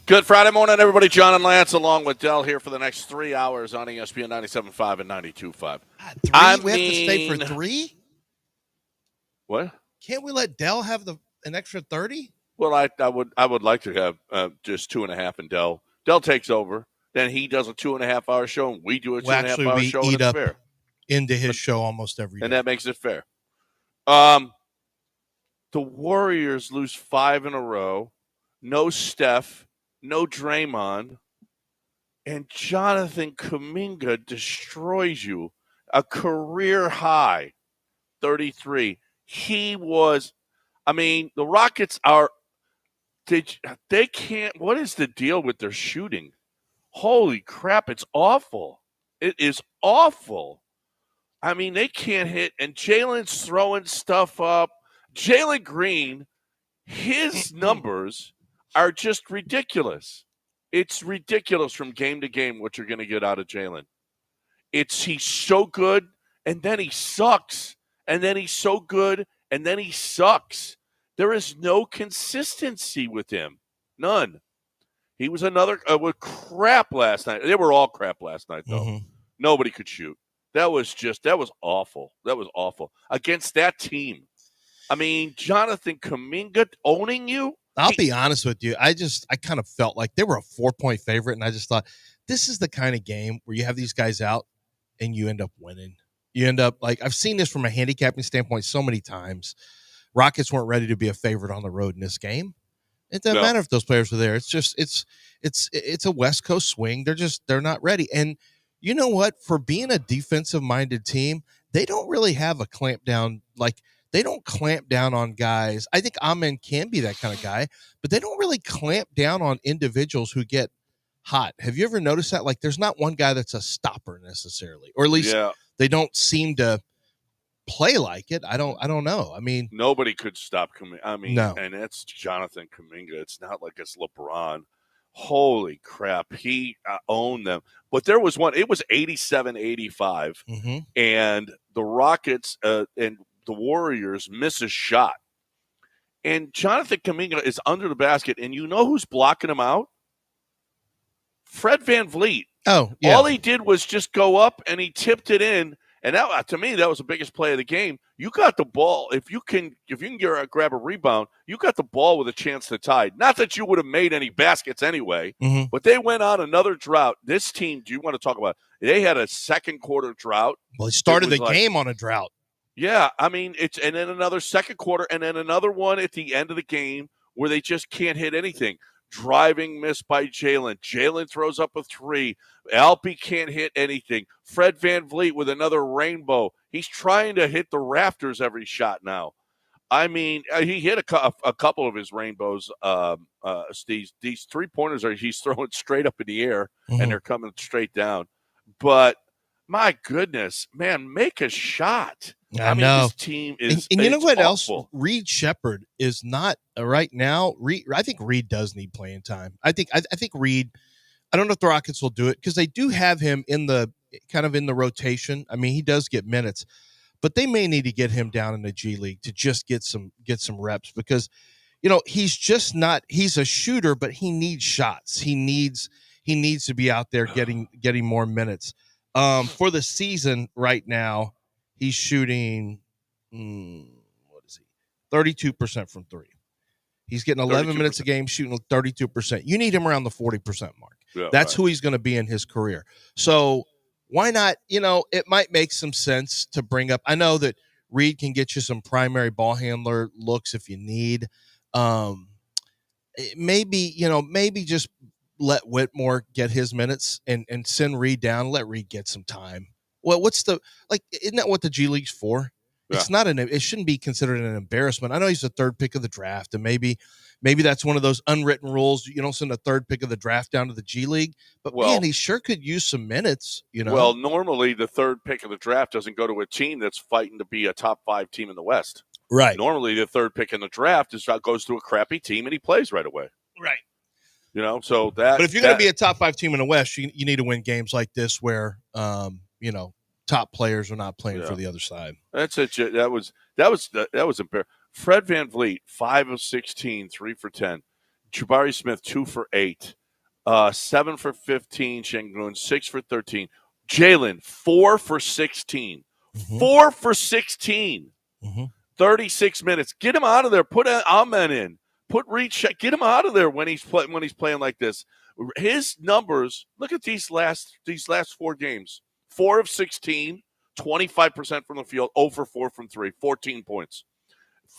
Good Friday morning, everybody. John and Lance along with Dell here for the next 3 hours on ESPN 97.5 and 92.5. We have to stay for 3? What? Can't we let Dell have an extra 30? Well, I would like to have just 2.5 and Dell. Dell takes over. Then he does a 2.5-hour show, and we do a 2.5-hour show, and it's fair. Into his show almost every day. And that makes it fair. The Warriors lose 5 in a row. No Steph. No Draymond, and Jonathan Kuminga destroys you. A career high, 33. He was, the Rockets are, they can't, what is the deal with their shooting? Holy crap, it's awful. It is awful. They can't hit, and Jalen's throwing stuff up. Jalen Green, his numbers are just ridiculous. It's ridiculous from game to game what you're going to get out of Jalen. He's so good, and then he sucks. And then he's so good, and then he sucks. There is no consistency with him. None. He was another crap last night. They were all crap last night, though. Mm-hmm. Nobody could shoot. That was awful. That was awful. Against that team. Jonathan Kuminga owning you? I'll be honest with you. I kind of felt like they were a 4-point favorite, and I just thought this is the kind of game where you have these guys out and you end up winning. You end up I've seen this from a handicapping standpoint so many times. Rockets weren't ready to be a favorite on the road in this game. It doesn't matter if those players were there. It's just it's a West Coast swing. They're not ready. And you know what? For being a defensive minded team, they don't really have a clamp down They don't clamp down on guys. I think Amen can be that kind of guy, but they don't really clamp down on individuals who get hot. Have you ever noticed that? There's not one guy that's a stopper necessarily, or at least they don't seem to play like it. I don't know. Nobody could stop Kuminga. No. And it's Jonathan Kuminga. It's not like it's LeBron. Holy crap. He owned them. But there was one. It was 87-85, mm-hmm. and the Rockets and the Warriors miss a shot. And Jonathan Kuminga is under the basket, and you know who's blocking him out? Fred VanVleet. Oh, yeah. All he did was just go up, and he tipped it in. And that, to me, that was the biggest play of the game. You got the ball. If you can grab a rebound, you got the ball with a chance to tie. Not that you would have made any baskets anyway, mm-hmm. but they went on another drought. This team, do you want to talk about it? They had a second quarter drought. Well, they started the game on a drought. Yeah, and then another second quarter, and then another one at the end of the game where they just can't hit anything. Driving miss by Jalen. Jalen throws up a 3. Alpi can't hit anything. Fred VanVleet with another rainbow. He's trying to hit the rafters every shot now. He hit a couple of his rainbows. These 3-pointers he's throwing straight up in the air, mm-hmm. and they're coming straight down. But my goodness, man, make a shot. I know. This team is and you know what awful. else? Reed Shepherd is not right now. I think Reed does need playing time. I think Reed. I don't know if the Rockets will do it because they do have him in the rotation. He does get minutes, but they may need to get him down in the G League to just get some reps because, he's just not. He's a shooter, but he needs shots. He needs to be out there getting more minutes. For the season right now, he's shooting, 32% from 3. He's getting 11 minutes a game, shooting 32%. You need him around the 40% mark. Yeah, That's who he's going to be in his career. So why not? It might make some sense to bring up. I know that Reed can get you some primary ball handler looks if you need. Maybe just let Whitmore get his minutes and send Reed down. Let Reed get some time. Well, isn't that what the G League's for? Yeah. It shouldn't be considered an embarrassment. I know he's the 3rd pick of the draft, and maybe that's one of those unwritten rules. You don't send a 3rd pick of the draft down to the G League, but man, he sure could use some minutes, Well, normally the 3rd pick of the draft doesn't go to a team that's fighting to be a top 5 team in the West. Right. Normally the 3rd pick in the draft goes to a crappy team and he plays right away. Right. So that. But if you're going to be a top 5 team in the West, you need to win games like this where, top players are not playing for the other side. That's it. That was embarrassing. Fred VanVleet, 5 of 16, 3 for 10. Jabari Smith, 2 for 8. 7 for 15. Şengün 6 for 13. Jalen 4 for 16. 4 for 16. 36 minutes. Get him out of there. Put Amen in. Put Reed. Get him out of there when he's playing like this. His numbers. Look at these last 4 games. 4 of 16, 25% from the field. 0 for 4 from 3, 14 points.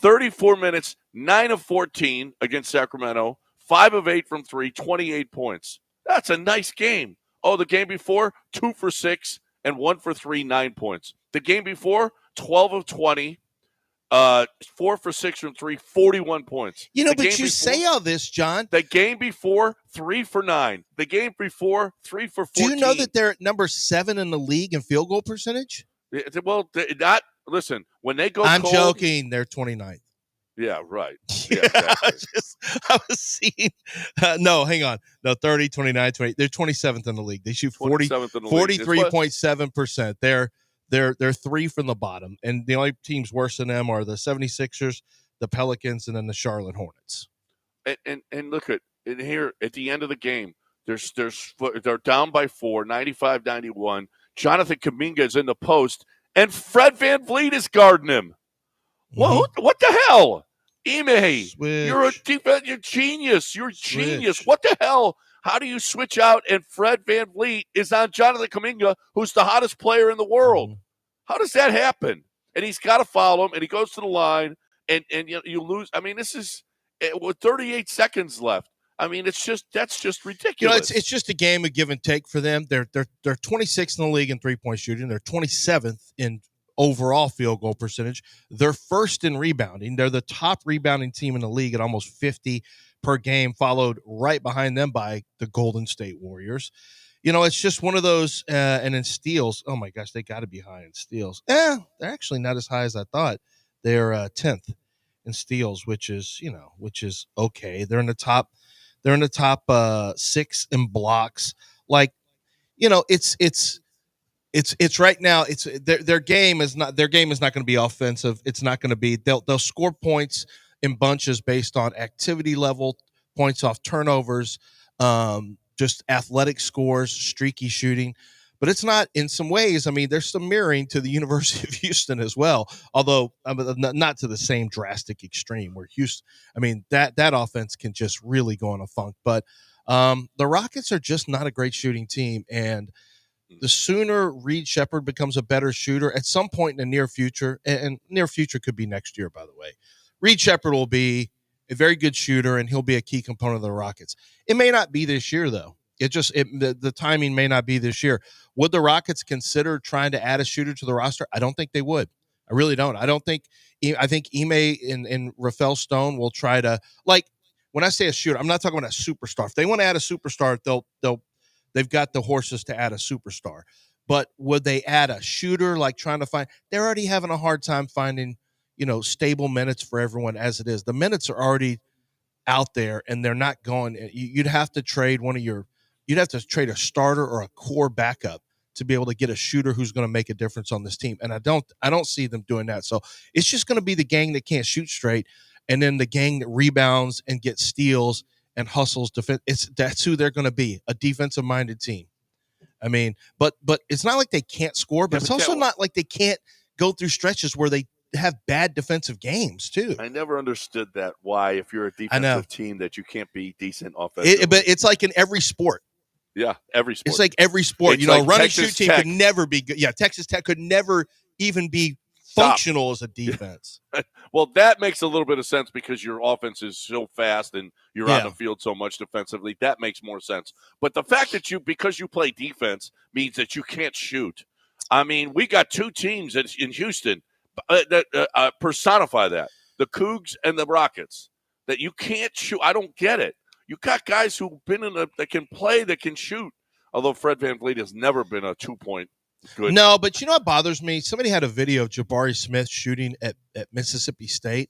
34 minutes, 9 of 14 against Sacramento. 5 of 8 from 3, 28 points. That's a nice game. Oh, the game before, 2 for 6 and 1 for 3, 9 points. The game before, 12 of 20. 4 for 6 from 3, 41 points. But you say all this, John. The game before, 3 for 9. The game before, 3 for 14. Do you know that they're at number 7 in the league in field goal percentage? Well, listen, when they go I'm cold, joking. They're 29th. Yeah, right. Yeah, exactly. I was seeing. No, hang on. No, 30, 29, 20. They're 27th in the league. They shoot 43.7%. They're 3 from the bottom, and the only teams worse than them are the 76ers, the Pelicans, and then the Charlotte Hornets. And look at here at the end of the game. They're down by 4, 95-91. Jonathan Kuminga is in the post, and Fred VanVleet is guarding him. Well, what the hell? Ime, you're a genius. You're a genius. What the hell? How do you switch out and Fred VanVleet is on Jonathan Kuminga, who's the hottest player in the world? How does that happen? And he's got to follow him, and he goes to the line, and you lose. I mean, this is with 38 seconds left. I mean, that's just ridiculous. It's just a game of give and take for them. They're 26th in the league in 3-point shooting. They're 27th in overall field goal percentage. They're first in rebounding. They're the top rebounding team in the league at almost 50 per game, followed right behind them by the Golden State Warriors. It's just one of those, and in steals, oh my gosh, they got to be high in steals. They're actually not as high as I thought. They're 10th in steals, which is okay. They're in the top 6 in blocks. It's right now. It's their game is not going to be offensive. It's not going to be. They'll score points in bunches based on activity level, points off turnovers, just athletic scores, streaky shooting. But it's not in some ways. I mean, there's some mirroring to the University of Houston as well, although not to the same drastic extreme where Houston. I mean, that offense can just really go on a funk. But the Rockets are just not a great shooting team, and the sooner Reed Sheppard becomes a better shooter at some point in the near future, and near future could be next year, by the way, Reed Sheppard will be a very good shooter, and he'll be a key component of the Rockets. It may not be this year, though. The timing may not be this year. Would the Rockets consider trying to add a shooter to the roster? I don't think they would. I really don't. I think Ime and Rafael Stone will try to, like, when I say a shooter, I'm not talking about a superstar. If they want to add a superstar, they've got the horses to add a superstar. But would they add a shooter, like trying to find? They're already having a hard time finding, stable minutes for everyone as it is. The minutes are already out there, and they're not going. You'd have to trade you'd have to trade a starter or a core backup to be able to get a shooter who's going to make a difference on this team. And I don't see them doing that. So it's just going to be the gang that can't shoot straight, and then the gang that rebounds and gets steals and hustles defense. That's who they're going to be, a defensive minded team. I mean, but it's not like they can't score, but it's also not like they can't go through stretches where they have bad defensive games too. I never understood that. Why, if you're a defensive team, that you can't be decent offensively. But it's like in every sport. Yeah, every sport. It's like every sport. It's like a running Texas shoot team Tech could never be good. Yeah, Texas Tech could never even be functional as a defense. Well, that makes a little bit of sense because your offense is so fast and you're on the field so much defensively. That makes more sense. But the fact that because you play defense means that you can't shoot. I mean, we got 2 teams in Houston that personify that, the Cougs and the Rockets, that you can't shoot. I don't get it. You got guys who've been that can play, that can shoot, although Fred VanVleet has never been a 2-point good. No, but you know what bothers me? Somebody had a video of Jabari Smith shooting at Mississippi State,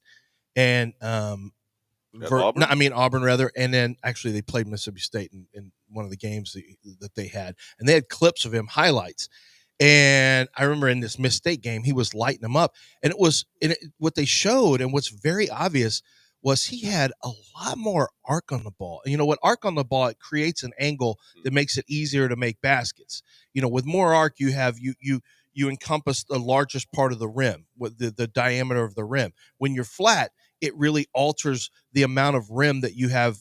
and Auburn, rather. And then actually they played Mississippi State in one of the games that they had, and they had clips of him, highlights. And I remember in this Miss State game, he was lighting them up, and what they showed, and what's very obvious, was he had a lot more arc on the ball. You know, with arc on the ball, it creates an angle that makes it easier to make baskets. You know, with more arc, you encompass the largest part of the rim, with the diameter of the rim. When you're flat, it really alters the amount of rim that you have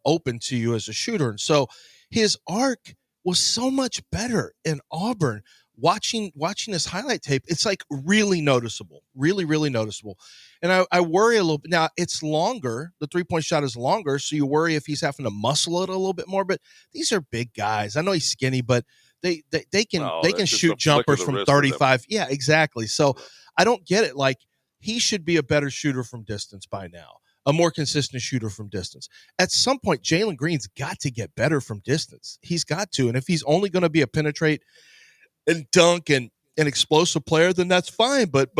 open to you as a shooter. And so his arc was so much better in Auburn. Watching this highlight tape, it's like really noticeable, really noticeable. And I worry a little bit. Now, it's longer. The three-point shot is longer, so you worry if he's having to muscle it a little bit more. But these are big guys. I know he's skinny, but they can shoot jumpers from 35. Yeah, exactly. So I don't get it. Like, he should be a better shooter from distance by now, a more consistent shooter from distance. At some point, Jalen Green's got to get better from distance. He's got to. And if he's only going to be a penetrate and dunk and an explosive player, then that's fine. But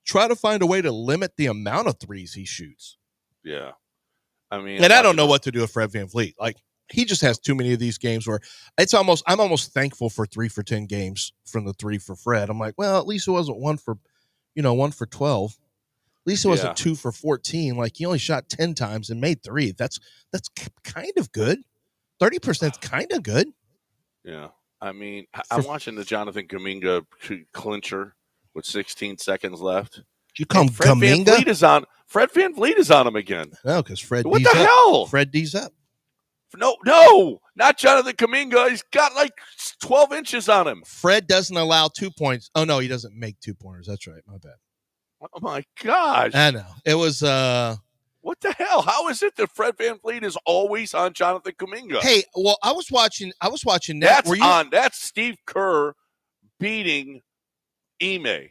try to find a way to limit the amount of threes he shoots. Yeah. I mean, and I don't know what to do with Fred VanVleet. Like, he just has too many of these games where I'm almost thankful for 3 for 10 games from the 3 for Fred. I'm like, well, at least it wasn't 1 for 12. At least it wasn't 2 for 14. Like, he only shot 10 times and made 3. That's kind of good. 30% is kind of good. Yeah. I mean, I'm watching the Jonathan Kuminga clincher with 16 seconds left. You call him Kuminga? Fred VanVleet is on him again. No, because Fred What D's the up. hell? Fred D's up. No, not Jonathan Kuminga. He's got like 12 inches on him. Fred doesn't allow 2 points. Oh, no, he doesn't make 2-pointers. That's right. My bad. Oh, my gosh. I know. It was what the hell? How is it that Fred VanVleet is always on Jonathan Kuminga? Hey, well, I was watching that. That's Steve Kerr beating Ime.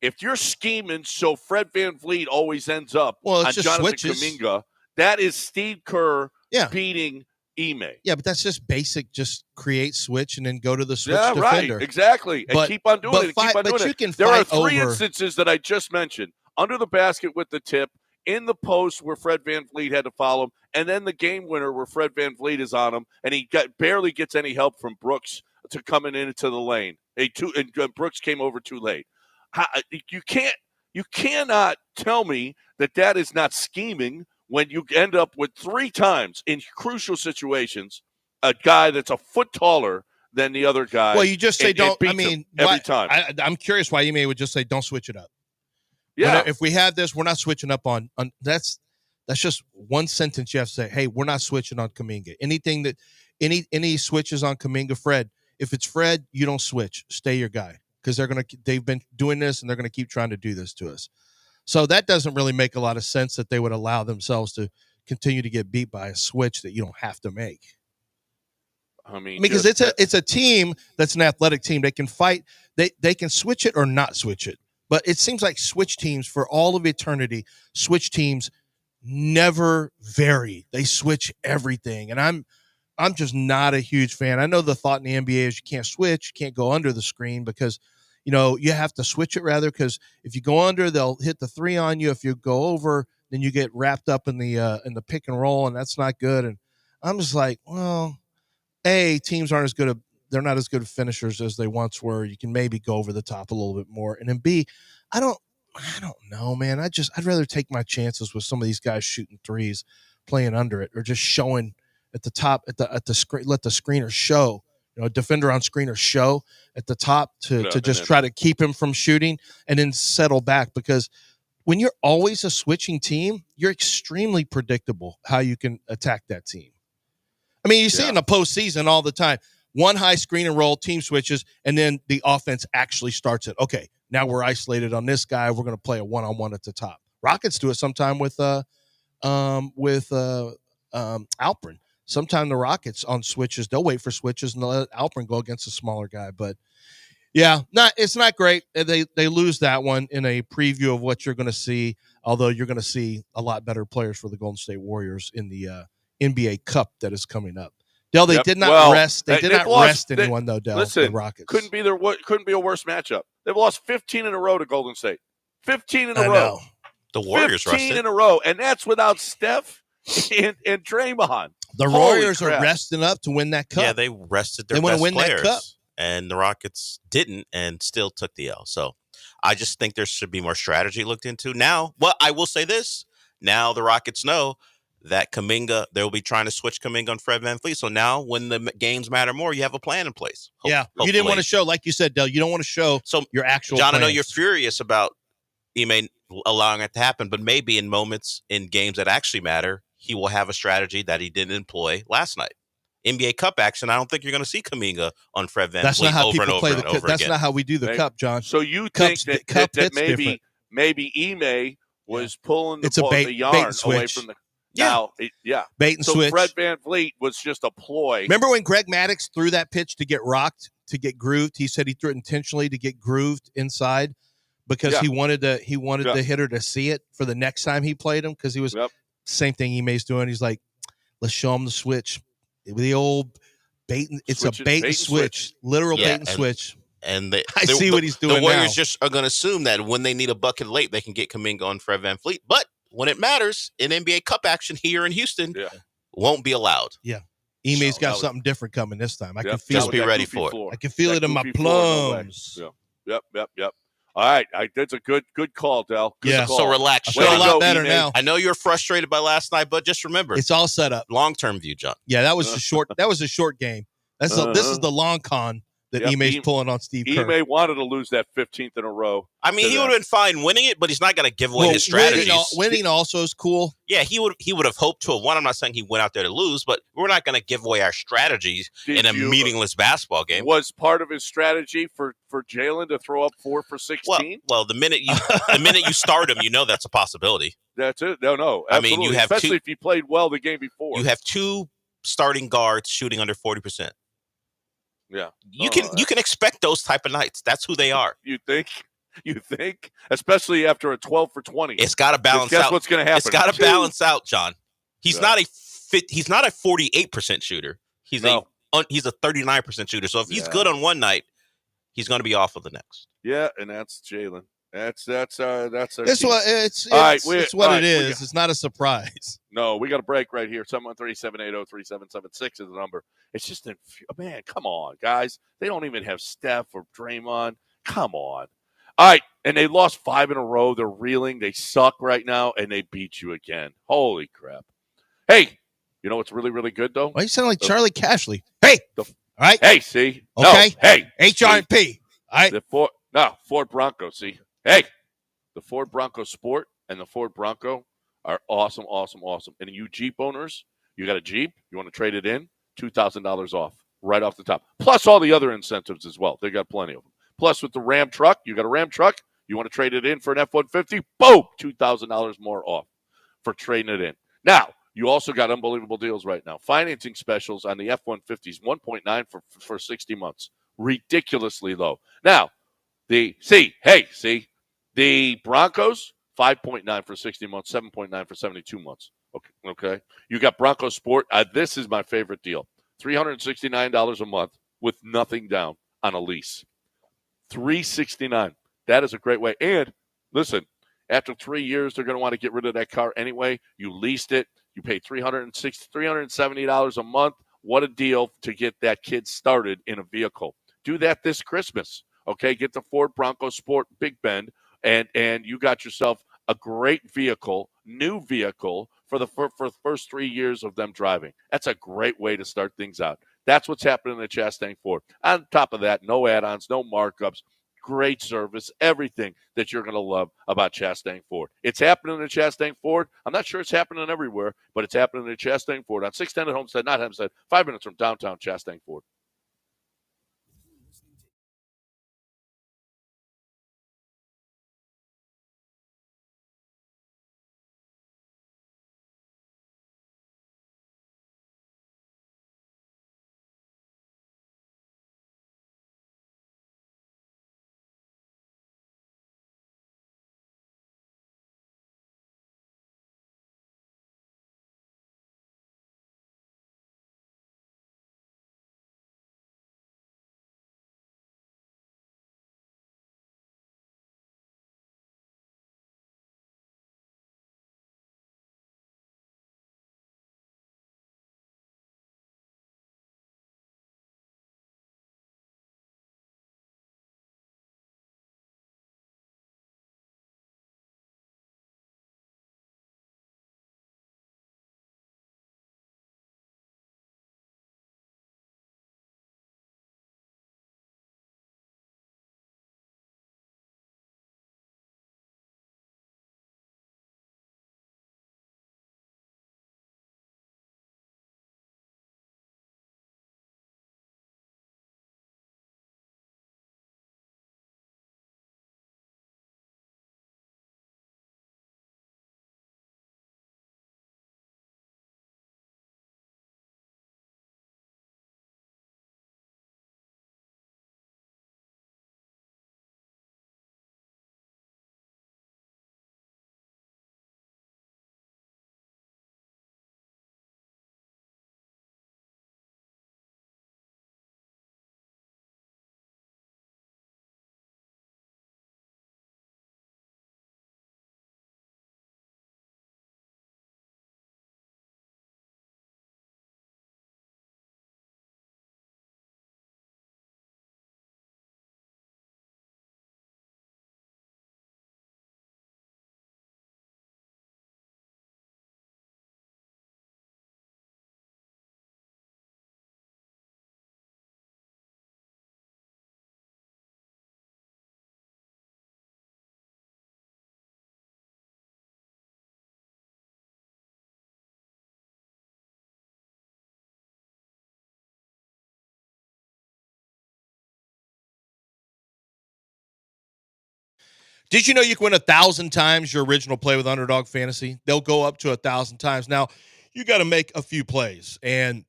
If you're scheming so Fred VanVleet always ends up on Jonathan Kuminga, that is Steve Kerr beating Ime. Yeah, but that's just basic. Just create switch and then go to the switch defender. Right, exactly. And keep on doing it. There are 3 instances that I just mentioned. Under the basket with the tip, in the post where Fred VanVleet had to foul him, and then the game winner where Fred VanVleet is on him, and he barely gets any help from Brooks to coming into the lane. And Brooks came over too late. You cannot tell me that is not scheming when you end up with 3 times in crucial situations a guy that's a foot taller than the other guy. Well, you just say don't. I mean, every time. I'm curious why you would just say don't switch it up. Yeah. If we have this, we're not switching up on that's just one sentence you have to say. Hey, we're not switching on Kuminga. Anything that any switches on Kuminga, Fred. If it's Fred, you don't switch. Stay your guy because they've been doing this and they're gonna keep trying to do this to us. So that doesn't really make a lot of sense that they would allow themselves to continue to get beat by a switch that you don't have to make. I mean, because it's a team that's an athletic team. They can fight. They can switch it or not switch it. But it seems like switch teams for all of eternity, switch teams never vary. They switch everything. And I'm just not a huge fan. I know the thought in the NBA is you can't switch, you can't go under the screen because, you have to switch it rather because if you go under, they'll hit the 3 on you. If you go over, then you get wrapped up in the pick and roll, and that's not good. And I'm just like, well, teams aren't as good they're not as good finishers as they once were. You can maybe go over the top a little bit more. And then B, I don't know, man. I'd rather take my chances with some of these guys shooting threes, playing under it, or just showing at the top at the screen. Let the screener show, defender on screener show at the top to just try to keep him from shooting and then settle back. Because when you're always a switching team, you're extremely predictable how you can attack that team. I mean, you see in the postseason all the time. One high screen and roll, team switches, and then the offense actually starts it. Okay, now we're isolated on this guy. We're going to play a one-on-one at the top. Rockets do it sometime with Alperen. Sometime the Rockets on switches, they'll wait for switches and they'll let Alperen go against a smaller guy. But it's not great. They lose that one in a preview of what you're going to see. Although you're going to see a lot better players for the Golden State Warriors in the NBA Cup that is coming up. Del, they did not rest. They did not rest anyone, though, Del. Listen, the Rockets. Couldn't be a worse matchup. They've lost 15 in a row to Golden State. 15 in a row. The Warriors 15 rested. in a row, and that's without Steph and Draymond. The Warriors are resting up to win that cup. Yeah, they rested their best players, and the Rockets didn't and still took the L. So I just think there should be more strategy looked into. Now, I will say this. now the Rockets know that Kuminga, they'll be trying to switch Kuminga on Fred VanVleet. So now when the games matter more, you have a plan in place. You didn't want to show, like you said, Dell, you don't want to show your actual John, plans. I know you're furious about Ime allowing it to happen, but maybe in moments in games that actually matter, he will have a strategy that he didn't employ last night. NBA Cup action, I don't think you're going to see Kuminga on Fred VanVleet over and over and over again. That's not how we do the Cup, John. So you think that maybe Ime was pulling the yarn away from the bait and so switch. Fred VanVleet was just a ploy. Remember when Greg Maddux threw that pitch to get rocked, to get grooved? He said he threw it intentionally to get grooved inside because he wanted the hitter to see it for the next time he played him, because he was same thing Ime's doing. He's like, let's show him the switch. The old bait. It's a bait and switch. Literal bait and switch. And I see what he's doing. The Warriors now. just are going to assume that when they need a bucket late, they can get Kuminga on Fred VanVleet. But when it matters in NBA Cup action here in Houston, won't be allowed. Yeah, Ime's got something different coming this time. I can feel just it. be ready for it. I can feel it in my plums. Yep. All right, that's a good call, Del. Good call. So relax. I feel a lot better now. I know you're frustrated by last night, but just remember, it's all set up. Long-term view, John. Yeah, that was a short. That was a short game. This is the long con that Ime's pulling on Steve Kerr. Ime wanted to lose that 15th in a row. I mean, he would have been fine winning it, but he's not going to give away his strategies. Winning also is cool. Yeah, he would have hoped to have won. I'm not saying he went out there to lose, but we're not going to give away our strategies in a meaningless basketball game. Was part of his strategy for Jalen to throw up 4 for 16? Well, the minute you start him, you know that's a possibility. That's it. No, absolutely. I mean, you have especially if he played well the game before. You have 2 starting guards shooting under 40%. Yeah, you can expect those type of nights. That's who they are. You think, especially after a 12 for 20. It's got to balance out. That's what's going to happen. It's got to balance out, John. He's not a 48% shooter. He's a 39% shooter. So if he's good on one night, he's going to be off of the next. Yeah, and that's Jalen. That's our it's what it is. It's not a surprise. No, we got a break right here. 713-780-3776 is the number. It's just man, come on, guys. They don't even have Steph or Draymond. Come on. All right, and they lost 5 in a row. They're reeling. They suck right now, and they beat you again. Holy crap. Hey, you know what's really, really good, though? Why you sound like Charlie Cashley? Hey. All right. Hey, see? Okay. No, hey. HRP. All right. Ford Bronco, see? Hey, the Ford Bronco Sport and the Ford Bronco are awesome. And you Jeep owners, you got a Jeep, you want to trade it in, $2,000 off, right off the top. Plus all the other incentives as well. They got plenty of them. Plus with the Ram truck, you got a Ram truck, you want to trade it in for an F-150, boom, $2,000 more off for trading it in. Now, you also got unbelievable deals right now. Financing specials on the F-150s, 1.9 for 60 months. Ridiculously low. Now, the Broncos, 5.9 for 60 months, 7.9 for 72 months. Okay. You got Bronco Sport. This is my favorite deal. $369 a month with nothing down on a lease. $369. That is a great way. And listen, after 3 years, they're going to want to get rid of that car anyway. You leased it. You pay $370 a month. What a deal to get that kid started in a vehicle. Do that this Christmas. Okay, get the Ford Bronco Sport Big Bend, and you got yourself a great vehicle, new vehicle for the first 3 years of them driving. That's a great way to start things out. That's what's happening in the Chastang Ford. On top of that, no add-ons, no markups, great service, everything that you're going to love about Chastang Ford. It's happening in the Chastang Ford. I'm not sure it's happening everywhere, but it's happening in the Chastang Ford on 610 at Homestead, not Hempstead, 5 minutes from downtown Chastang Ford. Did you know you can win 1,000 times your original play with Underdog Fantasy? They'll go up to 1,000 times. Now, you got to make a few plays, and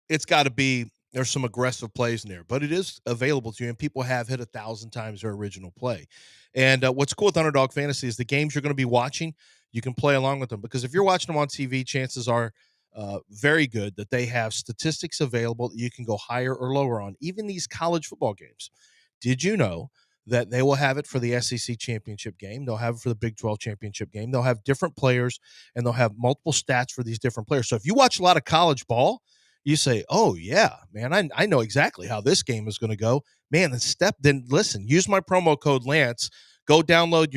it's got to be there's some aggressive plays in there, but it is available to you, and people have hit 1,000 times their original play. And what's cool with Underdog Fantasy is the games you're going to be watching, you can play along with them, because if you're watching them on TV, chances are very good that they have statistics available that you can go higher or lower on, even these college football games. Did you know that they will have it for the SEC championship game? They'll have it for the Big 12 championship game. They'll have different players, and they'll have multiple stats for these different players. So if you watch a lot of college ball, you say, oh, yeah, man, I know exactly how this game is going to go. Man, then listen, use my promo code Lance. Go download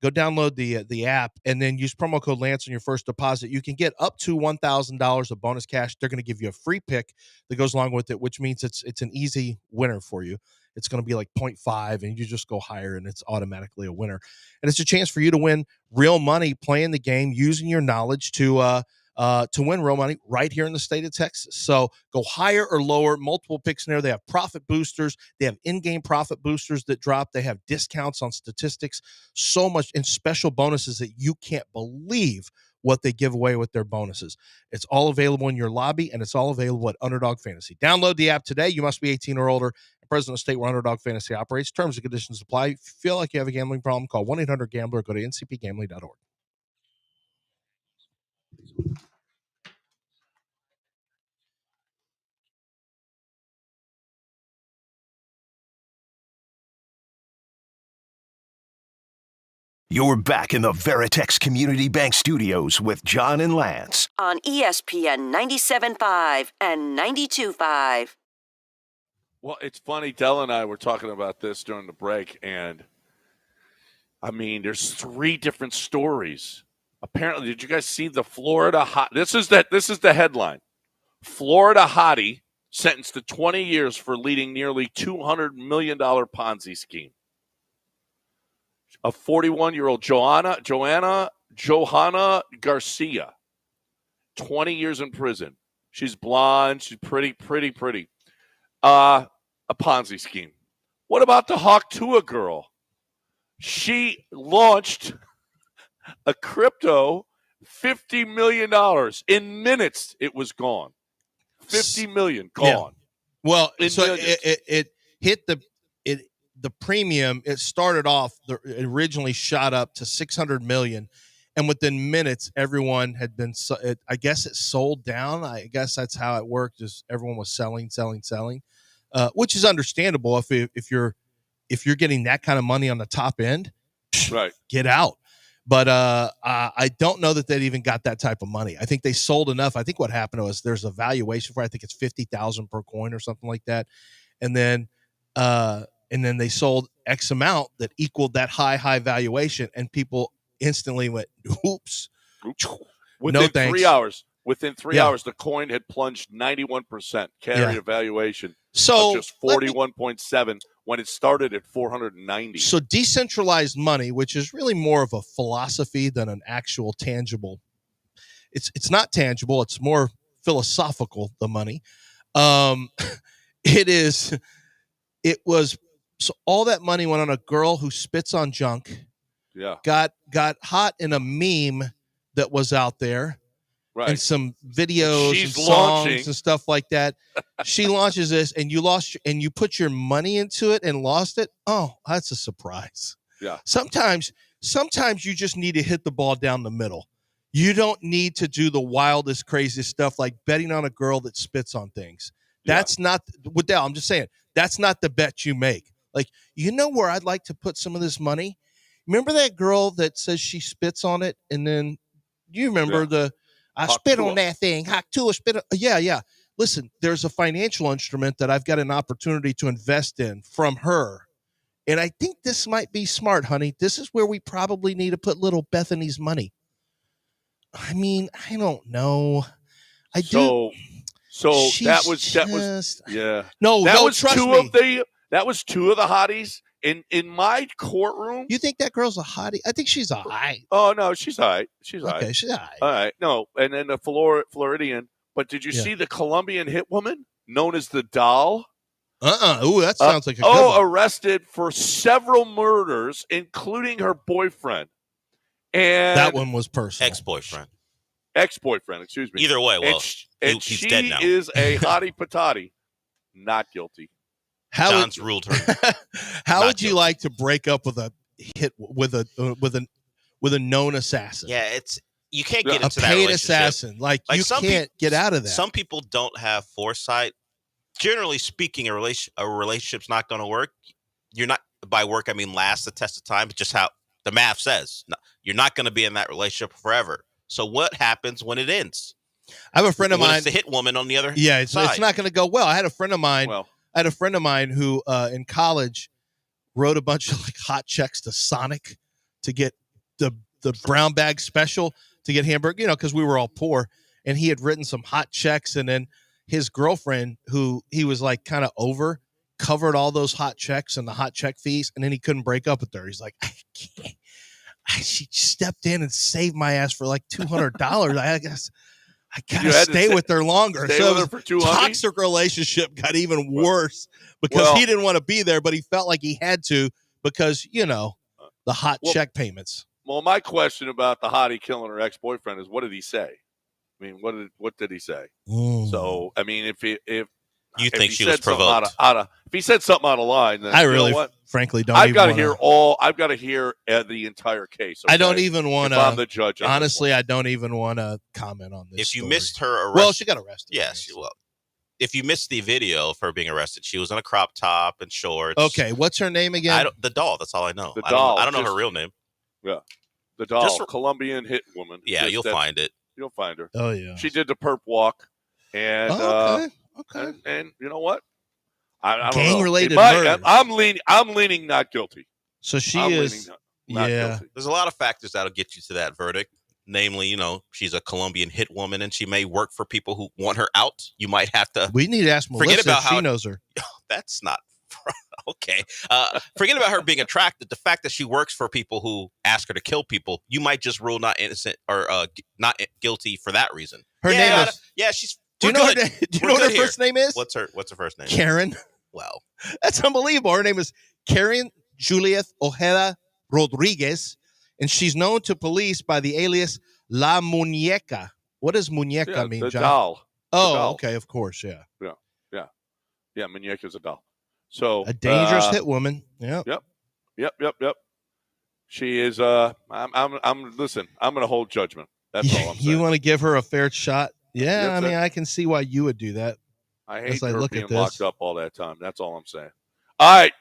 the app, and then use promo code Lance on your first deposit. You can get up to $1,000 of bonus cash. They're going to give you a free pick that goes along with it, which means it's an easy winner for you. It's going to be like 0.5, and you just go higher, and it's automatically a winner. And it's a chance for you to win real money playing the game, using your knowledge to win real money right here in the state of Texas. So go higher or lower, multiple picks in there. They have profit boosters. They have in-game profit boosters that drop. They have discounts on statistics, so much, and special bonuses that you can't believe what they give away with their bonuses. It's all available in your lobby, and it's all available at Underdog Fantasy. Download the app today. You must be 18 or older. President of state where Underdog Fantasy operates. Terms and conditions apply. If you feel like you have a gambling problem, call 1-800-GAMBLER or go to ncpgambling.org. You're back in the Veritex Community Bank Studios with John and Lance on ESPN 97.5 and 92.5. Well, it's funny. Dell and I were talking about this during the break, and I mean, there's 3 different stories. Apparently, did you guys see the Florida hot? This is the headline. Florida hottie sentenced to 20 years for leading nearly $200 million Ponzi scheme. A 41-year-old Johanna Garcia, 20 years in prison. She's blonde. She's pretty. A Ponzi scheme. What about the Hawk Tua girl? She launched a crypto, $50 million. In minutes, it was gone. $50 million gone. Yeah. Well, in so millions. it hit the premium. It started off, it originally shot up to $600 million. And within minutes, everyone had been, I guess it sold down. I guess that's how it worked, is everyone was selling. Which is understandable if you're getting that kind of money on the top end, right? Get out. But I don't know that they'd even got that type of money. I think they sold enough. I think what happened was there's a valuation for, I think it's $50,000 per coin or something like that, and then they sold X amount that equaled that high valuation, and people instantly went, "Oops!" Within 3 hours. Within 3 Yeah. hours, the coin had plunged 91%, carry evaluation So of just 41.7 when it started at 490. So decentralized money, which is really more of a philosophy than an actual tangible. It's not tangible. It's more philosophical, the money. It was, so all that money went on a girl who spits on junk. Yeah. Got hot in a meme that was out there. Right. And some videos She's and songs launching. and stuff like that. She launches this, and you put your money into it and lost it. Oh, that's a surprise. Yeah. Sometimes you just need to hit the ball down the middle. You don't need to do the wildest, craziest stuff like betting on a girl that spits on things. That's not, Waddell, I'm just saying, that's not the bet you make. Like, you know where I'd like to put some of this money? Remember that girl that says she spits on it, and then you remember I spit on that thing. Hawk Tua spit. Yeah. Listen, there's a financial instrument that I've got an opportunity to invest in from her. And I think this might be smart, honey. This is where we probably need to put little Bethany's money. I mean, I don't know. So that was yeah. No, trust me. That was 2 of the hotties in my courtroom. You think that girl's a hottie? I think she's a hottie. Oh no, she's all right. She's all right. Okay, she's all right. All right. No, and then the Floridian. But did you see the Colombian hit woman known as the doll? Ooh, that sounds like a good one. arrested for several murders, including her boyfriend. And That one was personal. Ex-boyfriend, excuse me. Either way, well, and he's she dead now. is a hottie patati, not guilty. John's ruled her. How would you like to break up with a known assassin? Yeah, you can't get into a that paid relationship. assassin. Like you can't get out of that. Some people don't have foresight. Generally speaking, a relationship's not going to work. You're not, by work I mean last the test of time. It's just how the math says. No, you're not going to be in that relationship forever. So what happens when it ends? I have a friend of mine. It's the hit woman on the other side. It's not going to go well. I had a friend of mine. Who in college wrote a bunch of like hot checks to Sonic to get the brown bag special to get hamburger, because we were all poor, and he had written some hot checks, and then his girlfriend, who he was like kind of over, covered all those hot checks and the hot check fees, and then he couldn't break up with her. He's like, I can't. She stepped in and saved my ass for like $200. I guess I gotta stay with her longer. So with her for toxic relationship got even worse because he didn't want to be there, but he felt like he had to because the hot check payments. Well, my question about the hottie killing her ex-boyfriend is, what did he say? I mean, what did he say? So, I mean, if you think she was provoked, if he said something out of line, then I really, frankly, don't. I've got to hear the entire case. Okay? I don't even want to. I'm the judge. Honestly, I don't even want to comment on this. If you story. missed her arrest, well, she got arrested. Yes, well, if you missed the video of her being arrested, she was in a crop top and shorts. Okay, what's her name again? The doll. That's all I know. The doll. I don't know her real name. Yeah, the doll. Colombian hit woman. Yeah, you'll find it. You'll find her. Oh yeah. She did the perp walk, and okay. And you know what? I don't gang-related know. murder. I'm leaning not guilty. So she is. Not guilty. There's a lot of factors that'll get you to that verdict. Namely, she's a Colombian hit woman, and she may work for people who want her out. You might have to. We need to ask Melissa if she knows her. That's not okay. Forget about her being attracted. The fact that she works for people who ask her to kill people, you might just rule not innocent or not guilty for that reason. Her name is. Yeah, she's. Do you know her name? Do you know what her first name is? What's her first name? Karen. Wow, that's unbelievable. Her name is Karen Juliet Ojeda Rodriguez, and she's known to police by the alias La Muñeca. What does muñeca mean, the John? Doll. Oh, the doll. Okay, of course, yeah. Yeah, muñeca's a doll. So a dangerous hit woman. Yep. She is. Listen. I'm going to hold judgment. That's all I'm saying. You want to give her a fair shot? Yeah, I mean, I can see why you would do that. I hate her being locked up all that time. That's all I'm saying. All right.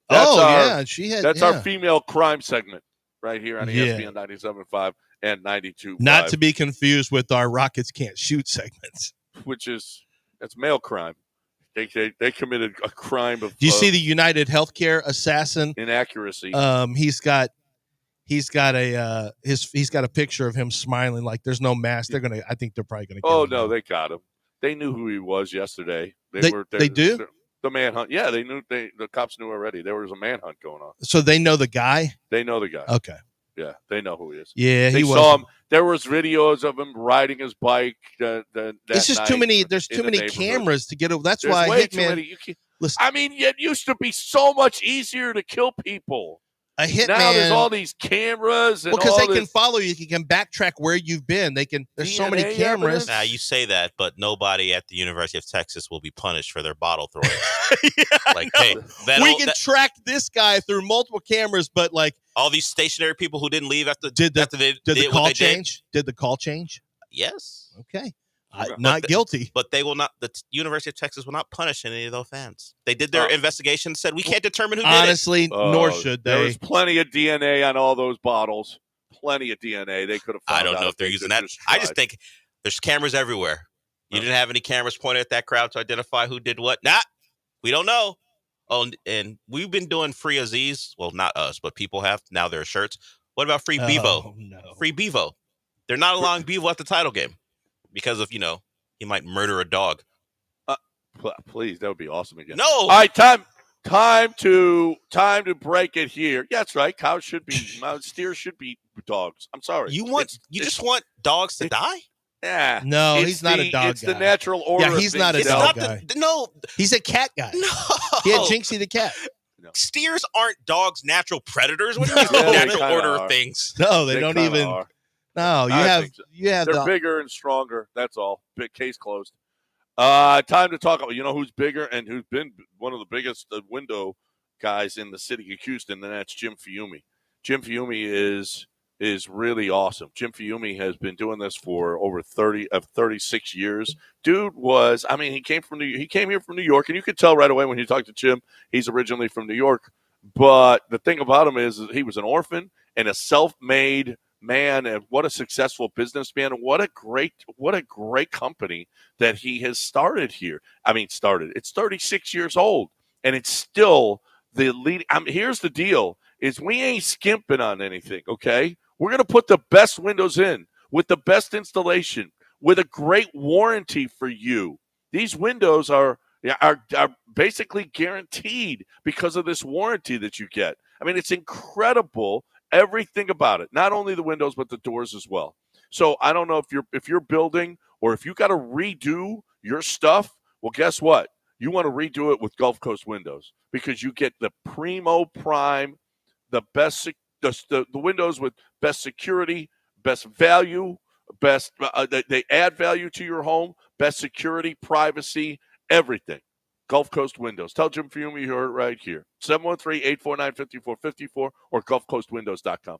That's our female crime segment right here on ESPN 97.5 and 92.5. Not to be confused with our Rockets Can't Shoot segments. That's male crime. They committed a crime of. Do you see the United Healthcare assassin? Inaccuracy. He's got a picture of him smiling like there's no mask. I think they're probably gonna. Oh no, they got him. They knew who he was yesterday. They do? The manhunt. Yeah, they knew. The cops knew already. There was a manhunt going on. So they know the guy? They know the guy. Okay. Yeah, they know who he is. Yeah, they saw him. There was videos of him riding his bike. It's just too many. There's too many cameras to get over. That's why Hitman. Listen, I mean, it used to be so much easier to kill people. A hitman. Now there's all these cameras. And because they can follow you. You can backtrack where you've been. There's so many cameras. Now you say that, but nobody at the University of Texas will be punished for their bottle throwing. Hey, we can track this guy through multiple cameras, but like all these stationary people who didn't leave after did the call change? Did the call change? Yes. Okay. Not guilty. But they will not. The University of Texas will not punish any of those fans. They did their investigation. Said we can't determine who did it. Honestly, nor should they. There was plenty of DNA on all those bottles. Plenty of DNA. They could have. I don't know if they're using that. I just think there's cameras everywhere. You didn't have any cameras pointed at that crowd to identify who did what. We don't know. Oh, and we've been doing free Aziz. Well, not us, but people have. Now there are shirts. What about free Bevo? No. Free Bevo. They're not allowing Bevo at the title game. Because of, he might murder a dog. Please, that would be awesome again. No. All right, time to break it here. Yeah, that's right. Cows should be, steers should be dogs. I'm sorry. You just want dogs to die? Yeah. No, It's he's not a dog It's guy. the natural order. Yeah, he's of not a things, It's dog Del. not guy. no, He's a cat guy. no. He had Jinxie the cat. Steers aren't dogs' natural predators. What do you mean No. the Yeah, they natural kinda order are. of things? No, they don't kinda even. are. No, you I have think so. you have They're the bigger and stronger. That's all. Big case closed. Time to talk about, you know who's bigger and who's been one of the biggest window guys in the city of Houston, and that's Jim Fiume. Jim Fiume is really awesome. Jim Fiume has been doing this for over 36 years. Dude was, I mean, he came here from New York, and you could tell right away when you talk to Jim, he's originally from New York. But the thing about him is he was an orphan and a self-made man, and what a successful businessman, and what a great company that he has started here. I mean, It's 36 years old, and it's still the lead. Here's the deal: is we ain't skimping on anything. Okay, we're gonna put the best windows in with the best installation, with a great warranty for you. These windows are basically guaranteed because of this warranty that you get. I mean, it's incredible. Everything about it, not only the windows but the doors as well. So I don't know if you're building or if you got to redo your stuff. Well, guess what? You want to redo it with Gulf Coast Windows because you get the primo prime, the best the windows with best security, best value, best they add value to your home, best security, privacy, everything. Gulf Coast Windows. Tell Jim Fiume you heard it right here. 713-849-5454 or gulfcoastwindows.com.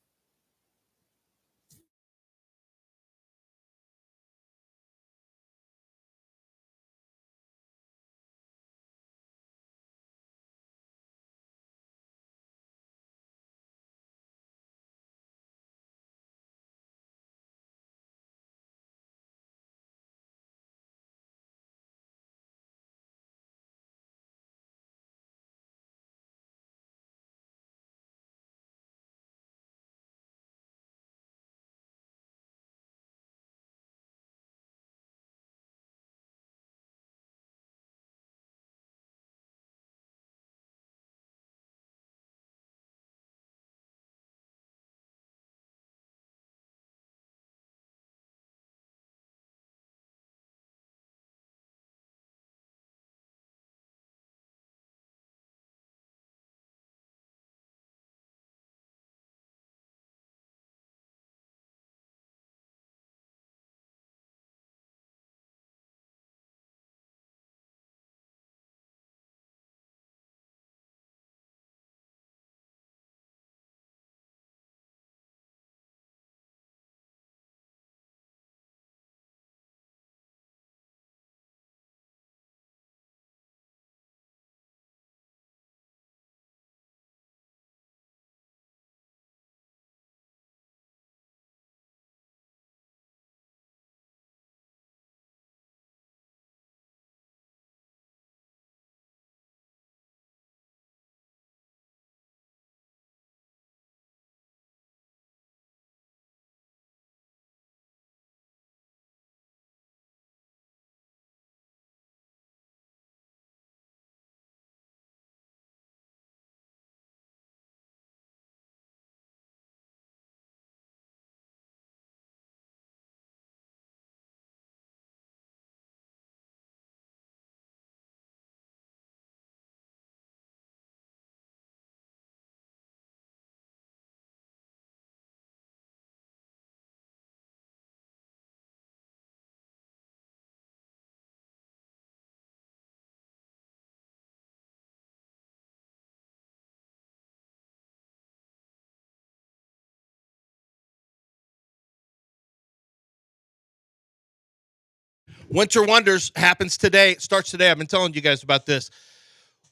Winter Wonders happens today. It starts today. I've been telling you guys about this.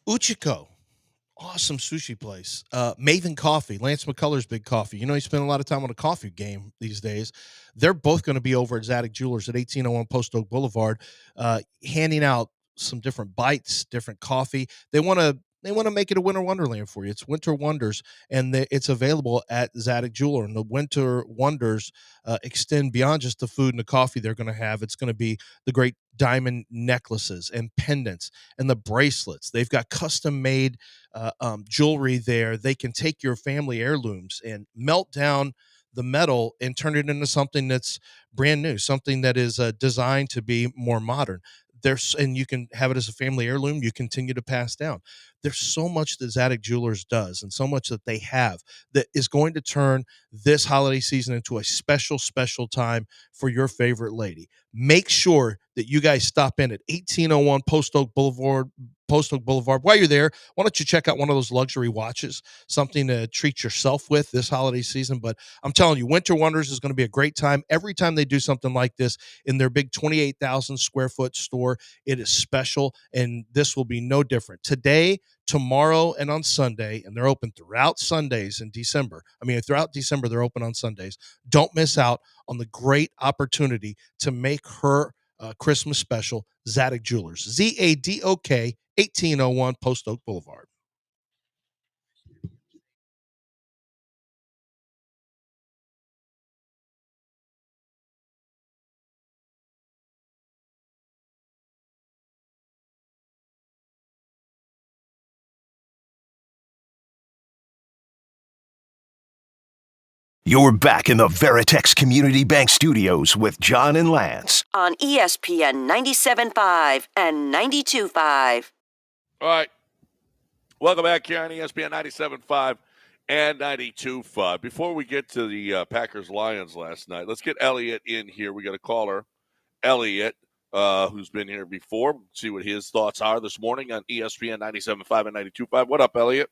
Uchiko, awesome sushi place. Maven Coffee, Lance McCullers' Big Coffee. You know, he spent a lot of time on a coffee game these days. They're both going to be over at Zadig Jewelers at 1801 Post Oak Boulevard, handing out some different bites, different coffee. They want to make it a winter wonderland for you. It's Winter Wonders, and it's available at Zadig Jeweler. And the Winter Wonders extend beyond just the food and the coffee they're going to have. It's going to be the great diamond necklaces and pendants and the bracelets. They've got custom-made jewelry there. They can take your family heirlooms and melt down the metal and turn it into something that's brand new, something that is designed to be more modern. And you can have it as a family heirloom. You continue to pass down. There's so much that Zadig Jewelers does and so much that they have that is going to turn this holiday season into a special, special time for your favorite lady. Make sure that you guys stop in at 1801 Post Oak Boulevard. While you're there, why don't you check out one of those luxury watches, something to treat yourself with this holiday season. But I'm telling you, Winter Wonders is going to be a great time. Every time they do something like this in their big 28,000 square foot store, it is special, and this will be no different. Today, tomorrow, and on Sunday, and they're open throughout Sundays in December. Throughout December, they're open on Sundays. Don't miss out on the great opportunity to make her Christmas special. Zadig Jewelers, ZADOK, 1801 Post Oak Boulevard. You're back in the Veritex Community Bank Studios with John and Lance. On ESPN 97.5 and 92.5. All right. Welcome back here on ESPN 97.5 and 92.5. Before we get to the Packers-Lions last night, let's get Elliot in here. We got a caller, Elliot, who's been here before. See what his thoughts are this morning on ESPN 97.5 and 92.5. What up, Elliot?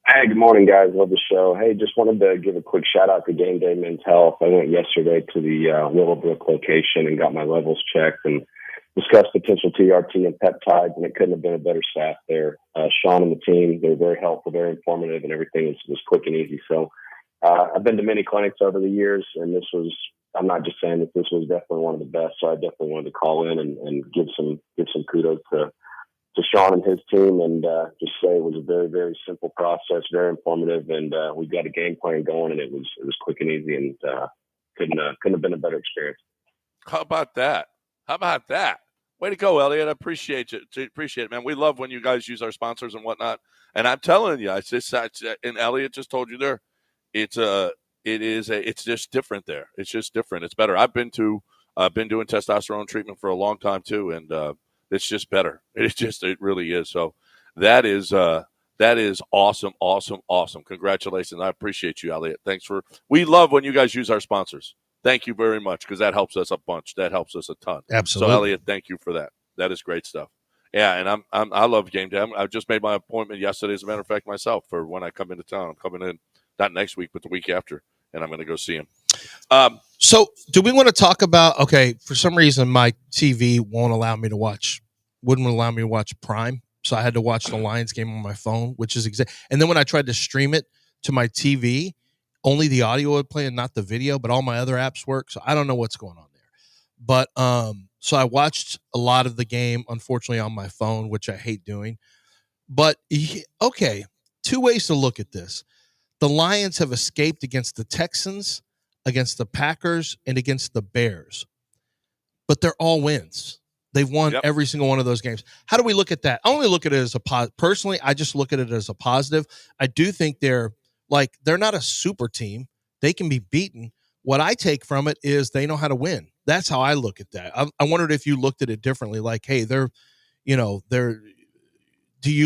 Hey, good morning, guys. Love the show. Hey, just wanted to give a quick shout-out to Game Day Men's Health. I went yesterday to the Willowbrook location and got my levels checked and discussed potential TRT and peptides, and it couldn't have been a better staff there. Sean and the team, they were very helpful, very informative, and everything was quick and easy. So I've been to many clinics over the years, and I'm not just saying that this was definitely one of the best, so I definitely wanted to call in and give some kudos to Sean and his team, and just say it was a very, very simple process, very informative, and we got a game plan going, and it was quick and easy, and couldn't have been a better experience. How about that? Way to go, Elliot. I appreciate it, man. We love when you guys use our sponsors and whatnot. And I'm telling you, and Elliot just told you there, it's just different there. It's just different. It's better. I've been doing testosterone treatment for a long time too, and it's just better. It really is. So that is awesome. Congratulations. I appreciate you, Elliot. We love when you guys use our sponsors. Thank you very much, because that helps us a bunch. That helps us a ton. Absolutely. So, Elliot, thank you for that. That is great stuff. Yeah, and I love Game Day. I just made my appointment yesterday, as a matter of fact, myself, for when I come into town. I'm coming in not next week, but the week after, and I'm going to go see him. So do we want to talk about, for some reason my TV wouldn't allow me to watch Prime. So I had to watch the Lions game on my phone, which is and then when I tried to stream it to my TV, only the audio would play and not the video, but all my other apps work. So I don't know what's going on there. But so I watched a lot of the game, unfortunately, on my phone, which I hate doing. But two ways to look at this. The Lions have escaped against the Texans, against the Packers, and against the Bears. But they're all wins. They've won every single one of those games. How do we look at that? I only look at it as a positive. Personally, I just look at it as a positive. I do think they're not a super team. They can be beaten. What I take from it is they know how to win. That's how I look at that. I wondered if you looked at it differently. Like, hey, do you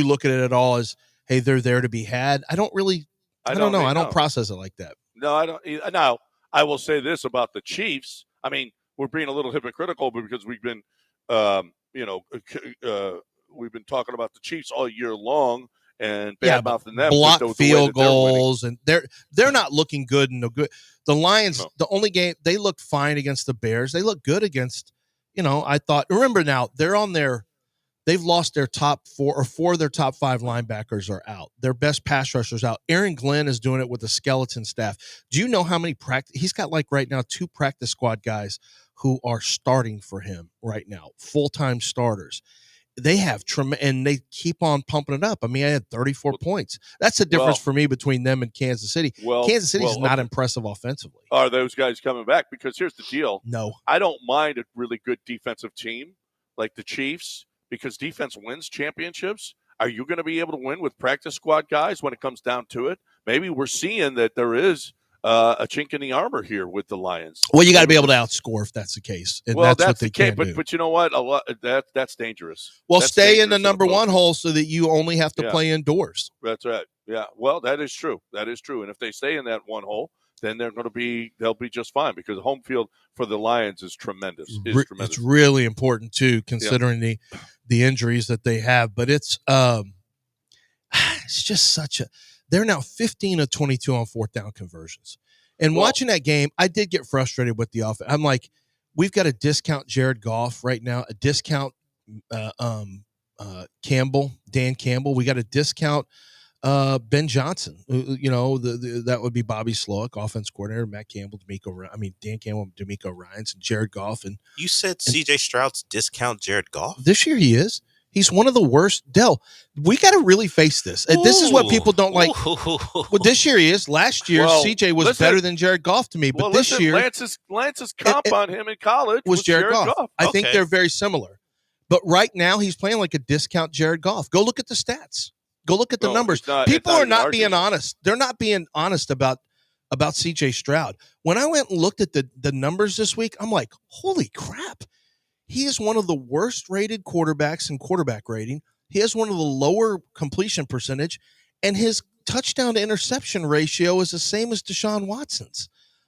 look at it at all as, hey, they're there to be had? I don't know. I don't process it like that. No, I don't. Now, I will say this about the Chiefs. I mean, we're being a little hypocritical because we've been, we've been talking about the Chiefs all year long and bad mouthing them. Block field goals, and they're not looking good. The Lions, the only game they looked fine against the Bears. They look good against. I thought. Remember now, they've lost their top four of their top five linebackers are out. Their best pass rushers out. Aaron Glenn is doing it with a skeleton staff. Do you know how many he's got right now 2 practice squad guys who are starting for him right now, full-time starters. They have and they keep on pumping it up. I mean, I had 34 points. That's the difference for me between them and Kansas City. Kansas City is not impressive offensively. Are those guys coming back? Because here's the deal. No. I don't mind a really good defensive team like the Chiefs, because defense wins championships. Are you going to be able to win with practice squad guys when it comes down to it? Maybe we're seeing that there is a chink in the armor here with the Lions. Well, you got to be able to outscore if that's the case, and well, that's what they the case, can't do. But you know what? That's dangerous. Well, that's stay dangerous in the number one hole so that you only have to play indoors. That's right. Yeah. Well, that is true. That is true. And if they stay in that one hole, then they'll be just fine because the home field for the Lions is tremendous. It's really important too, considering the injuries that they have. But it's just such a. They're now 15 of 22 on fourth down conversions. And watching that game, I did get frustrated with the offense. I'm like, we've got to discount Jared Goff right now, a discount Campbell, Dan Campbell. We got to discount Ben Johnson. That would be Bobby Slowick, offense coordinator, Matt Campbell, Dan Campbell, D'Amico Ryans, and Jared Goff. And you said C.J. Stroud's discount Jared Goff? This year he is. He's one of the worst. Dell, we got to really face this. This is what people don't like. Well, this year he is. Last year, CJ was better than Jared Goff to me. But this year, Lance's comp on him in college was Jared Goff. I think they're very similar. But right now, he's playing like a discount Jared Goff. Go look at the stats. Go look at the numbers. People are not being honest. They're not being honest about CJ Stroud. When I went and looked at the numbers this week, I'm like, holy crap. He is one of the worst rated quarterbacks in quarterback rating. He has one of the lower completion percentage, and his touchdown to interception ratio is the same as Deshaun Watson's.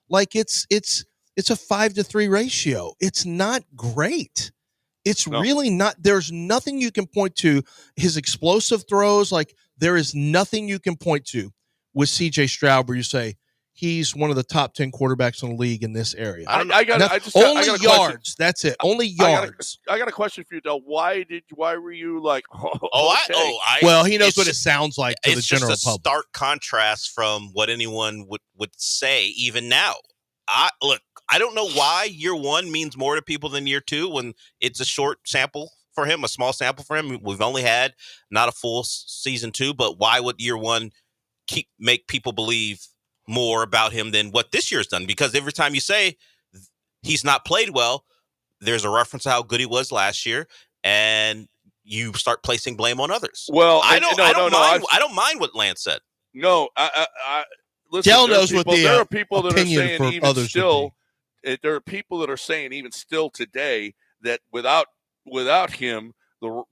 Like it's a 5-3 ratio. It's not great. It's really not. There's nothing you can point to. His explosive throws, like there is nothing you can point to with CJ Stroud where you say, he's one of the top 10 quarterbacks in the league in this area. I got yards. That's it. Only yards. I got a question for you, Del. Why were you like? Well, he knows what it sounds like to the general public. It's just a stark contrast from what anyone would say even now. I don't know why year one means more to people than year two when it's a short sample for him, a small sample for him. We've only had not a full season two, but why would year one make people believe more about him than what this year's done? Because every time you say he's not played well, there's a reference to how good he was last year, and you start placing blame on others. Well, I don't mind what Lance said. No, listen. Dell knows what there are people that are saying for even others still. There are people that are saying even still today that without him,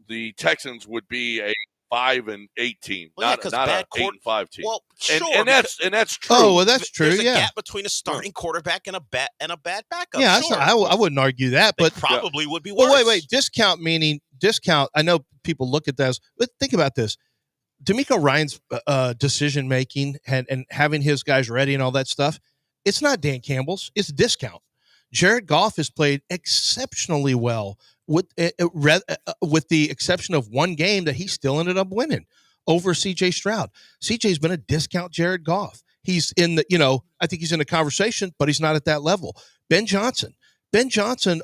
the Texans would be a 5-8 team, not an 8-5 team. Well, sure, and that's true. Oh, well, that's true. There's a gap between a starting quarterback and a bad backup. Yeah, sure. I wouldn't argue that, but probably would be worse. Well, wait. Discount meaning discount. I know people look at this, but think about this. D'Amico Ryan's decision making and having his guys ready and all that stuff. It's not Dan Campbell's. It's a discount. Jared Goff has played exceptionally well with the exception of one game that he still ended up winning over C.J. Stroud. C.J.'s been a discount Jared Goff. He's in the, I think he's in the conversation, but he's not at that level. Ben Johnson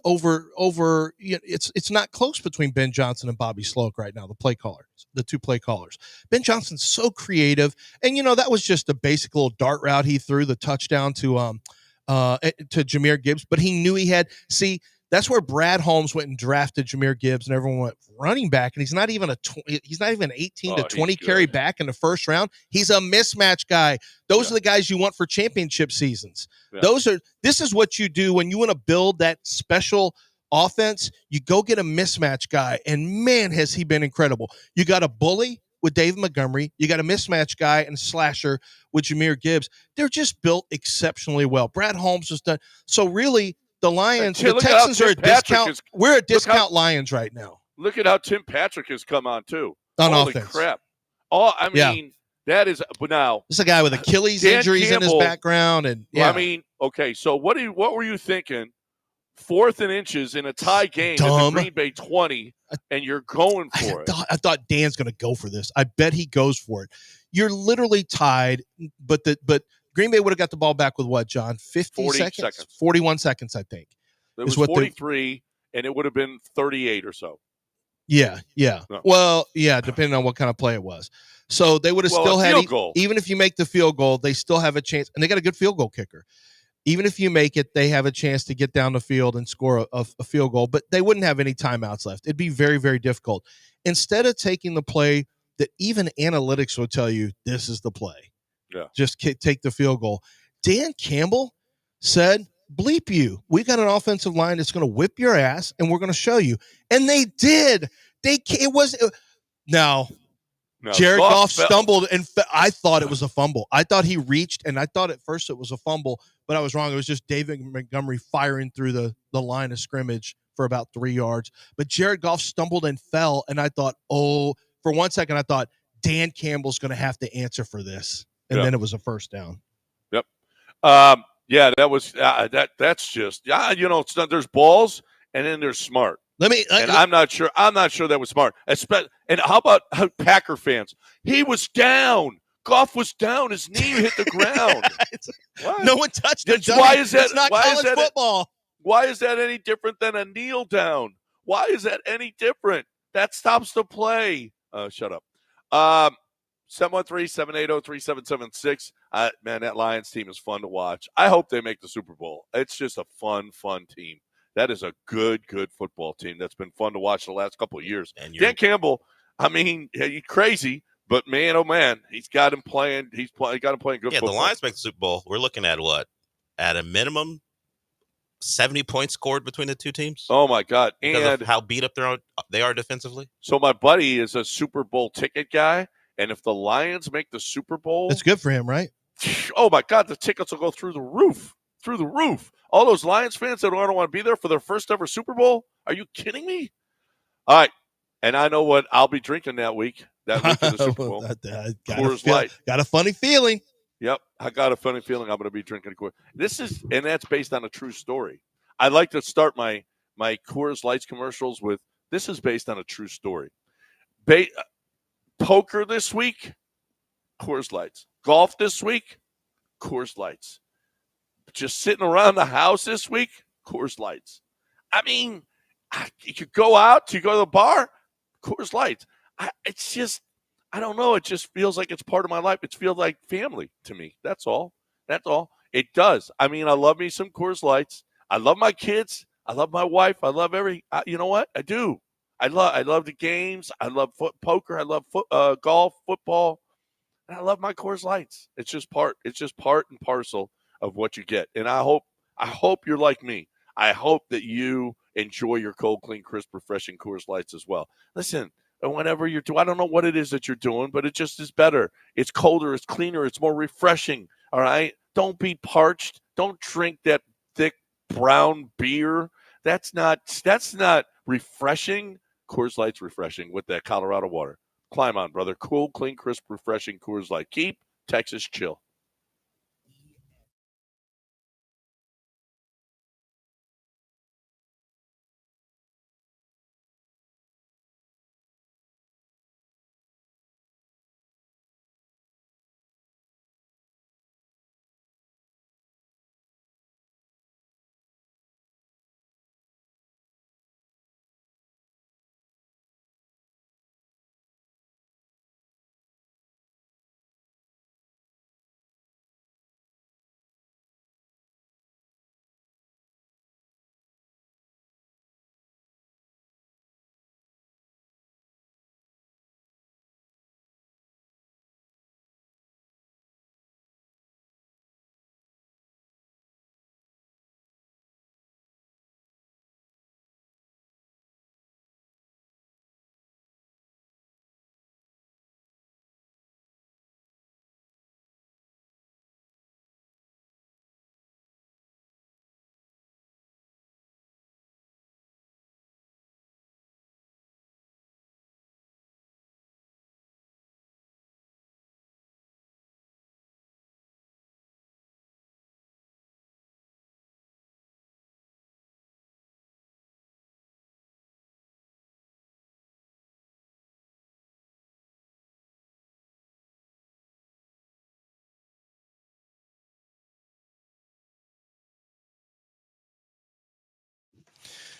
over it's not close between Ben Johnson and Bobby Slowick right now, the two play callers. Ben Johnson's so creative, and that was just a basic little dart route he threw, the touchdown to Jahmyr Gibbs, but he knew he had. See, that's where Brad Holmes went and drafted Jahmyr Gibbs, and everyone went running back, and he's not even 18 to 20 carry back in the first round. He's a mismatch guy. Those are the guys you want for championship seasons. Yeah. This is what you do when you want to build that special offense. You go get a mismatch guy, and man, has he been incredible. You got a bully with David Montgomery. You got a mismatch guy and slasher with Jahmyr Gibbs. They're just built exceptionally well. Brad Holmes has done so. Really, the Lions, the Texans are a discount. We're at discount Lions right now. Look at how Tim Patrick has come on too. On Holy offense. Crap! That is. But now this is a guy with Achilles injuries in his background, and okay. So what were you thinking? 4th and inches in a tie game at the Green Bay 20, and you're going for it. I thought Dan's going to go for this. I bet he goes for it. You're literally tied, but Green Bay would have got the ball back with what, John? 40 seconds? 41 seconds, I think. It was 43, and it would have been 38 or so. Yeah. No. Well, yeah, depending on what kind of play it was. So they would have still had, even if you make the field goal, they still have a chance, and they got a good field goal kicker. Even if you make it, they have a chance to get down the field and score a field goal, but they wouldn't have any timeouts left. It'd be very, very difficult. Instead of taking the play that even analytics will tell you this is the play, just take the field goal. Dan Campbell said, bleep you. We got an offensive line that's going to whip your ass, and we're going to show you. And they did. Now, Jared Goff stumbled, and I thought it was a fumble. I thought he reached, and I thought at first it was a fumble, but I was wrong. It was just David Montgomery firing through the line of scrimmage for about 3 yards. But Jared Goff stumbled and fell, and I thought, for 1 second, I thought Dan Campbell's going to have to answer for this. And then it was a first down. Yep. Yeah, that was that's just it's not, there's balls and then there's smart. I'm not sure that was smart. And how about Packer fans? He was down. Goff was down. His knee hit the ground. No one touched him. Why is that? It's not college football. Why is that any different than a kneel down? Why is that any different? That stops the play. Shut up. 713-780-3776. Man, that Lions team is fun to watch. I hope they make the Super Bowl. It's just a fun team. That is a good football team that's been fun to watch the last couple of years. And Dan Campbell, I mean, he's crazy, but man, oh man, he's got him playing. He got him playing good football. The Lions make the Super Bowl. We're looking at what? At a minimum, 70 points scored between the two teams. Oh my God! Because of how beat up they are defensively. So my buddy is a Super Bowl ticket guy, and if the Lions make the Super Bowl, it's good for him, right? Oh my God, the tickets will go through the roof. All those Lions fans that don't want to be there for their first ever Super Bowl. Are you kidding me? All right. And I know what I'll be drinking that week of the Super Bowl. Coors Light. Got a funny feeling. Yep. I got a funny feeling I'm going to be drinking Coors. And that's based on a true story. I like to start my Coors Lights commercials with, this is based on a true story. Poker this week, Coors Lights. Golf this week, Coors Lights. Just sitting around the house this week, Coors Lights. I mean, you could go out, you go to the bar, Coors Lights. It's just, I don't know. It just feels like it's part of my life. It feels like family to me. That's all. It does. I mean, I love me some Coors Lights. I love my kids. I love my wife. I love you know what? I do. I love the games. I love poker. I love golf, football. And I love my Coors Lights. It's just part and parcel of what you get. And I hope you're like me. I hope that you enjoy your cold, clean, crisp, refreshing Coors Lights as well. Listen, whenever you're doing, I don't know what it is that you're doing, but it just is better. It's colder, it's cleaner, it's more refreshing. All right? Don't be parched. Don't drink that thick brown beer. That's not refreshing. Coors Light's refreshing with that Colorado water. Climb on, brother. Cool, clean, crisp, refreshing Coors Light. Keep Texas chill.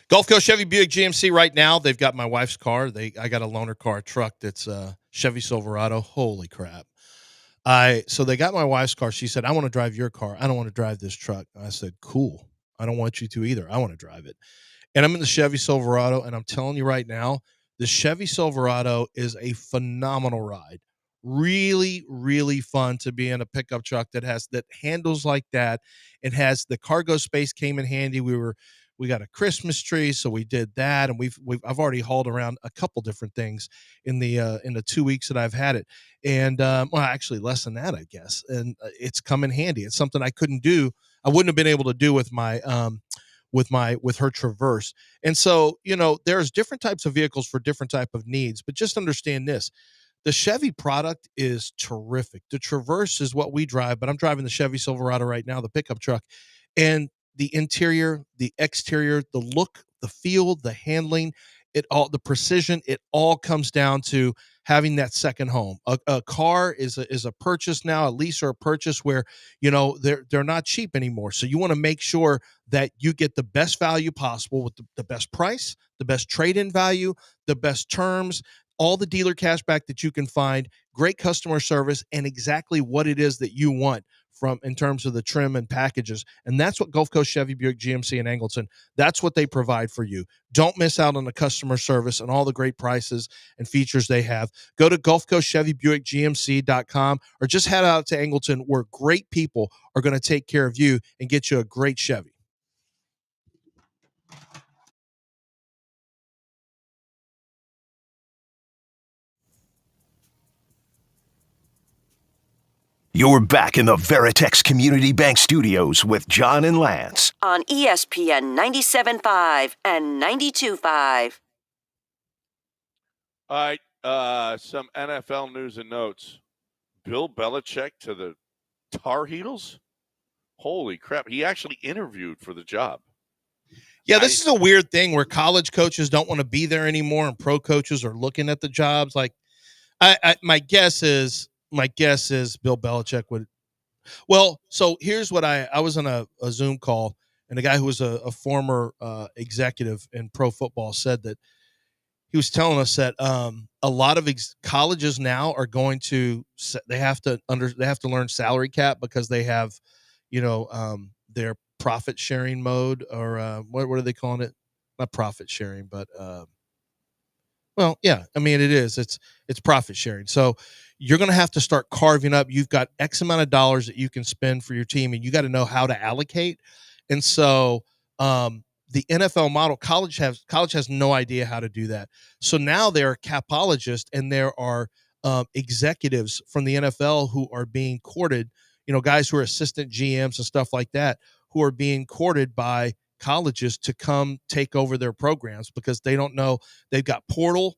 Gulf Coast Chevy Buick GMC right now. They've got my wife's car. I got a loaner car, truck that's Chevy Silverado. Holy crap. So they got my wife's car. She said, I want to drive your car. I don't want to drive this truck. I said, cool. I don't want you to either. I want to drive it. And I'm in the Chevy Silverado, and I'm telling you right now, the Chevy Silverado is a phenomenal ride. really, really fun to be in a pickup truck that handles like that. It has the cargo space came in handy. We got a Christmas tree, so we did that, and I've already hauled around a couple different things in the 2 weeks that I've had it, and well, actually less than that, I guess. And it's come in handy. It's something I couldn't do. I wouldn't have been able to do with my with her Traverse. And so, there's different types of vehicles for different type of needs, but just understand this. The Chevy product is terrific. The Traverse is what we drive, but I'm driving the Chevy Silverado right now, the pickup truck. And the interior, the exterior, the look, the feel, the handling, the precision, it all comes down to having that second home. A car is a purchase now, a lease or a purchase where, they're not cheap anymore. So you want to make sure that you get the best value possible with the best price, the best trade-in value, the best terms, all the dealer cashback that you can find, great customer service, and exactly what it is that you want from in terms of the trim and packages. And that's what Gulf Coast Chevy Buick GMC in Angleton, that's what they provide for you. Don't miss out on the customer service and all the great prices and features they have. Go to Gulf Coast Chevy Buick GMC.com or just head out to Angleton, where great people are going to take care of you and get you a great Chevy. You're back in the Veritex Community Bank Studios with John and Lance on ESPN 97.5 and 92.5. All right, some NFL news and notes. Bill Belichick to the Tar Heels? Holy crap. He actually interviewed for the job. Yeah, this is a weird thing where college coaches don't want to be there anymore and pro coaches are looking at the jobs. Like, my guess is Bill Belichick would. Well, so here's what I was on a Zoom call, and a guy who was a former executive in pro football said that he was telling us that a lot of colleges now are going to they have to learn salary cap because they have, their profit sharing mode, or what are they calling it? Not profit sharing, but well, yeah, I mean it is. It's profit sharing. So you're going to have to start carving up. You've got X amount of dollars that you can spend for your team, and you got to know how to allocate. And so the NFL model, college has no idea how to do that. So now there are capologists and there are executives from the NFL who are being courted, guys who are assistant GMs and stuff like that, who are being courted by colleges to come take over their programs because they don't know. They've got portal,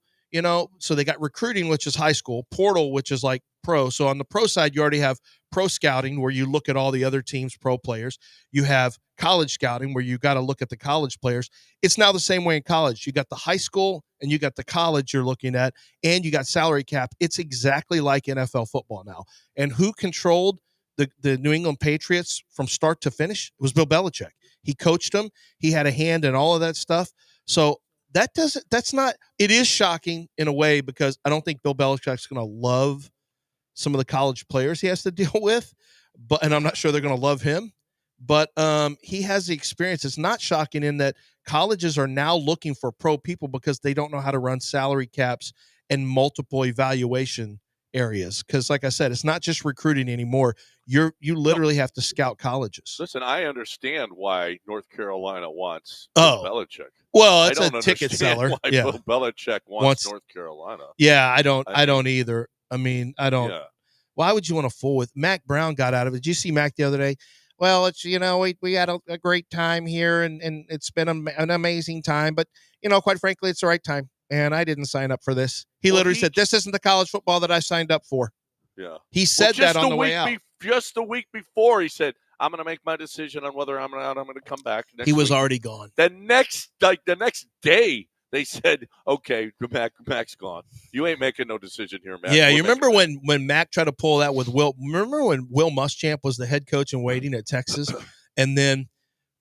so they got recruiting, which is high school, portal, which is like pro. So on the pro side, you already have pro scouting where you look at all the other teams' pro players. You have college scouting where you got to look at the college players. It's now the same way in college. You got the high school and you got the college you're looking at, and you got salary cap. It's exactly like NFL football now. And who controlled the New England Patriots from start to finish? It was Bill Belichick. He coached them. He had a hand in all of that stuff. So it is shocking in a way because I don't think Bill Belichick's going to love some of the college players he has to deal with, and I'm not sure they're going to love him, but he has the experience. It's not shocking in that colleges are now looking for pro people because they don't know how to run salary caps and multiple evaluation areas. Because like I said, it's not just recruiting anymore. You literally have to scout colleges. Listen, I understand why North Carolina wants Bill Belichick. Well, it's a ticket seller. Why Bill Belichick wants North Carolina. Yeah, I don't either. I mean, I don't. Yeah. Why would you want to fool with Mac Brown? Got out of it. Did you see Mac the other day? Well, it's we had a great time here, and it's been an amazing time. But quite frankly, it's the right time, and I didn't sign up for this. He literally said, "This isn't the college football that I signed up for." Yeah, he said that on the way out. Just the week before, he said, "I'm going to make my decision on whether I'm going to come back." He was already gone. The next day, they said, "Okay, Mac's gone. You ain't making no decision here, Mac." Yeah, you remember when Mac tried to pull that with Will? Remember when Will Muschamp was the head coach in waiting at Texas, and then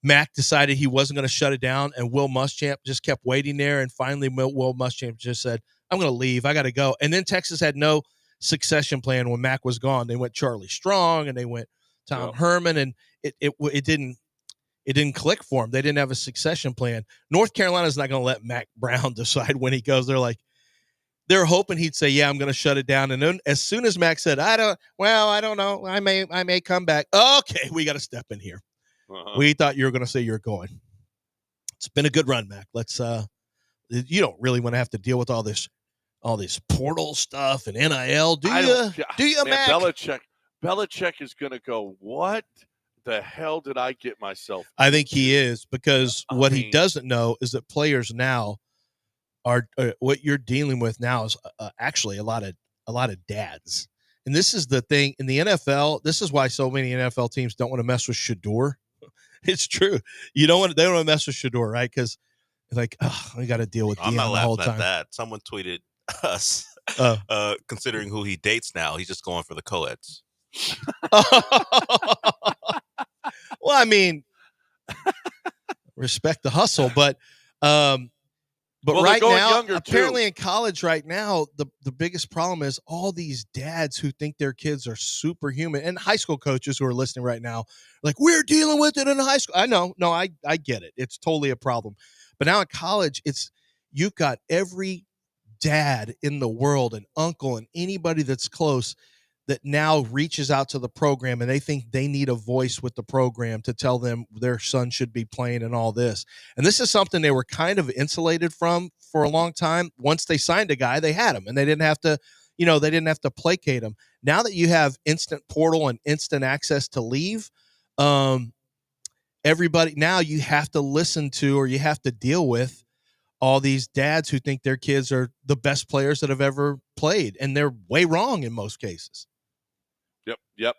Mac decided he wasn't going to shut it down, and Will Muschamp just kept waiting there, and finally Will Muschamp just said, "I'm going to leave. I got to go." And then Texas had no succession plan when Mac was gone. They went Charlie Strong and they went Tom Herman, and it didn't click for them. They didn't have a succession plan. North Carolina's not going to let Mac Brown decide when he goes. They're like, they're hoping he'd say, "Yeah, I'm going to shut it down." And then as soon as Max said, "I don't know. I may come back." Okay, we got to step in here. We thought you were going to say you're going. It's been a good run, Mac. Let's. You don't really want to have to deal with all this portal stuff and NIL, do you? Do you, man, Mac? Belichick is going to go, what the hell did I get myself I think he is, because he doesn't know is that players now are what you're dealing with now is actually a lot of dads. And this is the thing in the NFL. This is why so many NFL teams don't want to mess with Shador. It's true. They don't want to mess with Shador, right? Because like, we got to deal with I'm Deion not the whole laughing time. at that. Someone tweeted us, considering who he dates now, he's just going for the co-eds. Well, I mean, respect the hustle, but right now, apparently in college right now, the biggest problem is all these dads who think their kids are superhuman, and high school coaches who are listening right now, like, we're dealing with it in high school. I know, no, I get it. It's totally a problem. But now in college, you've got every dad in the world, and uncle, and anybody that's close that now reaches out to the program, and they think they need a voice with the program to tell them their son should be playing and all this. And this is something they were kind of insulated from for a long time. Once they signed a guy, they had him, and they didn't have to placate him. Now that you have instant portal and instant access to leave, everybody, now you have to listen to, or you have to deal with all these dads who think their kids are the best players that have ever played, and they're way wrong in most cases. Yep.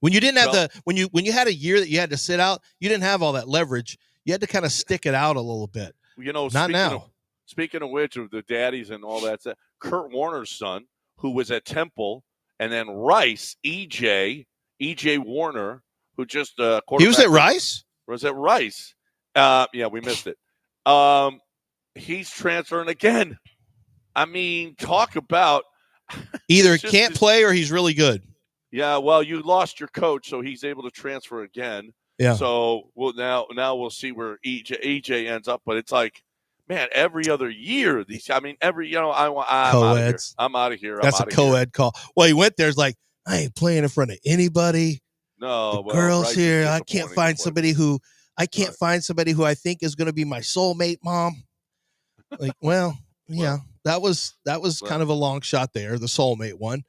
When you didn't have when you had a year that you had to sit out, you didn't have all that leverage. You had to kind of stick it out a little bit. Not now. Speaking of which, of the daddies and all that, Kurt Warner's son, who was at Temple, and then Rice, EJ Warner, who just he was at Rice. Was at Rice? Yeah, we missed it. He's transferring again. I mean, talk about either can't play or he's really good. Yeah, well, you lost your coach, so he's able to transfer again. Yeah. So now we'll see where EJ ends up. But it's like, man, every other year, I'm out of here. That's a co-ed call. Well, he went there. It's like, I ain't playing in front of anybody. No, girls Rice here. I can't find somebody who I think is going to be my soulmate, mom. Like, well, yeah, that was kind of a long shot there, the soulmate one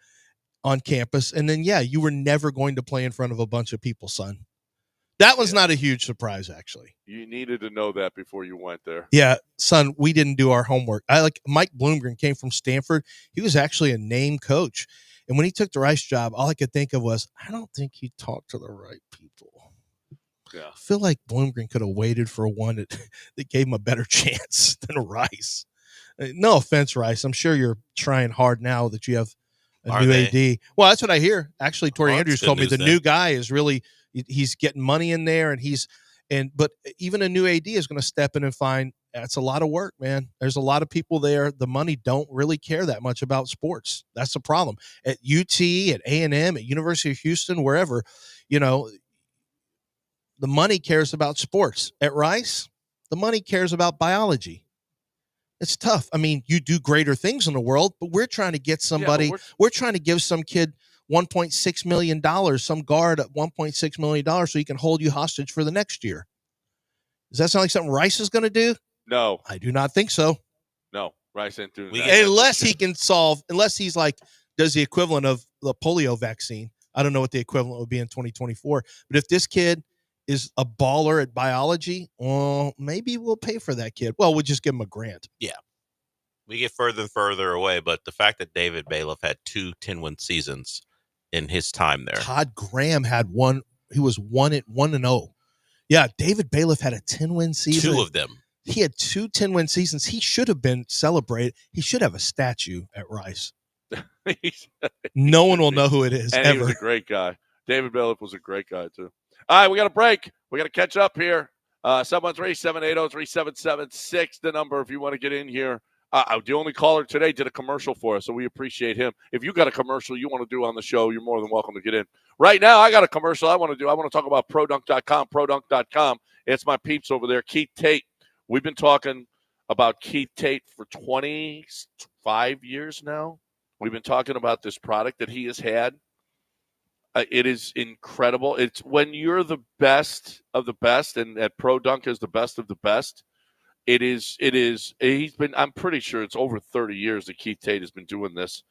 on campus. And then, yeah, you were never going to play in front of a bunch of people, son. That was not a huge surprise, actually. You needed to know that before you went there. Yeah, son, we didn't do our homework. Mike Bloomgren came from Stanford. He was actually a name coach. And when he took the Rice job, all I could think of was, I don't think he talked to the right people. Yeah. I feel like Bloomgren could have waited for one that gave him a better chance than Rice. No offense, Rice. I'm sure you're trying hard now that you have a new AD. Well, that's what I hear. Actually, Tori Andrews told me the new guy is really, he's getting money in there, but even a new AD is going to step in and find that's a lot of work, man. There's a lot of people there. The money don't really care that much about sports. That's the problem. At UT, at A&M, at University of Houston, wherever, the money cares about sports. At Rice, the money cares about biology. It's tough. I mean, you do greater things in the world, but we're trying to get somebody, we're trying to give some kid $1.6 million, some guard at $1.6 million so he can hold you hostage for the next year. Does that sound like something Rice is going to do? No. I do not think so. No, Rice ain't doing that. Unless he's like, does the equivalent of the polio vaccine. I don't know what the equivalent would be in 2024. But if this kid is a baller at biology, well, maybe we'll pay for that kid. Well, we'll just give him a grant. Yeah. We get further and further away, but the fact that David Bailiff had 2 10-win seasons in his time there. Todd Graham had one. He was 1-0. Yeah, David Bailiff had a 10-win season. 2 of them. He had 2 10-win seasons. He should have been celebrated. He should have a statue at Rice. No one will know who it is, and ever. He was a great guy. David Bailiff was a great guy, too. All right, we got a break. We got to catch up here. 713-780-3776, the number if you want to get in here. The only caller today did a commercial for us, so we appreciate him. If you got a commercial you want to do on the show, you're more than welcome to get in. Right now, I got a commercial I want to do. I want to talk about ProDunk.com. ProDunk.com. It's my peeps over there. Keith Tate. We've been talking about Keith Tate for 25 years now. We've been talking about this product that he has had. It is incredible. It's when you're the best of the best, and at Pro Dunk is the best of the best. He's been, I'm pretty sure it's over 30 years that Keith Tate has been doing this,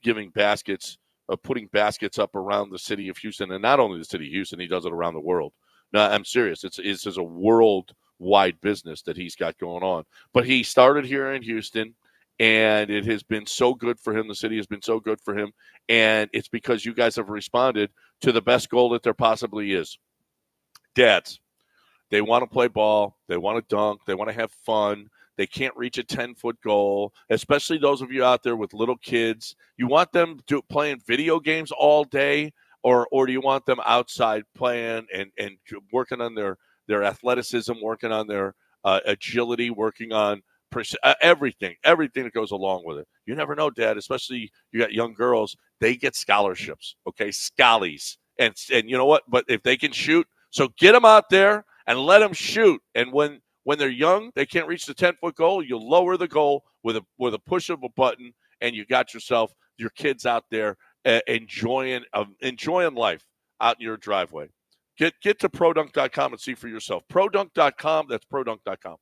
giving baskets, putting baskets up around the city of Houston, and not only the city of Houston, he does it around the world. No, I'm serious. It's a worldwide business that he's got going on. But he started here in Houston, and it has been so good for him. The city has been so good for him, and it's because you guys have responded to the best goal that there possibly is. Dads. They want to play ball. They want to dunk. They want to have fun. They can't reach a 10-foot goal, especially those of you out there with little kids. You want them playing video games all day, or do you want them outside playing and working on their athleticism, working on their agility, working on everything that goes along with it? You never know, Dad, especially you got young girls. They get scholarships, okay, schollies. And you know what? But if they can shoot, so get them out there and let them shoot. And when they're young, they can't reach the 10-foot goal. You lower the goal with a push of a button, and you got your kids out there enjoying life out in your driveway. Get to produnk.com and see for yourself. Produnk.com. That's produnk.com.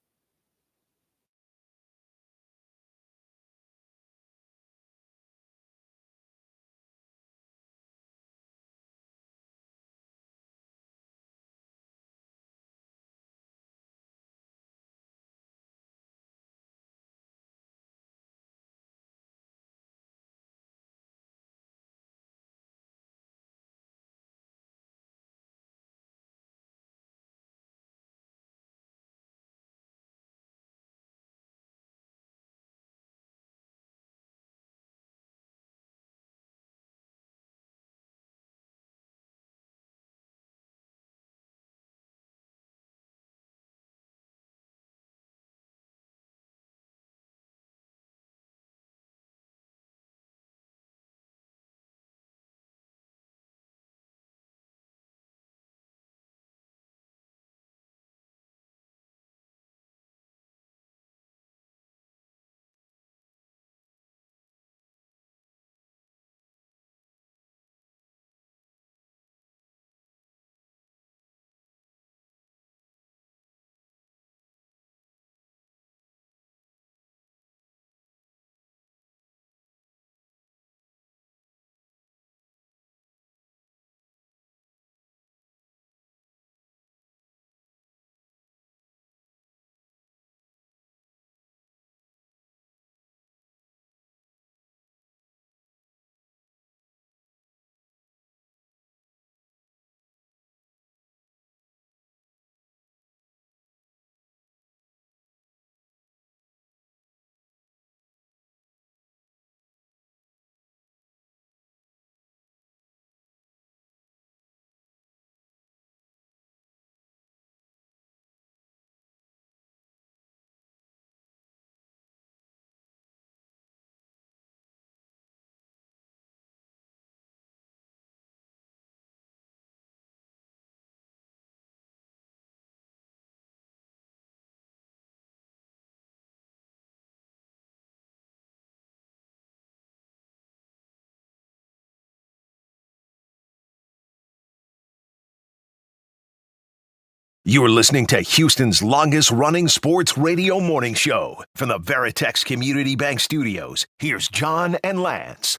You're listening to Houston's longest-running sports radio morning show. From the Veritex Community Bank Studios, here's John and Lance.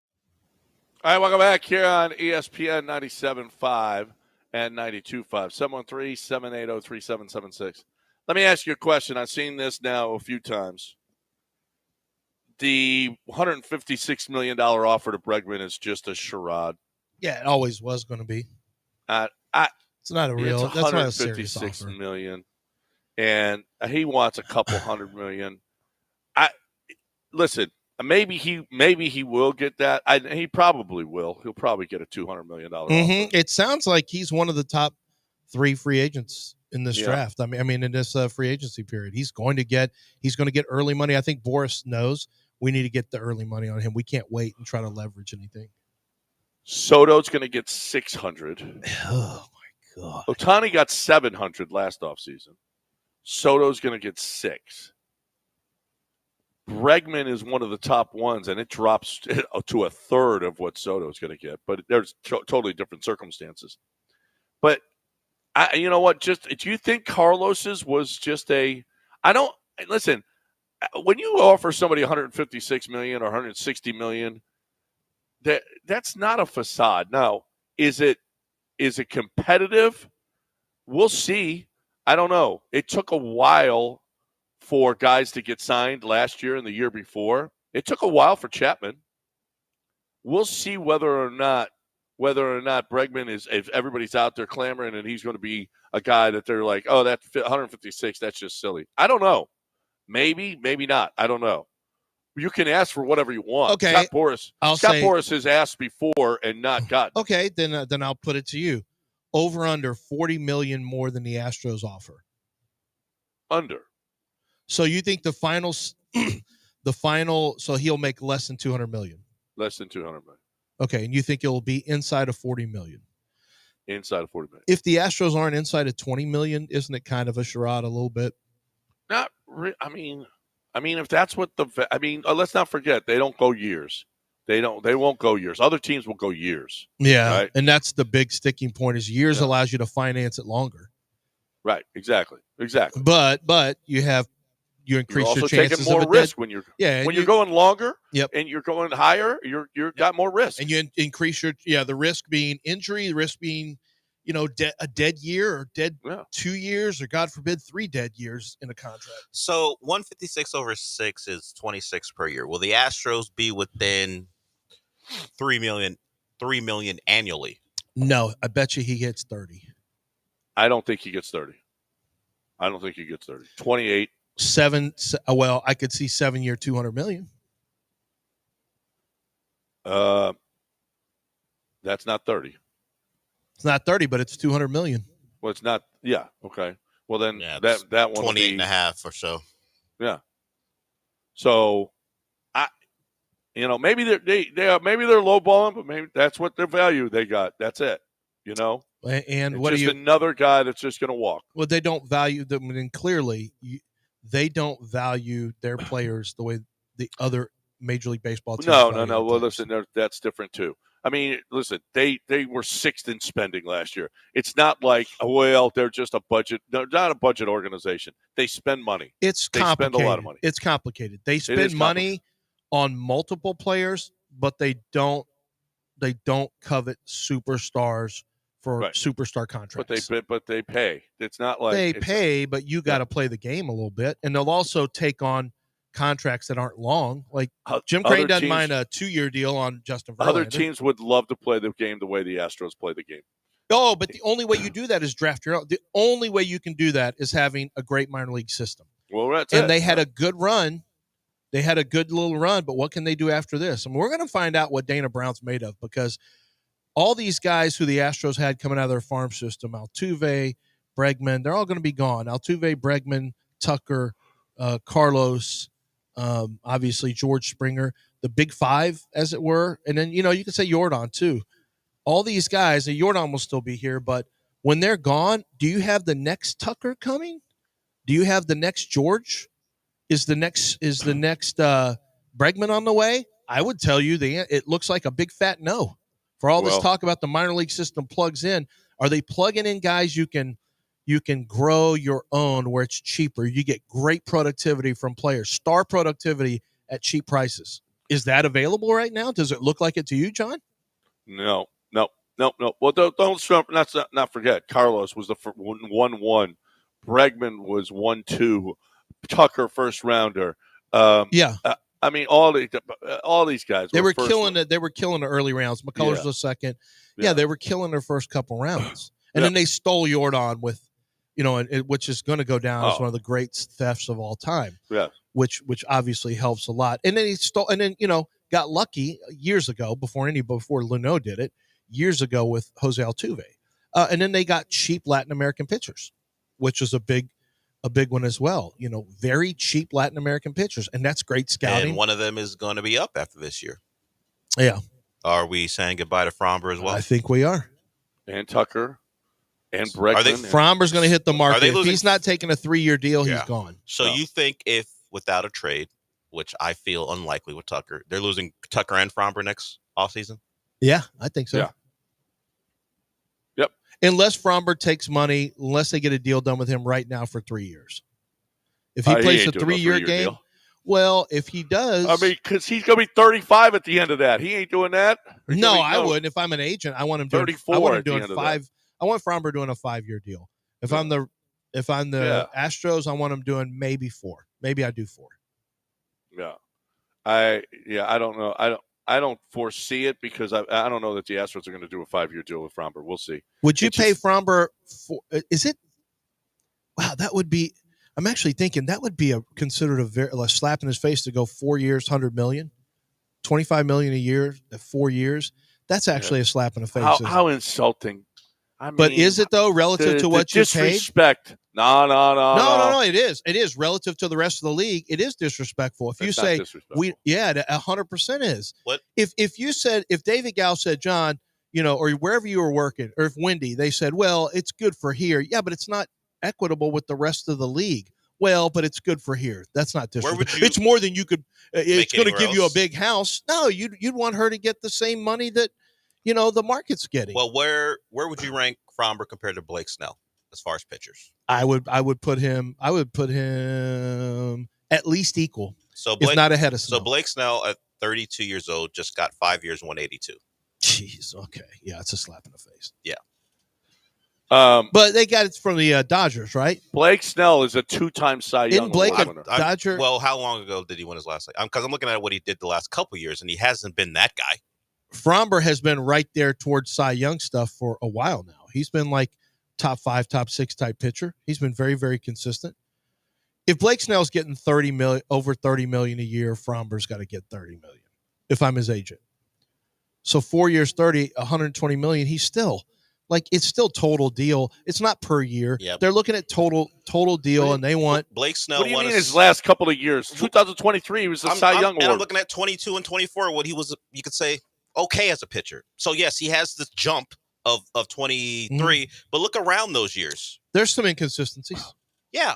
All right, welcome back here on ESPN 97.5 and 92.5. 713-780-3776. Let me ask you a question. I've seen this now a few times. The $156 million offer to Bregman is just a charade. Yeah, it always was going to be. It's not a real. It's That's not a serious offer. $156 million, and he wants a couple $100 million. Listen. Maybe he will get that. He probably will. He'll probably get a $200 million offer. It sounds like he's one of the top 3 free agents in this draft. I mean, in this free agency period, he's going to get early money. I think Boris knows we need to get the early money on him. We can't wait and try to leverage anything. Soto's going to get $600. Oh my God! Ohtani got $700 last offseason. Soto's going to get $600. Bregman is one of the top ones, and it drops to a third of what Soto is going to get. But there's totally different circumstances. But you know what? Just do you think Carlos's was just a? I don't listen. When you offer somebody 156 million or 160 million, that's not a facade. Now, is it competitive? We'll see. I don't know. It took a while for guys to get signed last year and the year before. It took a while for Chapman. We'll see whether or not Bregman is, if everybody's out there clamoring and he's going to be a guy that they're like, oh, that's 156, that's just silly. I don't know. Maybe, maybe not. I don't know. You can ask for whatever you want. Okay. Scott Boras has asked before and not gotten. Okay, then I'll put it to you. Over under $40 million more than the Astros offer. Under. So you think the final, so he'll make less than $200 million? Less than $200 million. Okay, and you think it'll be inside of $40 million? Inside of $40 million. If the Astros aren't inside of $20 million, isn't it kind of a charade a little bit? Not really. I mean, if that's what let's not forget, they don't go years. They won't go years. Other teams will go years. Yeah, right? And that's the big sticking point is years allows you to finance it longer. Right, exactly. But you increase you're your also chances taking more of risk when you're going longer. Yep. And you're going higher. You're got more risk. And you increase the risk being injury, the risk being a dead year or 2 years or God forbid 3 dead years in a contract. So 156 over 6 is 26 per year. Will the Astros be within $3 million annually? No, I bet you he gets 30. I don't think he gets 30. 28. I could see 7 year, $200 million. That's not 30. It's not 30, but it's $200 million. Well, it's not. Yeah. Okay. Well, then that one 28 and a half or so. Yeah. So, maybe they're lowballing, but maybe that's what their value they got. That's it. And it's what just another guy that's just going to walk. Well, they don't value them, and clearly they don't value their players the way the other Major League Baseball teams. No. Well, listen, that's different too. I mean, listen, they were 6th in spending last year. It's not like, they're just a budget. They're not a budget organization. They spend money. They spend a lot of money. It's complicated. They spend money on multiple players, but they don't covet superstars for superstar contracts. But they pay. It's not like they pay, but you got to play the game a little bit, and they'll also take on contracts that aren't long. Like Jim Crane doesn't mind a 2-year deal on Justin Verlander. Other teams would love to play the game the way the Astros play the game. Oh, but the only way you do that is draft your own. The only way you can do that is having a great minor league system. Well, that's and they had a good run. They had a good little run, but what can they do after this? And we're going to find out what Dana Brown's made of, because all these guys who the Astros had coming out of their farm system, Altuve, Bregman, they're all going to be gone. Altuve, Bregman, Tucker, Carlos, obviously George Springer, the big five, as it were. And then, you can say Yordan too. All these guys, and Yordan will still be here, but when they're gone, do you have the next Tucker coming? Do you have the next George? Is the next Bregman on the way? I would tell you it looks like a big fat no. For all this talk about the minor league system plugs in, are they plugging in guys you can grow your own where it's cheaper? You get great productivity from players, star productivity at cheap prices. Is that available right now? Does it look like it to you, John? No. Well, let's not forget. Carlos was the 1-1. Bregman was 1-2. Tucker first rounder. I mean, all these guys. They were killing it. They were killing the early rounds. McCullers was second. Yeah, they were killing their first couple rounds, and then they stole Yordan with, which is going to go down as one of the great thefts of all time. Yeah, which obviously helps a lot. And then he stole, and then got lucky years ago before Luneau did it years ago with Jose Altuve, and then they got cheap Latin American pitchers, which was a big one as well. Very cheap Latin American pitchers, and that's great scouting. And one of them is going to be up after this year. Yeah. Are we saying goodbye to Fromber as well? I think we are. And Tucker and Bregman. Fromber's going to hit the market. If he's not taking a 3-year deal, he's gone. So you think if without a trade, which I feel unlikely with Tucker. They're losing Tucker and Fromber next offseason. Yeah, I think so. Yeah. Yep. Unless Fromber takes money, unless they get a deal done with him right now for 3 years. If he plays a 3-year game, deal. well, if he does. I mean, because he's going to be 35 at the end of that. He ain't doing that. No, I wouldn't. If I'm an agent, I want him doing 34 I want him at the doing end of 5. I want Fromber doing a 5-year deal. If I'm the Astros, I want him doing maybe 4. Maybe I do 4. Yeah. I don't know. I don't foresee it because I don't know that the Astros are going to do a 5-year deal with Fromber. We'll see. Would you pay Fromber for? Is it? Wow, that would be. I'm actually thinking that would be considered a slap in his face to go 4 years, $100 million, $25 million a year at 4 years. That's actually a slap in the face. How insulting! I mean, but is it though relative to what you paid? Disrespect. No. It is. It is relative to the rest of the league. It is disrespectful. If you say 100% is. What if you said if David Gow said, John, or wherever you were working, or if Wendy, they said, well, it's good for here. Yeah, but it's not equitable with the rest of the league. Well, but it's good for here. That's not disrespectful. It's more than you could. It's going to give you a big house. No, you'd want her to get the same money that the market's getting. Well, where would you rank Fromber compared to Blake Snell as far as pitchers? I would put him at least equal. So Blake, if not ahead of Snell. So Blake Snell at 32 years old just got 5 years, 182. Jeez. Okay. Yeah, it's a slap in the face. Yeah. But they got it from the Dodgers, right? Blake Snell is a 2-time Cy Young winner. Dodger? Well, how long ago did he win his last? Because I'm looking at what he did the last couple years, and he hasn't been that guy. Fromber has been right there towards Cy Young stuff for a while now. He's been like top 5, top 6 type pitcher. He's been very, very consistent. If Blake Snell's getting over $30 million a year, Fromber's got to get $30 million. If I'm his agent, so 4 years, $120 million. He's still it's still total deal. It's not per year. Yep. They're looking at total deal, and they want Blake Snell. What do you mean his last couple of years? 2023, he was the Cy Young award. And I'm looking at 22 and 24. What he was, you could say, okay as a pitcher. So yes, he has this jump of 23, but look around those years. There's some inconsistencies. Yeah.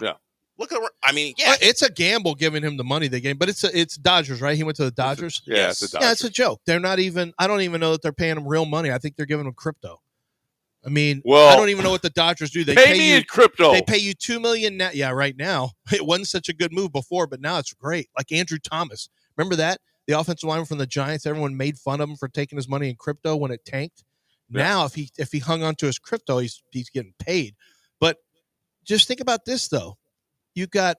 Look around. I mean, yeah, it's a gamble giving him the money they gave, but it's Dodgers, right? He went to the Dodgers. It's the Dodgers. Yeah, it's a joke. They're not even. I don't even know that they're paying him real money. I think they're giving him crypto. I mean, I don't even know what the Dodgers do. They pay me in crypto. They pay you $2 million now. Yeah, right now it wasn't such a good move before, but now it's great. Like Andrew Thomas, remember that the offensive lineman from the Giants? Everyone made fun of him for taking his money in crypto when it tanked. Yeah. Now, if he hung on to his crypto, he's getting paid. But just think about this though. You got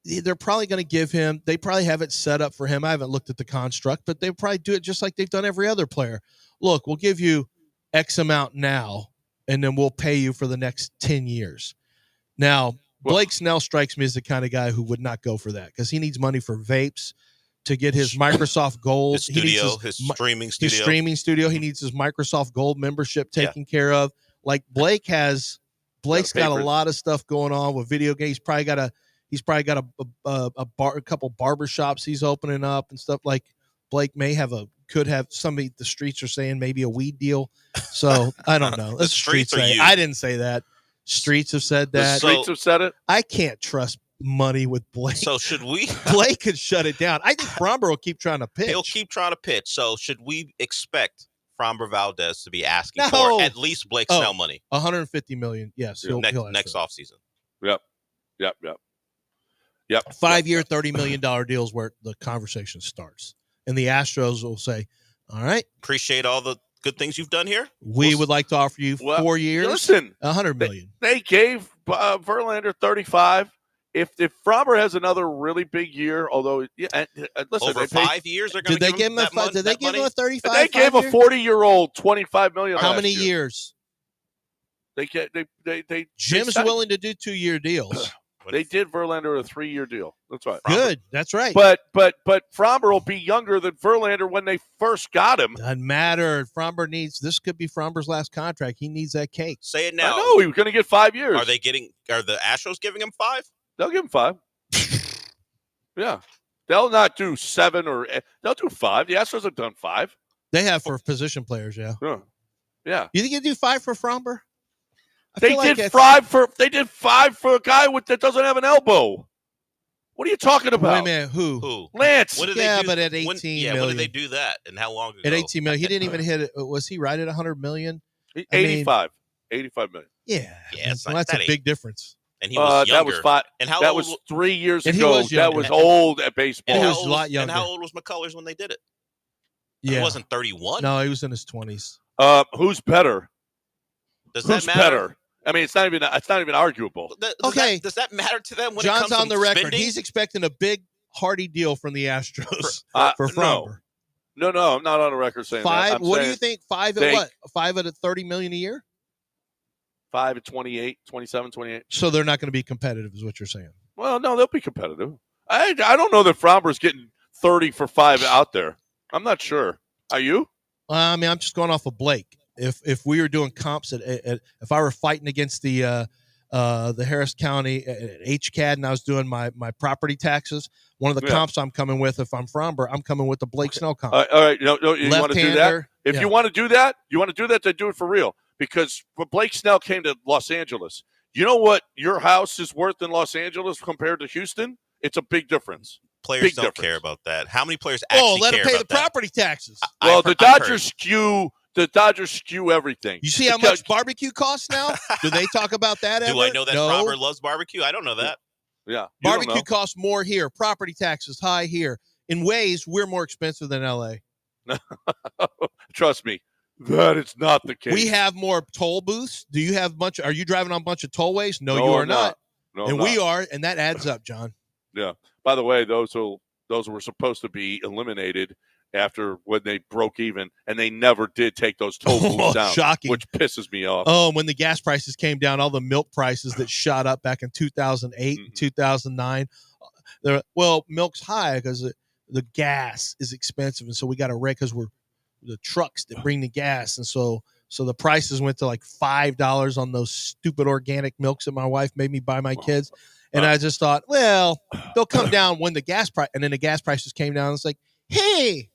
they're probably going to give him. They probably have it set up for him. I haven't looked at the construct, but they probably do it just like they've done every other player. Look, we'll give you X amount now, and then we'll pay you for the next 10 years. Now, Blake Snell strikes me as the kind of guy who would not go for that because he needs money for vapes to get his Microsoft Gold. His studio, his streaming studio. His streaming studio. He needs his Microsoft Gold membership taken care of. Like Blake's got a lot of stuff going on with video games. He's probably got a couple barbershops he's opening up and stuff. Like Blake could have somebody. The streets are saying maybe a weed deal. So I don't know. The streets say. I didn't say that. Streets have said that. The streets have said it. I can't trust money with Blake. So should we? Blake could shut it down. I think Fromber will keep trying to pitch. He'll keep trying to pitch. So should we expect Fromber Valdez to be asking for at least Blake Snell money? $150 million. Yes. He'll next offseason. Yep. 5-year, $30 million deals where the conversation starts. And the Astros will say, all right. Appreciate all the good things you've done here. We would like to offer you 4 years. Listen, $100 million. They gave Verlander 35. If Fromber has another really big year, although listen, over 5 years, they're going to give him that money. Did they give him a 35? They gave a 40-year-old $25 million. How many years? Jim's willing to do 2-year deals. They did Verlander a 3-year deal. That's right. Good. That's right. But Fromber will be younger than Verlander when they first got him. Doesn't matter. This could be Fromber's last contract. He needs that cake. Say it now. I know he was going to get 5 years. Are the Astros giving him 5? They'll give him 5. Yeah. They'll not do 7 they'll do 5. The Astros have done 5. They have for position players, yeah. Yeah. You think you do 5 for Fromber? They did 5 for a guy that doesn't have an elbow. What are you talking Wait a about? minute, who? Who? Lance. What did Yeah, they do? but at when 18 when million. did they do that? And how long ago? At 18 million, he didn't even hit it. Was he right at 100 million? I mean, 85 million. Yeah, Yeah, it's well, not that's a that big difference. And he was That was younger. five. And how that old? was 3 years And he ago. was That younger. was old at baseball. And He how was old a lot younger. And how old was McCullers when they did it? Yeah, He wasn't 31. No, he was in his 20s. Who's better? Does Who's that matter? better? I mean, it's not even arguable. Does that matter to them when John's it comes on to the record. spending? He's expecting a big, hearty deal from the Astros for No. Fromber. No, I'm not on the record saying Five. that. I'm What do saying you think? 5 at what? 5 at $30 million a year? 5 at 28, 27, 28. So they're not going to be competitive, is what you're saying. Well, no, they'll be competitive. I don't know that Fromber's getting 30 for 5 out there. I'm not sure. Are you? I mean, I'm just going off of Blake. If we were doing comps if I were fighting against the Harris County HCAD and I was doing my property taxes, one of the comps I'm coming with, if I'm Fromber, I'm coming with the Blake Snell comp. All right, no, you want to do that? If you want to do that, then do it for real. Because when Blake Snell came to Los Angeles, you know what your house is worth in Los Angeles compared to Houston? It's a big difference. Players don't care about that. How many players actually let care them pay about the property taxes. Well, the Dodgers skew everything. You see how much barbecue costs now? Do they talk about that ever? Do I know that Fromber loves barbecue? I don't know that. Yeah. Barbecue costs more here. Property taxes high here. In ways, we're more expensive than L.A. Trust me, that is not the case. We have more toll booths. Do you have are you driving on a bunch of tollways? No, you are not. No, and we are, and that adds up, John. Yeah. By the way, those were supposed to be eliminated after when they broke even, and they never did take those toll booths down. Shocking. Which pisses me off. Oh, when the gas prices came down, all the milk prices that shot up back in 2008 and 2009. Milk's high because the gas is expensive, and so we got to rent because we're the trucks that bring the gas, and so the prices went to like $5 on those stupid organic milks that my wife made me buy my kids. And I just thought, well, they'll come down when the gas price, and then the gas prices came down. It's like, hey,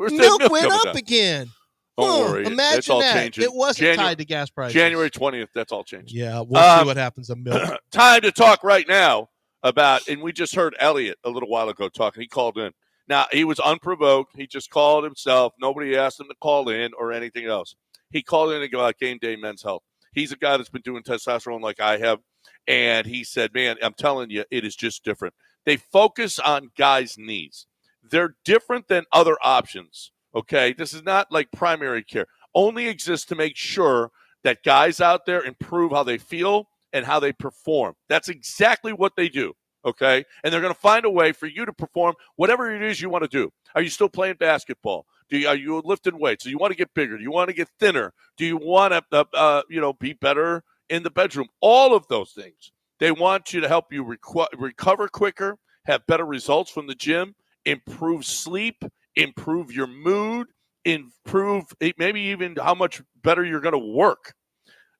milk went up again. Don't worry. Imagine it's all that. changing. It wasn't tied to gas prices. January 20th, that's all changed. Yeah, we'll see what happens to milk. Time to talk right now about, and we just heard Elliot a little while ago talking. He called in. Now, he was unprovoked. He just called himself. Nobody asked him to call in or anything else. He called in about Game Day Men's Health. He's a guy that's been doing testosterone like I have. And he said, man, I'm telling you, it is just different. They focus on guys' needs. They're different than other options, okay? This is not like primary care. Only exists to make sure that guys out there improve how they feel and how they perform. That's exactly what they do, okay? And they're going to find a way for you to perform whatever it is you want to do. Are you still playing basketball? Are you lifting weights? Do you want to get bigger? Do you want to get thinner? Do you want to be better in the bedroom? All of those things. They want you to help you recover quicker, have better results from the gym, improve sleep, improve your mood, improve maybe even how much better you're going to work.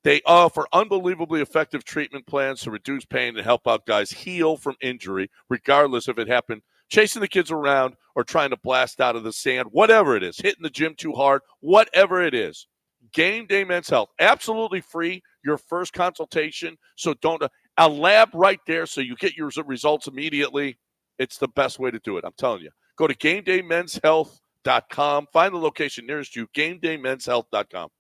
They offer unbelievably effective treatment plans to reduce pain and help out guys heal from injury, regardless if it happened chasing the kids around or trying to blast out of the sand, whatever it is, hitting the gym too hard, whatever it is. Game Day Men's Health, absolutely free, your first consultation. So don't, a lab right there so you get your results immediately. It's the best way to do it, I'm telling you. Go to GameDayMen'sHealth.com. Find the location nearest you, GameDayMen'sHealth.com.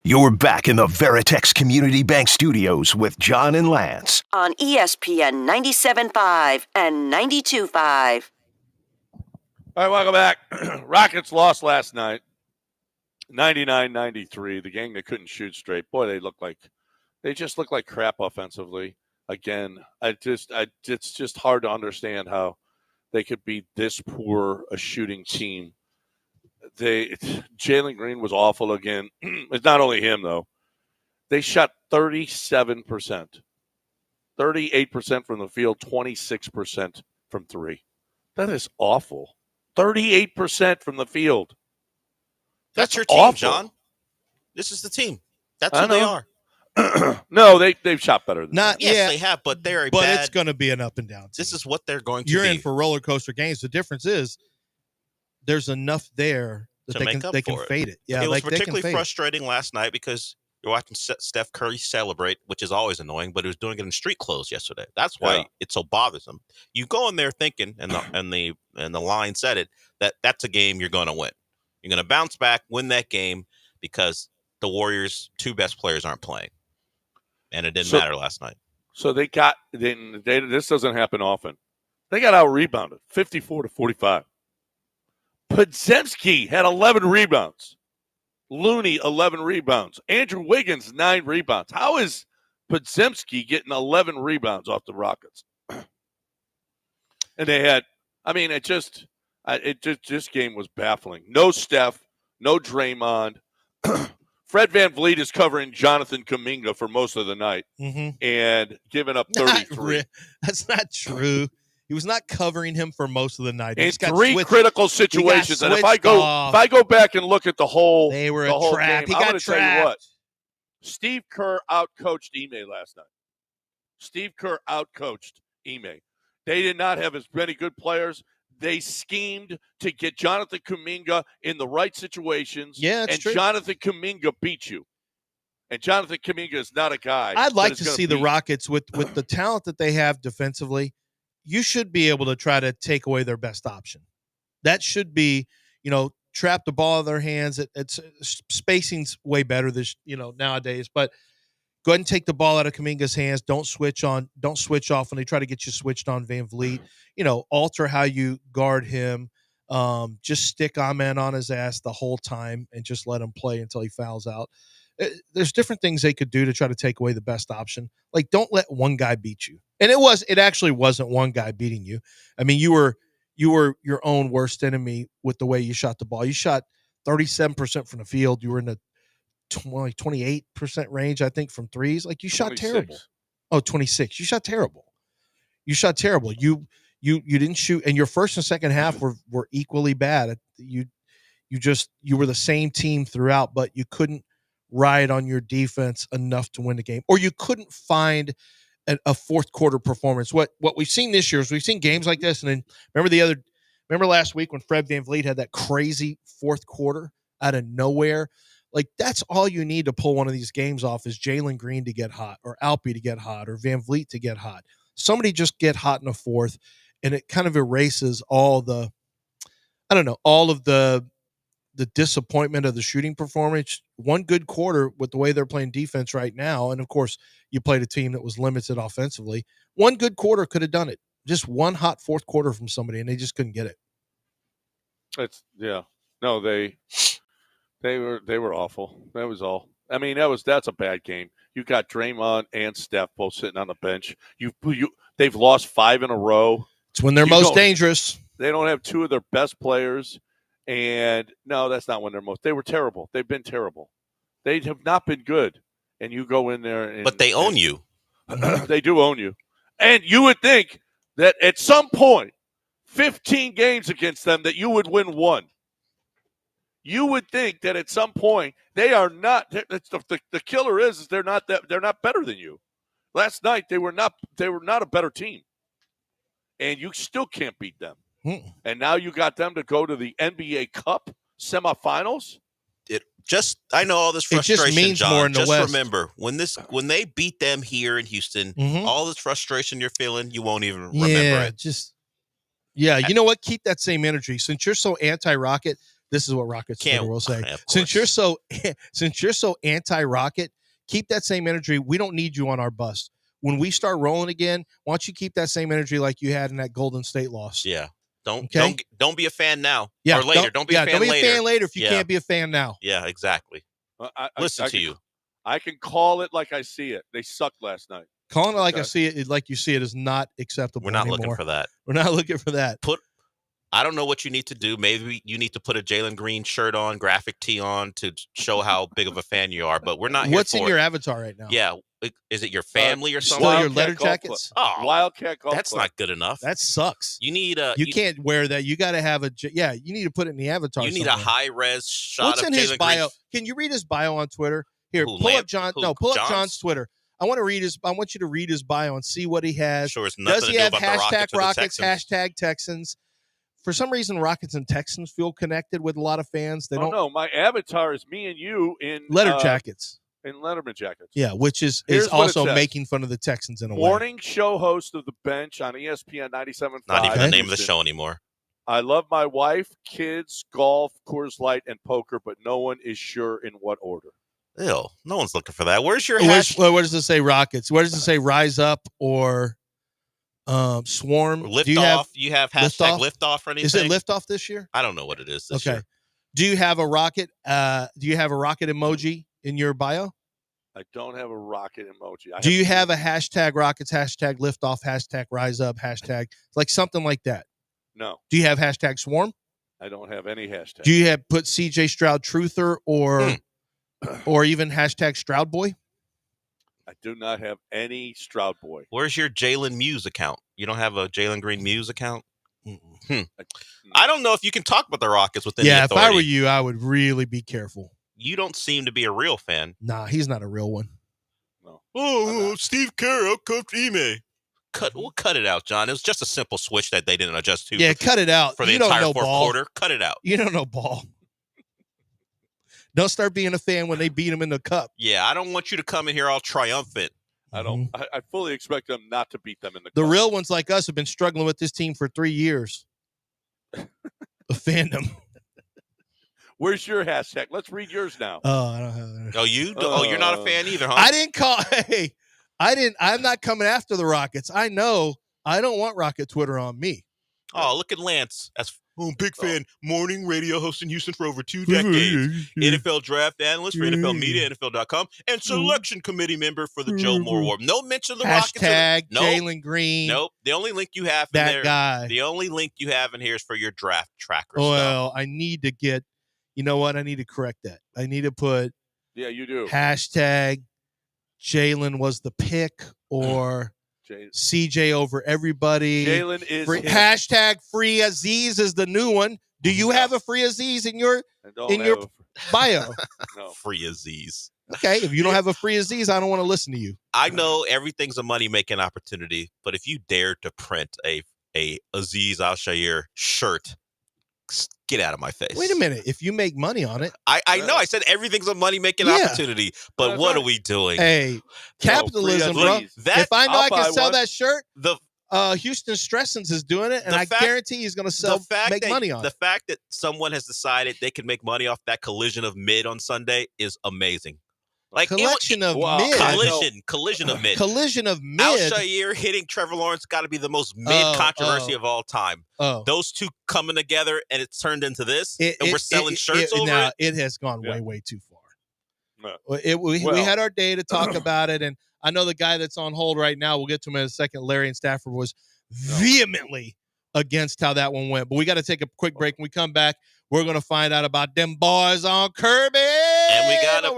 You're back in the Veritex Community Bank Studios with John and Lance. On ESPN 97.5 and 92.5. All right, welcome back. Rockets lost last night, 99-93. The gang that couldn't shoot straight. Boy, they just look like crap offensively. Again, it's just hard to understand how they could be this poor a shooting team. Jalen Green was awful again. It's not only him though. They shot 37%, 38% from the field, 26% from three. That is awful. 38% from the field. That's your team, awful. John. This is the team. That's who they are. No, they've shot better than that. Yes, they have, but they're bad. But it's going to be an up and down team. This is what they're going to You're be. in for roller coaster games. The difference is there's enough there that they can fade it. Yeah, it was like particularly they can frustrating last night because you're watching Steph Curry celebrate, which is always annoying, but he was doing it in street clothes yesterday. That's why it's so bothersome. You go in there thinking, and the line said it, that's a game you're going to win. You're going to bounce back, win that game because the Warriors' two best players aren't playing, and it didn't matter last night. So this doesn't happen often. They got out-rebounded, 54-45. Podziemski had 11 rebounds. Looney, 11 rebounds. Andrew Wiggins, 9 rebounds. How is Podziemski getting 11 rebounds off the Rockets? And they had, this game was baffling. No Steph, no Draymond. Fred VanVleet is covering Jonathan Kuminga for most of the night and giving up 33. That's not true. He was not covering him for most of the night. In three critical situations, and if I go back and look at the whole, they were the a trap. Game, he I'm got tell you trapped. what. Steve Kerr outcoached Ime last night. Steve Kerr outcoached Ime. They did not have as many good players. They schemed to get Jonathan Kuminga in the right situations. Yeah, that's true. Jonathan Kuminga beat you. And Jonathan Kuminga is not a guy. I'd like to see the Rockets with the talent that they have defensively. You should be able to try to take away their best option. That should be, trap the ball in their hands. It's spacing's way better nowadays. But go ahead and take the ball out of Kuminga's hands. Don't switch off when they try to get you switched on VanVleet. Alter how you guard him. Just stick Amen on his ass the whole time and just let him play until he fouls out. There's different things they could do to try to take away the best option. Like, don't let one guy beat you. And it actually wasn't one guy beating you. I mean, you were your own worst enemy with the way you shot the ball. You shot 37% from the field. You were in the 28% range, I think, from threes. Like, you shot 26. terrible. Oh, 26. You shot terrible. You didn't shoot, and your first and second half were equally bad. You were the same team throughout, but you couldn't ride on your defense enough to win the game, or you couldn't find a fourth quarter performance. What we've seen this year is we've seen games like this, and then remember last week when Fred VanVleet had that crazy fourth quarter out of nowhere. Like, that's all you need to pull one of these games off is Jalen Green to get hot, or Alpe to get hot, or VanVleet to get hot. Somebody just get hot in a fourth, and it kind of erases all of the disappointment of the shooting performance. One good quarter with the way they're playing defense right now, and of course, you played a team that was limited offensively. One good quarter could have done it. Just one hot fourth quarter from somebody, and they just couldn't get it. They were awful. That was all. I mean, that's a bad game. You got Draymond and Steph both sitting on the bench. They've lost 5 in a row. It's when they're most dangerous. They don't have 2 of their best players. And no, that's not when they're most. They were terrible. They've been terrible. They have not been good. And you go in there, but they own you. They do own you. And you would think that at some point, 15 games against them, that you would win one. You would think that at some point they are not. The killer is they're not better than you. Last night they were not a better team, and you still can't beat them. And now you got them to go to the NBA Cup semifinals. I know all this frustration. It just means John, more in the just West. Remember when they beat them here in Houston, all this frustration you're feeling, you won't even remember it. You know what? Keep that same energy. Since you're so anti-Rocket, This is what Rockets Twitter will say. Of Since you're so anti-Rocket, keep that same energy. We don't need you on our bus. When we start rolling again, why don't you keep that same energy like you had in that Golden State loss? Yeah. Don't be a fan now. Yeah, or later. Don't be a fan later. Don't be a fan later if you can't be a fan now. Yeah, exactly. Listen to you. I can call it like I see it. They sucked last night. Calling it like I see it, like you see it, is not acceptable. We're not anymore. looking for that. We're not looking for that. I don't know what you need to do. Maybe you need to put a Jalen Green shirt on, graphic tee on to show how big of a fan you are. But we're not. What's in your avatar right now? Yeah, is it your family or something? Still your letter jackets? Oh, Wildcat Golf that's Club. not good enough. That sucks. You need You can't wear that. You got to have you need to put it in the avatar. You need somewhere. a high res shot. What's of in his Jalen bio? Green? Can you read his bio on Twitter? Here, pull up John's Twitter. I want you to read his bio and see what he has. Sure, it's nothing Does he to do have about the Rockets, Texans. #Texans? For some reason, Rockets and Texans feel connected with a lot of fans. They don't know. My avatar is me and you in letter jackets. In Letterman jackets. Yeah, which is also making fun of the Texans in a way. Morning show host of The Bench on ESPN 97.5. Not even the name of the show anymore. I love my wife, kids, golf, Coors Light, and poker, but no one is sure in what order. Ew, no one's looking for that. Where's your where does it say Rockets? Where does it say Rise Up or Swarm? Liftoff? You have hashtag liftoff or anything? Is it liftoff this year? I don't know what it is this year. Do you have a rocket? Do you have a rocket emoji in your bio? I don't have a rocket emoji. Do you have a hashtag Rockets, hashtag liftoff, hashtag Rise Up, hashtag like something like that? No. Do you have hashtag Swarm? I don't have any hashtag. Do you have put CJ Stroud Truther or even hashtag Stroud Boy? I do not have any Stroud Boy. Where's your Jalen Muse account? You don't have a Jalen Green Muse account? I don't know if you can talk about the Rockets with any authority. If I were you, I would really be careful. You don't seem to be a real fan. Nah, he's not a real one. No. Oh, Steve Kerr outcoached Ime. We'll cut it out, John. It was just a simple switch that they didn't adjust to. Yeah, cut it out. For the entire fourth quarter. Cut it out. You don't know ball. Don't start being a fan when they beat him in the cup. Yeah, I don't want you to come in here all triumphant. I don't. I fully expect them not to beat them in the cup. The real ones like us have been struggling with this team for 3 years. A fandom. Where's your hashtag? Let's read yours now. Oh, I don't have that. You're not a fan either, huh? I didn't call. Hey, I'm not coming after the Rockets. I know I don't want Rocket Twitter on me. Oh, look at Lance. Big fan. Morning radio host in Houston for over 2 decades. NFL draft analyst for NFL Media, NFL.com, and selection committee member for the Joe Moore Award. No mention of the Rockets. Hashtag Jalen Green. Nope. The only link you have that in there, guy. The only link you have in here is for your draft tracker well, stuff. I need to get. You know what? I need to correct that. I need to put. Yeah, you do. Hashtag Jalen was the pick or. CJ over everybody. Jalen is hashtag Free Aziz is the new one. Do you have a Free Aziz in your bio? No. Free Aziz. Okay, if you don't have a Free Aziz, I don't want to listen to you. I know everything's a money making opportunity, but if you dare to print a Aziz Al-Shair shirt, get out of my face. Wait a minute. If you make money on it. I know. I said everything's a money-making opportunity, but what are we doing? Hey, capitalism, bro. If I know I can sell that shirt, Houston Stressens is doing it, and I guarantee he's going to make money on it. The fact that someone has decided they can make money off that collision of mid on Sunday is amazing. Like collision of mid. Collision of mid. Collision of mid. Al-Shair hitting Trevor Lawrence got to be the most mid controversy of all time. Those two coming together and it turned into this, and we're selling shirts over it. It has gone way too far. We had our day to talk about it, and I know the guy that's on hold right now, we'll get to him in a second, Larry and Stafford, was vehemently against how that one went. But we got to take a quick break. When we come back, we're going to find out about them boys on Kirby. And we got, a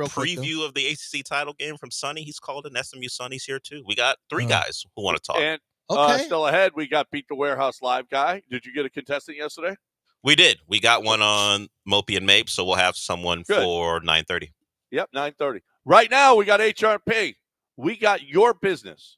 preview of the ACC title game from Sonny. He's called in. SMU Sonny's here, too. We got 3 guys who want to talk. And still ahead, we got Beat the Warehouse Live guy. Did you get a contestant yesterday? We did. We got one on Mopey and Mape, so we'll have someone for 9:30. Yep, 9:30. Right now, we got HRP. We got your business.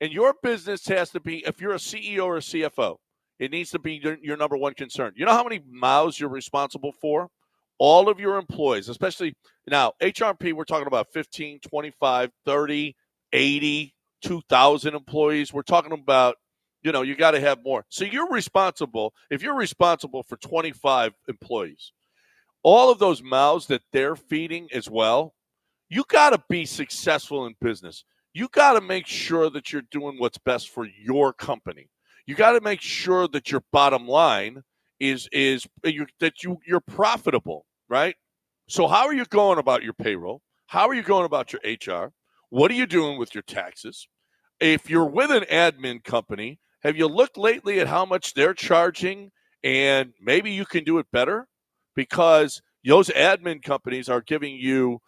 And your business has to be, if you're a CEO or a CFO, it needs to be your number one concern. You know how many mouths you're responsible for? All of your employees, especially now, HRP, we're talking about 15, 25, 30, 80, 2,000 employees. We're talking about, You got to have more. So you're responsible. If you're responsible for 25 employees, all of those mouths that they're feeding as well, you got to be successful in business. You got to make sure that you're doing what's best for your company. You got to make sure that your bottom line is you're profitable, right? So how are you going about your payroll? How are you going about your HR? What are you doing with your taxes? If you're with an admin company, have you looked lately at how much they're charging, and maybe you can do it better? Because those admin companies are giving you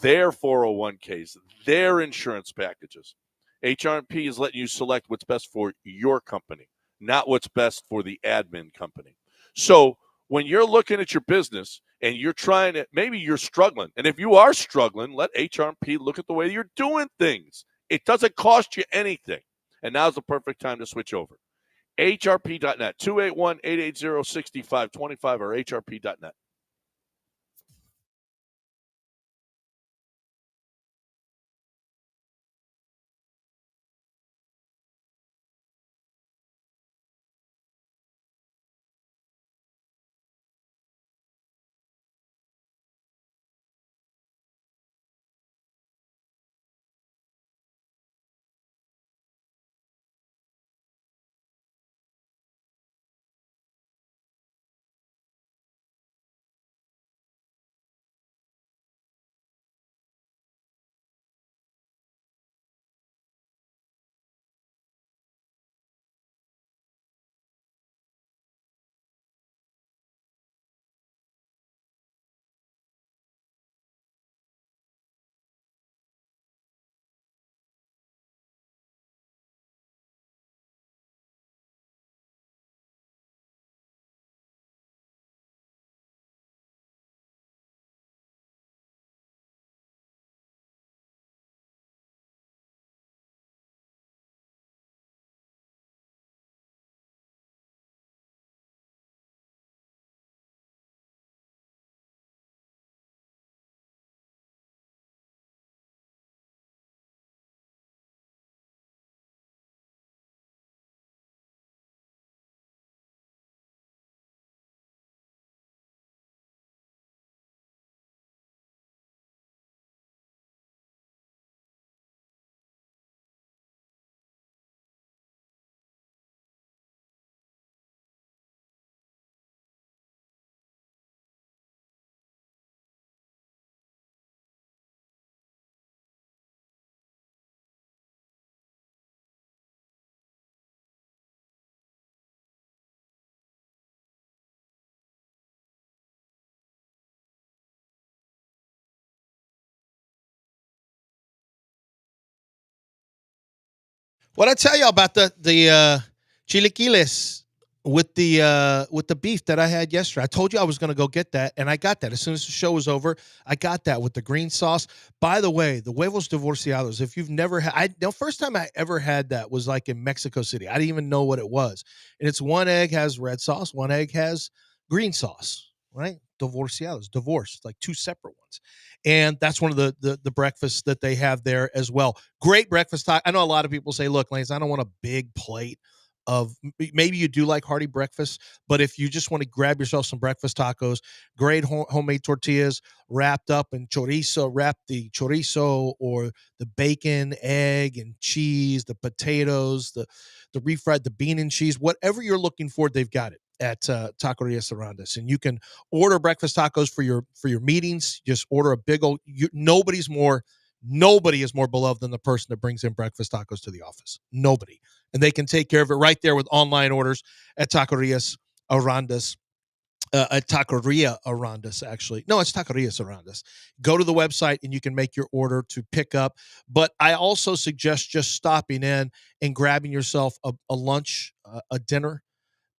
their 401ks, their insurance packages. HRP is letting you select what's best for your company, not what's best for the admin company. So when you're looking at your business and you're trying to, maybe you're struggling. And if you are struggling, let HRP look at the way you're doing things. It doesn't cost you anything. And now's the perfect time to switch over. HRP.net, 281-880-6525 or HRP.net. What I tell y'all about the chilaquiles with the beef that I had yesterday? I told you I was going to go get that, and I got that as soon as the show was over. I got that with the green sauce. By the way, the huevos divorciados. If you've never had, the first time I ever had that was like in Mexico City. I didn't even know what it was, and it's one egg has red sauce, one egg has green sauce. Right, divorciados, divorced, like two separate ones. And that's one of the breakfasts that they have there as well. Great breakfast. I know a lot of people say, look, Lance, I don't want a big plate of, maybe you do like hearty breakfast, but if you just want to grab yourself some breakfast tacos, great homemade tortillas wrapped up in chorizo, wrap the chorizo or the bacon, egg, and cheese, the potatoes, the refried, the bean and cheese, whatever you're looking for, they've got it at Taqueria Sarandas. And you can order breakfast tacos for your meetings. Just order a big old, nobody is more beloved than the person that brings in breakfast tacos to the office. Nobody. And they can take care of it right there with online orders at Taquerias Arandas. At Taqueria Arandas, actually. No, it's Taquerias Arandas. Go to the website and you can make your order to pick up. But I also suggest just stopping in and grabbing yourself a lunch, a dinner,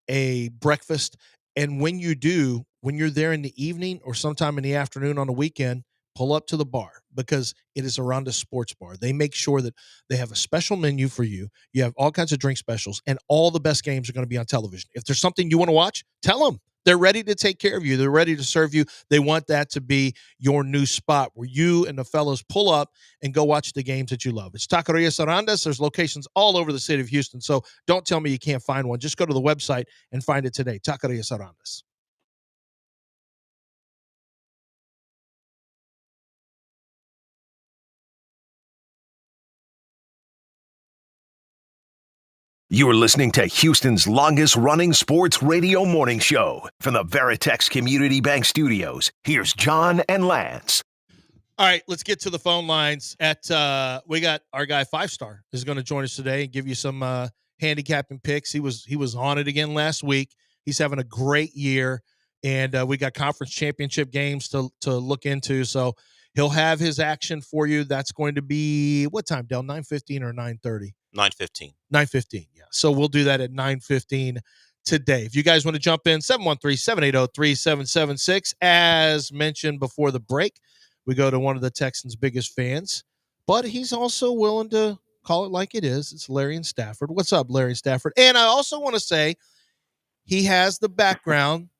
a breakfast. And when you do, when you're there in the evening or sometime in the afternoon on the weekend, pull up to the bar because it is Aranda Sports Bar. They make sure that they have a special menu for you. You have all kinds of drink specials, and all the best games are going to be on television. If there's something you want to watch, tell them. They're ready to take care of you. They're ready to serve you. They want that to be your new spot where you and the fellows pull up and go watch the games that you love. It's Taqueria Sarandas. There's locations all over the city of Houston, so don't tell me you can't find one. Just go to the website and find it today, Taqueria Sarandas. You are listening to Houston's longest-running sports radio morning show. From the Veritex Community Bank Studios, here's John and Lance. All right, let's get to the phone lines. We got our guy 5-Star is going to join us today and give you some handicapping picks. He was on it again last week. He's having a great year, and we got conference championship games to look into. So he'll have his action for you. That's going to be what time, Del? 9:15 or 9:30? 9:15. 9:15, yeah. So we'll do that at 9:15 today. If you guys want to jump in, 713-780-3776. As mentioned before the break, we go to one of the Texans' biggest fans, but he's also willing to call it like it is. It's Larry and Stafford. What's up, Larry and Stafford? And I also want to say he has the background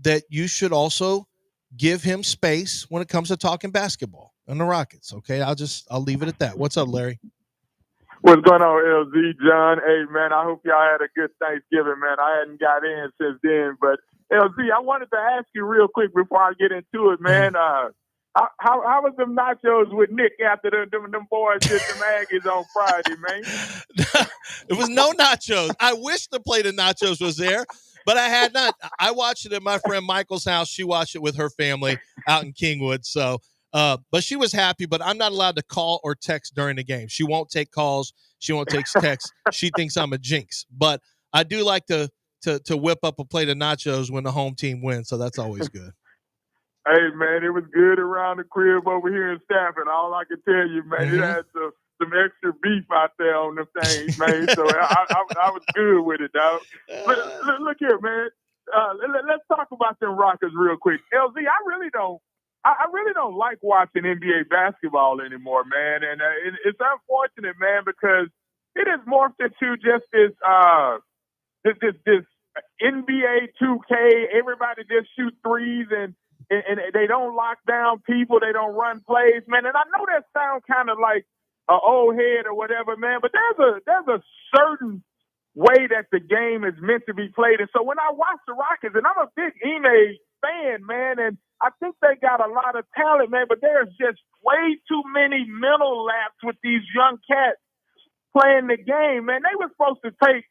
that you should also give him space when it comes to talking basketball and the Rockets. Okay, I'll leave it at that. What's up, Larry? What's going on, LZ, John? Hey, man, I hope y'all had a good Thanksgiving, man. I hadn't got in since then. But, LZ, I wanted to ask you real quick before I get into it, man. How was them nachos with Nick after them boys did the Aggies on Friday, man? There was no nachos. I wish the plate of nachos was there, but I had not. I watched it at my friend Michael's house. She watched it with her family out in Kingwood. So, but she was happy, but I'm not allowed to call or text during the game. She won't take calls. She won't take texts. She thinks I'm a jinx. But I do like to whip up a plate of nachos when the home team wins, so that's always good. Hey, man, it was good around the crib over here in Stafford. All I can tell you, man, it had some extra beef out there on them things, man. So I was good with it, dog. But look here, man. Let's talk about them Rockets real quick. LZ, I really don't like watching NBA basketball anymore, man. And it's unfortunate, man, because it has morphed into just this NBA 2K. Everybody just shoot threes and they don't lock down people. They don't run plays, man. And I know that sounds kind of like an old head or whatever, man. But there's a certain way that the game is meant to be played. And so when I watch the Rockets, and I'm a big Ime fan, man, and I think they got a lot of talent, man, but there's just way too many mental laps with these young cats playing the game, man. They were supposed to take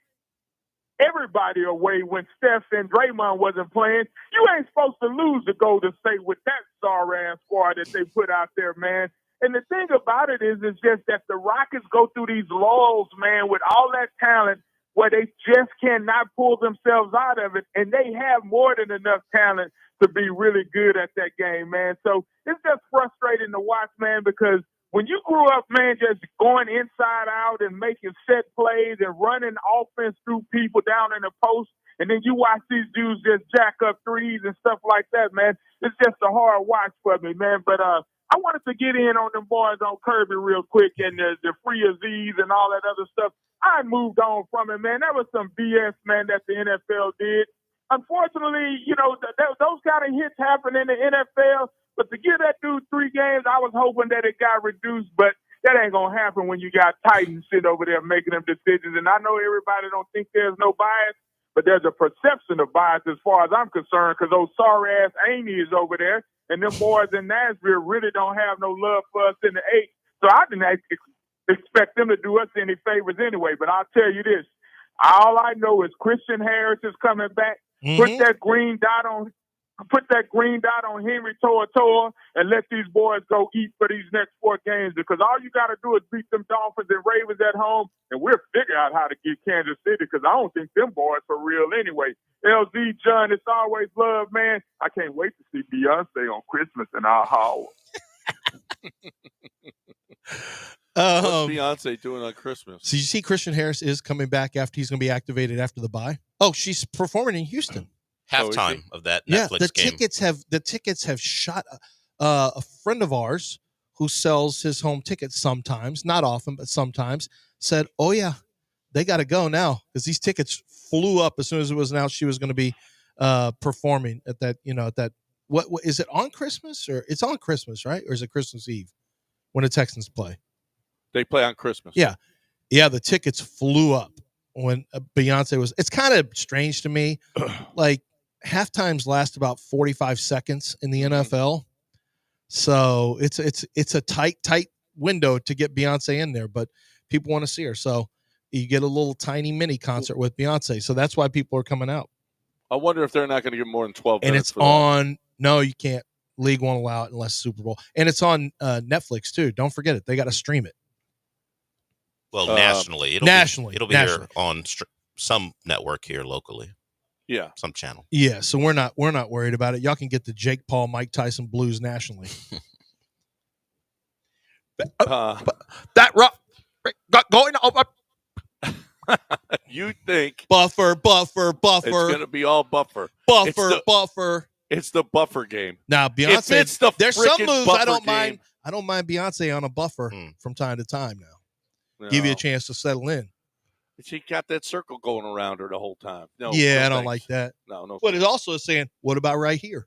everybody away when Steph and Draymond wasn't playing. You ain't supposed to lose to Golden State with that sorry-ass squad that they put out there, man. And the thing about it is just that the Rockets go through these lulls, man, with all that talent where they just cannot pull themselves out of it, and they have more than enough talent to be really good at that game, man. So it's just frustrating to watch, man, because when you grew up, man, just going inside out and making set plays and running offense through people down in the post, and then you watch these dudes just jack up threes and stuff like that, man, it's just a hard watch for me, man. But I wanted to get in on them boys on Kirby real quick and the free Aziz and all that other stuff. I moved on from it, man. That was some BS, man, that the NFL did. Unfortunately, you know, those kind of hits happen in the NFL. But to give that dude 3 games, I was hoping that it got reduced. But that ain't going to happen when you got Titans sitting over there making them decisions. And I know everybody don't think there's no bias, but there's a perception of bias as far as I'm concerned, because those sorry-ass Amies over there and them boys in Nashville really don't have no love for us in the 8. So I didn't expect them to do us any favors anyway. But I'll tell you this. All I know is Christian Harris is coming back. Put that green dot on Henry To'oTo'o and let these boys go eat for these next 4 games, because all you got to do is beat them Dolphins and Ravens at home, and we'll figure out how to get Kansas City, because I don't think them boys for real anyway. LZ, John, it's always love, man. I can't wait to see Beyonce on Christmas in our hall. What's Beyonce doing on Christmas? So you see Christian Harris is coming back after he's going to be activated after the bye. Oh, she's performing in Houston. Halftime of that Netflix game. The tickets have shot. A friend of ours who sells his home tickets sometimes, not often, but sometimes, said, "Oh yeah, they got to go now," because these tickets flew up as soon as it was announced she was going to be performing at that, at that, what is it on Christmas, or it's on Christmas, right? Or is it Christmas Eve when the Texans play? They play on Christmas. Yeah. Yeah. The tickets flew up when Beyonce was, it's kind of strange to me. Like halftimes last about 45 seconds in the NFL. So it's a tight window to get Beyonce in there, but people want to see her. So you get a little tiny mini concert with Beyonce. So that's why people are coming out. I wonder if they're not going to get more than 12 And minutes. it's on. No, you can't. League won't allow it unless Super Bowl. And it's on Netflix too. Don't forget it. They got to stream it. Well, nationally. It'll be here on some network here locally. Yeah. Some channel. Yeah. So we're not worried about it. Y'all can get the Jake Paul, Mike Tyson blues nationally. That rock got going over. You think buffer. It's going to be all buffer. Buffer. It's the buffer game. Now Beyonce. There's some moves I don't mind. I don't mind Beyonce on a buffer from time to time. Now, give you a chance to settle in. She got that circle going around her the whole time. No, I don't like that. No. But it also is saying, what about right here?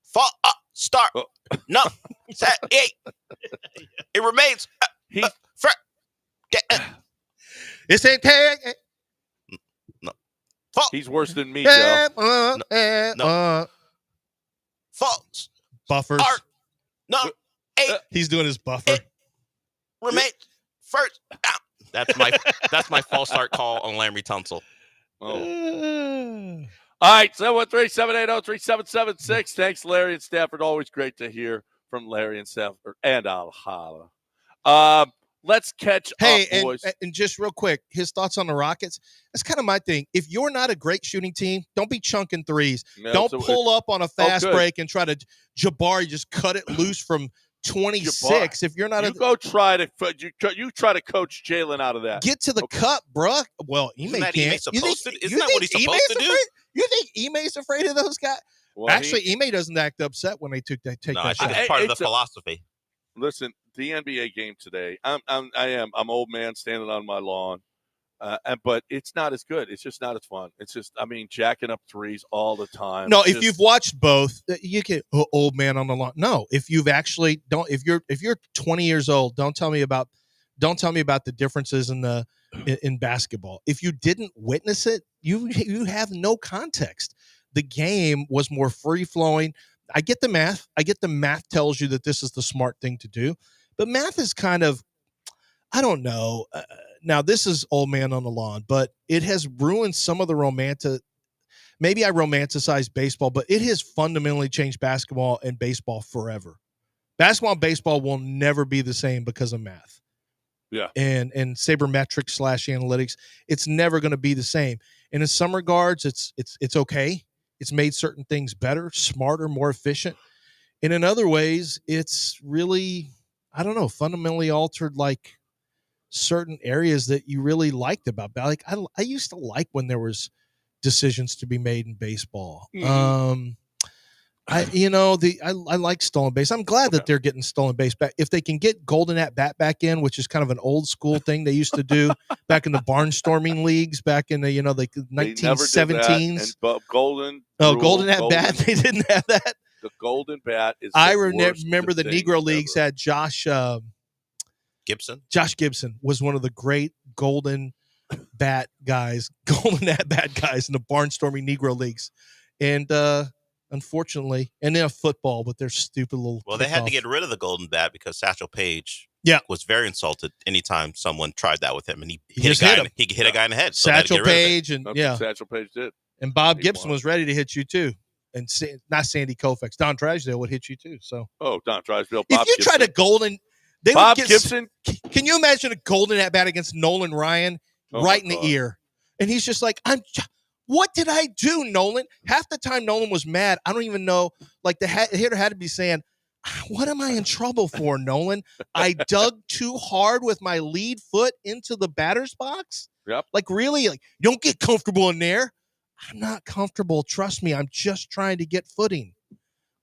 Fall up, start. No, set, eight. It remains. It's a no. He's worse than me, Joe. No. False. Buffers. No. He's doing his buffer. Remains first. That's my false start call on Larry Tunsil. Oh. All right, 713-780-3776. Thanks, Larry and Stafford. Always great to hear from Larry and Stafford. And I'll holla. Let's catch up, boys. And just real quick, his thoughts on the Rockets. That's kind of my thing. If you're not a great shooting team, don't be chunking threes. Don't pull up on a fast break and try to Jabari just cut it loose from 26. Jabbar. If you're not you try to coach Jalen out of that. Get to the cup, bruh. Well, Ime can't. Isn't that what he's supposed to do? You think Ime's afraid of those guys? Well, actually, Ime doesn't act upset when they take that I shot. think it's part of the philosophy. Listen, the NBA game today. I'm old man standing on my lawn, but it's not as good. It's just not as fun. It's just, jacking up threes all the time. No, if you've watched both, you get old man on the lawn. No, if you've actually if you're 20 years old, don't tell me about the differences in basketball. If you didn't witness it, you have no context. The game was more free flowing. I get the math. Math tells you that this is the smart thing to do, but math is kind of, I don't know. Now this is old man on the lawn, but it has ruined some of the maybe I romanticize baseball, but it has fundamentally changed basketball and baseball forever. Basketball and baseball will never be the same because of math. Yeah. And sabermetrics / analytics, it's never going to be the same. And in some regards, it's okay. It's made certain things better, smarter, more efficient. And in other ways, it's really, I don't know, fundamentally altered like certain areas that you really liked about. Like I used to like when there was decisions to be made in baseball. Mm-hmm. I like stolen base. I'm glad that they're getting stolen base back. If they can get golden at bat back in, which is kind of an old school thing they used to do back in the barnstorming leagues back in the 1917s. Golden at bat. They didn't have that. The golden bat is. I remember the Negro leagues had Josh Gibson. Josh Gibson was one of the great golden bat guys, golden at bat guys in the barnstorming Negro leagues, and. Unfortunately, and then football with their stupid little. Well, they had to get rid of the golden bat because Satchel Paige was very insulted anytime someone tried that with him, and he hit a guy in the head. So Satchel Paige and Satchel Paige did, and Bob Gibson was ready to hit you too, and not Sandy Koufax, Don Drysdale would hit you too. So Don Drysdale. If you tried a golden, Bob Gibson. Can you imagine a golden at bat against Nolan Ryan right in the ear, and he's just like, what did I do, Nolan? Half the time Nolan was mad. I don't even know. Like the hitter had to be saying, what am I in trouble for, Nolan? I dug too hard with my lead foot into the batter's box? Yep. Like really? Like, don't get comfortable in there. I'm not comfortable. Trust me. I'm just trying to get footing.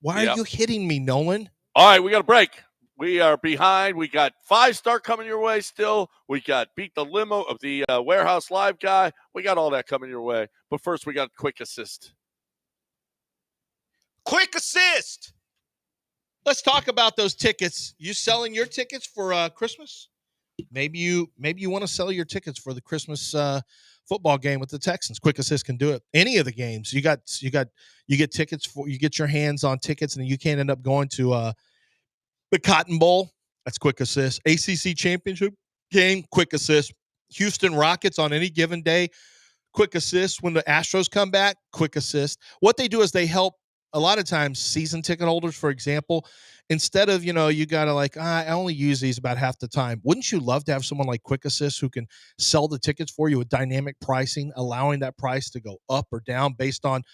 Why are you hitting me, Nolan? All right, we got a break. We are behind. We got 5-star coming your way still. We got Beat the Limo of the Warehouse Live guy. We got all that coming your way. But first, we got a quick assist. Quick assist. Let's talk about those tickets. You selling your tickets for Christmas? Maybe you want to sell your tickets for the Christmas football game with the Texans. Quick Assist can do it. Any of the games. You get tickets for, you get your hands on tickets and you can't end up going to the Cotton Bowl. That's Quick Assist. ACC Championship game, Quick Assist. Houston Rockets on any given day, Quick Assist. When the Astros come back, Quick Assist. What they do is they help a lot of times season ticket holders, for example, instead of, you got to I only use these about half the time. Wouldn't you love to have someone like Quick Assist who can sell the tickets for you with dynamic pricing, allowing that price to go up or down based on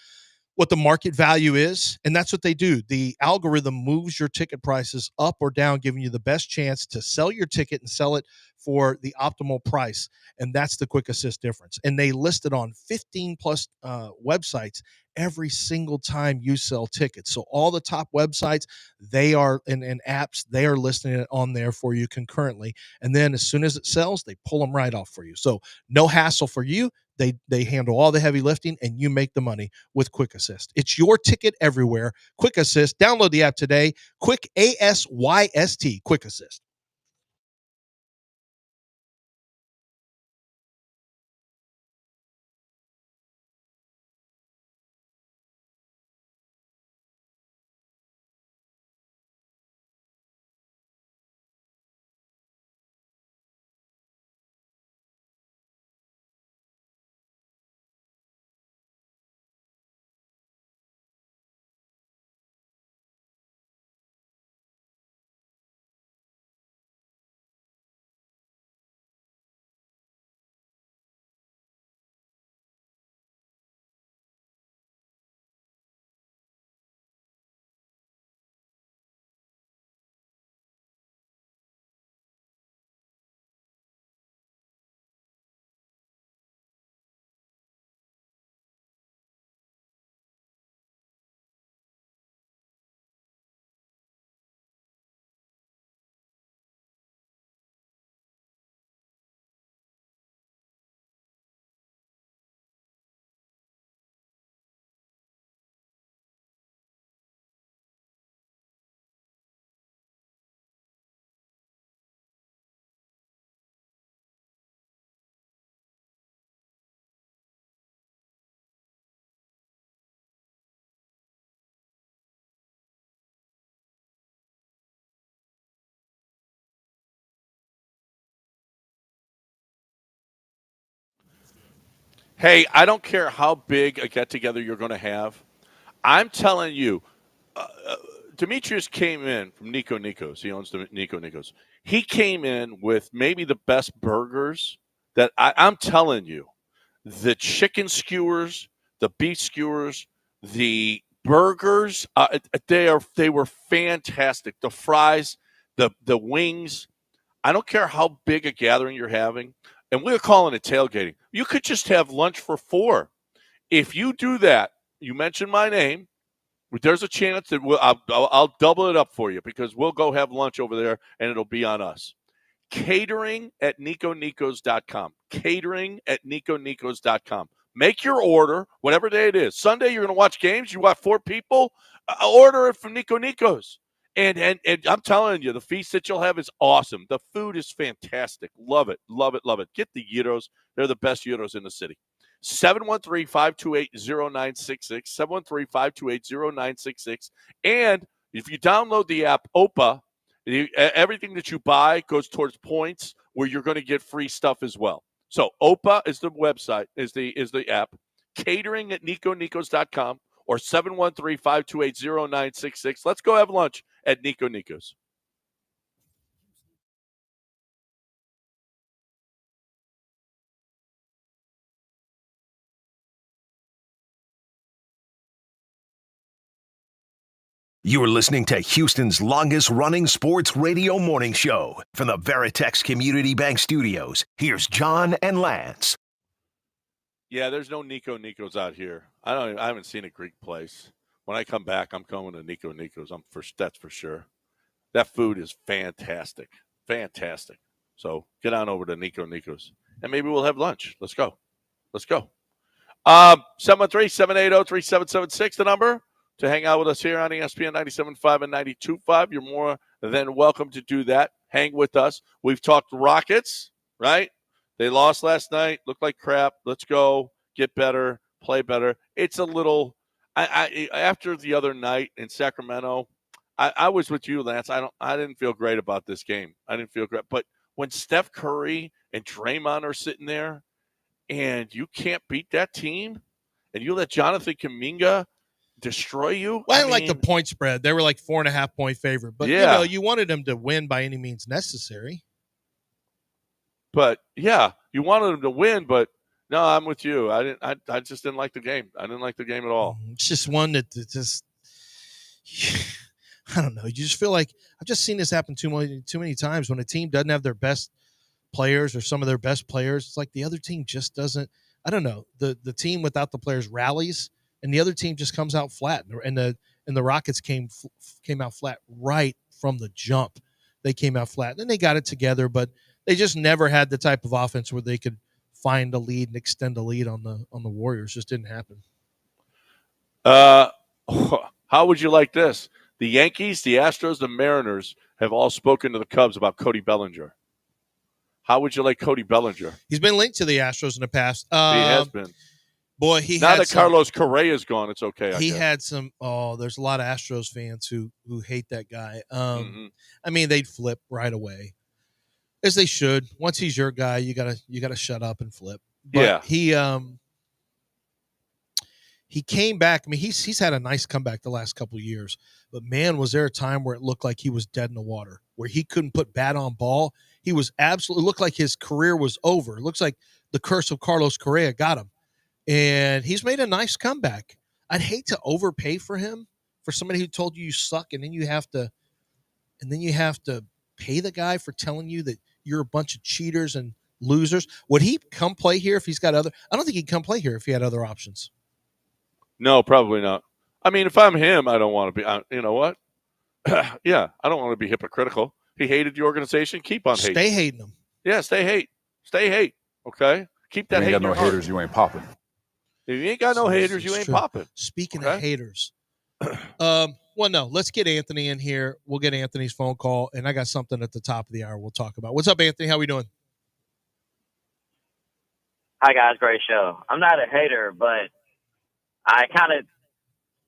what the market value is? And that's what they do. The algorithm moves your ticket prices up or down, giving you the best chance to sell your ticket and sell it for the optimal price. And that's the Quick Assist difference. And they list it on 15 plus websites every single time you sell tickets. So all the top websites, they are and apps, they are listing it on there for you concurrently. And then as soon as it sells, they pull them right off for you. So no hassle for you. They handle all the heavy lifting and you make the money with Quick Assist. It's your ticket everywhere. Quick Assist. Download the app today. Quick ASYST. Quick Assist. Hey, I don't care how big a get together you're going to have. I'm telling you, Demetrius came in from Nico Nikos. He owns the Nico Nikos. He came in with maybe the best burgers that I'm telling you. The chicken skewers, the beef skewers, the burgers, they were fantastic. The fries, the wings. I don't care how big a gathering you're having, and we're calling it tailgating. You could just have lunch for 4. If you do that, you mention my name. There's a chance that I'll double it up for you because we'll go have lunch over there and it'll be on us. Catering at NicoNikos.com. Catering at NicoNikos.com. Make your order, whatever day it is. Sunday, you're going to watch games. You want 4 people? Order it from Nico Nikos. And I'm telling you, the feast that you'll have is awesome. The food is fantastic. Love it, love it, love it. Get the gyros. They're the best gyros in the city. 713-528-0966, 713-528-0966. And if you download the app, OPA, everything that you buy goes towards points where you're going to get free stuff as well. So OPA is the website, is the app. Catering at NicoNikos.com or 713-528-0966. Let's go have lunch at Nico Nikos. You're listening to Houston's longest running sports radio morning show from the Veritex Community Bank Studios. Here's John and Lance. Yeah, there's no Nico Nikos out here. I haven't seen a Greek place. When I come back, I'm going to Nico Nikos. That's for sure. That food is fantastic. Fantastic. So get on over to Nico Nikos. And maybe we'll have lunch. Let's go. 713-780-3776, the number to hang out with us here on ESPN 97.5 and 92.5, you're more than welcome to do that. Hang with us. We've talked Rockets, right? They lost last night. Looked like crap. Let's go. Get better. Play better. It's a little after the other night in Sacramento, I was with you, Lance. I didn't feel great about this game. I didn't feel great. But when Steph Curry and Draymond are sitting there and you can't beat that team and you let Jonathan Kuminga destroy you. Well, I didn't like the point spread. They were like 4.5 point favorite. But, you wanted them to win by any means necessary. But, yeah, you wanted them to win, but no, I'm with you. I just didn't like the game. I didn't like the game at all. It's just one that just I don't know. You just feel like I've just seen this happen too many times when a team doesn't have their best players or some of their best players. It's like the other team just doesn't. I don't know. The team without the players rallies, and the other team just comes out flat. And the Rockets came out flat right from the jump. They came out flat. Then they got it together, but they just never had the type of offense where they could find a lead and extend a lead on the Warriors. Just didn't happen. How would you like this? The Yankees, the Astros, the Mariners have all spoken to the Cubs about Cody Bellinger. How would you like Cody Bellinger? He's been linked to the Astros in the past. He has been. Boy, now that Carlos Correa is gone, it's okay. He had some. Oh, there's a lot of Astros fans who hate that guy. I mean, they'd flip right away, as they should. Once he's your guy, you gotta shut up and flip. But he came back. I mean, he's had a nice comeback the last couple of years. But man, was there a time where it looked like he was dead in the water, where he couldn't put bat on ball. He was absolutely looked like his career was over. It looks like the curse of Carlos Correa got him. And he's made a nice comeback. I'd hate to overpay for him, for somebody who told you suck, and then you have to pay the guy for telling you that you're a bunch of cheaters and losers. Would he come play here if he's got other? I don't think he'd come play here if he had other options. No, probably not. I mean, if I'm him, I don't want to be. You know what? Yeah, I don't want to be hypocritical. He hated the organization. Keep on hating. Stay hating him. Yeah, stay hate. Okay, keep that hate. You ain't got no haters, you ain't popping. If you ain't got no haters, you ain't popping. Speaking of haters, well, no, let's get Anthony in here. We'll get Anthony's phone call, and I got something at the top of the hour we'll talk about. What's up, Anthony? How we doing? Hi, guys. Great show. I'm not a hater, but I kind of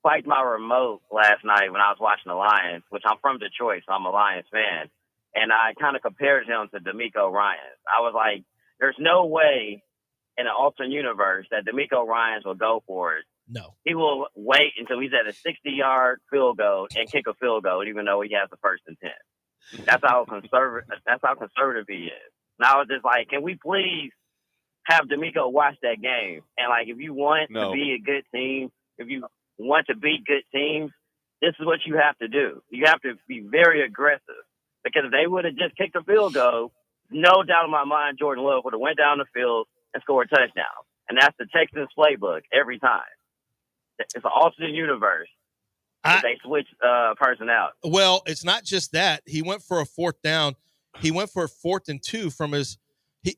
spiked my remote last night when I was watching the Lions, which I'm from Detroit, so I'm a Lions fan, and I kind of compared him to D'Amico Ryans. I was like, there's no way in an alternate universe that D'Amico Ryans will go for it. No. He will wait until he's at a 60-yard field goal and kick a field goal, even though he has the first and 10. That's how conservative he is. And I was just like, can we please have D'Amico watch that game? And, like, if you want to be a good team, if you want to beat good teams, this is what you have to do. You have to be very aggressive. Because if they would have just kicked a field goal, no doubt in my mind, Jordan Love would have went down the field and scored a touchdown. And that's the Texans playbook every time. It's an alternate universe. They switch person out. Well, it's not just that. He went for a fourth down. He went for a 4th and 2 from his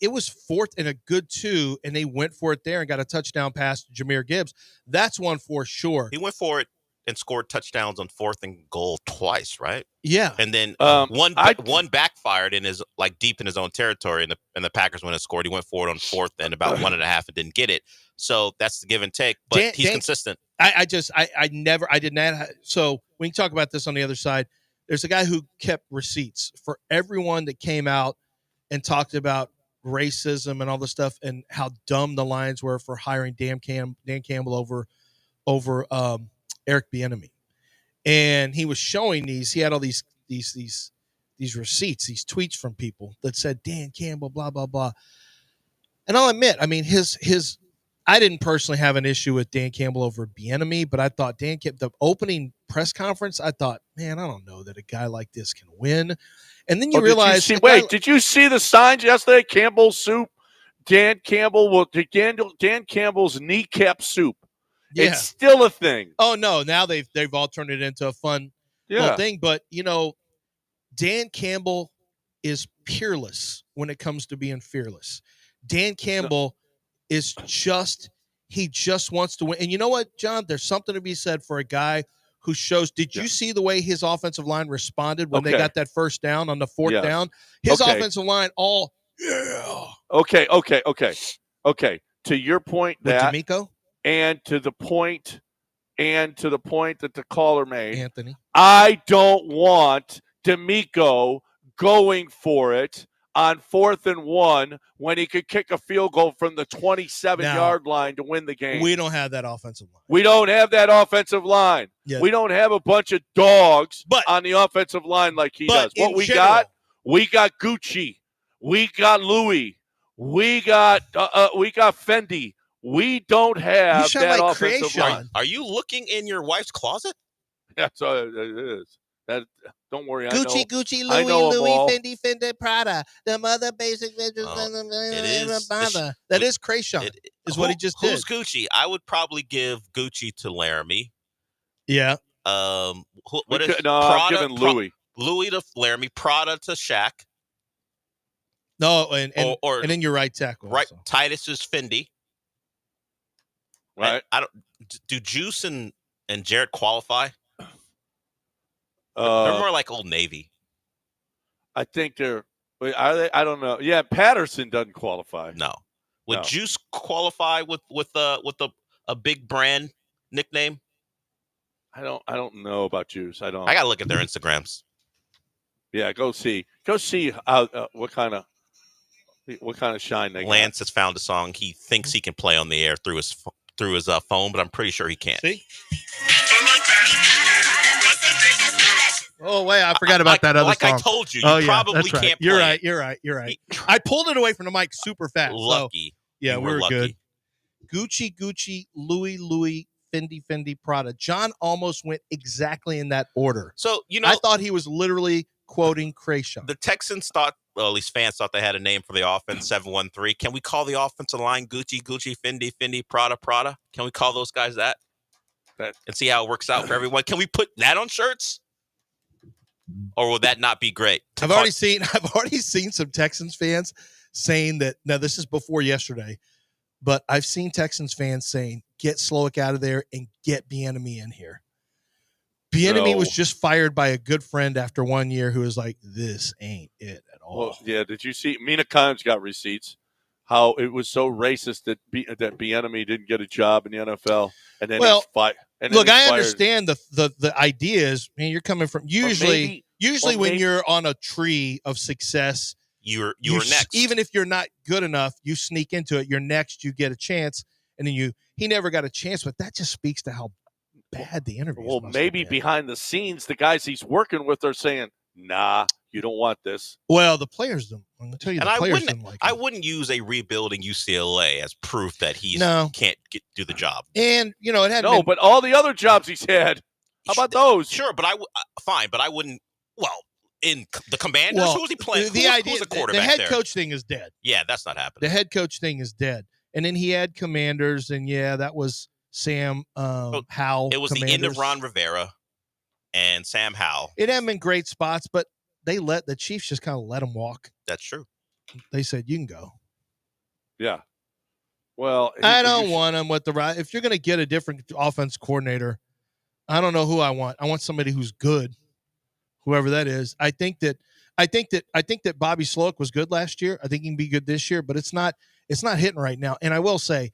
it was 4th and a good 2, and they went for it there and got a touchdown pass to Jahmyr Gibbs. That's one for sure. He went for it and scored touchdowns on 4th and goal twice, right? Yeah. And then one backfired in his deep in his own territory, and the Packers went and scored. He went for it on 4th and about 1.5 and didn't get it. So that's the give and take. But he's consistent. I did not. So when you talk about this on the other side, there's a guy who kept receipts for everyone that came out and talked about racism and all this stuff and how dumb the Lions were for hiring Dan Campbell over Eric Bieniemy. And he was showing these. He had all these receipts, these tweets from people that said Dan Campbell, blah blah blah. And I'll admit, I mean, I didn't personally have an issue with Dan Campbell over Bieniemy, but I thought the opening press conference, I thought, man, I don't know that a guy like this can win. And then you realize, did you see the signs yesterday? Campbell's soup, Dan Campbell's kneecap soup. Yeah. It's still a thing. Oh no, now they've all turned it into a fun little thing. But Dan Campbell is peerless when it comes to being fearless. Dan Campbell is he just wants to win. And you know what, John? There's something to be said for a guy who shows. Did you see the way his offensive line responded when they got that first down on the fourth down? His offensive line Okay. To your point, with that D'Amico and to the point that the caller made, Anthony. I don't want D'Amico going for it on 4th and 1 when he could kick a field goal from the 27-yard line to win the game. We don't have that offensive line. We don't have that offensive line. Yeah. We don't have a bunch of dogs on the offensive line like he does. What we got Gucci. We got Louis. We got Fendi. We don't have that offensive line. Are you looking in your wife's closet? That's all it is. Don't worry. Gucci, I know Louis, Fendi, Prada. The mother basic. That is Krayshawn. What he just did. Who's Gucci? I would probably give Gucci to Laramie. Yeah. I'm giving Louis. Louis to Laramie. Prada to Shaq. No, and then your right tackle. Right, also. Titus is Fendi. Right. I don't. Do Juice and Jarrett qualify? They're more like Old Navy. I think they're. Are they? I don't know. Yeah, Patterson doesn't qualify. No. Would Juice qualify with a big brand nickname? I don't know about Juice. I gotta look at their Instagrams. Yeah, go see what kind of shine they got. Lance has found a song he thinks he can play on the air through his phone, but I'm pretty sure he can't. See? Oh, wait, I forgot about that other song. I told you, probably can't play. You're right. I pulled it away from the mic super fast. Lucky. So, we were lucky. Good. Gucci, Louis, Fendi, Prada. John almost went exactly in that order. So, I thought he was literally quoting Krayshawn. The Texans thought, well, at least fans thought they had a name for the offense, 713. Can we call the offensive line Gucci, Fendi, Prada? Can we call those guys that? And see how it works out for everyone? Can we put that on shirts? Or will that not be great? I've already seen some Texans fans saying that. Now, this is before yesterday, but I've seen Texans fans saying, get Slowick out of there and get Bieniemy in here. Bieniemy was just fired by a good friend after 1 year who was like, this ain't it at all. Well, yeah, did you see? Mina Kimes got receipts. How it was so racist that Bieniemy didn't get a job in the NFL, and then he's fired. Look, I understand the idea is, you're coming from usually when you're on a tree of success, you're next. Even if you're not good enough, you sneak into it. You're next. You get a chance, and then he never got a chance. But that just speaks to how bad the interview. Well, maybe behind the scenes, the guys he's working with are saying, "Nah, you don't want this." Well, the players don't. I'm gonna tell you, I wouldn't use a rebuilding UCLA as proof that he can't do the job. And it had but all the other jobs he's had. How about those? Sure, but fine, but I wouldn't. Well, in the Commanders, who was he playing? Who's the quarterback the head there? coach thing is dead. Yeah, that's not happening. The head coach thing is dead. And then he had Commanders, and that was Sam Howell. It was the end of Ron Rivera and Sam Howell. It hadn't been great spots, but the Chiefs just kind of let him walk. That's true. They said, you can go. Yeah. Well, I don't want him with the right. If you're going to get a different offense coordinator, I don't know who I want. I want somebody who's good, whoever that is. I think that Bobby Slowick was good last year. I think he can be good this year, but it's not hitting right now. And I will say,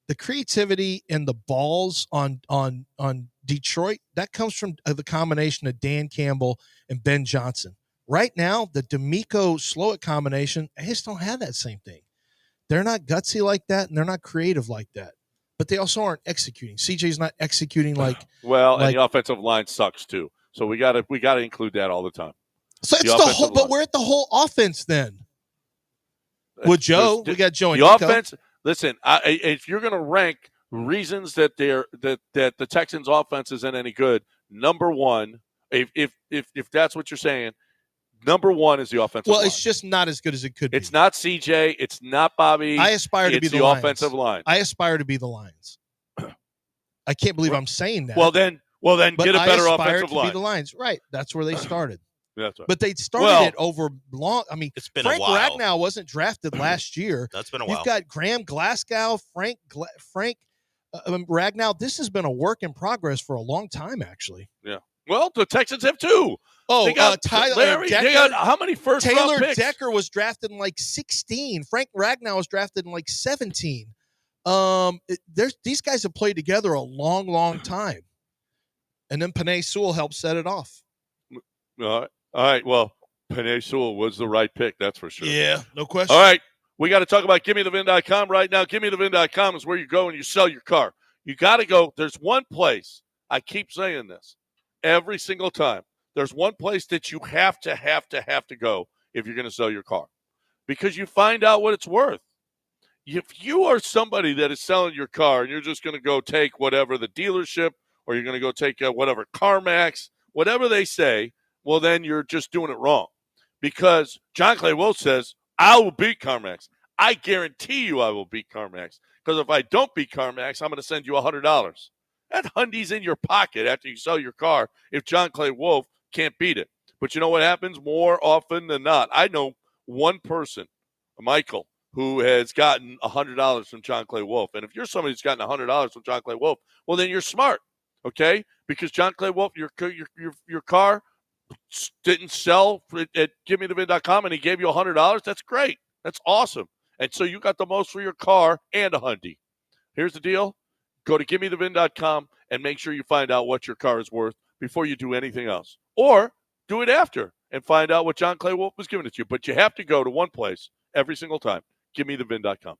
the creativity and the balls on Detroit, that comes from the combination of Dan Campbell and Ben Johnson. Right now, the D'Amico Slowick combination, I just don't have that same thing. They're not gutsy like that, and they're not creative like that. But they also aren't executing. CJ's not executing like and the offensive line sucks too. So we got to include that all the time. So it's the whole. But we're at the whole offense then. With Joe, we got Joe and the Nico. Offense. Listen, if you're going to rank reasons that the Texans' offense isn't any good, number one, if that's what you're saying, number one is the offensive line. Well, it's just not as good as it could be. It's not CJ. It's not Bobby. I aspire to be the offensive line. I aspire to be the Lions. I can't believe I'm saying that. Well, then get a better offensive line. Be the Lions, right? That's where they started. That's right. But they started it over long. I mean, it's been Frank a while. Ragnow wasn't drafted last year. That's been a while. You've got Graham Glasgow, Frank Ragnow, this has been a work in progress for a long time, actually. Yeah. Well, the Texans have two. Oh, they got Tyler Decker. They got how many first-round Taylor picks? Decker was drafted in like 16. Frank Ragnow was drafted in like 17. These guys have played together a long, long time. And then Penei Sewell helped set it off. All right. Well, Penei Sewell was the right pick, that's for sure. Yeah, no question. All right. We got to talk about GimmeTheVin.com right now. GimmeTheVin.com is where you go and you sell your car. You got to go. There's one place. I keep saying this every single time. There's one place that you have to go if you're going to sell your car, because you find out what it's worth. If you are somebody that is selling your car and you're just going to go take whatever the dealership, or you're going to go take whatever CarMax, whatever they say, well, then you're just doing it wrong. Because John Clay Wolf says, I will beat CarMax. I guarantee you I will beat CarMax. Because if I don't beat CarMax, I'm going to send you $100. That hundy's in your pocket after you sell your car if John Clay Wolf can't beat it. But you know what happens more often than not? I know one person, Michael, who has gotten $100 from John Clay Wolf. And if you're somebody who's gotten $100 from John Clay Wolf, well, then you're smart, okay? Because John Clay Wolf, your car didn't sell at GimmeTheVin.com and he gave you $100. That's great. That's awesome. And so you got the most for your car and a hundy. Here's the deal. Go to GimmeTheVin.com and make sure you find out what your car is worth before you do anything else. Or do it after and find out what John Clay Wolf was giving it to you. But you have to go to one place every single time. GimmeTheVin.com.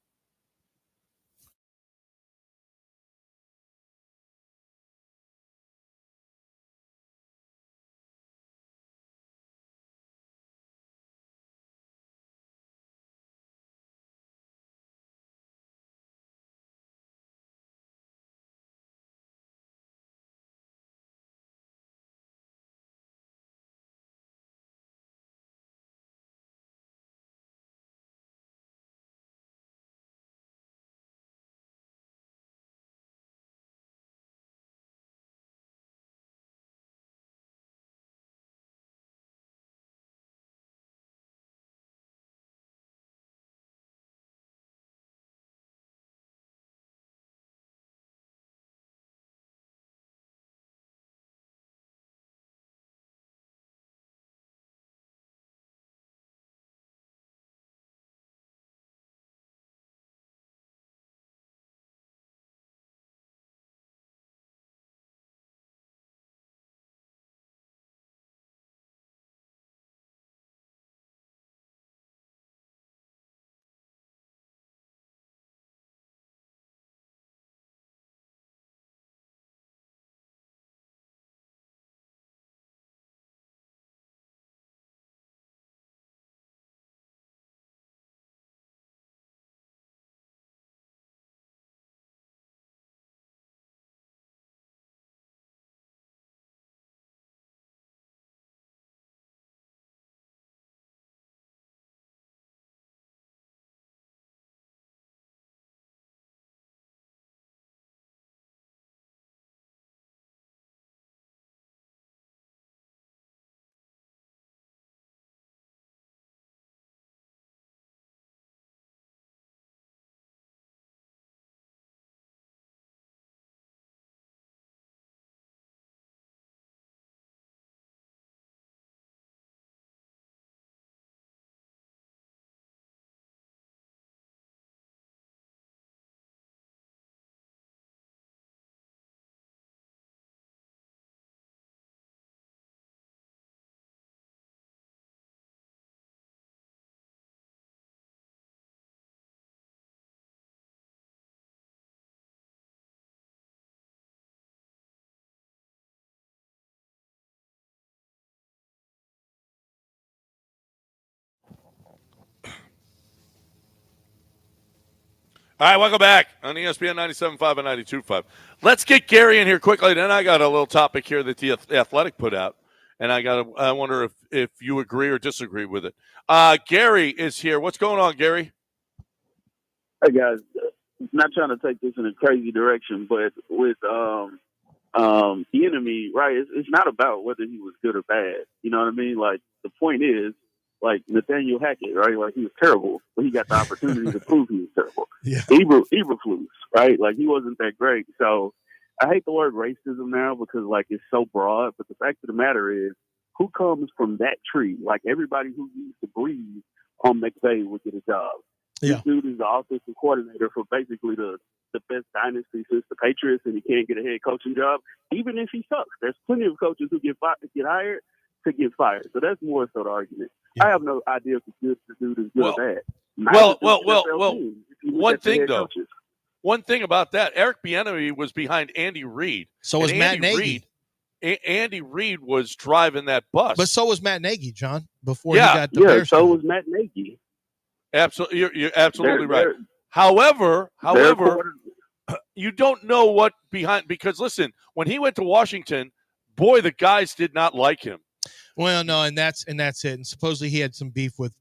All right, welcome back on ESPN 97.5 and 92.5. Let's get Gary in here quickly. Then I got a little topic here that the Athletic put out, and I wonder if you agree or disagree with it. Gary is here. What's going on, Gary? Hey, guys. Not trying to take this in a crazy direction, but with the enemy, right, it's not about whether he was good or bad. You know what I mean? Like, the point is, like Nathaniel Hackett, right? Like he was terrible, but he got the opportunity to prove he was terrible. Yeah. Eberflus, right? Like he wasn't that great. So I hate the word racism now because like it's so broad. But the fact of the matter is, who comes from that tree? Like everybody who used to breathe on McVay would get a job. Yeah. This dude is the offensive coordinator for basically the best dynasty since the Patriots, and he can't get a head coaching job, even if he sucks. There's plenty of coaches who get hired to get fired. So that's more so the argument. Yeah. I have no idea if the dude is good or bad. One thing about that, Eric Bieniemy was behind Andy Reid. So was Matt Nagy. Andy Reid was driving that bus. But so was Matt Nagy, John, before he got the Bears. So was Matt Nagy. Absolutely, you're absolutely right. However, you don't know what behind, because listen, when he went to Washington, boy, the guys did not like him. Well, no, and that's it. And supposedly he had some beef with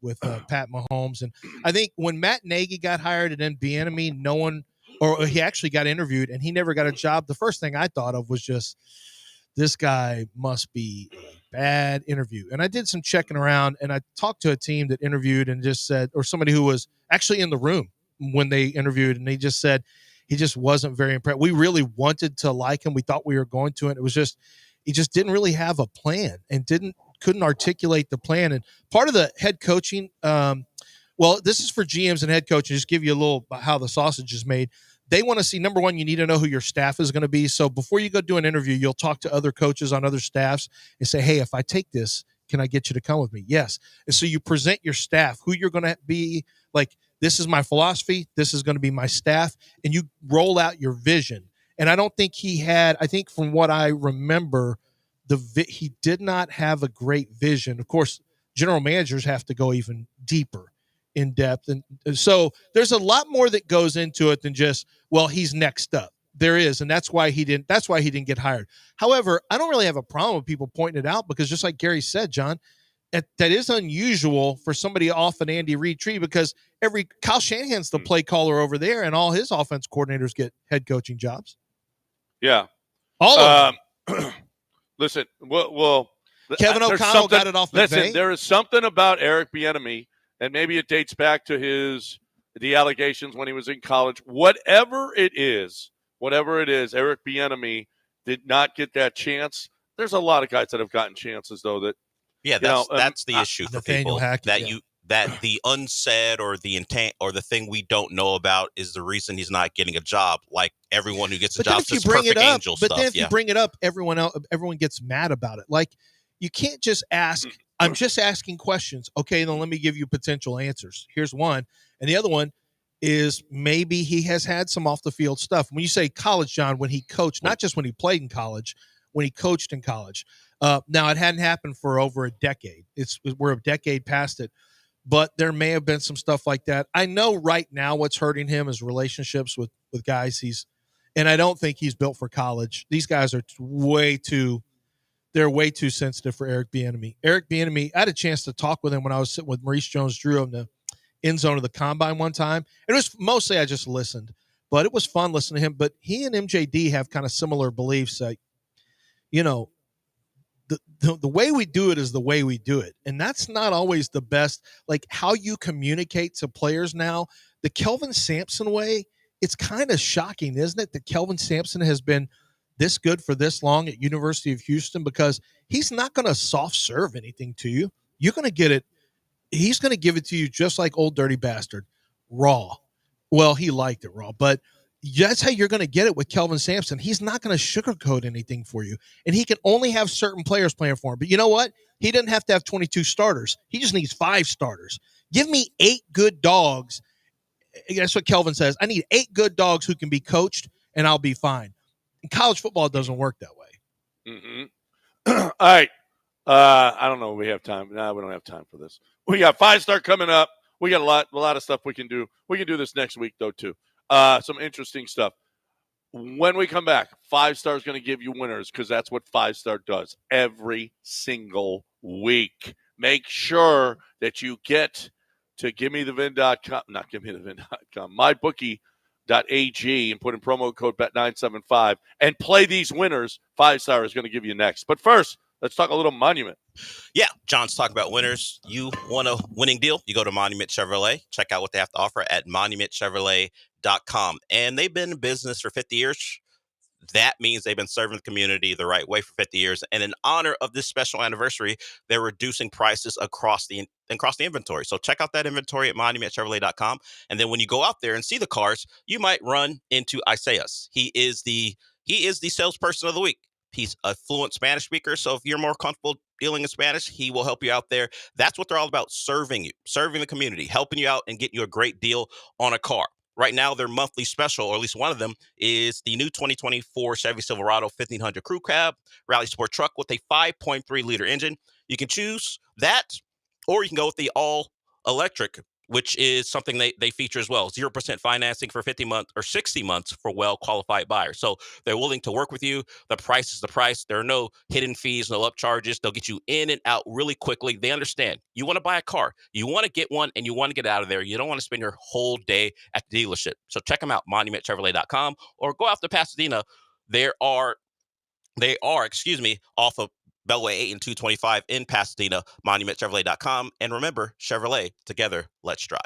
Pat Mahomes. And I think when Matt Nagy got hired and then Bieniemy, no one, or he actually got interviewed and he never got a job. The first thing I thought of was just, this guy must be a bad interview. And I did some checking around, and I talked to a team that interviewed and just said, or somebody who was actually in the room when they interviewed, and they just said he just wasn't very impressed. We really wanted to like him. We thought we were going to, and it was just, he just didn't really have a plan and couldn't articulate the plan. And part of the head coaching, well, this is for GMs and head coaches, just give you a little about how the sausage is made. They want to see, number one, you need to know who your staff is going to be. So before you go do an interview, you'll talk to other coaches on other staffs and say, hey, if I take this, can I get you to come with me? Yes. And so you present your staff, who you're going to be, like, this is my philosophy, this is going to be my staff, and you roll out your vision. And I don't think I think from what I remember, he did not have a great vision. Of course, general managers have to go even deeper in depth. And so there's a lot more that goes into it than just, well, he's next up. There is. And that's why he didn't get hired. However, I don't really have a problem with people pointing it out, because just like Gary said, John, that is unusual for somebody off an Andy Reid tree, because Kyle Shanahan's the play caller over there, and all his offense coordinators get head coaching jobs. Yeah. All of them. Listen, well, Kevin O'Connell got it off McVay. Listen, there is something about Eric Bieniemy, and maybe it dates back to the allegations when he was in college. Whatever it is, Eric Bieniemy did not get that chance. There's a lot of guys that have gotten chances, though. That's the issue for Nathaniel people. Hackett, That the unsaid or the intent or the thing we don't know about is the reason he's not getting a job. Like everyone who gets a job says perfect angel stuff. But then if you bring it up, everyone gets mad about it. Like, you can't just ask. I'm just asking questions. Okay, then let me give you potential answers. Here's one. And the other one is maybe he has had some off the field stuff. When you say college, John, when he coached, not just when he played in college, when he coached in college. Now, it hadn't happened for over a decade. We're a decade past it. But there may have been some stuff like that. I know right now what's hurting him is relationships with guys. And I don't think he's built for college. These guys are way too sensitive for Eric Bieniemy. Eric Bieniemy, I had a chance to talk with him when I was sitting with Maurice Jones-Drew in the end zone of the Combine one time. It was mostly I just listened, but it was fun listening to him. But he and MJD have kind of similar beliefs. Like, the way we do it is the way we do it. And that's not always the best. Like, how you communicate to players now, the Kelvin Sampson way, it's kind of shocking, isn't it, that Kelvin Sampson has been this good for this long at University of Houston, because he's not going to soft serve anything to you. You're going to get it. He's going to give it to you just like Old Dirty Bastard, raw. Well, he liked it raw, but that's how you're going to get it with Kelvin Sampson. He's not going to sugarcoat anything for you, and he can only have certain players playing for him. But you know what? He doesn't have to have 22 starters. He just needs 5 starters. Give me 8 good dogs. That's what Kelvin says. I need 8 good dogs who can be coached, and I'll be fine. And college football doesn't work that way. Mm-hmm. All right. I don't know if we have time. No, we don't have time for this. We got 5-star coming up. We got a lot of stuff we can do. We can do this next week, though, too. Some interesting stuff. When we come back, 5-star is going to give you winners, because that's what 5-star does every single week. Make sure that you get to givemethevin.com, not givemethevin.com, mybookie.ag, and put in promo code BET975 and play these winners. 5-star is going to give you next. But first, Let's talk a little Monument. Yeah, John's talking about winners. You want a winning deal? You go to Monument Chevrolet. Check out what they have to offer at monumentchevrolet.com. And they've been in business for 50 years. That means they've been serving the community the right way for 50 years. And in honor of this special anniversary, they're reducing prices across the inventory. So check out that inventory at monumentchevrolet.com. And then when you go out there and see the cars, you might run into Isaias. He is the salesperson of the week. He's a fluent Spanish speaker. So if you're more comfortable dealing in Spanish, he will help you out there. That's what they're all about, serving you, serving the community, helping you out and getting you a great deal on a car. Right now, their monthly special, or at least one of them, is the new 2024 Chevy Silverado 1500 Crew Cab Rally Sport Truck with a 5.3-liter engine. You can choose that, or you can go with the all-electric, which is something they feature as well. 0% financing for 50 months or 60 months for well-qualified buyers. So they're willing to work with you. The price is the price. There are no hidden fees, no upcharges. They'll get you in and out really quickly. They understand. You want to buy a car. You want to get one, and you want to get out of there. You don't want to spend your whole day at the dealership. So check them out, monumentchevrolet.com, or go out to Pasadena. They are, off of Beltway 8 and 225 in Pasadena, monumentchevrolet.com. And remember, Chevrolet, together, let's drive.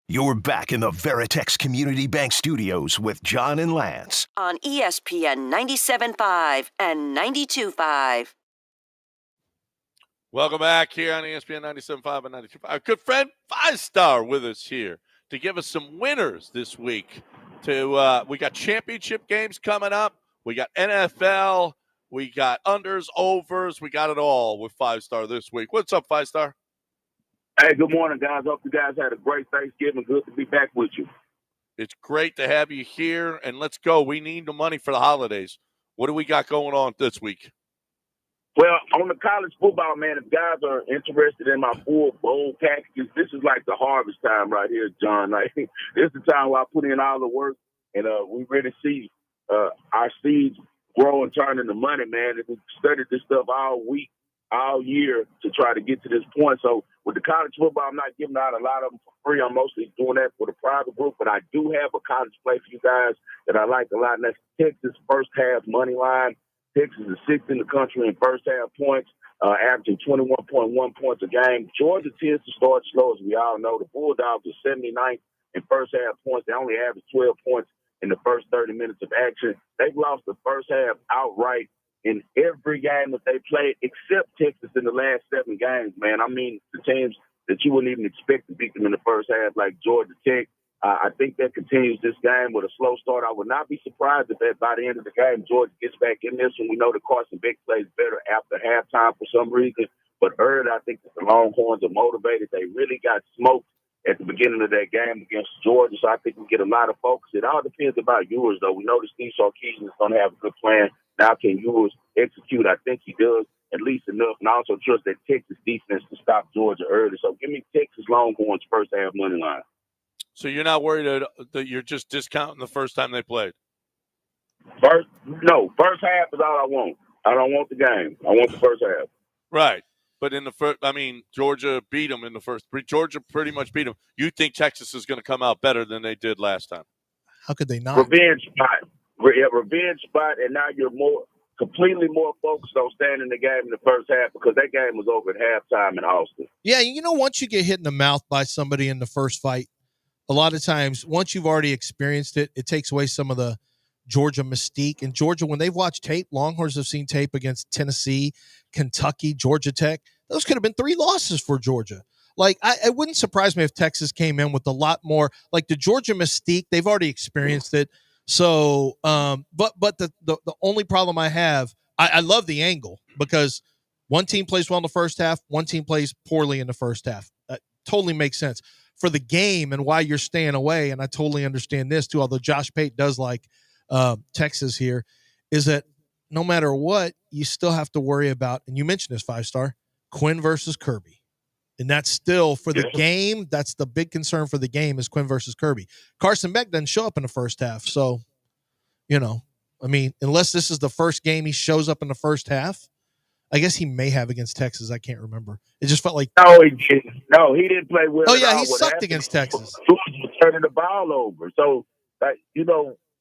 You're back in the Veritex Community Bank Studios with John and Lance. On ESPN 97.5 and 92.5. Welcome back here on ESPN 97.5 and 92.5. Our good friend Five Star with us here to give us some winners this week. We got championship games coming up. We got NFL. We got unders, overs. We got it all with Five Star this week. What's up, Five Star? Hey, good morning, guys. Hope you guys had a great Thanksgiving. Good to be back with you. It's great to have you here, and let's go. We need the money for the holidays. What do we got going on this week? Well, on the college football, man, if guys are interested in my full bowl packages, this is like the harvest time right here, John. Like, this is the time where I put in all the work, and we really see our seeds grow and turn into money, man. And we studied this stuff all week, all year to try to get to this point. So with the college football, I'm not giving out a lot of them for free. I'm mostly doing that for the private group, but I do have a college play for you guys that I like a lot, and that's Texas first half money line. Texas is sixth in the country in first half points, averaging 21.1 points a game. Georgia tends to start slow, as we all know. The Bulldogs are 79th in first half points. They only average 12 points in the first 30 minutes of action. They've lost the first half outright in every game that they played, except Texas in the last 7 games, man. I mean, the teams that you wouldn't even expect to beat them in the first half, like Georgia Tech. I think that continues this game with a slow start. I would not be surprised if by the end of the game, Georgia gets back in this one. We know that Carson Beck plays better after halftime for some reason. But early, I think that the Longhorns are motivated. They really got smoked at the beginning of that game against Georgia, so I think we get a lot of focus. It all depends about Ewers, though. We know that Steve Sarkisian is going to have a good plan. Now, can Ewers execute? I think he does at least enough, and I also trust that Texas defense to stop Georgia early. So give me Texas Longhorns first half money line. So you're not worried that you're just discounting the first time they played? First half is all I want. I don't want the game. I want the first half. Right. But in the first, Georgia beat them in the first. Georgia pretty much beat them. You think Texas is going to come out better than they did last time? How could they not? Revenge spot. Revenge spot, and now you're completely more focused on staying in the game in the first half because that game was over at halftime in Austin. Yeah, once you get hit in the mouth by somebody in the first fight, a lot of times, once you've already experienced it, it takes away some of the Georgia mystique. And Georgia, when they've watched tape, Longhorns have seen tape against Tennessee, Kentucky, Georgia Tech. Those could have been 3 losses for Georgia. Like, it wouldn't surprise me if Texas came in with a lot more, like the Georgia mystique. They've already experienced it. So, but the only problem I have, I love the angle because one team plays well in the first half, one team plays poorly in the first half. That totally makes sense for the game and why you're staying away. And I totally understand this too, although Josh Pate does like Texas here, is that no matter what, you still have to worry about, and you mentioned this 5-star, Quinn versus Kirby. And that's still for the game. That's the big concern for the game is Quinn versus Kirby. Carson Beck doesn't show up in the first half. So, unless this is the first game he shows up in the first half, I guess he may have against Texas. I can't remember. It just felt like. No, he didn't. No, he didn't play well. Oh, yeah, he sucked against Texas. Georgia was turning the ball over. So,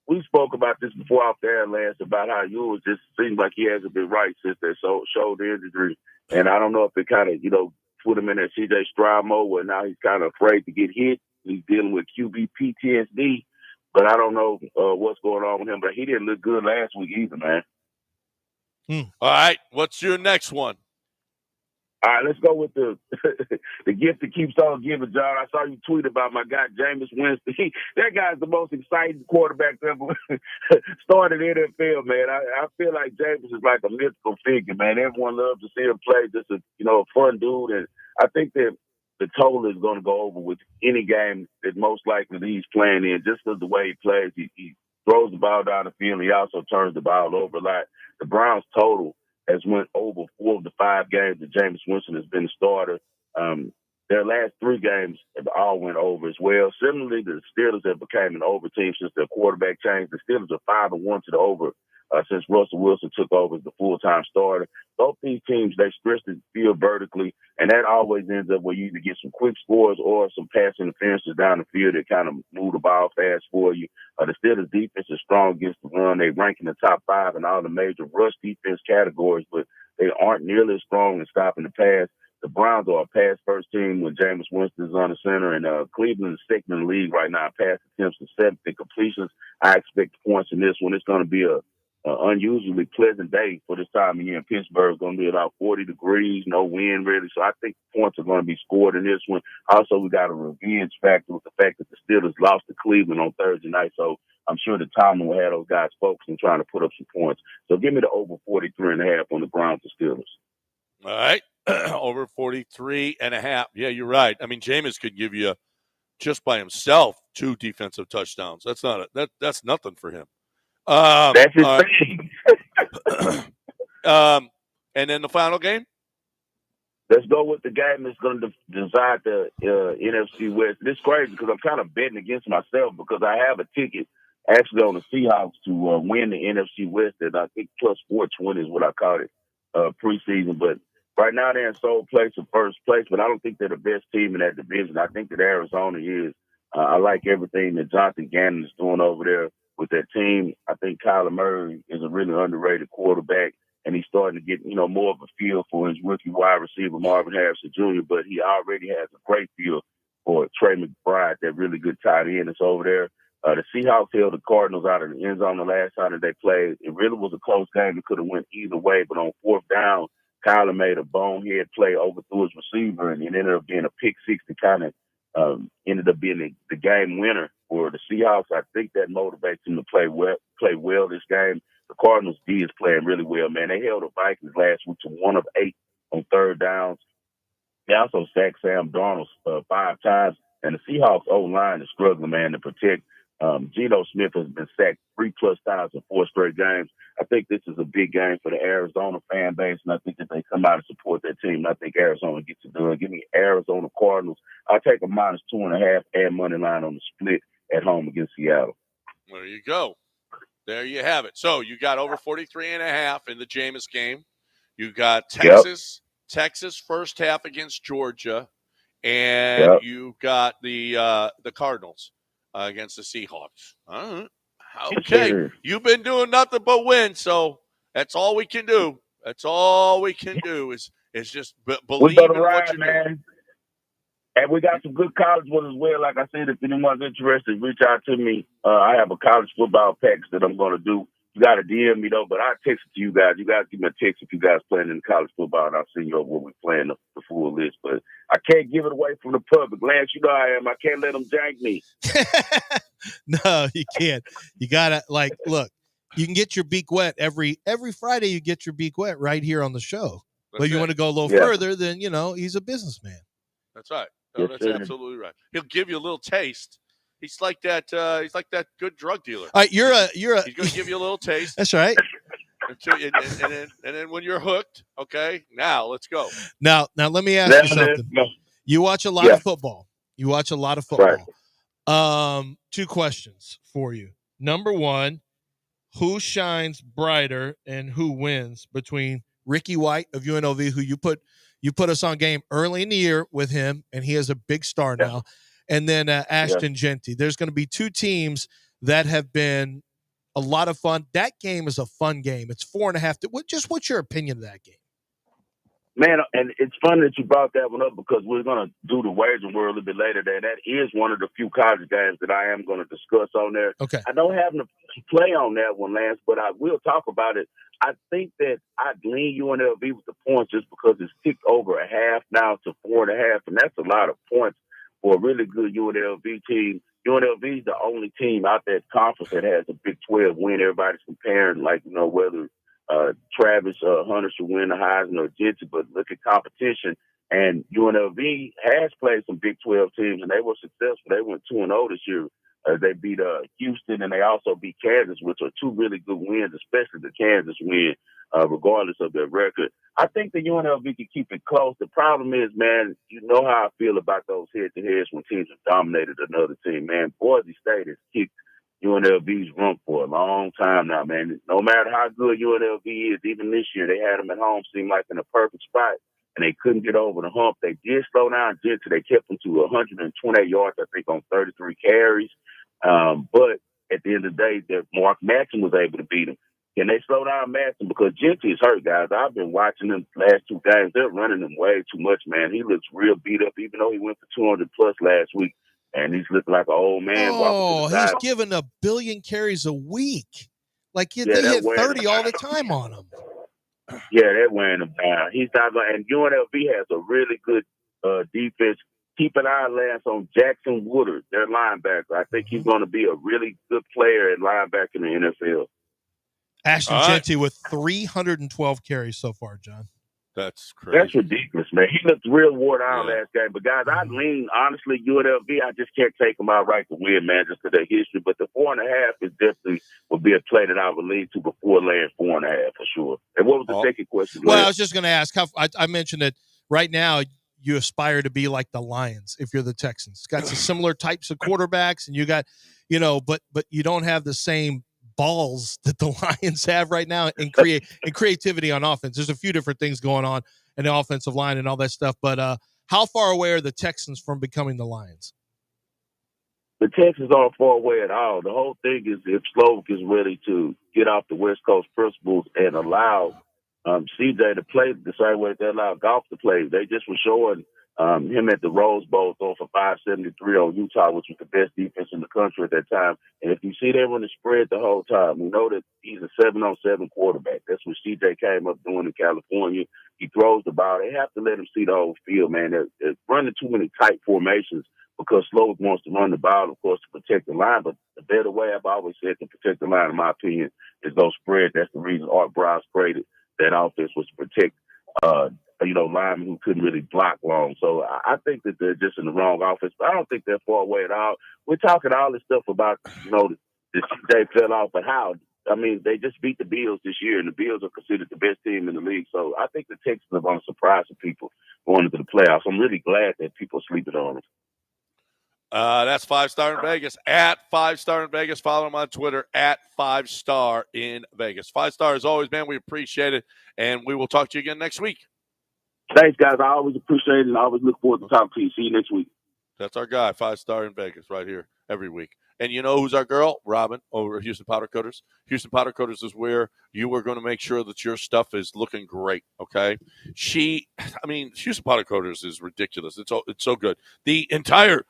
we spoke about this before off the air, Lance, about how Ewers just seems like he hasn't been right since that shoulder injury. And I don't know if it kind of, put him in that CJ Stroud mode where now he's kind of afraid to get hit. He's dealing with QB PTSD. But I don't know what's going on with him. But he didn't look good last week either, man. All right. What's your next one? All right, let's go with the gift that keeps on giving, John. I saw you tweet about my guy, Jameis Winston. That guy's the most exciting quarterback ever started in the NFL, man. I feel like Jameis is like a mythical figure, man. Everyone loves to see him play. Just a fun dude. And I think that the total is going to go over with any game that most likely he's playing in, just because the way he plays. He throws the ball down the field. He also turns the ball over a lot. The Browns' total has went over 4 of the 5 games that Jameis Winston has been the starter. Their last 3 games have all went over as well. Similarly, the Steelers have become an over team since their quarterback changed. The Steelers are 5-1 to the over since Russell Wilson took over as the full-time starter. Both these teams, they stretch the field vertically, and that always ends up where you either get some quick scores or some pass interferences down the field that kind of move the ball fast for you. The Steelers' defense is strong against the run. They rank in the top 5 in all the major rush defense categories, but they aren't nearly as strong in stopping the pass. The Browns are a pass-first team when Jameis Winston is on the center, and Cleveland is second in the league right now. Pass attempts and seventh in completions. I expect points in this one. It's going to be a unusually pleasant day for this time of year in Pittsburgh. It's going to be about 40 degrees, no wind really. So I think points are going to be scored in this one. Also, we got a revenge factor with the fact that the Steelers lost to Cleveland on Thursday night. So I'm sure that Tomlin will have those guys focused and trying to put up some points. So give me the over 43.5 on the Browns and Steelers. All right. Over 43.5. Yeah, you're right. I mean, Jameis could give you just by himself 2 defensive touchdowns. That's nothing for him. That's his thing. And then the final game? Let's go with the game that's going to decide the NFC West. This is crazy because I'm kind of betting against myself because I have a ticket actually on the Seahawks to win the NFC West at I think plus 420 is what I called it preseason. But right now they're in sole place for first place, but I don't think they're the best team in that division. I think that Arizona is. I like everything that Jonathan Gannon is doing over there with that team. I think Kyler Murray is a really underrated quarterback, and he's starting to get, more of a feel for his rookie wide receiver, Marvin Harrison Jr., but he already has a great feel for Trey McBride, that really good tight end that's over there. The Seahawks held the Cardinals out of the end zone the last time that they played. It really was a close game. It could have went either way, but on fourth down, Kyler made a bonehead play, overthrew his receiver, and it ended up being a pick six that kind of ended up being the game winner for the Seahawks. I think that motivates them to play well this game. The Cardinals D is playing really well, man. They held the Vikings last week to 1 of 8 on third downs. They also sacked Sam Darnold 5 times, and the Seahawks O-line is struggling, man, to protect. Geno Smith has been sacked 3+ times in 4 straight games. I think this is a big game for the Arizona fan base, and I think that they come out and support that team. And I think Arizona gets it done. Give me Arizona Cardinals. I'll take a -2.5 and money line on the split at home against Seattle. There you go. There you have it. So you got over 43.5 in the Jameis game. You got Texas first half against Georgia, and you got the Cardinals against the Seahawks. All right. Okay. Sure. You've been doing nothing but win, so that's all we can do. That's all we can do is just believe in what you're doing. And we got some good college ones as well. Like I said, if anyone's interested, reach out to me. I have a college football package that I'm going to do. You got to DM me, though, but I'll text it to you guys. You guys give me a text if you guys playing in college football, and I'll send you over what we're playing, the full list. But I can't give it away from the public. Lance, you know I am. I can't let them jank me. No, you can't. You got to, look, you can get your beak wet every Friday. You get your beak wet right here on the show. But you want to go a little further, then, he's a businessman. That's right. No, that's absolutely right. He'll give you a little taste. He's like that. He's like that good drug dealer. All right, you're He's going to give you a little taste. That's right. And then when you're hooked, okay, now let's go. Now let me ask you something. You watch a lot of football. Right. 2 questions for you. Number 1, who shines brighter and who wins between Ricky White of UNLV, who you put us on game early in the year with him, and he is a big star now, and then Ashton Genty. There's going to be 2 teams that have been a lot of fun. That game is a fun game. It's 4.5. What's your opinion of that game? Man, and it's funny that you brought that one up because we're going to do the Wager World a little bit later there. That is one of the few college games that I am going to discuss on there. Okay. I don't have to play on that one, Lance, but I will talk about it. I think that I'd lean UNLV with the points just because it's ticked over a half now to 4.5, and that's a lot of points for a really good UNLV team. UNLV is the only team out that conference that has a Big 12 win. Everybody's comparing, whether Travis Hunter should win the Heisman or Jitsi, but look at competition. And UNLV has played some Big 12 teams, and they were successful. They went 2-0 this year. They beat Houston, and they also beat Kansas, which are 2 really good wins, especially the Kansas win, regardless of their record. I think the UNLV can keep it close. The problem is, man, you know how I feel about those head-to-heads when teams have dominated another team. Man, Boise State has kicked UNLV's rump for a long time now, man. No matter how good UNLV is, even this year, they had them at home seem like in a perfect spot, and they couldn't get over the hump. They did slow down Jitsi. They kept them to 128 yards, I think, on 33 carries. But at the end of the day, Mark Madsen was able to beat him. Can they slow down Madison? Because Gentry is hurt, guys. I've been watching them last 2 games. They're running him way too much, man. He looks real beat up, even though he went for 200+ last week. And he's looking like an old man walking to the he's side. giving 1 billion carries a week. Like they they're hit wearing 30 all the time on him. Yeah, they're wearing him down. He's not going. And UNLV has a really good defense. Keep an eye on Lance on Jackson Woodard, their linebacker. I think he's going to be a really good player at linebacker in the NFL. Ashton Gentry with 312 carries so far, John. That's crazy. That's ridiculous, man. He looked real wore down last game. But, guys, I lean, honestly, UNLV, I just can't take them outright to win, man, just for their history. But the 4.5 is definitely would be a play that I would lean to before laying 4.5 for sure. And what was the second question? Well, I was just going to ask, I mentioned that right now you aspire to be like the Lions if you're the Texans. Got some similar types of quarterbacks, and you got, but you don't have the same balls that the Lions have right now and creativity on offense. There's a few different things going on in the offensive line and all that stuff. But how far away are the Texans from becoming the Lions? The Texans aren't far away at all. The whole thing is if Slovic is ready to get off the West Coast principles and allow CJ to play the same way they allow Goff to play. They just were showing him at the Rose Bowl throwing for 573 on Utah, which was the best defense in the country at that time. And if you see they run the spread the whole time, we know that he's a 7-on-7 quarterback. That's what CJ came up doing in California. He throws the ball. They have to let him see the whole field, man. They're running too many tight formations because Slovic wants to run the ball, of course, to protect the line. But the better way, I've always said, to protect the line, in my opinion, is those spreads. That's the reason Art Briles created that offense, was to protect, linemen who couldn't really block long. So I think that they're just in the wrong offense. But I don't think they're far away at all. We're talking all this stuff about, the CJ fell off, but how? I mean, they just beat the Bills this year, and the Bills are considered the best team in the league. So I think the Texans are going to surprise some people going into the playoffs. I'm really glad that people are sleeping on them. That's 5-Star in Vegas, at 5-Star in Vegas. Follow him on Twitter, at 5-Star in Vegas. 5-Star, as always, man, we appreciate it, and we will talk to you again next week. Thanks, guys. I always appreciate it, and I always look forward to talking to you. See you next week. That's our guy, 5-Star in Vegas, right here every week. And you know who's our girl? Robin over at Houston Powder Coaters. Houston Powder Coaters is where you are going to make sure that your stuff is looking great, okay? Houston Powder Coaters is ridiculous. It's so good. The entire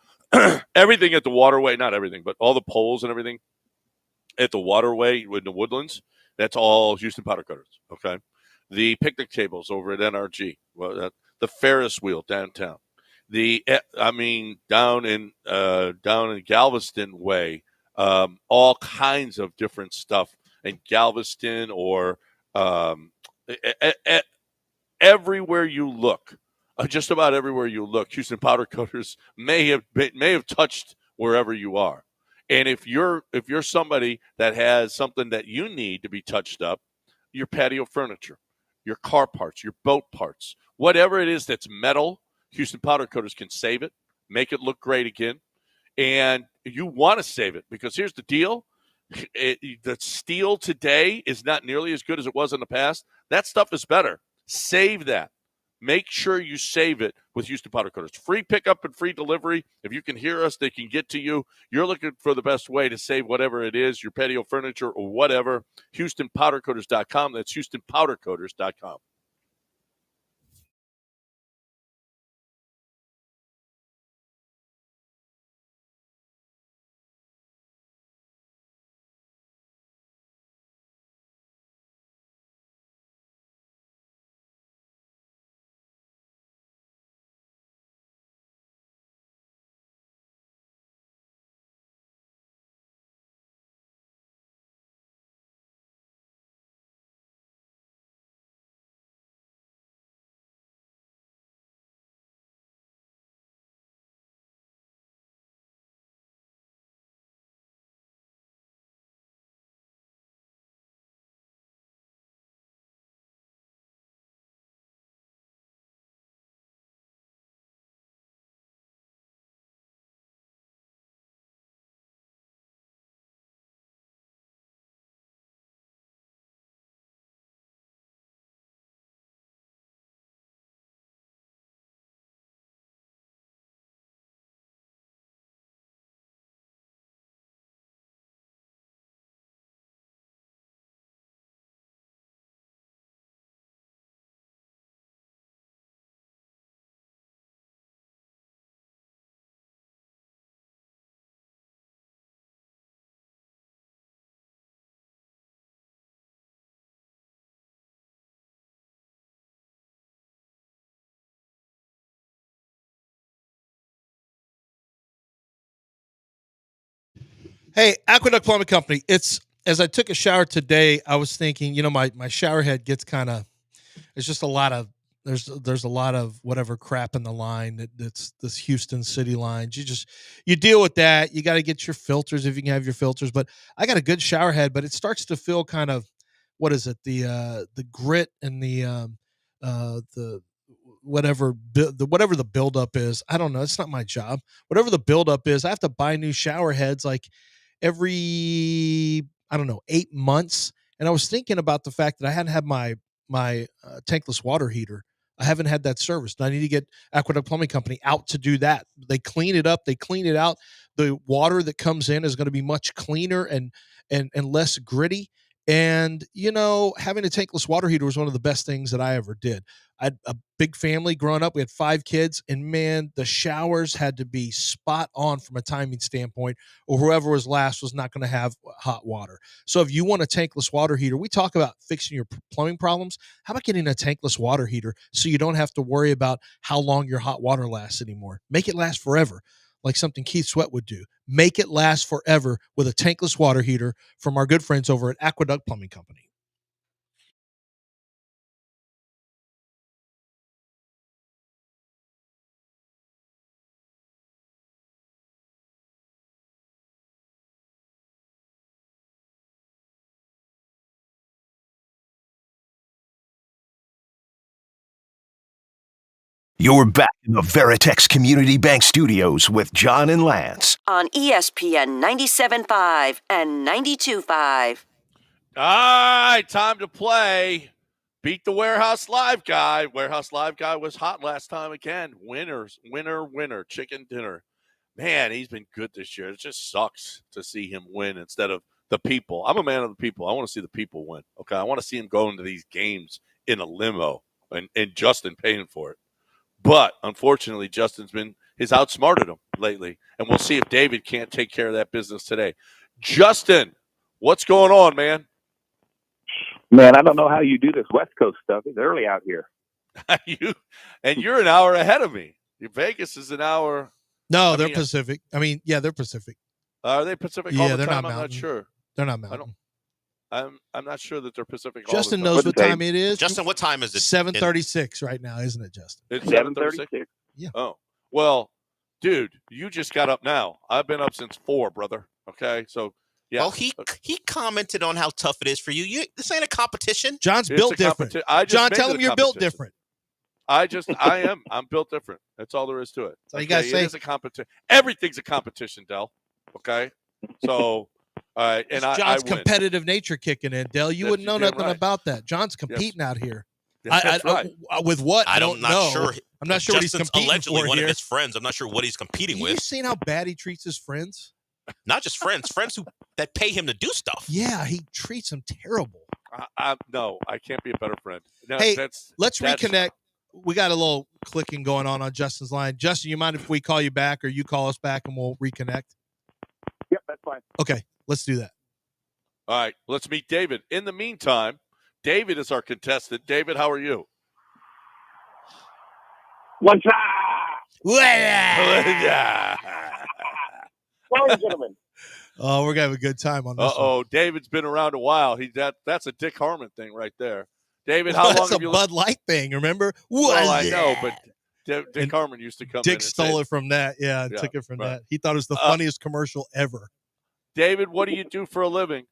everything at the waterway, not everything, but all the poles and everything at the waterway in the Woodlands, that's all Houston Powder Coaters, okay? The picnic tables over at NRG, the Ferris wheel downtown. Down in Galveston way, all kinds of different stuff in Galveston or everywhere you look, just about everywhere you look, Houston Powder Coaters may have touched wherever you are. And if you're somebody that has something that you need to be touched up, your patio furniture, your car parts, your boat parts, whatever it is that's metal, Houston Powder Coaters can save it, make it look great again. And you want to save it because here's the deal. The steel today is not nearly as good as it was in the past. That stuff is better. Save that. Make sure you save it with Houston Powder Coaters. Free pickup and free delivery. If you can hear us, they can get to you. You're looking for the best way to save whatever it is, your patio furniture or whatever. HoustonPowderCoaters.com. That's HoustonPowderCoaters.com. Hey, Aqueduct Plumbing Company. It's as I took a shower today, I was thinking, my shower head gets kind of. It's just a lot of there's a lot of whatever crap in the line that's this Houston City lines. You deal with that. You got to get your filters if you can have your filters. But I got a good shower head, but it starts to feel kind of what is it the grit and the whatever whatever the buildup is. I don't know. It's not my job. Whatever the buildup is, I have to buy new shower heads like every I don't know 8 months. And I was thinking about the fact that I hadn't had my tankless water heater. I haven't had that serviced. I need to get Aqueduct Plumbing Company out to do that. They clean it up. They clean it out. The water that comes in is going to be much cleaner and less gritty. And, having a tankless water heater was one of the best things that I ever did. I had a big family growing up. We had 5 kids, and man, the showers had to be spot on from a timing standpoint, or whoever was last was not going to have hot water. So if you want a tankless water heater, we talk about fixing your plumbing problems. How about getting a tankless water heater so you don't have to worry about how long your hot water lasts anymore? Make it last forever, like something Keith Sweat would do. Make it last forever with a tankless water heater from our good friends over at Aqueduct Plumbing Company. You're back in the Veritex Community Bank Studios with John and Lance. On ESPN 97.5 and 92.5. All right, time to play. Beat the Warehouse Live guy. Warehouse Live guy was hot last time again. Winner, chicken dinner. Man, he's been good this year. It just sucks to see him win instead of the people. I'm a man of the people. I want to see the people win. Okay, I want to see him go into these games in a limo and Justin paying for it. But unfortunately, he's outsmarted him lately. And we'll see if David can't take care of that business today. Justin, what's going on, man? Man, I don't know how you do this West Coast stuff. It's early out here. You're an hour ahead of me. Vegas is an hour. No, they're Pacific. They're Pacific. Are they Pacific yeah, all the they're time? Not I'm not sure. They're not Mountain. I'm not sure that they're Pacific. Justin all the time. knows what time it is. Justin, what time is it? 7:36 right now, isn't it, Justin? It's 7:36. Yeah. Oh well, dude, you just got up now. I've been up since 4, brother. Okay, so yeah. Well, he commented on how tough it is for you. This ain't a competition. John's built different. John, tell him you're built different. I am. I'm built different. That's all there is to it. So you gotta say it is a competition. Everything's a competition, Del. Okay, so. And John's I win. Competitive nature kicking in, Dale. You wouldn't know nothing about that. John's competing out here. Yes, that's right. With what? I don't know. Sure. I'm not sure what he's competing allegedly for one here. of his friends. I'm not sure what he's competing with. You seen how bad he treats his friends? Not just friends that pay him to do stuff. Yeah, he treats them terrible. No, I can't be a better friend. No, hey, let's reconnect. We got a little clicking going on Justin's line. Justin, you mind if we call you back or you call us back and we'll reconnect? Yep, that's fine. Okay, let's do that. All right, let's meet David. In the meantime, David is our contestant. David, how are you? What's up? Well, gentlemen. Oh, we're going to have a good time on this one. David's been around a while. That's a Dick Harmon thing right there. David, how long have you... That's a Bud Light thing, remember? Well, I know, but Dick Harmon used to come Dick stole it from that. Yeah, took it from that. He thought it was the funniest commercial ever. David, what do you do for a living?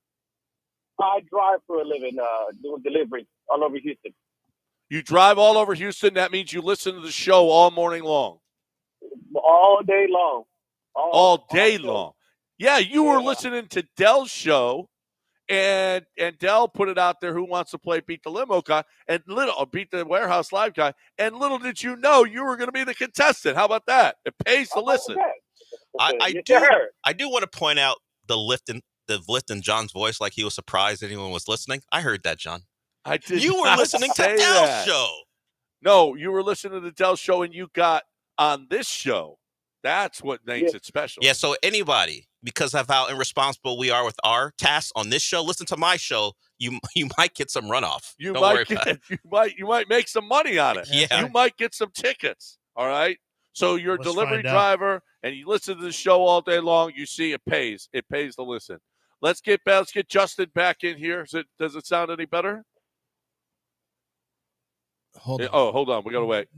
I drive for a living, doing delivery all over Houston. You drive all over Houston? That means you listen to the show all morning long? All day long. All day long. Yeah, you were listening to Dell's show, and Dell put it out there, who wants to play Beat the Limo guy, and Beat the Warehouse Live guy, and little did you know you were going to be the contestant. How about that? It pays to listen. I do want to point out the lift in John's voice, like he was surprised anyone was listening. I heard that, John. I did. You were listening to Dell's show. No, you were listening to Dell's show, and you got on this show. That's what makes it special. Yeah, so anybody, because of how irresponsible we are with our tasks on this show, listen to my show. You might get some runoff. You might make some money on it. Yeah. You might get some tickets. All right. So you're a delivery driver and you listen to the show all day long, you see it pays. It pays to listen. Let's get Justin back in here. Does it sound any better? Hold on. Oh, hold on. We got to wait.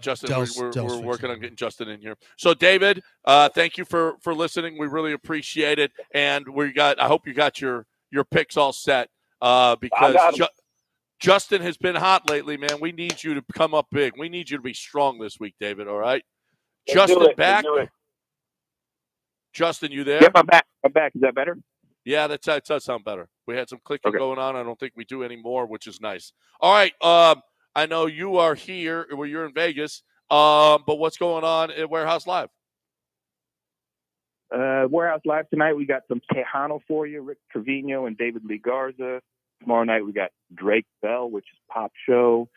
Justin, Dell's we're working on getting Justin in here. So, David, thank you for listening. We really appreciate it. And I hope you got your picks all set because Justin has been hot lately, man. We need you to come up big. We need you to be strong this week, David, all right? Justin back? Justin, you there? Yep, I'm back. Is that better? Yeah, that does sound better. We had some clicking going on. I don't think we do anymore, which is nice. All right. I know you are here where you're in Vegas, but what's going on at Warehouse Live? Warehouse Live tonight, we got some Tejano for you, Rick Trevino and David Lee Garza. Tomorrow night, we got Drake Bell, which is Pop Show.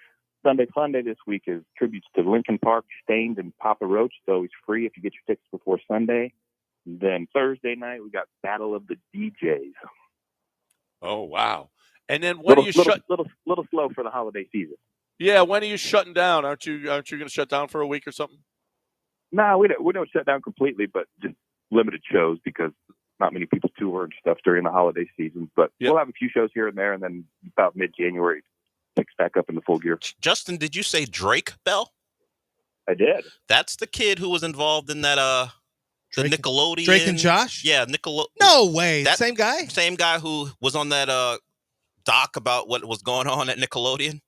Sunday this week is tributes to Linkin Park, Stained, and Papa Roach. It's always free if you get your tickets before Sunday. Then Thursday night, we got Battle of the DJs. Oh, wow. And then when are you little slow for the holiday season. Yeah, when are you shutting down? Aren't you going to shut down for a week or something? No, we don't shut down completely, but just limited shows because not many people tour and stuff during the holiday season. But we'll have a few shows here and there, and then about mid-January, picks back up in the full gear. Justin, did you say Drake Bell? I did. That's the kid who was involved in that the Nickelodeon. Drake and Josh? Yeah, Nickelodeon. No way. Same guy? Same guy who was on that doc about what was going on at Nickelodeon.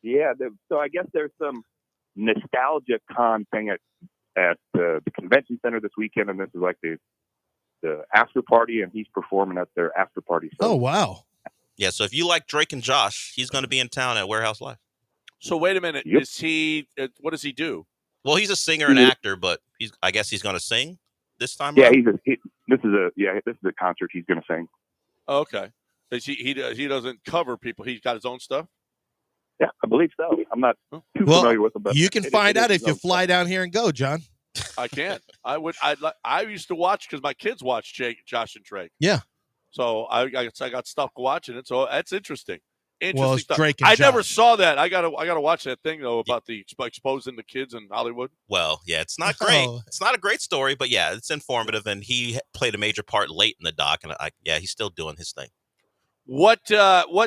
Yeah, so I guess there's some nostalgia con thing at the convention center this weekend, and this is like the after party, and he's performing at their after party. So. Oh, wow. Yeah, so if you like Drake and Josh, he's going to be in town at Warehouse Live. So wait a minute. Yep. Is he? What does he do? Well, he's a singer and actor, but I guess he's going to sing this time. Yeah, this is a concert he's going to sing. Oh, okay. He doesn't cover people. He's got his own stuff. Yeah, I believe so. I'm not too familiar with him, but you can find out if you fly down here and go, John. I can't. I used to watch because my kids watch Josh and Drake. Yeah. So I got stuck watching it. So that's interesting. Well, stuff. Drake and I Josh. never saw that. I gotta watch that thing though about the exposing the kids in Hollywood. Well, yeah, it's not great. It's not a great story, but yeah, it's informative, and he played a major part late in the doc, and he's still doing his thing. What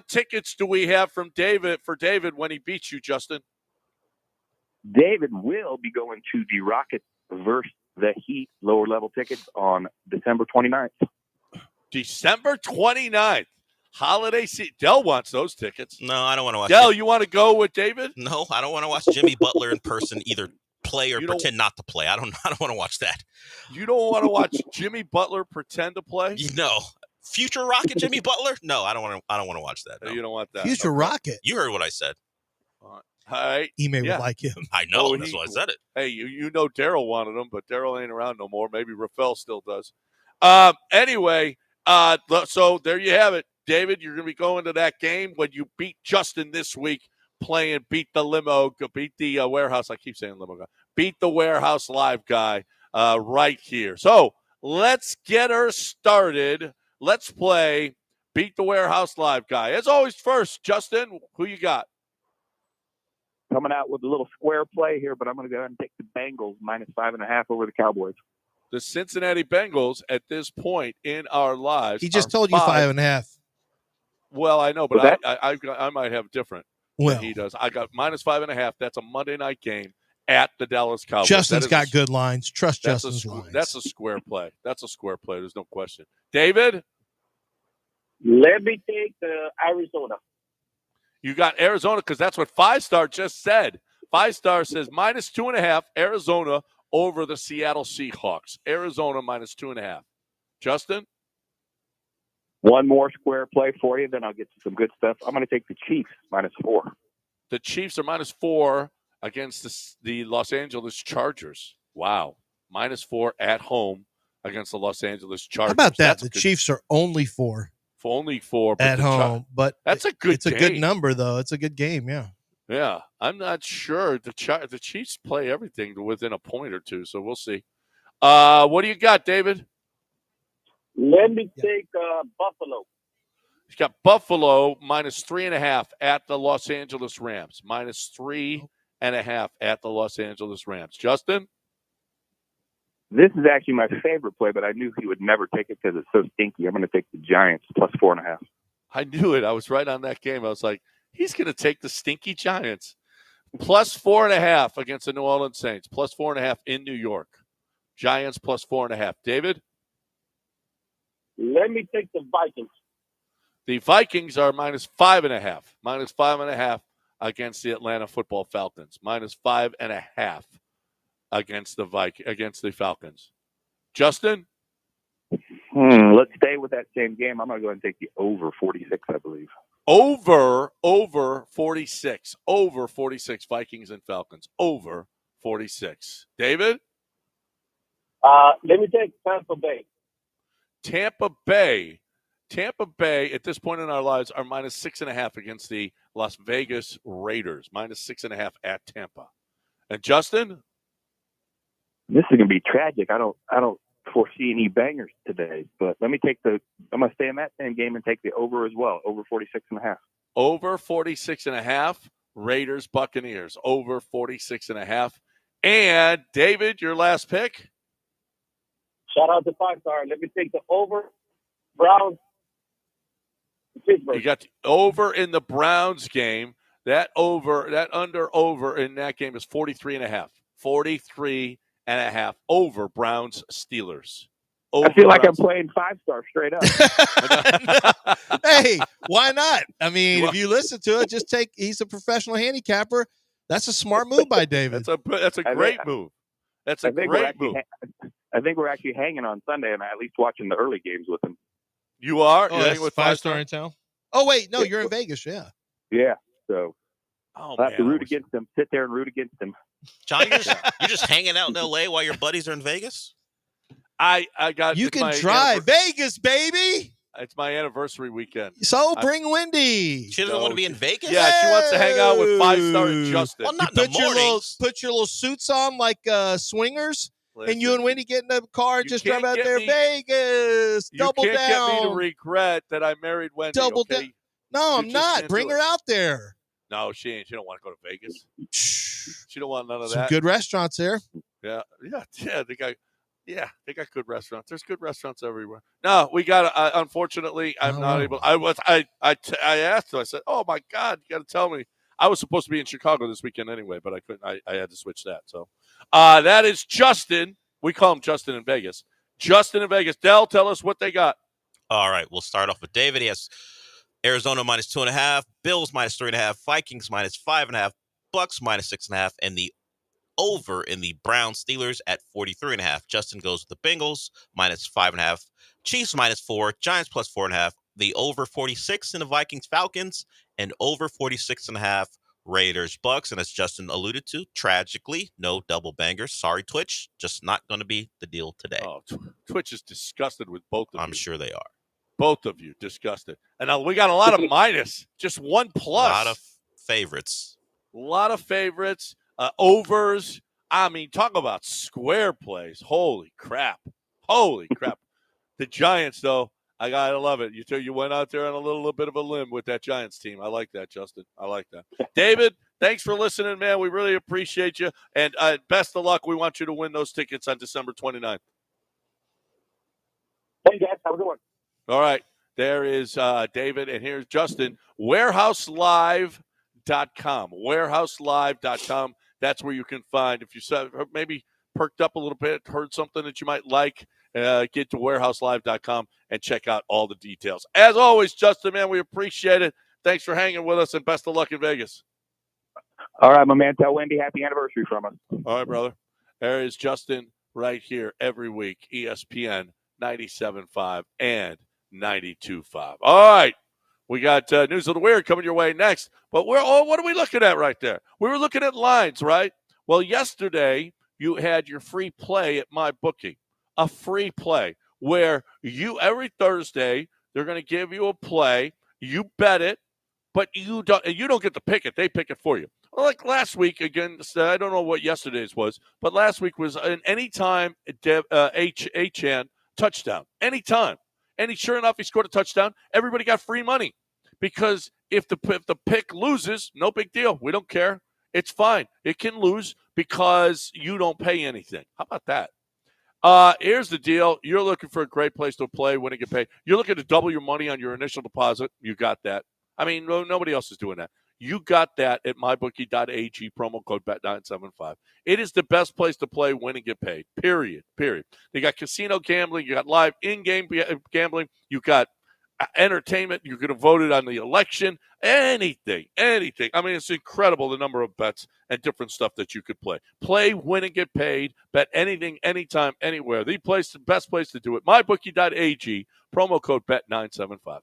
tickets do we have for David when he beats you, Justin? David will be going to the Rockets versus the Heat lower level tickets on December 29th. December 29th. Holiday season. Dell wants those tickets. No, I don't want to watch Dell, you want to go with David? No, I don't want to watch Jimmy Butler in person either play or pretend not to play. I don't want to watch that. You don't want to watch Jimmy Butler pretend to play? No. Future Rocket Jimmy Butler? No, I don't want to watch that. No. You don't want that. Future Rocket. You heard what I said. All right. Email would like him. I know. That's why I said it. Hey, you know Daryl wanted him, but Daryl ain't around no more. Maybe Rafael still does. Anyway, so there you have it. David, you're going to be going to that game when you beat Justin this week, beat the Warehouse. I keep saying limo guy. Beat the Warehouse Live guy right here. So let's get her started. Let's play Beat the Warehouse Live guy. As always, first, Justin, who you got? Coming out with a little square play here, but I'm going to go ahead and take the Bengals -5.5 over the Cowboys. The Cincinnati Bengals at this point in our lives. He just told you 5.5. Well, I know, but I might have different than he does. I got -5.5. That's a Monday night game at the Dallas Cowboys. Justin's got good lines. Trust Justin's lines. That's a square play. That's a square play. There's no question. David? Let me take Arizona. You got Arizona because that's what 5-Star just said. 5-Star says -2.5 Arizona over the Seattle Seahawks. Arizona -2.5. Justin? One more square play for you, then I'll get to some good stuff. I'm going to take the Chiefs -4. The Chiefs are -4 against the Los Angeles Chargers. Wow. -4 at home against the Los Angeles Chargers. How about that? The Chiefs are only 4. Only 4 at home, but that's a good. It's a good number, though. It's a good game, yeah. Yeah, I'm not sure. The Chiefs play everything to within a point or two, so we'll see. What do you got, David? Let me take Buffalo. He's got Buffalo -3.5 at the Los Angeles Rams. -3.5 at the Los Angeles Rams. Justin? This is actually my favorite play, but I knew he would never take it because it's so stinky. I'm going to take the Giants plus 4.5. I knew it. I was right on that game. I was like, he's going to take the stinky Giants. Plus 4.5 against the New Orleans Saints. Plus 4.5 in New York. Giants plus 4.5. David? Let me take the Vikings. The Vikings are minus 5.5. Minus 5.5 against the Atlanta Football Falcons. Minus 5.5 against the Falcons. Justin? Let's stay with that same game. I'm going to go ahead and take the over 46, I believe. Over 46. Over 46, Vikings and Falcons. Over 46. David? Let me take Tampa Bay. Tampa Bay, at this point in our lives, are minus 6.5 against the Las Vegas Raiders. Minus 6.5 at Tampa. And Justin? This is going to be tragic. I don't foresee any bangers today, but I'm going to stay in that same game and take the over as well. Over 46.5. Over 46.5. Raiders, Buccaneers. Over 46.5. And David, your last pick? Shout out to 5-star. Let me take the over. Browns. Pittsburgh. You got the over in the Browns game. That under in that game is 43.5. 43.5 over Browns Steelers. Over I feel like Browns. I'm playing 5-star straight up. Hey, why not? I mean, if you listen to it, he's a professional handicapper. That's a smart move by David. That's a great move. That's a great move. I think we're actually hanging on Sunday and at least watching the early games with him. You are? Oh, that's with 5-star in town? Oh, wait. No, you're in Vegas. Yeah. Yeah. So I'll have to root against him. Sit there and root against him. John, you're just hanging out in L.A. while your buddies are in Vegas? You can drive. Vegas, baby. It's my anniversary weekend. So bring Wendy. She doesn't want to be in Vegas? Yeah, she wants to hang out with 5-star and Justin. Well, not in the mornings. Put your little suits on like swingers. Listen, and you and Wendy get in the car and just drive out there. Vegas. Double down. You can't get me to regret that I married Wendy. Double okay? down. No, I'm not. Bring her out there. No, she ain't. She don't want to go to Vegas. She don't want none of Some that. good restaurants there. Yeah. They got good restaurants. There's good restaurants everywhere. No, we got. Unfortunately, I'm not able. I asked her. I said, "Oh my God, you got to tell me." I was supposed to be in Chicago this weekend anyway, but I couldn't. I had to switch that. So, that is Justin. We call him Justin in Vegas. Justin in Vegas. Dell, tell us what they got. All right, we'll start off with David. He has Arizona minus 2.5, Bills minus 3.5, Vikings minus 5.5, Bucks minus 6.5, and the over in the Browns Steelers at 43.5. Justin goes with the Bengals minus 5.5, Chiefs minus 4, Giants plus 4.5, the over 46 in the Vikings Falcons, and over 46.5 Raiders Bucks. And as Justin alluded to, tragically, no double bangers. Sorry, Twitch, just not going to be the deal today. Oh, Twitch is disgusted with both of you. I'm sure they are. Both of you disgusted. And we got a lot of minus, just one plus. A lot of favorites. Overs. I mean, talk about square plays. Holy crap. The Giants, though, I got to love it. You went out there on a little bit of a limb with that Giants team. I like that, Justin. I like that. David, thanks for listening, man. We really appreciate you. And best of luck. We want you to win those tickets on December 29th. Hey, guys. Have a good one. All right. There is David, and here's Justin. WarehouseLive.com. WarehouseLive.com. That's where you can find, if you maybe perked up a little bit, heard something that you might like, get to WarehouseLive.com and check out all the details. As always, Justin, man, we appreciate it. Thanks for hanging with us, and best of luck in Vegas. All right, my man. Tell Wendy happy anniversary from us. All right, brother. There is Justin right here every week, ESPN 97.5 and 92.5. All right. We got News of the Weird coming your way next. But what are we looking at right there? We were looking at lines, right? Well, yesterday you had your free play at MyBookie, a free play where every Thursday they're going to give you a play. You bet it, but you don't get to pick it. They pick it for you. Like last week, again, I don't know what yesterday's was, but last week was an anytime H-Chan touchdown. Anytime. And sure enough, he scored a touchdown. Everybody got free money because if the pick loses, no big deal. We don't care. It's fine. It can lose because you don't pay anything. How about that? Here's the deal. You're looking for a great place to play, win and get paid. You're looking to double your money on your initial deposit. You got that. I mean, nobody else is doing that. You got that at mybookie.ag, promo code BET975. It is the best place to play, win, and get paid, period. They got casino gambling. You got live in-game gambling. You got entertainment. You could have voted on the election. Anything. I mean, it's incredible the number of bets and different stuff that you could play. Play, win, and get paid. Bet anything, anytime, anywhere. The best place to do it. mybookie.ag, promo code BET975.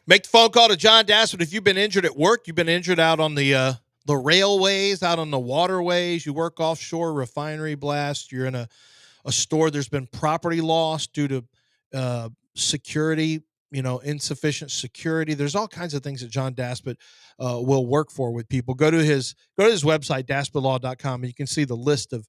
Make the phone call to John Daspit if you've been injured at work. You've been injured out on the railways, out on the waterways. You work offshore, refinery blast. You're in a store. There's been property loss due to security, insufficient security. There's all kinds of things that John Daspit will work for with people. Go to his website, daspitlaw.com, and you can see the list of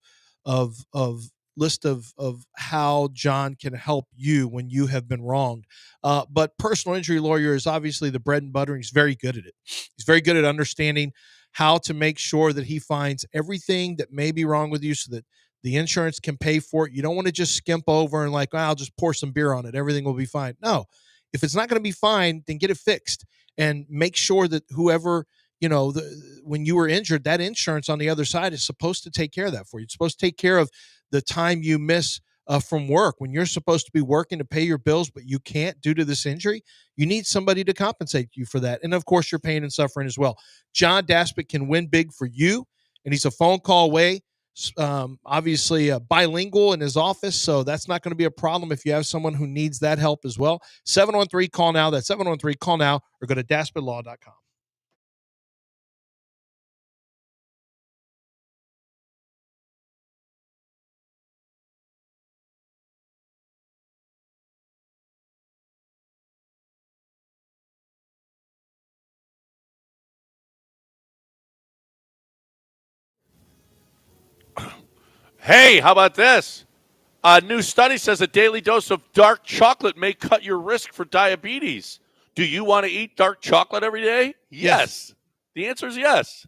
how John can help you when you have been wronged. But personal injury lawyer is obviously the bread and butter, and he's very good at it. He's very good at understanding how to make sure that he finds everything that may be wrong with you so that the insurance can pay for it. You don't want to just skimp over and I'll just pour some beer on it. Everything will be fine. No, if it's not going to be fine, then get it fixed and make sure that whoever, when you were injured, that insurance on the other side is supposed to take care of that for you. It's supposed to take care of the time you miss from work when you're supposed to be working to pay your bills, but you can't due to this injury. You need somebody to compensate you for that. And of course, your pain and suffering as well. John Daspit can win big for you, and he's a phone call away. Obviously bilingual in his office, so that's not going to be a problem if you have someone who needs that help as well. 713 call now. That's 713 call now, or go to daspitlaw.com. Hey, how about this? A new study says a daily dose of dark chocolate may cut your risk for diabetes. Do you want to eat dark chocolate every day? Yes. The answer is yes.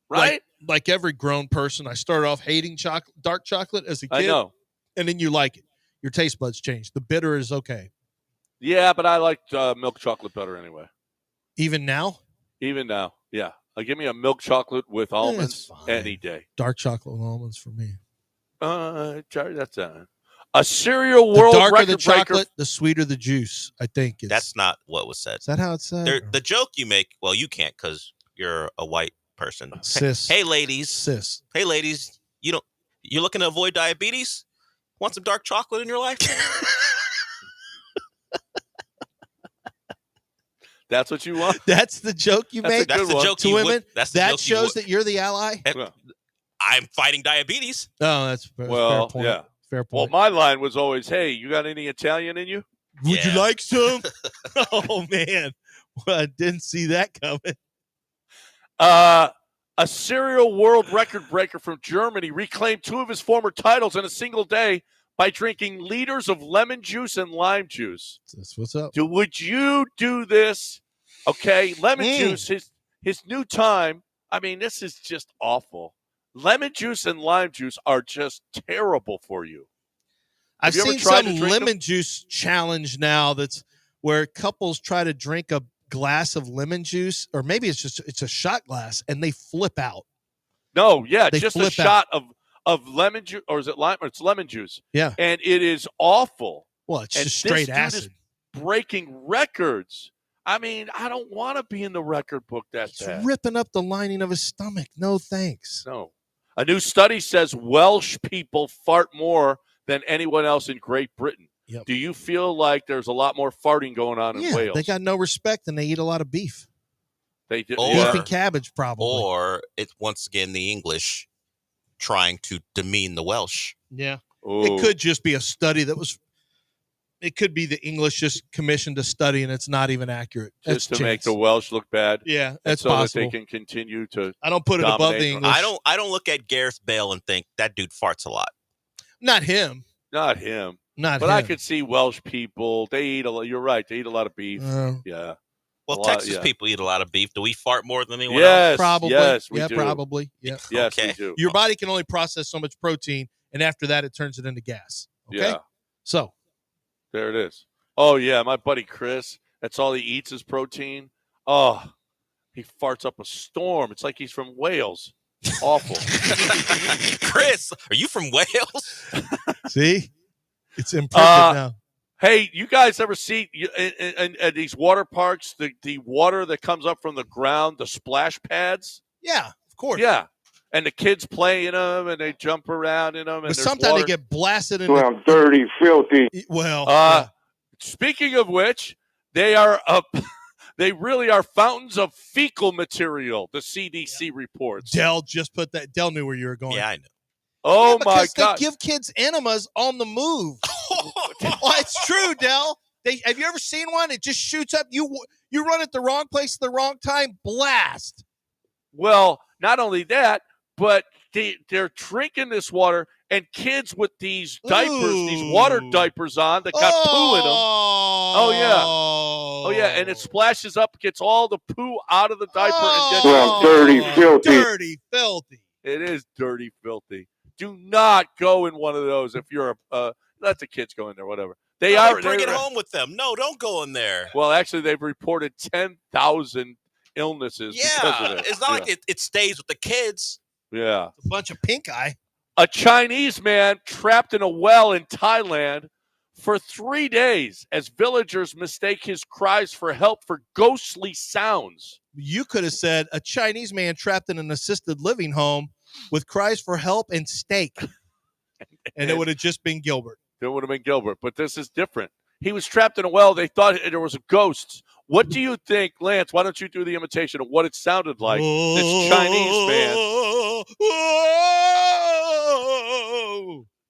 Right? Like every grown person, I started off hating dark chocolate as a kid. I know. And then you like it. Your taste buds change. The bitter is okay. Yeah, but I like milk chocolate better anyway. Even now? Even now, yeah. Give me a milk chocolate with almonds any day. Dark chocolate with almonds for me. Charlie, that's a cereal world the darker record the chocolate, breaker. the sweeter the juice, I think. That's not what was said. Is that how it's said? The joke you make, well, you can't because you're a white person. Sis. Hey, ladies. Sis. Hey, ladies. You're looking to avoid diabetes? Want some dark chocolate in your life? That's what you want? That's the joke you make? That's the joke to women? That's the that joke shows that you're the ally? I'm fighting diabetes. No, that's fair point. Yeah. Fair Well, point. my line was always, hey, you got any Italian in you? Would you like some? Oh, man. Well, I didn't see that coming. A serial world record breaker from Germany reclaimed 2 of his former titles in a single day by drinking liters of lemon juice and lime juice. That's what's up. Would you do this? Okay, lemon juice, his new time. I mean, this is just awful. Lemon juice and lime juice are just terrible for you. I've Have you seen ever tried some to drink lemon them? juice challenge now that's where couples try to drink a glass of lemon juice, or maybe it's a shot glass, and they flip out. No, yeah, They just a flip shot of lemon juice, or is it lime? Or it's lemon juice. Yeah. And it is awful. Well, it's And just this straight dude acid. is breaking records. I mean, I don't want to be in the record book that It's bad. ripping up the lining of his stomach. No thanks. No. A new study says Welsh people fart more than anyone else in Great Britain. Yep. Do you feel like there's a lot more farting going on in Yeah, Wales? they got no respect, and they eat a lot of beef. They do. Or- Beef and cabbage, probably. Or it's once again the English trying to demean the Welsh. Yeah. Ooh. It could just be a study it could be the English just commissioned a study, and it's not even accurate. Just That's to make chance. the Welsh look bad. Yeah, that's so possible. that they can continue to. I don't put it above dominate. the English. I don't look at Gareth Bale and think that dude farts a lot. Not him. Not him. Not But him. I could see Welsh people. They eat a lot. You're right. They eat a lot of beef. Yeah. Well, A lot, Texas yeah. people eat a lot of beef. Do we fart more than anyone Yes. else? Probably. Yes, we yeah, do. probably. Yeah. Yes, Okay. we do. Your body can only process so much protein, and after that, it turns it into gas. Okay. Yeah. So There it is. Oh, yeah. My buddy Chris, that's all he eats is protein. Oh, he farts up a storm. It's like he's from Wales. Awful. Chris, are you from Wales? see, it's imprinted now. Hey, you guys ever see in these water parks, the water that comes up from the ground, the splash pads? Yeah, of course. Yeah. And the kids play in them, and they jump around in them. And But there's sometimes water. they get blasted in. Well, dirty, filthy. Well, yeah. Speaking of which, they are they really are fountains of fecal material. The CDC reports. Dell just put that. Dell knew where you were going. Yeah, I know. Oh Yeah, my because God! they give kids enemas on the move. Well, it's true, Dell. Have you ever seen one? It just shoots up. You run at the wrong place at the wrong time. Blast. Well, not only that, but they're drinking this water, and kids with these diapers, these water diapers on that got poo in them. Oh yeah, and it splashes up, gets all the poo out of the diaper, and then Well, dirty, filthy. Dirty, filthy. it is dirty, filthy. Do not go in one of those if you're let the kids go in there, whatever. They No, are bring it they're- home with them. No, don't go in there. Well, actually, they've reported 10,000 illnesses because Yeah, of it. it's not like it stays with the kids. Yeah. A bunch of pink eye. A Chinese man trapped in a well in Thailand for 3 days as villagers mistake his cries for help for ghostly sounds. You could have said a Chinese man trapped in an assisted living home with cries for help and steak. And it would have just been Gilbert. It would have been Gilbert, but this is different. He was trapped in a well. They thought there was a ghost. What do you think, Lance? Why don't you do the imitation of what it sounded like? This Chinese man.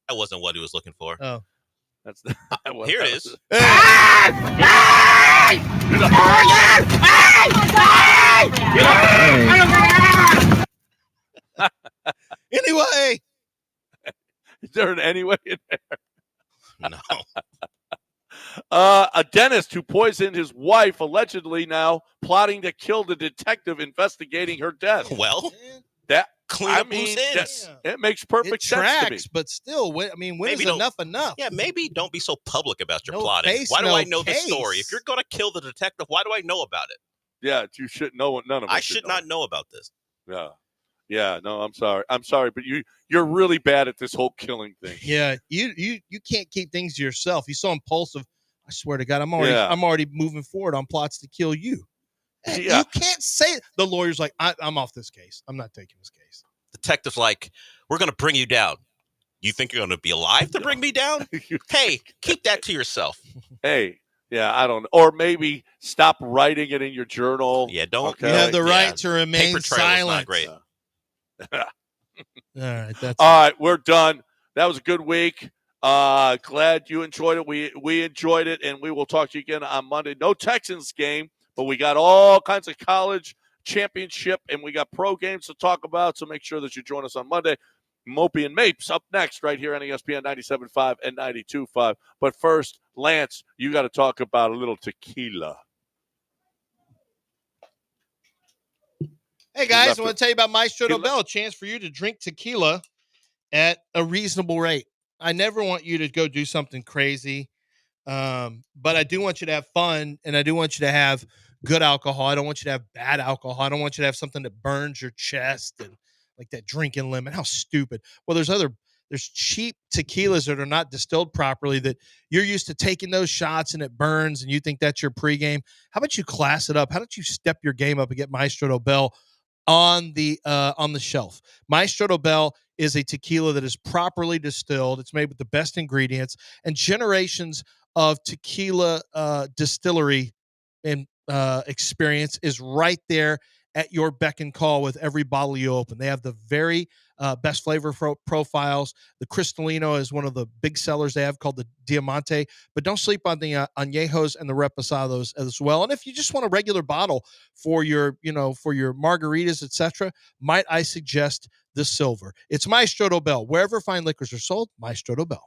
That wasn't what he was looking for. Oh. That's the, Here it is. Anyway. Is there an anyway in there? No. A dentist who poisoned his wife, allegedly now plotting to kill the detective investigating her death. Well, That clean I up mean, loose ends. it makes perfect It sense to me. tracks, but still, I mean, when Maybe is don't- enough? Yeah, maybe don't be so public about your No plotting. case, Why do no I know the case. story? If you're going to kill the detective, why do I know about it? Yeah, you should know. None of us I should not know about this. Yeah, yeah. No, I'm sorry, but you're really bad at this whole killing thing. Yeah, you can't keep things to yourself. You're so impulsive. I swear to God, I'm already moving forward on plots to kill you. Yeah. You can't say it. The lawyer's like, I'm off this case. I'm not taking this case. Detective's like, we're going to bring you down. You think you're going to be alive to bring me down? Hey, keep that to yourself. Hey, yeah, I don't know. Or maybe stop writing it in your journal. Yeah, don't. Okay? You have the Yeah. right to remain Paper trail is silent. not great. All right, that's all right. We're done. That was a good week. Glad you enjoyed it. We enjoyed it, and we will talk to you again on Monday. No Texans game, but we got all kinds of college championship, and we got pro games to talk about. So make sure that you join us on Monday. Mopey and Mapes up next right here on ESPN 97.5 and 92.5. But first, Lance, you got to talk about a little tequila. Hey, guys, I want to tell you about Maestro Dobel, a chance for you to drink tequila at a reasonable rate. I never want you to go do something crazy, but I do want you to have fun, and I do want you to have good alcohol. I don't want you to have bad alcohol. I don't want you to have something that burns your chest and like that drinking lemon. How stupid. Well, there's cheap tequilas that are not distilled properly that you're used to taking those shots and it burns and you think that's your pregame. How about you class it up? How about you step your game up and get Maestro Dobel on the shelf? Maestro Dobel is a tequila that is properly distilled. It's made with the best ingredients, and generations of tequila distillery and experience is right there at your beck and call with every bottle you open. They have the very best flavor profiles. The Cristalino is one of the big sellers they have, called the Diamante. But don't sleep on the Añejos and the Reposados as well. And if you just want a regular bottle for your margaritas, etc., might I suggest the Silver? It's Maestro Dobel. Wherever fine liquors are sold, Maestro Dobel.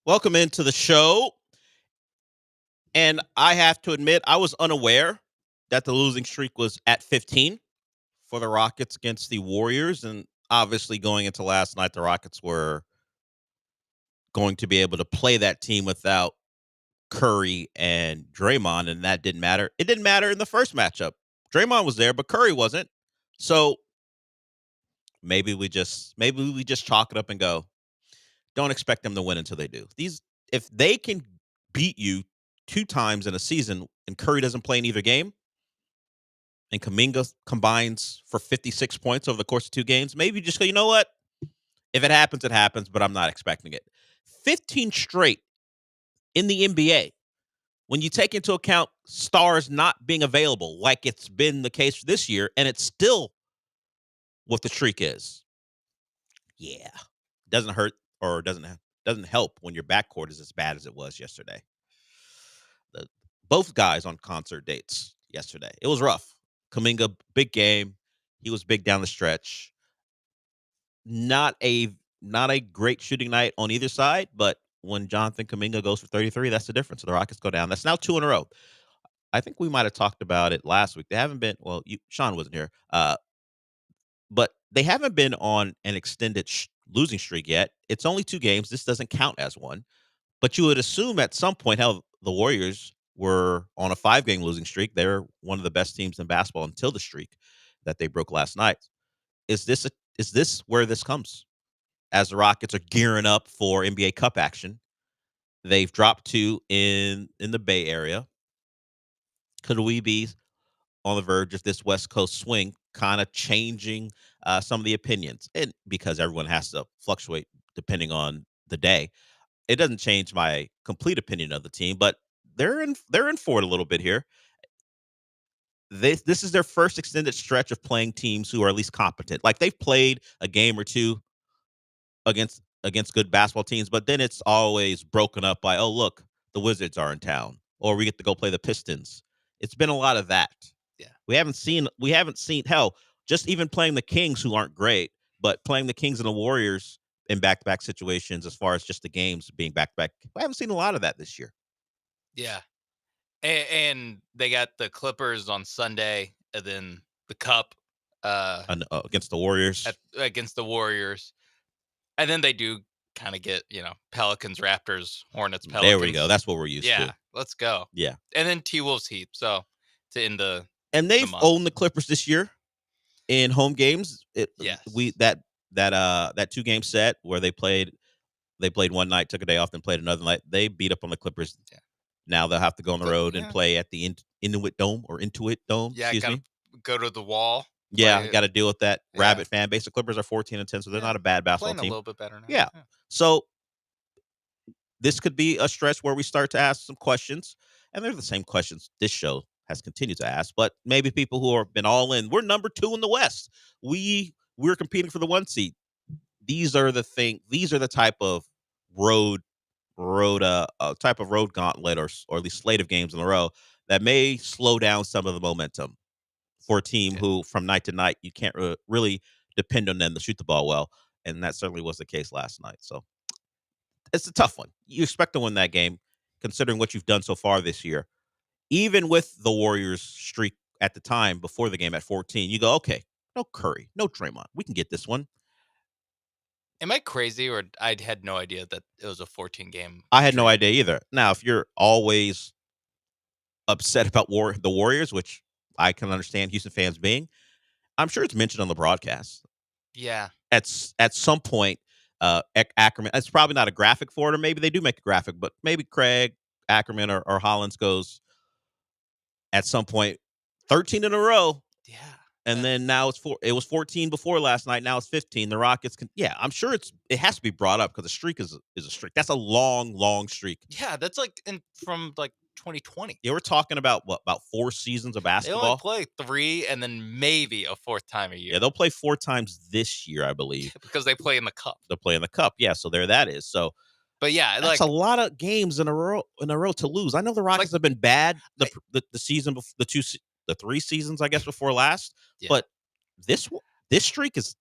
Welcome into the show. And I have to admit, I was unaware that the losing streak was at 15 for the Rockets against the Warriors. And obviously, going into last night, the Rockets were going to be able to play that team without Curry and Draymond, and that didn't matter. It didn't matter in the first matchup. Draymond was there, but Curry wasn't. So maybe we just chalk it up and go, don't expect them to win until they do. If they can beat you 2 times in a season and Curry doesn't play in either game, and Kuminga combines for 56 points over the course of 2 games, maybe just go, you know what? If it happens, it happens, but I'm not expecting it. 15 straight in the NBA. When you take into account stars not being available, like it's been the case this year, and it's still what the streak is. Yeah. Doesn't hurt or doesn't help when your backcourt is as bad as it was yesterday. Both guys on concert dates yesterday. It was rough. Kuminga, big game. He was big down the stretch. Not a great shooting night on either side, but when Jonathan Kuminga goes for 33, that's the difference. So the Rockets go down. That's now 2 in a row. I think we might have talked about it last week. They haven't been, Sean wasn't here, but they haven't been on an extended losing streak yet. It's only 2 games. This doesn't count as one. But you would assume at some point, hell, the Warriors were on a 5-game losing streak. They're one of the best teams in basketball until the streak that they broke last night. Is this where this comes? As the Rockets are gearing up for NBA Cup action, they've dropped 2 in the Bay Area. Could we be on the verge of this West Coast swing kind of changing some of the opinions? And because everyone has to fluctuate depending on the day, it doesn't change my complete opinion of the team, but they're in for it a little bit here. This is their first extended stretch of playing teams who are at least competent. Like, they've played a game or 2 against good basketball teams, but then it's always broken up by, oh, look, the Wizards are in town, or we get to go play the Pistons. It's been a lot of that. Yeah. We haven't seen hell, just even playing the Kings, who aren't great, but playing the Kings and the Warriors in back-to-back situations as far as just the games being back-to-back. I haven't seen a lot of that this year. Yeah. And they got the Clippers on Sunday, and then the Cup against the Warriors. Against the Warriors. And then they do kind of get, Pelicans, Raptors, Hornets, Pelicans. There we go. That's what we're used to. Yeah, let's go. Yeah. And then T-Wolves, Heat. So to end the And they've owned the Clippers this year in home games. Yes. That 2-game set where they played one night, took a day off, then played another night. They beat up on the Clippers. Yeah. Now they'll have to go on the road and play at the Intuit Dome. Yeah, excuse me. Go to the wall. Yeah, got to deal with that rabid fan base. The Clippers are 14-10, so they're not a bad basketball team. team. A little bit better now. Yeah. So this could be a stretch where we start to ask some questions, and they're the same questions this show has continued to ask, but maybe people who have been all in. We're number 2 in the West. We're competing for the 1 seed. These are the type of road gauntlet or at least slate of games in a row that may slow down some of the momentum for a team who, from night to night, you can't really depend on them to shoot the ball well, and that certainly was the case last night. So it's a tough one. You expect to win that game, considering what you've done so far this year. Even with the Warriors' streak at the time before the game at 14, you go, okay, no Curry, no Draymond, we can get this one. Am I crazy, or I had no idea that it was a 14-game? I had no idea either. Now, if you're always upset about the Warriors, which I can understand Houston fans being, I'm sure it's mentioned on the broadcast. Yeah. At some point, Ackerman, it's probably not a graphic for it, or maybe they do make a graphic, but maybe Craig, Ackerman, or Hollins goes at some point 13 in a row. Yeah. And then now it was 14 before last night. Now it's 15. The Rockets I'm sure it has to be brought up because a streak is a streak. That's a long, long streak. Yeah, that's from 2020. Yeah, we're talking about about 4 seasons of basketball. They only play 3 and then maybe a 4th time a year. Yeah, they'll play 4 times this year, I believe. Because they play in the Cup. They'll play in the Cup. Yeah, so there that is. So, but yeah, that's a lot of games in a row to lose. I know the Rockets have been bad the season, the 3 seasons, I guess, before last. Yeah. But this streak is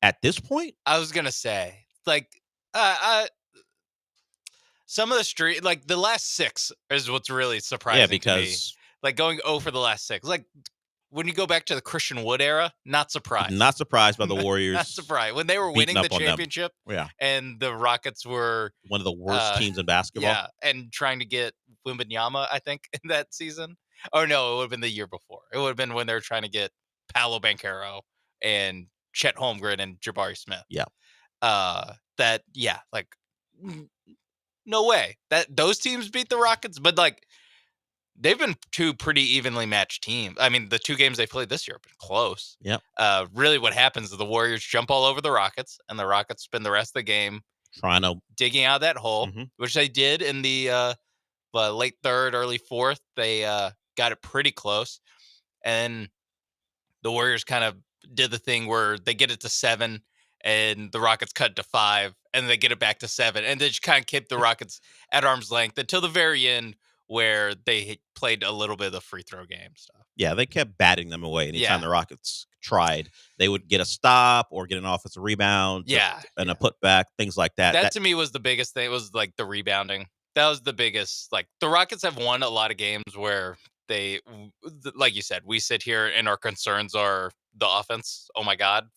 at this point. I was gonna say some of the street, like the last 6 is what's really surprising Yeah, to me. because Like going 0 for the last 6. Like when you go back to the Christian Wood era, not surprised. not surprised by the Warriors. Not surprised. When they were beating winning the up on them. championship Yeah, and the Rockets were one of the worst teams in basketball. yeah, and trying to get Wembanyama, I think, in that season. Oh no, it would have been the year before. It would have been when they were trying to get Paolo Banchero and Chet Holmgren and Jabari Smith. Yeah. Like no way that those teams beat the Rockets, but like they've been 2 pretty evenly matched teams. I mean, the 2 games they played this year have been close. Yep. Really what happens is the Warriors jump all over the Rockets, and the Rockets spend the rest of the game Trying to digging out that hole, which they did in the late 3rd, early 4th. They got it pretty close, and the Warriors kind of did the thing where they get it to 7, and the Rockets cut to 5, and they get it back to 7, and they just kind of keep the Rockets at arm's length until the very end, where they played a little bit of the free throw game stuff. Yeah, they kept batting them away. Anytime the Rockets tried, they would get a stop or get an offensive rebound. And a putback, things like that. That to me was the biggest thing. It was like the rebounding. That was the biggest. Like the Rockets have won a lot of games where they, like you said, we sit here and our concerns are the offense. Oh my God.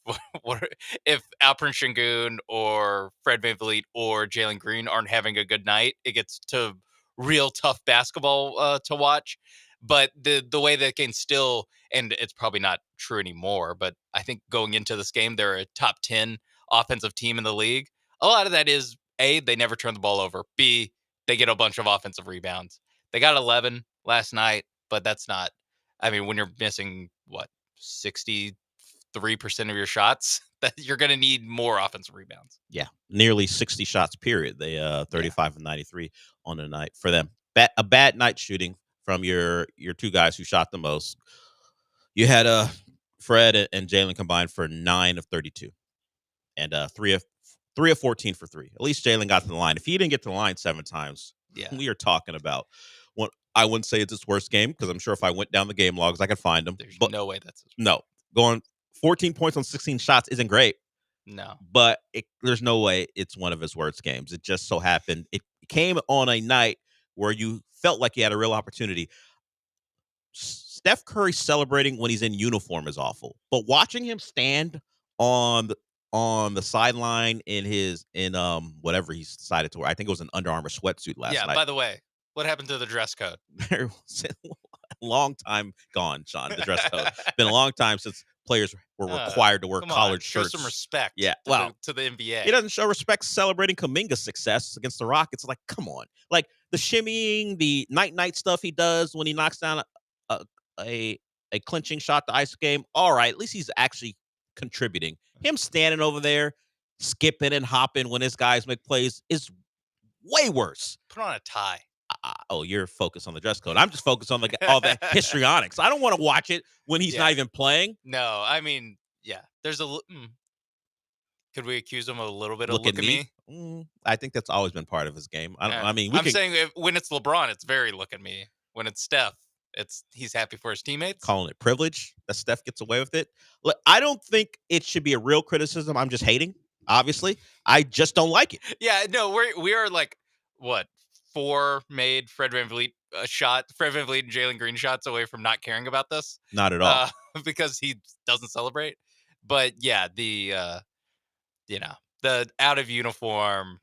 If Alperen Sengun or Fred VanVleet or Jalen Green aren't having a good night, it gets to real tough basketball to watch. But the way they can still, and it's probably not true anymore, but I think going into this game, they're a top 10 offensive team in the league. A lot of that is A, they never turn the ball over. B, they get a bunch of offensive rebounds. They got 11 last night, but that's not, I mean, when you're missing 63% of your shots, that you're going to need more offensive rebounds. Yeah, nearly 60 shots, period. They 35 and 93 on the night for them. A bad night shooting from your 2 guys who shot the most. You had Fred and Jalen combined for 9 of 32, and 3 of 14 for 3. At least Jalen got to the line. If he didn't get to the line 7 times, we are talking about what I wouldn't say it's his worst game, because I'm sure if I went down the game logs, I could find him. There's no way that's his no going 14 points on 16 shots isn't great. No, but there's no way it's one of his worst games. It just so happened it came on a night where you felt like he had a real opportunity. Steph Curry celebrating when he's in uniform is awful, but watching him stand on the sideline in whatever he's decided to wear, I think it was an Under Armour sweatsuit last night. Yeah, by the way, what happened to the dress code? There was a long time gone, Sean, the dress code. Been a long time since players were required to wear collared shirts. Show some respect to the NBA. He doesn't show respect celebrating Kuminga's success against the Rockets. Like, come on. Like, the shimmying, the night stuff he does when he knocks down a clinching shot to ice game. All right, at least he's actually contributing. Him standing over there, skipping and hopping when his guys make plays is way worse. Put on a tie. You're focused on the dress code. I'm just focused on all the histrionics. I don't want to watch it when he's not even playing. No, I mean, there's could we accuse him of a little bit of look at me? I think that's always been part of his game. I'm saying when it's LeBron, it's very look at me. When it's Steph, he's happy for his teammates. Calling it privilege that Steph gets away with it. Look, I don't think it should be a real criticism. I'm just hating. Obviously, I just don't like it. Yeah, no, we are like what? 4 made Fred VanVleet a shot. Fred VanVleet and Jalen Green shots away from not caring about this. Not at all, because he doesn't celebrate. But yeah, the out of uniform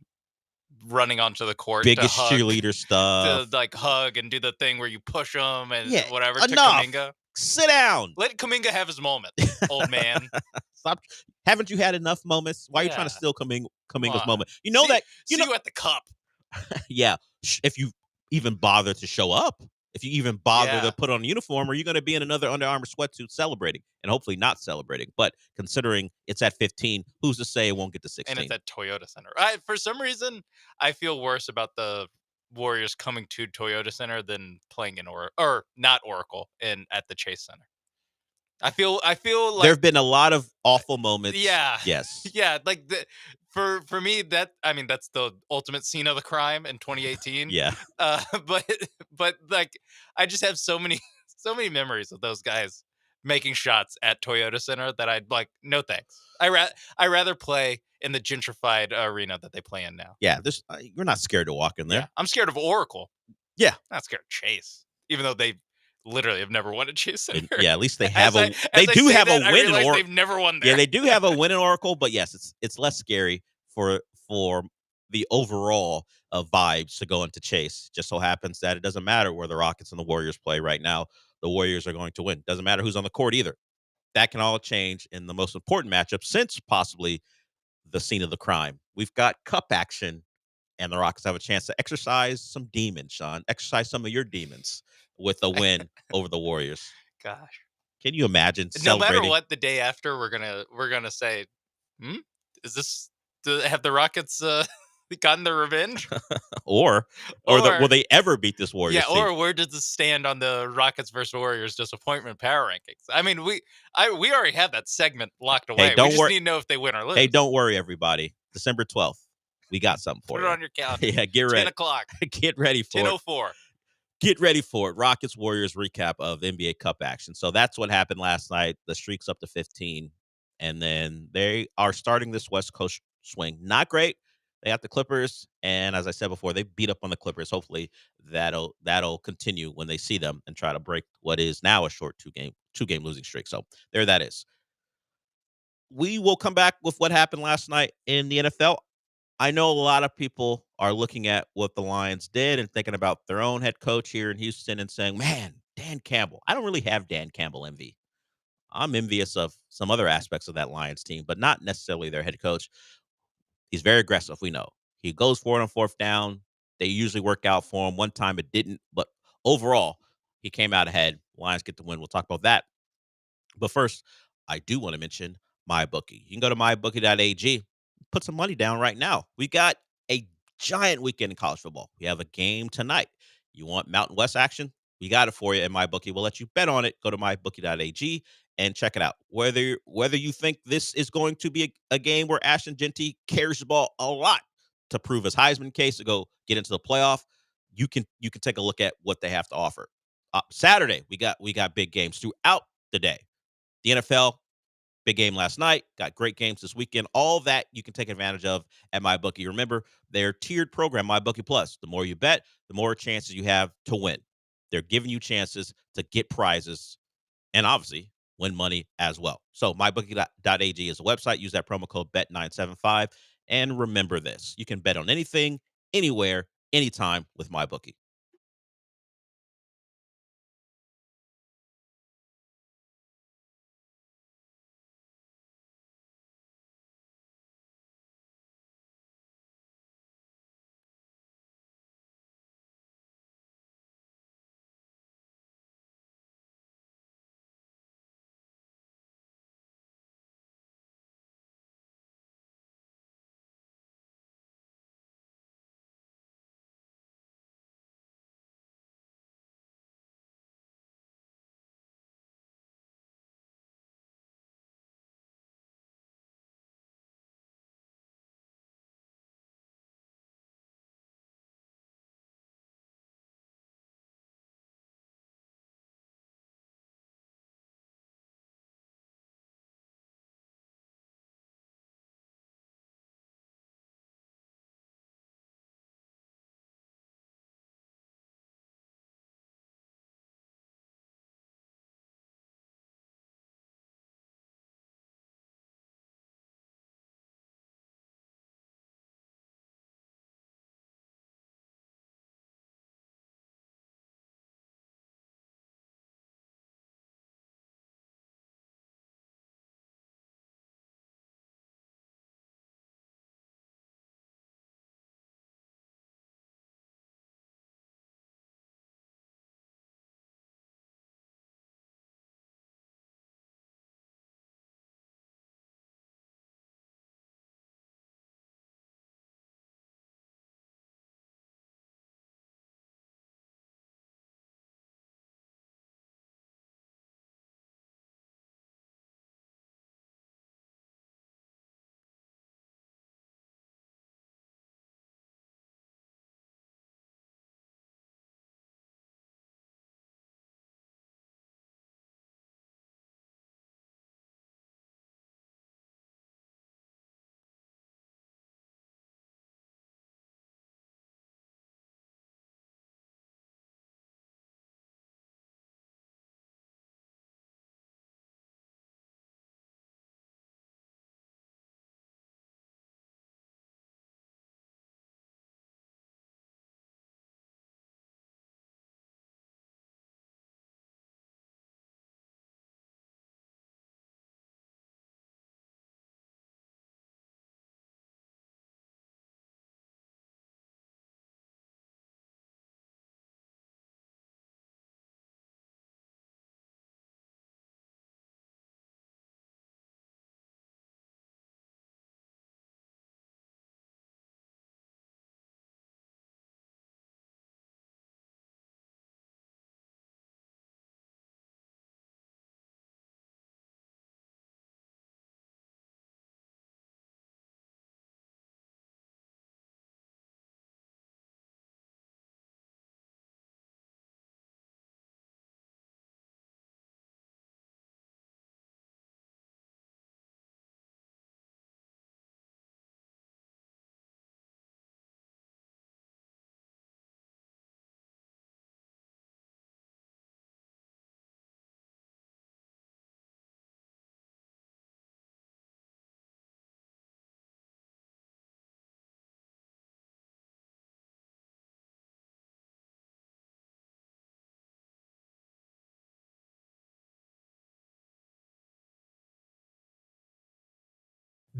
running onto the court, biggest cheerleader stuff, to like hug and do the thing where you push them and whatever. Enough. To Kuminga, sit down. Let Kuminga have his moment, old man. Stop. Haven't you had enough moments? Why are you trying to steal Kuminga's moment? You know you at the cup. Yeah, if you even bother to show up, if you even bother to put on a uniform, are you going to be in another Under Armour sweatsuit celebrating? And hopefully not celebrating. But considering it's at 15, who's to say it won't get to 16? And it's at Toyota Center. For some reason, I feel worse about the Warriors coming to Toyota Center than playing in not Oracle at the Chase Center. I feel like there have been a lot of awful moments. Yeah. Yes. Yeah. Like for me, that's the ultimate scene of the crime in 2018. Yeah. But like I just have so many memories of those guys making shots at Toyota Center that I'd like, no thanks. I rather play in the gentrified arena that they play in now. Yeah, this you're not scared to walk in there. Yeah, I'm scared of Oracle. Yeah. Not scared of Chase, even though they literally have never won a Chase Center. Yeah, at least they have As they I do say have that, a I win in realize Oracle. they've never won there. Yeah, they do have a win in Oracle, but yes, it's less scary for the overall vibes to go into Chase. Just so happens that it doesn't matter where the Rockets and the Warriors play right now. The Warriors are going to win. Doesn't matter who's on the court either. That can all change in the most important matchup since possibly the scene of the crime. We've got cup action, and the Rockets have a chance to exercise some demons, Sean. Exercise some of your demons with a win over the Warriors. Gosh. Can you imagine No celebrating? matter what, the day after we're gonna say, is this have the Rockets gotten their revenge? or will they ever beat this Warriors team? Or where does this stand on the Rockets versus Warriors disappointment power rankings? I mean, we already have that segment locked away. Don't we just worry. need to know if they win or lose. Hey, don't worry, everybody. December 12th, we got something for Put you. it on your calendar. Yeah, get ready. 10 o'clock. Get ready for 10:04. Get ready for it. Rockets Warriors recap of NBA Cup action. So that's what happened last night. The streak's up to 15. And then they are starting this West Coast swing. Not great. They have the Clippers. And as I said before, they beat up on the Clippers. Hopefully that'll continue when they see them and try to break what is now a short two-game losing streak. So there that is. We will come back with what happened last night in the NFL. I know a lot of people are looking at what the Lions did and thinking about their own head coach here in Houston and saying, man, Dan Campbell. I don't really have Dan Campbell envy. I'm envious of some other aspects of that Lions team, but not necessarily their head coach. He's very aggressive, we know. He goes for it on fourth down. They usually work out for him. One time it didn't, but overall, he came out ahead. Lions get the win. We'll talk about that. But first, I do want to mention MyBookie. You can go to mybookie.ag, put some money down right now. We got a giant weekend in college football. We have a game tonight. You want Mountain West action? We got it for you at MyBookie. We'll let you bet on it. Go to mybookie.ag and check it out. Whether you think this is going to be a game where Ashton Genty carries the ball a lot to prove his Heisman case to go get into the playoff, you can take a look at what they have to offer. Saturday, we got big games throughout the day. The NFL, big game last night, got great games this weekend. All that you can take advantage of at MyBookie. Remember, their tiered program, MyBookie Plus. The more you bet, the more chances you have to win. They're giving you chances to get prizes and obviously win money as well. So mybookie.ag is a website. Use that promo code BET975. And remember this, you can bet on anything, anywhere, anytime with MyBookie.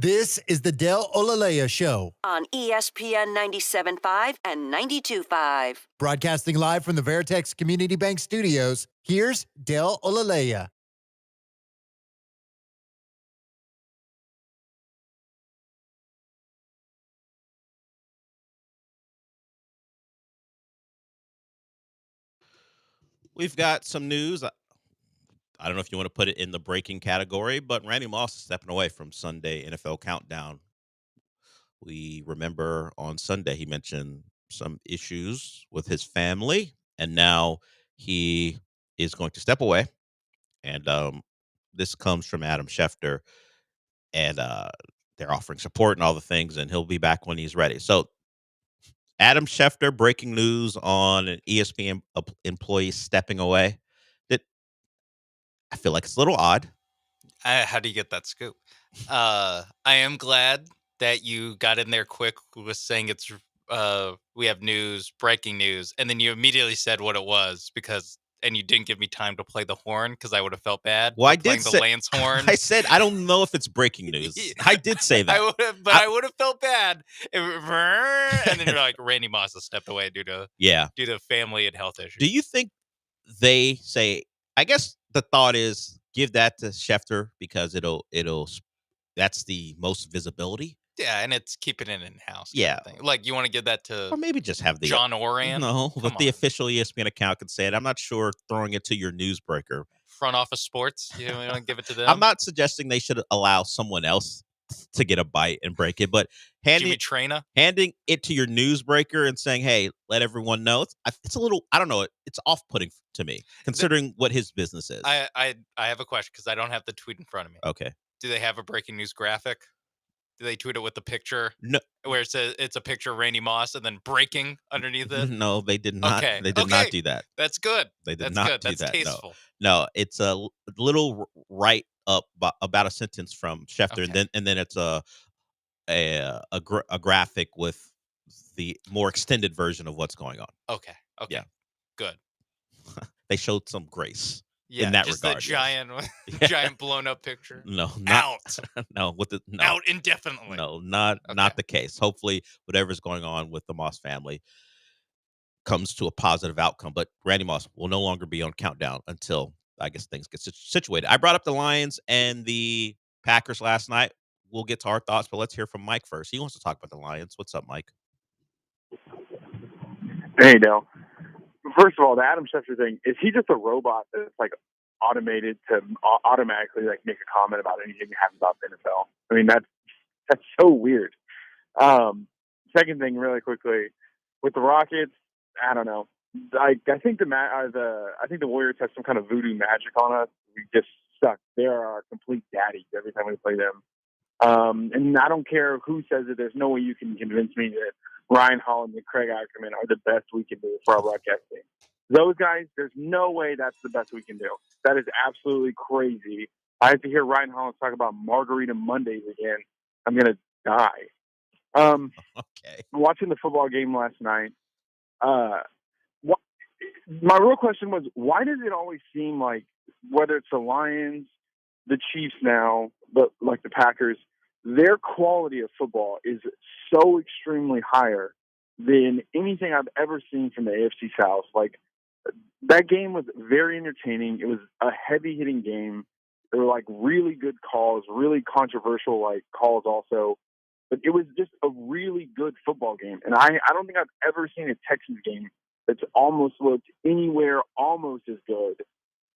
This is the Del Olaleye Show. On ESPN 97.5 and 92.5. Broadcasting live from the Veritex Community Bank Studios, here's Del Olaleye. We've got some news. I don't know if you want to put it in the breaking category, but Randy Moss is stepping away from Sunday NFL Countdown. We remember on Sunday he mentioned some issues with his family, and now he is going to step away. And this comes from Adam Schefter, and they're offering support and all the things, and he'll be back when he's ready. So Adam Schefter, breaking news on an ESPN employee stepping away. I feel like it's a little odd. How do you get that scoop? I am glad that you got in there quick with saying it's we have news, breaking news, and then you immediately said what it was and you didn't give me time to play the horn because I would have felt bad. Well, I playing did the say Lance horn. I said I don't know if it's breaking news. I did say that. I would have felt bad. And then you're like, Randy Moss has stepped away due to family and health issues. Do you think they say? I guess the thought is give that to Schefter because that's the most visibility. Yeah, and it's keeping it in house. Yeah, like you want to give that to, or maybe just have the John Oran. No, but the official ESPN account could say it. I'm not sure throwing it to your newsbreaker. Front office sports. You want to give it to them. I'm not suggesting they should allow someone else to get a bite and break it, but handing it to your newsbreaker and saying, "Hey, let everyone know." It's a little. I don't know. It's off-putting to me, considering what his business is. I have a question because I don't have the tweet in front of me. Okay. Do they have a breaking news graphic? Do they tweet it with the picture? No. Where it says it's a picture of Randy Moss and then breaking underneath it? No, they did not. Okay. They did not do that. That's good. They did That's not good. do That's that. tasteful. No, it's a little write-up about a sentence from Schefter, and then it's a graphic with the more extended version of what's going on. Okay. Yeah. Good. They showed some grace. Yeah, in that just regard, the giant blown up picture. No, out. No, out indefinitely. No, not the case. Hopefully, whatever's going on with the Moss family comes to a positive outcome. But Randy Moss will no longer be on Countdown until I guess things get situated. I brought up the Lions and the Packers last night. We'll get to our thoughts, but let's hear from Mike first. He wants to talk about the Lions. What's up, Mike? Hey, Dale. First of all, the Adam Schefter thing, is he just a robot that's like automated to automatically like make a comment about anything that happens about the NFL? I mean, that's so weird. Second thing, really quickly, with the Rockets, I don't know. I think the Warriors have some kind of voodoo magic on us. We just suck. They are our complete daddies every time we play them. And I don't care who says it. There's no way you can convince me that Ryan Holland and Craig Ackerman are the best we can do for our broadcasting. Those guys, there's no way that's the best we can do. That is absolutely crazy. I have to hear Ryan Holland talk about Margarita Mondays again. I'm going to die. Okay. Watching the football game last night, my real question was, why does it always seem like, whether it's the Lions, the Chiefs now, but like the Packers, their quality of football is so extremely higher than anything I've ever seen from the AFC South. Like, that game was very entertaining. It was a heavy-hitting game. There were, like, really good calls, really controversial, like, calls also. But it was just a really good football game. And I don't think I've ever seen a Texans game that's almost looked anywhere almost as good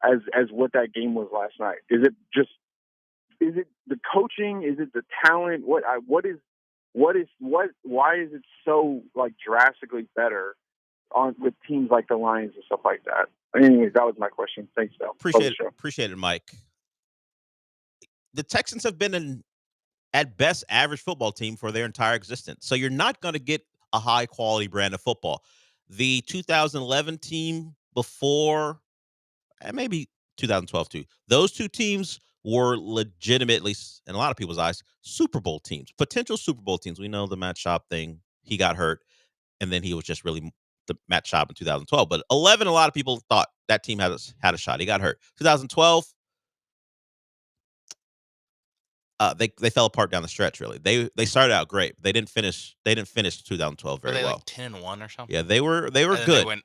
as what that game was last night. Is it the coaching? Is it the talent? Why is it so like drastically better with teams like the Lions and stuff like that? Anyways, that was my question. Thanks, Phil. Appreciate it, Mike. The Texans have been an, at best, average football team for their entire existence. So you're not going to get a high quality brand of football. The 2011 team before, and maybe 2012 too, those two teams were legitimately, in a lot of people's eyes, Super Bowl teams, potential Super Bowl teams. We know the Matt Schaub thing. He got hurt, and then he was just really the Matt Schaub in 2012. But 11, a lot of people thought that team had a shot. He got hurt. 2012, They fell apart down the stretch. Really, they started out great. They didn't finish 2012 Were very they well. like 10-1 or something? Yeah, they were And then good. They went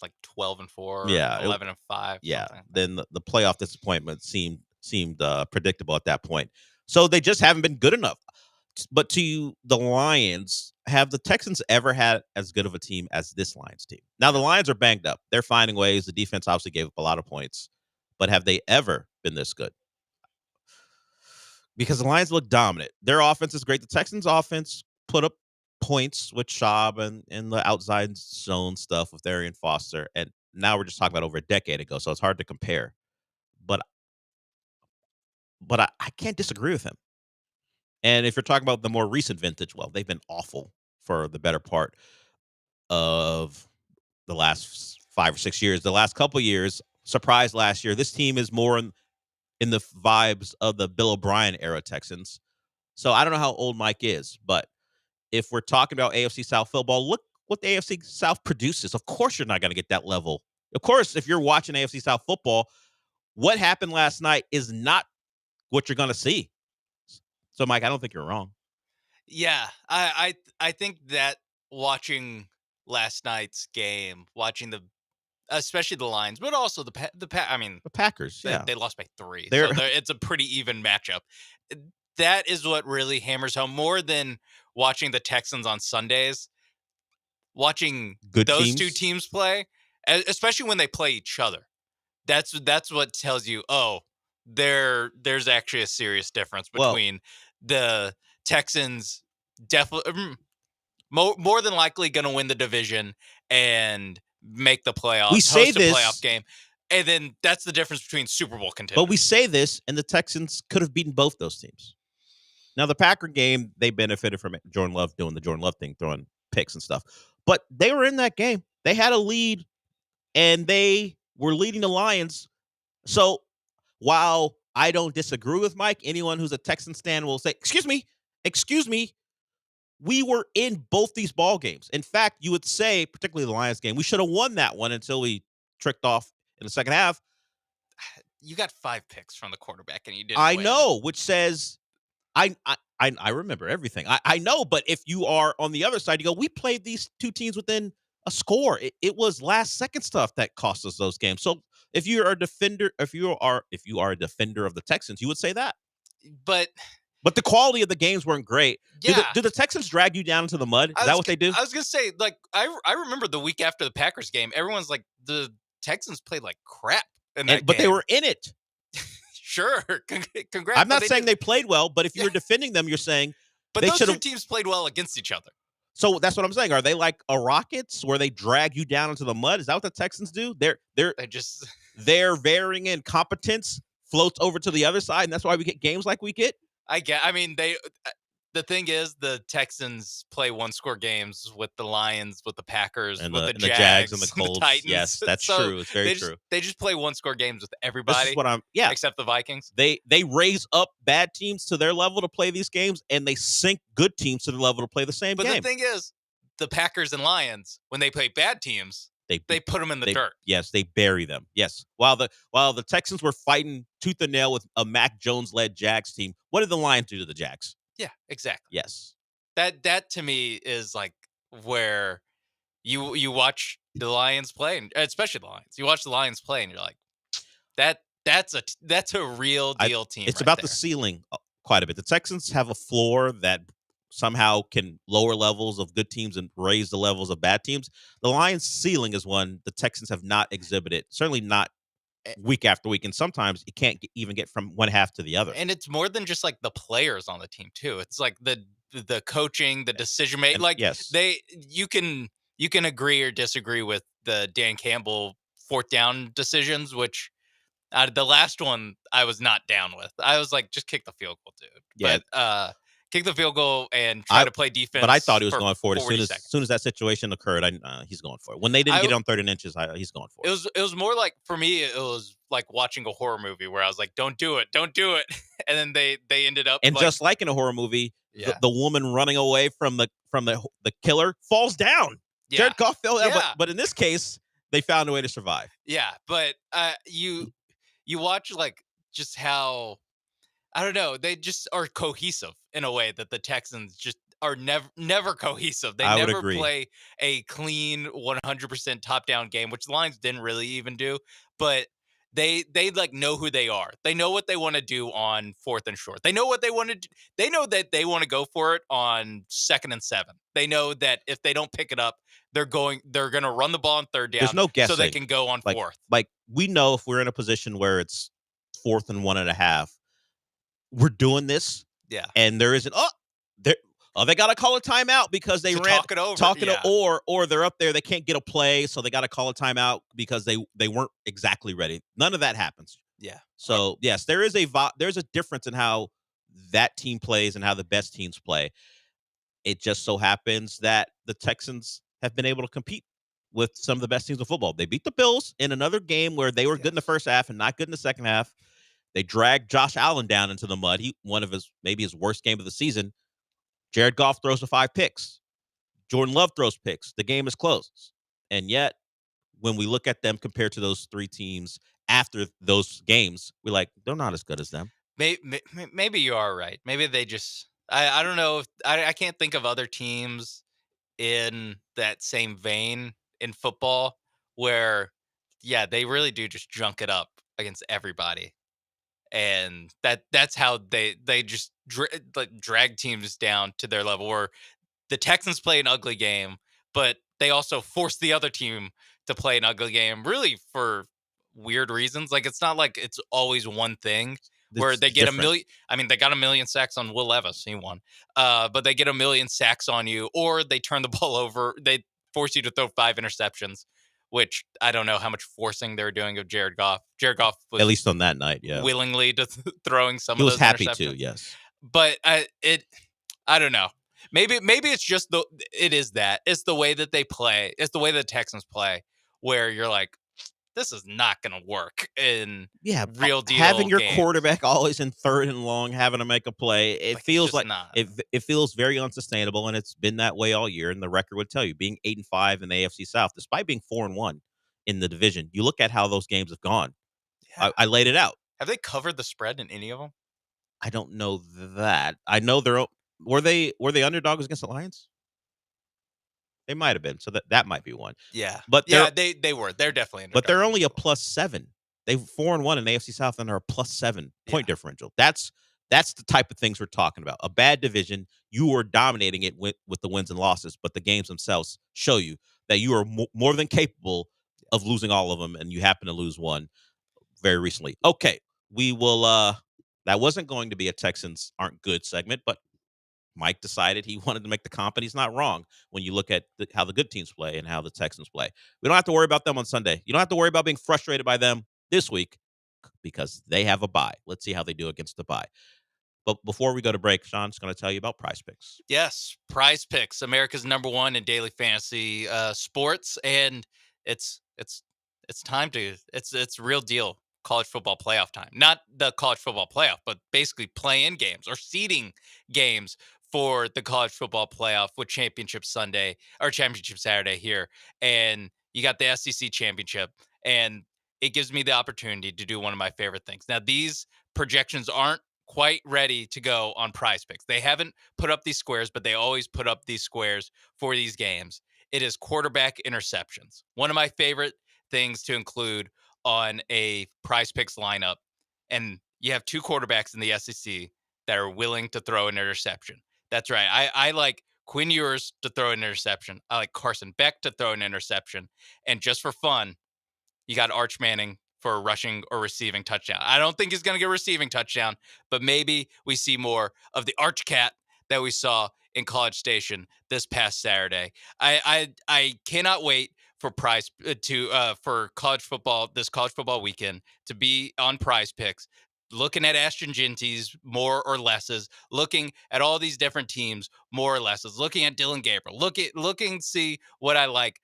like 12-4, Yeah, 11-5. Yeah. Something. Then the playoff disappointment seemed predictable at that point. So they just haven't been good enough. But to the Lions, have the Texans ever had as good of a team as this Lions team? Now the Lions are banged up. They're finding ways. The defense obviously gave up a lot of points, but have they ever been this good? Because the Lions look dominant. Their offense is great. The Texans' offense put up points with Schaub and the outside zone stuff with Arian Foster. And now we're just talking about over a decade ago, so it's hard to compare. But I can't disagree with him. And if you're talking about the more recent vintage, well, they've been awful for the better part of the last 5 or 6 years. The last couple of years, surprise last year, this team is more in the vibes of the Bill O'Brien era Texans. So I don't know how old Mike is, but if we're talking about AFC South football, look what the AFC South produces. Of course you're not going to get that level. Of course, if you're watching AFC South football, what happened last night is not what you're going to see. So, Mike, I don't think you're wrong. Yeah, I think that watching last night's game, watching especially the Lions, but also the Packers. They lost by 3. So it's a pretty even matchup. That is what really hammers home more than watching the Texans on Sundays. Watching those two teams play, especially when they play each other. That's what tells you, there's actually a serious difference between the Texans definitely more than likely going to win the division and make the playoffs. We say host this, a playoff game, and then that's the difference between Super Bowl contenders. But we say this, and the Texans could have beaten both those teams. Now, the Packer game, they benefited from Jordan Love doing the Jordan Love thing, throwing picks and stuff. But they were in that game. They had a lead, and they were leading the Lions. So while I don't disagree with Mike, anyone who's a Texan stan will say, excuse me, we were in both these ball games. In fact, you would say, particularly the Lions game, we should have won that one until we tricked off in the second half. You got 5 picks from the quarterback, and you didn't win. Know, which says I remember everything. I know, but if you are on the other side, you go, we played these two teams within a score. It was last second stuff that cost us those games. So if you are a defender, if you are a defender of the Texans, you would say that. But the quality of the games weren't great. Yeah. Do the Texans drag you down into the mud? Is that what they do? I was gonna say, like, I remember the week after the Packers game, everyone's like, the Texans played like crap in that game. But they were in it. Sure, congrats. I'm not saying they played well, but if you're defending them, you're saying. But those two teams played well against each other. So that's what I'm saying. Are they like a Rockets where they drag you down into the mud? Is that what the Texans do? Their varying incompetence floats over to the other side, and that's why we get games like we get. The thing is, the Texans play 1-score games with the Lions, with the Packers, and with the the Jags and the and Colts. the Titans. Yes, that's true. It's very true. They just play 1-score games with everybody. This is what except the Vikings. They raise up bad teams to their level to play these games, and they sink good teams to the level to play the same game. But the thing is, the Packers and Lions, when they play bad teams, they put them in the dirt. Yes, they bury them. Yes, while the Texans were fighting tooth and nail with a Mac Jones-led Jags team, what did the Lions do to the Jags? Yeah, exactly. Yes. That to me is like where you watch the Lions play, and especially the Lions. You watch the Lions play, and you're like, that's a real deal team. It's right about there. the ceiling quite a bit. The Texans have a floor that somehow can lower levels of good teams and raise the levels of bad teams. The Lions' ceiling is one the Texans have not exhibited, certainly not week after week, and sometimes you can't even get from one half to the other. And it's more than just like the players on the team too. It's like the coaching, the decision making. Like you can agree or disagree with the Dan Campbell 4th down decisions, which the last one I was not down with. I was like, just kick the field goal, dude. Yeah. But kick the field goal and try to play defense. But I thought he was going for it as soon as that situation occurred. He's going for it. When they didn't get it on 3rd and inches, he's going for it. It was more like, for me, it was like watching a horror movie where I was like, don't do it, and then they ended up. And just like in a horror movie, the woman running away from the killer falls down. Yeah. Jared Goff fell down, Yeah. but in this case, they found a way to survive. Yeah, but you watch like just how I don't know. They just are cohesive in a way that the Texans just are never cohesive. They I would never agree. play a clean 100% top down game, which the Lions didn't really even do. But they like know who they are. They know what they want to do on 4th and short. They know what they want to do. They know that they want to go for it on 2nd and 7. They know that if they don't pick it up, they're going to run the ball on 3rd down. There's no guessing. So they can go on 4th. Like we know if we're in a position where it's 4th and 1.5, we're doing this. Yeah. And there isn't. They got to call a timeout because they ran talk it over. Or they're up there. They can't get a play, so they got to call a timeout because they weren't exactly ready. None of that happens. Yeah. So yes, there's a difference in how that team plays and how the best teams play. It just so happens that the Texans have been able to compete with some of the best teams in football. They beat the Bills in another game where they were good in the first half and not good in the second half. They dragged Josh Allen down into the mud. One of maybe his worst game of the season. Jared Goff throws for 5 picks. Jordan Love throws picks. The game is close. And yet, when we look at them compared to those 3 teams after those games, we're like, they're not as good as them. Maybe you are right. Maybe they just I don't know if I can't think of other teams in that same vein in football where they really do just junk it up against everybody. And that's how they just drag teams down to their level, where the Texans play an ugly game, but they also force the other team to play an ugly game, really for weird reasons. Like, it's not like it's always one thing where they get a million. I mean, they got a million sacks on Will Levis. He won. But they get a million sacks on you, or they turn the ball over. They force you to throw 5 interceptions, which I don't know how much forcing they were doing of Jared Goff. Jared Goff was, at least on that night, willingly to throwing some he of was those happy interceptions. to, yes. But I don't know. Maybe it's just it's the way that they play. It's the way the Texans play, where you're like, this is not going to work in real deal. Having your games. quarterback always in 3rd and long, having to make a play, it feels like it feels very unsustainable, and it's been that way all year. And the record would tell you, being 8-5 in the AFC South, despite being 4-1 in the division, you look at how those games have gone. Yeah. I laid it out. Have they covered the spread in any of them? I don't know that. I know were they underdogs against the Lions? They might have been, so that might be one. Yeah, but they were. They're definitely underdogs. But they're only a +7. They're 4-1 in the AFC South and are a +7 point differential. That's the type of things we're talking about. A bad division, you are dominating it with the wins and losses, but the games themselves show you that you are more than capable of losing all of them, and you happen to lose one very recently. Okay, we will. That wasn't going to be a Texans aren't good segment, but Mike decided he wanted to make the comp, and he's not wrong when you look at how the good teams play and how the Texans play. We don't have to worry about them on Sunday. You don't have to worry about being frustrated by them this week because they have a bye. Let's see how they do against the bye. But before we go to break, Sean's going to tell you about Prize Picks. Yes, Prize Picks, America's #1 in daily fantasy sports, and it's time to it's real deal college football playoff time. Not the college football playoff, but basically play-in games or seeding games for the college football playoff with Championship Sunday or Championship Saturday here. And you got the SEC Championship, and it gives me the opportunity to do one of my favorite things. Now, these projections aren't quite ready to go on Prize Picks. They haven't put up these squares, but they always put up these squares for these games. It is quarterback interceptions. One of my favorite things to include on a Prize Picks lineup. And you have 2 quarterbacks in the SEC that are willing to throw an interception. That's right. I like Quinn Ewers to throw an interception. I like Carson Beck to throw an interception. And just for fun, you got Arch Manning for a rushing or receiving touchdown. I don't think he's going to get a receiving touchdown, but maybe we see more of the Arch Cat that we saw in College Station this past Saturday. I cannot wait for for college football, this college football weekend, to be on Prize Picks, looking at Ashton Genty's more or lesses, looking at all these different teams more or lesses, looking at Dylan Gabriel, looking to see what I like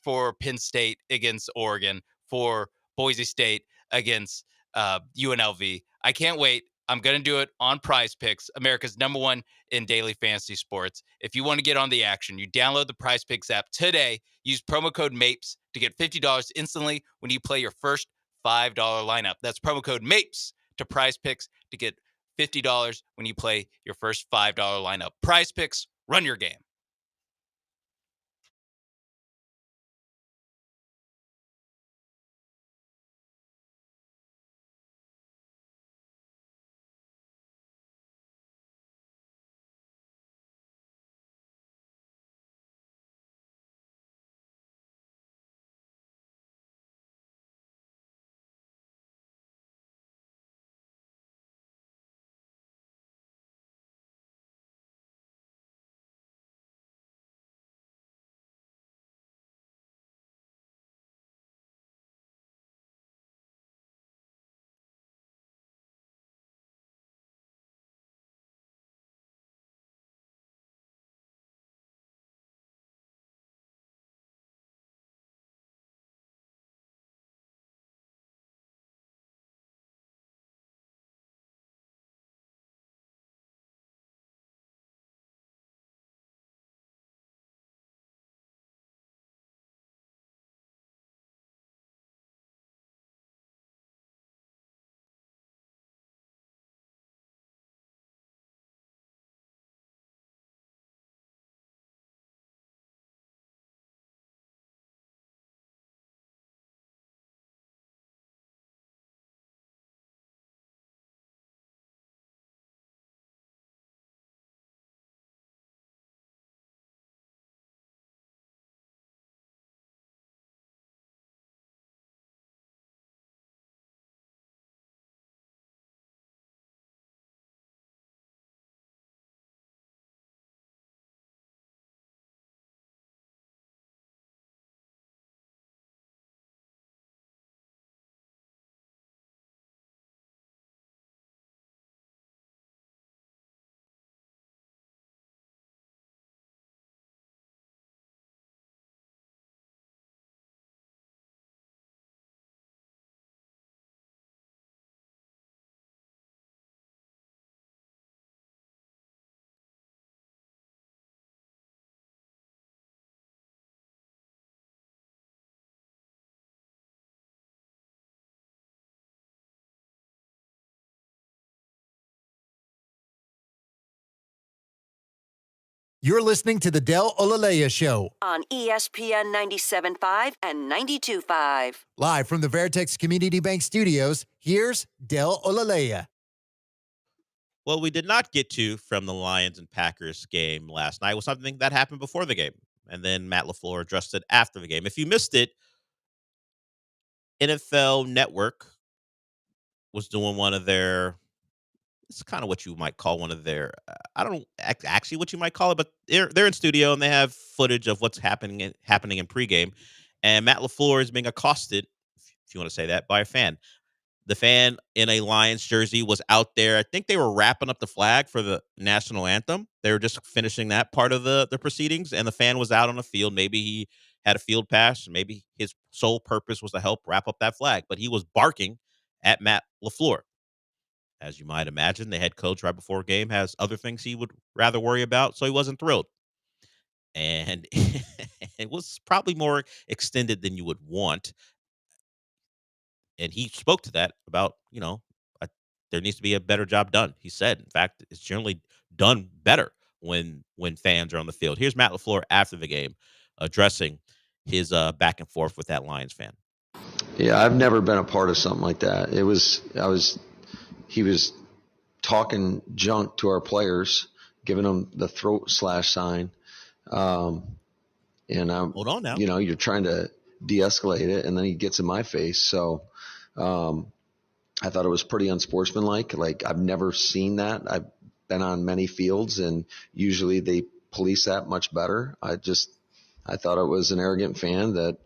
for Penn State against Oregon, for Boise State against UNLV. I can't wait. I'm going to do it on Prize Picks, America's #1 in daily fantasy sports. If you want to get on the action, you download the Prize Picks app today. Use promo code MAPES to get $50 instantly when you play your first $5 lineup. That's promo code MAPES to Prize Picks to get $50 when you play your first $5 lineup. Prize Picks, run your game. You're listening to the Del Olaleye Show. On ESPN 97.5 and 92.5. Live from the Veritex Community Bank Studios, here's Del Olaleye. What we did not get to from the Lions and Packers game last night was something that happened before the game. And then Matt LaFleur addressed it after the game. If you missed it, NFL Network was doing one of their, it's kind of what you might call one of their, I don't know actually what you might call it, but they're in studio and they have footage of what's happening in pregame. And Matt LaFleur is being accosted, if you want to say that, by a fan. The fan in a Lions jersey was out there. I think they were wrapping up the flag for the national anthem. They were just finishing that part of the proceedings, and the fan was out on the field. Maybe he had a field pass. Maybe his sole purpose was to help wrap up that flag, but he was barking at Matt LaFleur. As you might imagine, the head coach right before a game has other things he would rather worry about, so he wasn't thrilled. And it was probably more extended than you would want. And he spoke to that about, there needs to be a better job done. He said, in fact, it's generally done better when fans are on the field. Here's Matt LaFleur after the game addressing his back and forth with that Lions fan. Yeah, I've never been a part of something like that. He was talking junk to our players, giving them the throat slash sign. And I'm, hold on now. You're trying to de-escalate it, and then he gets in my face. So I thought it was pretty unsportsmanlike. Like, I've never seen that. I've been on many fields, and usually they police that much better. I thought it was an arrogant fan that,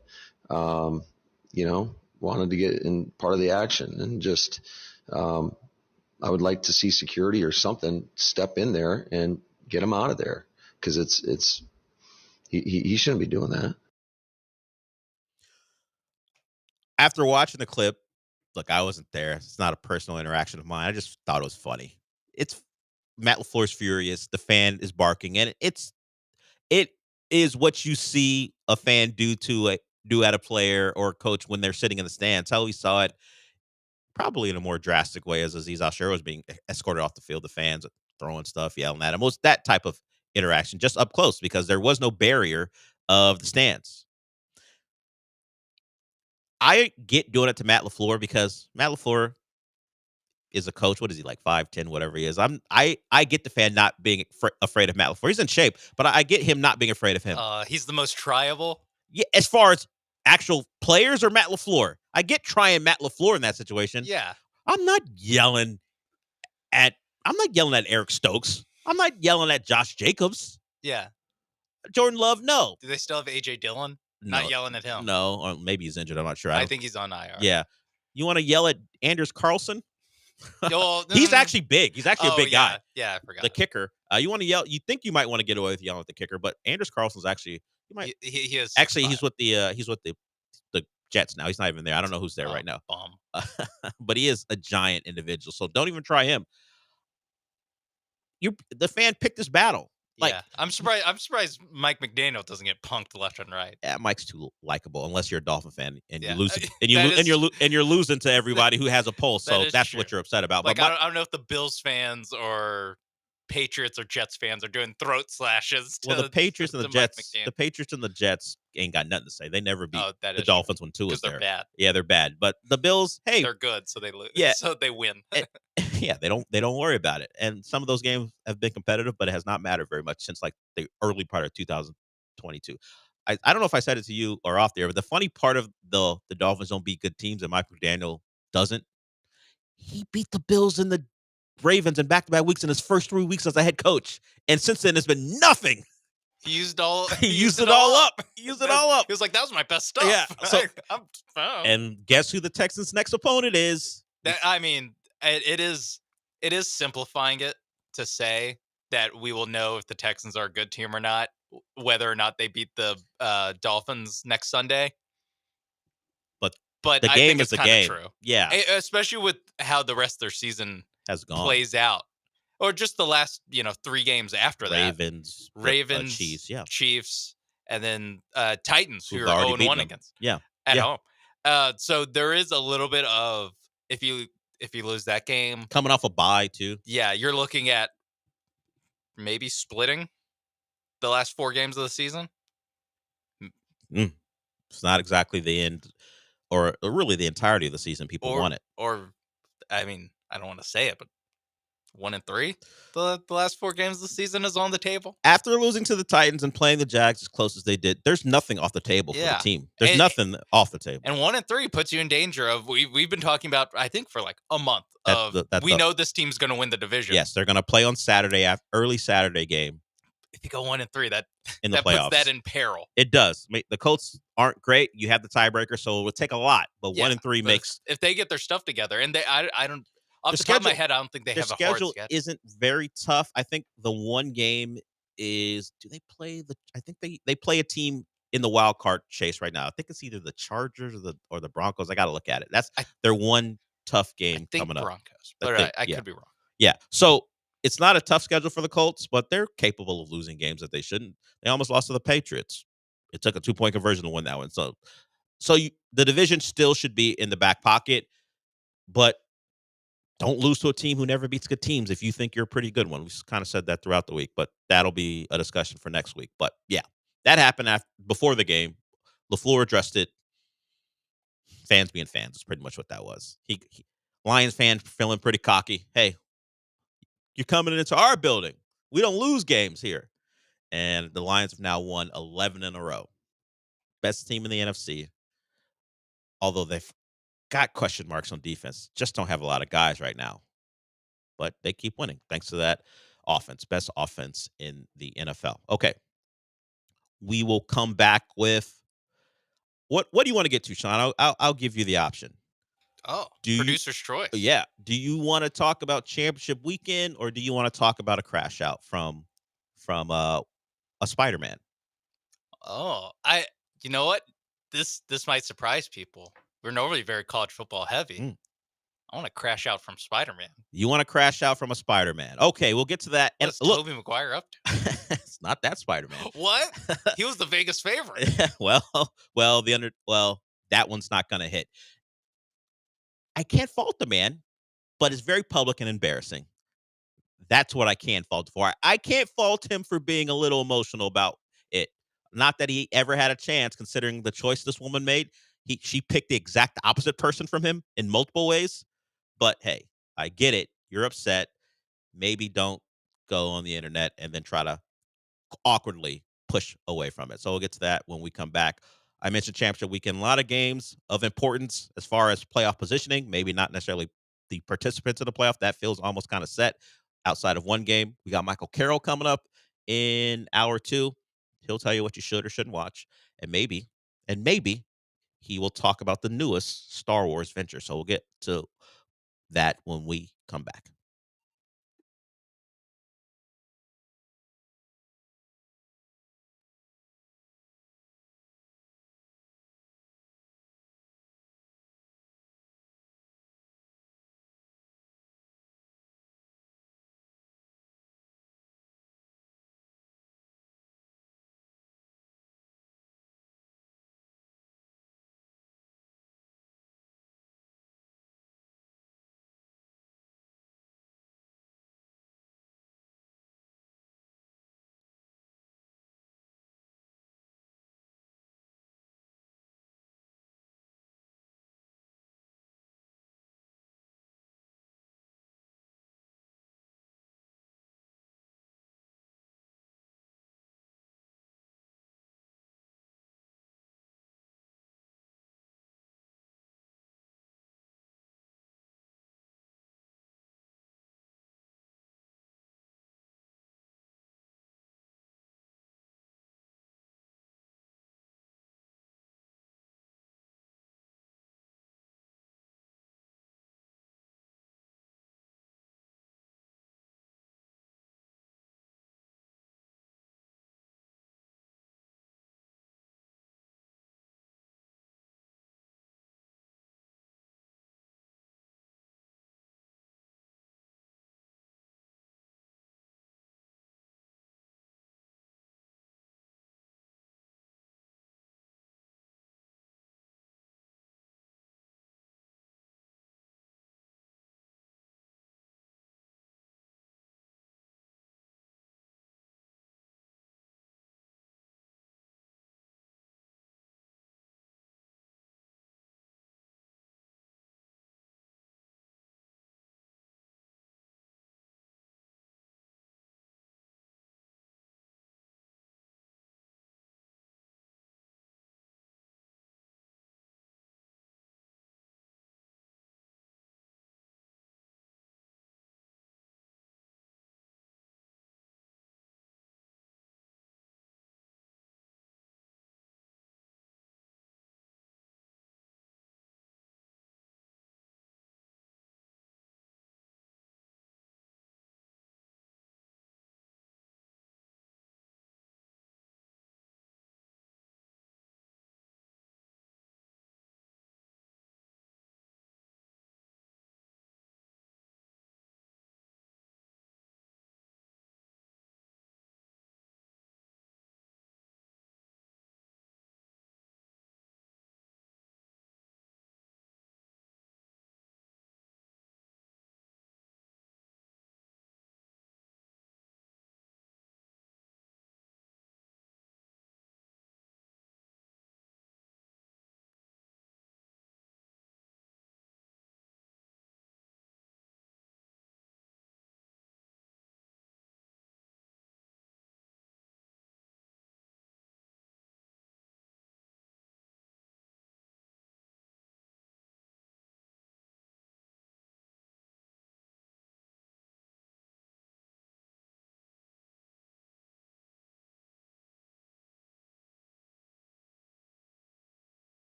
wanted to get in part of the action, and just I would like to see security or something step in there and get him out of there, because he shouldn't be doing that. After watching the clip, look, I wasn't there. It's not a personal interaction of mine. I just thought it was funny. It's Matt LaFleur's furious. The fan is barking, and it is what you see a fan do at a player or a coach when they're sitting in the stands. How we saw it probably in a more drastic way as Aziz Al-Shir was being escorted off the field. The fans throwing stuff, yelling at him. It was that type of interaction, just up close, because there was no barrier of the stands. I get doing it to Matt LaFleur because Matt LaFleur is a coach. What is he, like 5'10", whatever he is? I get the fan not being afraid of Matt LaFleur. He's in shape, but I get him not being afraid of him. He's the most triable. Yeah, as far as actual players or Matt LaFleur, I get trying Matt LaFleur in that situation. Yeah, I'm not yelling at Eric Stokes. I'm not yelling at Josh Jacobs. Yeah. Jordan Love, no. Do they still have A.J. Dillon? No. Not yelling at him. No, or maybe he's injured. I'm not sure. I think he's on IR. Yeah. You want to yell at Anders Carlson? Well, He's actually big. He's actually a big guy. Yeah, I forgot. The kicker. You want to yell? You think you might want to get away with yelling at the kicker, but Anders Carlson's actually he is actually he's with the Jets now. He's not even there. I don't know who's there right now. Bum. But he is a giant individual. So don't even try him. The fan picked this battle. Like, yeah, I'm surprised Mike McDaniel doesn't get punked left and right. Yeah, Mike's too likable unless you're a Dolphin fan and Yeah. you lose and you're losing to everybody who has a pulse. So that's true. what you're upset about. Like, but I don't know if the Bills fans or Patriots or Jets fans are doing throat slashes. The Patriots and the Mike Jets, McDaniel. the Patriots and the Jets ain't got nothing to say. They never beat that the is Dolphins when Tua was they're there. bad. Yeah, they're bad. But the Bills, hey, They're good, so they lose. Yeah. So they win. yeah, they don't worry about it. And some of those games have been competitive, but it has not mattered very much since like the early part of 2022. I don't know if I said it to you or off there, but the funny part of the Dolphins don't beat good teams and Mike McDaniel doesn't. He beat the Bills and the Ravens in back-to-back weeks in his first 3 weeks as a head coach. And since then, it's been nothing. He used it all up. He used it all up. He was like, that was my best stuff. Yeah. So, I'm and guess who the Texans' next opponent is? I mean, it is simplifying it to say that we will know if the Texans are a good team or not, whether or not they beat the Dolphins next Sunday. But the I game think is it's the game. true. Yeah. Especially with how the rest of their season has gone, plays out. Or just the last, 3 games after that. Ravens, Chiefs, and then Titans, who Who've are already 0-1 beaten them. against. Yeah. At Yeah. home. So there is a little bit of if you lose that game, coming off a bye too. Yeah, you're looking at maybe splitting the last 4 games of the season. It's not exactly the end, or really the entirety of the season. People want it. Or, I mean, I don't want to say it, but 1-3. The last 4 games of the season is on the table. After losing to the Titans and playing the Jags as close as they did, there's nothing off the table for the team. There's nothing off the table. And 1-3 puts you in danger of we've been talking about, I think, for like a month we know this team's going to win the division. Yes, they're going to play on Saturday, early Saturday game. If you go 1-3, that in the that playoffs, puts that in peril. It does. I mean, the Colts aren't great. You have the tiebreaker, so it would take a lot. But 1-3 makes if they get their stuff together, and I don't. Off the top of my head, I don't think they have a hard schedule. Isn't very tough. I think the one game is. Do they play the? I think they play a team in the wild card chase right now. I think it's either the Chargers or the Broncos. I got to look at it. That's their one tough game coming up. Broncos, but I could be wrong. Yeah, so it's not a tough schedule for the Colts, but they're capable of losing games that they shouldn't. They almost lost to the Patriots. It took a 2-point conversion to win that one. So the division still should be in the back pocket, but don't lose to a team who never beats good teams if you think you're a pretty good one. We kind of said that throughout the week, but that'll be a discussion for next week. But yeah, that happened before the game. LaFleur addressed it. Fans being fans is pretty much what that was. Lions fans feeling pretty cocky. Hey, you're coming into our building. We don't lose games here. And the Lions have now won 11 in a row. Best team in the NFC. Although they've got question marks on defense. Just don't have a lot of guys right now. But they keep winning thanks to that offense. Best offense in the NFL. Okay. We will come back with what do you want to get to, Sean? I'll give you the option. Oh, producer's choice. Yeah. Do you want to talk about championship weekend, or do you want to talk about a crash out from a Spider-Man? Oh, you know what? This might surprise people. We're normally very college football heavy. I want to crash out from Spider-Man. You want to crash out from a Spider-Man? Okay, we'll get to that. What's Tobey Maguire up to? It's not that Spider-Man. What? He was the Vegas favorite. well, that one's not going to hit. I can't fault the man, but it's very public and embarrassing. That's what I can fault for. I can't fault him for being a little emotional about it. Not that he ever had a chance, considering the choice this woman made. She picked the exact opposite person from him in multiple ways. But hey, I get it. You're upset. Maybe don't go on the internet and then try to awkwardly push away from it. So we'll get to that when we come back. I mentioned championship weekend. A lot of games of importance as far as playoff positioning. Maybe not necessarily the participants of the playoff. That feels almost kind of set outside of one game. We got Michael Carroll coming up in hour 2. He'll tell you what you should or shouldn't watch. And maybe he will talk about the newest Star Wars venture. So we'll get to that when we come back.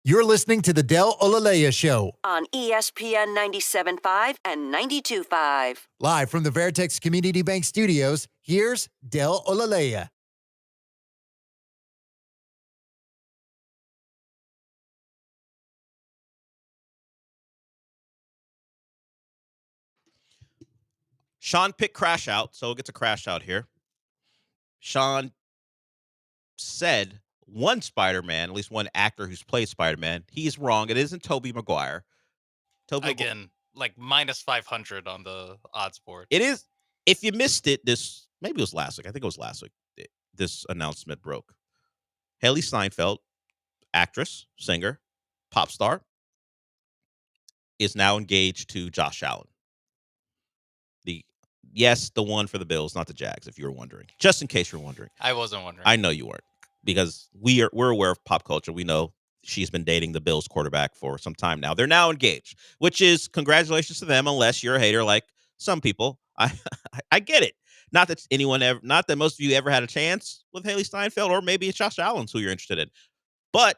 You're listening to the Del Olaleye Show. On ESPN 97.5 and 92.5. Live from the Veritex Community Bank Studios, here's Del Olaleye. Sean picked Crash Out, so we'll get to Crash Out here. Sean said one Spider-Man, at least one actor who's played Spider-Man. He's wrong. It isn't Tobey Maguire. Again, like minus 500 on the odds board. It is. If you missed it, maybe it was last week. I think it was last week. This announcement broke. Haley Steinfeld, actress, singer, pop star, is now engaged to Josh Allen. The one for the Bills, not the Jags, if you were wondering. Just in case you're wondering. I wasn't wondering. I know you weren't, because we're aware of pop culture. We know she's been dating the Bills quarterback for some time now. They're now engaged, which is congratulations to them, unless you're a hater like some people. I get it. Not that most of you ever had a chance with Haley Steinfeld, or maybe it's Josh Allen who you're interested in. But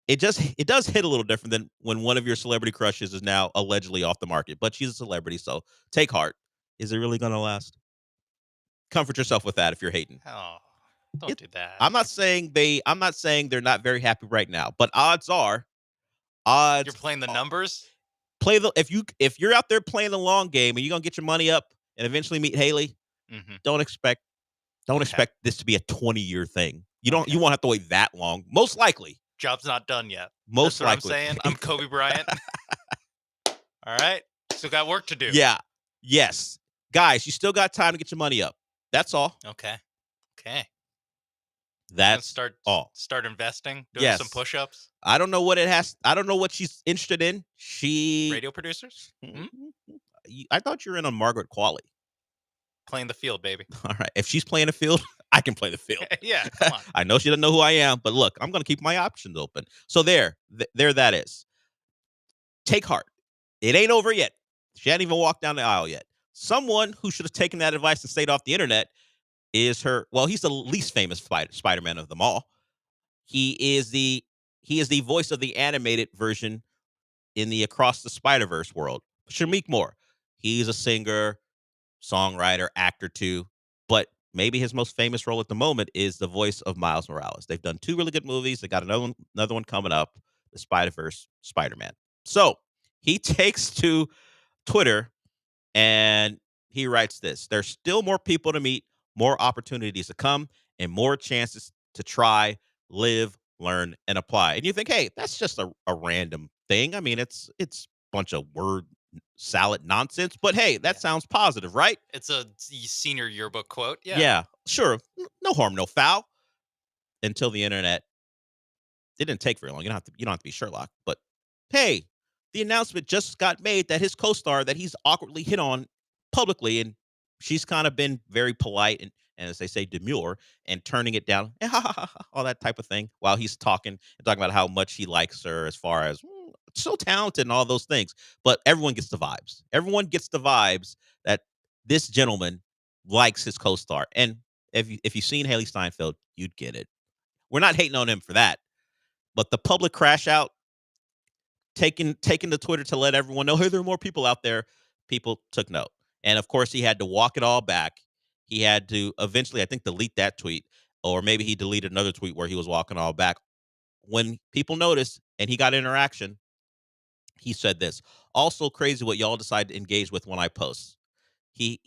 it does hit a little different than when one of your celebrity crushes is now allegedly off the market. But she's a celebrity, so take heart. Is it really going to last? Comfort yourself with that if you're hating. Oh, don't do that. I'm not saying they're not very happy right now, but odds you're playing the numbers. If you're out there playing the long game and you're gonna get your money up and eventually meet Haley, don't expect this to be a 20-year thing. You won't have to wait that long. Most likely, job's not done yet. Most That's likely, what I'm saying. I'm Kobe Bryant. All right, still got work to do. Yeah. Yes, guys, you still got time to get your money up. That's all. Okay. That's all. Start investing, doing some push-ups. I don't know what it has. I don't know what she's interested in. Radio producers. I thought you were in on Margaret Qualley. Playing the field, baby. All right. If she's playing the field, I can play the field. Yeah, come on. I know she doesn't know who I am, but look, I'm going to keep my options open. So there that is. Take heart. It ain't over yet. She hadn't even walked down the aisle yet. Someone who should have taken that advice and stayed off the internet is he's the least famous Spider-Man of them all. He is the voice of the animated version in the Across the Spider-Verse world. Shameik Moore. He's a singer, songwriter, actor too, but maybe his most famous role at the moment is the voice of Miles Morales. They've done 2 really good movies. They got another one coming up, the Spider-Verse Spider-Man. So he takes to Twitter and he writes this: there's still more people to meet, more opportunities to come, and more chances to try, live, learn, and apply. And you think, hey, that's just a random thing. I mean, it's a bunch of word salad nonsense, but hey, that sounds positive, right? It's a senior yearbook quote. Yeah, sure. No harm, no foul. Until the internet. It didn't take very long. You don't have to be Sherlock, but hey, the announcement just got made that his co-star that he's awkwardly hit on publicly, and she's kind of been very polite and as they say, demure, and turning it down, all that type of thing, while he's talking about how much he likes her as far as so talented and all those things. But everyone gets the vibes. Everyone gets the vibes that this gentleman likes his co-star. And if you've seen Haley Steinfeld, you'd get it. We're not hating on him for that. But the public crash out, taking to Twitter to let everyone know, hey, there are more people out there. People took note. And of course, he had to walk it all back. He had to eventually, I think, delete that tweet, or maybe he deleted another tweet where he was walking all back. When people noticed and he got interaction, he said this: also crazy what y'all decide to engage with when I post. He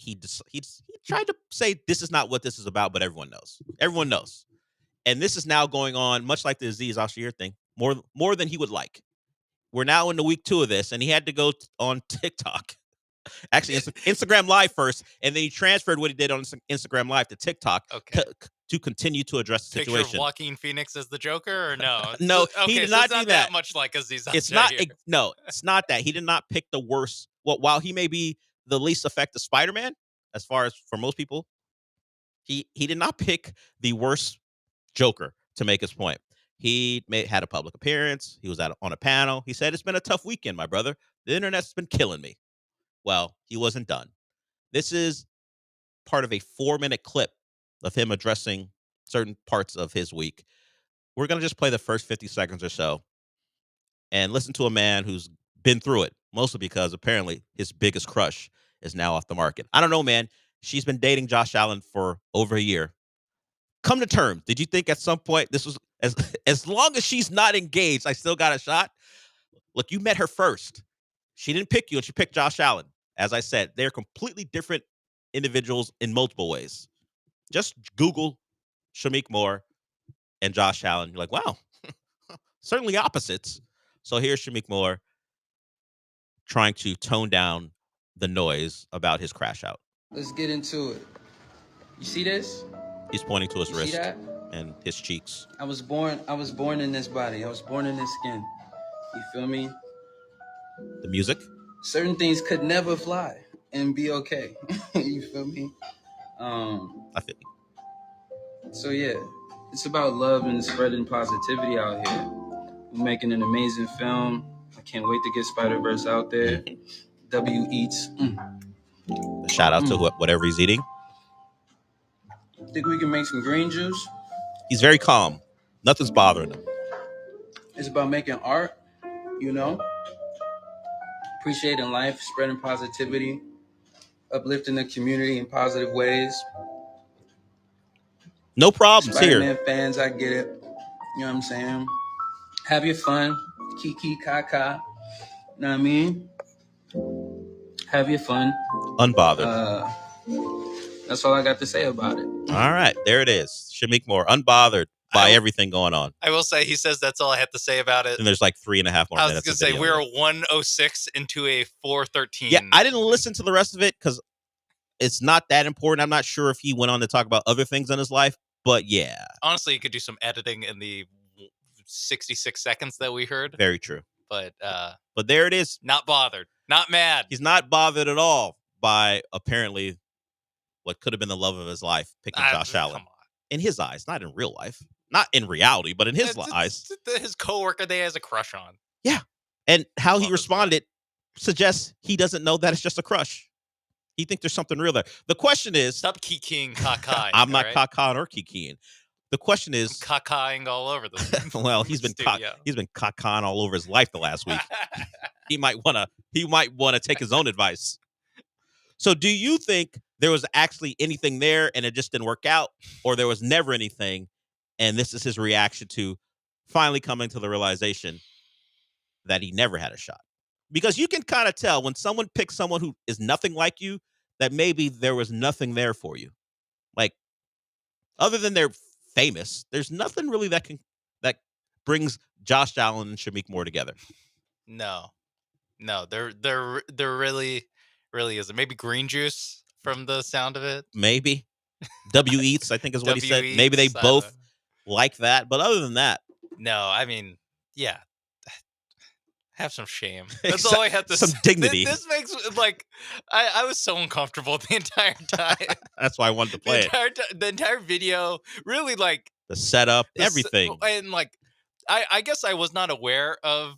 tried to say this is not what this is about, but everyone knows. Everyone knows. And this is now going on, much like the Aziz Ashir thing, more than he would like. We're now in the week 2 of this, and he had to go on TikTok. Actually, Instagram Live first, and then he transferred what he did on Instagram Live to TikTok to continue to address the situation. Picture Joaquin Phoenix as the Joker, or no? No, okay, he did so not it's do not that. Much like Aziz It's Ansari not. here. No, it's not that. He did not pick the worst. Well, while he may be the least effective Spider-Man, as far as for most people, he did not pick the worst Joker to make his point. He had a public appearance. He was on a panel. He said, "It's been a tough weekend, my brother. The internet's been killing me." Well, he wasn't done. This is part of a 4-minute clip of him addressing certain parts of his week. We're going to just play the first 50 seconds or so, and listen to a man who's been through it, mostly because apparently his biggest crush is now off the market. I don't know, man. She's been dating Josh Allen for over a year. Come to terms. Did you think at some point this was as long as she's not engaged, I still got a shot? Look, you met her first. She didn't pick you, and she picked Josh Allen. As I said, they're completely different individuals in multiple ways. Just Google Shameik Moore and Josh Allen. You're like, wow, certainly opposites. So here's Shameik Moore trying to tone down the noise about his crash out. Let's get into it. You see this? He's pointing to his You wrist see that? and his cheeks. I was born in this body. I was born in this skin. You feel me? The music? Certain things could never fly and be okay. You feel me? I feel you. So yeah, it's about love and spreading positivity out here. We're making an amazing film. I can't wait to get Spider-Verse out there. W eats. Shout out to whatever he's eating. Think we can make some green juice? He's very calm. Nothing's bothering him. It's about making art, you know? Appreciating life, spreading positivity, uplifting the community in positive ways. No problems Spider-Man here. fans, I get it. You know what I'm saying? Have your fun. Kiki, kaka. You know what I mean? Have your fun. Unbothered. That's all I got to say about it. All right, there it is. Shameik Moore, unbothered by everything going on. I will say, he says that's all I have to say about it. And there's like 3.5 more minutes. I was going to say, video. we're 106 into a 413. Yeah, I didn't listen to the rest of it because it's not that important. I'm not sure if he went on to talk about other things in his life, but yeah. Honestly, you could do some editing in the 66 seconds that we heard. Very true. But there it is. Not bothered. Not mad. He's not bothered at all by apparently what could have been the love of his life, picking Josh Allen. Come on. In his eyes, not in real life. Not in reality, but in his eyes. His coworker they has a crush on. Yeah. And how he responded suggests he doesn't know that it's just a crush. He thinks there's something real there. The question is... Stop kikiing, cacaing. I'm not right? cacaing or kikiing. The question is... I'm cacaing all over the well, he's been cacaing all over his life the last week. He might want to take his own advice. So do you think there was actually anything there and it just didn't work out, or there was never anything and this is his reaction to finally coming to the realization that he never had a shot? Because you can kind of tell when someone picks someone who is nothing like you that maybe there was nothing there for you. Like, other than they're famous, there's nothing really that brings Josh Allen and Shameik Moore together. No, there really isn't. Maybe green juice from the sound of it. Maybe W eats, I think is what he said. Eats, Maybe they both like that, but other than that, no. I mean, yeah. Have some shame. That's all I have to say. Some dignity. This makes like I was so uncomfortable the entire time. That's why I wanted to play the entire video, really, like the setup, everything, and like I guess I was not aware of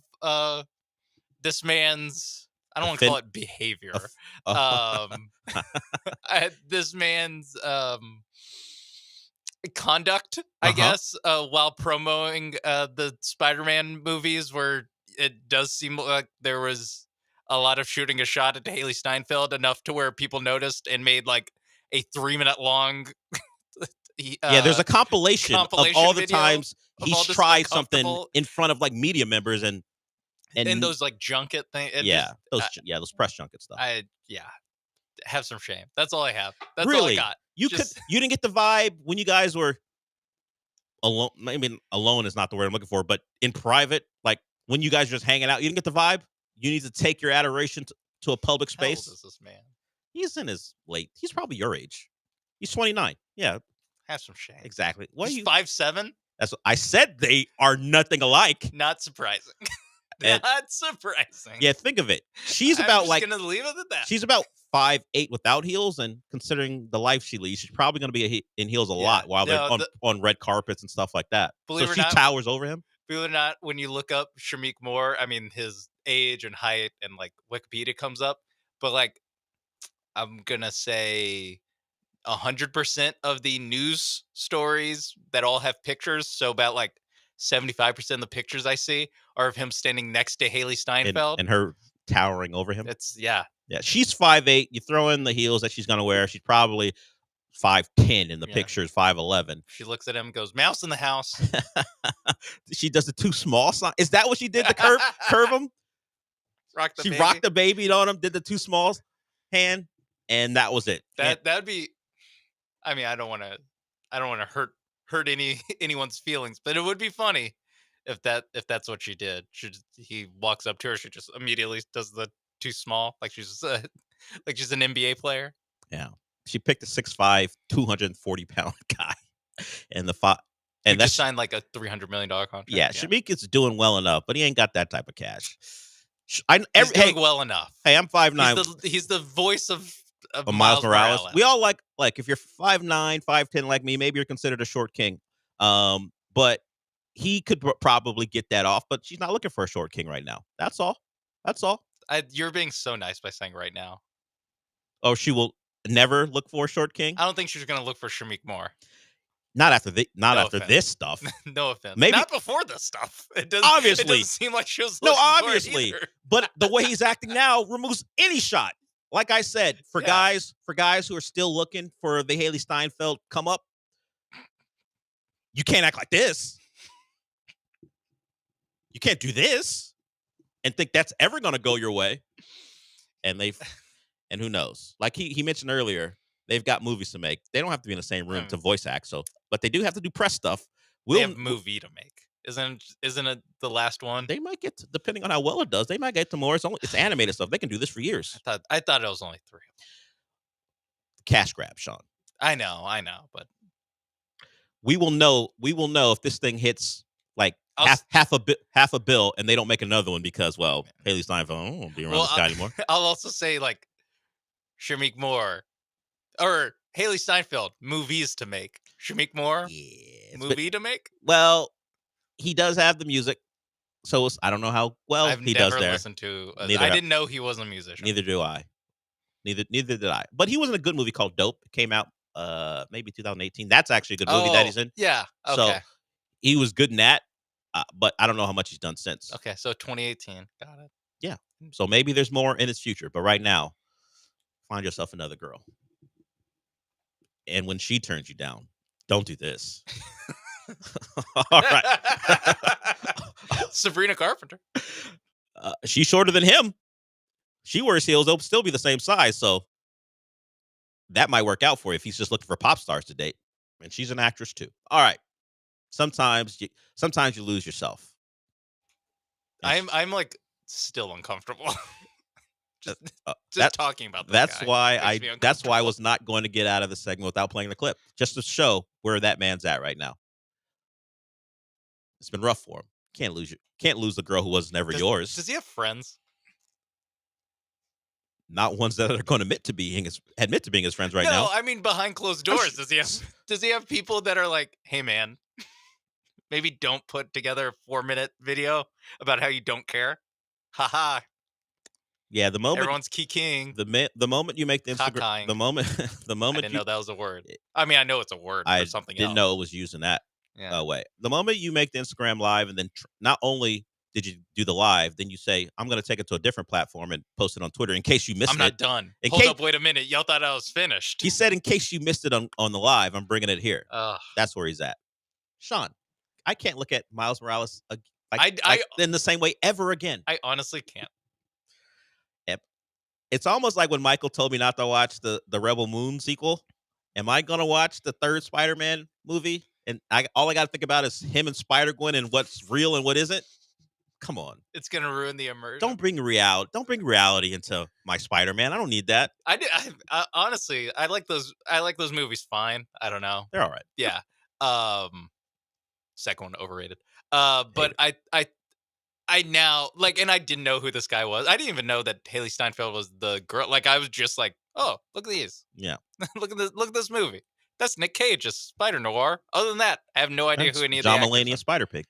this man's. I don't want to call it behavior. This man's conduct, I guess, while promoting the Spider-Man movies, where it does seem like there was a lot of shooting a shot at Haley Steinfeld, enough to where people noticed and made like a 3-minute long. There's a compilation of all the times he's tried something in front of like media members and those like junket things. Those press junket stuff. Have some shame. That's all I have. That's really? all I got. You didn't get the vibe when you guys were alone. I mean, alone is not the word I'm looking for, but in private, like when you guys were just hanging out, you didn't get the vibe. You need to take your adoration to a public space. How old is this man? He's in his late. He's probably your age. He's 29. Yeah. Have some shame. Exactly. What He's are you 5'7"? That's what I said. They are nothing alike. Not surprising. Not surprising. Yeah, think of it. She's I'm about just like gonna leave it at that. She's about 5'8" without heels, and considering the life she leads, she's probably going to be in heels a lot while they're on red carpets and stuff like that. So she towers over him. Believe it or not, when you look up Shameik Moore, I mean his age and height and like Wikipedia comes up, but like I'm gonna say 100% of the news stories that all have pictures, so about like 75% of the pictures I see are of him standing next to Haley Steinfeld. And her towering over him. Yeah. She's 5'8". You throw in the heels that she's going to wear. She's probably 5'10" in the pictures, 5'11". She looks at him and goes, "Mouse in the house." She does the too small sign. Is that what she did to curve him? Rocked the She baby. rocked the baby on him, did the too small hand, and that was it. That'd be. I mean, I don't want to hurt anyone's feelings, but it would be funny if that's what she did. He walks up to her, she just immediately does the too small, like she's an NBA player. Yeah, she picked a 6'5", 240-pound guy, and And just signed like a $300 million contract. Yeah, Shamik is doing well enough, but he ain't got that type of cash. He's doing well enough. Hey, I'm 5'9". He's the voice of Miles Morales. We all like if you're 5'9", 5'10" like me, maybe you're considered a short king. But he could probably get that off, but she's not looking for a short king right now. That's all. You're being so nice by saying right now. Oh, she will never look for a short king? I don't think she's going to look for Shamik Moore. Not after this stuff. No offense. Maybe not before this stuff. It doesn't seem like she was no, looking for it obviously. either. But the way he's acting now removes any shot. Like I said, for guys who are still looking for the Haley Steinfeld come up, you can't act like this. You can't do this and think that's ever going to go your way. And who knows? Like he mentioned earlier, they've got movies to make. They don't have to be in the same room to voice act. But they do have to do press stuff. They have a movie to make. Isn't it the last one? They might get depending on how well it does. They might get to more. It's animated stuff. They can do this for years. I thought it was only 3. Cash grab, Sean. I know, but we will know if this thing hits like half a bill, and they don't make another one because Haley Steinfeld won't be around this guy anymore. I'll also say like Shamik Moore or Haley Steinfeld movies to make. Shamik Moore movie to make. Well, he does have the music, so I don't know how well he does there. I've never listened to. I didn't know he was a musician. Neither do I. Neither did I. But he was in a good movie called Dope. It came out maybe 2018. That's actually a good movie that he's in. Yeah. Okay. So he was good in that, but I don't know how much he's done since. Okay, so 2018. Got it. Yeah. So maybe there's more in his future, but right now, find yourself another girl. And when she turns you down, don't do this. All right. Sabrina Carpenter. She's shorter than him. She wears heels. They'll still be the same size. So that might work out for you if he's just looking for pop stars to date. And she's an actress too. All right. Sometimes you lose yourself. I'm like still uncomfortable. just talking about this that's guy why I was not going to get out of the segment without playing the clip, just to show where that man's at right now. It's been rough for him. Can't lose the girl who was never yours. Does he have friends? Not ones that are going to admit to being his friends right now. No, I mean behind closed doors. Does he have people that are like, hey man, maybe don't put together a 4-minute video about how you don't care? Haha. Yeah, the moment everyone's keying. The moment you make the Instagram, the moment I didn't know that was a word. I mean, I know it's a word for something else. I didn't know it was used in that way. The moment you make the Instagram live, and then not only did you do the live, then you say, I'm going to take it to a different platform and post it on Twitter in case you missed it. I'm not done. Hold up, wait a minute. Y'all thought I was finished. He said, in case you missed it on the live, I'm bringing it here. That's where he's at. Sean, I can't look at Miles Morales in the same way ever again. I honestly can't. It's almost like when Michael told me not to watch the Rebel Moon sequel. Am I going to watch the third Spider-Man movie? And all I got to think about is him and Spider-Gwen and what's real and what isn't? Come on. It's going to ruin the immersion. Don't bring reality into my Spider-Man. I don't need that. I honestly, I like those movies fine. I don't know. They're all right. Yeah. Second one overrated. But I now and I didn't know who this guy was. I didn't even know that Haley Steinfeld was the girl. Like I was just like, oh, look at these. Yeah. Look at this movie. That's Nick Cage as Spider Noir. Other than that, I have no idea who any of the John Mulaney and Spider Pig.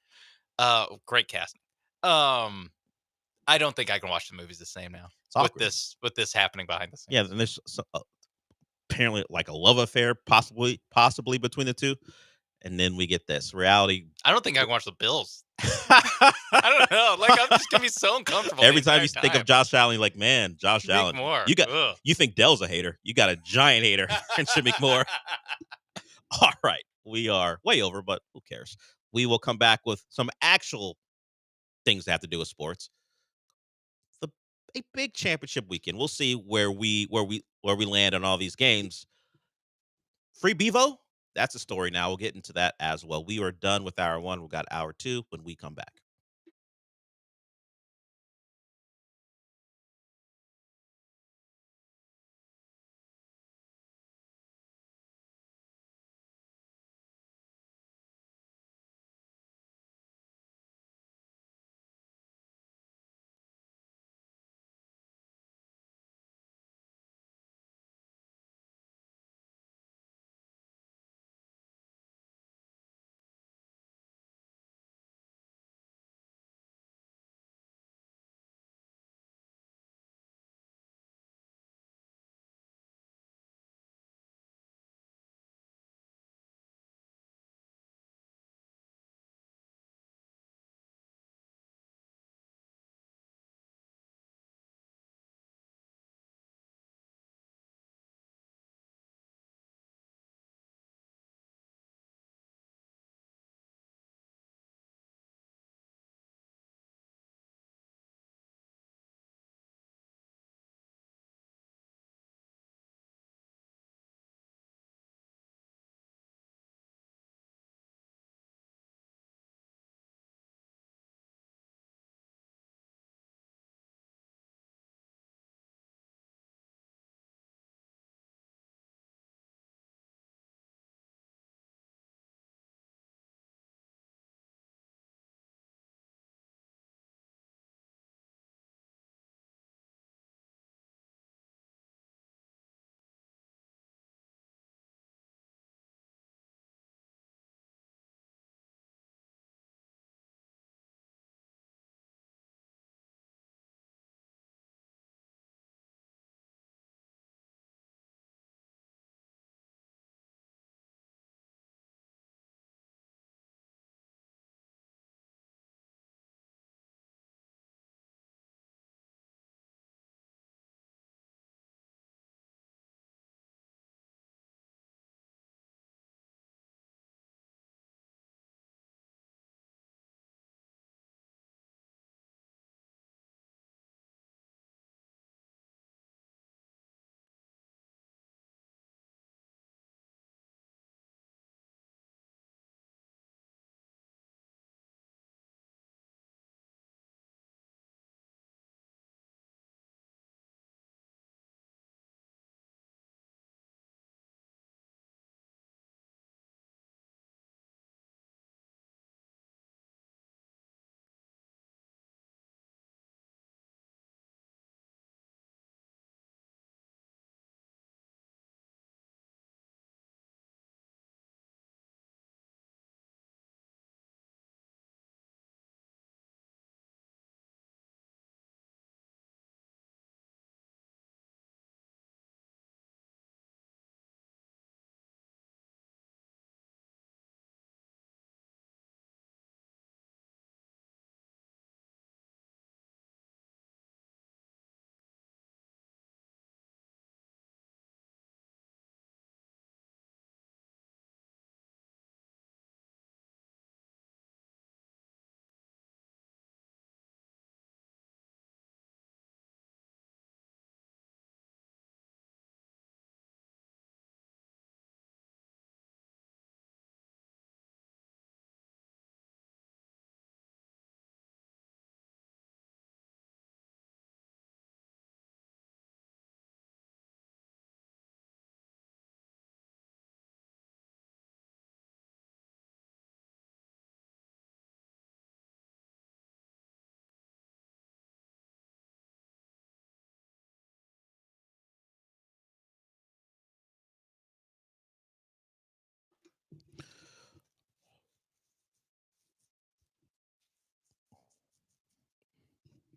Great casting. I don't think I can watch the movies the same now with this happening behind the scenes. Yeah, and there's apparently like a love affair possibly between the two. And then we get this reality. I don't think I can watch the Bills. I don't know. Like, I'm just gonna be so uncomfortable. Every time you think of Josh Allen, you're like, man, Josh Allen. Moore. You think Dell's a hater. You got a giant hater in Shamik Moore. All right. We are way over, but who cares? We will come back with some actual things that have to do with sports. A big championship weekend. We'll see where we land on all these games. Free Bevo? That's a story now. We'll get into that as well. We are done with hour one. We've got hour two when we come back.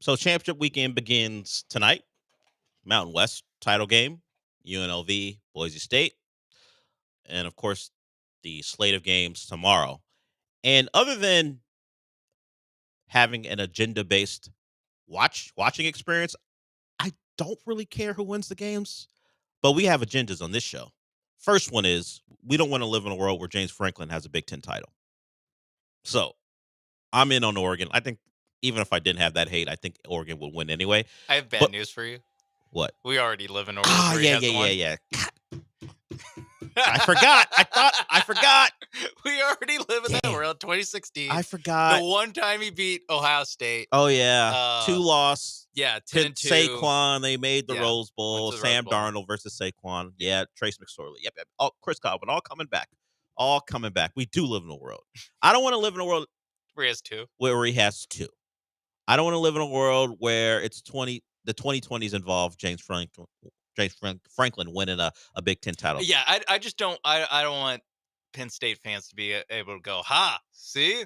So championship weekend begins tonight. Mountain West title game, UNLV, Boise State. And of course, the slate of games tomorrow. And other than having an agenda-based watching experience, I don't really care who wins the games. But we have agendas on this show. First one is we don't want to live in a world where James Franklin has a Big Ten title. So I'm in on Oregon. I think even if I didn't have that hate, I think Oregon would win anyway. I have bad news for you. What? We already live in a world where he has one. Yeah. I forgot. I forgot. We already live in that world. 2016. I forgot. The one time he beat Ohio State. Oh yeah, 2 loss. Yeah, 10-2. Saquon. They made the Rose Bowl. the Sam Rose Bowl. Darnold versus Saquon. Yeah, Trace McSorley. Yep. All, Chris Godwin. All coming back. All coming back. We do live in a world. I don't want to live in a world where he has 2. Where he has 2. I don't want to live in a world where it's 20. The 2020s involve James Franklin winning a Big Ten title. Yeah, I just don't. I don't want Penn State fans to be able to go, ha, see?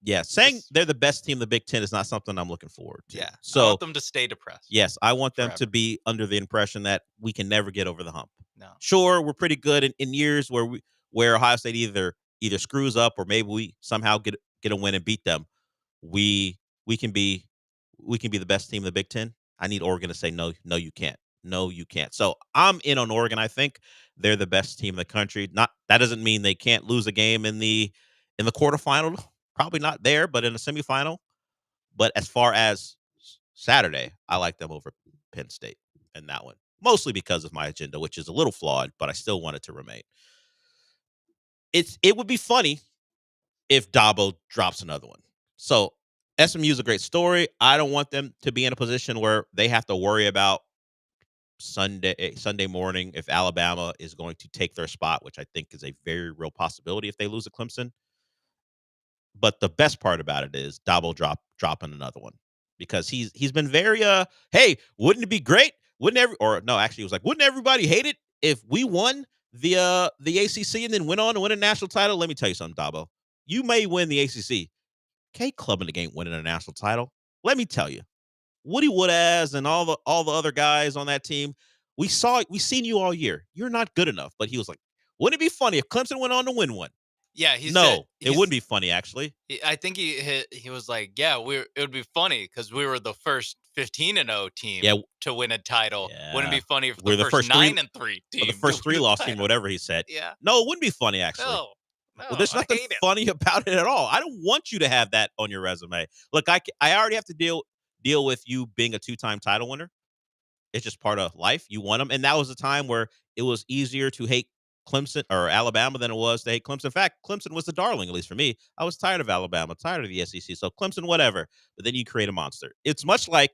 Yeah, saying they're the best team in the Big Ten is not something I'm looking forward to. Yeah, so I want them to stay depressed. Yes, I want them forever. to be under the impression that we can never get over the hump. No. Sure, we're pretty good in years where Ohio State either screws up or maybe we somehow get a win and beat them. We can be the best team in the Big Ten. I need Oregon to say no, you can't. No, you can't. So I'm in on Oregon. I think they're the best team in the country. That doesn't mean they can't lose a game in the quarterfinal. Probably not there, but in the semifinal. But as far as Saturday, I like them over Penn State in that one. Mostly because of my agenda, which is a little flawed, but I still want it to remain. It would be funny if Dabo drops another one. So SMU is a great story. I don't want them to be in a position where they have to worry about Sunday morning if Alabama is going to take their spot, which I think is a very real possibility if they lose to Clemson. But the best part about it is Dabo dropping another one because he's been very hey, wouldn't it be great? Wouldn't everybody hate it if we won the ACC and then went on to win a national title? Let me tell you something, Dabo. You may win the ACC. K-Club in the game winning a national title. Let me tell you, Woody Woodaz and all the other guys on that team, we seen you all year. You're not good enough. But he was like, wouldn't it be funny if Clemson went on to win one? Yeah, it wouldn't be funny actually. I think he was like, yeah, it would be funny because we were the first 15-0 team to win a title. Yeah. Wouldn't it be funny if we're the first 9-3 team, or the first 3 loss team, whatever he said. Yeah, no, it wouldn't be funny actually. No, well, there's nothing funny about it at all. I don't want you to have that on your resume. Look, I already have to deal with you being a 2-time title winner. It's just part of life. You won them, and that was a time where it was easier to hate Clemson or Alabama than it was to hate Clemson. In fact, Clemson was the darling, at least for me. I was tired of Alabama, tired of the SEC. So Clemson, whatever. But then you create a monster. It's much like,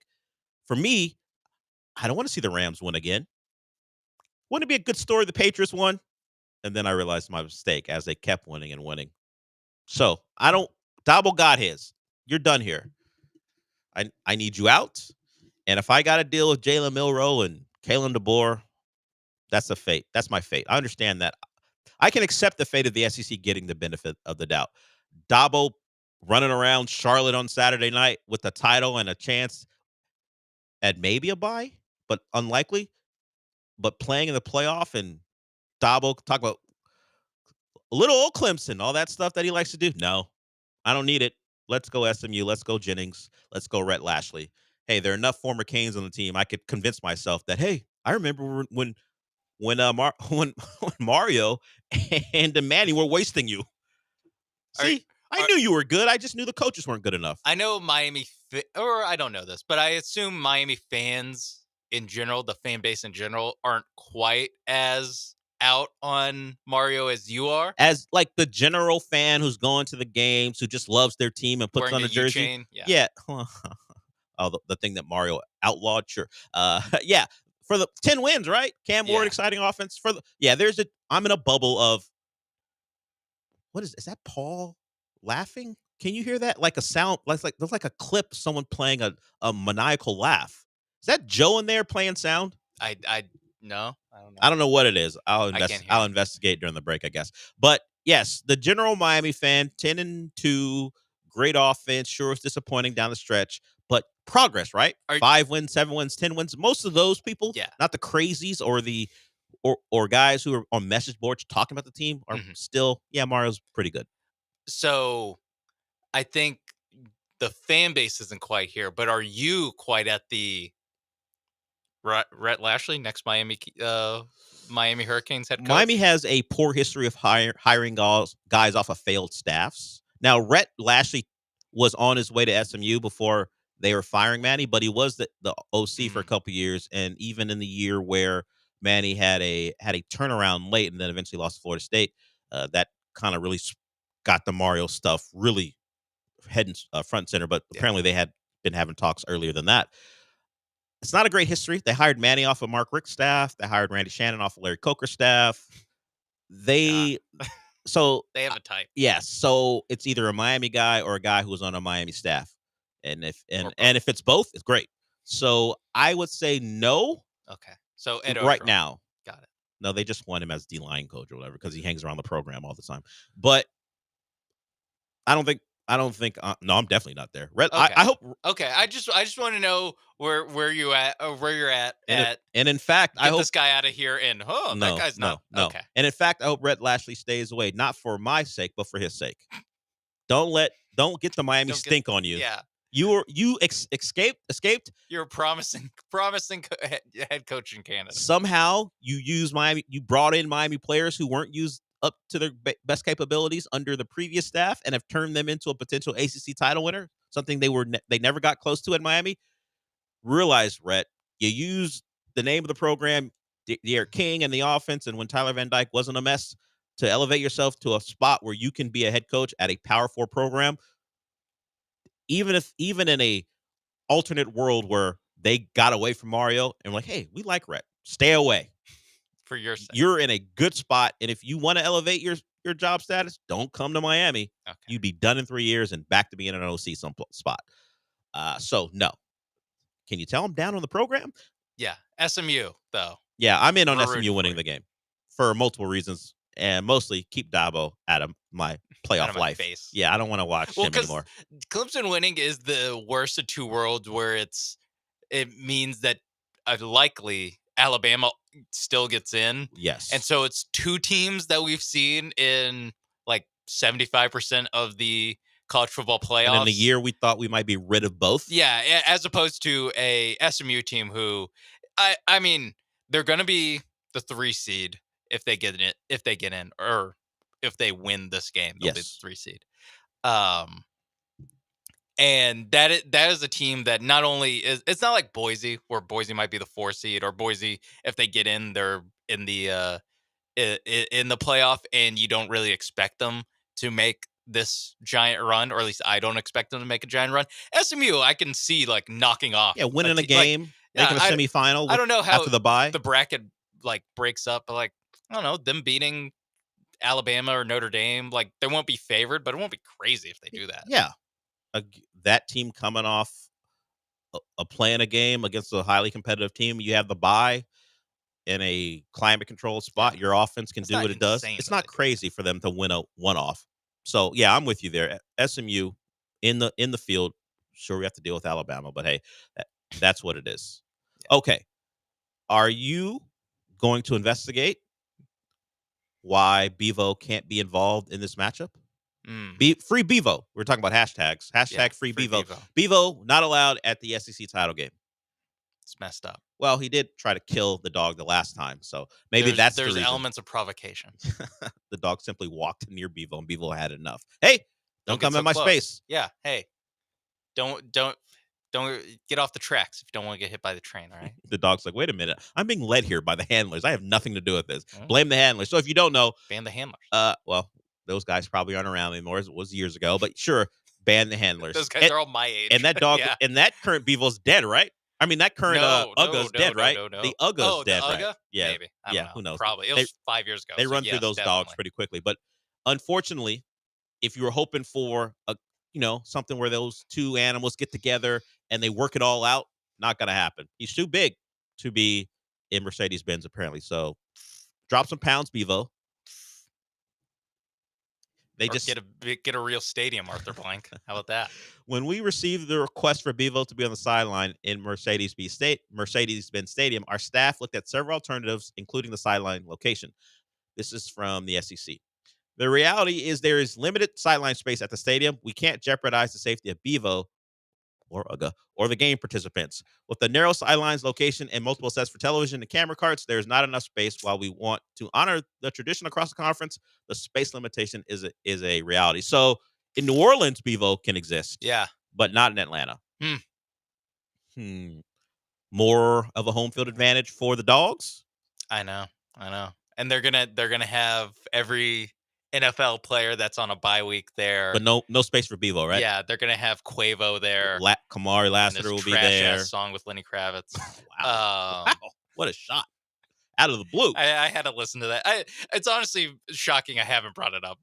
for me, I don't want to see the Rams win again. Wouldn't it be a good story the Patriots won? And then I realized my mistake as they kept winning and winning. So Dabo got his. You're done here. I need you out. And if I got to deal with Jalen Milroe and Kalen DeBoer, that's the fate. That's my fate. I understand that. I can accept the fate of the SEC getting the benefit of the doubt. Dabo running around Charlotte on Saturday night with the title and a chance at maybe a bye, but unlikely. But playing in the playoff and Dabo talk about little old Clemson, all that stuff that he likes to do. No, I don't need it. Let's go SMU. Let's go Jennings. Let's go Rhett Lashley. Hey, there are enough former Canes on the team. I could convince myself that, hey, I remember when Mario and Manny were wasting you. See, I knew you were good. I just knew the coaches weren't good enough. I know or I don't know this, but I assume Miami fans in general, the fan base in general, aren't quite as out on Mario as you are. As like the general fan who's going to the games, who just loves their team and puts wearing on a jersey. U-chain. Yeah. Oh, the thing that Mario outlawed, sure. Yeah. For the 10 wins, right? Cam Ward, exciting offense. I'm in a bubble of, what is that Paul laughing? Can you hear that? Like a sound, there's like a clip, someone playing a maniacal laugh. Is that Joe in there playing sound? No, I don't know. I don't know what it is. I'll investigate during the break, I guess. But yes, the general Miami fan, 10-2, great offense. Sure, it's disappointing down the stretch, but progress, right? 5 wins, 7 wins, 10 wins. Most of those people, not the crazies or the or guys who are on message boards talking about the team are still, Mario's pretty good. So I think the fan base isn't quite here, but are you quite at the Rhett Lashley, next Miami Hurricanes head coach? Miami has a poor history of hiring guys off of failed staffs. Now, Rhett Lashley was on his way to SMU before they were firing Manny, but he was the OC for a couple years, and even in the year where Manny had a turnaround late and then eventually lost to Florida State, that kind of really got the Mario stuff really heading front and center. But apparently they had been having talks earlier than that. It's not a great history. They hired Manny off of Mark Richt's staff. They hired Randy Shannon off of Larry Coker's staff. They have a type. Yeah, so it's either a Miami guy or a guy who was on a Miami staff. And if it's both, it's great. So I would say no. Okay. So right now. Got it. No, they just want him as D-line coach or whatever because he hangs around the program all the time. But I don't think no, I'm definitely not there. Okay. I hope. Okay, I just want to know where you're at. And in fact, I hope this guy out of here. And that guy's not. No. Okay. And in fact, I hope Rhett Lashley stays away, not for my sake, but for his sake. Don't get the Miami stink on you. Yeah. You escaped. You're a promising head coaching candidate. Somehow you brought in Miami players who weren't used up to their best capabilities under the previous staff and have turned them into a potential ACC title winner, something they never got close to at Miami. Realize, Rhett, you used the name of the program, De'Aaron King and the offense, and when Tyler Van Dyke wasn't a mess, to elevate yourself to a spot where you can be a head coach at a Power 4 program. Even in a alternate world where they got away from Mario and were like, hey, we like Rhett, stay away. For your sake. You're in a good spot, and if you want to elevate your job status, don't come to Miami. Okay. You'd be done in 3 years and back to being an OC some spot. So no. Can you tell I'm down on the program? Yeah, SMU though. Yeah, I'm in on SMU winning the game for multiple reasons, and mostly keep Dabo out of my playoff life. Face. Yeah, I don't want to watch him anymore. Clemson winning is the worst of two worlds, where it means that likely Alabama still gets in. Yes. And so it's two teams that we've seen in like 75% of the college football playoffs. And in a year we thought we might be rid of both. Yeah, as opposed to a SMU team who, I mean, they're going to be the 3 seed if they get in, or if they win this game, they'll be the 3 seed. And that is a team that not only is, it's not like Boise, where Boise might be the 4 seed, or Boise, if they get in, they're in the playoff, and you don't really expect them to make this giant run, or at least I don't expect them to make a giant run. SMU, I can see like knocking off. Yeah, winning a game, making a semifinal. I don't know how after the bye, the bracket like breaks up, but like I don't know, them beating Alabama or Notre Dame, like they won't be favored, but it won't be crazy if they do that. Yeah. That team coming off playing a game against a highly competitive team, you have the bye in a climate controlled spot. Your offense can do what it does. It's not crazy for them to win a one-off. So yeah, I'm with you there. SMU in the field. Sure, we have to deal with Alabama, but hey, that's what it is. Yeah. Okay, are you going to investigate why Bevo can't be involved in this matchup? Free Bevo. We're talking about hashtags. Hashtag free Bevo. Bevo not allowed at the SEC title game. It's messed up. Well, he did try to kill the dog the last time, so maybe there's the reason. Elements of provocation. The dog simply walked near Bevo, and Bevo had enough. Hey, don't come in my space. Yeah. Hey, don't get off the tracks if you don't want to get hit by the train. All right. The dog's like, wait a minute, I'm being led here by the handlers. I have nothing to do with this. Blame the handlers. So if you don't know, ban the handlers. Well, those guys probably aren't around anymore. It was years ago, but sure, ban the handlers. Those guys are all my age. And that dog, and that current Bevo's dead, right? I mean, that current Ugga's dead, right? No. The Ugga's dead, Ugga? right? Yeah, maybe. I don't know. Who knows? Probably. It was 5 years ago. They run through those dogs pretty quickly, but unfortunately, if you were hoping for something where those two animals get together and they work it all out, not going to happen. He's too big to be in Mercedes-Benz, apparently. So drop some pounds, Bevo. They Or just get a real stadium, Arthur Blank. How about that? when we received the request for Bevo to be on the sideline in Mercedes-Benz Stadium, our staff looked at several alternatives, including the sideline location. This is from the SEC. The reality is there is limited sideline space at the stadium. We can't jeopardize the safety of Bevo or UGA or the game participants. With the narrow sidelines location and multiple sets for television and camera carts, there's not enough space. While we want to honor the tradition across the conference, the space limitation is a reality. So in New Orleans, Bevo can exist. Yeah. But not in Atlanta. More of a home field advantage for the Dogs? I know. And they're gonna have every NFL player that's on a bye week there. But no space for Bevo, right? Yeah, they're gonna have Quavo there. Kamari Lassiter will be there. Trash-ass song with Lenny Kravitz. Wow. What a shot. Out of the blue. I had to listen to that. It's honestly shocking I haven't brought it up.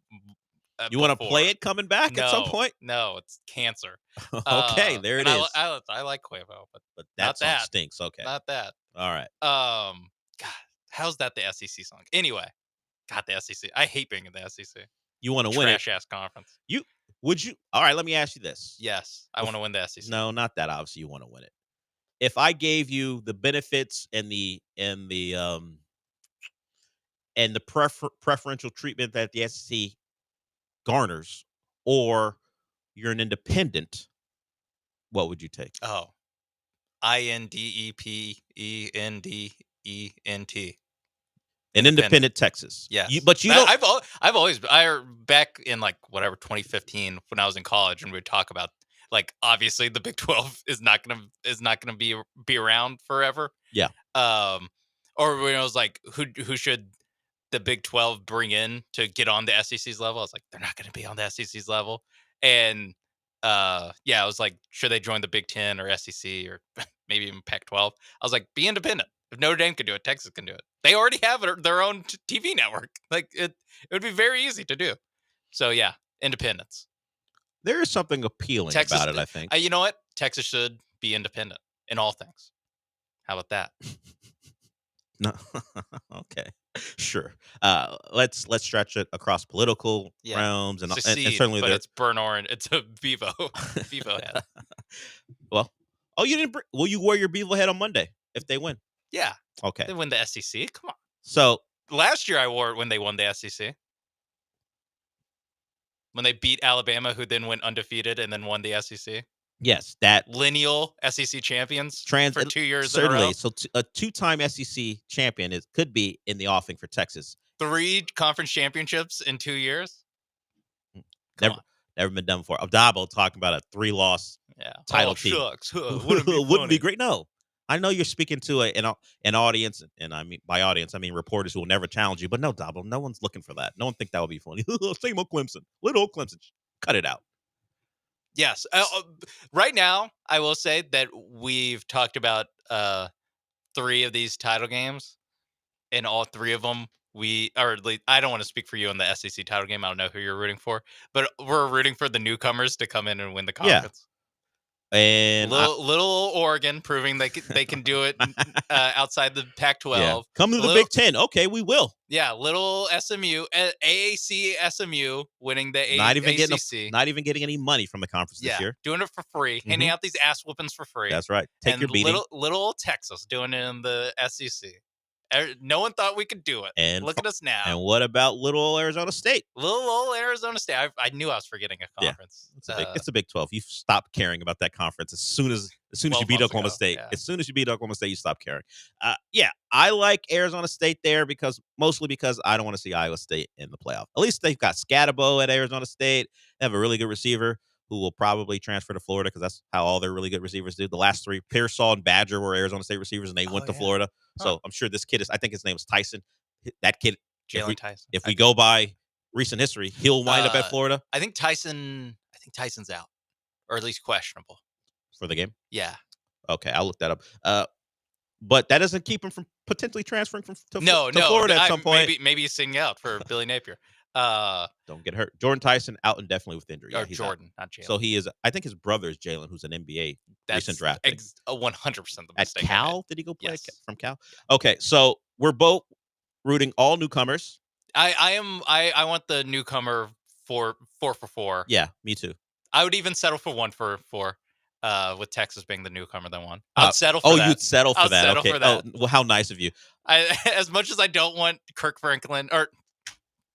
You want to play it coming back at some point? No, it's cancer. Okay, there it is. I like Quavo, but that song stinks. Okay. Not that. All right. God, how's that the SEC song? Anyway, God, the SEC. I hate being in the SEC. You want to win it? Trash ass conference. Would you? All right, let me ask you this. Yes, I want to win the SEC. No, not that. Obviously, you want to win it. If I gave you the benefits and the preferential treatment that the SEC garners, or you're an independent, what would you take? Oh, INDEPENDENT. An independent Texas. Yeah, but you don't. I've always back in 2015 when I was in college, and we'd talk about obviously the Big 12 is not gonna be around forever. Yeah. Or when it was who should the Big 12 bring in to get on the SEC's level? I was like, they're not gonna be on the SEC's level, and I was like, should they join the Big 10 or SEC or maybe even Pac-12? I was like, be independent. If Notre Dame can do it, Texas can do it. They already have their own TV network. It would be very easy to do. So yeah, independence. There is something appealing about it, I think. You know what? Texas should be independent in all things. How about that? No. Okay. Sure. Let's stretch it across political realms and certainly but it's burnt orange. It's a Bevo head. Well, you didn't. Will you wear your Bevo head on Monday if they win? Yeah. Okay. They win the SEC. Come on. So last year I wore it when they won the SEC. When they beat Alabama, who then went undefeated and then won the SEC. Yes, that lineal SEC champions for 2 years in a row. Certainly. So a two-time SEC champion could be in the offing for Texas. 3 conference championships in 2 years. Never been done before. Dabo talking about a 3-loss title team. Shucks. Wouldn't be great. No, I know you're speaking to an audience, and I mean by audience, I mean reporters who will never challenge you. But no, Dabo, no one's looking for that. No one think that would be funny. Same old Clemson, little old Clemson. Cut it out. Yes. Right now, I will say that we've talked about 3 of these title games, and all 3 of them I don't want to speak for you on the SEC title game. I don't know who you're rooting for, but we're rooting for the newcomers to come in and win the conference. And little Oregon proving they can do it outside the Pac-12. Yeah. Come to the Big 10. Okay, we will. Yeah, little SMU, AAC SMU winning the ACC. Not even getting any money from the conference this year. Doing it for free, handing out these ass whoopings for free. That's right. Take your beating. Little Texas doing it in the SEC. No one thought we could do it. And look at us now. And what about little Arizona State? Little old Arizona State. I knew I was forgetting a conference. Yeah, it's a Big 12. You stop caring about that conference as soon as you beat Oklahoma State. Yeah. As soon as you beat Oklahoma State, you stop caring. I like Arizona State there mostly because I don't want to see Iowa State in the playoff. At least they've got Scatabo at Arizona State. They have a really good receiver who will probably transfer to Florida because that's how all their really good receivers do. The last 3, Pearsall and Badger, were Arizona State receivers, and they went to Florida. So I'm sure this kid I think his name is Tyson. That kid, Jalen Tyson. If we go by recent history, he'll wind up at Florida. I think Tyson's out, or at least questionable for the game. Yeah. Okay, I'll look that up. But that doesn't keep him from potentially transferring to Florida at some point. Maybe he's singing out for Billy Napier. Don't get hurt. Jordan Tyson out indefinitely with injury. Or Jordan, not Jalen. So he is. I think his brother is Jalen, who's an NBA recent draft pick. 100% the mistake. At Cal, did he go play from Cal? Okay, so we're both rooting all newcomers. I want the newcomer 4 for 4. Yeah, me too. I would even settle for 1 for 4. With Texas being the newcomer that won, I'd settle for oh, that. you'd settle for I'll that. settle Okay. for that. Oh, well, how nice of you. As much as I don't want Kirk Franklin or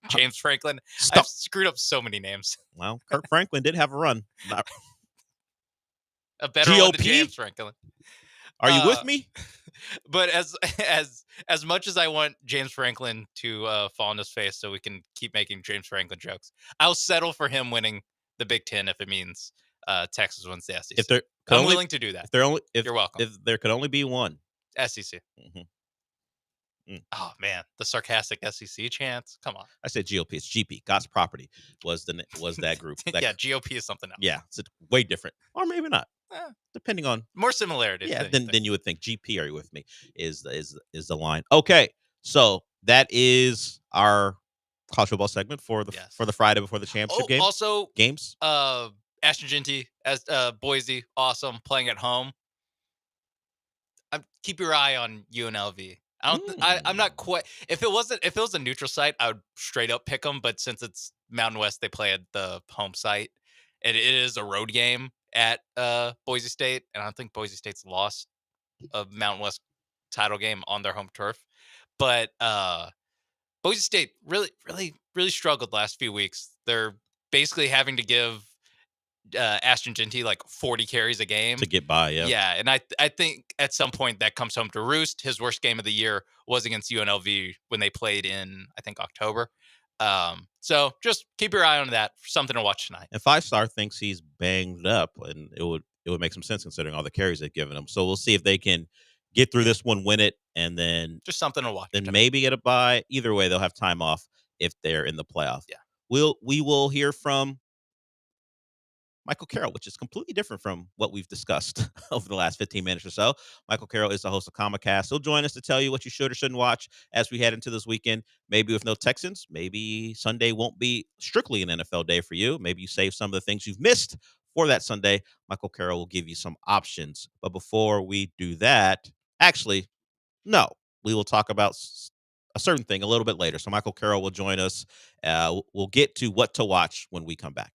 James Franklin, Stop. I've screwed up so many names. Well, Kirk Franklin did have a run. A better one than GOP? James Franklin. Are you with me? But as much as I want James Franklin to fall on his face so we can keep making James Franklin jokes, I'll settle for him winning the Big Ten if it means Texas wins the SEC. If there, I'm willing to do that. You're welcome. If there could only be one SEC. Oh man, the sarcastic SEC chants. Come on. I said GOP. It's GP. God's property was that group. Yeah, GOP is something else. Yeah, it's way different, or maybe not, depending on more similarities. Yeah, than you would think. GP, are you with me? Is the line? Okay, so that is our college football segment for the Friday before the championship game. Also, games. Ashton Jeanty as Boise, awesome playing at home. Keep your eye on UNLV. I'm not quite. If it was a neutral site, I would straight up pick them. But since it's Mountain West, they play at the home site. It is a road game at Boise State, and I don't think Boise State's lost a Mountain West title game on their home turf. But Boise State really struggled last few weeks. They're basically having to give Ashton Jeanty like 40 carries a game to get by. Yeah, and I think at some point that comes home to roost. His worst game of the year was against UNLV when they played in, I think, October. So just keep your eye on that for something to watch tonight. And 5-star thinks he's banged up, and it would make some sense considering all the carries they've given him. So we'll see if they can get through this one, win it, and then just something to watch. Then maybe get a bye. Either way, they'll have time off if they're in the playoff. Yeah, we will hear from Michael Carroll, which is completely different from what we've discussed over the last 15 minutes or so. Michael Carroll is the host of Comicast. He'll join us to tell you what you should or shouldn't watch as we head into this weekend. Maybe with no Texans, maybe Sunday won't be strictly an NFL day for you. Maybe you save some of the things you've missed for that Sunday. Michael Carroll will give you some options. But before we do that, actually, no, we will talk about a certain thing a little bit later. So Michael Carroll will join us. We'll get to what to watch when we come back.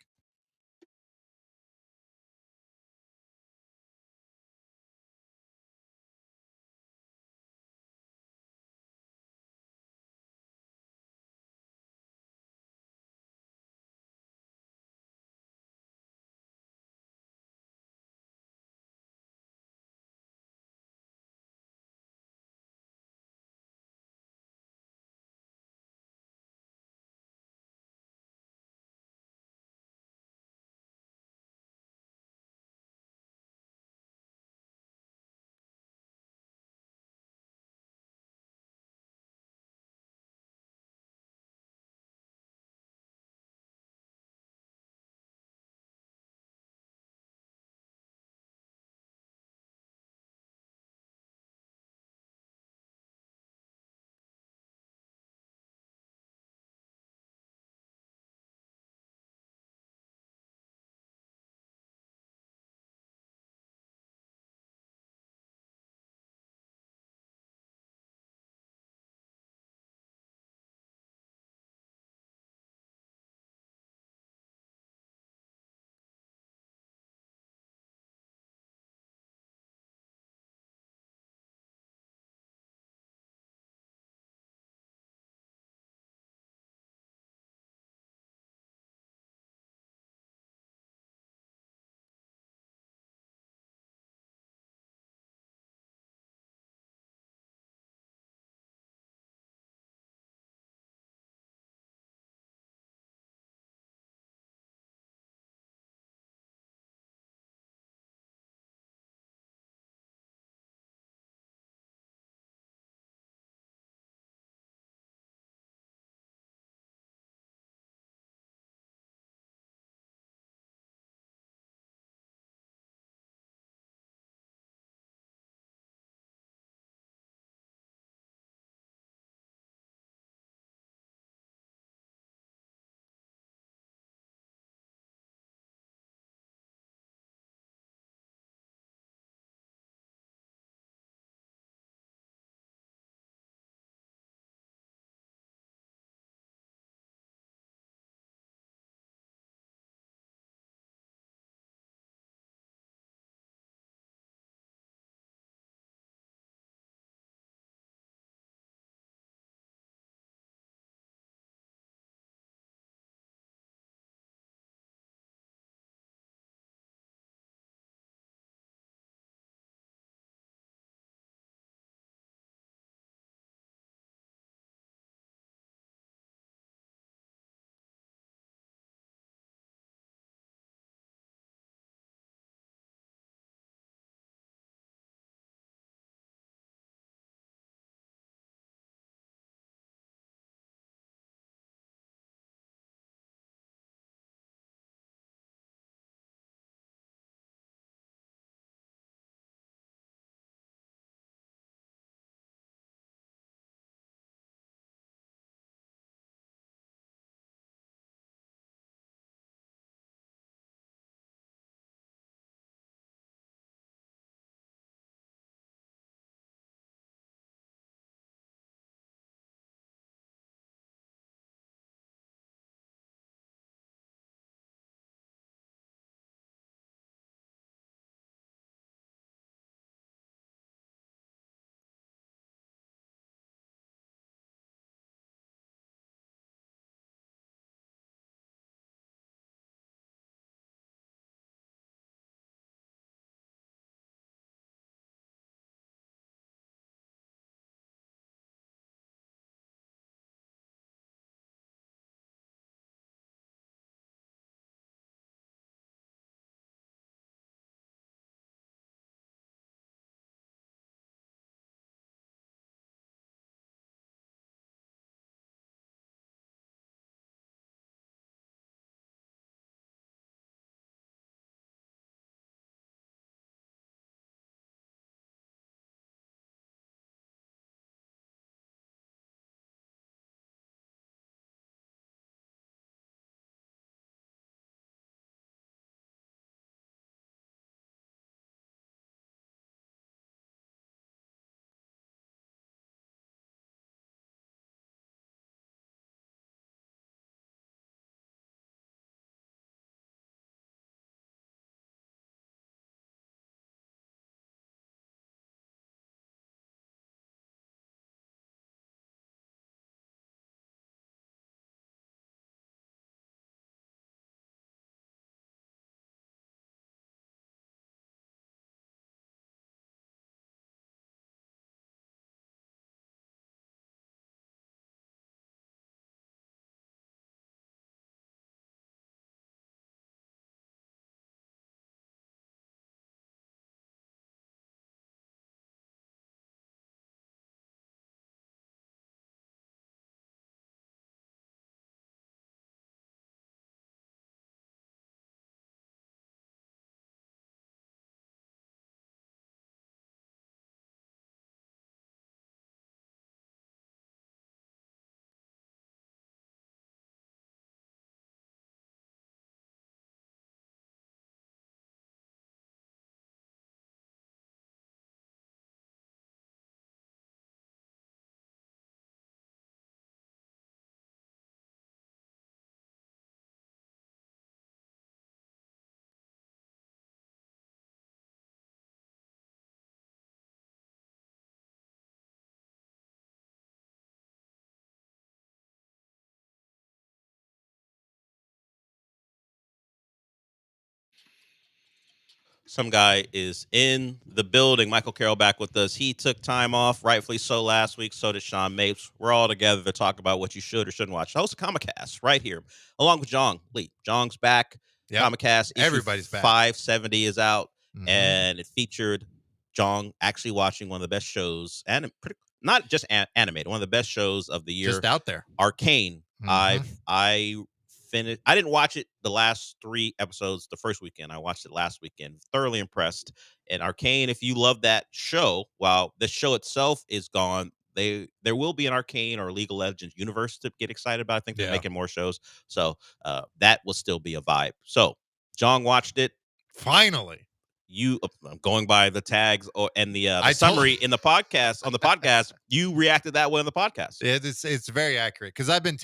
Some guy is in the building. Michael Carroll back with us. He took time off, rightfully so, last week. So did Sean Mapes. We're all together to talk about what you should or shouldn't watch. The host of Comicast right here, along with Jong Lee. Jong's back. Yep. Comicast issue Everybody's back. 570 is out, and it featured Jong actually watching one of the best shows, and not just animated, one of the best shows of the year. Just out there. Arcane. I finished. I didn't watch it the last 3 episodes the first weekend. I watched it last weekend. Thoroughly impressed. And Arcane, if you love that show, while the show itself is gone, there will be an Arcane or League of Legends universe to get excited about. I think they're making more shows, so that will still be a vibe. So Jong watched it finally. I'm going by the tags and the summary in the podcast. On the podcast, you reacted that way on the podcast. It's very accurate because I've been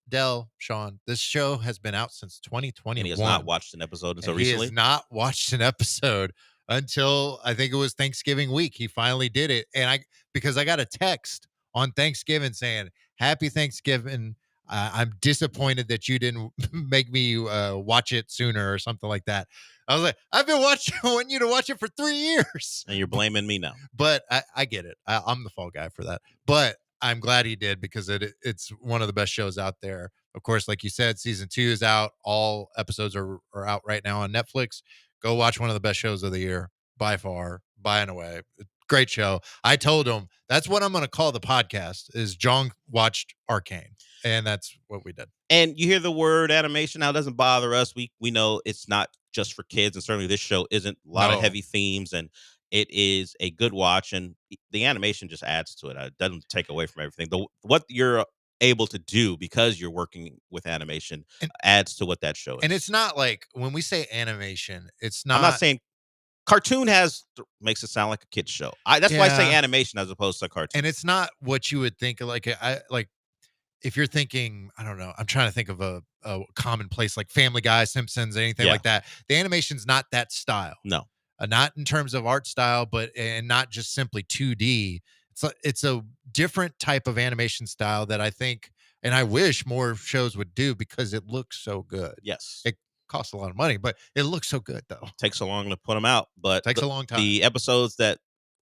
Del, Sean, this show has been out since 2021. And he has not watched an episode until recently. He has not watched an episode until I think it was Thanksgiving week. He finally did it. And because I got a text on Thanksgiving saying, "Happy Thanksgiving. I'm disappointed that you didn't make me watch it sooner," or something like that. I was like, I've been wanting you to watch it for 3 years. And you're blaming me now. But I get it. I'm the fall guy for that. But I'm glad he did because it's one of the best shows out there. Of course, like you said, season 2 is out. All episodes are out right now on Netflix. Go watch one of the best shows of the year by far, by and away. Great show. I told him that's what I'm going to call the podcast is Jong watched Arcane. And that's what we did. And you hear the word animation. Now, it doesn't bother us. We know it's not just for kids. And certainly this show isn't a lot of heavy themes. And it is a good watch. And the animation just adds to it. It doesn't take away from everything. What you're able to do because you're working with animation adds to what that show is. And it's not like when we say animation, it's not. I'm not saying cartoon makes it sound like a kid's show. That's why I say animation as opposed to cartoon. And it's not what you would think like if you're thinking, I don't know, I'm trying to think of a commonplace like Family Guy, Simpsons, anything like that. The animation's not that style. No. Not in terms of art style, and not just simply 2D. It's a different type of animation style that I think, and I wish more shows would do because it looks so good. Yes. It costs a lot of money, but it looks so good though. Takes so long to put them out, but takes a long time. The episodes that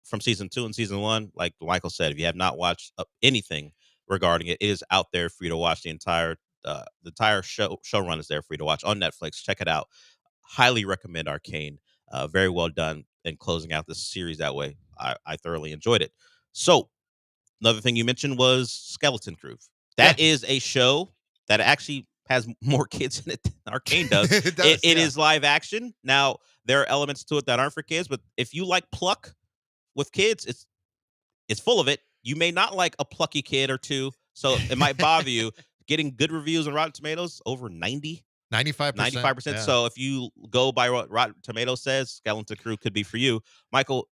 from season 2 and season 1, like Michael said, if you have not watched anything regarding it is out there for you to watch. The entire show run is there for you to watch on Netflix. Check it out. Highly recommend Arcane. Very well done in closing out this series that way. I thoroughly enjoyed it. So another thing you mentioned was Skeleton Crew. That is a show that actually has more kids in it than Arcane does. It is live action. Now, there are elements to it that aren't for kids, but if you like pluck with kids, it's full of it. You may not like a plucky kid or two, so it might bother you. Getting good reviews on Rotten Tomatoes, over 95%. 95%. Yeah. So if you go by what Rotten Tomatoes says, Skeleton Crew could be for you. Michael,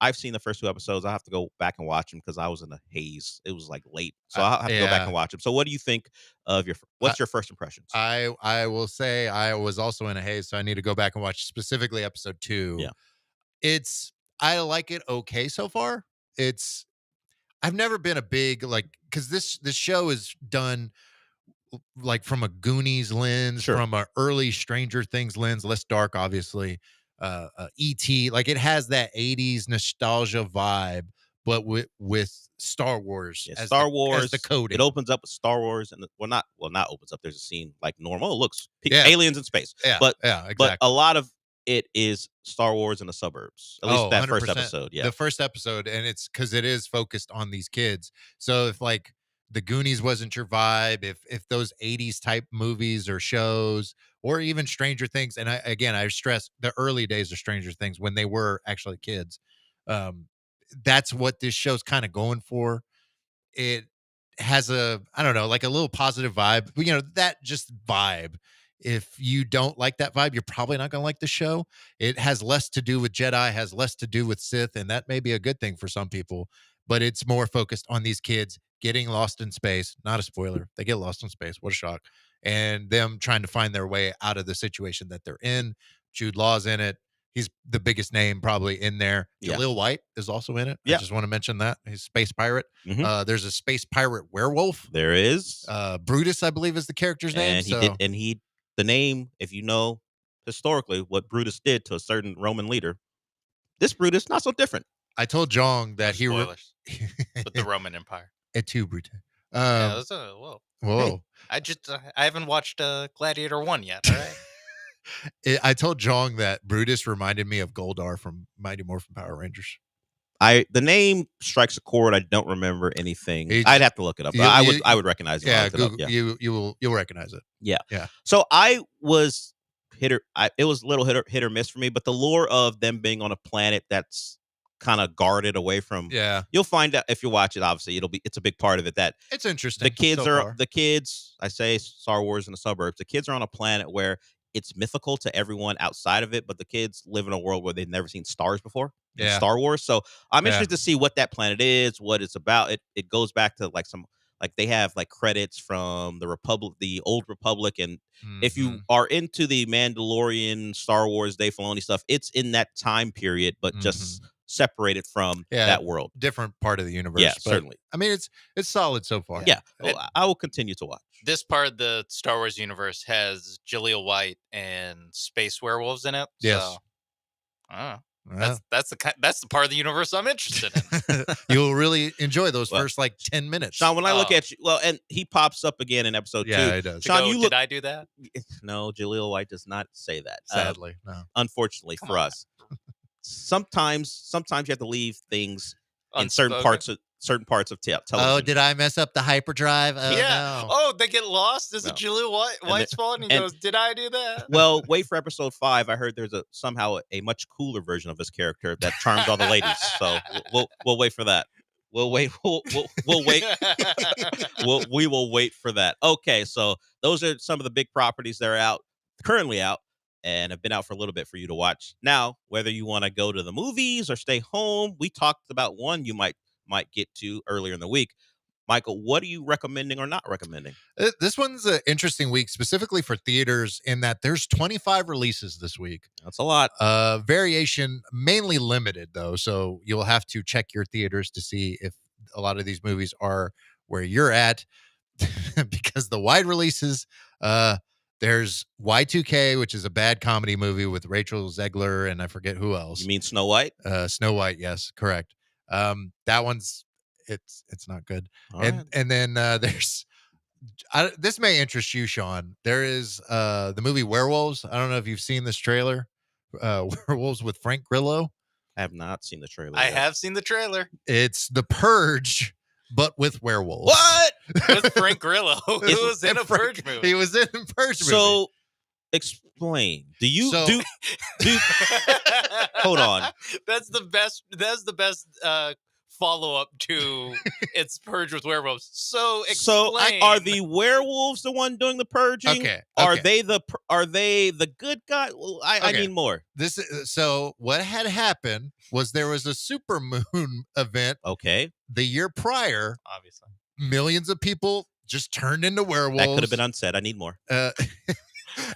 I've seen the first 2 episodes. I have to go back and watch them because I was in a haze. It was like late. So I'll have to go back and watch them. So what do you think of what's your first impressions? I will say I was also in a haze, so I need to go back and watch specifically episode 2. Yeah. I like it okay so far. I've never been a big because this show is done like from a Goonies lens, from a early Stranger Things lens, less dark, obviously. E.T. like it has that 80s nostalgia vibe, but with Star Wars. Yeah, Star Wars as the coding. It opens up with Star Wars, and not opens up. There's a scene like normal. It looks aliens in space. Yeah, but exactly. But a lot of it is Star Wars in the suburbs. At least that 100%. first episode. Yeah, the first episode, and it's because it is focused on these kids. So if like the Goonies wasn't your vibe, if those 80s type movies or shows, or even Stranger Things, and I stress the early days of Stranger Things when they were actually kids, that's what this show's kind of going for. It has I don't know, like a little positive vibe, that just vibe. If you don't like that vibe, you're probably not going to like the show. It has less to do with Jedi, has less to do with Sith, and that may be a good thing for some people, but it's more focused on these kids getting lost in space. Not a spoiler. They get lost in space. What a shock. And them trying to find their way out of the situation that they're in. Jude Law's in it. He's the biggest name probably in there. Jaleel White is also in it. I just want to mention that. He's space pirate. Mm-hmm. There's a space pirate werewolf. There is. Brutus, I believe, is the character's name. And the name, if you know historically what Brutus did to a certain Roman leader. This Brutus not so different. I told Jong that he Spoilers. With the Roman Empire. Et tu, Brute. Yeah, that's whoa. Whoa. Hey, I haven't watched Gladiator 1 yet, all right? I told Jong that Brutus reminded me of Goldar from Mighty Morphin Power Rangers. The name strikes a chord. I don't remember anything. I'd have to look it up. I would recognize it. Yeah, Google, you'll recognize it. Yeah. Yeah. So I was it was a little hit or miss for me, but the lore of them being on a planet that's kind of guarded away from. Yeah. You'll find out if you watch it. Obviously, it's a big part of it. That it's interesting. The kids. I say Star Wars in the suburbs. The kids are on a planet where it's mythical to everyone outside of it, but the kids live in a world where they've never seen stars before. In Star Wars. So I'm interested to see what that planet is, what it's about. It goes back to they have credits from the Republic, the old Republic, and if you are into the Mandalorian, Star Wars, Dave Filoni stuff, it's in that time period, but just separated from that world. Different part of the universe. Yeah, but, certainly. I mean, it's solid so far. Yeah, I will continue to watch. This part of the Star Wars universe has Jaleel White and space werewolves in it. Yes. So, I don't know. That's the part of the universe I'm interested in. You'll really enjoy those first 10 minutes. Sean, when I look at you, and he pops up again in episode 2. Yeah, he does. Sean, did I do that? No, Jaleel White does not say that. Sadly, no. Unfortunately for us, sometimes you have to leave things in certain parts of television. Oh, did I mess up the hyperdrive? Oh, yeah. no. Oh, they get lost. Is it Jaleel White's fault? And he goes, "Did I do that?" Well, wait for episode 5. I heard there's somehow a much cooler version of his character that charms all the ladies. So we'll wait for that. We'll wait. We'll wait. We will wait for that. Okay, so those are some of the big properties that are currently out, and have been out for a little bit for you to watch. Now, whether you want to go to the movies or stay home, we talked about one you might get to earlier in the week. Michael, what are you recommending or not recommending? This one's an interesting week, specifically for theaters, in that there's 25 releases this week. That's a lot. Variation, mainly limited, though, so you'll have to check your theaters to see if a lot of these movies are where you're at, because the wide releases, there's Y2K, which is a bad comedy movie with Rachel Zegler and I forget who else. You mean Snow White? Snow White, yes, correct. That one's it's not good. And then there's this may interest you, Sean. There is the movie Werewolves. I don't know if you've seen this trailer. Werewolves with Frank Grillo. I have not seen the trailer. I have seen the trailer. It's The Purge, but with werewolves. What? With Frank Grillo, who was in a Purge movie. He was in a Purge movie. So explain. Hold on. That's the best. That's the best follow up to It's Purge with Werewolves. So explain. Are the werewolves the one doing the purging? Okay. Are they the good guy? Well, I need more. So what had happened was there was a supermoon event. Okay. The year prior, obviously, millions of people just turned into werewolves. That could have been unsaid. I need more.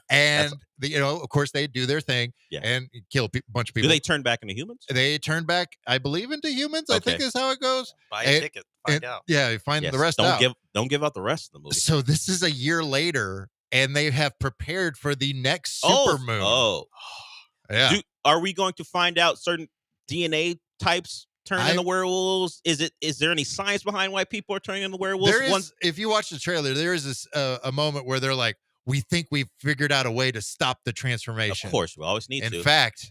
And of course, they do their thing and kill a bunch of people. Do they turn back into humans? They turn back, I believe, into humans. I think is how it goes. Buy a ticket, find out. Yeah, find the rest out. Don't give out the rest of the movie. So this is a year later, and they have prepared for the next supermoon. Oh, yeah. Are we going to find out certain DNA types turn into werewolves? Is there any science behind why people are turning into werewolves? There is. If you watch the trailer, there is this a moment where they're like, we think we've figured out a way to stop the transformation. Of course, we always need to. In fact,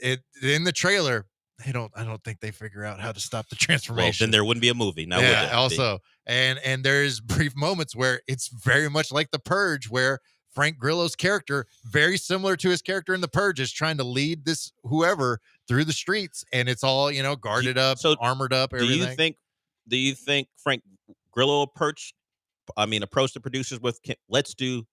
in the trailer, I don't think they figure out how to stop the transformation. Well, then there wouldn't be a movie. Now, yeah. Also, and there's brief moments where it's very much like The Purge, where Frank Grillo's character, very similar to his character in The Purge, is trying to lead this whoever through the streets, and it's all guarded up, armored up. Everything. Do you think Frank Grillo approached the producers with, let's do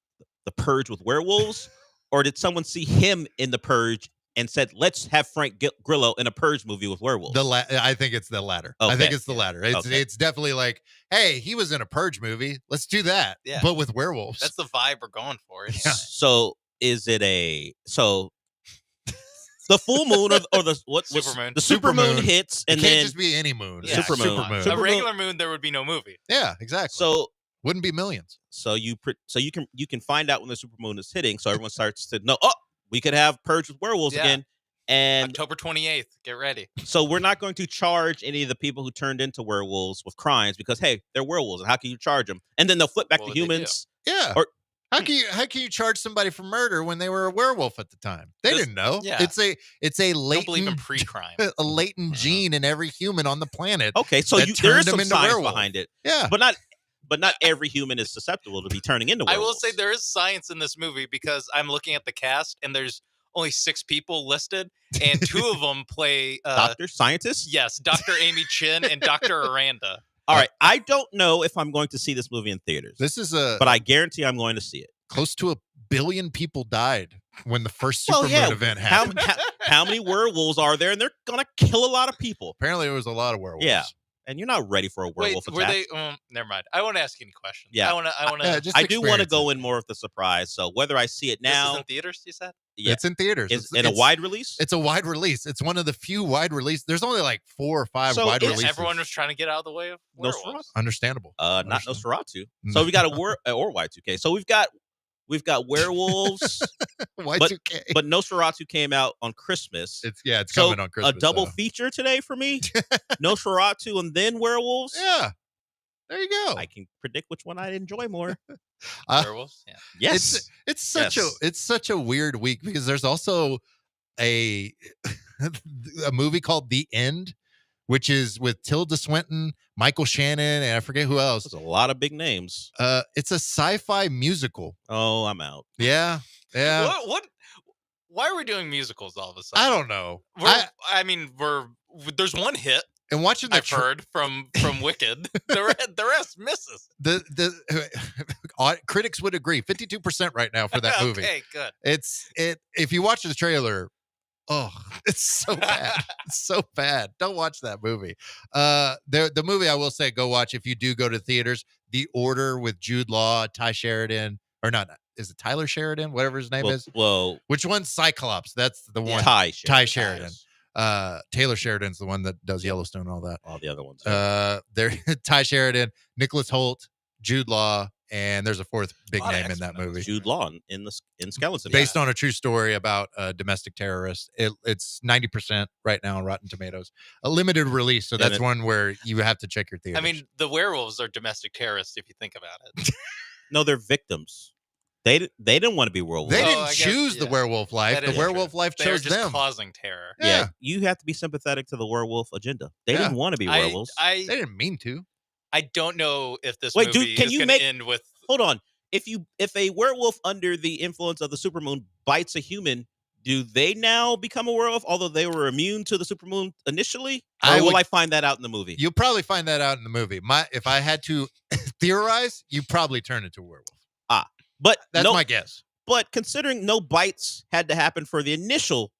The Purge with werewolves? Or did someone see him in The Purge and said, let's have Frank Grillo in a Purge movie with werewolves? I think it's the latter. Okay. I think it's the latter. It's definitely like, hey, he was in a Purge movie. Let's do that, but with werewolves. That's the vibe we're going for. Yeah. So is it the full moon or the supermoon? The supermoon hits, and it can't just be any moon. Yeah. Supermoon. A regular moon, there would be no movie. Yeah, exactly. So wouldn't be millions. So you can find out when the supermoon is hitting. So everyone starts to know. Oh, We could have Purge with werewolves Yeah. again. And October 28th. Get ready. so we're not going to charge any of the people who turned into werewolves with crimes because, hey, they're werewolves, and how can you charge them? And then they'll flip back What to would they do? humans. Yeah. Or How can you charge somebody for murder when they were a werewolf at the time? They didn't know. yeah. It's a Don't believe in latent pre-crime. a latent gene in every human on the planet. okay, so that there turned is them some into science werewolf. behind it. Yeah. But not every human is susceptible to be turning into I werewolves. will say there is science in this movie because I'm looking at the cast and there's only 6 people listed, and 2 of them play Doctors, scientists? Yes, Dr. Amy Chin and Dr. Aranda. All right, I don't know if I'm going to see this movie in theaters. But I guarantee I'm going to see it. Close to 1 billion people died when the first Well, Supermoon yeah, event happened. How many werewolves are there? And they're going to kill a lot of people. Apparently, there was a lot of werewolves. Yeah. And you're not ready for a werewolf Wait, were attack. they? Never mind. I won't ask any questions. Yeah. I want to. I do want to go in more with the surprise. So whether I see it This now, is in theaters. You said. yeah, It's in theaters. is it a wide release? It's a wide release. It's one of the few wide release. There's only like 4 or 5 So wide is releases. Everyone was trying to get out of the way of werewolves. Nosferatu? Understandable. Not Nosferatu. So we got a or Y2K. So we've got werewolves. Y2K. But Nosferatu came out on Christmas. It's So coming on Christmas. a double though. feature today for me. Nosferatu and then werewolves. Yeah. There you go. I can predict which one I'd enjoy more. Werewolves. Yeah. Yes. It's such a weird week because there's also a movie called The End, which is with Tilda Swinton, Michael Shannon, and I forget who else. There's a lot of big names. It's a sci-fi musical. Oh, I'm out. Yeah. Yeah. What? Why are we doing musicals all of a sudden? I don't know. There's one hit. And watching the I've heard from Wicked. The rest misses. The critics would agree. 52% right now for that movie. Okay, good. If you watch the trailer, oh, it's so bad. It's so bad. Don't watch that movie. The movie I will say go watch if you do go to theaters. The Order with Jude Law, Ty Sheridan, or not? Is it Tyler Sheridan? Whatever his name is. Well, which one's Cyclops? That's the one. Ty Sheridan. Taylor Sheridan's the one that does Yellowstone and all that. All the other ones. There, Ty Sheridan, Nicholas Hoult, Jude Law, and there's a 4th big name in that movie. Jude Law in Skeleton. Based on a true story about domestic terrorists. It's 90% right now on Rotten Tomatoes. A limited release, so that's one where you have to check your theaters. I mean, the werewolves are domestic terrorists if you think about it. No, they're victims. They didn't want to be werewolves. They didn't choose the werewolf life. The werewolf life They're chose just them. causing terror. Yeah, you have to be sympathetic to the werewolf agenda. They didn't want to be werewolves. They didn't mean to. I don't know if this Wait, movie can is you going to end with. Hold on. If a werewolf under the influence of the supermoon bites a human, do they now become a werewolf? Although they were immune to the supermoon initially, or will I find that out in the movie? You'll probably find that out in the movie. If I had to theorize, you probably turn into a werewolf. But that's my guess. But considering no bites had to happen for the initial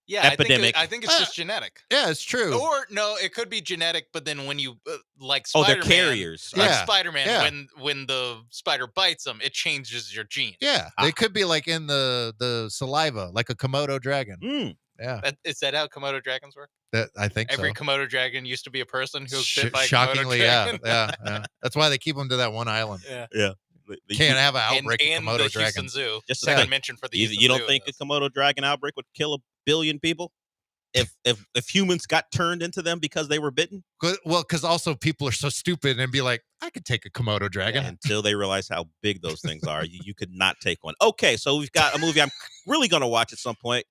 epidemic, I think it's just genetic. Yeah, it's true. Or no, it could be genetic, but then when you like they're Spider-Man, carriers. Like Yeah. Spider-Man, Yeah. when the spider bites them, it changes your gene. Yeah, they could be like in the saliva, like a Komodo dragon. Yeah, Is that how Komodo dragons work? that I think Every so. Komodo dragon used to be a person who was bit by a Shockingly, Komodo dragon. yeah. That's why they keep them to that one island. Yeah. Can't have an outbreak and of Komodo the dragon. Houston Zoo. Just a Second thing. mention for the You, Houston you don't Zoo think in a Komodo dragon outbreak would kill 1 billion people? If humans got turned into them because they were bitten? Well, because also people are so stupid and be like, I could take a Komodo dragon. Until they realize how big those things are. You could not take one. Okay, so we've got a movie I'm really going to watch at some point.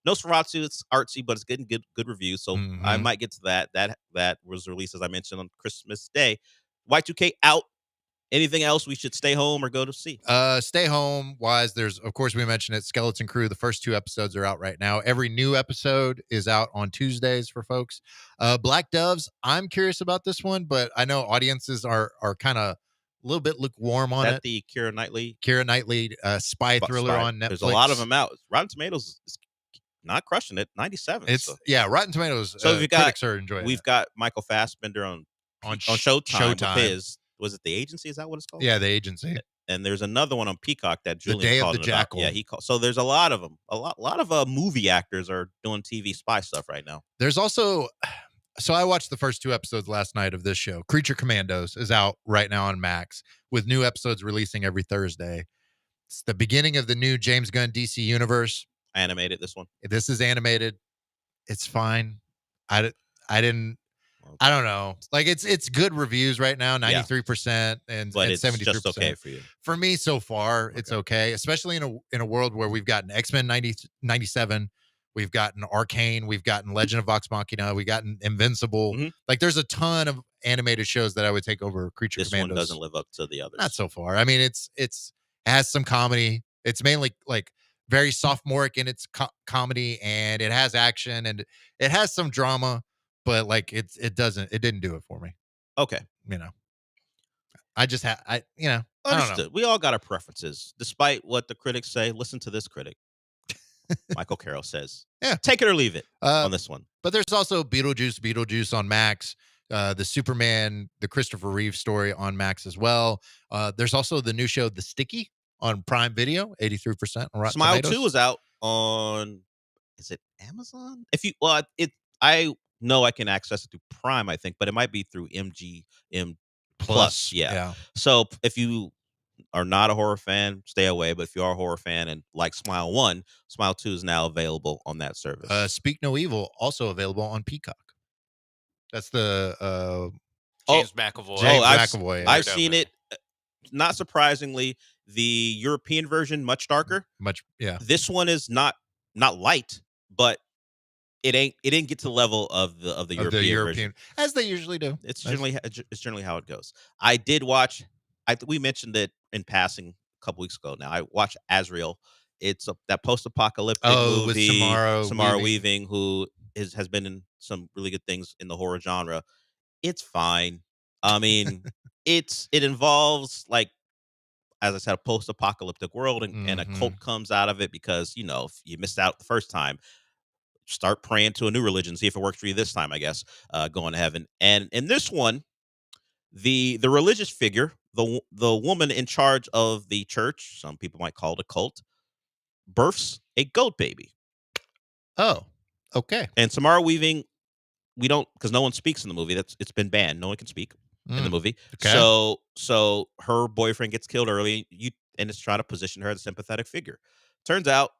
Nosferatu, it's artsy, but it's getting good reviews, so I might get to that. That was released, as I mentioned, on Christmas Day. Y2K out. Anything else we should stay home or go to see? Stay home wise, there's, of course, we mentioned it, Skeleton Crew. The first 2 episodes are out right now. Every new episode is out on Tuesdays for folks. Black Doves, I'm curious about this one, but I know audiences are kind of a little bit lukewarm on it. The Keira Knightley spy thriller on Netflix. There's a lot of them out. Rotten Tomatoes is not crushing it, 97. Rotten Tomatoes. So critics are enjoying. We've got Michael Fassbender on Showtime. With was it The Agency? Is that what it's called? Yeah, The Agency. And there's another one on Peacock that Julian Day of called the him about. Jackal. Yeah, he called. So there's a lot of them. A lot of movie actors are doing TV spy stuff right now. There's also, so I watched the first 2 episodes last night of this show. Creature Commandos is out right now on Max with new episodes releasing every Thursday. It's the beginning of the new James Gunn DC universe. Animated this one. This is animated. It's fine. I didn't. I don't know. Like it's good reviews right now, 93% and But it's 73%. just okay for you. For me so far, it's okay, especially in a world where we've gotten X-Men 97, we've gotten Arcane, we've gotten Legend of Vox Machina, we've gotten Invincible. Like there's a ton of animated shows that I would take over Creature This Commandos. one doesn't live up to the others. Not so far. I mean, it has some comedy. It's mainly like very sophomoric in its comedy, and it has action and it has some drama, but like it didn't do it for me. Okay. I just I don't Understood. know. We all got our preferences. Despite what the critics say, listen to this critic. Michael Carroll says, Yeah. take it or leave it on this one. But there's also Beetlejuice on Max, the Superman, the Christopher Reeve story on Max as well. There's also the new show, The Sticky, on Prime Video, 83% on Rotten Smile Tomatoes. 2 is out on, is it Amazon? I know I can access it through Prime, I think, but it might be through MGM Plus. Yeah. So if you are not a horror fan, stay away. But if you are a horror fan and like Smile 1, Smile 2 is now available on that service. Speak No Evil, also available on Peacock. That's the James McAvoy. James McAvoy. I've seen it. Not surprisingly, the European version much darker. Yeah. This one is not light, but it didn't get to the level of the European version, as they usually do. It's generally how it goes. I did watch. We mentioned it in passing a couple weeks ago. Now I watched Azrael. It's that post-apocalyptic movie with Samara Weaving, who has been in some really good things in the horror genre. It's fine. I mean, it involves, like, as I said, a post-apocalyptic world, and a cult comes out of it because, if you missed out the first time, start praying to a new religion, see if it works for you this time, I guess, going to heaven. And in this one, the religious figure, the woman in charge of the church, some people might call it a cult, births a goat baby. Oh, okay. And Samara Weaving, we don't, because no one speaks in the movie. It's been banned. No one can speak in the movie. Okay. So her boyfriend gets killed early, and it's trying to position her as a sympathetic figure. Turns out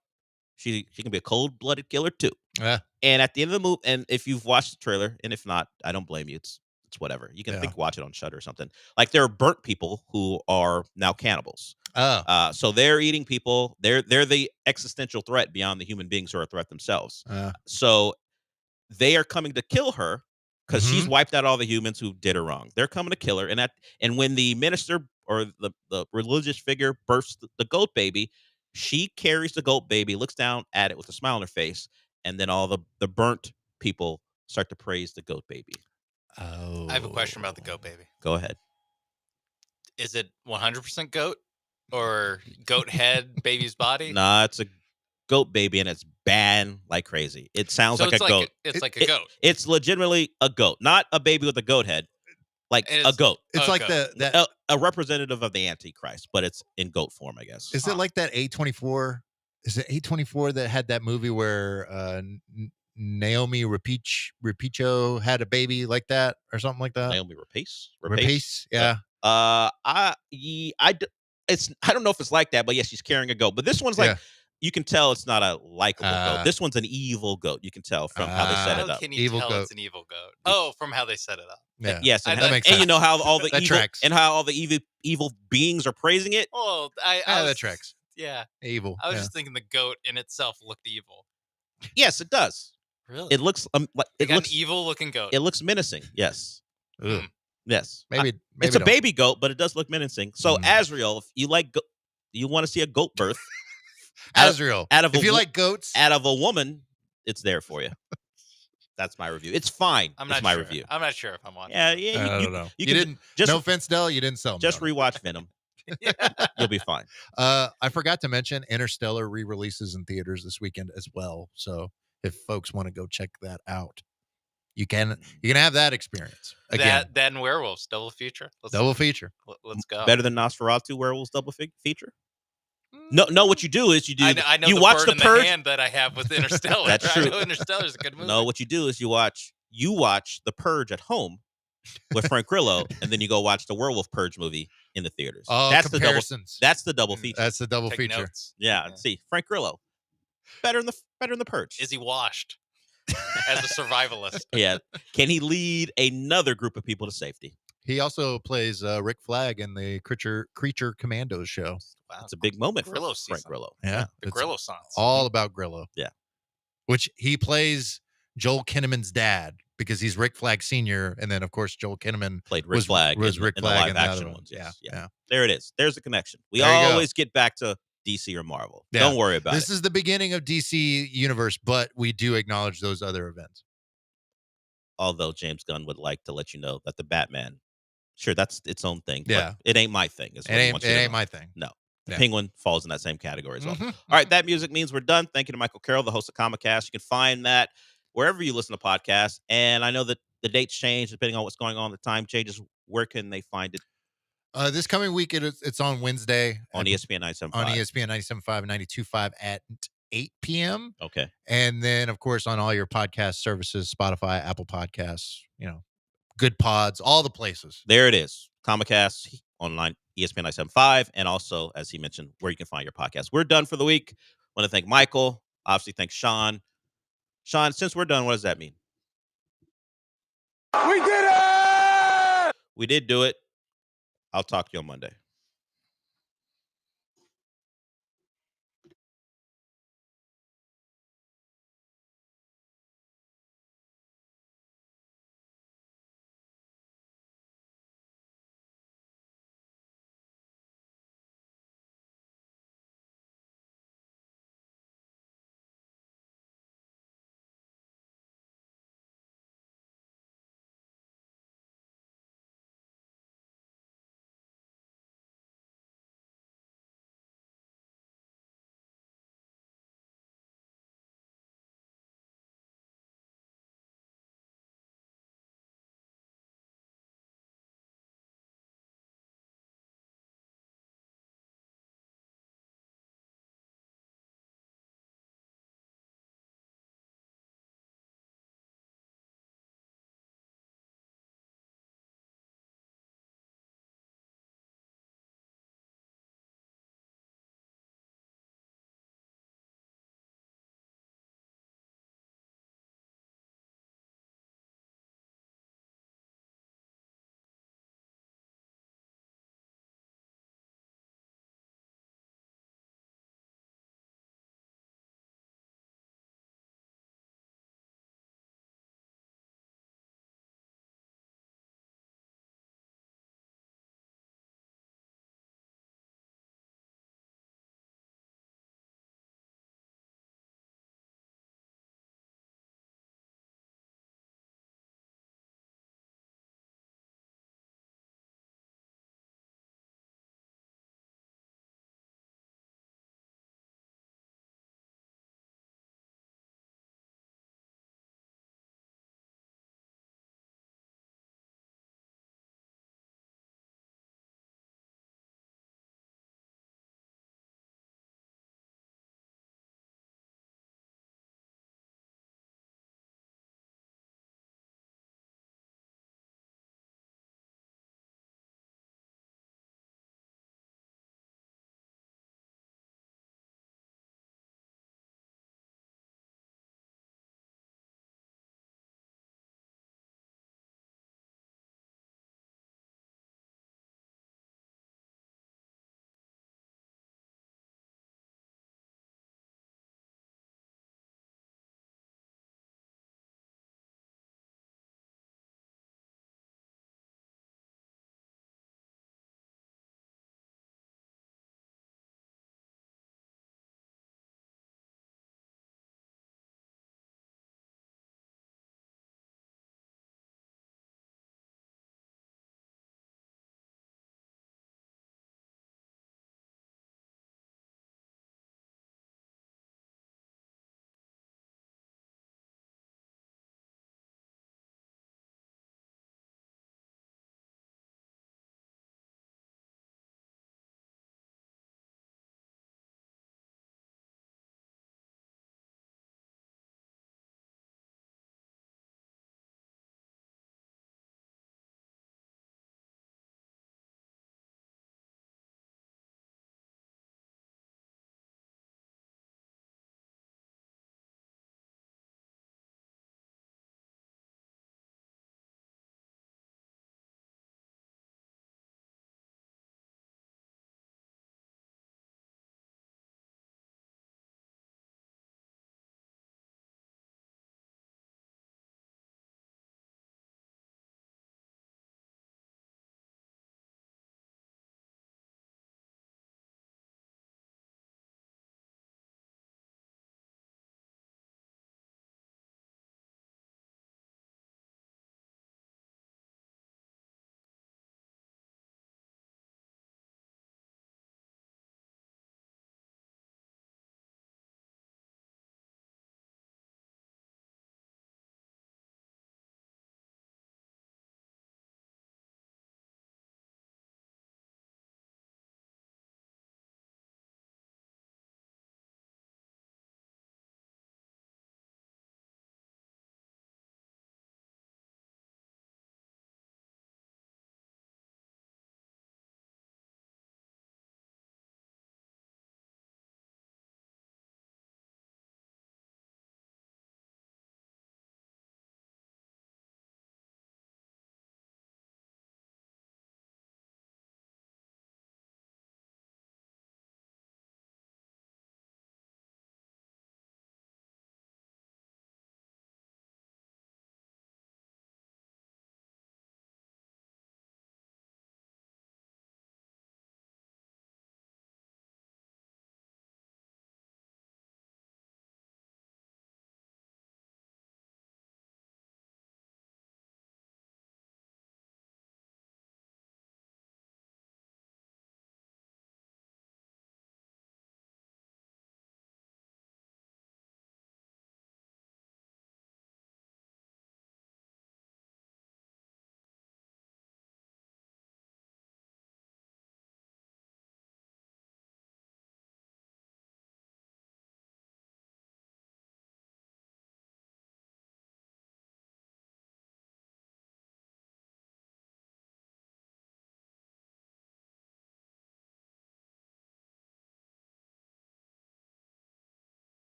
she can be a cold-blooded killer too. And at the end of the movie, and if you've watched the trailer, and if not, I don't blame you. It's whatever. You can watch it on Shudder or something. Like, there are burnt people who are now cannibals. So they're eating people. They're the existential threat beyond the human beings who are a threat themselves. So they are coming to kill her because she's wiped out all the humans who did her wrong. They're coming to kill her. And when the minister or the religious figure births the goat baby, she carries the goat baby, looks down at it with a smile on her face, and then all the burnt people start to praise the goat baby. Oh. I have a question about the goat baby. Go ahead. Is it 100% goat or goat head, baby's body? Nah, it's a goat baby, and it's banned like crazy. It sounds So like it's a like goat. it's like a goat. It's legitimately a goat, not a baby with a goat head. Like a goat. It's like goat. A representative of the Antichrist, but it's in goat form, I guess. Is it like that A24? Is it A24 that had that movie where Naomi Rapace had a baby like that or something like that? Naomi Rapace? Rapace, yeah. I don't know if it's like that, but yeah, she's carrying a goat. But this one's like, you can tell it's not a likable goat. This one's an evil goat. You can tell from how they set it up. How can you tell it's an evil goat? Oh, from how they set it up. Yeah. Yes, that and makes sense. you know how all the That evil tracks. and how all the evil beings are praising it. Well, that tracks. Yeah. Evil. I was just thinking the goat in itself looked evil. Yes, it does. Really? It looks like It looks an evil looking goat. It looks menacing. Yes. Yes. Maybe it's a don't. baby goat, but it does look menacing. So Azrael, if you like, you want to see a goat birth. Azrael. If you like goats, out of a woman, it's there for you. That's my review. It's fine. I'm not It's my sure. review. I'm not sure if I'm on. Yeah. I don't know. You can didn't. No offense, Dell. You didn't sell me. Just rewatch Venom. You'll be fine. I forgot to mention Interstellar re-releases in theaters this weekend as well. So if folks want to go check that out, you can have that experience again. That and Werewolves double feature. Double feature. Let's go. Better than Nosferatu Werewolves double feature. No, what you do is you do. I know you the watch bird the in Purge. the hand that I have with Interstellar. That's true. I know Interstellar's a good movie. No, what you do is you watch the Purge at home with Frank Grillo, and then you go watch the Werewolf Purge movie in the theaters. Oh, that's comparisons. That's the double feature. That's the double Take feature. notes. Yeah, let's see. Frank Grillo. Better in the Purge. Is he washed as a survivalist? Yeah. Can he lead another group of people to safety? He also plays Rick Flag in the Creature Commandos show. Wow. It's a big moment Grillo for Frank season. Grillo. Yeah. The It's Grillo songs. all about Grillo. Yeah. Which he plays Joel Kinnaman's dad because he's Rick Flag Sr. And then, of course, Joel Kinnaman Played Rick Flag was in Rick the Flag live in the other action one. ones. Yes. Yeah. Yeah. There it is. There's the connection. We There you go. always get back to DC or Marvel. Yeah. Don't worry about This it. is the beginning of DC universe, but we do acknowledge those other events. Although James Gunn would like to let you know that the Batman, sure, that's its own thing. Yeah. But it ain't my thing. Is It what he ain't, wants it you to ain't know. my thing. No. The Yeah. Penguin falls in that same category as well. Mhm. All right, that music means we're done. Thank you to Michael Carroll, the host of Comicast. You can find that wherever you listen to podcasts. And I know that the dates change depending on what's going on. The time changes. Where can they find it? This coming week, it's on Wednesday. On ESPN 97.5. On ESPN 97.5 and 92.5 at 8 p.m. Okay. And then, of course, on all your podcast services, Spotify, Apple Podcasts, Good Pods, all the places. There it is. Comicast online, ESPN 97.5, and also, as he mentioned, where you can find your podcast. We're done for the week. Want to thank Michael. Obviously, thank Sean. Sean, since we're done, what does that mean? We did it! We did do it. I'll talk to you on Monday.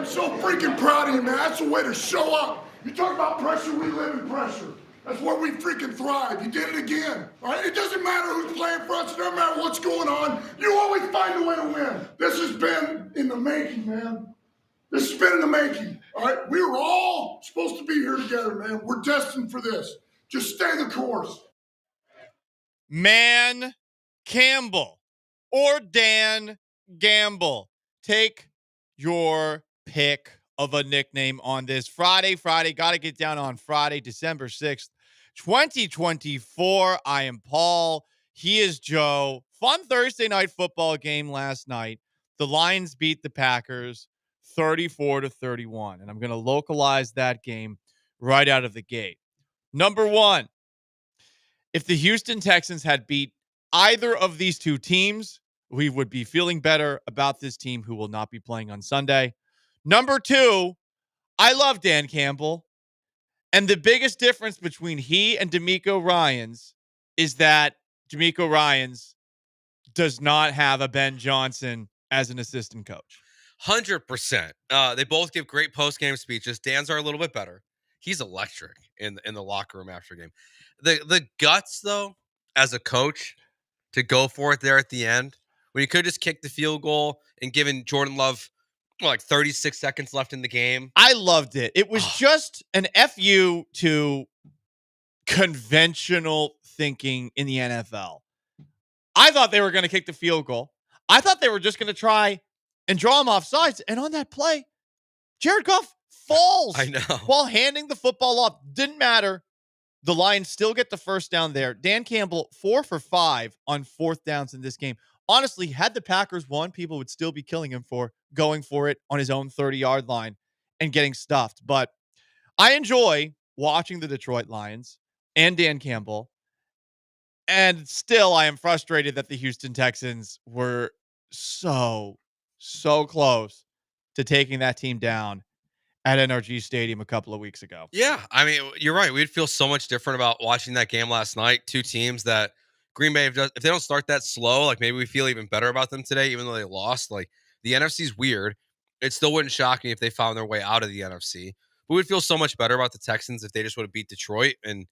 I'm so freaking proud of you, man. That's the way to show up. You talk about pressure, we live in pressure. That's where we freaking thrive. You did it again. All right? It doesn't matter who's playing for us. It doesn't matter what's going on. You always find a way to win. This has been in the making, man. This has been in the making. All right? We were all supposed to be here together, man. We're destined for this. Just stay the course. Man Campbell or Dan Gamble. Take your pick of a nickname on this Friday. Got to get down on Friday, December 6th, 2024. I am Paul. He is Joe. Fun Thursday night football game last night. The Lions beat the Packers 34-31. And I'm going to localize that game right out of the gate. Number one, if the Houston Texans had beat either of these two teams, we would be feeling better about this team who will not be playing on Sunday. Number two, I love Dan Campbell. And the biggest difference between he and D'Amico Ryans is that D'Amico Ryans does not have a Ben Johnson as an assistant coach. 100%. They both give great post-game speeches. Dan's are a little bit better. He's electric in the locker room after game. The guts, though, as a coach, to go for it there at the end, when you could just kick the field goal and given Jordan Love, like 36 seconds left in the game. I loved it. It was just an FU to conventional thinking in the NFL. I thought they were going to kick the field goal. I thought they were just going to try and draw him off sides. And on that play, Jared Goff falls while handing the football off. Didn't matter. The Lions still get the first down there. Dan Campbell, 4 for 5 on fourth downs in this game. Honestly, had the Packers won, people would still be killing him for going for it on his own 30-yard line and getting stuffed. But I enjoy watching the Detroit Lions and Dan Campbell. And still, I am frustrated that the Houston Texans were so close to taking that team down at NRG Stadium a couple of weeks ago. Yeah, I mean, you're right. We'd feel so much different about watching that game last night. Two teams that Green Bay, if they don't start that slow, like maybe we feel even better about them today, even though they lost. Like the NFC's weird. It still wouldn't shock me if they found their way out of the NFC. But we'd feel so much better about the Texans if they just would have beat Detroit. And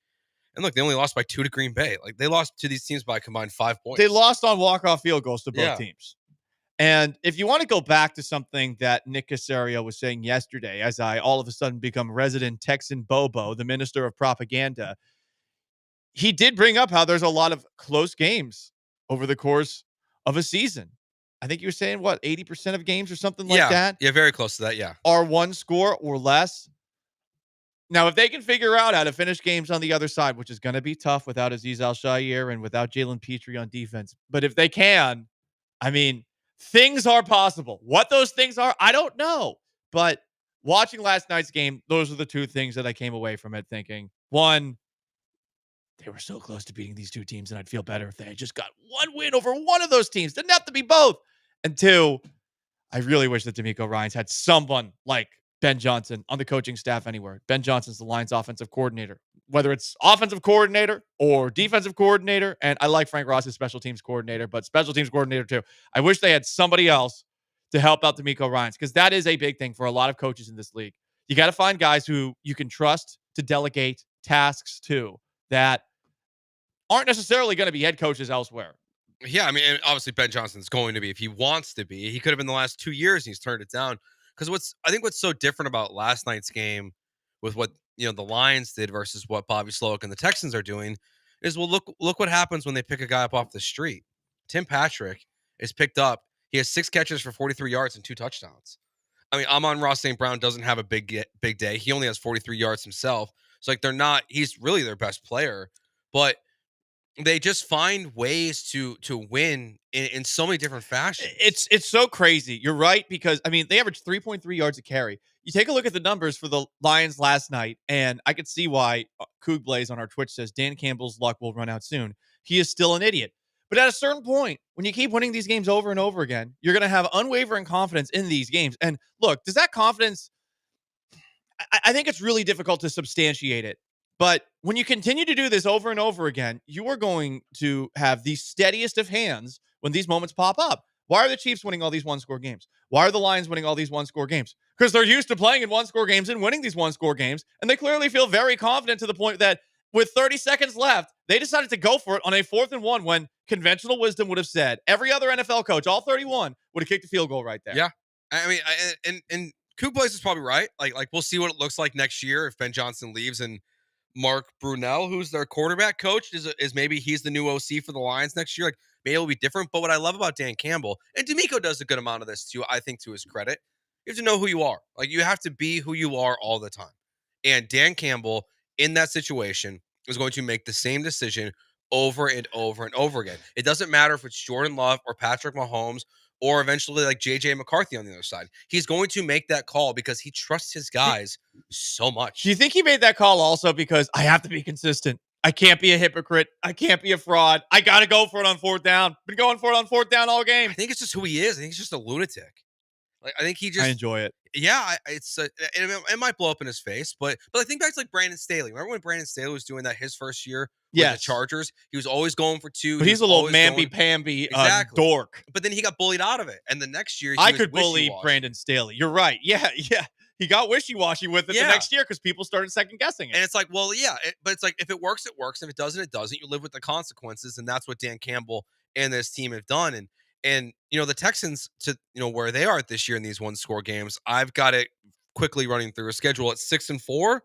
look, they only lost by 2 to Green Bay. Like they lost to these teams by a combined 5 points. They lost on walk-off field goals to both teams. And if you want to go back to something that Nick Caserio was saying yesterday, as I all of a sudden become resident Texan Bobo, the minister of propaganda, he did bring up how there's a lot of close games over the course of a season. I think you were saying, 80% of games or something like that? Yeah, very close to that, yeah. Are one score or less. Now, if they can figure out how to finish games on the other side, which is going to be tough without Azeez Al-Shaair and without Jalen Petrie on defense, but if they can, I mean, things are possible. What those things are, I don't know. But watching last night's game, those are the two things that I came away from it thinking. One, they were so close to beating these two teams, and I'd feel better if they had just got one win over one of those teams. Didn't have to be both. And two, I really wish that D'Amico Ryans had someone like Ben Johnson on the coaching staff anywhere. Ben Johnson's the Lions offensive coordinator, whether it's offensive coordinator or defensive coordinator. And I like Frank Ross's special teams coordinator, but special teams coordinator too. I wish they had somebody else to help out D'Amico Ryans, because that is a big thing for a lot of coaches in this league. You got to find guys who you can trust to delegate tasks to that aren't necessarily going to be head coaches elsewhere. Yeah, I mean, and obviously Ben Johnson's going to be if he wants to be. He could have been the last 2 years and he's turned it down. Because I think what's so different about last night's game with what the Lions did versus what Bobby Slowick and the Texans are doing is, well, look what happens when they pick a guy up off the street. Tim Patrick is picked up. He has 6 catches for 43 yards and 2 touchdowns. I mean, Amon-Ra St. Brown doesn't have a big day. He only has 43 yards himself. So like he's really their best player, but they just find ways to win in so many different fashions. It's so crazy. You're right, because, I mean, they averaged 3.3 yards a carry. You take a look at the numbers for the Lions last night, and I could see why Coog Blaze on our Twitch says Dan Campbell's luck will run out soon. He is still an idiot. But at a certain point, when you keep winning these games over and over again, you're going to have unwavering confidence in these games. And look, does that confidence, I think it's really difficult to substantiate it. But when you continue to do this over and over again, you are going to have the steadiest of hands when these moments pop up. Why are the Chiefs winning all these one-score games? Why are the Lions winning all these one-score games? because they're used to playing in one-score games and winning these one-score games, and they clearly feel very confident to the point that with 30 seconds left, they decided to go for it on a 4th and 1 when conventional wisdom would have said every other NFL coach, all 31, would have kicked a field goal right there. Yeah. I mean, and Coop Place is probably right. Like we'll see what it looks like next year if Ben Johnson leaves and Mark Brunell, who's their quarterback coach, is maybe he's the new OC for the Lions next year. Like maybe it'll be different. But what I love about Dan Campbell, and D'Amico does a good amount of this too, I think to his credit, you have to know who you are. Like you have to be who you are all the time. And Dan Campbell in that situation is going to make the same decision over and over and over again. It doesn't matter if it's Jordan Love or Patrick Mahomes or eventually like JJ McCarthy on the other side. He's going to make that call because he trusts his guys so much. Do you think he made that call also because I have to be consistent? I can't be a hypocrite. I can't be a fraud. I got to go for it on 4th down. Been going for it on 4th down all game. I think it's just who he is. I think he's just a lunatic. Like I think he just. I enjoy it. Yeah, it might blow up in his face, but I think back to like Brandon Staley. Remember when Brandon Staley was doing that his first year with the Chargers? He was always going for 2. But he's a little mamby-pamby dork. But then he got bullied out of it, and the next year I could bully Brandon Staley. You're right. Yeah. He got wishy-washy with it the next year because people started second-guessing it. And it's like, well, yeah, but it's like if it works, it works. If it doesn't, it doesn't. You live with the consequences, and that's what Dan Campbell and this team have done. And the Texans, to where they are this year in these one-score games, I've got it quickly running through a schedule at 6-4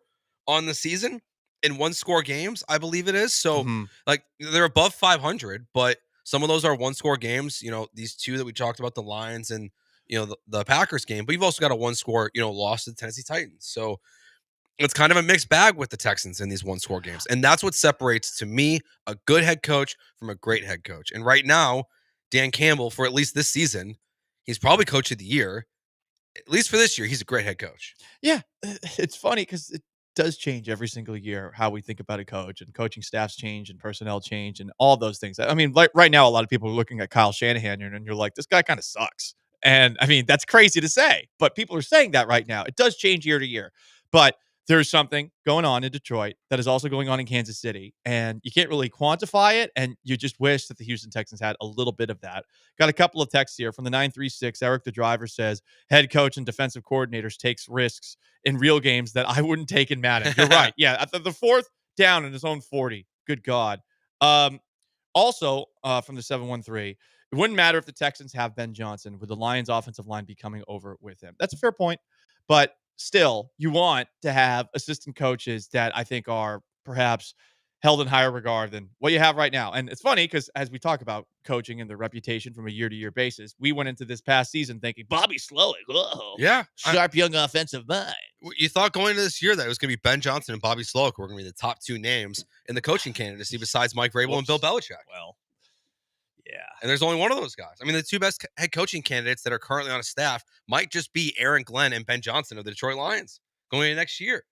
on the season in one-score games, I believe it is. So like they're above 500, but some of those are one-score games. These 2 that we talked about, the Lions and the Packers game, but you've also got a one-score loss to the Tennessee Titans. So it's kind of a mixed bag with the Texans in these one-score games, and that's what separates to me a good head coach from a great head coach. And right now, Dan Campbell, for at least this season, he's probably coach of the year. At least for this year, he's a great head coach. Yeah, it's funny because it does change every single year how we think about a coach, and coaching staffs change and personnel change and all those things. I mean, like right now, a lot of people are looking at Kyle Shanahan and you're like, this guy kind of sucks. And I mean, that's crazy to say, but people are saying that right now. It does change year to year, but there's something going on in Detroit that is also going on in Kansas City, and you can't really quantify it, and you just wish that the Houston Texans had a little bit of that. Got a couple of texts here from the 936. Eric the driver says, head coach and defensive coordinators takes risks in real games that I wouldn't take in Madden. You're right. Yeah, at the 4th down in his own 40. Good God. Also, from the 713, it wouldn't matter if the Texans have Ben Johnson with the Lions offensive line be coming over with him. That's a fair point, but still, you want to have assistant coaches that I think are perhaps held in higher regard than what you have right now. And it's funny because as we talk about coaching and the reputation from a year-to-year basis, we went into this past season thinking Bobby Slowick, sharp young offensive mind. You thought going into this year that it was going to be Ben Johnson and Bobby Slowick were going to be the top 2 names in the coaching candidacy besides Mike Vrabel and Bill Belichick. Well, yeah. And there's only one of those guys. I mean, the 2 best head coaching candidates that are currently on a staff might just be Aaron Glenn and Ben Johnson of the Detroit Lions going into next year.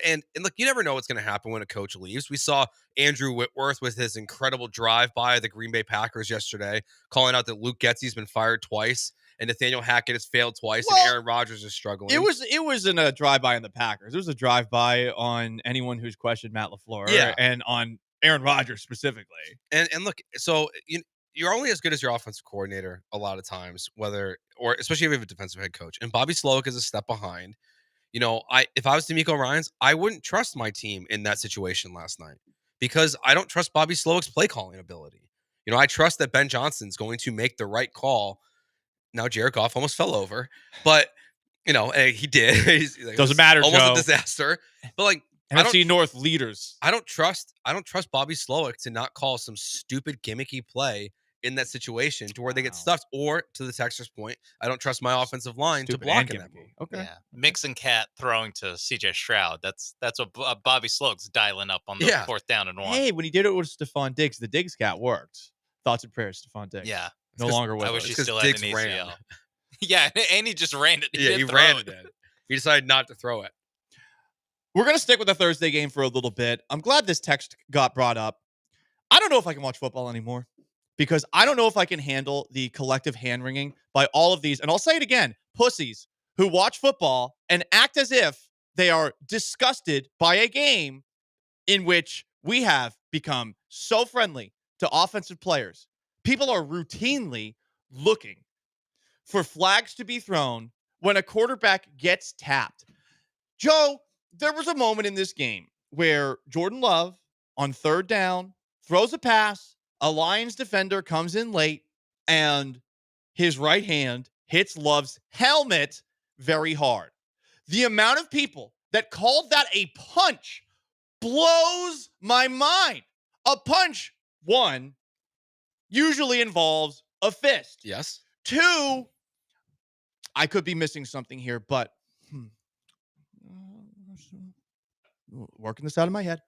And look, you never know what's going to happen when a coach leaves. We saw Andrew Whitworth with his incredible drive-by the Green Bay Packers yesterday, calling out that Luke Getsy's been fired twice and Nathaniel Hackett has failed twice and Aaron Rodgers is struggling. It wasn't a drive-by on the Packers. It was a drive-by on anyone who's questioned Matt LaFleur and on Aaron Rodgers specifically. And look, so you're only as good as your offensive coordinator a lot of times, especially if you have a defensive head coach. And Bobby Slowick is a step behind. If I was D'Amico Ryans, I wouldn't trust my team in that situation last night because I don't trust Bobby Slowick's play calling ability. I trust that Ben Johnson's going to make the right call. Now Jared Goff almost fell over, but he did. Doesn't matter. Almost Joe. a disaster. But like NFC North leaders. I don't trust Bobby Slowick to not call some stupid gimmicky play in that situation to where they get stuffed, or to the Texas point, I don't trust my offensive line to block in that move. Okay. Yeah. Mixon Cat throwing to CJ Stroud. That's what Bobby Slowick's dialing up on the 4th down and 1. Hey, when he did it with Stephon Diggs, the Diggs Cat worked. Thoughts and prayers, Stephon Diggs. Yeah. No longer with I us. wish he still had an ACL. Ran. Yeah, and he just ran it. He ran it. He decided not to throw it. We're going to stick with the Thursday game for a little bit. I'm glad this text got brought up. I don't know if I can watch football anymore because I don't know if I can handle the collective hand-wringing by all of these, and I'll say it again, pussies who watch football and act as if they are disgusted by a game in which we have become so friendly to offensive players. People are routinely looking for flags to be thrown when a quarterback gets tapped. Joe, there was a moment in this game where Jordan Love on third down throws a pass, a Lions defender comes in late, and his right hand hits Love's helmet very hard. The amount of people that called that a punch blows my mind. A punch, one, usually involves a fist. Yes. Two, I could be missing something here, but working this out of my head.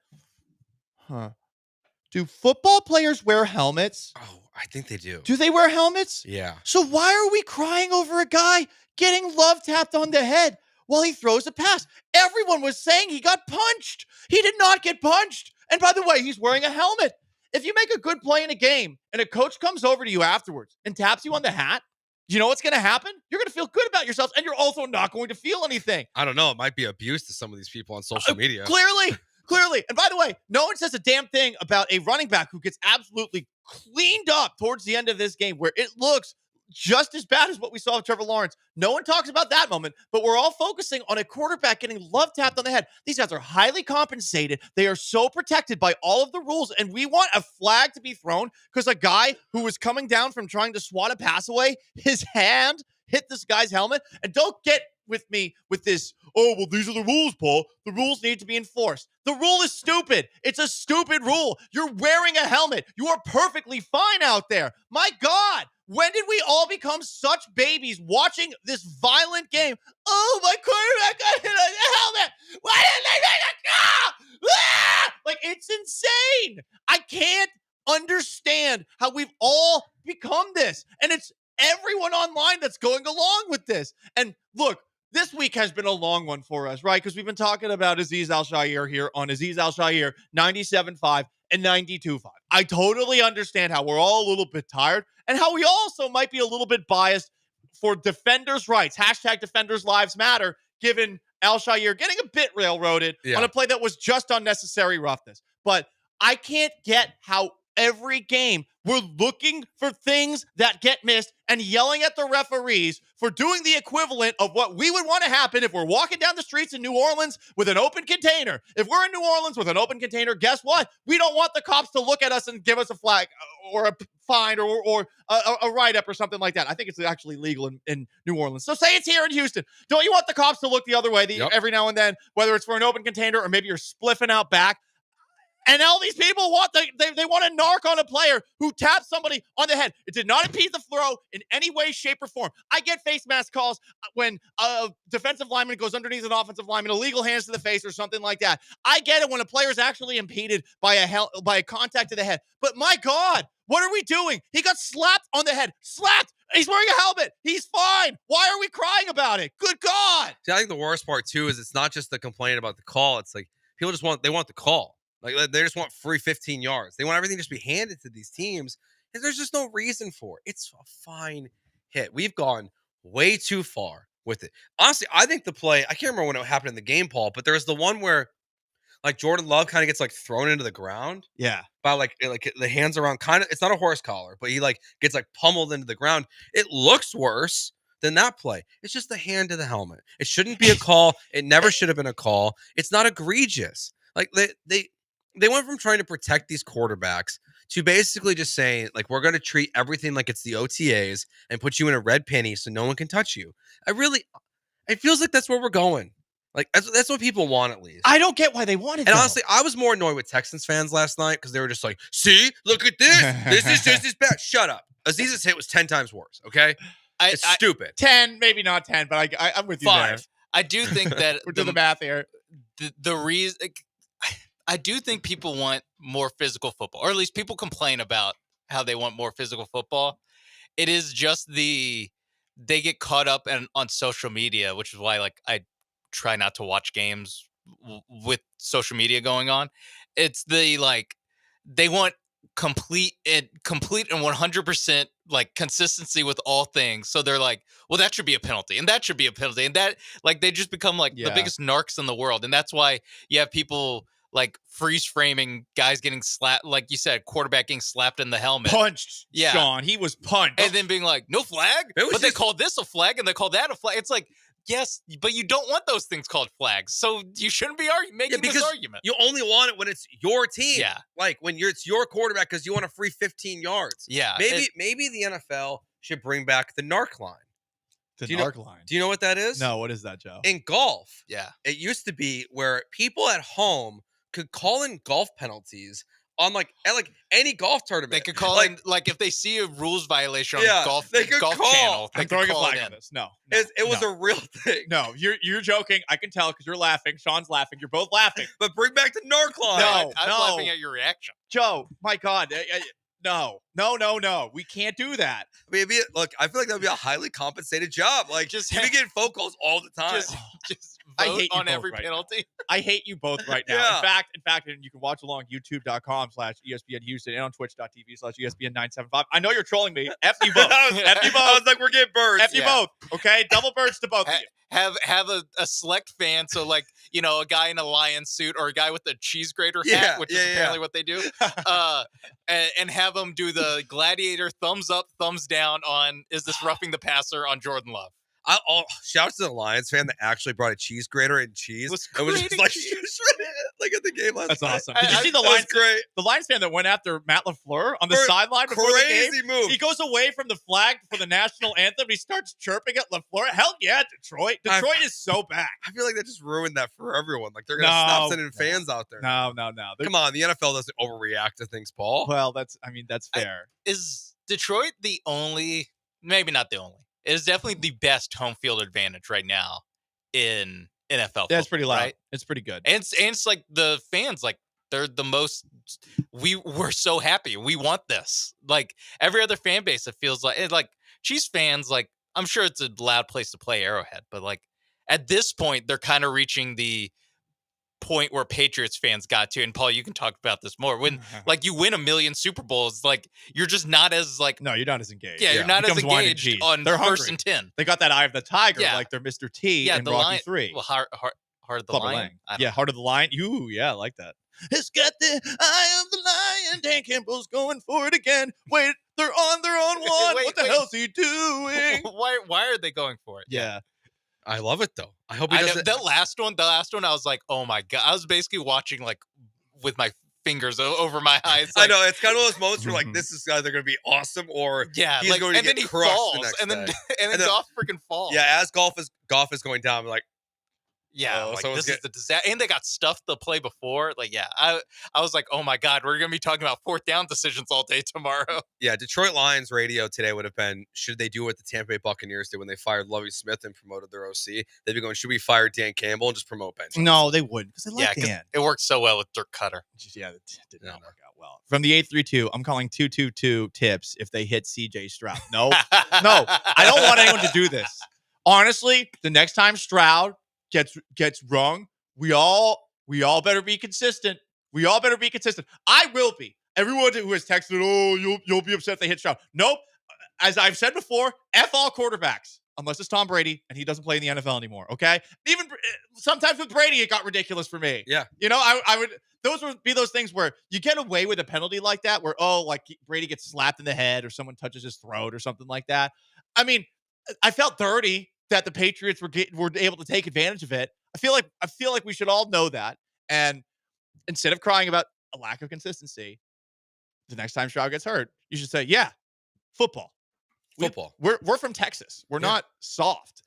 Do football players wear helmets? Oh, I think they do. Do they wear helmets? Yeah. So why are we crying over a guy getting Love tapped on the head while he throws a pass? Everyone was saying he got punched. He did not get punched. And by the way, he's wearing a helmet. If you make a good play in a game and a coach comes over to you afterwards and taps you on the hat, you know what's going to happen? You're going to feel good about yourself, and you're also not going to feel anything. I don't know. It might be abuse to some of these people on social media. Clearly. And by the way, no one says a damn thing about a running back who gets absolutely cleaned up towards the end of this game where it looks just as bad as what we saw with Trevor Lawrence. No one talks about that moment, but we're all focusing on a quarterback getting Love tapped on the head. These guys are highly compensated. They are so protected by all of the rules, and we want a flag to be thrown because a guy who was coming down from trying to swat a pass away, his hand hit this guy's helmet. And don't get with me with this, oh, well, these are the rules, Paul. The rules need to be enforced. The rule is stupid. It's a stupid rule. You're wearing a helmet. You are perfectly fine out there. My God, when did we all become such babies watching this violent game? Oh, my quarterback got hit on the helmet. Why didn't they make a Like, it's insane. I can't understand how we've all become this. And it's everyone online that's going along with this. And look, this week has been a long one for us, right? Because we've been talking about Azeez Al-Shaair here on Azeez Al-Shaair 97.5 and 92.5. I totally understand how we're all a little bit tired and how we also might be a little bit biased for defenders' rights. Hashtag defenders' lives matter, given Al-Shaair getting a bit railroaded on a play that was just unnecessary roughness. But I can't get how every game we're looking for things that get missed and yelling at the referees for doing the equivalent of what we would want to happen if we're walking down the streets in New Orleans with an open container. If we're in New Orleans with an open container, guess what? We don't want the cops to look at us and give us a flag or a fine or a write-up or something like that. I think it's actually legal in New Orleans. So say it's here in Houston. Don't you want the cops to look the other way every now and then, whether it's for an open container or maybe you're spliffing out back? And all these people want they want to narc on a player who taps somebody on the head. It did not impede the throw in any way, shape, or form. I get face mask calls when a defensive lineman goes underneath an offensive lineman, illegal hands to the face or something like that. I get it when a player is actually impeded by a contact to the head. But my God, what are we doing? He got slapped on the head. Slapped. He's wearing a helmet. He's fine. Why are we crying about it? Good God. See, I think the worst part too is it's not just the complaint about the call. It's like people just want the call. Like, they just want free 15 yards. They want everything to just be handed to these teams, and there's just no reason for it. It's a fine hit. We've gone way too far with it. Honestly, I think the play, I can't remember when it happened in the game, Paul, but there's the one where, like, Jordan Love kind of gets, like, thrown into the ground. Yeah. By, like the hands around, kind of, it's not a horse collar, but he, like, gets, like, pummeled into the ground. It looks worse than that play. It's just the hand to the helmet. It shouldn't be a call. It never should have been a call. It's not egregious. Like, they went from trying to protect these quarterbacks to basically just saying, like, we're going to treat everything like it's the OTAs and put you in a red penny so no one can touch you. It feels like that's where we're going. Like, that's what people want, at least. I don't get why they wanted And though. honestly, I was more annoyed with Texans fans last night because they were just like, see, look at this. This is just as bad. Shut up. Aziz's hit was 10 times worse, okay? It's stupid. 10, maybe not 10, but I'm with you 5. there. I do think that We're doing the math here. The reason I do think people want more physical football, or at least people complain about how they want more physical football. It is just they get caught up on social media, which is why, like, I try not to watch games with social media going on. It's they want complete and 100% like consistency with all things. So they're like, well, that should be a penalty, and that should be a penalty, and that, like, they just become like the biggest narcs in the world, and that's why you have people like freeze framing guys getting slapped, like you said, quarterback getting slapped in the helmet. Punched, Sean. He was punched. And then being like, no flag? But they called this a flag and they called that a flag. It's like, Yes, but you don't want those things called flags, so you shouldn't be making this argument. You only want it when it's your team. Yeah. Like when it's your quarterback because you want a free 15 yards. Yeah. Maybe the NFL should bring back the NARC line. The Do you NARC know, line. Do you know what that is? No, what is that, Joe? In golf, yeah, it used to be where people at home could call in golf penalties on at any golf tournament. They could call in if they see a rules violation on golf they could golf call. channel. They I'm could throwing a call flag it on in. this. No, it was a real thing. No, you're joking. I can tell because you're laughing. Sean's laughing. You're both laughing. But bring back the NARC line. I'm laughing at your reaction. Joe, my God. No. We can't do that. I mean, I feel like that would be a highly compensated job. Like, Just you'd be getting phone calls all the time. Just I vote hate you on both every right penalty. now. I hate you both right now. Yeah. In fact, and you can watch along youtube.com/ESPN Houston and on twitch.tv/ESPN975. I know you're trolling me. F you both. F you both. I was like, we're getting birds. F you both. Okay? Double birds to both of you. Have a select fan, so a guy in a lion suit or a guy with a cheese grater hat, which is apparently what they do, and have them do the gladiator thumbs up, thumbs down on is this roughing the passer on Jordan Love. Shout out to the Lions fan that actually brought a cheese grater and cheese. It was just like at the game last night. That's awesome. Did you see the Lions? Great. The Lions fan that went after Matt LaFleur on the sideline before the game. Crazy move. He goes away from the flag for the national anthem. He starts chirping at LaFleur. Hell yeah, Detroit. Detroit is so back. I feel like that just ruined that for everyone. Like they're gonna stop sending fans out there. No. Come on, the NFL doesn't overreact to things, Paul. Well, that's fair. Is Detroit the only? Maybe not the only. It is definitely the best home field advantage right now in NFL football. That's pretty loud. Right? It's pretty good. And it's like the fans, they're the most. We're so happy. We want this. Like every other fan base, it feels like Chiefs fans. I'm sure it's a loud place to play Arrowhead, but at this point, they're kind of reaching the point where Patriots fans got to. And Paul, you can talk about this more. When you win a million Super Bowls, you're just not as no, you're not as engaged. Yeah, you're not as engaged on they're first hungry. and 10. They got that eye of the tiger, like they're Mr. T and Rocky 3. Well, Heart of the Lion. Heart of the Lion. I like that. It's got the eye of the lion. Dan Campbell's going for it again. Wait, they're on their own one. What the hell's he doing? Why are they going for it? Yeah. I love it though. I hope he doesn't. The last one, I was like, oh my God. I was basically watching with my fingers over my eyes. I know. It's kind of those moments where this is either going to be awesome or he's going to get crushed falls, the next and then day. and then Goff freaking falls. Yeah, as Goff is going down, I'm like, yeah, this is the disaster. And they got stuff to play before. I was like, oh my God, we're going to be talking about fourth down decisions all day tomorrow. Yeah, Detroit Lions radio today would have been, should they do what the Tampa Bay Buccaneers did when they fired Lovie Smith and promoted their OC? They'd be going, should we fire Dan Campbell and just promote Ben Johnson? No, they wouldn't because they like Dan. It worked so well with Dirk Cutter. Yeah, it did not work out well. From the 832, I'm calling 222 tips if they hit CJ Stroud. No, I don't want anyone to do this. Honestly, the next time Stroud gets rung, we all better be consistent. We all better be consistent. I will be. Everyone who has texted, oh, you'll be upset if they hit Stroud. Nope. As I've said before, F all quarterbacks. Unless it's Tom Brady and he doesn't play in the NFL anymore. Okay. Even sometimes with Brady, it got ridiculous for me. Yeah. I would. Those would be those things where you get away with a penalty like that, where Brady gets slapped in the head or someone touches his throat or something like that. I mean, I felt dirty that the Patriots were able to take advantage of it. I feel like we should all know that. And instead of crying about a lack of consistency, the next time Stroud gets hurt, you should say, "Yeah, football." We're from Texas. We're not soft.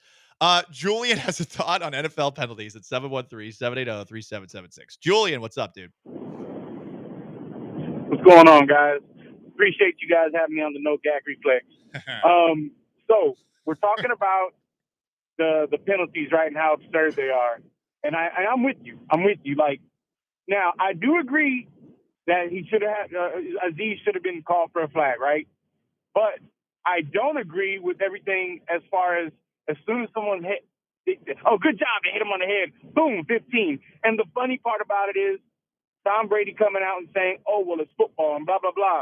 Julian has a thought on NFL penalties at 713-780-3776. Julian, what's up, dude? What's going on, guys? Appreciate you guys having me on the No Gag Reflex. So we're talking about the penalties, right, and how absurd they are. And I'm with you. Now, I do agree that he should have Aziz should have been called for a flag, right? But I don't agree with everything as far as soon as someone hit, oh, good job, they hit him on the head, boom, 15. And the funny part about it is Tom Brady coming out and saying, oh, well, it's football and blah, blah, blah.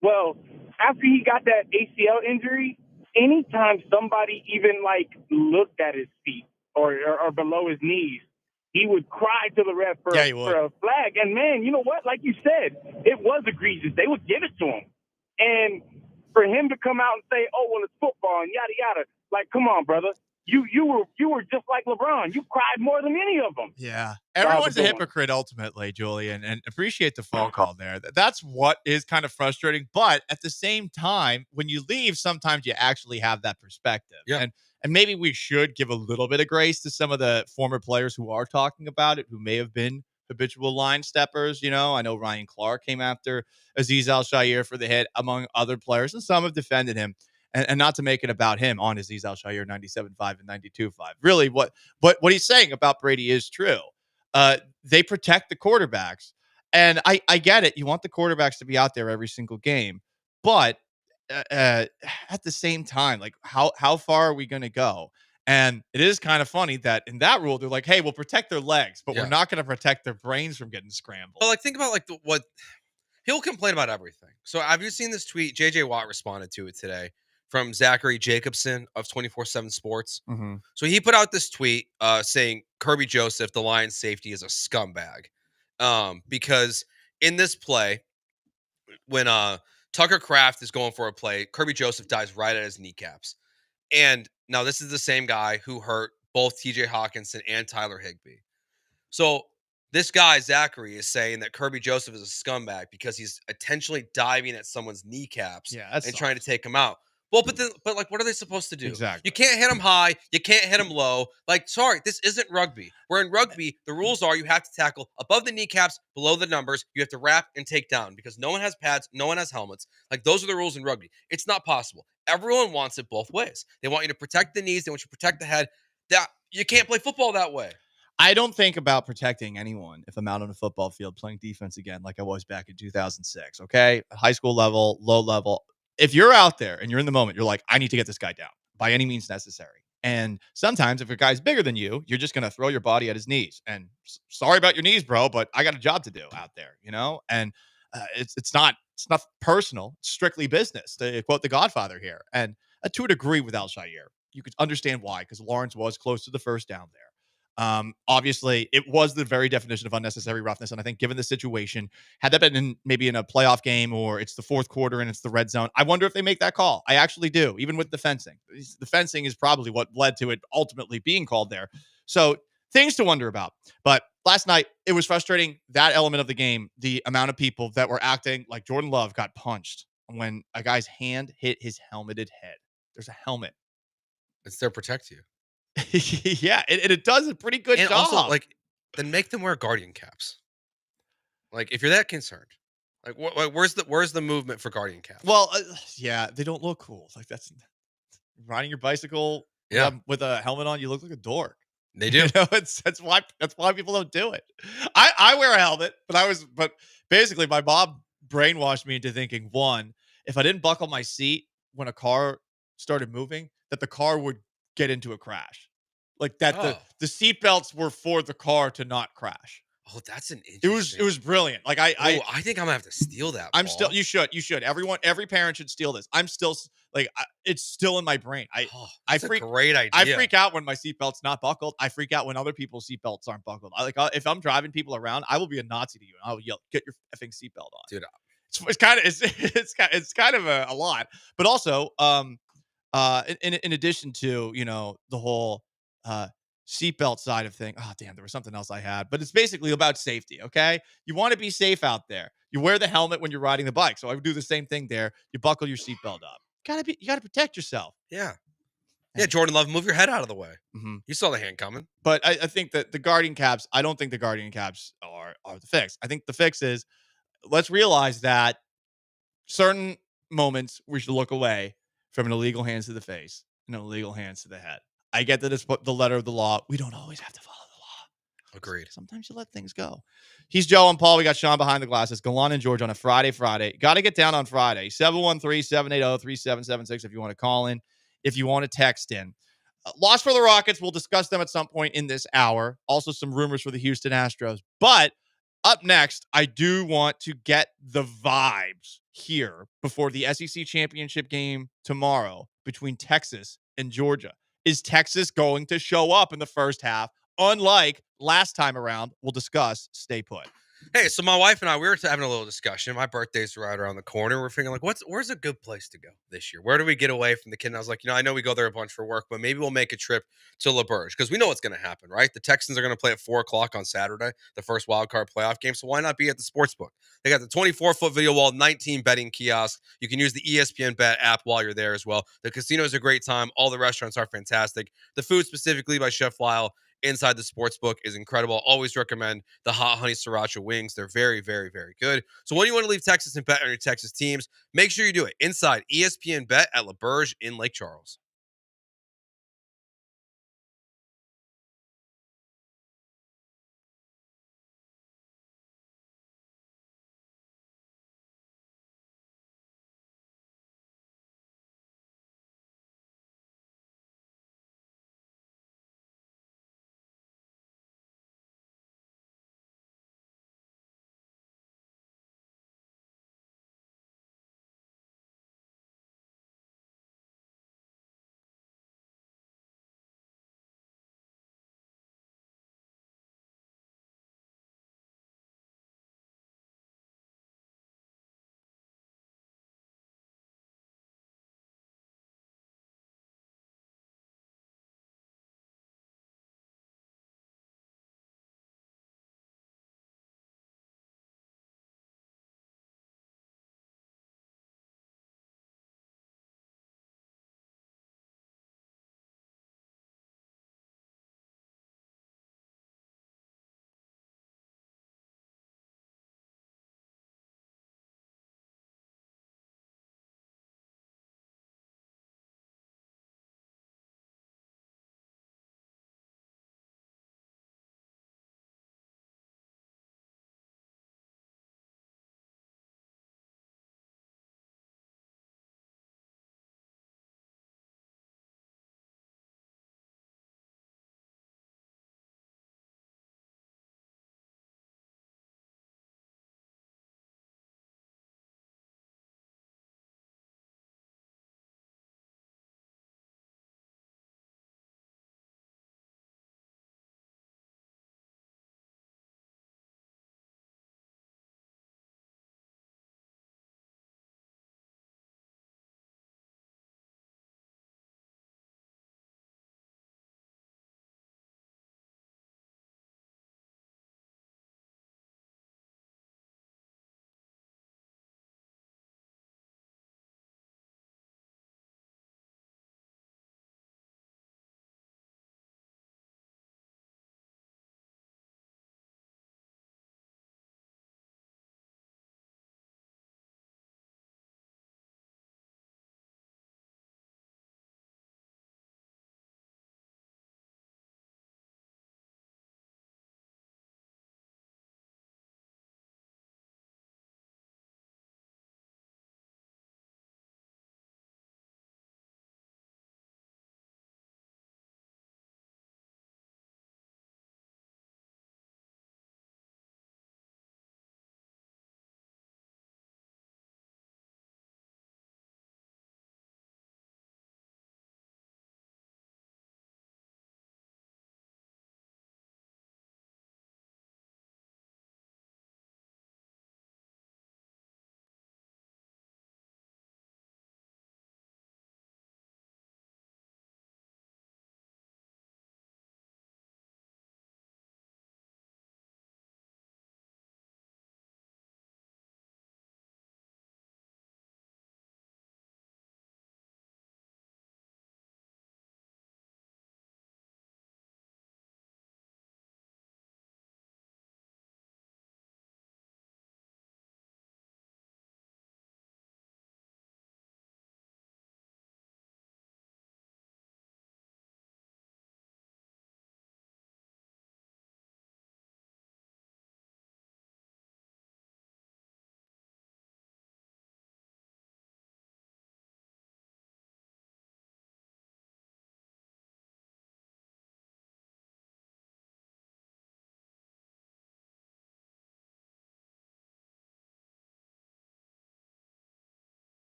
Well, after he got that ACL injury, anytime somebody even looked at his feet or below his knees, he would cry to the ref for a flag. And man, you know what? Like you said, it was egregious. They would give it to him. And for him to come out and say, oh, well, it's football and yada, yada. Come on, brother. you were just like LeBron. You cried more than any of them. Yeah. That was Everyone's a good one. hypocrite ultimately, Julian, and appreciate the phone call there. That's what is kind of frustrating. But at the same time, when you leave, sometimes you actually have that perspective. Yeah. And maybe we should give a little bit of grace to some of the former players who are talking about it, who may have been habitual line steppers. I know Ryan Clark came after Azeez Al-Shaair for the hit, among other players, and some have defended him. And not to make it about him on Azeez Al-Shaair 97.5 and 92.5. Really, what he's saying about Brady is true. They protect the quarterbacks. And I get it. You want the quarterbacks to be out there every single game. But at the same time, like how far are we going to go? And it is kind of funny that in that rule, they're like, hey, we'll protect their legs, but we're not going to protect their brains from getting scrambled. But think about what he'll complain about everything. So have you seen this tweet? JJ Watt responded to it today from Zachary Jacobson of 24/7 Sports. Mm-hmm. So he put out this tweet saying Kirby Joseph, the Lions safety, is a scumbag. Because in this play, when Tucker Kraft is going for a play, Kirby Joseph dives right at his kneecaps. And now this is the same guy who hurt both TJ Hawkinson and Tyler Higbee. So this guy, Zachary, is saying that Kirby Joseph is a scumbag because he's intentionally diving at someone's kneecaps and trying to take him out. Well, but what are they supposed to do? Exactly. You can't hit him high. You can't hit him low. Sorry, this isn't rugby. Where in rugby, the rules are you have to tackle above the kneecaps, below the numbers. You have to wrap and take down because no one has pads, no one has helmets. Those are the rules in rugby. It's not possible. Everyone wants it both ways. They want you to protect the knees. They want you to protect the head. You can't play football that way. I don't think about protecting anyone if I'm out on a football field playing defense again, like I was back in 2006. Okay. High school level, low level. If you're out there and you're in the moment, you're like, I need to get this guy down by any means necessary. And sometimes if a guy's bigger than you, you're just going to throw your body at his knees. And sorry about your knees, bro, but I got a job to do out there, And it's not personal, it's strictly business, to quote the Godfather here. And to a degree with Al-Shaair, you could understand why, because Lawrence was close to the first down there. Obviously, it was the very definition of unnecessary roughness. And I think given the situation, had that been maybe in a playoff game or it's the fourth quarter and it's the red zone, I wonder if they make that call. I actually do, even with the fencing. The fencing is probably what led to it ultimately being called there. So things to wonder about. But last night, it was frustrating, that element of the game, the amount of people that were acting like Jordan Love got punched when a guy's hand hit his helmeted head. There's a helmet. It's there to protect you. Yeah, it does a pretty good job. Also, then make them wear guardian caps. If you're that concerned, where's the movement for guardian caps? Well, yeah, they don't look cool. That's riding your bicycle. Yeah. With a helmet on, you look like a dork. They do. That's why people don't do it. I wear a helmet, but basically my mom brainwashed me into thinking, one, if I didn't buckle my seat when a car started moving, that the car would get into a crash. The seatbelts were for the car to not crash. Oh, that's an interesting. It was brilliant. I think I'm gonna have to steal that. I'm still. You should. Every parent should steal this. I'm still it's still in my brain. That's a great idea. I freak out when my seatbelt's not buckled. I freak out when other people's seatbelts aren't buckled. If I'm driving people around, I will be a Nazi to you and I will yell, "Get your effing seatbelt on, dude." It's kind of a lot, but also in addition to the whole seatbelt side of thing. Oh damn, there was something else I had, but it's basically about safety. Okay, you want to be safe out there. You wear the helmet when you're riding the bike, so I would do the same thing there. You buckle your seatbelt up. You gotta protect yourself. Yeah. Jordan Love, move your head out of the way. Mm-hmm. You saw the hand coming. But I think that the guardian caps. I don't think the guardian caps are the fix. I think the fix is let's realize that certain moments we should look away from an illegal hands to the face and an illegal hands to the head. I get that it's the letter of the law. We don't always have to follow the law. Agreed. Sometimes you let things go. He's Joe and Paul. We got Sean behind the glasses. Gallant and George on a Friday. Got to get down on Friday. 713-780-3776 if you want to call in. If you want to text in. Loss for the Rockets. We'll discuss them at some point in this hour. Also some rumors for the Houston Astros. But up next, I do want to get the vibes here before the SEC championship game tomorrow between Texas and Georgia. Is Texas going to show up in the first half? Unlike last time around, we'll discuss. Stay put. Hey, so my wife and I, we were having a little discussion. My birthday's right around the corner. We're thinking like, where's a good place to go this year? Where do we get away from the kid? And I was like, I know we go there a bunch for work, but maybe we'll make a trip to La Berge because we know what's going to happen, right? The Texans are going to play at 4:00 on Saturday, the first wild card playoff game. So why not be at the sports book? They got the 24-foot video wall, 19 betting kiosks. You can use the ESPN Bet app while you're there as well. The casino is a great time. All the restaurants are fantastic. The food specifically by Chef Lyle inside the sports book is incredible. Always recommend the hot honey sriracha wings. They're very, very, very good. So when you want to leave Texas and bet on your Texas teams, make sure you do it inside ESPN Bet at La Berge in Lake Charles.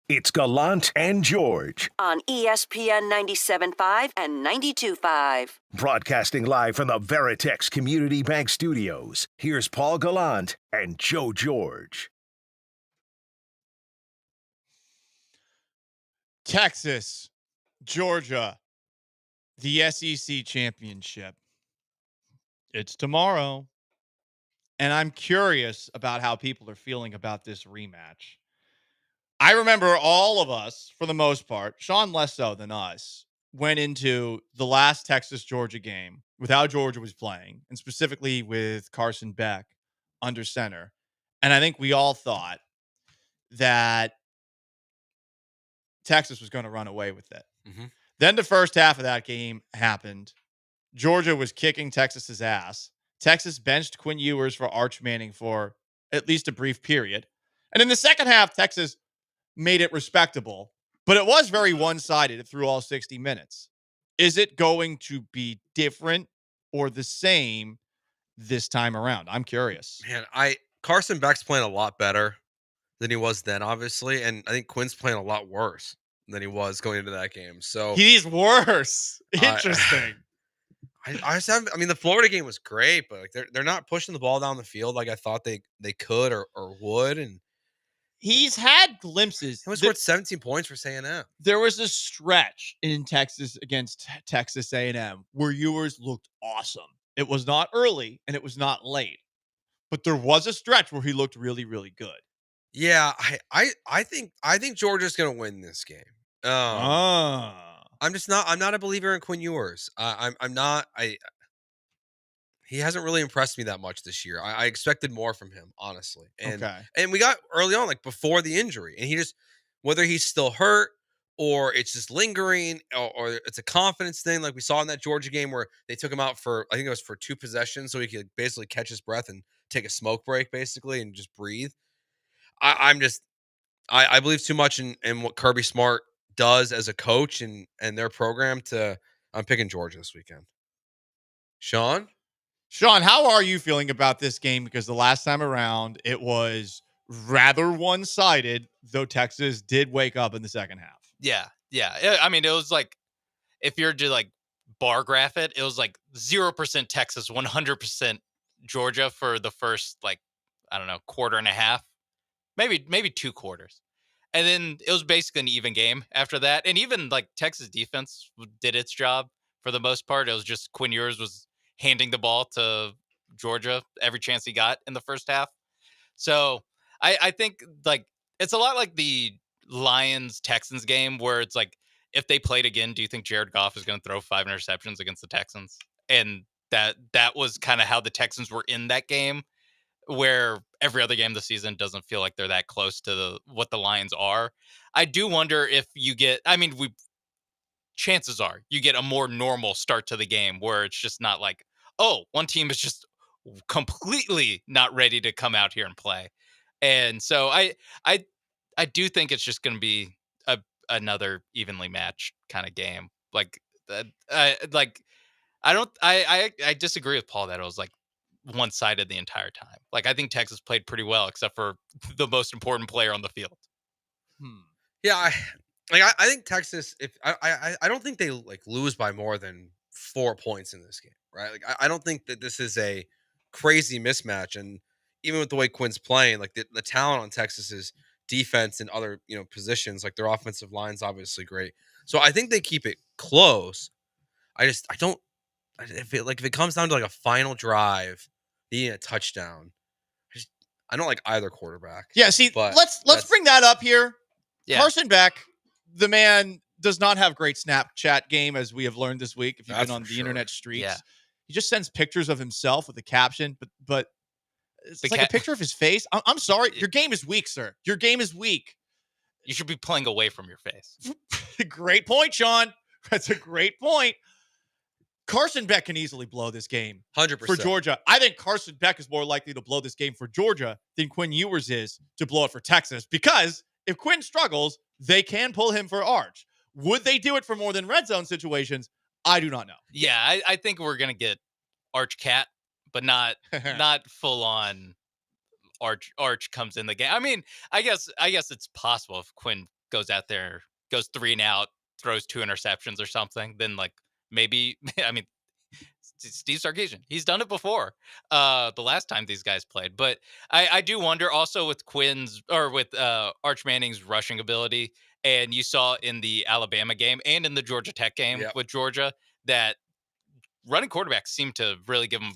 It's Gallant and George, on ESPN 97.5 and 92.5. broadcasting live from the Veritex Community Bank Studios. Here's Paul Gallant and Joe George. Texas, Georgia, the SEC championship. It's tomorrow. And I'm curious about how people are feeling about this rematch. I remember all of us, for the most part, Sean less so than us, went into the last Texas-Georgia game with how Georgia was playing, and specifically with Carson Beck under center. And I think we all thought that Texas was going to run away with it. Mm-hmm. Then the first half of that game happened. Georgia was kicking Texas's ass. Texas benched Quinn Ewers for Arch Manning for at least a brief period. And in the second half, Texas made it respectable, but it was very one-sided through all 60 minutes. Is it going to be different or the same this time around? I'm curious. Man, Carson Beck's playing a lot better than he was then, obviously, and I think Quinn's playing a lot worse than he was going into that game. So he's worse. Interesting. I mean, the Florida game was great, but like they're not pushing the ball down the field like I thought they could or would, and he's had glimpses. He scored 17 points for A&M. There was a stretch in Texas against Texas A&M where Ewers looked awesome. It was not early and it was not late, but there was a stretch where he looked really, really good. Yeah, I think Georgia's going to win this game. I'm not a believer in Quinn Ewers. I'm not. He hasn't really impressed me that much this year. I expected more from him, honestly. And we got early on, like before the injury, and he just, whether he's still hurt or it's just lingering or it's a confidence thing, like we saw in that Georgia game where they took him out for, I think it was for 2 possessions, so he could basically catch his breath and take a smoke break, basically, and just breathe. I believe too much in what Kirby Smart does as a coach and their program I'm picking Georgia this weekend. Sean, how are you feeling about this game? Because the last time around, it was rather one-sided, though Texas did wake up in the second half. Yeah. I mean, it was like, if you're to like bar graph it, it was like 0% Texas, 100% Georgia for the first, like, I don't know, quarter and a half, maybe 2 quarters. And then it was basically an even game after that. And even like Texas defense did its job for the most part. It was just Quinn Ewers was handing the ball to Georgia every chance he got in the first half. So I think like it's a lot like the Lions-Texans game where it's like, if they played again, do you think Jared Goff is going to throw 5 interceptions against the Texans? And that was kind of how the Texans were in that game, where every other game this season doesn't feel like they're that close to what the Lions are. I do wonder if you get, chances are you get a more normal start to the game where it's just not like, oh, one team is just completely not ready to come out here and play. And so I do think it's just going to be another evenly matched kind of game. Like, I disagree with Paul that it was like one-sided the entire time. Like, I think Texas played pretty well, except for the most important player on the field. Yeah, I think Texas. If I don't think they like lose by more than 4 points in this game, right? Like, I don't think that this is a crazy mismatch. And even with the way Quinn's playing, like the talent on Texas's defense and other positions, like their offensive line's obviously great. So I think they keep it close. If it comes down to like a final drive, being a touchdown, I don't like either quarterback. Yeah, see, let's bring that up here. Yeah. Carson Beck, the man does not have great Snapchat game, as we have learned this week. If you've been on the internet streets, Yeah. He just sends pictures of himself with a caption, but it's like a picture of his face. I'm sorry, your game is weak, sir. Your game is weak. You should be playing away from your face. Great point, Sean. That's a great point. Carson Beck can easily blow this game 100% for Georgia. I think Carson Beck is more likely to blow this game for Georgia than Quinn Ewers is to blow it for Texas, because if Quinn struggles, they can pull him for Arch. Would they do it for more than red zone situations? I do not know. Yeah, I think we're going to get Arch Cat, but not full on Arch comes in the game. I mean, I guess it's possible if Quinn goes out there, goes 3 and out, throws 2 interceptions or something, then like maybe I mean Steve Sarkisian, he's done it before. The last time these guys played, but I do wonder also with Arch Manning's rushing ability, and you saw in the Alabama game and in the Georgia Tech game with Georgia that running quarterbacks seem to really give them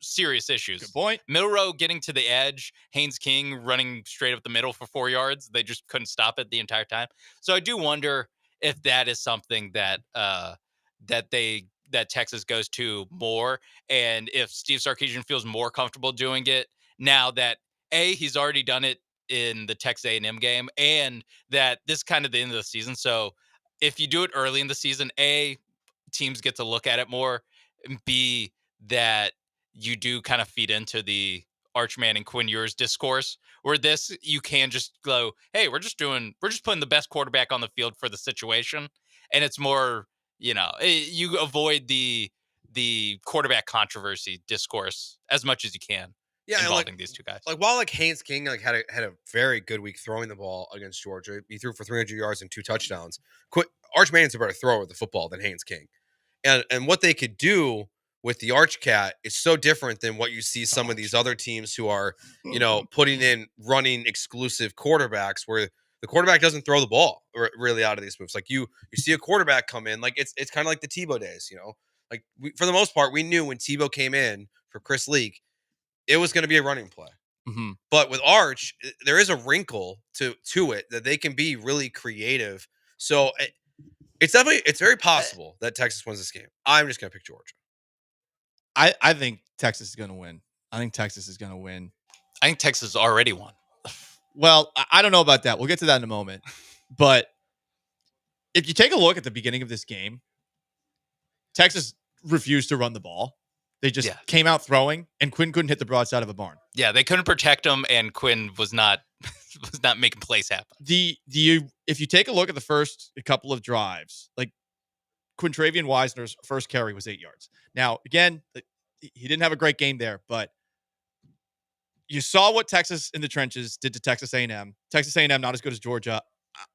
serious issues. Good point. Milroe getting to the edge, Haynes King running straight up the middle for 4 yards. They just couldn't stop it the entire time. So I do wonder if that is something that that Texas goes to more, and if Steve Sarkisian feels more comfortable doing it now that he's already done it in the Texas A&M game, and that this is kind of the end of the season. So if you do it early in the season, teams get to look at it more, and B, that you do kind of feed into the Arch Manning Quinn Ewers discourse, where this you can just go, hey, we're just putting the best quarterback on the field for the situation, and it's more, you avoid the quarterback controversy discourse as much as you can. Involving these two guys. Like while Haynes King had a very good week throwing the ball against Georgia, he threw for 300 yards and 2 touchdowns. Arch Manning's a better thrower of the football than Haynes King, and what they could do with the Arch Cat is so different than what you see some of these other teams who are, putting in running exclusive quarterbacks where the quarterback doesn't throw the ball really out of these moves. Like you see a quarterback come in, like it's kind of like the Tebow days, like for the most part, we knew when Tebow came in for Chris Leak, it was going to be a running play. Mm-hmm. But with Arch, there is a wrinkle to it that they can be really creative. So it's very possible that Texas wins this game. I'm just going to pick Georgia. I think Texas is going to win. I think Texas already won. Well, I don't know about that. We'll get to that in a moment. But if you take a look at the beginning of this game, Texas refused to run the ball. They just came out throwing, and Quinn couldn't hit the broadside of a barn. Yeah, they couldn't protect him, and Quinn was not making plays happen. If you take a look at the first couple of drives, like Quintravian Wisner's first carry was 8 yards. Now, again, he didn't have a great game there, but you saw what Texas in the trenches did to Texas A&M. Texas A&M not as good as Georgia.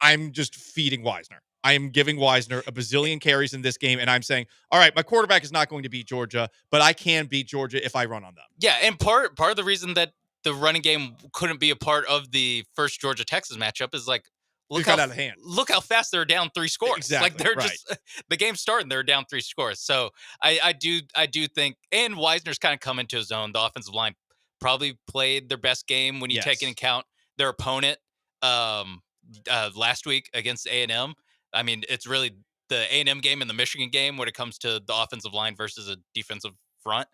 I'm just feeding Wisner. I am giving Wisner a bazillion carries in this game, and I'm saying, all right, my quarterback is not going to beat Georgia, but I can beat Georgia if I run on them. Yeah, and part of the reason that the running game couldn't be a part of the first Georgia-Texas matchup is like, look out of hand. Look how fast they're down 3 scores. Exactly, Like they're right. just the game's starting, they're down 3 scores. So I do think, and Wisner's kind of come into his own. The offensive line probably played their best game when you take into account their opponent last week against A&M. I mean, it's really the A&M game and the Michigan game when it comes to the offensive line versus a defensive front.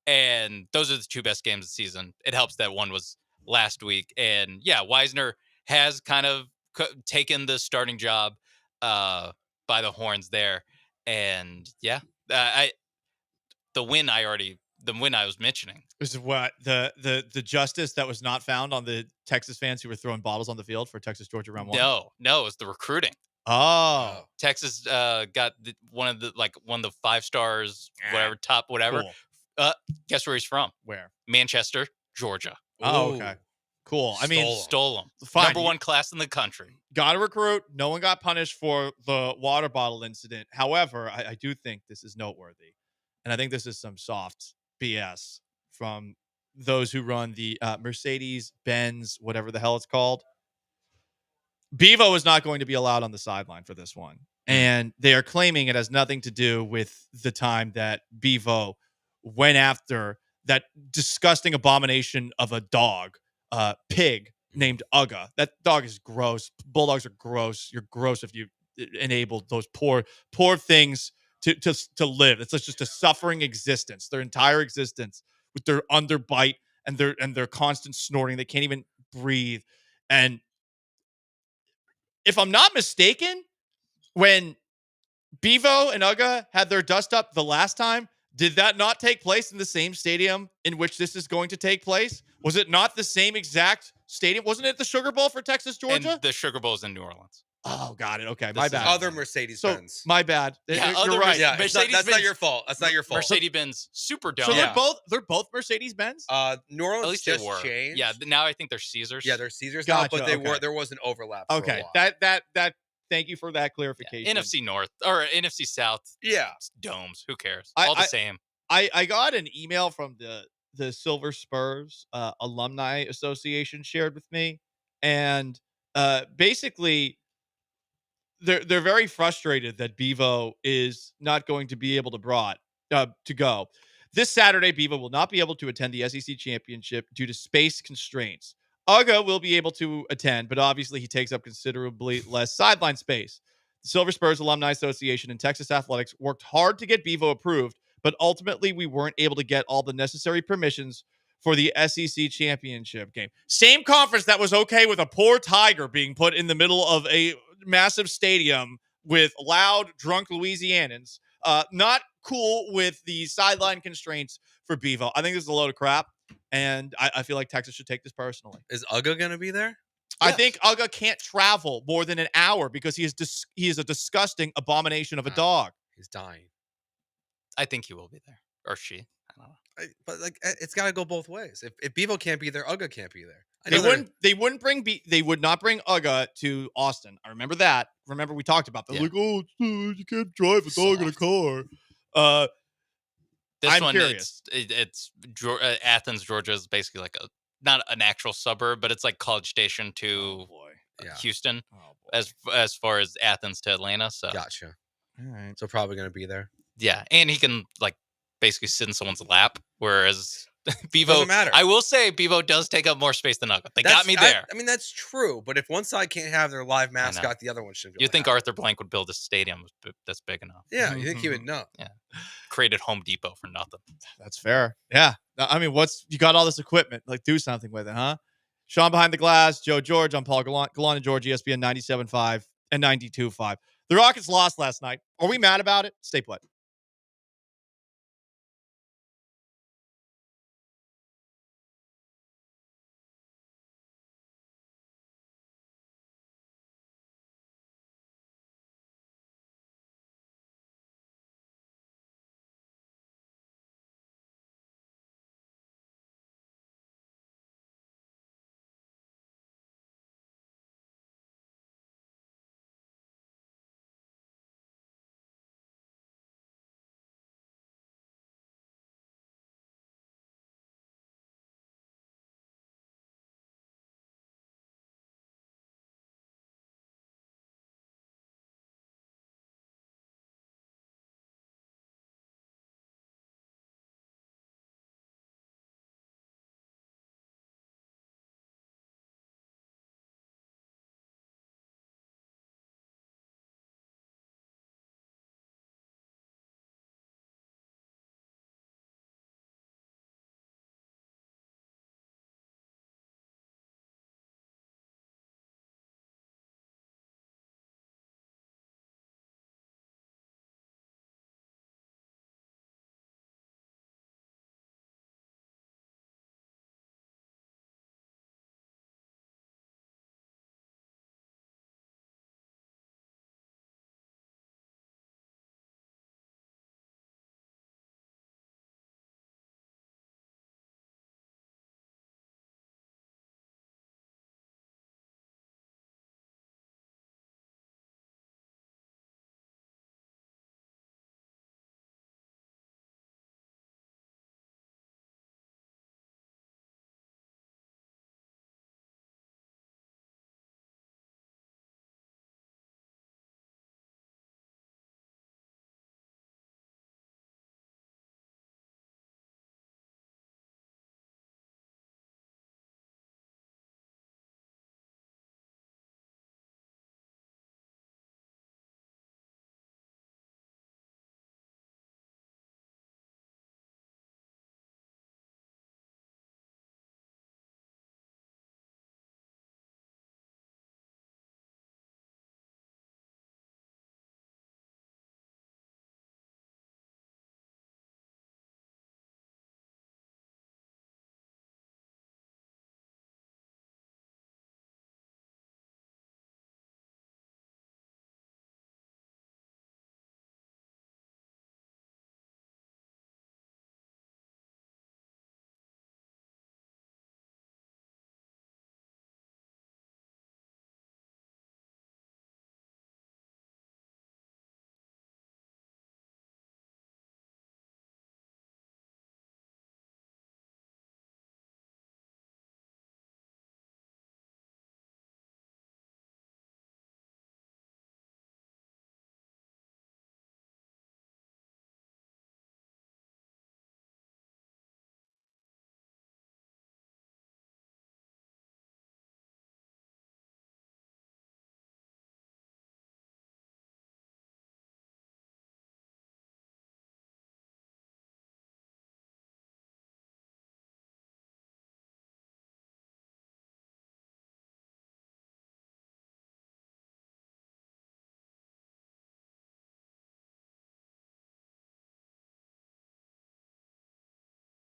And those are the 2 best games of the season. It helps that one was last week. And yeah, Wisner has kind of taken the starting job by the horns there. And yeah, the win I was mentioning. This is what the justice that was not found on the Texas fans who were throwing bottles on the field for Texas Georgia round 1. No, it was the recruiting. Oh, Texas got one of the 5 stars, whatever, top whatever. Cool. Guess where he's from? Where? Manchester, Georgia. Oh, okay. Cool. Stole them. Fine. Number 1 class in the country. Got to recruit. No one got punished for the water bottle incident. However, I do think this is noteworthy. And I think this is some soft BS from those who run the Mercedes-Benz, whatever the hell it's called. Bevo is not going to be allowed on the sideline for this one. And they are claiming it has nothing to do with the time that Bevo went after that disgusting abomination of a dog, pig named Uga. That dog is gross. Bulldogs are gross. You're gross if you enable those poor things to live. It's just a suffering existence, their entire existence, with their underbite and their constant snorting. They can't even breathe. And if I'm not mistaken, when Bevo and Uga had their dust up the last time, did that not take place in the same stadium in which this is going to take place? Was it not the same exact stadium? Wasn't it the Sugar Bowl for Texas, Georgia? And the Sugar Bowl is in New Orleans. Oh, got it. Okay, This my is bad. other Mercedes So Benz. my bad. Yeah, You're other right. Yeah, that's not Mercedes-Benz- your fault. That's not your fault. Mercedes-Benz Superdome. So Yeah. they're both Mercedes Benz. New Orleans At least just they were. changed. Yeah, now I think they're Caesars. Yeah, they're Caesars now, Gotcha, but they okay. were there was an overlap. For a Okay, while. that. Thank you for that clarification. NFC North or NFC South. Yeah, domes. Who cares? I- All the I- same. I got an email from the Silver Spurs Alumni Association shared with me, and basically they're very frustrated that Bevo is not going to be able to go. This Saturday, Bevo will not be able to attend the SEC championship due to space constraints. Uga will be able to attend, but obviously he takes up considerably less sideline space. The Silver Spurs Alumni Association and Texas Athletics worked hard to get Bevo approved, but ultimately we weren't able to get all the necessary permissions for the SEC championship game. Same conference that was okay with a poor tiger being put in the middle of a massive stadium with loud, drunk Louisianans. Not cool with the sideline constraints for Bevo. I think this is a load of crap, and I feel like Texas should take this personally. Is Uga going to be there? I think Uga can't travel more than an hour because he is a disgusting abomination of a dog. He's dying. I think he will be there, or she. I don't know. But like, it's got to go both ways. If Bevo can't be there, Uga can't be there. They would not bring Uga to Austin. I remember that. Remember we talked about that. Yeah. Like, oh, you can't drive a dog in a car. This I'm one, curious. it's Athens, Georgia is basically like not an actual suburb, but it's like College Station to Houston, as far as Athens to Atlanta. So Gotcha. All right. So probably going to be there. yeah, and he can like basically sit in someone's lap, whereas Bevo. Doesn't matter. I will say Bevo does take up more space than Uga. They got me there. I mean, that's true. But if one side can't have their live mascot, the other one should. You think Arthur Blank would build a stadium that's big enough? Yeah, you think he would know? Yeah, created Home Depot for nothing. That's fair. Yeah. I mean, you got all this equipment? Like, do something with it, huh? Sean behind the glass, Joe George. I'm Paul Gallant George, ESPN 97.5 and 92.5. The Rockets lost last night. Are we mad about it? Stay put.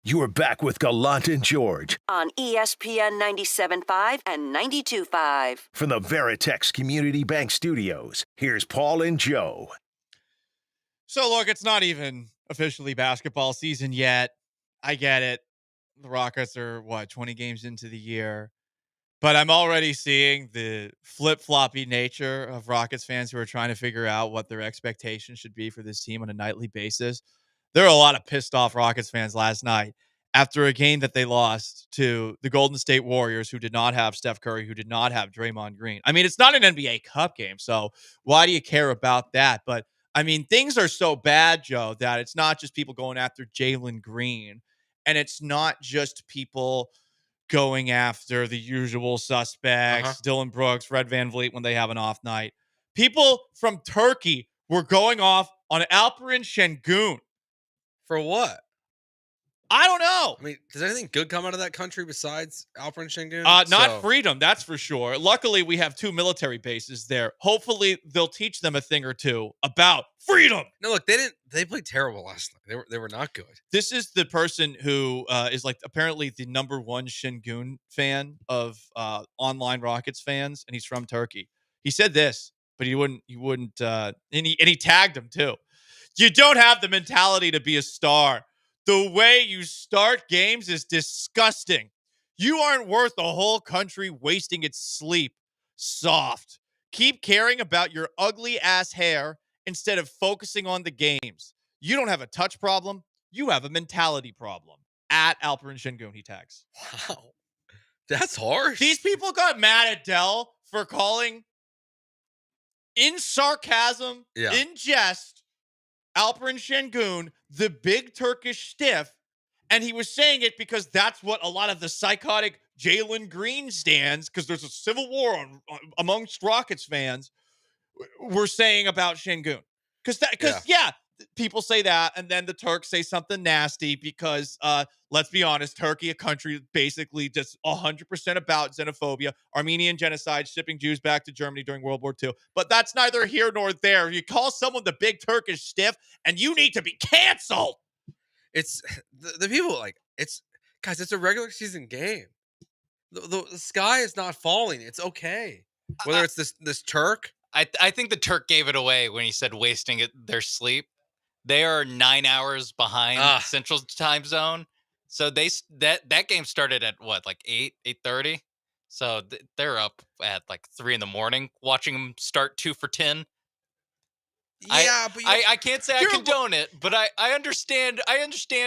You are back with Gallant and George On ESPN 97.5 and 92.5. from the Veritex Community Bank Studios. Here's Paul and Joe. So, look, it's not even officially basketball season yet. I get it. The Rockets are, 20 games into the year? But I'm already seeing the flip-floppy nature of Rockets fans who are trying to figure out what their expectations should be for this team on a nightly basis. There are a lot of pissed-off Rockets fans last night after a game that they lost to the Golden State Warriors, who did not have Steph Curry, who did not have Draymond Green. I mean, it's not an NBA Cup game, so why do you care about that? But, I mean, things are so bad, Joe, that it's not just people going after Jalen Green, and it's not just people going after the usual suspects, Dylan Brooks, Fred VanVleet when they have an off night. People from Turkey were going off on Alperen Şengün. For what? I don't know. I mean, does anything good come out of that country besides Alperen Şengün? Not freedom, that's for sure. Luckily, we have 2 military bases there. Hopefully, they'll teach them a thing or two about freedom. No, look, they played terrible last night. They were not good. This is the person who is like apparently the number 1 Şengün fan of online Rockets fans, and he's from Turkey. He said this, but he wouldn't, and he tagged him too. You don't have the mentality to be a star. The way you start games is disgusting. You aren't worth a whole country wasting its sleep. Soft. Keep caring about your ugly ass hair instead of focusing on the games. You don't have a touch problem. You have a mentality problem. At Alperen Şengün, he tags. Wow. That's harsh. These people got mad at Dell for calling, in sarcasm, in jest, Alperen Şengün the big Turkish stiff, and he was saying it because that's what a lot of the psychotic Jalen Green stands, because there's a civil war amongst Rockets fans, were saying about Şengün. Because people say that, and then the Turks say something nasty because, let's be honest, Turkey, a country basically just 100% about xenophobia, Armenian genocide, shipping Jews back to Germany during World War II. But that's neither here nor there. You call someone the big Turkish stiff, and you need to be canceled. It's the people guys, it's a regular season game. The sky is not falling. It's okay. Whether it's this Turk. I think the Turk gave it away when he said wasting their sleep. They are 9 hours behind Central Time Zone. So that game started at what, like 8:30? So they're up at like 3 a.m. watching them start 2 for 10. Yeah, but I can't say I condone it, but I understand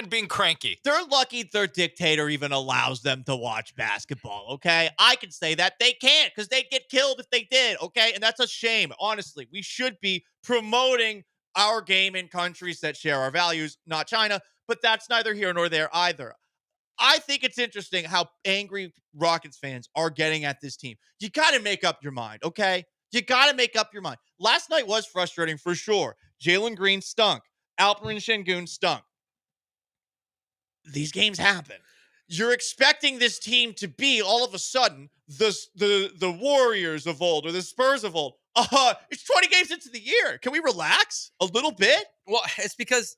being cranky. They're lucky their dictator even allows them to watch basketball, okay? I can say that. They can't, because they'd get killed if they did, okay? And that's a shame. Honestly, we should be promoting our game in countries that share our values, not China, but that's neither here nor there either. I think it's interesting how angry Rockets fans are getting at this team. You got to make up your mind, okay? You got to make up your mind. Last night was frustrating for sure. Jalen Green stunk. Alperen Şengün stunk. These games happen. You're expecting this team to be all of a sudden the Warriors of old or the Spurs of old. It's 20 games into the year. Can we relax a little bit? Well, it's because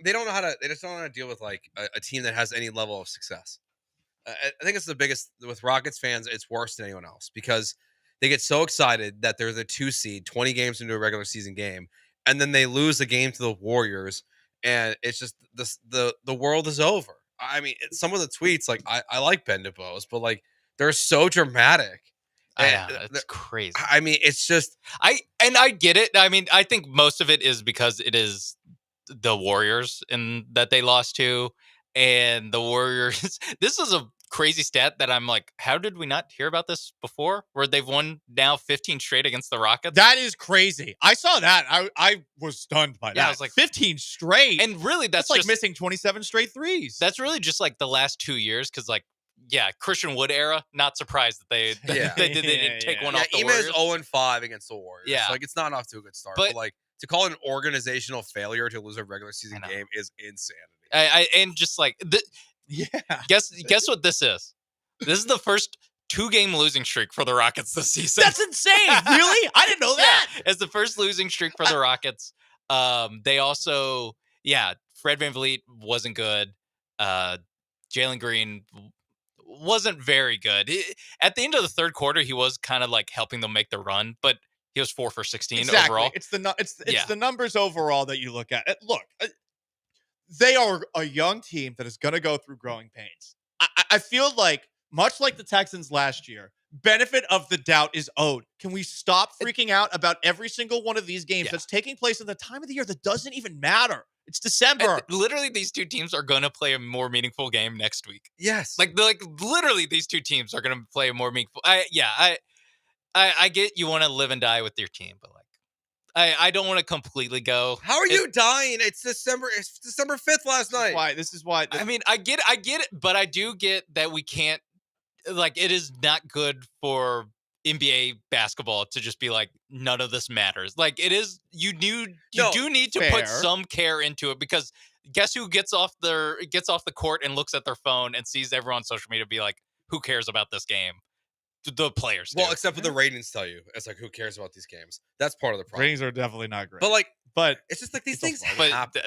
they just don't know how to deal with like a team that has any level of success. I think it's the biggest with Rockets fans. It's worse than anyone else because they get so excited that they're the 2 seed 20 games into a regular season game, and then they lose the game to the Warriors, and it's just the world is over. I mean, some of the tweets, like I like Ben DeBose, but like they're so dramatic. It's crazy. I mean, it's just I get it. I mean, I think most of it is because it is the Warriors and that they lost to, and the Warriors. This is a crazy stat that I'm like, how did we not hear about this before? Where they've won now 15 straight against the Rockets. That is crazy. I saw that. I was stunned by that. I was like 15 straight. And really, that's like just missing 27 straight threes. That's really just like the last 2 years, because like, Christian Wood era. Not surprised that they didn't take one off the Ime Warriors. is 0-5 against the Warriors. Yeah. Like it's not off to a good start. But like to call it an organizational failure to lose a regular season game is insanity. And just like guess what this is? This is the first 2-game losing streak for the Rockets this season. That's insane. Really? I didn't know that. Yeah, it's the first losing streak for the Rockets. They also, Fred VanVleet wasn't good. Jalen Green wasn't very good. At the end of the third quarter, he was kind of like helping them make the run, but he was 4 for 16 overall. It's the numbers overall that you look at. Look, they are a young team that is going to go through growing pains. I feel like, much like the Texans last year, benefit of the doubt is owed. Can we stop freaking out about every single one of these games that's taking place in the time of the year that doesn't even matter? It's December. Literally, these two teams are going to play a more meaningful game next week. Yes. Like literally, these two teams are going to play a more meaningful. I get you want to live and die with your team, but I don't want to completely go. How are you dying? It's December 5th last night. This is why. I mean, I get it, but I do get that we can't. Like, it is not good for NBA basketball to just be like, none of this matters. Like, it is. You do need to put some care into it, because guess who gets off the court and looks at their phone and sees everyone on social media be like, who cares about this game? The players do. Well, except for the ratings tell you. It's like, who cares about these games? That's part of the problem. Ratings are definitely not great. But it's just like these things happen.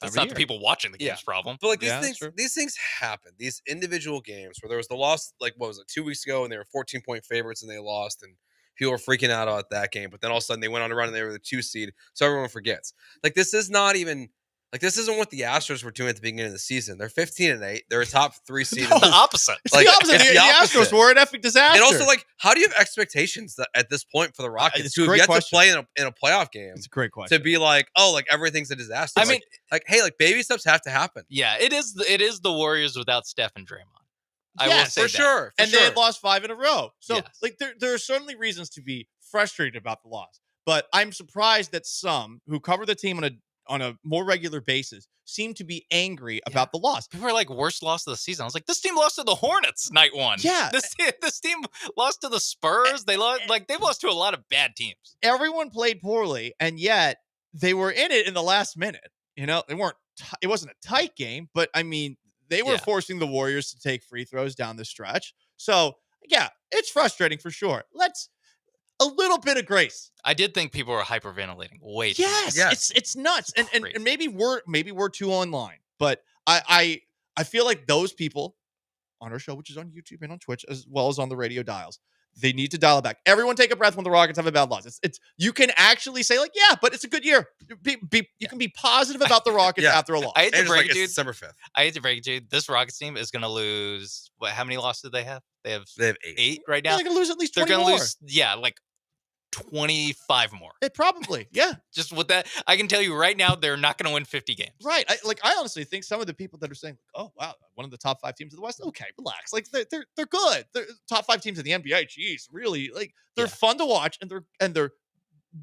That's not the people watching the game's problem. But like these things happen. These individual games where there was the loss, like what was it, 2 weeks ago, and they were 14-point favorites and they lost, and people were freaking out about that game. But then all of a sudden they went on a run and they were the 2 seed, so everyone forgets. Like, this is not even. Like, this isn't what the Astros were doing at the beginning of the season. They're 15-8. They're a top 3 seed. It's the opposite. It's the opposite. The Astros were an epic disaster. And also, like, how do you have expectations at this point for the Rockets who have yet to play in a playoff game? It's a great question. To be like, oh, like everything's a disaster. I mean, hey, like baby steps have to happen. Yeah, it is the Warriors without Steph and Draymond. I will Yes, say for that. sure. And they had lost 5 in a row. So, Yes. like, there are certainly reasons to be frustrated about the loss. But I'm surprised that some who cover the team on a more regular basis seem to be angry about the loss. People are like, worst loss of the season. I was like, this team lost to the Hornets night one. Yeah. This team lost to the Spurs. They've lost to a lot of bad teams. Everyone played poorly, and yet they were in it in the last minute. You know, it wasn't a tight game, but I mean, they were forcing the Warriors to take free throws down the stretch. So, yeah, it's frustrating for sure. Let's a little bit of grace. I did think people were hyperventilating way too Yes, much. it's nuts, and maybe we're too online, but I feel like those people on our show, which is on YouTube and on Twitch as well as on the radio dials, they need to dial it back. Everyone take a breath when the Rockets have a bad loss. It's you can actually say like, yeah, but it's a good year. You can be positive about the Rockets after a loss. I hate to break it, it's dude. December 5th. I hate to break it, dude. This Rockets team is going to lose. How many losses do they have? They have 8 right now. They're going to lose at least 20 They're more. going to lose, like 25 more. Probably, yeah. Just with that, I can tell you right now, they're not going to win 50 games. Right. I honestly think some of the people that are saying, "Oh wow, one of the top 5 teams in the West." Okay, relax. Like they're good. They're top 5 teams in the NBA. Jeez, really? Like they're fun to watch and they're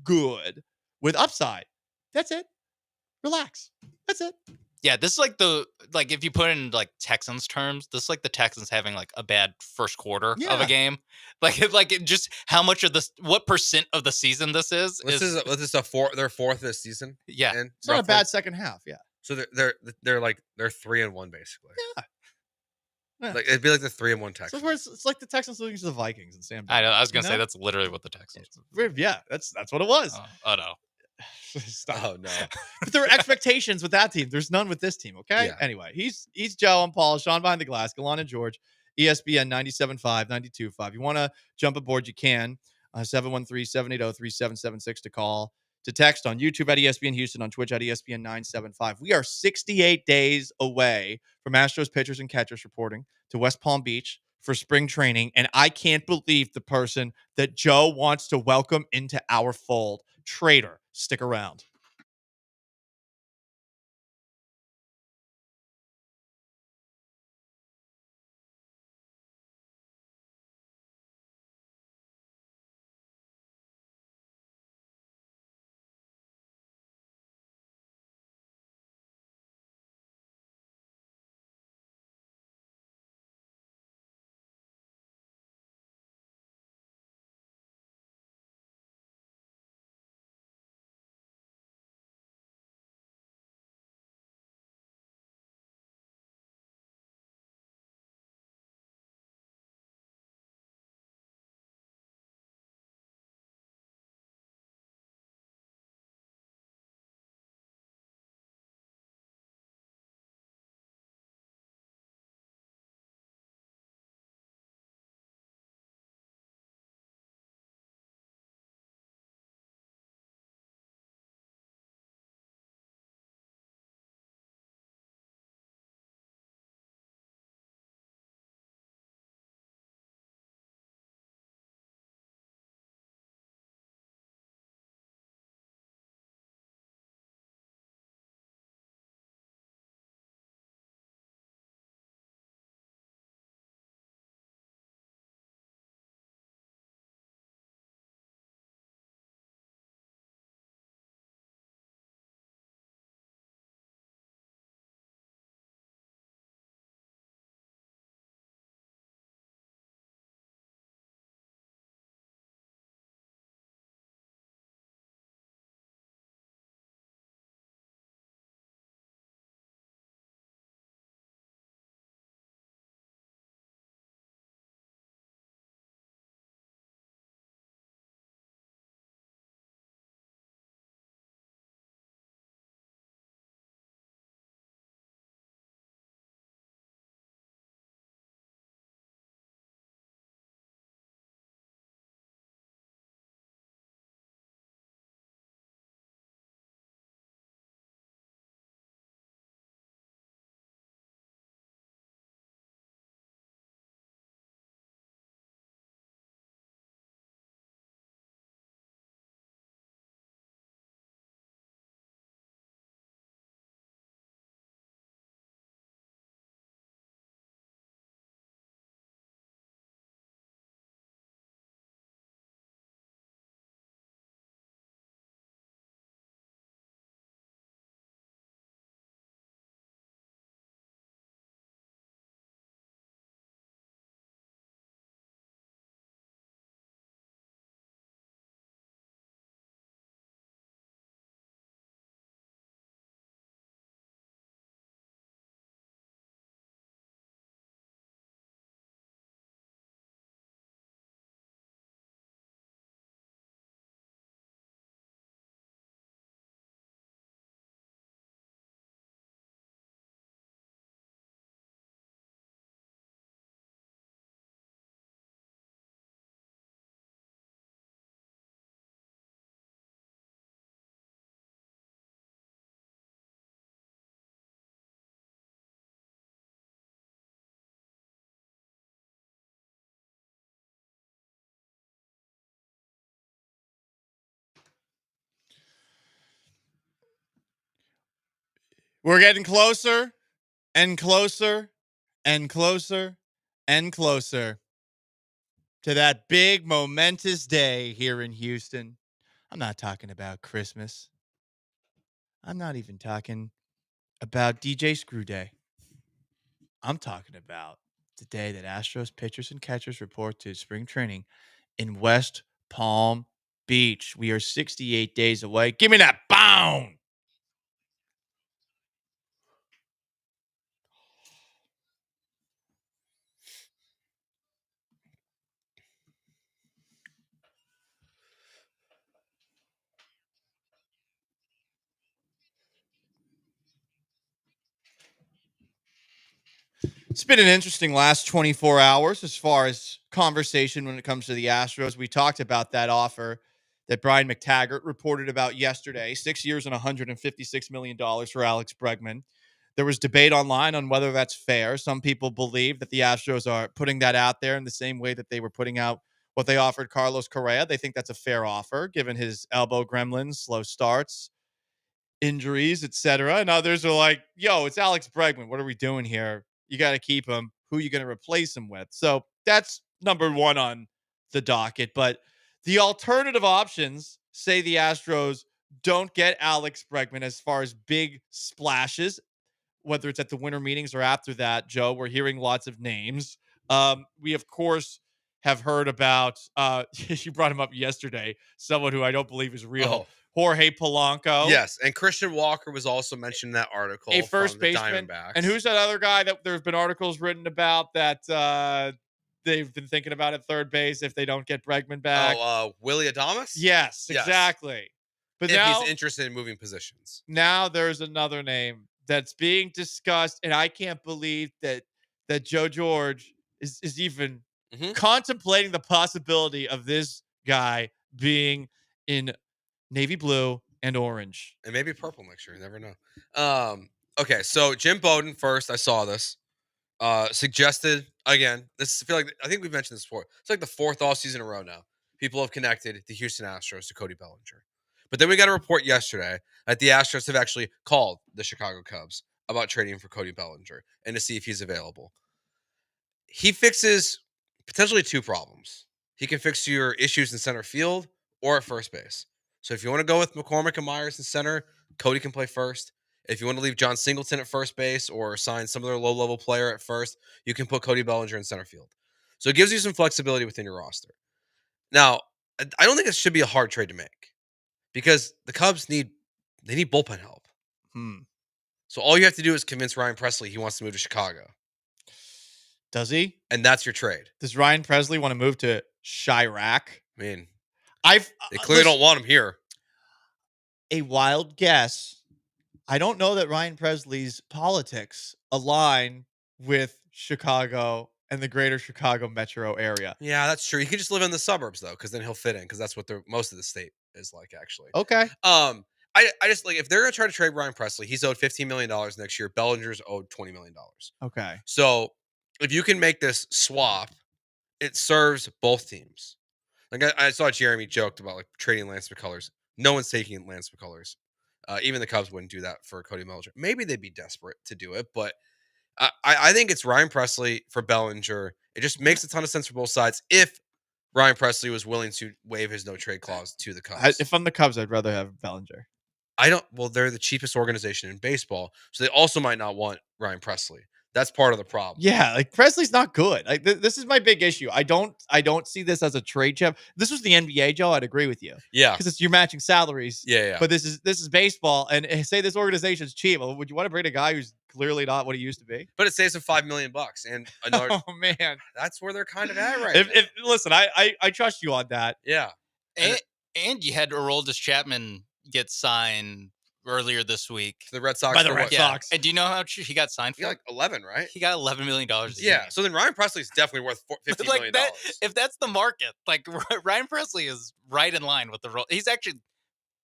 good with upside. That's it. Relax. That's it. Yeah, this is like if you put it in like Texans terms, this is like the Texans having like a bad first quarter of a game. Just how much of this, what percent of the season this is. This is their 4th this season. Yeah, it's not a bad second half. Yeah. So they're 3-1 basically. Yeah. Like it'd be like the 3-1 Texans. So it's like the Texans losing to the Vikings and Sam. I know. I was gonna say that's literally what the Texans. Yeah, that's what it was. Oh no. Oh no. But there are expectations with that team. There's none with this team. Okay. Yeah. Anyway, he's Joe. I'm Paul. Sean behind the glass. Gallant George. ESPN 97.5, 92.5. You want to jump aboard? You can. 713-780-3776 to call. To text on YouTube at ESPN Houston, on Twitch at ESPN 975. We are 68 days away from Astros pitchers and catchers reporting to West Palm Beach for spring training, and I can't believe the person that Joe wants to welcome into our fold. Trader, stick around. We're getting closer and closer and closer and closer to that big momentous day here in Houston. I'm not talking about Christmas. I'm not even talking about DJ Screw Day. I'm talking about the day that Astros pitchers and catchers report to spring training in West Palm Beach. We are 68 days away. Give me that bound. It's been an interesting last 24 hours as far as conversation when it comes to the Astros. We talked about that offer that Brian McTaggart reported about yesterday, 6 years and $156 million for Alex Bregman. There was debate online on whether that's fair. Some people believe that the Astros are putting that out there in the same way that they were putting out what they offered Carlos Correa. They think that's a fair offer, given his elbow gremlins, slow starts, injuries, etc. And others are like, yo, it's Alex Bregman. What are we doing here? You got to keep him. Who are you going to replace him with? So that's number one on the docket. But the alternative options say the Astros don't get Alex Bregman as far as big splashes, whether it's at the winter meetings or after that. Joe, we're hearing lots of names. We, of course, have heard about, you brought him up yesterday, someone who I don't believe is real. Jorge Polanco. Yes, and Christian Walker was also mentioned in that article. A first from the baseman. Diamondbacks. And who's that other guy that there's been articles written about that they've been thinking about at third base if they don't get Bregman back? Willie Adames? Yes, exactly. But if now he's interested in moving positions. Now there's another name that's being discussed, and I can't believe that Joe George is even contemplating the possibility of this guy being in navy blue and orange. And maybe purple next year. You never know. Okay, so Jim Bowden first. I saw this. Suggested again. I think we've mentioned this before. It's like the fourth all season in a row now. People have connected the Houston Astros to Cody Bellinger. But then we got a report yesterday that the Astros have actually called the Chicago Cubs about trading for Cody Bellinger and to see if he's available. He fixes potentially two problems. He can fix your issues in center field or at first base. So if you want to go with McCormick and Myers in center, Cody can play first. If you want to leave John Singleton at first base or sign some other low-level player at first, you can put Cody Bellinger in center field. So it gives you some flexibility within your roster. Now, I don't think it should be a hard trade to make because the Cubs need bullpen help. So all you have to do is convince Ryan Presley he wants to move to Chicago. Does he? And that's your trade. Does Ryan Presley want to move to Chirac? I mean, they clearly don't want him here. A wild guess. I don't know that Ryan Presley's politics align with Chicago and the greater Chicago metro area. Yeah, that's true. He could just live in the suburbs though, because then he'll fit in. Because that's what most of the state is like, actually. Okay. I just like if they're gonna try to trade Ryan Presley, he's owed $15 million next year. Bellinger's owed $20 million. Okay. So if you can make this swap, it serves both teams. Like I saw Jeremy joked about like trading Lance McCullers. No one's taking Lance McCullers. Even the Cubs wouldn't do that for Cody Bellinger. Maybe they'd be desperate to do it, but I think it's Ryan Presley for Bellinger. It just makes a ton of sense for both sides if Ryan Presley was willing to waive his no trade clause to the Cubs. If I'm the Cubs, I'd rather have Bellinger. Well, they're the cheapest organization in baseball, so they also might not want Ryan Presley. That's part of the problem. Yeah, like Presley's not good. Like this is my big issue. I don't see this as a trade chip. This was the NBA, Joe. I'd agree with you. Yeah, because you're matching salaries. Yeah. But this is baseball, and say this organization's cheap. Well, would you want to bring a guy who's clearly not what he used to be? But it saves him $5 million, and another. Oh man, that's where they're kind of at right now. Listen, I trust you on that. Yeah, and you had Aroldis Chapman get signed earlier this week. The Red Sox. By the Red Sox. And do you know how much he got signed for? He got like 11, right? He got $11 million. Yeah. So then Ryan Presley's definitely worth $15 million. If that's the market, like Ryan Presley is right in line with the role. He's actually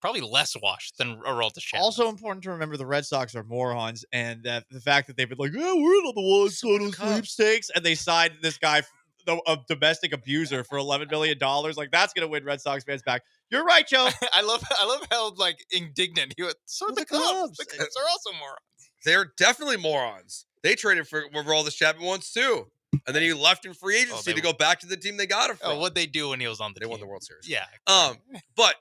probably less washed than Aroldis Chapman. Also important to remember the Red Sox are morons, and the fact that they've been like, we're not the ones going to sweepstakes, and they signed this guy a domestic abuser for $11 million. Like, that's going to win Red Sox fans back. You're right, Joe. I love how like indignant he was. So are the Cubs. The Cubs are also morons. They're definitely morons. They traded for Aroldis Chapman once too, and then he left in free agency to go back to the team they got it from. Oh, what'd they do when he was on the team? They won the World Series. Yeah. But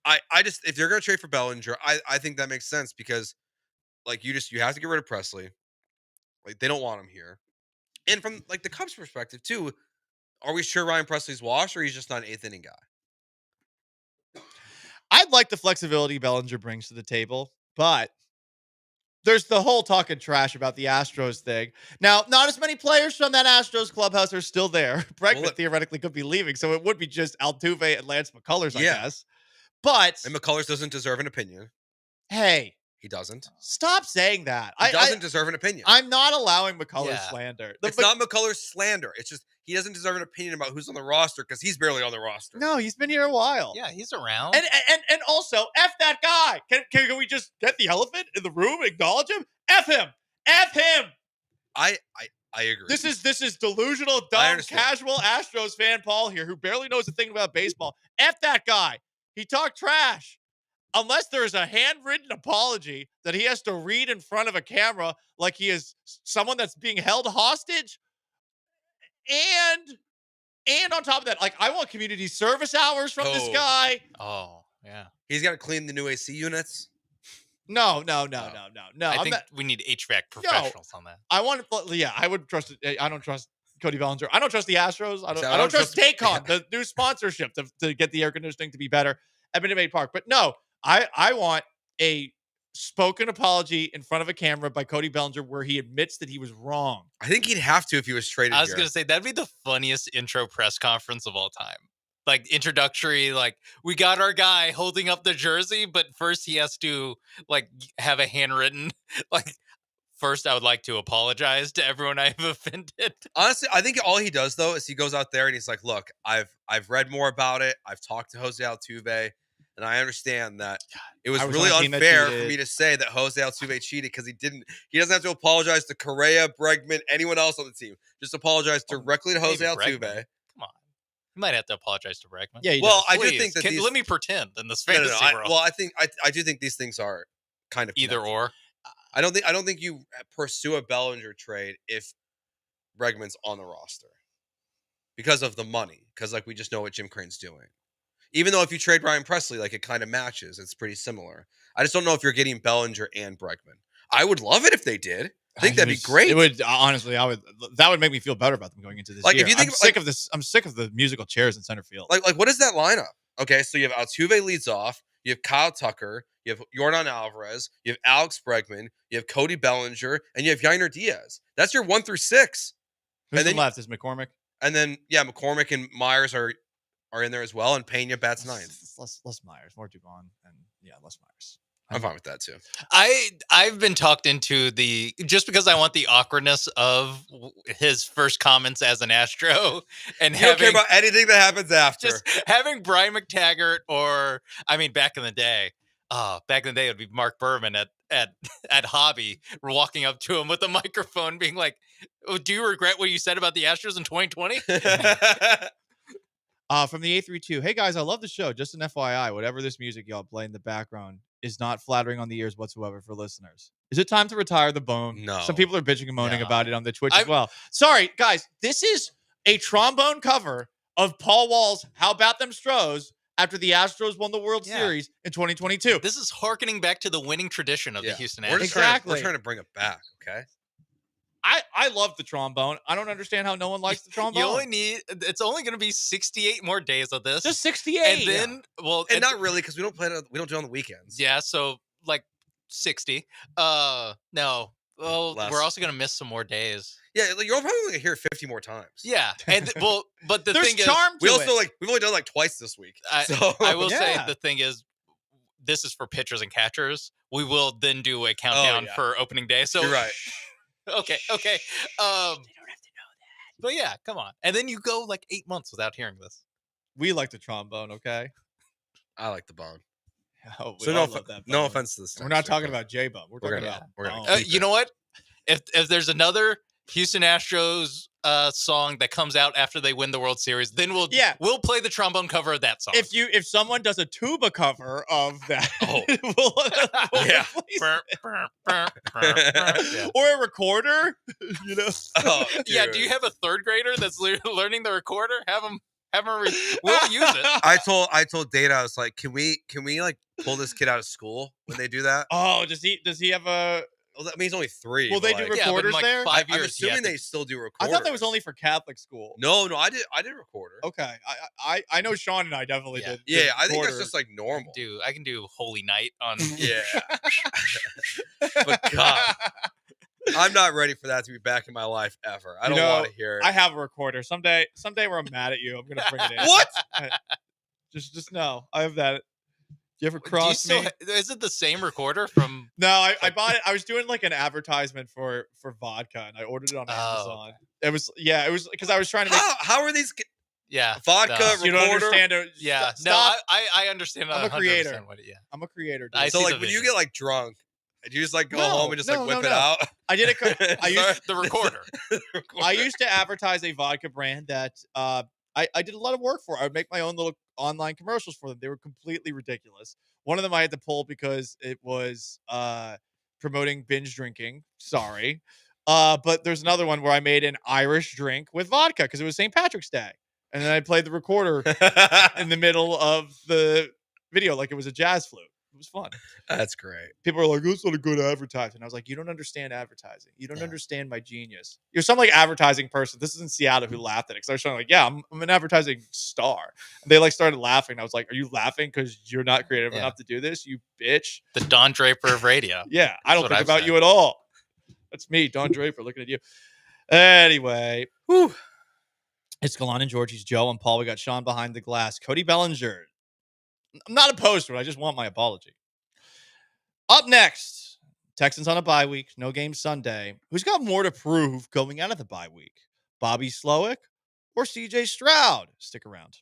I just, if you're gonna trade for Bellinger, I think that makes sense because like you have to get rid of Presley. Like they don't want him here. And from like the Cubs' perspective too, are we sure Ryan Presley's washed or he's just not an 8th inning guy? I'd like the flexibility Bellinger brings to the table, but there's the whole talking trash about the Astros thing. Now, not as many players from that Astros clubhouse are still there. Bregman theoretically could be leaving, so it would be just Altuve and Lance McCullers, I guess. But and McCullers doesn't deserve an opinion. Hey, he doesn't. Stop saying that. He doesn't deserve an opinion. I'm not allowing McCullers slander. It's not McCullers slander. It's just he doesn't deserve an opinion about who's on the roster because he's barely on the roster. No, he's been here a while. Yeah, he's around. And also, F that guy. Can we just get the elephant in the room, acknowledge him? F him. F him. I agree. This is delusional, dumb, casual Astros fan Paul here who barely knows a thing about baseball. F that guy. He talked trash. Unless there's a handwritten apology that he has to read in front of a camera like he is someone that's being held hostage. And on top of that, like, I want community service hours from this guy. Oh, yeah. He's got to clean the new AC units. No. I think we need HVAC professionals on that. I would trust it. I don't trust Cody Bellinger. I don't trust the Astros. I don't trust Taycon, the new sponsorship to get the air conditioning to be better at Minute Maid Park. But no, I want a spoken apology in front of a camera by Cody Bellinger where he admits that he was wrong. I think he'd have to if he was traded. I was going to say that'd be the funniest intro press conference of all time. Like introductory, like we got our guy holding up the jersey, but first he has to like have a handwritten like. First, I would like to apologize to everyone I've offended. Honestly, I think all he does though is he goes out there and he's like, "Look, I've read more about it. I've talked to Jose Altuve, and I understand that it was really unfair for me to say that Jose Altuve cheated because he doesn't have to apologize to Correa, Bregman, anyone else on the team. Just apologize directly to Jose Altuve." Bregman. Come on, you might have to apologize to Bregman. Yeah, I do think that let me pretend in this fantasy world. Well, I do think these things are kind of either or. I don't think you pursue a Bellinger trade if Bregman's on the roster because of the money. Because like we just know what Jim Crane's doing. Even though if you trade Ryan Presley, like it kind of matches. It's pretty similar. I just don't know if you're getting Bellinger and Bregman. I would love it if they did. I think that'd be great. It would honestly. That would make me feel better about them going into this year. If you think I'm sick of the musical chairs in center field. Like what is that lineup? Okay, so you have Altuve leads off. You have Kyle Tucker. You have Yordan Alvarez. You have Alex Bregman. You have Cody Bellinger, and you have Yainer Diaz. That's your 1 through 6. Who's left? Is McCormick? And then McCormick and Myers are in there as well, and Pena bats 9th. Less Myers, more Dubon, and less Myers. I'm fine with that too. I've been talked into just because I want the awkwardness of his first comments as an Astro, and you don't care about anything that happens after. Just having Brian McTaggart, or I mean, back in the day, it would be Mark Berman at Hobby walking up to him with a microphone, being like, "Oh, do you regret what you said about the Astros in 2020?" From the 832, hey guys, I love the show. Just an FYI, whatever this music y'all play in the background is not flattering on the ears whatsoever for listeners. Is it time to retire the bone? No. Some people are bitching and moaning about it on the Twitch as well. Sorry, guys, this is a trombone cover of Paul Wall's How About Them Stros after the Astros won the World Series in 2022. This is hearkening back to the winning tradition of the Houston Astros. Exactly. We're trying to bring it back, okay? I love the trombone. I don't understand how no one likes the trombone. It's only going to be 68 more days of this. Just 68. And then, and not really, because we don't do it on the weekends. Yeah, so like 60. No. Well, Less. we're also going to miss some more days. Yeah, you're probably going to hear it 50 more times. Yeah. And but the There's thing charm is, we also we've only done like twice this week. I will say the thing is, this is for pitchers and catchers. We will then do a countdown for opening day. So you're right. Okay. They don't have to know that. But yeah, come on. And then you go like 8 months without hearing this. We like the trombone, okay? I like the bone. Oh, so no offense to this. We're not talking about J-Bone. We're talking about you know what? If there's another Houston Astros song that comes out after they win the World Series. Then we'll play the trombone cover of that song. If someone does a tuba cover of that, we'll Yeah. or a recorder, you know. Oh, Yeah, dude. do you have a third grader that's learning the recorder? Have them we'll use it. I told Dana, I was like, can we like pull this kid out of school when they do that? Oh, does he have a? Well, that means only 3. Will they do recorders there? I'm I'm assuming they still do recorders. I thought that was only for Catholic school. No, I did recorder. Okay, I know Sean and I definitely did. Yeah, I think that's recorder. just like normal. I can do Holy Night on. Yeah. But God, I'm not ready for that to be back in my life ever. I don't want to hear it. I have a recorder. Someday where I'm mad at you, I'm gonna bring it in. What? Just know I have that. You ever cross me? Is it the same recorder from? No, I bought it. I was doing like an advertisement for vodka, and I ordered it on Amazon. Okay. It was because I was trying to make. How are these? no. Vodka recorder. You don't understand it. Yeah, Stop. I understand. I'm a creator. Yeah, I'm a creator. Dude. I So see like the when you vision. get like drunk, do you just like go home and just like whip it no. out? I did it. I used the recorder. I used to advertise a vodka brand that I did a lot of work for. I would make my own little online commercials for them. They were completely ridiculous. One of them I had to pull because it was promoting binge drinking. Sorry. But there's another one where I made an Irish drink with vodka because it was St. Patrick's Day. And then I played the recorder in the middle of the video like it was a jazz flute. It was fun. That's great. People are like, "That's not a good advertising." I was like, "You don't understand advertising. You don't understand my genius. You're some like advertising person." This is in Seattle who laughed at it because I was trying to like, "Yeah, I'm an advertising star." And they like started laughing. I was like, "Are you laughing because you're not creative enough to do this, you bitch?" The Don Draper of radio. Yeah, I don't That's what think I've about said. you at all. That's me, Don Draper, looking at you. Anyway, it's Gallant and George. He's Joe and Paul. We got Sean behind the glass. Cody Bellinger. I'm not opposed to it. I just want my apology. Up next, Texans on a bye week. No game Sunday. Who's got more to prove going out of the bye week? Bobby Slowick or CJ Stroud? Stick around.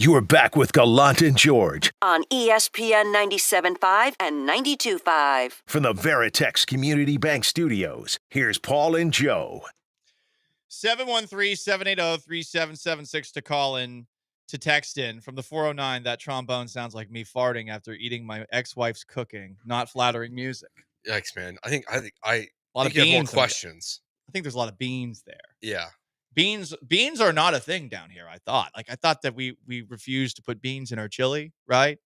You are back with Gallant and George On ESPN 97.5 and 92.5. from the Veritex Community Bank Studios. Here's Paul and Joe. 713-780-3776 to call in, to text in. From the 409, that trombone sounds like me farting after eating my ex-wife's cooking. Not flattering music. Yikes, man. I think A lot of you have more beans. questions. I think there's a lot of beans there. Yeah. Beans are not a thing down here, I thought. I thought that we refused to put beans in our chili, right?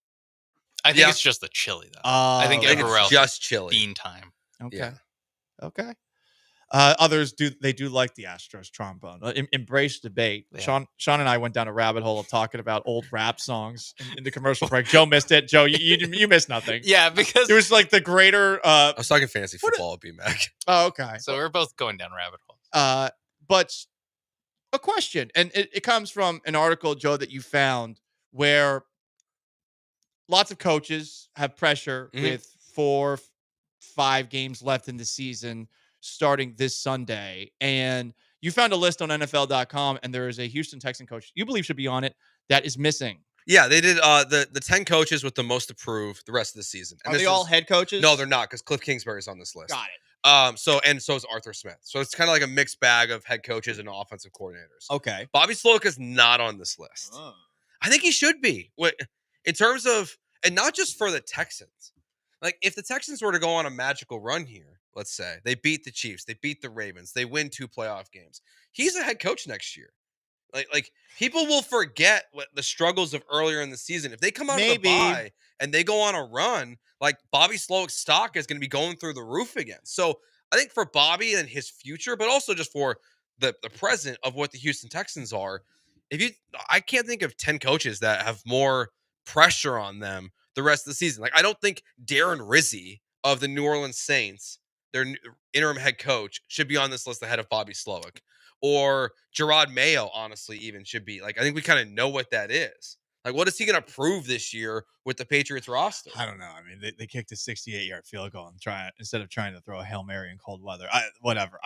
I think it's just the chili, though. I think everywhere else just chili. Bean time. Okay. Yeah. Okay. Others do like the Astros trombone. Embrace debate. Yeah. Sean and I went down a rabbit hole of talking about old rap songs in the commercial break. Joe missed it. Joe, you missed nothing. Yeah, because it was like the greater. I was talking fantasy football with B-Mac. Oh, okay. So we're both going down rabbit holes. But a question, and it comes from an article, Joe, that you found where lots of coaches have pressure with 4-5 games left in the season starting this Sunday. And you found a list on NFL.com, and there is a Houston Texan coach you believe should be on it that is missing. Yeah, they did the 10 coaches with the most approved the rest of the season. And Are they all head coaches? No, they're not, because Cliff Kingsbury's on this list. Got it. So is Arthur Smith. So it's kind of like a mixed bag of head coaches and offensive coordinators. Okay. Bobby Slowick is not on this list. Oh. I think he should be. In terms of, and not just for the Texans. Like, if the Texans were to go on a magical run here, let's say, they beat the Chiefs, they beat the Ravens, they win 2 playoff games, he's a head coach next year. Like people will forget what the struggles of earlier in the season. If they come out of the bye and they go on a run, like Bobby Slowick's stock is going to be going through the roof again. So I think for Bobby and his future, but also just for the present of what the Houston Texans are, I can't think of 10 coaches that have more pressure on them the rest of the season. Like, I don't think Darren Rizzi of the New Orleans Saints, their interim head coach, should be on this list ahead of Bobby Slowick. Or Gerard Mayo, honestly, even should be. Like, I think we kind of know what that is. Like, what is he going to prove this year with the Patriots roster? I don't know. I mean, they kicked a 68-yard field goal and instead of trying to throw a Hail Mary in cold weather. Whatever.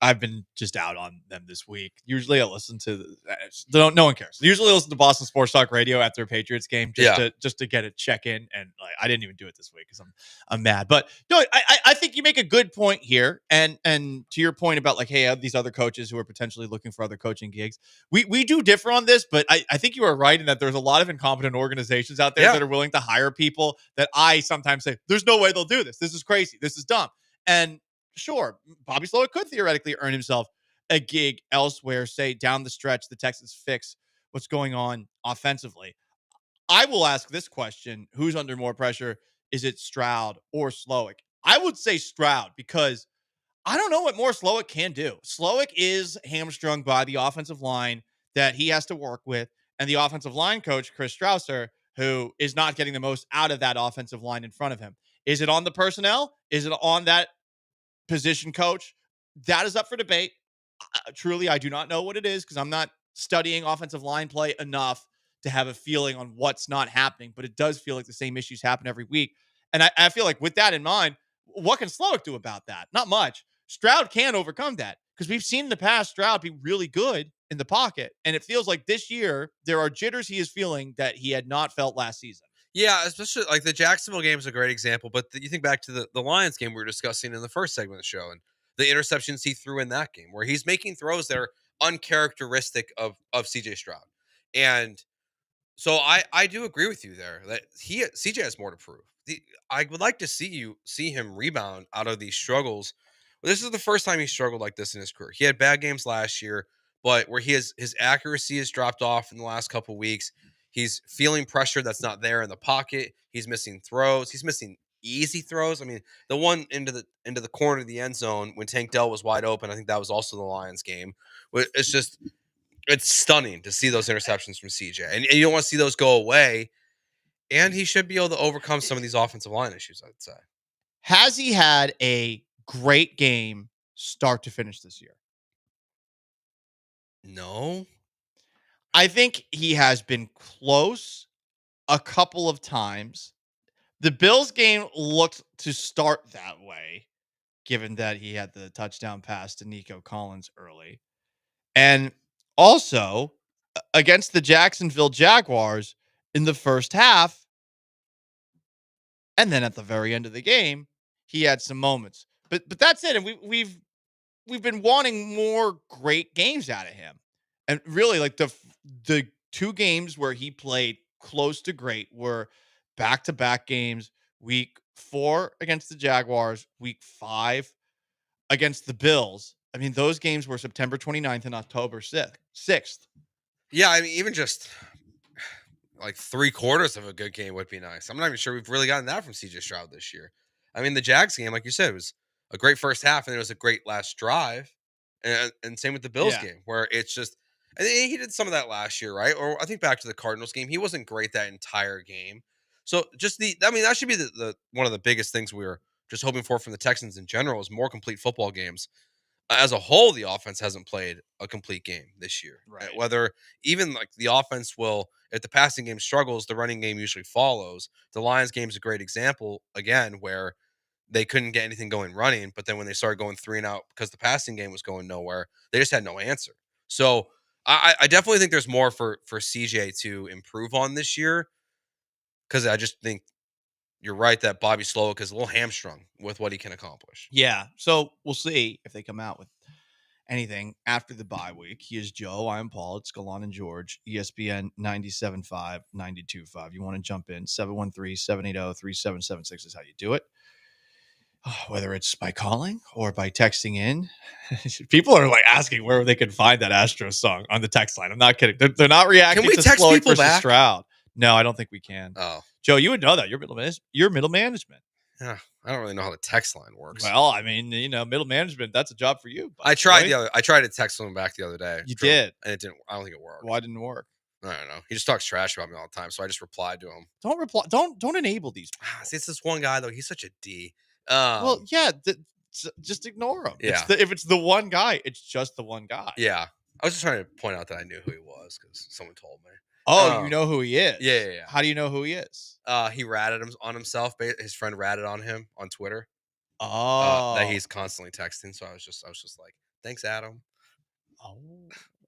I've been just out on them this week. Usually I listen to no one cares. Usually I listen to Boston Sports Talk Radio after a Patriots game just to get a check in, and like I didn't even do it this week because I'm mad. But no, I think you make a good point here, and to your point about like, hey, these other coaches who are potentially looking for other coaching gigs. We do differ on this, but I think you are right in that there's a lot of incompetent organizations out there that are willing to hire people that I sometimes say, there's no way they'll do this. This is crazy. This is dumb. And sure, Bobby Slowick could theoretically earn himself a gig elsewhere, say down the stretch, the Texans fix what's going on offensively. I will ask this question. Who's under more pressure? Is it Stroud or Slowick? I would say Stroud, because I don't know what more Slowick can do. Slowick is hamstrung by the offensive line that he has to work with, and the offensive line coach, Chris Strausser, who is not getting the most out of that offensive line in front of him. Is it on the personnel? Is it on that position coach? That is up for debate. Truly, I do not know what it is because I'm not studying offensive line play enough to have a feeling on what's not happening, but it does feel like the same issues happen every week. And I feel like with that in mind, what can Slowick do about that? Not much. Stroud can overcome that because we've seen in the past Stroud be really good in the pocket. And it feels like this year there are jitters he is feeling that he had not felt last season. Yeah, especially like the Jacksonville game is a great example, but you think back to the Lions game we were discussing in the first segment of the show and the interceptions he threw in that game where he's making throws that are uncharacteristic of CJ Stroud. And so I do agree with you there that CJ has more to prove. I would like to see him rebound out of these struggles. This is the first time he struggled like this in his career. He had bad games last year, but where his accuracy has dropped off in the last couple weeks. He's feeling pressure that's not there in the pocket. He's missing throws. He's missing easy throws. I mean, the one into the corner of the end zone when Tank Dell was wide open, I think that was also the Lions game. It's stunning to see those interceptions from CJ. And you don't want to see those go away. And he should be able to overcome some of these offensive line issues, I'd say. Has he had a great game start to finish this year? No. I think he has been close a couple of times. The Bills game looked to start that way, given that he had the touchdown pass to Nico Collins early. And also, against the Jacksonville Jaguars in the first half. And then at the very end of the game, he had some moments. But that's it. And we've been wanting more great games out of him. And really, like the 2 games where he played close to great were back-to-back games. Week 4 against the Jaguars, week 5 against the Bills. I mean, those games were September 29th and October 6th. Yeah, I mean, even just like 3/4 of a good game would be nice. I'm not even sure we've really gotten that from CJ Stroud this year. I mean, the Jags game, like you said, it was a great first half, and it was a great last drive. And same with the Bills game, where it's just, I think he did some of that last year, right? Or I think back to the Cardinals game, he wasn't great that entire game. So just that should be the one of the biggest things we were just hoping for from the Texans in general is more complete football games. As a whole, the offense hasn't played a complete game this year. Right. Whether even like the offense will, if the passing game struggles, the running game usually follows. The Lions game is a great example, again, where they couldn't get anything going running, but then when they started going 3 and out because the passing game was going nowhere, they just had no answer. So I definitely think there's more for CJ to improve on this year, because I just think you're right that Bobby Slowick is a little hamstrung with what he can accomplish. Yeah. So we'll see if they come out with anything after the bye week. He is Joe. I'm Paul. It's Gallant George, ESPN 97.5, 92.5. You want to jump in, 713-780-3776 is how you do it. Whether it's by calling or by texting in. People are like asking where they can find that Astros song on the text line. I'm not kidding. They're not reacting Can we to text Slowick people versus back? Stroud. No, I don't think we can. Oh. Joe, you would know that. You're middle management. Yeah, I don't really know how the text line works. Well, I mean, middle management, that's a job for you. I tried to text him back the other day. You did? And it didn't. I don't think it worked. Why didn't it work? I don't know. He just talks trash about me all the time, so I just replied to him. Don't reply. Don't enable these people. See, it's this one guy though. He's such a D. Well, yeah, just ignore him. Yeah. If it's the one guy, it's just the one guy. Yeah. I was just trying to point out that I knew who he was because someone told me. Oh, you know who he is? Yeah. How do you know who he is? He ratted him on himself. His friend ratted on him on Twitter. Oh, that he's constantly texting. So I was just like, thanks, Adam. Oh,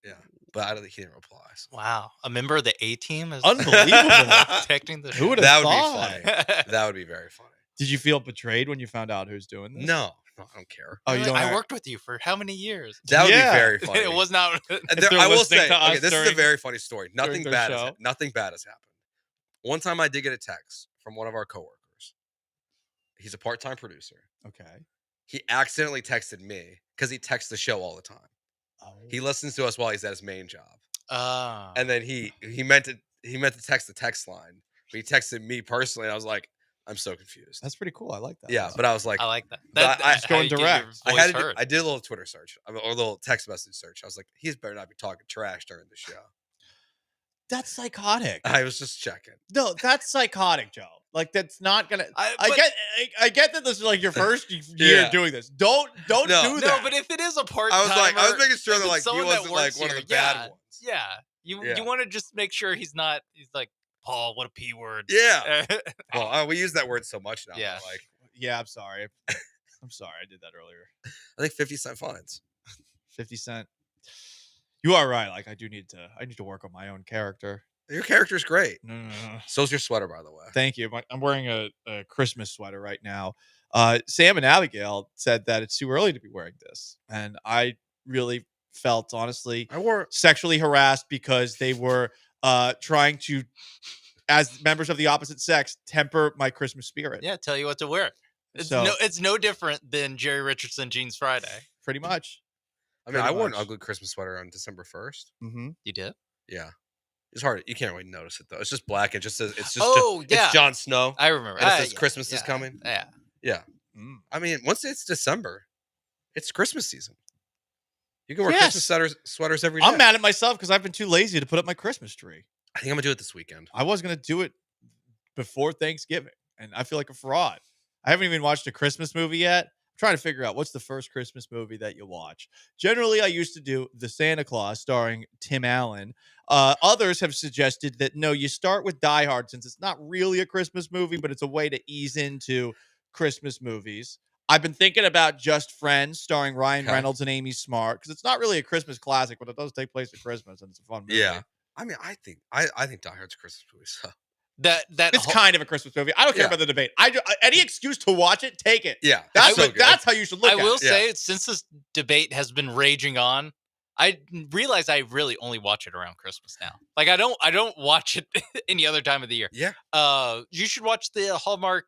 yeah. But I don't think he didn't reply. So. Wow, a member of the A team is unbelievable. protecting the. Who would have That would thought? be funny. That would be very funny. Did you feel betrayed when you found out who's doing this? No, I don't care. Oh, you don't. I worked with you for how many years? That would be very funny. It was not. I will say, okay, this is a very funny story. Nothing their bad. show? Nothing bad has happened. One time, I did get a text from one of our coworkers. He's a part-time producer. Okay. He accidentally texted me because he texts the show all the time. Oh. He listens to us while he's at his main job. Oh. And then he meant to text the text line, but he texted me personally. And I was like, I'm so confused. That's pretty cool. I like that. Yeah, but I was like, I like that. But That's going how you get your direct. voice heard. I did a little Twitter search or a little text message search. I was like, he's better not be talking trash during the show. That's psychotic. I was just checking. No, that's psychotic, Joe. Like that's not gonna. I get that this is like your first year Yeah. doing this. Don't do that. No, but if it is a part I time, was making sure that like he wasn't like one of the bad ones. Yeah, you want to just make sure he's not. He's like Paul. What a p word. Yeah. Well, we use that word so much now. Yeah. Like, yeah, I'm sorry. I'm sorry. I did that earlier. I think 50-cent fines. 50 Cent. You are right. Like I need to work on my own character. Your character's great. No. So's your sweater, by the way. Thank you. I'm wearing a Christmas sweater right now. Sam and Abigail said that it's too early to be wearing this. And I really felt, honestly, sexually harassed because they were trying to, as members of the opposite sex, temper my Christmas spirit. Yeah, tell you what to wear. So- It's no different than Jerry Richardson Jeans Friday. Pretty much. I mean, I wore an ugly Christmas sweater on December 1st. Mm-hmm. You did? Yeah. It's hard. You can't really notice it though. It's just black. It just says it's just yeah. it's Jon Snow. I remember. And it says Christmas is coming. Yeah. Yeah. Mm. I mean, once it's December, it's Christmas season. You can wear Yes. Christmas sweaters every day. I'm mad at myself because I've been too lazy to put up my Christmas tree. I think I'm gonna do it this weekend. I was going to do it before Thanksgiving, and I feel like a fraud. I haven't even watched a Christmas movie yet. I'm trying to figure out what's the first Christmas movie that you watch. Generally, I used to do The Santa Claus starring Tim Allen. Others have suggested that, no, you start with Die Hard since it's not really a Christmas movie, but it's a way to ease into Christmas movies. I've been thinking about Just Friends starring Ryan Reynolds and Amy Smart because it's not really a Christmas classic, but it does take place at Christmas, and it's a fun movie. Yeah. I mean, I think Die Hard's a Christmas movie. So It's kind of a Christmas movie. I don't care about the debate. Any excuse to watch it, take it. Yeah, that's how you should look I at it. will say, since this debate has been raging on, I realize I really only watch it around Christmas now. Like I don't watch it any other time of the year. Yeah. You should watch the Hallmark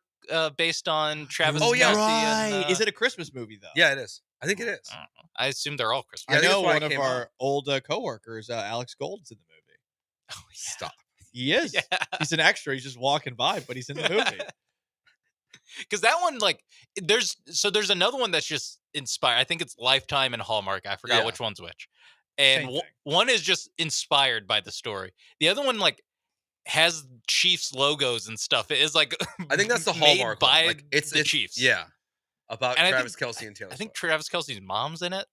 based on Travis. Oh, yeah. Kelce Right. and, Is it a Christmas movie though? Yeah, it is. I think it is. I assume they're all Christmas. I think know that's why one it of came our up. old coworkers, Alex Gold's in the movie. Stop. He is. Yeah. He's an extra. He's just walking by, but he's in the movie. Because that one, like, there's another one that's just inspired. I think it's Lifetime and Hallmark. I forgot Yeah. which one's which. And Same thing. one is just inspired by the story. The other one, like, has Chiefs logos and stuff. It is like I think that's the made Hallmark by one. Like, it's the Chiefs. Yeah. About And Travis Kelce and Taylor I think Swift. Travis Kelce's mom's in it.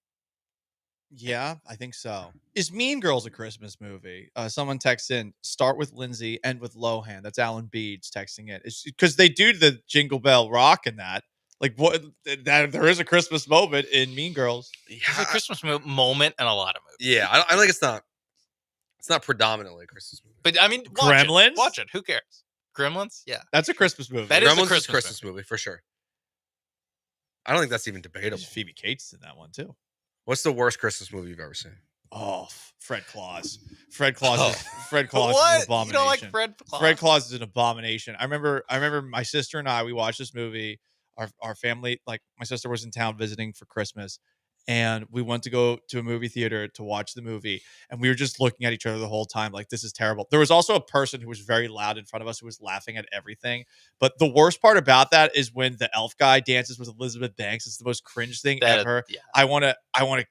Yeah, I think so. Is Mean Girls a Christmas movie? Someone texts in, start with Lindsay, end with Lohan. That's Alan Beads texting in. It's because they do the Jingle Bell Rock and that. Like, what? That there is a Christmas moment in Mean Girls. There's a Christmas moment in a lot of movies. Yeah, I think it's not predominantly a Christmas movie. But I mean, Gremlins? Watch it. Who cares? Gremlins? Yeah. That's a Christmas movie. That is a Gremlins is a Christmas Christmas movie for sure. I don't think that's even debatable. Phoebe Cates in that one too. What's the worst Christmas movie you've ever seen? Oh, Fred Claus. Fred Claus. Oh. Fred Claus is What? an You abomination. don't like Fred Claus? Fred Claus is an abomination. I remember my sister and I, we watched this movie. Our family, like my sister was in town visiting for Christmas, and we went to go to a movie theater to watch the movie, and we were just looking at each other the whole time like, this is terrible. There was also a person who was very loud in front of us who was laughing at everything. But the worst part about that is when the elf guy dances with Elizabeth Banks. It's the most cringe thing ever. Yeah. I want to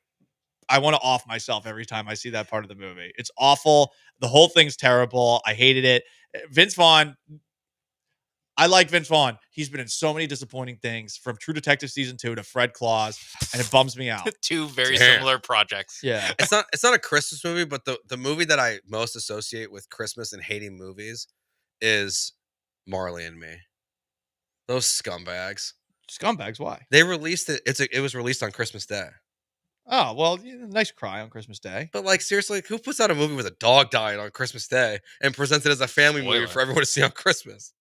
off myself every time I see that part of the movie. It's awful. The whole thing's terrible. I hated it. Vince Vaughn. I like Vince Vaughn. He's been in so many disappointing things, from True Detective season 2 to Fred Claus, and it bums me out. Two very Damn. similar projects. Yeah. It's not a Christmas movie, but the movie that I most associate with Christmas and hating movies is Marley and Me. Those scumbags. Scumbags, why? They released it. It was released on Christmas Day. Oh, well, nice cry on Christmas Day. But like seriously, who puts out a movie with a dog dying on Christmas Day and presents it as a family movie Spoiler. for everyone to see on Christmas?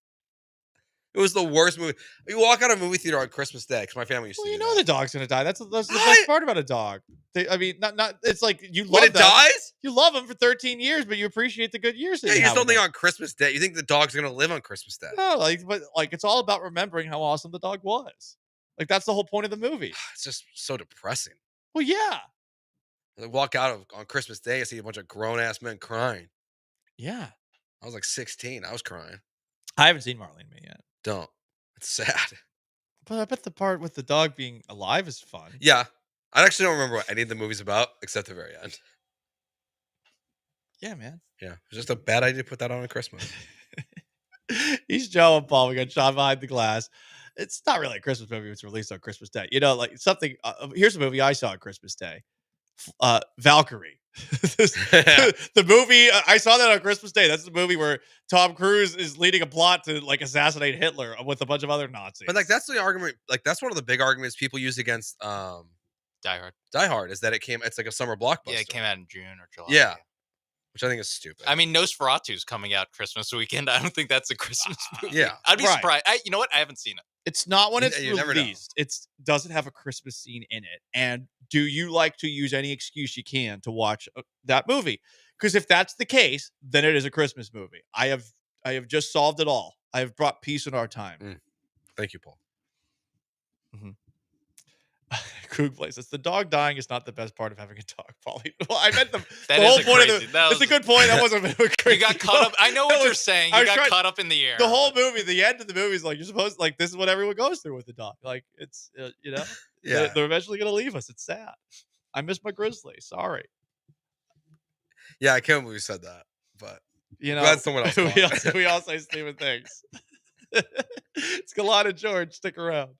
It was the worst movie. You walk out of a movie theater on Christmas Day because my family used Well, to. you do know that. the dog's gonna die. That's the What? best part about a dog. I mean, not. It's like you love When it them. dies? You love them for 13 years, but you appreciate the good years. That Yeah, you you just have don't with think them. on Christmas Day. You think the dog's gonna live on Christmas Day? No, but it's all about remembering how awesome the dog was. Like that's the whole point of the movie. It's just so depressing. Well, yeah, They walk out on Christmas Day and see a bunch of grown ass men crying. yeah. I was like 16. I was crying. I haven't seen Marley and Me yet, Don't. It's sad. but I bet the part with the dog being alive is fun. Yeah. I actually don't remember what any of the movie's about except the very end. Yeah, man. Yeah. It was just a bad idea to put that on Christmas. He's Joe and Paul. We got Sean behind the glass. It's not really a Christmas movie. It's released on Christmas Day. You know, like something. Here's a movie I saw on Christmas Day. Valkyrie. The movie I saw that on Christmas Day. That's the movie where Tom Cruise is leading a plot to like assassinate Hitler with a bunch of other Nazis. But like that's the argument. Like that's one of the big arguments people use against Die Hard. Die Hard is that it's like a summer blockbuster. Yeah, it came out in June or July. Yeah. Which I think is stupid. I mean, Nosferatu's coming out Christmas weekend. I don't think that's a Christmas movie. Yeah. I'd be Right. surprised. You know what? I haven't seen it. It's not when it's You never know. released. It's doesn't have a Christmas scene in it. And do you like to use any excuse you can to watch that movie? Because if that's the case, then it is a Christmas movie. I have just solved it all. I have brought peace in our time. Thank you, Paul. Krug plays. It's the dog dying is not the best part of having a dog, Paulie. Well, I meant the That whole is a point crazy- of that it's a was- good point. That wasn't very You crazy. got caught up. I know That what you're was- saying. I You was got trying- caught up in the air. The whole movie, the end of the movie is like you're supposed like this is what everyone goes through with the dog. Like it's you know Yeah. they're eventually gonna leave us. It's sad. I miss my grizzly. Sorry. Yeah, I can't believe you said that. But You know, glad someone else we, caught also, we all say stupid things. It's Gallant George. Stick around.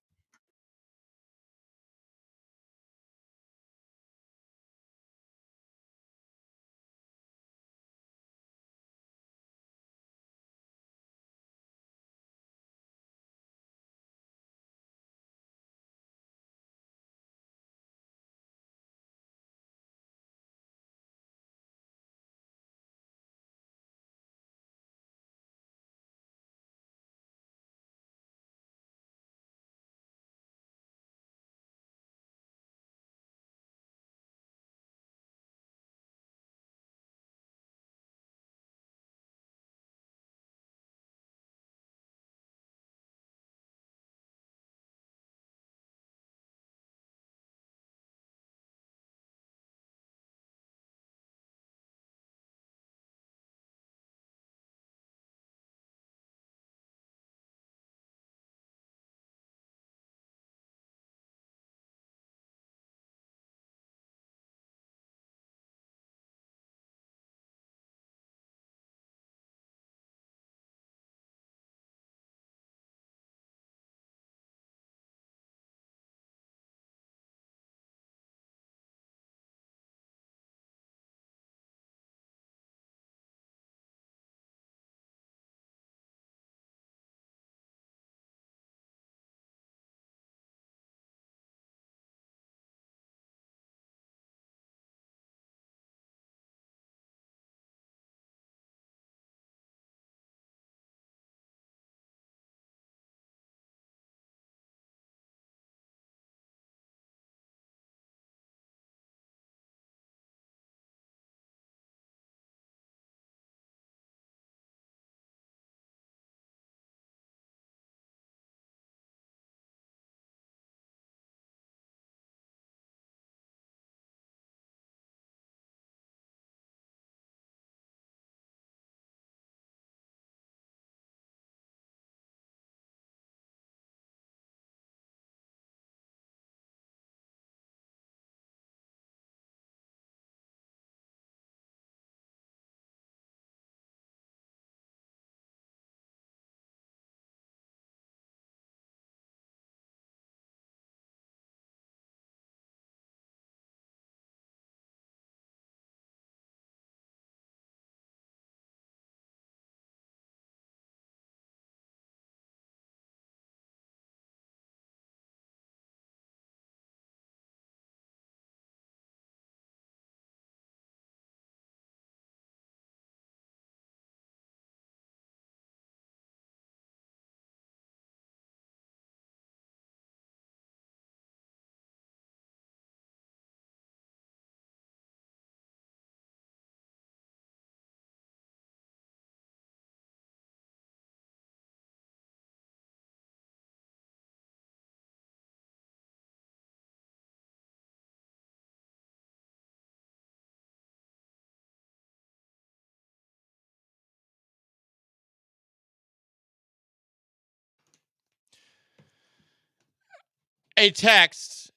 A text.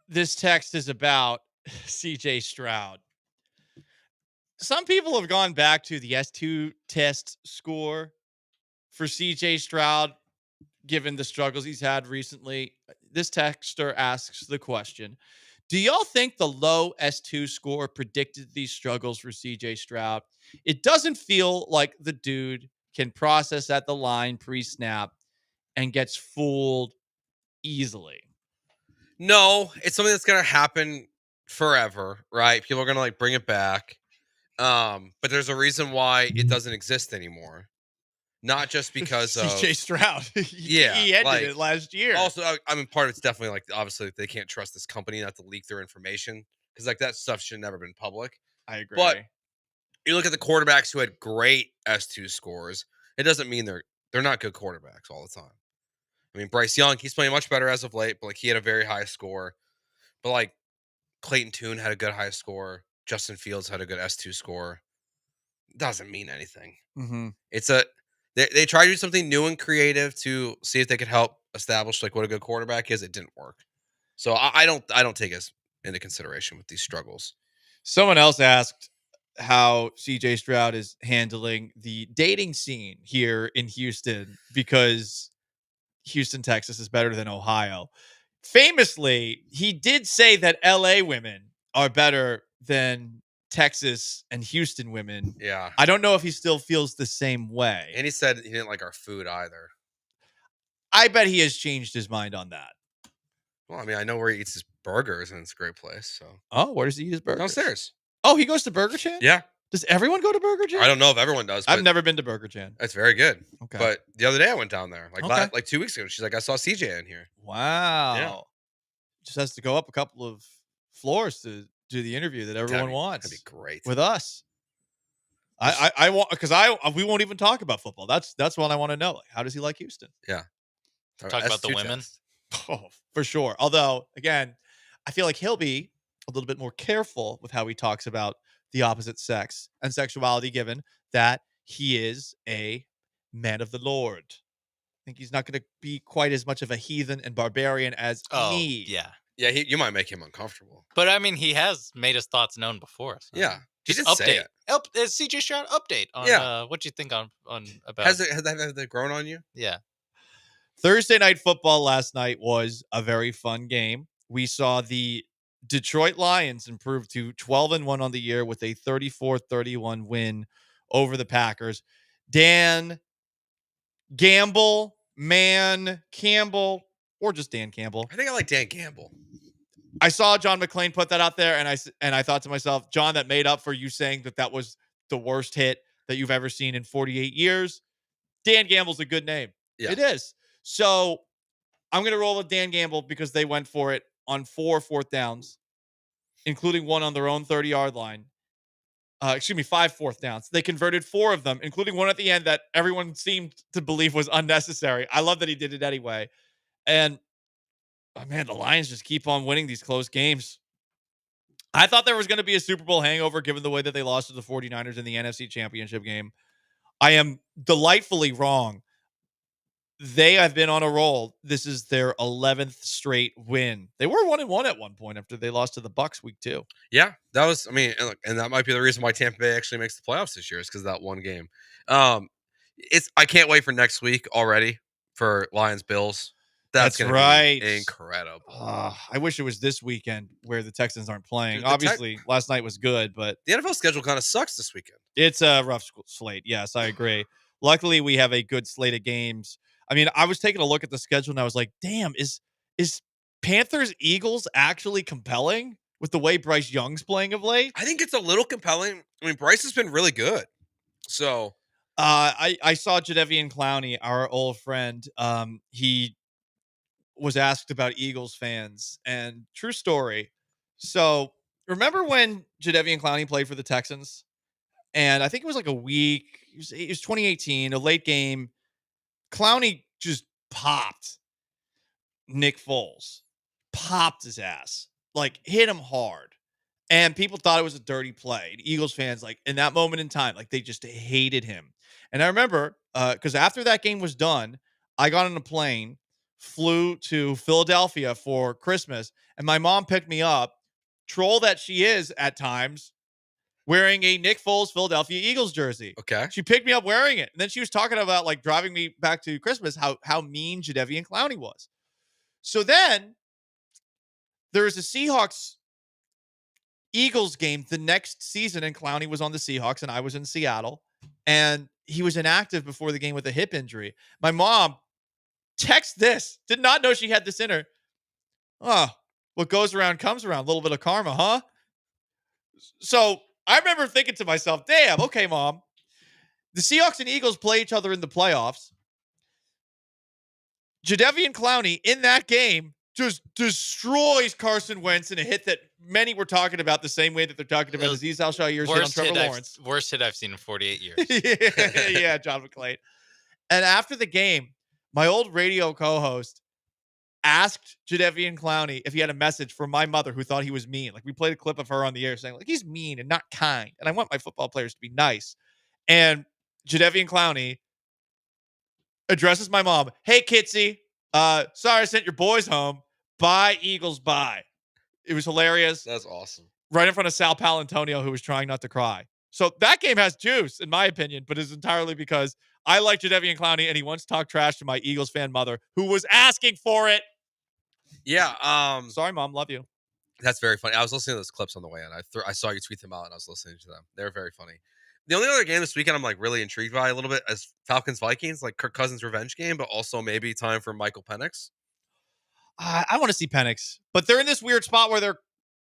This text is about CJ Stroud. Some people have gone back to the S2 test score for CJ Stroud, given the struggles he's had recently. This texter asks the question, do y'all think the low S2 score predicted these struggles for CJ Stroud? It doesn't feel like the dude can process at the line pre-snap and gets fooled easily. No, it's something that's gonna happen forever, right? People are gonna like bring it back. But there's a reason why it doesn't exist anymore. Not just because of CJ Stroud. Yeah, he ended like, it last year. Also, I mean, part of it's definitely like obviously they can't trust this company not to leak their information because like that stuff should have never been public. I agree. But you look at the quarterbacks who had great S2 scores. It doesn't mean they're not good quarterbacks all the time. I mean, Bryce Young, he's playing much better as of late, but like he had a very high score. But like Clayton Tune had a good high score. Justin Fields had a good S2 score. Doesn't mean anything. Mm-hmm. It's they try to do something new and creative to see if they could help establish like what a good quarterback is. It didn't work. So I don't take us into consideration with these struggles. Someone else asked how CJ Stroud is handling the dating scene here in Houston because Houston, Texas is better than Ohio. Famously, he did say that LA women are better than Texas and Houston women. Yeah. I don't know if he still feels the same way. And he said he didn't like our food either. I bet he has changed his mind on that. Well, I mean, I know where he eats his burgers, and it's a great place. So, oh, where does he eat his burgers? Downstairs. Oh, he goes to Burger Chan? Yeah. Does everyone go to Burger Chan? I don't know if everyone does. I've but never been to Burger Chan. It's very good. Okay. But the other day I went down there, like Okay. like 2 weeks ago. She's like, I saw CJ in here. Wow. Yeah. Just has to go up a couple of floors to do the interview that everyone wants. That'd be great. With us. I want because we won't even talk about football. That's what I want to know. Like, how does he like Houston? Yeah. Talk about the women. Oh, for sure. Although, again, I feel like he'll be a little bit more careful with how he talks about the opposite sex and sexuality, given that he is a man of the Lord. I think he's not going to be quite as much of a heathen and barbarian as me. Yeah. Yeah, you might make him uncomfortable. But I mean, he has made his thoughts known before. So. Yeah. He Just did say update. it. CJ Stroud update on what you think on about. Has that grown on you? Yeah. Thursday night football last night was a very fun game. We saw the Detroit Lions improve to 12-1 on the year with a 34-31 win over the Packers. Dan Campbell, or just Dan Campbell. I think I like Dan Campbell. I saw John McClain put that out there, and I thought to myself, John, that made up for you saying that was the worst hit that you've ever seen in 48 years. Dan Gamble's a good name. Yeah. It is. So I'm going to roll with Dan Campbell because they went for it on 4 fourth downs, including one on their own 30-yard line. 5 fourth downs. They converted 4 of them, including one at the end that everyone seemed to believe was unnecessary. I love that he did it anyway. And, oh man, the Lions just keep on winning these close games. I thought there was going to be a Super Bowl hangover given the way that they lost to the 49ers in the NFC Championship game. I am delightfully wrong. They have been on a roll. This is their 11th straight win. They were 1-1 at one point after they lost to the Bucs week 2. Yeah, that was. I mean, and that might be the reason why Tampa Bay actually makes the playoffs this year is because of that one game. I can't wait for next week already for Lions Bills. That's gonna right. be incredible. I wish it was this weekend where the Texans aren't playing. Dude, Obviously, last night was good, but the NFL schedule kind of sucks this weekend. It's a rough slate. Yes, I agree. Luckily, we have a good slate of games. I mean, I was taking a look at the schedule and I was like, damn, is Panthers Eagles actually compelling with the way Bryce Young's playing of late? I think it's a little compelling. I mean, Bryce has been really good. So I saw Jadeveon Clowney, our old friend. He was asked about Eagles fans, and true story. So remember when Jadeveon Clowney played for the Texans? And I think it was like a week. It was 2018, a late game. Clowney just popped Nick Foles, popped his ass, like hit him hard. And people thought it was a dirty play. And Eagles fans, like in that moment in time, like they just hated him. And I remember, because after that game was done, I got on a plane flew to Philadelphia for Christmas, and my mom picked me up, troll that she is at times, wearing a Nick Foles Philadelphia Eagles jersey. Okay. She picked me up wearing it. And then she was talking about like driving me back to Christmas, how mean Jadeveon Clowney was. So then there was a Seahawks Eagles game the next season, and Clowney was on the Seahawks, and I was in Seattle, and he was inactive before the game with a hip injury. My mom texted this, did not know she had this in her. Oh, what goes around comes around. A little bit of karma, huh? So I remember thinking to myself, damn, okay, Mom. The Seahawks and Eagles play each other in the playoffs. Jadeveon Clowney in that game just destroys Carson Wentz in a hit that many were talking about the same way that they're talking about Azeez Al-Shaair's hit on Trevor Lawrence. Worst hit I've seen in 48 years. Yeah, John McClain. And after the game, my old radio co-host asked Jadeveon Clowney if he had a message for my mother who thought he was mean. Like, we played a clip of her on the air saying, like, he's mean and not kind. And I want my football players to be nice. And Jadeveon Clowney addresses my mom. Hey, Kitsy. Sorry I sent your boys home. Bye, Eagles, bye. It was hilarious. That's awesome. Right in front of Sal Palantonio, who was trying not to cry. So that game has juice, in my opinion, but it's entirely because I like Jadeveon Clowney, and he once talked trash to my Eagles fan mother, who was asking for it. Yeah. Sorry, Mom. Love you. That's very funny. I was listening to those clips on the way in. I saw you tweet them out, and I was listening to them. They're very funny. The only other game this weekend I'm like really intrigued by a little bit is Falcons-Vikings, like Kirk Cousins' revenge game, but also maybe time for Michael Penix. I want to see Penix, but they're in this weird spot where they're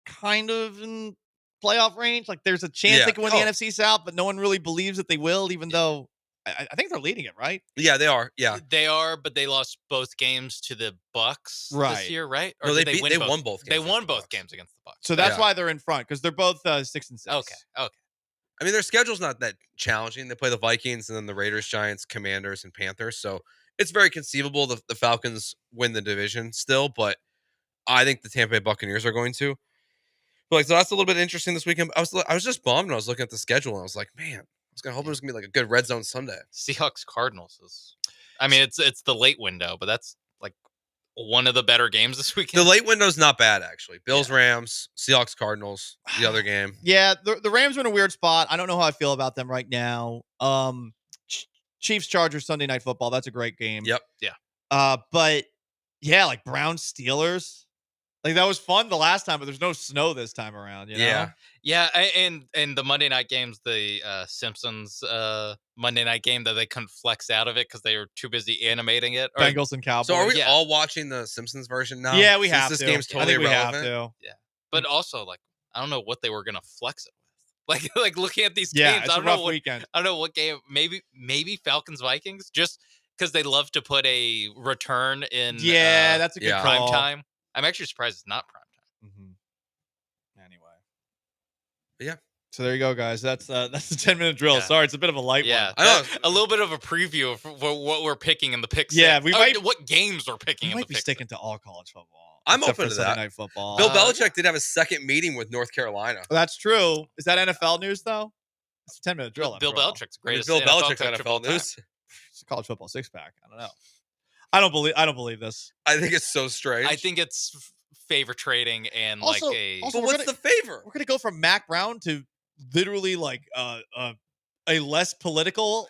kind of in playoff range. Like, there's a chance they can win the NFC South, but no one really believes that they will, even though I think they're leading it, right? Yeah, they are. Yeah, they are, but they lost both games to the Bucks this year, right? Or no, they won both games. They won both games against the Bucks. So that's why they're in front, because they're both 6-6. Okay. I mean, their schedule's not that challenging. They play the Vikings and then the Raiders, Giants, Commanders, and Panthers. So it's very conceivable the Falcons win the division still, but I think the Tampa Bay Buccaneers are going to. But like, so that's a little bit interesting this weekend. I was just bummed when I was looking at the schedule, and I was like, man, I was gonna hope it was gonna be like a good red zone Sunday. Seahawks Cardinals is. I mean, it's the late window, but that's like one of the better games this weekend. The late window's not bad, actually. Bills, Rams, Seahawks, Cardinals, the other game. Yeah, the Rams are in a weird spot. I don't know how I feel about them right now. Chiefs, Chargers, Sunday Night Football. That's a great game. Yep. Yeah. But yeah, like Browns, Steelers. Like, that was fun the last time, but there's no snow this time around, you know? Yeah, and the Monday night games, the Simpsons Monday night game that they couldn't flex out of it because they were too busy animating it. Bengals and Cowboys. So are we all watching the Simpsons version now? Yeah, we Since have this to. game's totally I think we have irrelevant? to. Yeah. But also, like, I don't know what they were going to flex it with. Like looking at these Yeah, games, it's I a don't rough know what weekend. I don't know what game. Maybe Falcons Vikings, just because they love to put a return in. Yeah, that's a good prime call. time. I'm actually surprised it's not prime time. Anyway. Yeah. So there you go, guys. That's the 10-minute drill. Yeah. Sorry, it's a bit of a light Yeah, one. I know. a little bit of a preview of what we're picking in the pick. Yeah, six. we might- what games we're picking We in the might be pick. sticking to all college football. I'm except open for to Sunday that. Night Football. Bill Belichick did have a second meeting with North Carolina. That's true. Is that NFL news though? It's a 10-minute drill. Bill after all. Belichick's I mean, greatest. Bill NFL Belichick's coach of all NFL time. news. It's a college football six-pack. I don't know. I don't believe this. I think it's so strange. I think it's favor trading and Also, like a. also But we're what's gonna- the favor? We're gonna go from Mac Brown to literally like a less political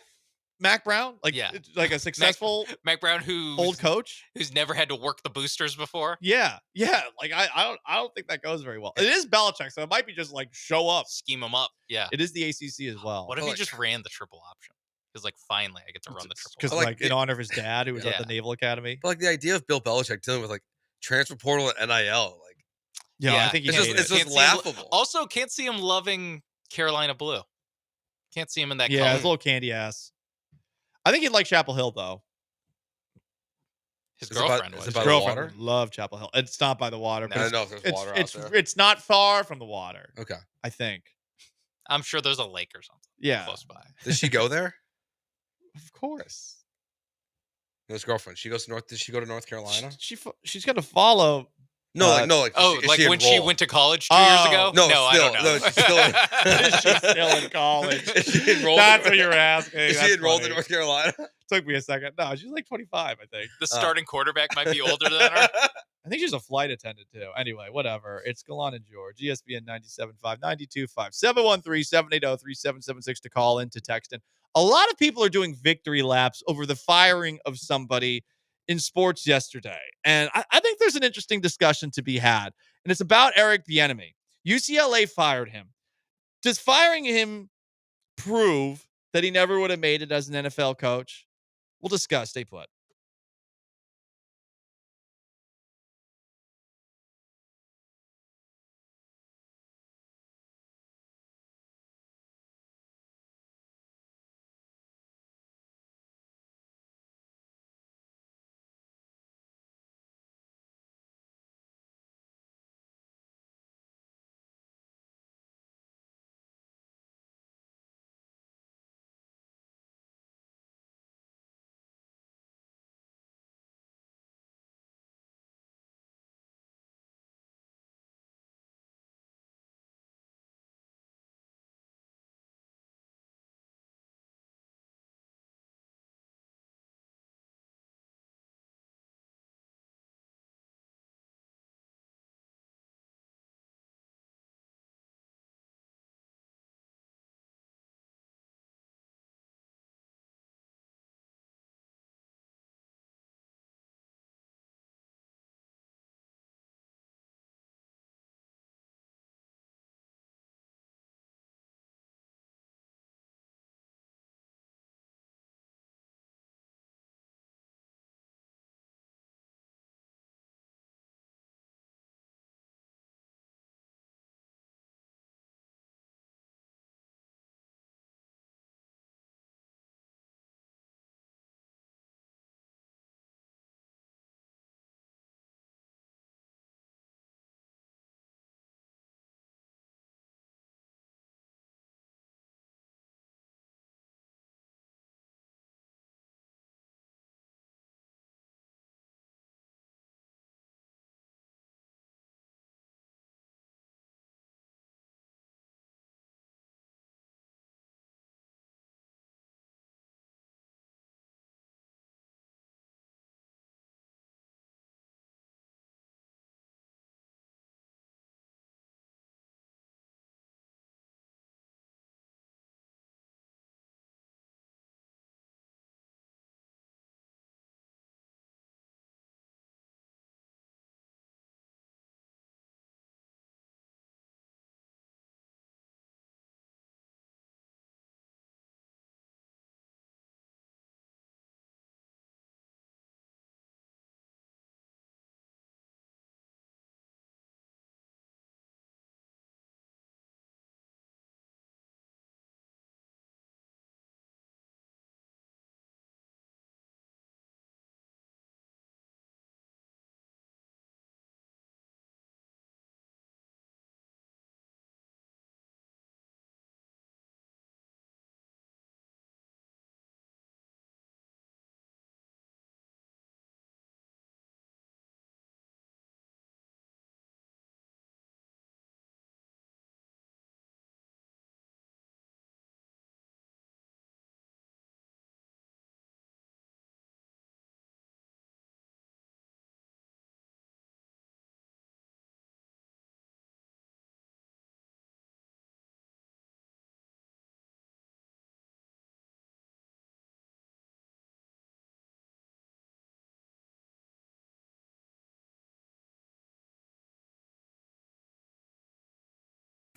Mac Brown, like Yeah. like a successful Mac Brown, old coach. who's never had to work the boosters before. Yeah. Like I don't think that goes very well. It is Belichick, so it might be just like show up. Scheme them up. Yeah. It is the ACC as well. What if he like- just ran the triple option? Because like finally I get to run the triple. Because Like, like in honor of his dad, who was at Yeah. the Naval Academy. But like the idea of Bill Belichick dealing with like transfer portal and NIL, like Yeah, I think he it's just hated it's it. just Can't see him- laughable. Also, can't see him loving Carolina blue. Can't see him in that. Yeah, color. his little candy ass. I think he'd like Chapel Hill though. His Is it by- girlfriend is was. it by the Girlfriend water? would love Chapel Hill. It's not by the water. I But don't know if there's it's, water it's, out there. it's not far from the water. Okay. I think. I'm sure there's a lake or something Yeah, close by. Does she go there? of course. His girlfriend. She goes to North. Did she go to North Carolina? She's gonna follow. No, like Oh, is like she when she enrolled? went to college 2 years ago? No, I still, don't know. no, she's still in- She's still in college. Is she enrolled? That's what you're asking. Is That's she enrolled in funny. North Carolina? Took me a second. No, she's like 25, I think. The starting quarterback might be older than her. I think she's a flight attendant too. Anyway, whatever. It's Gallant and George, ESPN 97.5, 92.5, 713-780-3776 to call in, to text in. A lot of people are doing victory laps over the firing of somebody in sports yesterday. And I think there's an interesting discussion to be had. And it's about Eric Bieniemy. UCLA fired him. Does firing him prove that he never would have made it as an NFL coach? We'll discuss. Stay put.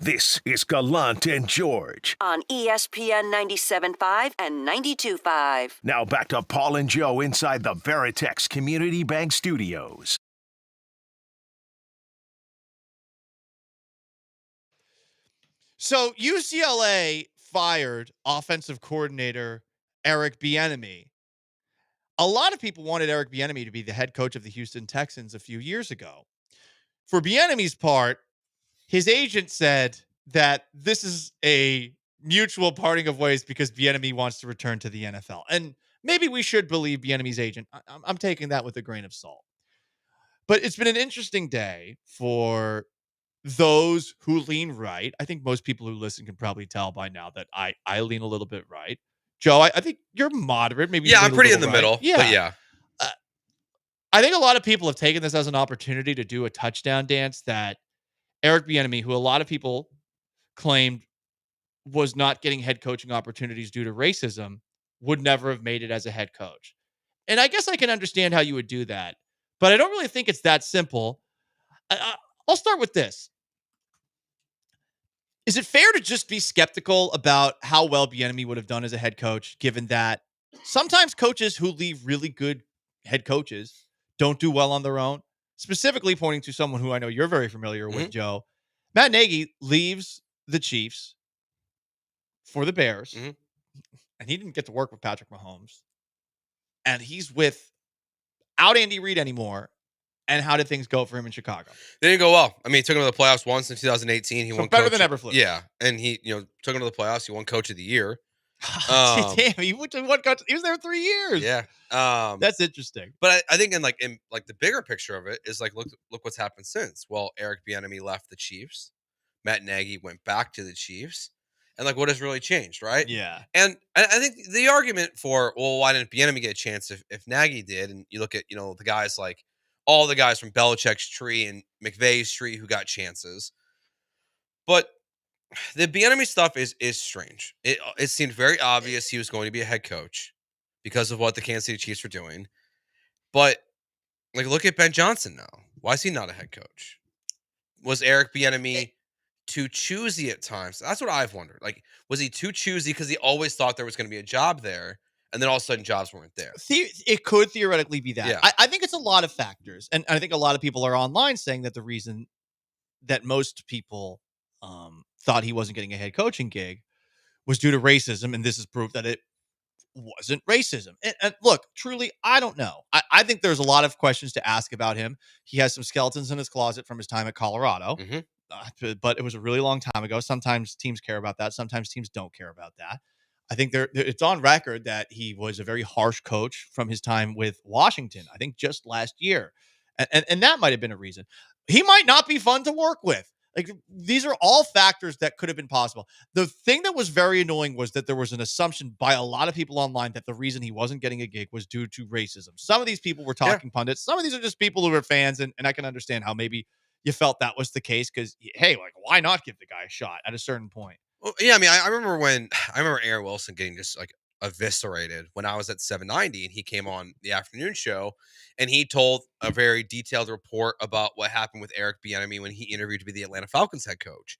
This is Gallant and George. On ESPN 97.5 and 92.5. Now back to Paul and Joe inside the Veritex Community Bank Studios. So UCLA fired offensive coordinator Eric Bieniemy. A lot of people wanted Eric Bieniemy to be the head coach of the Houston Texans a few years ago. For Bieniemy's part, his agent said that this is a mutual parting of ways because Bieniemy wants to return to the NFL. And maybe we should believe Bieniemy's agent. I'm taking that with a grain of salt. But it's been an interesting day for those who lean right. I think most people who listen can probably tell by now that I lean a little bit right. Joe, I think you're moderate. Maybe Yeah, you I'm lean a pretty in little the right. middle. Yeah. But yeah. I think a lot of people have taken this as an opportunity to do a touchdown dance that Eric Bieniemy, who a lot of people claimed was not getting head coaching opportunities due to racism, would never have made it as a head coach. And I guess I can understand how you would do that, but I don't really think it's that simple. I'll start with this. Is it fair to just be skeptical about how well Bieniemy would have done as a head coach, given that sometimes coaches who leave really good head coaches don't do well on their own? Specifically pointing to someone who I know you're very familiar with, Joe. Matt Nagy leaves the Chiefs for the Bears, and he didn't get to work with Patrick Mahomes. And he's without Andy Reid anymore. And how did things go for him in Chicago? They didn't go well. I mean, he took him to the playoffs once in 2018. He won better coach than Eberflus. Yeah, and he took him to the playoffs. He won Coach of the Year. Damn, he went to one coach. He was there 3 years. Yeah, that's interesting. But I think in the bigger picture of it is like look what's happened since. Well, Eric Bieniemy left the Chiefs. Matt Nagy went back to the Chiefs. And like, what has really changed, right? Yeah. And I think the argument for, well, why didn't Bieniemy get a chance if Nagy did? And you look at, the guys like all the guys from Belichick's tree and McVay's tree who got chances. But the Bieniemy stuff is strange. It seemed very obvious he was going to be a head coach because of what the Kansas City Chiefs were doing. But like, look at Ben Johnson now. Why is he not a head coach? Was Eric Bieniemy too choosy at times? That's what I've wondered. Like, was he too choosy because he always thought there was going to be a job there, and then all of a sudden jobs weren't there? It could theoretically be that. Yeah. I think it's a lot of factors. And I think a lot of people are online saying that the reason that most people thought he wasn't getting a head coaching gig was due to racism. And this is proof that it wasn't racism. And look, truly, I don't know. I think there's a lot of questions to ask about him. He has some skeletons in his closet from his time at Colorado. But it was a really long time ago. Sometimes teams care about that. Sometimes teams don't care about that. I think it's on record that he was a very harsh coach from his time with Washington, I think just last year. And that might have been a reason. He might not be fun to work with. Like, these are all factors that could have been possible. The thing that was very annoying was that there was an assumption by a lot of people online that the reason he wasn't getting a gig was due to racism. Some of these people were talking pundits. Some of these are just people who are fans. And I can understand how maybe you felt that was the case because, hey, like, why not give the guy a shot at a certain point? Well, yeah, I mean, I remember Aaron Wilson getting just like eviscerated when I was at 790 and he came on the afternoon show and he told a very detailed report about what happened with Eric Bieniemy when he interviewed to be the Atlanta Falcons head coach.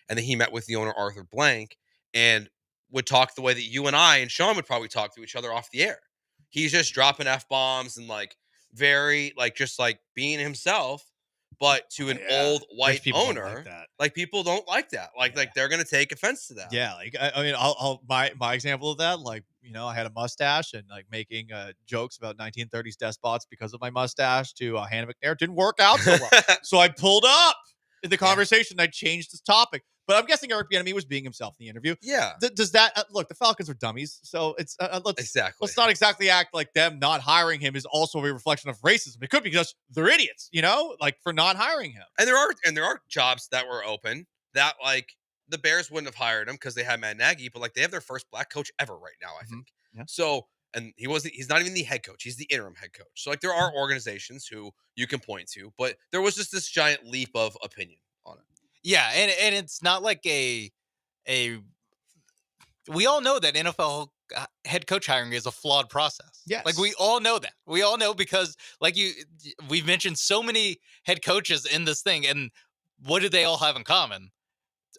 And then he met with the owner, Arthur Blank, and would talk the way that you and I and Sean would probably talk to each other off the air. He's just dropping F-bombs and like very like just like being himself. But to an old white owner, like people don't like that. Like they're gonna take offense to that. Yeah, like I mean, I'll my example of that, like, I had a mustache and like making jokes about 1930s despots because of my mustache to Hannah McNair didn't work out so well. So I pulled up in the conversation. I changed this topic. But I'm guessing Eric Bieniemy was being himself in the interview. Yeah. Does that look? The Falcons are dummies, so it's let's not exactly act like them not hiring him is also a reflection of racism. It could be because they're idiots, like for not hiring him. And there are jobs that were open that like the Bears wouldn't have hired him because they had Matt Nagy, but like they have their first black coach ever right now, I think. Yeah. So and he's not even the head coach; he's the interim head coach. So like there are organizations who you can point to, but there was just this giant leap of opinion on it. Yeah, and it's not like a we all know that NFL head coach hiring is a flawed process. Yes. Like we all know that. We all know because like we've mentioned so many head coaches in this thing, and what do they all have in common?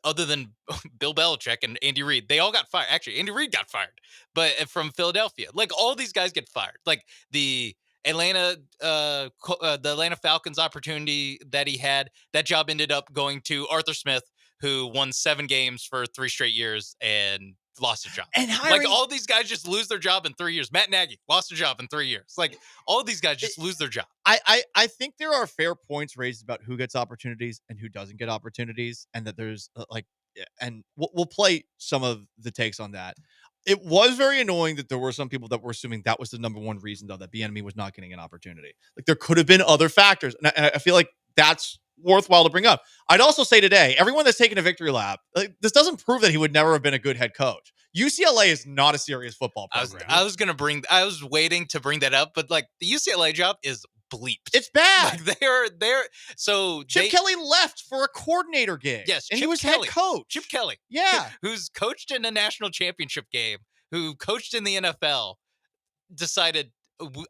Other than Bill Belichick and Andy Reid, they all got fired. Actually, Andy Reid got fired, but from Philadelphia. Like all these guys get fired. Like the Atlanta Falcons opportunity that he had, that job ended up going to Arthur Smith, who won 7 games for 3 straight years and lost his job. And like all these guys just lose their job in 3 years. Matt Nagy lost a job in 3 years. Like all these guys just lose their job. I think there are fair points raised about who gets opportunities and who doesn't get opportunities, and that there's and we'll play some of the takes on that. It was very annoying that there were some people that were assuming that was the number one reason, though, that Bieniemy was not getting an opportunity. Like there could have been other factors, and I feel like that's worthwhile to bring up. I'd also say today, everyone that's taken a victory lap, this doesn't prove that he would never have been a good head coach. UCLA is not a serious football program. I was waiting to bring that up, but like the UCLA job is bleeped. It's bad. Like they're so Chip Kelly left for a coordinator gig. Yes, and Chip he was Kelly. head coach. Chip Kelly. Yeah. Who's coached in a national championship game, who coached in the NFL, decided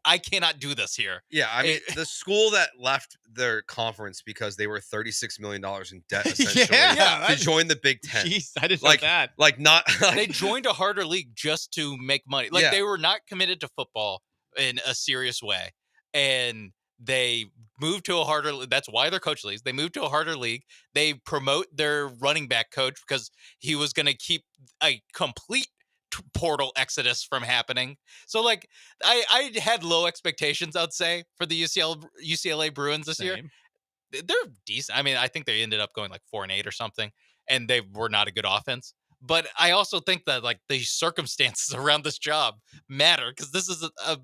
I cannot do this here. Yeah, I mean, the school that left their conference because they were $36 million in debt, essentially, to join the Big Ten. Jeez, I didn't know that. Like, not... They joined a harder league just to make money. Like, they were not committed to football in a serious way. And they moved to a harder league. That's why they're coach leagues. They moved to a harder league. They promote their running back coach because he was going to keep a complete portal exodus from happening. So like I had low expectations, I'd say, for the UCLA Bruins this year. They're decent. I mean, I think they ended up going like 4-8 or something, and they were not a good offense. But I also think that like the circumstances around this job matter, because this is a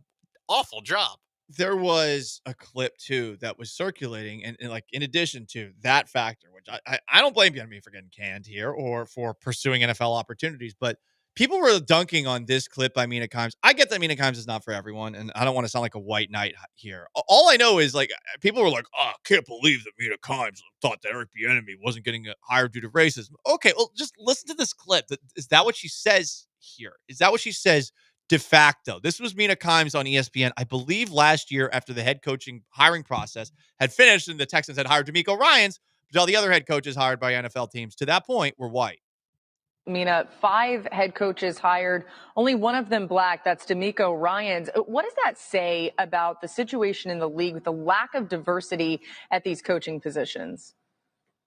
awful job. There was a clip too that was circulating, and like in addition to that factor, which I don't blame you on me for getting canned here or for pursuing NFL opportunities, but people were dunking on this clip by Mina Kimes. I get that Mina Kimes is not for everyone, and I don't want to sound like a white knight here. All I know is like people were like, "Oh, I can't believe that Mina Kimes thought that Eric Bieniemy wasn't getting hired due to racism." Okay, well, just listen to this clip. Is that what she says here? Is that what she says de facto? This was Mina Kimes on ESPN, I believe, last year after the head coaching hiring process had finished and the Texans had hired DeMeco Ryans, but all the other head coaches hired by NFL teams to that point were white. Mina, 5 head coaches hired, only one of them black. That's DeMeco Ryans. What does that say about the situation in the league with the lack of diversity at these coaching positions?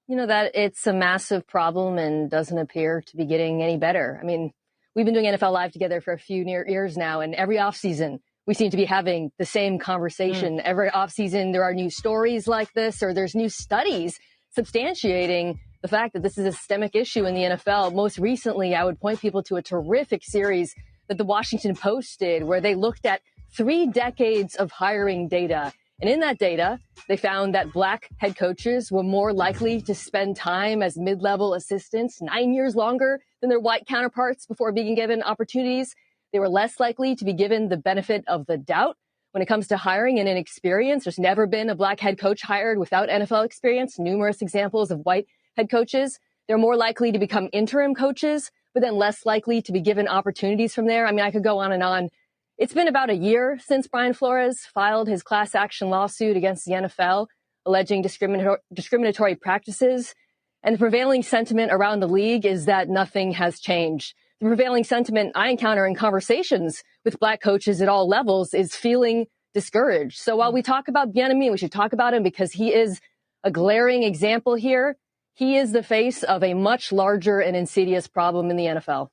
You know, that it's a massive problem and doesn't appear to be getting any better. I mean, we've been doing NFL Live together for a few years now, and every offseason we seem to be having the same conversation. Every offseason there are new stories like this, or there's new studies substantiating the fact that this is a systemic issue in the NFL. Most recently, I would point people to a terrific series that the Washington Post did, where they looked at 3 decades of hiring data. And in that data, they found that black head coaches were more likely to spend time as mid-level assistants 9 years longer than their white counterparts before being given opportunities. They were less likely to be given the benefit of the doubt when it comes to hiring and inexperience. There's never been a black head coach hired without NFL experience. Numerous examples of white head coaches. They're more likely to become interim coaches, but then less likely to be given opportunities from there. I mean, I could go on and on. It's been about a year since Brian Flores filed his class action lawsuit against the NFL, alleging discriminatory practices. And the prevailing sentiment around the league is that nothing has changed. The prevailing sentiment I encounter in conversations with black coaches at all levels is feeling discouraged. So while we talk about Bieniemy, we should talk about him because he is a glaring example here. He is the face of a much larger and insidious problem in the NFL.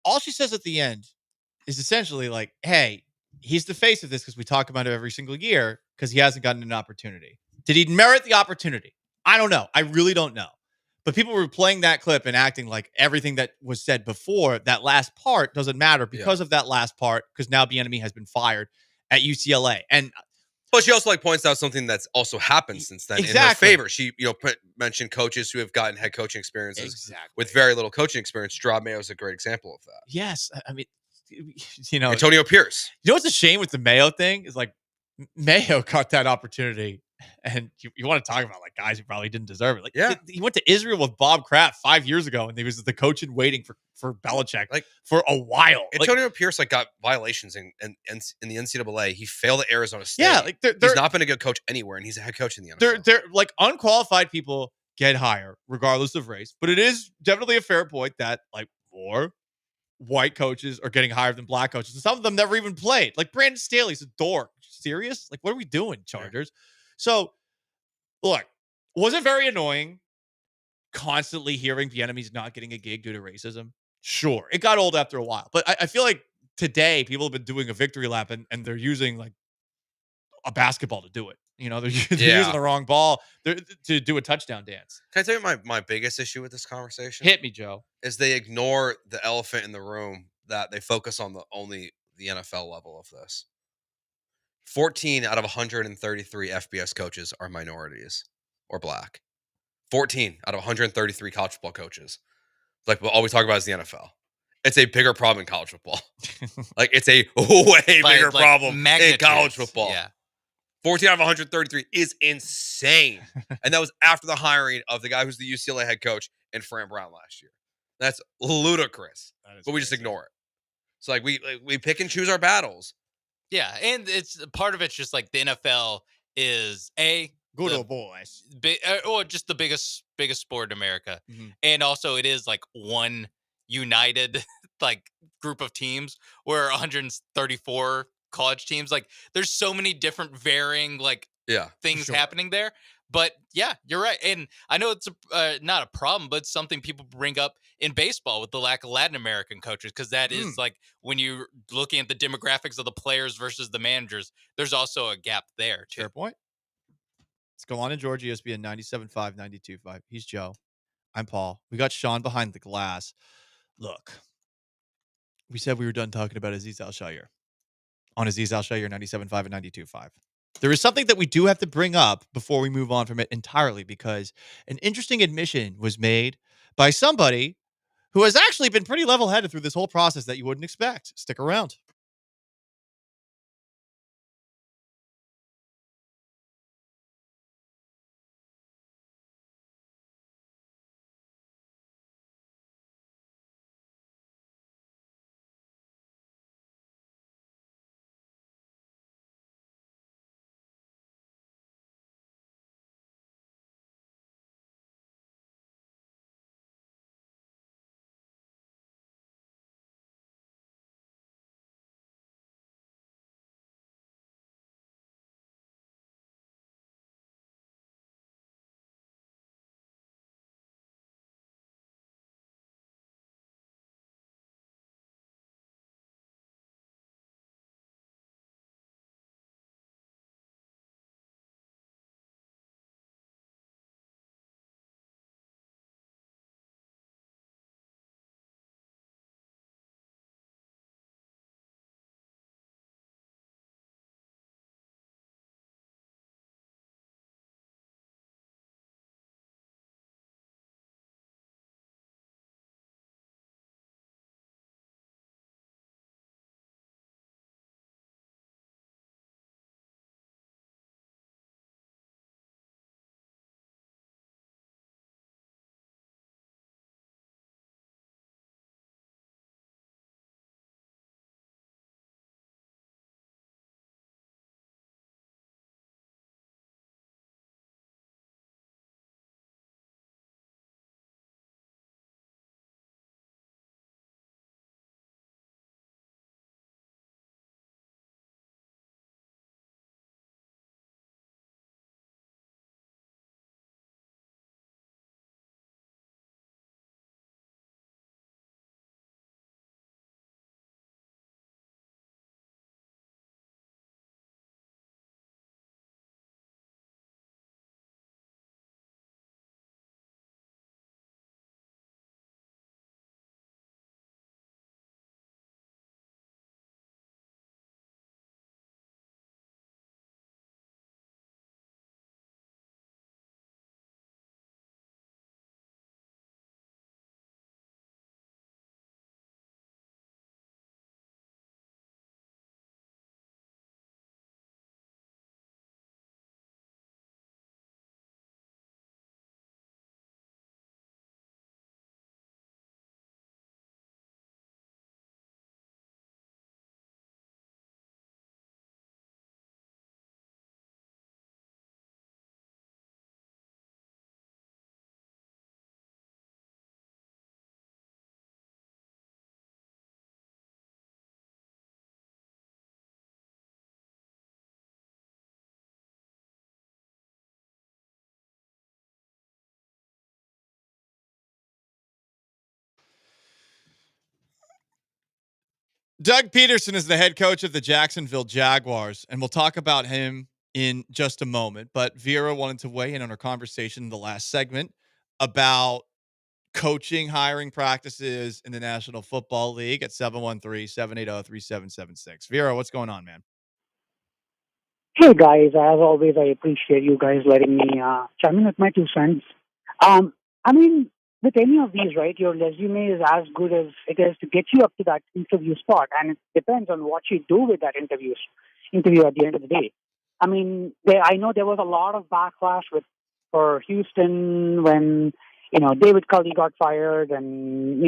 All she says at the end is essentially like, hey, he's the face of this because we talk about it every single year because he hasn't gotten an opportunity. Did he merit the opportunity? I don't know. I really don't know. But people were playing that clip and acting like everything that was said before, that last part doesn't matter because of that last part, because now Bieniemy has been fired at UCLA. And but she also like points out something that's also happened since then in her favor. She, mentioned coaches who have gotten head coaching experiences with very little coaching experience. Gerard Mayo is a great example of that. Yes, I mean, Antonio Pierce. You know what's a shame with the Mayo thing is like Mayo got that opportunity, and you want to talk about like guys who probably didn't deserve it. Like, he went to Israel with Bob Kraft 5 years ago, and he was the coach in waiting for Belichick for a while. Antonio Pierce got violations in the NCAA. He failed at Arizona State. Yeah, he's not been a good coach anywhere, and he's a head coach in the NFL. They're like unqualified people get higher regardless of race, but it is definitely a fair point that like more white coaches are getting higher than black coaches, and some of them never even played. Like Brandon Staley's a dork. Serious? Like, what are we doing, Chargers? So, look, was it very annoying constantly hearing Bieniemy's not getting a gig due to racism? Sure. It got old after a while. But I feel like today people have been doing a victory lap and they're using like a basketball to do it. They're using the wrong ball to do a touchdown dance. Can I tell you my biggest issue with this conversation? Hit me, Joe. Is they ignore the elephant in the room, that they focus on only the NFL level of this. 14 out of 133 FBS coaches are minorities. or black. 14 out of 133 college football coaches. Like all we talk about is the NFL. It's a bigger problem in college football. Like it's a way By, bigger like, problem in magnitudes. college football. Yeah. 14 out of 133 is insane. And that was after the hiring of the guy who's the UCLA head coach and Fran Brown last year. That's ludicrous. But we just ignore it. So like we pick and choose our battles. Yeah, and it's part of it's just like the NFL is good old boys, or just the biggest sport in America, Mhm. and also it is like one united like group of teams where 134 college teams. Like there's so many different varying like things sure. happening there. But yeah, you're right, and I know it's not a problem, but it's something people bring up in baseball with the lack of Latin American coaches, because that is like when you're looking at the demographics of the players versus the managers, there's also a gap there too. Fair point. Let's go on to George, ESPN 97.5, 92.5. He's Joe. I'm Paul. We got Sean behind the glass. Look, we said we were done talking about Aziz Al-Shaair on Aziz Al-Shaair 97.5 and 92.5. There is something that we do have to bring up before we move on from it entirely, because an interesting admission was made by somebody who has actually been pretty level-headed through this whole process that you wouldn't expect. Stick around. Doug Peterson is the head coach of the Jacksonville Jaguars, and we'll talk about him in just a moment. But Vera wanted to weigh in on our conversation in the last segment about coaching hiring practices in the National Football League at 713-780-3776. Vera, what's going on, man? Hey guys, as always, I appreciate you guys letting me chime in with my 2 cents. I mean, with any of these, right, your resume is as good as it is to get you up to that interview spot, and it depends on what you do with that interview at the end of the day. I mean, I know there was a lot of backlash for Houston when David Culley got fired, and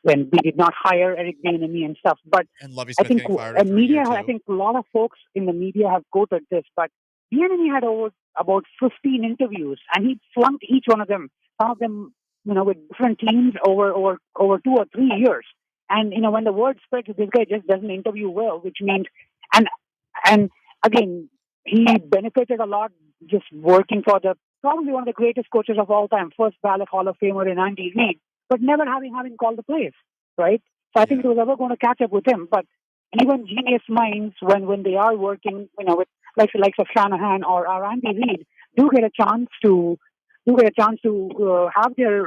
when we did not hire Eric Bieniemy and stuff. But And Lovie I Smith think getting fired after a media, year, too. I think a lot of folks in the media have quoted this, but Bieniemy had about 15 interviews, and he flunked each one of them. Some of them, with different teams over 2 or 3 years. And when the word spreads, this guy just doesn't interview well, which means, and again, he benefited a lot just working for probably one of the greatest coaches of all time, first ballot Hall of Famer in Andy Reid, but never having called the plays, right? So I think it was ever going to catch up with him. But even genius minds, when they are working, with likes of Shanahan or Andy Reid, do get a chance to have their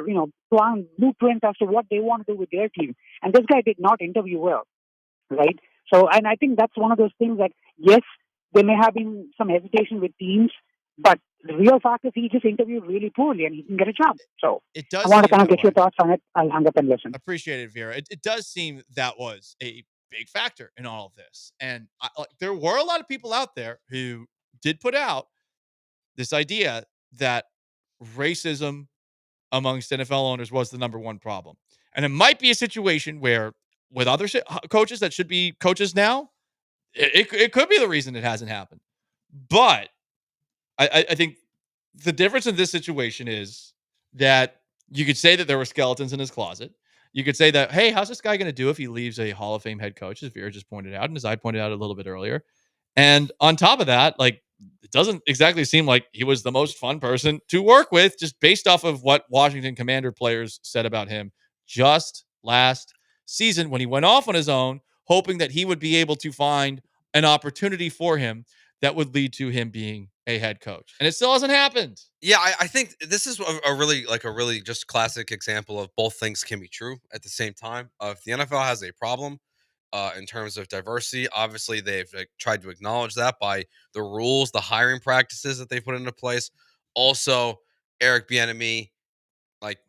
plan blueprint as to what they want to do with their team. And this guy did not interview well, right? So, and I think that's one of those things that yes, there may have been some hesitation with teams, but the real fact is he just interviewed really poorly and he can get a job. So It does I want to seem kind of that get your thoughts on it. I'll hang up and listen. Appreciate it, Vera. It does seem that was a big factor in all of this. And there were a lot of people out there who did put out this idea that racism amongst NFL owners was the number one problem. And it might be a situation where with other coaches that should be coaches now, it could be the reason it hasn't happened. But I think the difference in this situation is that you could say that there were skeletons in his closet. You could say that, hey, how's this guy going to do if he leaves a Hall of Fame head coach, as Vera just pointed out, and as I pointed out a little bit earlier. And on top of that, it doesn't exactly seem like he was the most fun person to work with, just based off of what Washington Commander players said about him just last season when he went off on his own, hoping that he would be able to find an opportunity for him that would lead to him being a head coach. And it still hasn't happened. Yeah, I think this is a really just classic example of both things can be true at the same time. If the NFL has a problem in terms of diversity, obviously they've tried to acknowledge that by the rules, the hiring practices that they put into place. Also, Eric Bieniemy,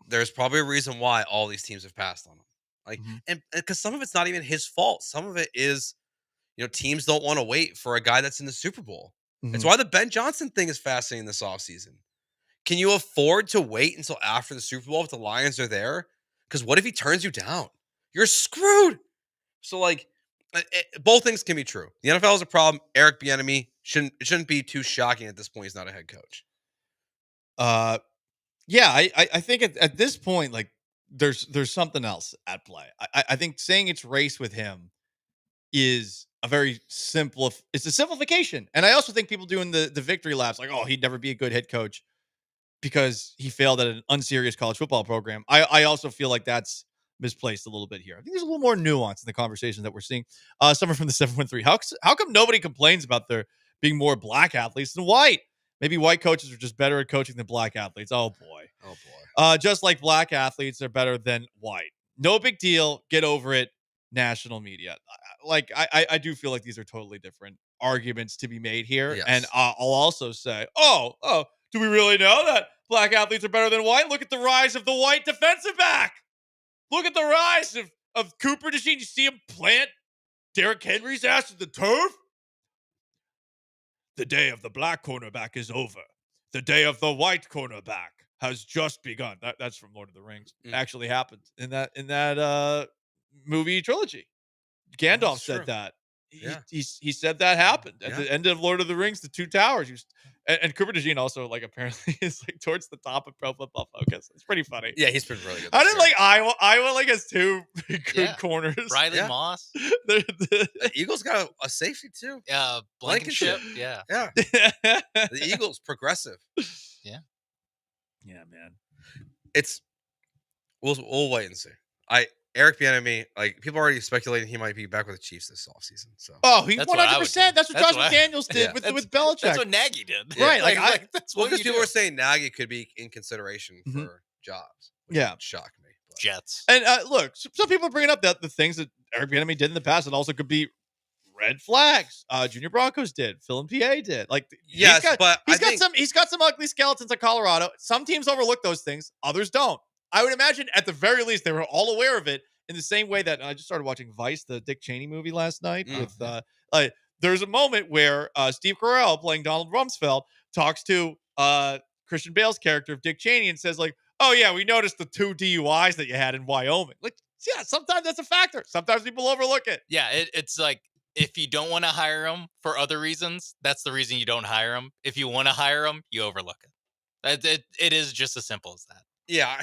there's probably a reason why all these teams have passed on him. And because some of it's not even his fault. Some of it is, teams don't want to wait for a guy that's in the Super Bowl. It's why the Ben Johnson thing is fascinating this offseason. Can you afford to wait until after the Super Bowl if the Lions are there? Because what if he turns you down? You're screwed. So, both things can be true. The NFL is a problem. Eric Bieniemy shouldn't be too shocking at this point. He's not a head coach. Yeah, I think at this point, there's something else at play. I think saying it's race with him is a very it's a simplification. And I also think people doing the victory laps, he'd never be a good head coach because he failed at an unserious college football program. I also feel like that's misplaced a little bit here. I think there's a little more nuance in the conversation that we're seeing. Someone from the 713. How come nobody complains about there being more black athletes than white? Maybe white coaches are just better at coaching than black athletes. Oh boy. Just like black athletes are better than white. No big deal. Get over it. National media. I do feel like these are totally different arguments to be made here. Yes. And I'll also say, do we really know that black athletes are better than white? Look at the rise of the white defensive back. Look at the rise of Cooper DeJean. You see him plant Derrick Henry's ass to the turf? The day of the black cornerback is over. The day of the white cornerback has just begun. That's from Lord of the Rings. Actually happened in that movie trilogy. Gandalf said that. He said that happened at the end of Lord of the Rings, the Two Towers. And Cooper DeJean also apparently is towards the top of Pro Football Focus. It's pretty funny. Yeah, he's been really good. I didn't Iowa has two good corners. Riley Moss. The Eagles got a safety too. Blankenship. Yeah. The Eagles progressive. Yeah. Yeah, man. We'll wait and see. Eric Bieniemy, people are already speculating he might be back with the Chiefs this offseason. So he 100%. That's what Josh McDaniels did with Belichick. That's what Nagy did. Right. That's because people were saying Nagy could be in consideration for jobs. Which would shock me. But. Jets. And look, some people are bringing up the things that Eric Bieniemy did in the past that also could be red flags. Junior Broncos did. Phil and PA did. Like, Yes, but I he's got some ugly skeletons at Colorado. Some teams overlook those things. Others don't. I would imagine at the very least they were all aware of it in the same way that I just started watching Vice, the Dick Cheney movie last night. With there's a moment where Steve Carell playing Donald Rumsfeld talks to Christian Bale's character of Dick Cheney and says like, "Oh yeah, we noticed the 2 DUIs that you had in Wyoming." Like, yeah, sometimes that's a factor. Sometimes people overlook it. Yeah, it's like if you don't want to hire them for other reasons, that's the reason you don't hire them. If you want to hire them, you overlook it. It is just as simple as that. Yeah,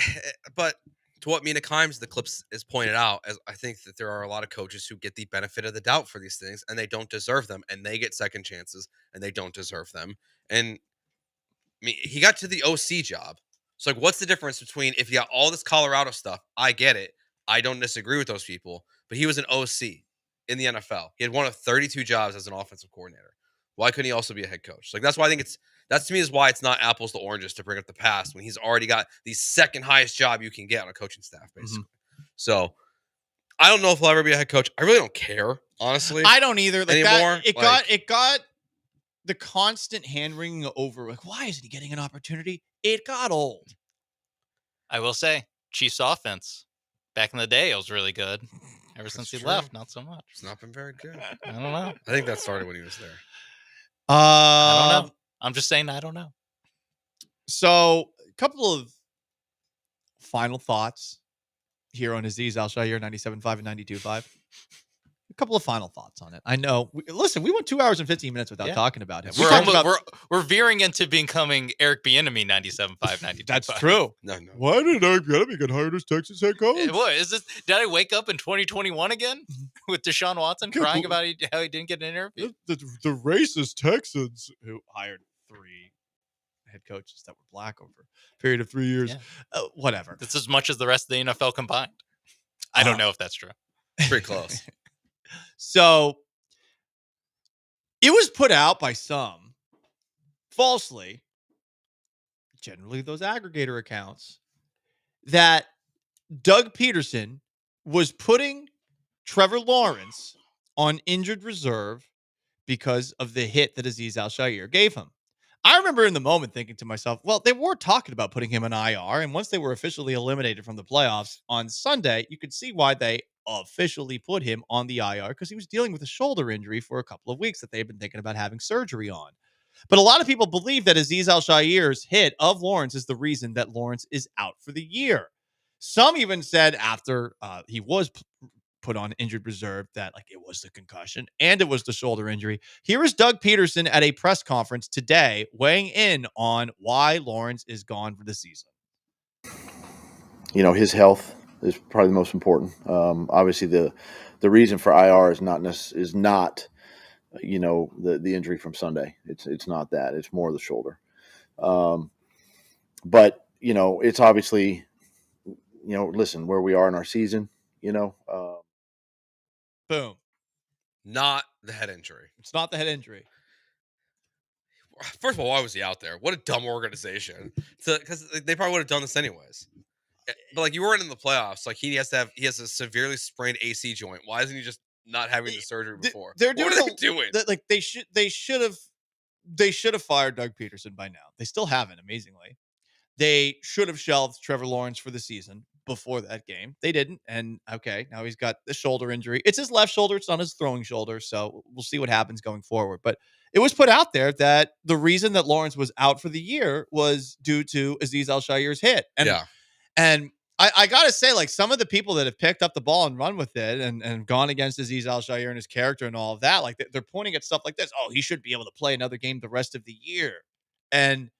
but to what Mina Kimes, the clips is pointed out, as I think that there are a lot of coaches who get the benefit of the doubt for these things, and they don't deserve them, and they get second chances, and they don't deserve them. And I mean, he got to the OC job. So, like, what's the difference between if you got all this Colorado stuff? I get it. I don't disagree with those people, but he was an OC in the NFL. He had one of 32 jobs as an offensive coordinator. Why couldn't he also be a head coach? Like, that's why I think that to me is why it's not apples to oranges to bring up the past when he's already got the second highest job you can get on a coaching staff, basically. So I don't know if he'll ever be a head coach. I really don't care, honestly. I don't either. Like anymore. It got the constant hand wringing over. Like, why isn't he getting an opportunity? It got old. I will say, Chiefs offense back in the day, it was really good. Ever since he left, not so much. It's not been very good. I don't know. I think that started when he was there. I don't know. I'm just saying I don't know. So, a couple of final thoughts here on Azeez Al-Shaair 97.5 and 92.5. A couple of final thoughts on it. I know. Listen, we went 2 hours and 15 minutes without talking about him. We're veering into becoming Eric Bieniemy 97.5, 92.5. That's true. No. Why did Eric Bieniemy get hired as Texas head coach? What is this? Did I wake up in 2021 again with Deshaun Watson crying about how he didn't get an interview? The racist Texans who hired 3 head coaches that were black over a period of 3 years. Yeah. Whatever. That's as much as the rest of the NFL combined. I don't know if that's true. Pretty close. So it was put out by some falsely, generally those aggregator accounts, that Doug Peterson was putting Trevor Lawrence on injured reserve because of the hit that Azeez Al-Shaair gave him. I remember in the moment thinking to myself, well, they were talking about putting him on IR, and once they were officially eliminated from the playoffs on Sunday, you could see why they officially put him on the IR, because he was dealing with a shoulder injury for a couple of weeks that they've been thinking about having surgery on. But a lot of people believe that Azeez Al-Shaair's hit of Lawrence is the reason that Lawrence is out for the year. Some even said after he was put on injured reserve that like it was the concussion and it was the shoulder injury. Here is Doug Peterson at a press conference today weighing in on why Lawrence is gone for the season. You know, his health is probably the most important. Obviously, the reason for IR is not you know, the injury from Sunday. It's not that. It's more the shoulder. But you know, it's obviously, you know, listen, where we are in our season. You know. Boom. Not the head injury. It's not the head injury. First of all, why was he out there? What a dumb organization. Because they probably would have done this anyways. But like, you weren't in the playoffs. Like, he has a severely sprained AC joint. Why isn't he just not having the surgery before? They're doing what are they doing? Like they should have fired Doug Peterson by now. They still haven't, amazingly. They should have shelved Trevor Lawrence for the season before that game. They didn't. And okay, now he's got the shoulder injury. It's his left shoulder. It's not his throwing shoulder. So we'll see what happens going forward. But it was put out there that the reason that Lawrence was out for the year was due to Azeez Al-Shaair's hit. And I got to say, like, some of the people that have picked up the ball and run with it and gone against Azeez Al-Shaair and his character and all of that, like, they're pointing at stuff like this. Oh, he should be able to play another game the rest of the year. And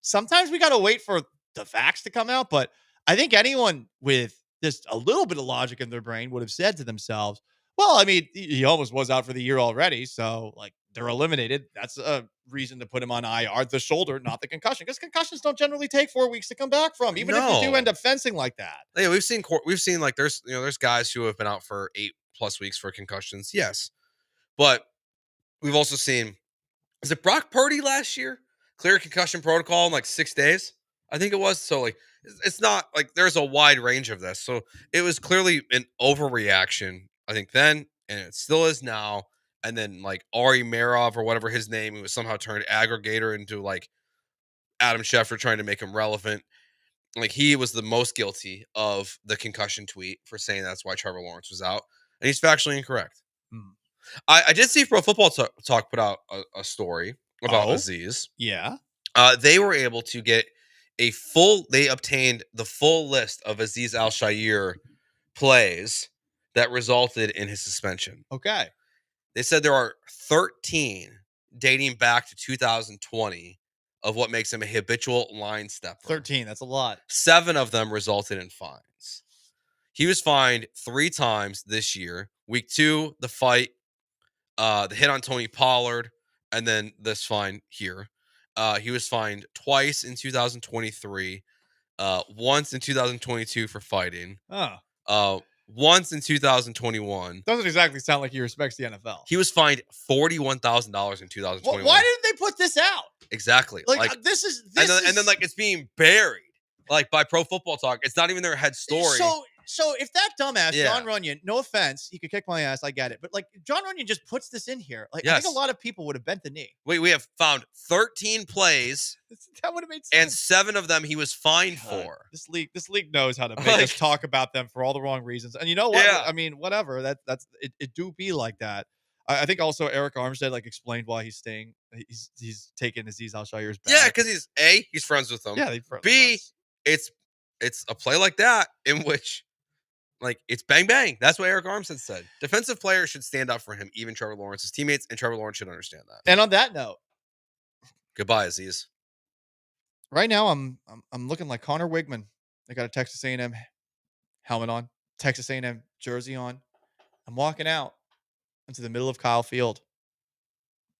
sometimes we got to wait for the facts to come out. But I think anyone with just a little bit of logic in their brain would have said to themselves, well, I mean, he almost was out for the year already. So, like, they're eliminated. That's a reason to put him on IR. The shoulder, not the concussion, because concussions don't generally take 4 weeks to come back from, even if you do end up fencing like that. Yeah, we've seen like there's guys who have been out for 8+ weeks for concussions. Yes, but we've also seen, is it Brock Purdy last year clear concussion protocol in like 6 days? I think it was. So like, it's not like there's a wide range of this. So it was clearly an overreaction, I think then, and it still is now. And then like Ari Merov or whatever his name, he was somehow turned aggregator into like Adam Schefter trying to make him relevant. Like he was the most guilty of the concussion tweet for saying that's why Trevor Lawrence was out, and he's factually incorrect. I did see Pro Football Talk put out a story about Aziz. Yeah. They were able to get they obtained the full list of Aziz Al-Shaair plays that resulted in his suspension. Okay. They said there are 13 dating back to 2020 of what makes him a habitual line stepper. 13, that's a lot. 7 of them resulted in fines. He was fined 3 times this year. Week 2, the fight, the hit on Tony Pollard, and then this fine here. He was fined twice in 2023, once in 2022 for fighting. Once in 2021. Doesn't exactly sound like he respects the NFL. He was fined $41,000 in 2021. Why didn't they put this out? Exactly. Like this is and then like it's being buried like by Pro Football Talk. It's not even their head story. So if that dumbass, Yeah. John Runyon, no offense, he could kick my ass, I get it. But like John Runyon just puts this in here. Like I Yes. think a lot of people would have bent the knee. We have found 13 plays, That would have made sense. and 7 of them he was fined for. This league knows how to make us talk about them for all the wrong reasons. And you know what? Yeah. I mean, whatever. That's it do be like that. I think also Eric Armstead like explained why he's staying. He's taking Aziz Al-Shaair's back. Yeah, because he's friends with them. Yeah, they're friends. B, it's a play like that in which like it's bang bang. That's what Eric Armstead said. Defensive players should stand up for him, even Trevor Lawrence's teammates, and Trevor Lawrence should understand that. And on that note, Goodbye, Aziz. right now I'm looking like Connor Wigman. I got a Texas A&M helmet on, Texas A&M jersey on. I'm walking out into the middle of Kyle Field.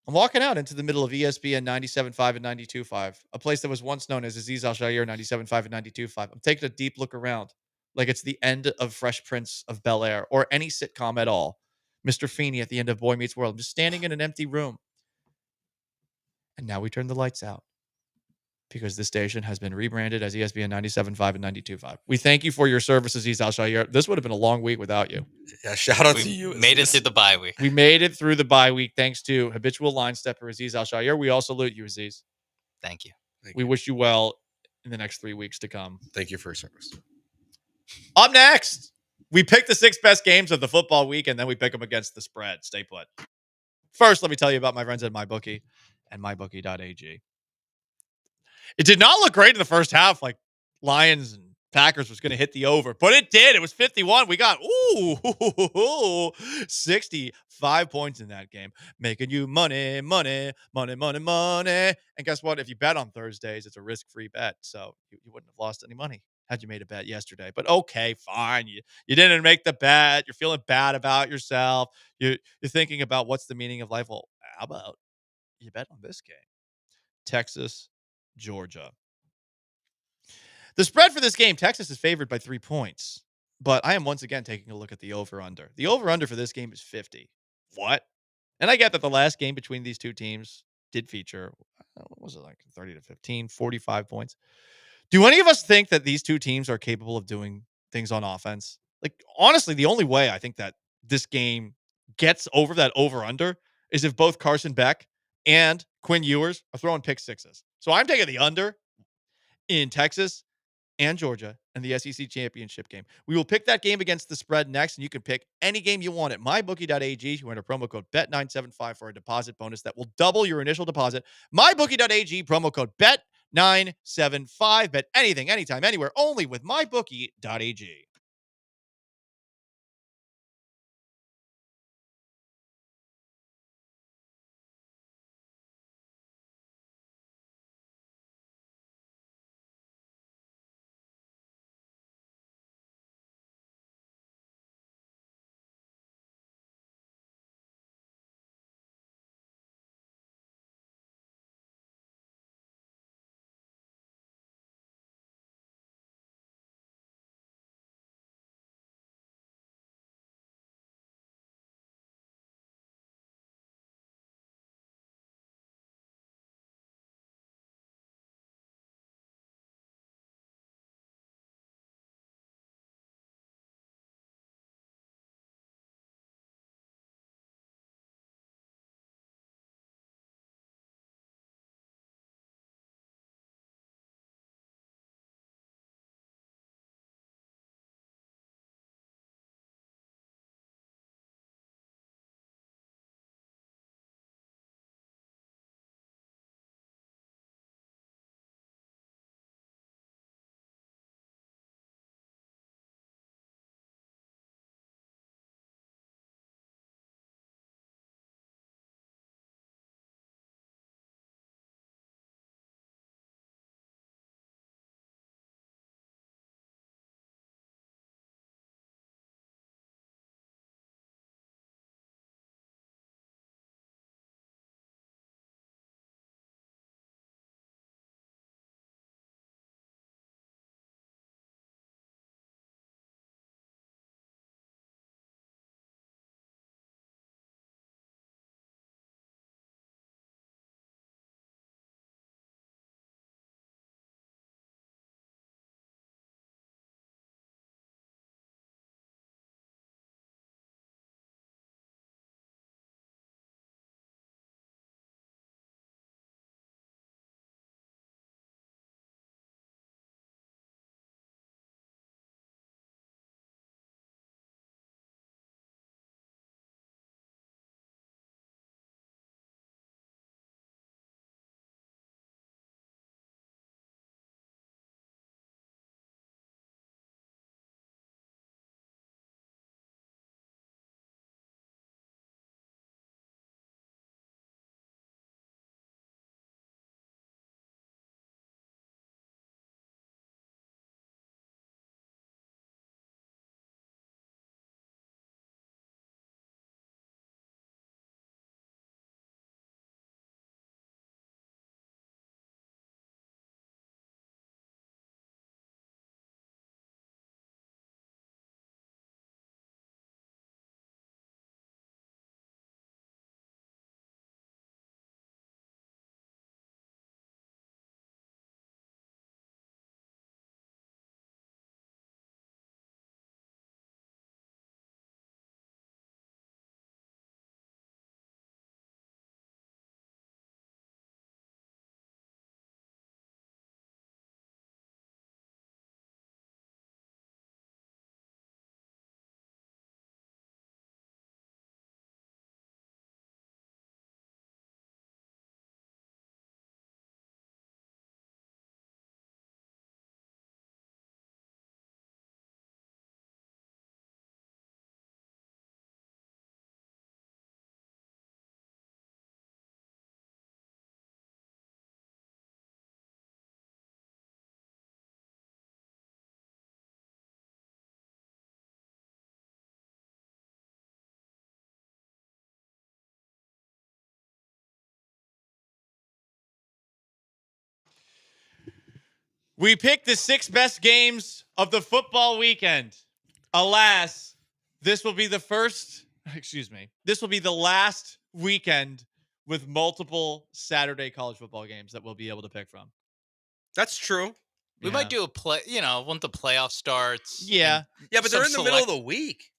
I'm walking out into the middle of ESPN 97.5 and 92.5, a place that was once known as Aziz Al-Shaair 97.5 and 92.5. I'm taking a deep look around like it's the end of Fresh Prince of Bel-Air or any sitcom at all. Mr. Feeney at the end of Boy Meets World. I'm just standing in an empty room. And now we turn the lights out because this station has been rebranded as ESPN 97.5 and 92.5. We thank you for your service, Aziz Al-Shaair. This would have been a long week without you. Yeah, shout out to We you. made it through the bye week. We made it through the bye week thanks to habitual line stepper Aziz Al-Shaair. We all salute you, Aziz. Thank you. We wish you well in the next 3 weeks to come. Thank you for your service. Up next, we pick the 6 best games of the football week, and then we pick them against the spread. Stay put. First, let me tell you about my friends at MyBookie and MyBookie.ag. It did not look great in the first half, like Lions and Packers was going to hit the over, but it did. It was 51. We got 65 points in that game, making you money. And guess what? If you bet on Thursdays, it's a risk-free bet, so you wouldn't have lost any money had you made a bet yesterday. But okay, fine. You didn't make the bet. You're feeling bad about yourself. You're thinking about what's the meaning of life. Well, how about you bet on this game? Texas, Georgia. The spread for this game, Texas is favored by 3 points. But I am once again taking a look at the over-under. The over-under for this game is 50. What? And I get that the last game between these two teams did feature, what was it, like 30 to 15, 45 points. Do any of us think that these two teams are capable of doing things on offense? Like, honestly, the only way I think that this game gets over that over-under is if both Carson Beck and Quinn Ewers are throwing pick sixes. So I'm taking the under in Texas and Georgia and the SEC championship game. We will pick that game against the spread next, and you can pick any game you want at mybookie.ag. You enter promo code BET975 for a deposit bonus that will double your initial deposit. Mybookie.ag, promo code BET975. Bet anything, anytime, anywhere, only with mybookie.ag. We picked the 6 best games of the football weekend. Alas, this will be the last weekend with multiple Saturday college football games that we'll be able to pick from. That's true. We might do a play, when the playoff starts. Yeah. Yeah, but they're in the middle of the week.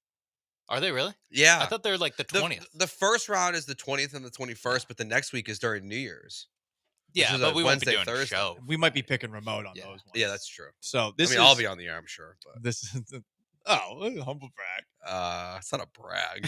Are they really? Yeah. I thought they're like the 20th. The first round is the 20th and the 21st, but the next week is during New Year's. Yeah, but we won't be doing a show. We might be picking remote on those ones. Yeah, that's true. So I'll be on the air, I'm sure. But this is humble brag. It's not a brag.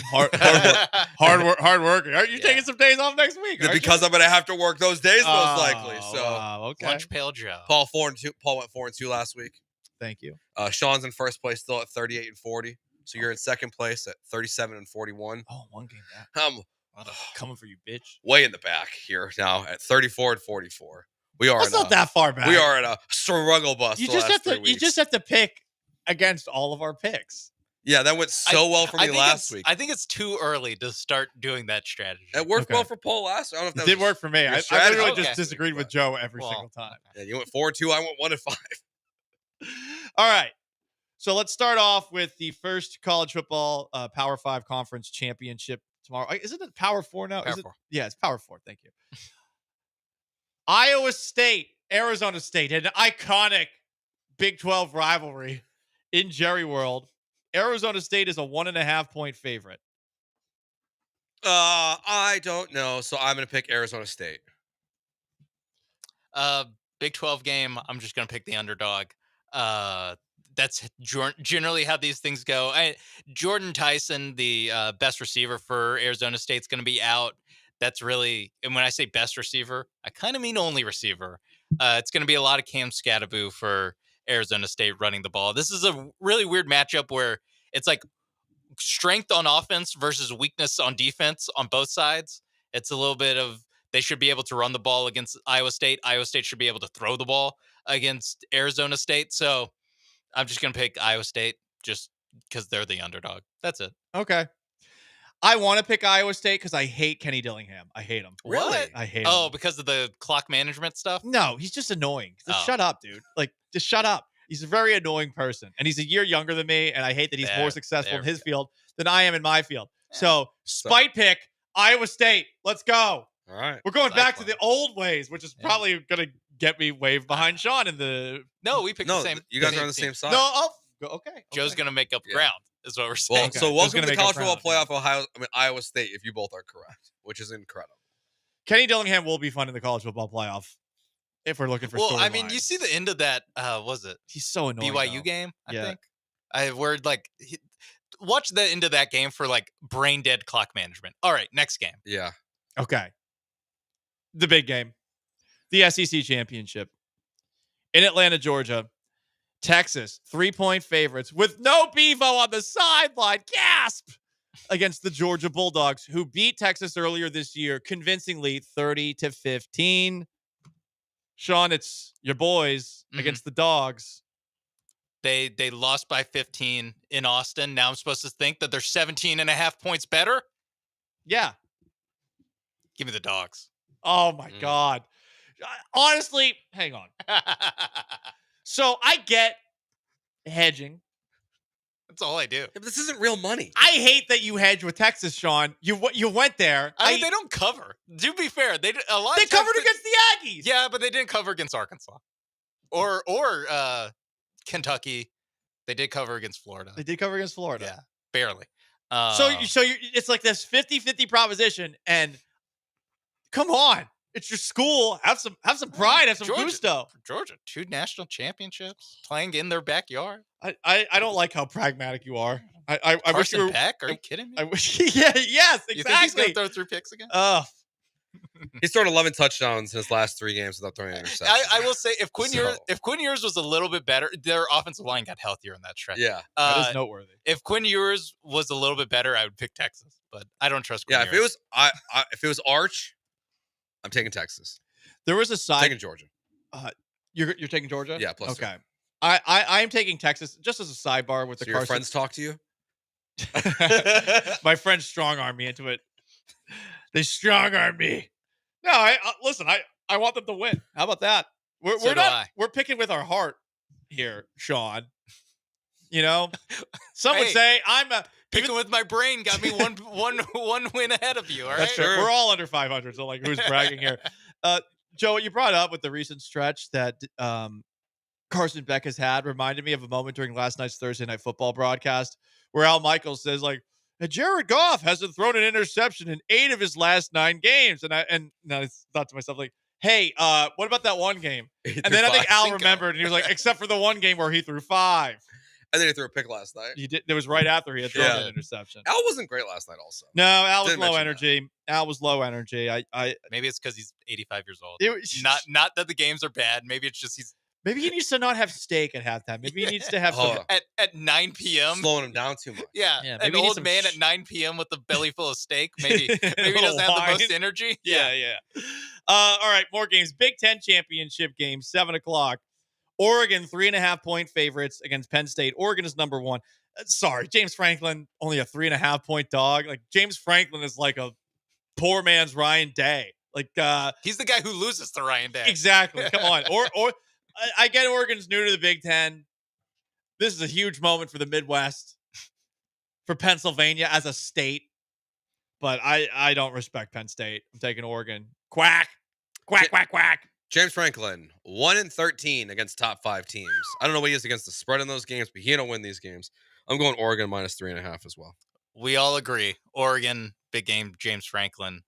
Hard working. Are you taking some days off next week? Because I'm gonna have to work those days most likely. So okay. Lunch Pail Joe. Paul went 4-2 last week. Thank you. Sean's in first place still at 38 and 40. So you're in second place at 37 and 41. Oh, one game back. I'm coming for you, bitch. Way in the back here now at 34 and 44. We are. That's not that far back. We are in a struggle bus. You just have to pick against all of our picks. Yeah, that went so well for me last week. I think it's too early to start doing that strategy. It worked well for Paul last week. I don't know if that did work for me. I literally just disagreed with Joe every single time. Yeah, you went 4-2. I went 1-5. All right. So let's start off with the first college football Power 5 conference championship tomorrow. Isn't it Power 4 now? Power 4. Yeah, it's Power 4. Thank you. Iowa State, Arizona State, an iconic Big 12 rivalry in Jerry World. Arizona State is a 1.5-point favorite. I don't know. So I'm going to pick Arizona State. Big 12 game. I'm just going to pick the underdog. That's generally how these things go. Jordan Tyson, the best receiver for Arizona State, is going to be out. That's really, and when I say best receiver, I kind of mean only receiver. It's going to be a lot of Cam Scatteraboo for Arizona State running the ball. This is a really weird matchup where it's like strength on offense versus weakness on defense on both sides. It's a little bit of they should be able to run the ball against Iowa State. Iowa State should be able to throw the ball against Arizona State. So I'm just going to pick Iowa State just because they're the underdog. That's it. Okay. I want to pick Iowa State because I hate Kenny Dillingham. I hate him. Really? I hate him. Oh, because of the clock management stuff? No, he's just annoying. Just shut up, dude. Just shut up. He's a very annoying person. And he's a year younger than me, and I hate that he's more successful in his field than I am in my field. So, spite pick, Iowa State. Let's go. All right. We're going back to the old ways, which is probably going to get me waved behind Sean in the... No, we picked the same. You guys are on the same side. No, okay. Joe's going to make up ground, is what we're saying. Well, so welcome to the college football playoff, Iowa State, if you both are correct, which is incredible. Kenny Dillingham will be fun in the college football playoff if we're looking for I mean, you see the end of that, was it? He's so annoying. BYU game, I think. Watch the end of that game for brain dead clock management. All right, next game. Yeah. Okay. The big game. The SEC championship. In Atlanta, Georgia. Texas, 3-point favorites with no Bevo on the sideline. Gasp! Against the Georgia Bulldogs, who beat Texas earlier this year convincingly 30-15. Sean, it's your boys against the Dogs. They lost by 15 in Austin. Now I'm supposed to think that they're 17.5 points better? Yeah. Give me the Dogs. Oh, my God. Honestly, hang on. So I get hedging. That's all I do. Yeah, but this isn't real money. I hate that you hedge with Texas, Sean. You went there. I mean, they don't cover. To be fair, they covered against the Aggies. Yeah, but they didn't cover against Arkansas or Kentucky. They did cover against Florida. They did cover against Florida. Yeah, barely. It's like this 50-50 proposition, and come on. It's your school. Have some pride. Have some gusto. Georgia, 2 national championships playing in their backyard. I don't like how pragmatic you are. I wish you were back. Are you kidding me? I wish. Yes, exactly. You think he's going to throw 3 picks again? He's thrown 11 touchdowns in his last 3 games without throwing an interception. I will say if Quinn Ewers was a little bit better, their offensive line got healthier in that stretch. Yeah, that is noteworthy. If Quinn Ewers was a little bit better, I would pick Texas, but I don't trust Quinn Ewers. If it was Arch, I'm taking Texas. There was a side. I'm taking Georgia. You're taking Georgia? Yeah, plus okay. I am taking Texas just as a sidebar with the Carson. Your friends talk to you? My friends strong-arm me into it. They strong-arm me. No, listen, I want them to win. How about that? We're picking with our heart here, Sean. You know, some would say I'm picking with my brain. Got me one win ahead of you. All right, that's true. We're all under 500, so like, who's bragging here? Joe, what you brought up with the recent stretch that Carson Beck has had reminded me of a moment during last night's Thursday Night Football broadcast where Al Michaels says, like, Jared Goff hasn't thrown an interception in 8 of his last 9 games. And I thought to myself, like, hey, what about that one game? And then I think Al remembered, and he was like, except for the one game where he threw 5. And then he threw a pick last night. He did. It was right after he had thrown an interception. Al wasn't great last night also. No, Al was low energy. Al was low energy. Maybe it's because he's 85 years old. Not that the games are bad. Maybe it's just maybe he needs to not have steak at halftime. Maybe he needs to have some at 9 p.m. Slowing him down too much. Yeah, an old man at 9 p.m. with a belly full of steak. Maybe he doesn't have the most energy. Yeah. All right, more games. Big Ten championship game, 7:00. Oregon 3.5-point favorites against Penn State. Oregon is number 1. Sorry, James Franklin only a 3.5-point dog. Like James Franklin is like a poor man's Ryan Day. Like he's the guy who loses to Ryan Day. Exactly. Come on. Or I get Oregon's new to the Big Ten. This is a huge moment for the Midwest, for Pennsylvania as a state. But I don't respect Penn State. I'm taking Oregon. Quack. James Franklin, 1-13 against top 5 teams. I don't know what he is against the spread in those games, but he don't win these games. I'm going Oregon minus 3.5 as well. We all agree. Oregon, big game, James Franklin.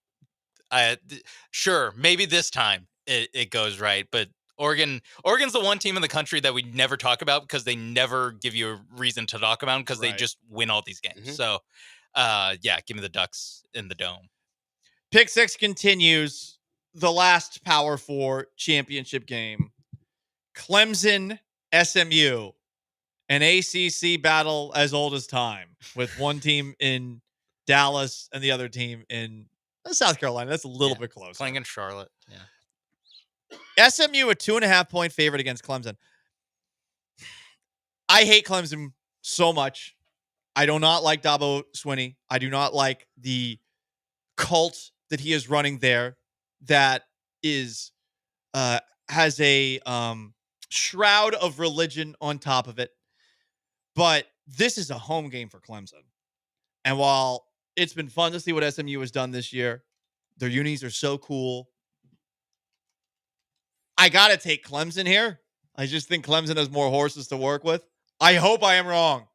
Sure, maybe this time it goes right, but Oregon's the one team in the country that we never talk about because they never give you a reason to talk about them because they just win all these games. Mm-hmm. So, give me the Ducks in the Dome. Pick 6 continues. The last Power 4 championship game. Clemson, SMU. An ACC battle as old as time with one team in Dallas and the other team in South Carolina. That's a little bit close. Playing in Charlotte. Yeah. SMU a 2.5-point favorite against Clemson. I hate Clemson so much. I do not like Dabo Swinney. I do not like the cult that he is running there that is has a shroud of religion on top of it. But this is a home game for Clemson. And while it's been fun to see what SMU has done this year, their unis are so cool. I got to take Clemson here. I just think Clemson has more horses to work with. I hope I am wrong.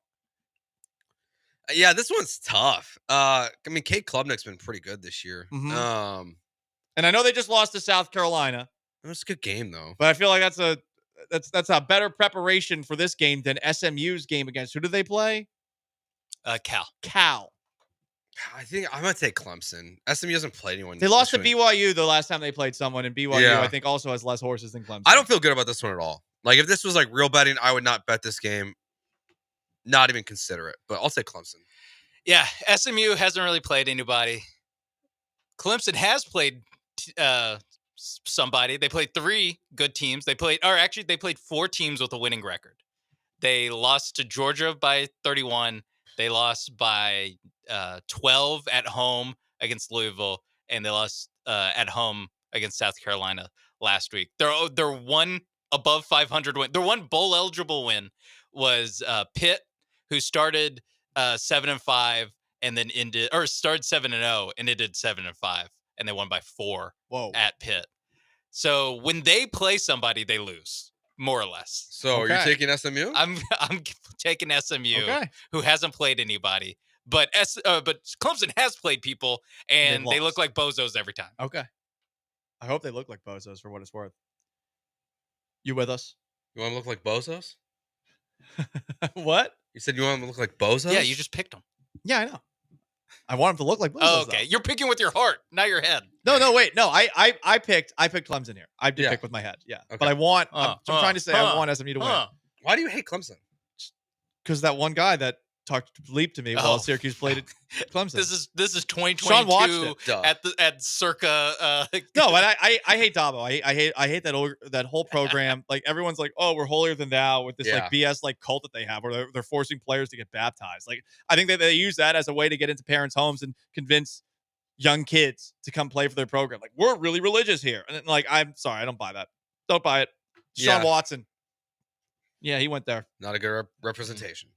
Yeah, this one's tough. I mean, Kate Klubnik's been pretty good this year. Mm-hmm. And I know they just lost to South Carolina. It was a good game, though. But I feel like that's a better preparation for this game than SMU's game against. Who do they play? Cal. I think I'm going to take Clemson. SMU hasn't played anyone. They lost to BYU the last time they played someone, and BYU, I think, also has less horses than Clemson. I don't feel good about this one at all. Like, if this was, like, real betting, I would not bet this game. Not even consider it. But I'll say Clemson. Yeah, SMU hasn't really played anybody. Clemson has played somebody. They played 3 good teams. They played 4 teams with a winning record. They lost to Georgia by 31. They lost by 12 at home against Louisville, and they lost at home against South Carolina last week. Their one above 500 win, their one bowl eligible win was Pitt, who started 7-5 and then started 7-0 and ended 7-5, and they won by 4 at Pitt. So when they play somebody, they lose, more or less. So are you taking SMU? I'm taking SMU, who hasn't played anybody, but Clemson has played people, and they look like bozos every time. Okay. I hope they look like bozos for what it's worth. You with us? You want to look like bozos? What? You said you want them to look like bozos? Yeah, you just picked them. Yeah, I know. I want them to look like bozos. Oh, okay. Though. You're picking with your heart, not your head. No, wait. No, I picked Clemson here. I did pick with my head. Yeah. Okay. But I want I'm trying to say I want SMU to win. Why do you hate Clemson? Because that one guy that talked bleep to me while Syracuse played at Clemson. This is 2022 Sean watched it. at circa No, but I hate Dabo. I hate that whole program. Like everyone's like, oh, we're holier than thou with this like BS like cult that they have where they're forcing players to get baptized. Like I think that they use that as a way to get into parents' homes and convince young kids to come play for their program. Like we're really religious here. And like I'm sorry, I don't buy that. Don't buy it. Sean Watson. Yeah, he went there. Not a good representation.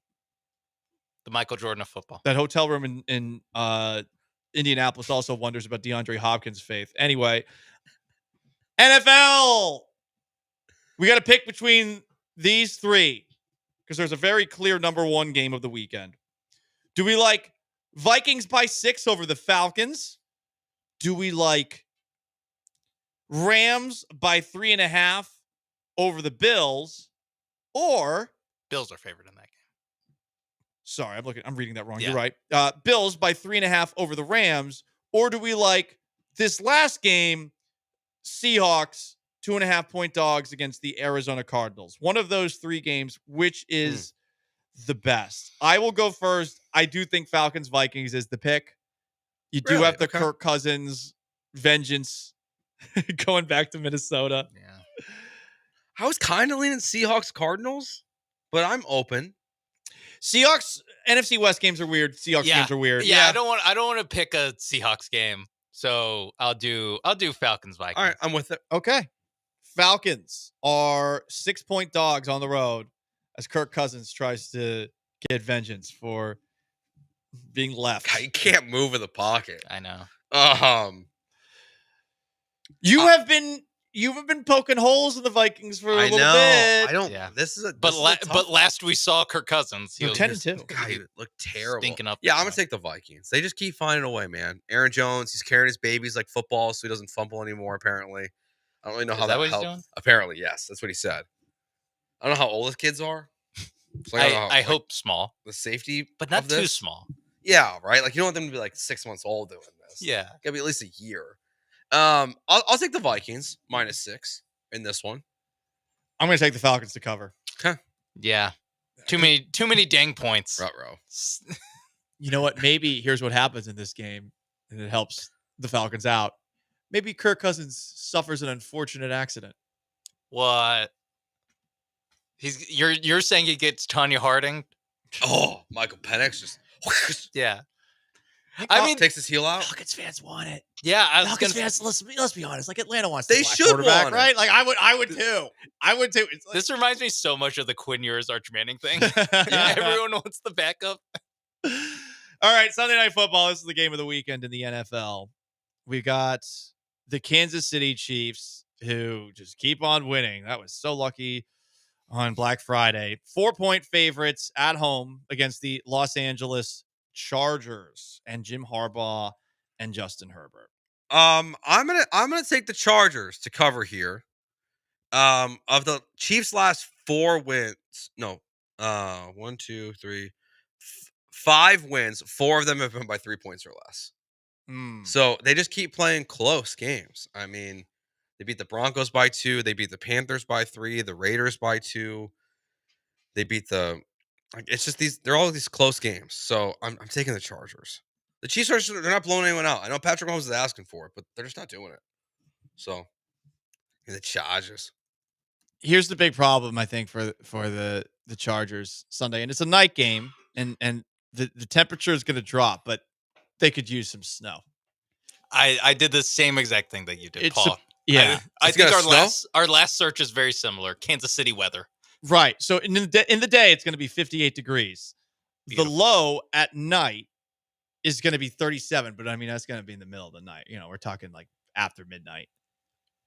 The Michael Jordan of football. That hotel room in Indianapolis also wonders about DeAndre Hopkins' faith. Anyway, NFL. We got to pick between these three because there's a very clear number one game of the weekend. Do we like Vikings by 6 over the Falcons? Do we like Rams by 3.5 over the Bills? Or Bills are favored in that game. Sorry, I'm reading that wrong. Yeah. You're right. Bills by 3.5 over the Rams. Or do we like this last game, Seahawks 2.5-point dogs against the Arizona Cardinals? One of those three games, which is the best? I will go first. I do think Falcons Vikings is the pick. You do have the Kirk Cousins vengeance going back to Minnesota. Yeah. I was kind of leaning Seahawks Cardinals, but I'm open. Seahawks NFC West games are weird. Seahawks games are weird. Yeah, I don't want to pick a Seahawks game. So I'll do Falcons Vikings. All right, I'm with it. Okay. Falcons are 6-point dogs on the road as Kirk Cousins tries to get vengeance for being left. He can't move in the pocket. I know. You have been poking holes in the Vikings for a little bit. I don't. Yeah. This is a. But last we saw Kirk Cousins, he They're was 10-2. God, he looked terrible. Stinking up. Yeah, I'm gonna take the Vikings. They just keep finding a way, man. Aaron Jones, he's carrying his babies like football, so he doesn't fumble anymore. Apparently, I don't really know how that what he's helps. doing? Apparently, yes, that's what he said. I don't know how old his kids are. So I hope small, the safety, but not of too this. small. Yeah, right. Like you don't want them to be like 6 months old doing this. Yeah, gotta be at least a year. I'll take the Vikings -6 in this one. I'm going to take the Falcons to cover. Okay. Yeah. Too many dang points. Ruh-roh. You know what? Maybe here's what happens in this game, and it helps the Falcons out. Maybe Kirk Cousins suffers an unfortunate accident. What? You're saying he gets Tanya Harding? Oh, Michael Penix just yeah. I mean, takes his heel out. Falcons fans want it. Yeah, Falcons fans. Let's be honest. Like Atlanta wants. They the black should quarterback, want it. right? Like I would too. I would too. It's like, This reminds me so much of the Quinn Ewers Arch Manning thing. Yeah, everyone wants the backup. All right, Sunday Night Football. This is the game of the weekend in the NFL. We got the Kansas City Chiefs, who just keep on winning. That was so lucky on Black Friday. 4-point favorites at home against the Los Angeles Chargers and Jim Harbaugh and Justin Herbert. I'm gonna take the Chargers to cover here. Of the Chiefs' last 4 wins, 1, 2, 3, 5 wins. 4 of them have been by 3 points or less. So they just keep playing close games. I mean, they beat the Broncos by 2. They beat the Panthers by 3. The Raiders by 2. They beat it's just they're all these close games. So I'm taking the Chargers. The Chiefs they're not blowing anyone out. I know Patrick Mahomes is asking for it, but they're just not doing it. So the Chargers. Here's the big problem, I think, for the Chargers Sunday, and it's a night game, and the temperature is going to drop, but they could use some snow. I did the same exact thing that you did, Paul. I It's think gonna our last search is very similar. Kansas City weather. Right. So in the day, it's going to be 58 degrees. Beautiful. The low at night is going to be 37, but I mean, that's going to be in the middle of the night. You know, we're talking like after midnight.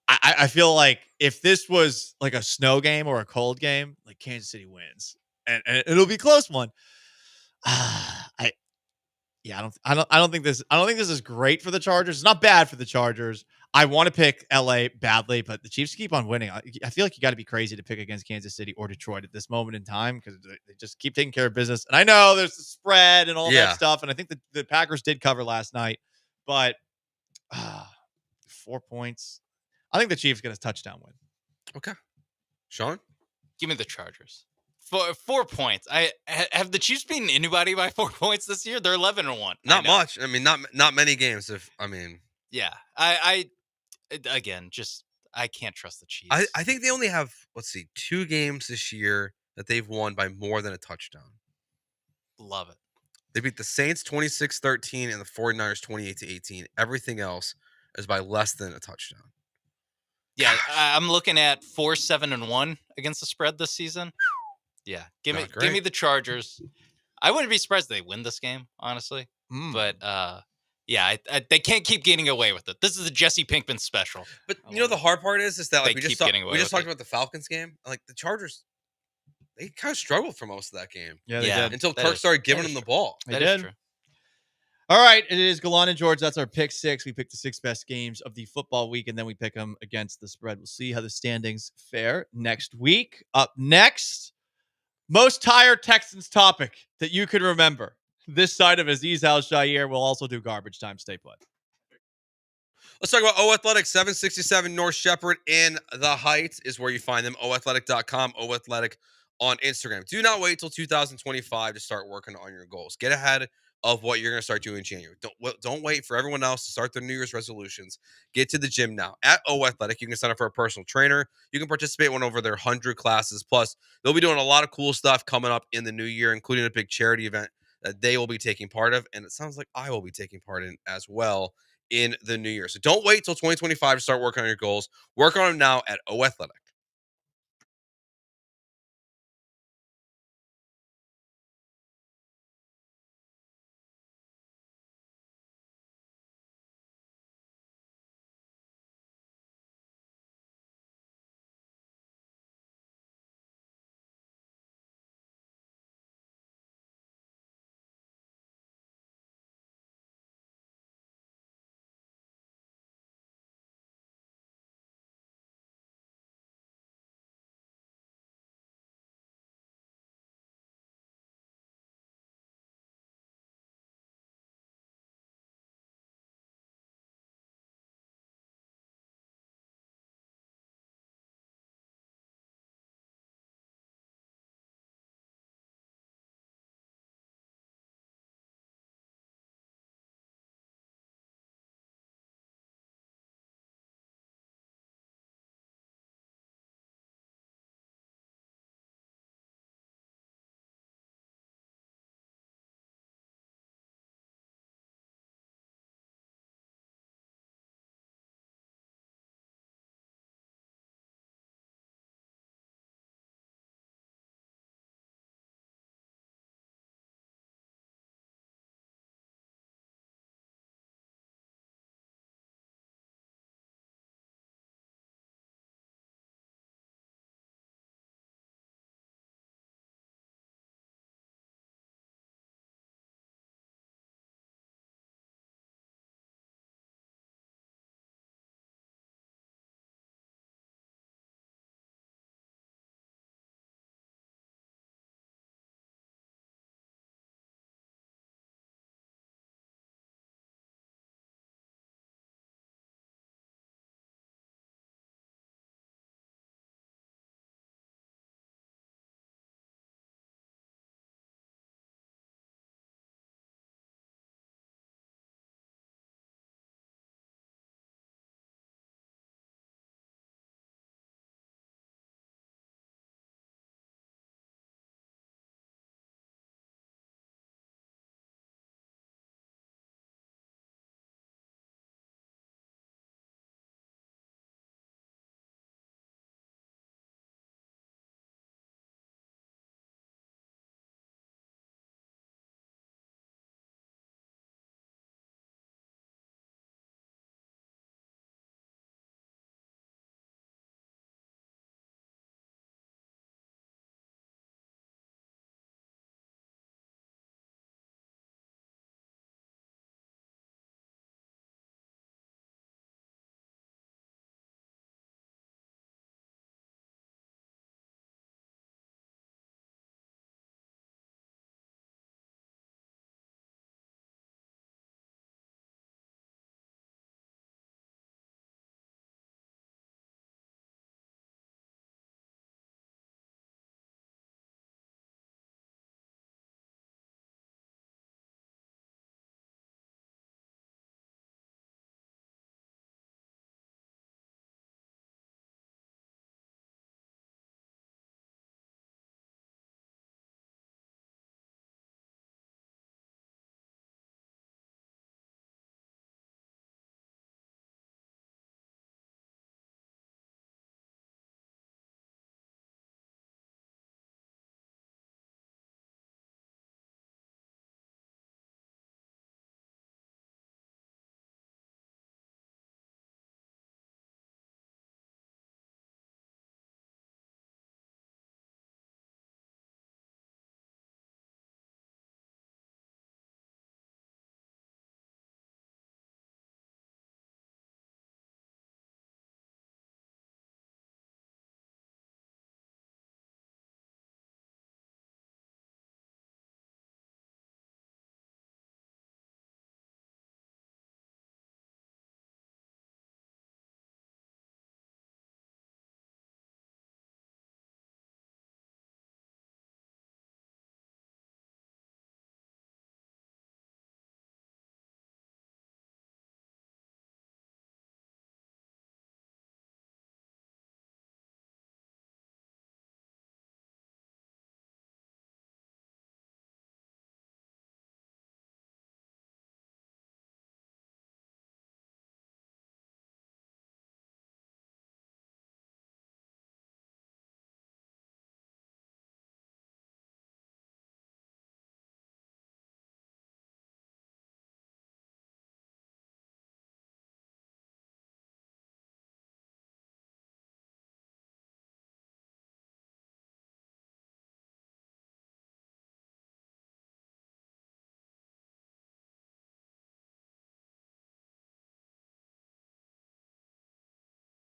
I feel like if this was like a snow game or a cold game, like Kansas City wins, and it'll be a close one. I don't think this is great for the Chargers. It's not bad for the Chargers. I want to pick LA badly, but the Chiefs keep on winning. I feel like you got to be crazy to pick against Kansas City or Detroit at this moment in time because they just keep taking care of business. And I know there's the spread and all that stuff, and I think the Packers did cover last night, but 4 points. I think the Chiefs get a touchdown win. Okay. Sean? Give me the Chargers. 4 points. Have the Chiefs beaten anybody by 4 points this year? They're 11-1. Not much. I mean, not many games. Yeah. I can't trust the Chiefs. I think they only have 2 games this year that they've won by more than a touchdown. Love it. They beat the Saints 26-13 and the 49ers 28-18. Everything else is by less than a touchdown. Yeah, I'm looking at 4-7-1 against the spread this season. Yeah, give me the Chargers. I wouldn't be surprised if they win this game, honestly. But yeah, they can't keep getting away with it. This is the Jesse Pinkman special. But you know the hard part is that like They we just keep getting away with talked it. about the Falcons game. Like the Chargers, they kind of struggled for most of that game. Yeah, they did. Until Kirk started giving them the ball. They did. All right, it is Gallant and George. That's our pick 6. We pick the 6 best games of the football week, and then we pick them against the spread. We'll see how the standings fare next week. Up next, most tired Texans topic that you can remember. This side of Aziz Al-Shaair. We'll also do garbage time. Stay put. Let's talk about O Athletic, 767 North Shepherd in the Heights is where you find them. OAthletic.com, OAthletic on Instagram. Do not wait till 2025 to start working on your goals. Get ahead of what you're going to start doing in January. Don't wait for everyone else to start their New Year's resolutions. Get to the gym now. At O Athletic, you can sign up for a personal trainer. You can participate in one over their 100 classes. Plus, they'll be doing a lot of cool stuff coming up in the new year, including a big charity event that they will be taking part of. And it sounds like I will be taking part in as well in the new year. So don't wait till 2025 to start working on your goals. Work on them now at O Athletic.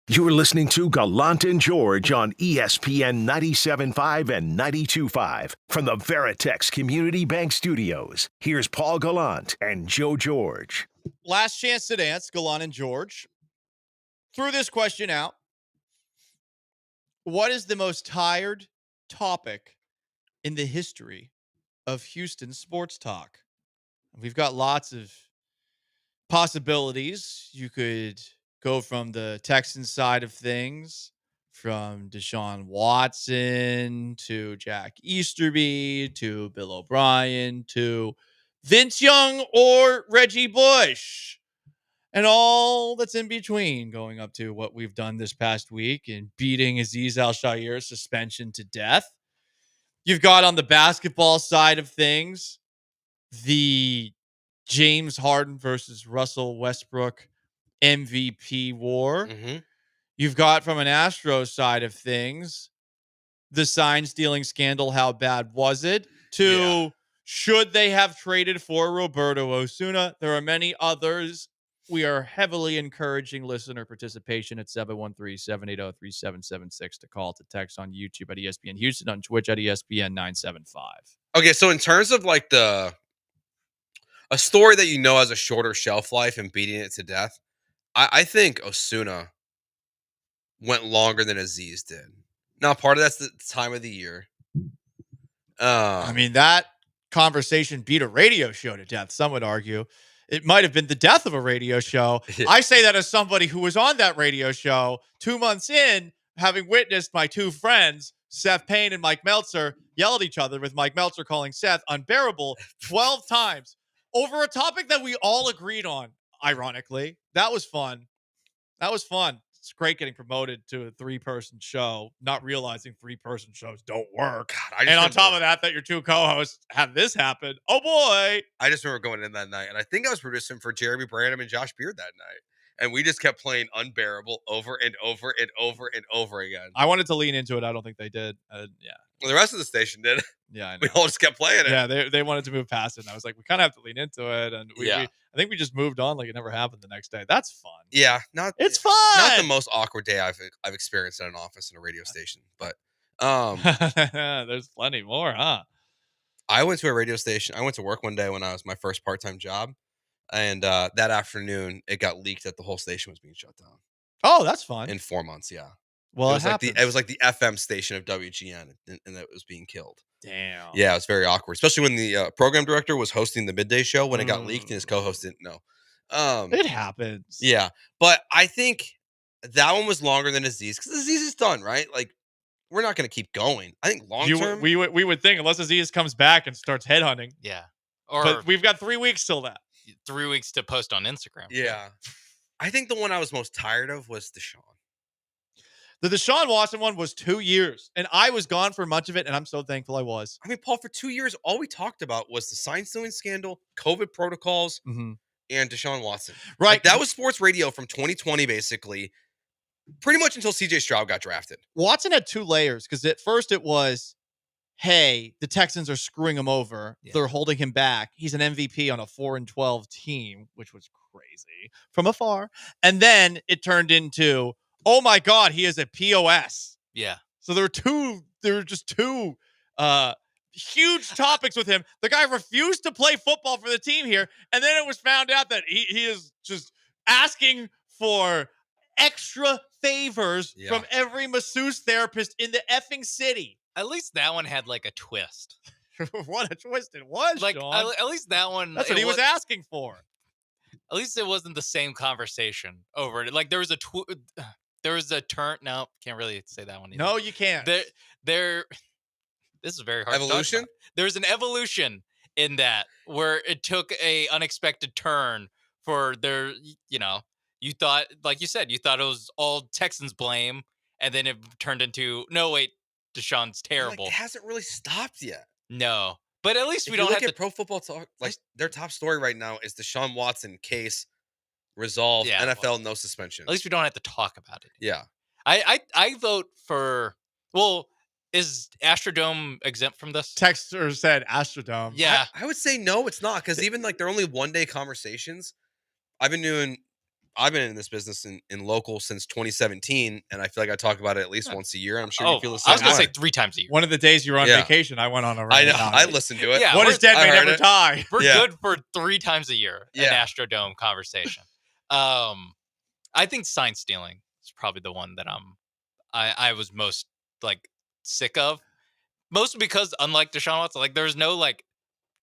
You're listening to Gallant and George on ESPN 97.5 and 92.5 from the Veritex Community Bank Studios. Here's Paul Gallant and Joe George. Last chance to dance, Gallant and George. Threw this question out. What is the most tired topic in the history of Houston sports talk? We've got lots of possibilities. You could go from the Texans side of things, from Deshaun Watson to Jack Easterby to Bill O'Brien to Vince Young or Reggie Bush, and all that's in between, going up to what we've done this past week and beating Azeez Al-Shaair's suspension to death. You've got on the basketball side of things, the James Harden versus Russell Westbrook MVP war. You've got from an Astros side of things, the sign stealing scandal. How bad was it? To should they have traded for Roberto Osuna? There are many others. We are heavily encouraging listener participation at 713-780-3776 to call, to text on YouTube at ESPN Houston, on Twitch at ESPN 975. Okay, so in terms of like a story that has a shorter shelf life and beating it to death, I think Osuna went longer than Azeez did. Now, part of that's the time of the year. I mean, that conversation beat a radio show to death, some would argue. It might have been the death of a radio show. I say that as somebody who was on that radio show 2 months in, having witnessed my two friends, Seth Payne and Mike Meltzer, yell at each other, with Mike Meltzer calling Seth unbearable 12 times over a topic that we all agreed on, ironically. That was fun. It's great getting promoted to a 3-person show, not realizing 3-person shows don't work. God, and on top of that, your two co-hosts have this happen. Oh, boy. I just remember going in that night, and I think I was producing for Jeremy Branham and Josh Beard that night. And we just kept playing Unbearable over and over and over and over again. I wanted to lean into it. I don't think they did. Yeah. Well, the rest of the station did. Yeah, I know. We all just kept playing it. Yeah, they wanted to move past it. And I was like, we kind of have to lean into it. And I think we just moved on like it never happened the next day. That's fun. Yeah. It's fun. Not the most awkward day I've experienced in an office in a radio station. But there's plenty more, huh? I went to a radio station. I went to work one day when I was my first part-time job. And that afternoon, it got leaked that the whole station was being shut down. Oh, that's fun. In 4 months, yeah. Well, it was like the FM station of WGN, and it was being killed. Damn. Yeah, it was very awkward, especially when the program director was hosting the midday show when it got leaked and his co-host didn't know. It happens. Yeah, but I think that one was longer than Azeez, because Azeez is done, right? Like, we're not going to keep going. I think long term, we would think, unless Azeez comes back and starts headhunting. Yeah. But we've got 3 weeks till that. 3 weeks to post on Instagram. Yeah. I think the one I was most tired of was Deshaun. The Deshaun Watson one was 2 years, and I was gone for much of it, and I'm so thankful I was. I mean, Paul, for 2 years, all we talked about was the sign stealing scandal, COVID protocols, and Deshaun Watson. Right. Like, that was sports radio from 2020, basically, pretty much until CJ Stroud got drafted. Watson had 2 layers, because at first it was, hey, the Texans are screwing him over. Yeah. They're holding him back. He's an MVP on a 4-12 team, which was crazy from afar. And then it turned into, oh my God, he is a POS. Yeah. So there were just two huge topics with him. The guy refused to play football for the team here. And then it was found out that he is just asking for extra favors from every masseuse therapist in the effing city. At least that one had like a twist. What a twist it was, like Sean. at least that one. That's what he was asking for. At least it wasn't the same conversation over it. Like there was a turn. No, can't really say that one either. No, you can't. This is very hard. Evolution? There's an evolution in that where it took a unexpected turn for their, you thought, like you said, you thought it was all Texans blame, and then it turned into, no, wait, Deshaun's terrible. Like, it hasn't really stopped yet. No, but at least if we don't look have at Pro Football Talk. Like their top story right now is Deshaun Watson case resolved. Yeah, NFL no suspension. At least we don't have to talk about it. Yeah, I vote for. Well, is Astrodome exempt from this? Texter said Astrodome. Yeah, I would say no, it's not, because even like they're only 1 day conversations. I've been doing I've been in this business in local since 2017, and I feel like I talk about it at least once a year. I'm sure you feel the same. I was gonna way. say 3 times a year. One of the days you were on vacation, I went on a rant. I know. about I it. listened to it. Yeah, What is dead I may heard never it. die. We're good for 3 times a year. An Yeah. Astrodome conversation. I think sign stealing is probably the one that I was most like sick of. Mostly because unlike Deshaun Watson, like there's no like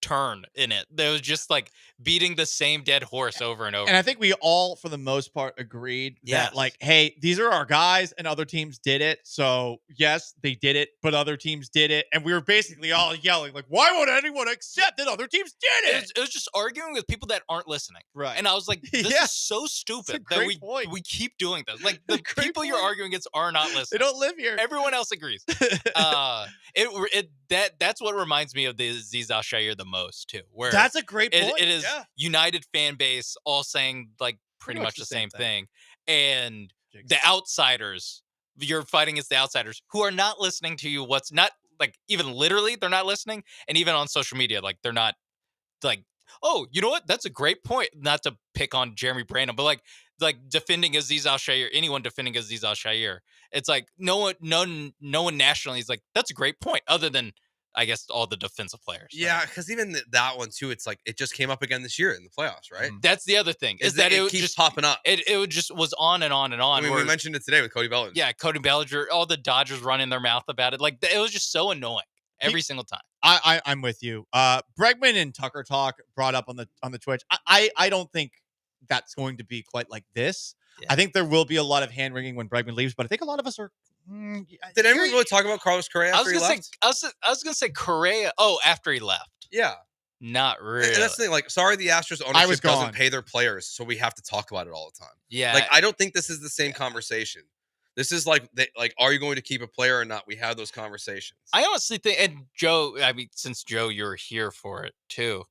turn in it. There was just like beating the same dead horse over and over. And I think we all, for the most part, agreed that, like, hey, these are our guys and other teams did it. So, yes, they did it, but other teams did it. And we were basically all yelling, like, why would anyone accept that other teams did it? It was just arguing with people that aren't listening. Right. And I was like, this is so stupid that we keep doing this. Like, the people you're arguing against are not listening. They don't live here. Everyone else agrees. That's what reminds me of the Aziz Al-Shaair the most, too. Where That's a great point. It is Yeah. united fan base all saying like pretty much the same thing. And the outsiders, you're fighting against the outsiders who are not listening to you. What's not like even literally they're not listening. And even on social media, like they're not like, oh, you know what? That's a great point. Not to pick on Jeremy Brandon, but like defending Aziz Al-Shaair, anyone defending Aziz Al-Shaair, it's like no one nationally is like, that's a great point, other than I guess all the defensive players. Yeah, because even that one too, it's like it just came up again this year in the playoffs, right? That's the other thing is that it it keeps just popping up. It just was on and on and on. I mean, we mentioned it today with Cody Bellinger. Yeah, Cody Bellinger, all the Dodgers running their mouth about it. Like it was just so annoying every single time. I'm with you. Bregman and Tucker Talk brought up on the Twitch. I don't think that's going to be quite like this. Yeah. I think there will be a lot of hand wringing when Bregman leaves, but I think a lot of us are. Did anyone really talk about Carlos Correa after he left? I was gonna say Correa. Oh, after he left. Yeah. Not really. And that's the thing. Like, sorry, the Astros ownership doesn't pay their players, so we have to talk about it all the time. Yeah. Like, I don't think this is the same conversation. This is like, are you going to keep a player or not? We have those conversations. I honestly think, and Joe, I mean, since Joe, you're here for it too.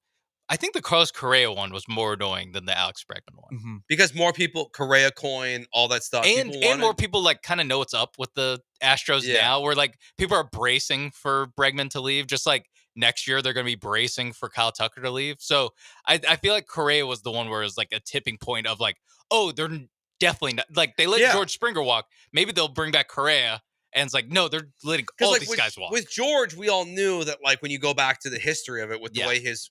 I think the Carlos Correa one was more annoying than the Alex Bregman one. Mm-hmm. Because more people, Correa coin, all that stuff. And more people like kind of know what's up with the Astros now, where like people are bracing for Bregman to leave, just like next year they're going to be bracing for Kyle Tucker to leave. So I feel like Correa was the one where it was like a tipping point of like, oh, they're definitely not, like they let George Springer walk. Maybe they'll bring back Correa. And it's like, no, they're letting all these guys walk. With George, we all knew that, like, when you go back to the history of it, with the way his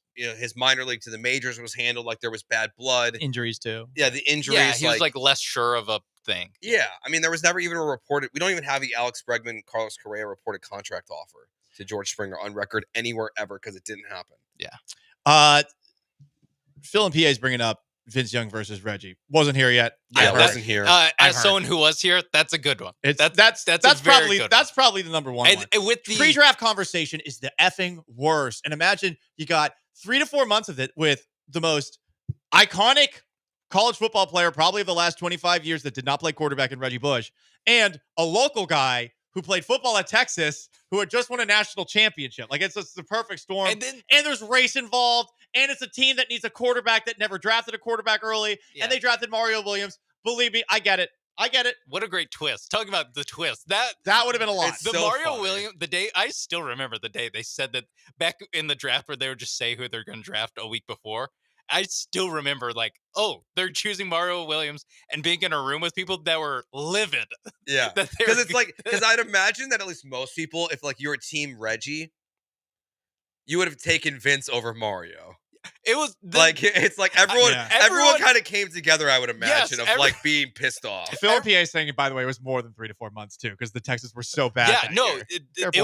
minor league to the majors was handled, like there was bad blood, injuries too. Yeah, the injuries. Yeah, he was like less sure of a thing. Yeah, I mean, there was never even a reported. We don't even have the Alex Bregman, Carlos Correa reported contract offer to George Springer on record anywhere ever because it didn't happen. Yeah. Phil and PA is bringing up Vince Young versus Reggie. Wasn't here yet. Yeah, wasn't here. As someone who was here, that's a good one. That's probably the number one. And with the pre-draft conversation is the effing worst. And imagine you got 3 to 4 months of it with the most iconic college football player probably of the last 25 years that did not play quarterback in Reggie Bush, and a local guy who played football at Texas who had just won a national championship. Like it's the perfect storm. And there's race involved. And it's a team that needs a quarterback that never drafted a quarterback early. Yeah. And they drafted Mario Williams. Believe me, I get it. What a great twist. Talking about the twist. That would have been a lot. The so Mario Williams, the day, I still remember the day they said that back in the draft where they would just say who they're going to draft a week before. I still remember like, oh, they're choosing Mario Williams and being in a room with people that were livid. Yeah. Because it's like, because I'd imagine that at least most people, if like you're a team Reggie, you would have taken Vince over Mario. It was like it's like everyone kind of came together. I would imagine like being pissed off. Phil and PA saying it, by the way, was more than 3 to 4 months too, because the Texans were so bad. Yeah, no, it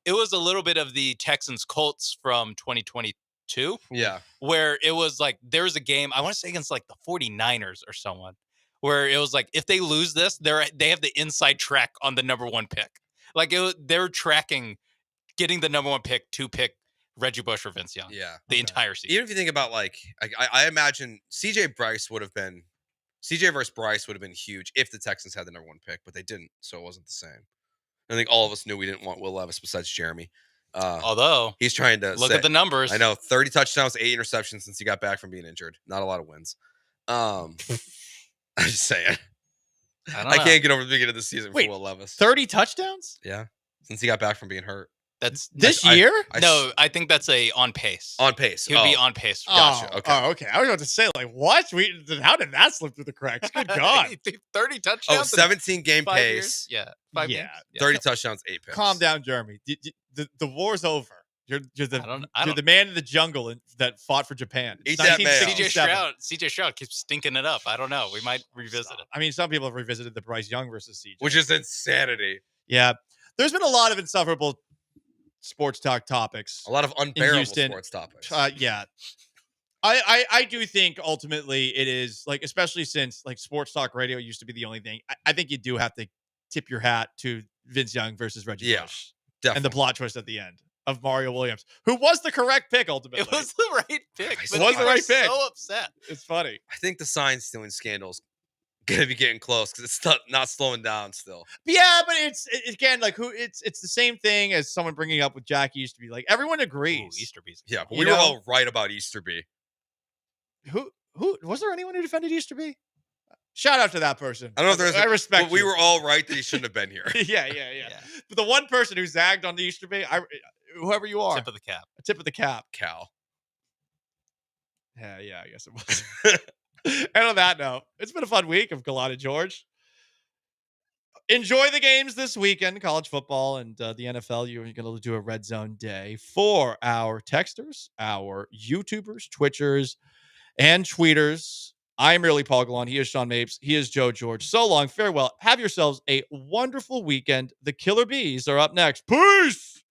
was a little bit of the Texans Colts from 2022. Yeah, where it was like there was a game I want to say against like the 49ers or someone, where it was like if they lose this, they have the inside track on the number 1 pick. Like they're tracking getting the number 1 pick to pick Reggie Bush or Vince Young. Yeah. The entire season. Even if you think about like I imagine CJ versus Bryce would have been huge if the Texans had the number 1 pick, but they didn't, so it wasn't the same. I think all of us knew we didn't want Will Levis besides Jeremy. Although he's trying to look at the numbers. I know 30 touchdowns, 8 interceptions since he got back from being injured. Not a lot of wins. I'm just saying. I can't get over the beginning of the season for Will Levis. 30 touchdowns? Yeah. Since he got back from being hurt. That's this year. No, I think that's a on pace. On pace. He would be on pace. Gotcha. Okay. Oh, okay. I was about to say, like, what? How did that slip through the cracks? Good God. 30 Oh, touchdowns. 17 game 5 pace. years? Yeah. 5 Yeah. games. Yeah. 30 touchdowns, 8 picks. Calm down, Jeremy. The war's over. You're the I you're the man in the jungle that fought for Japan. It's Eat that mayo. 1967. CJ Stroud keeps stinking it up. I don't know. We might revisit it. I mean, some people have revisited the Bryce Young versus CJ, Which is insanity. Yeah, there's been a lot of insufferable sports talk topics. A lot of in unbearable Houston. sports topics. Yeah. I do think ultimately it is, like, especially since, like, sports talk radio used to be the only thing. I think you do have to tip your hat to Vince Young versus Reggie Bush. Definitely. And the plot twist at the end of Mario Williams, who was the correct pick ultimately. It was the right pick. It was the right pick. So upset. It's funny. I think the sign stealing scandal's gonna be getting close because it's not slowing down still. Yeah, but again, like, it's the same thing as someone bringing up with Jack Easterby. Like, everyone agrees. Easterby's. Yeah, but we were all right about Easterby. Who was there anyone who defended Easterby? Shout out to that person. I don't know if there's. I respect. But we you. were all right that he shouldn't have been here. yeah. But the one person who zagged on the Easterby, whoever you are, Tip of the cap. A tip of the cap. Cal. Yeah, I guess it was. And on that note, it's been a fun week of Gallant George. Enjoy the games this weekend, college football and the NFL. You're going to do a red zone day for our texters, our YouTubers, Twitchers, and tweeters. I'm merely Paul Gallant. He is Sean Mapes. He is Joe George. So long. Farewell. Have yourselves a wonderful weekend. The Killer Bees are up next. Peace.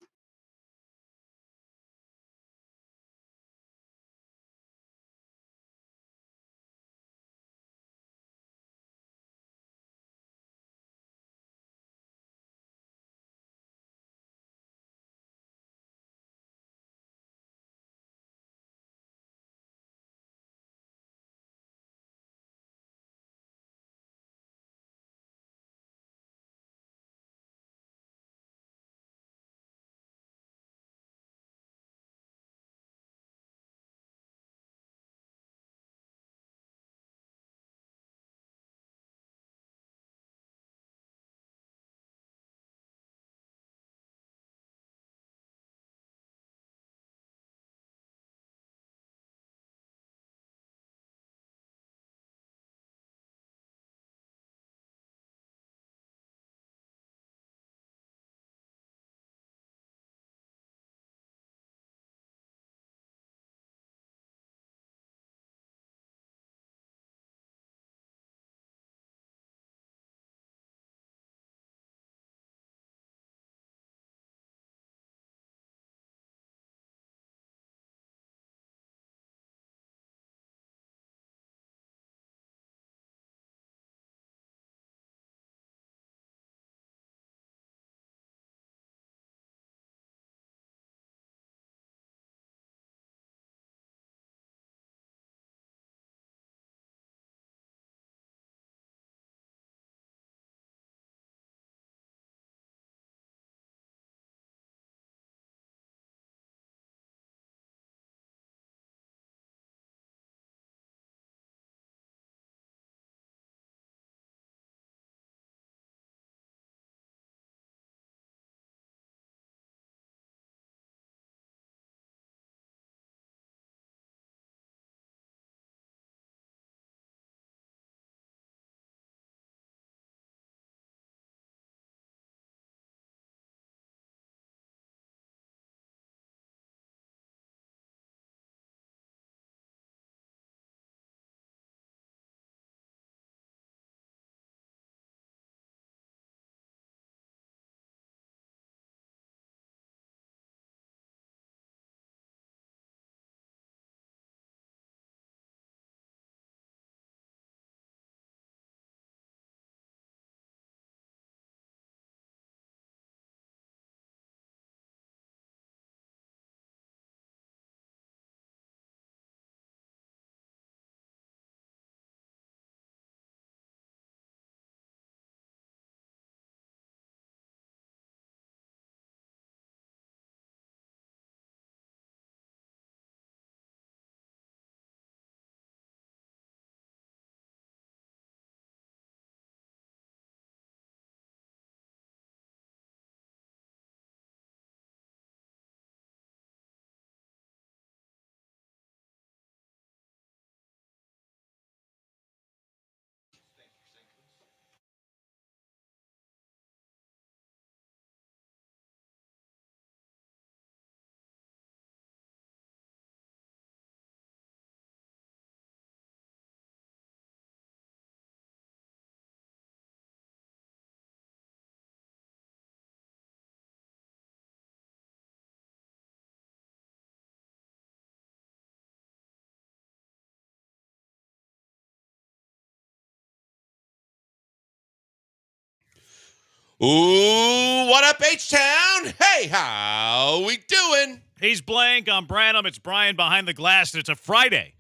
Ooh, what up, H-Town? Hey, how we doing? He's Blank. I'm Branham. It's Brian behind the glass, and it's a Friday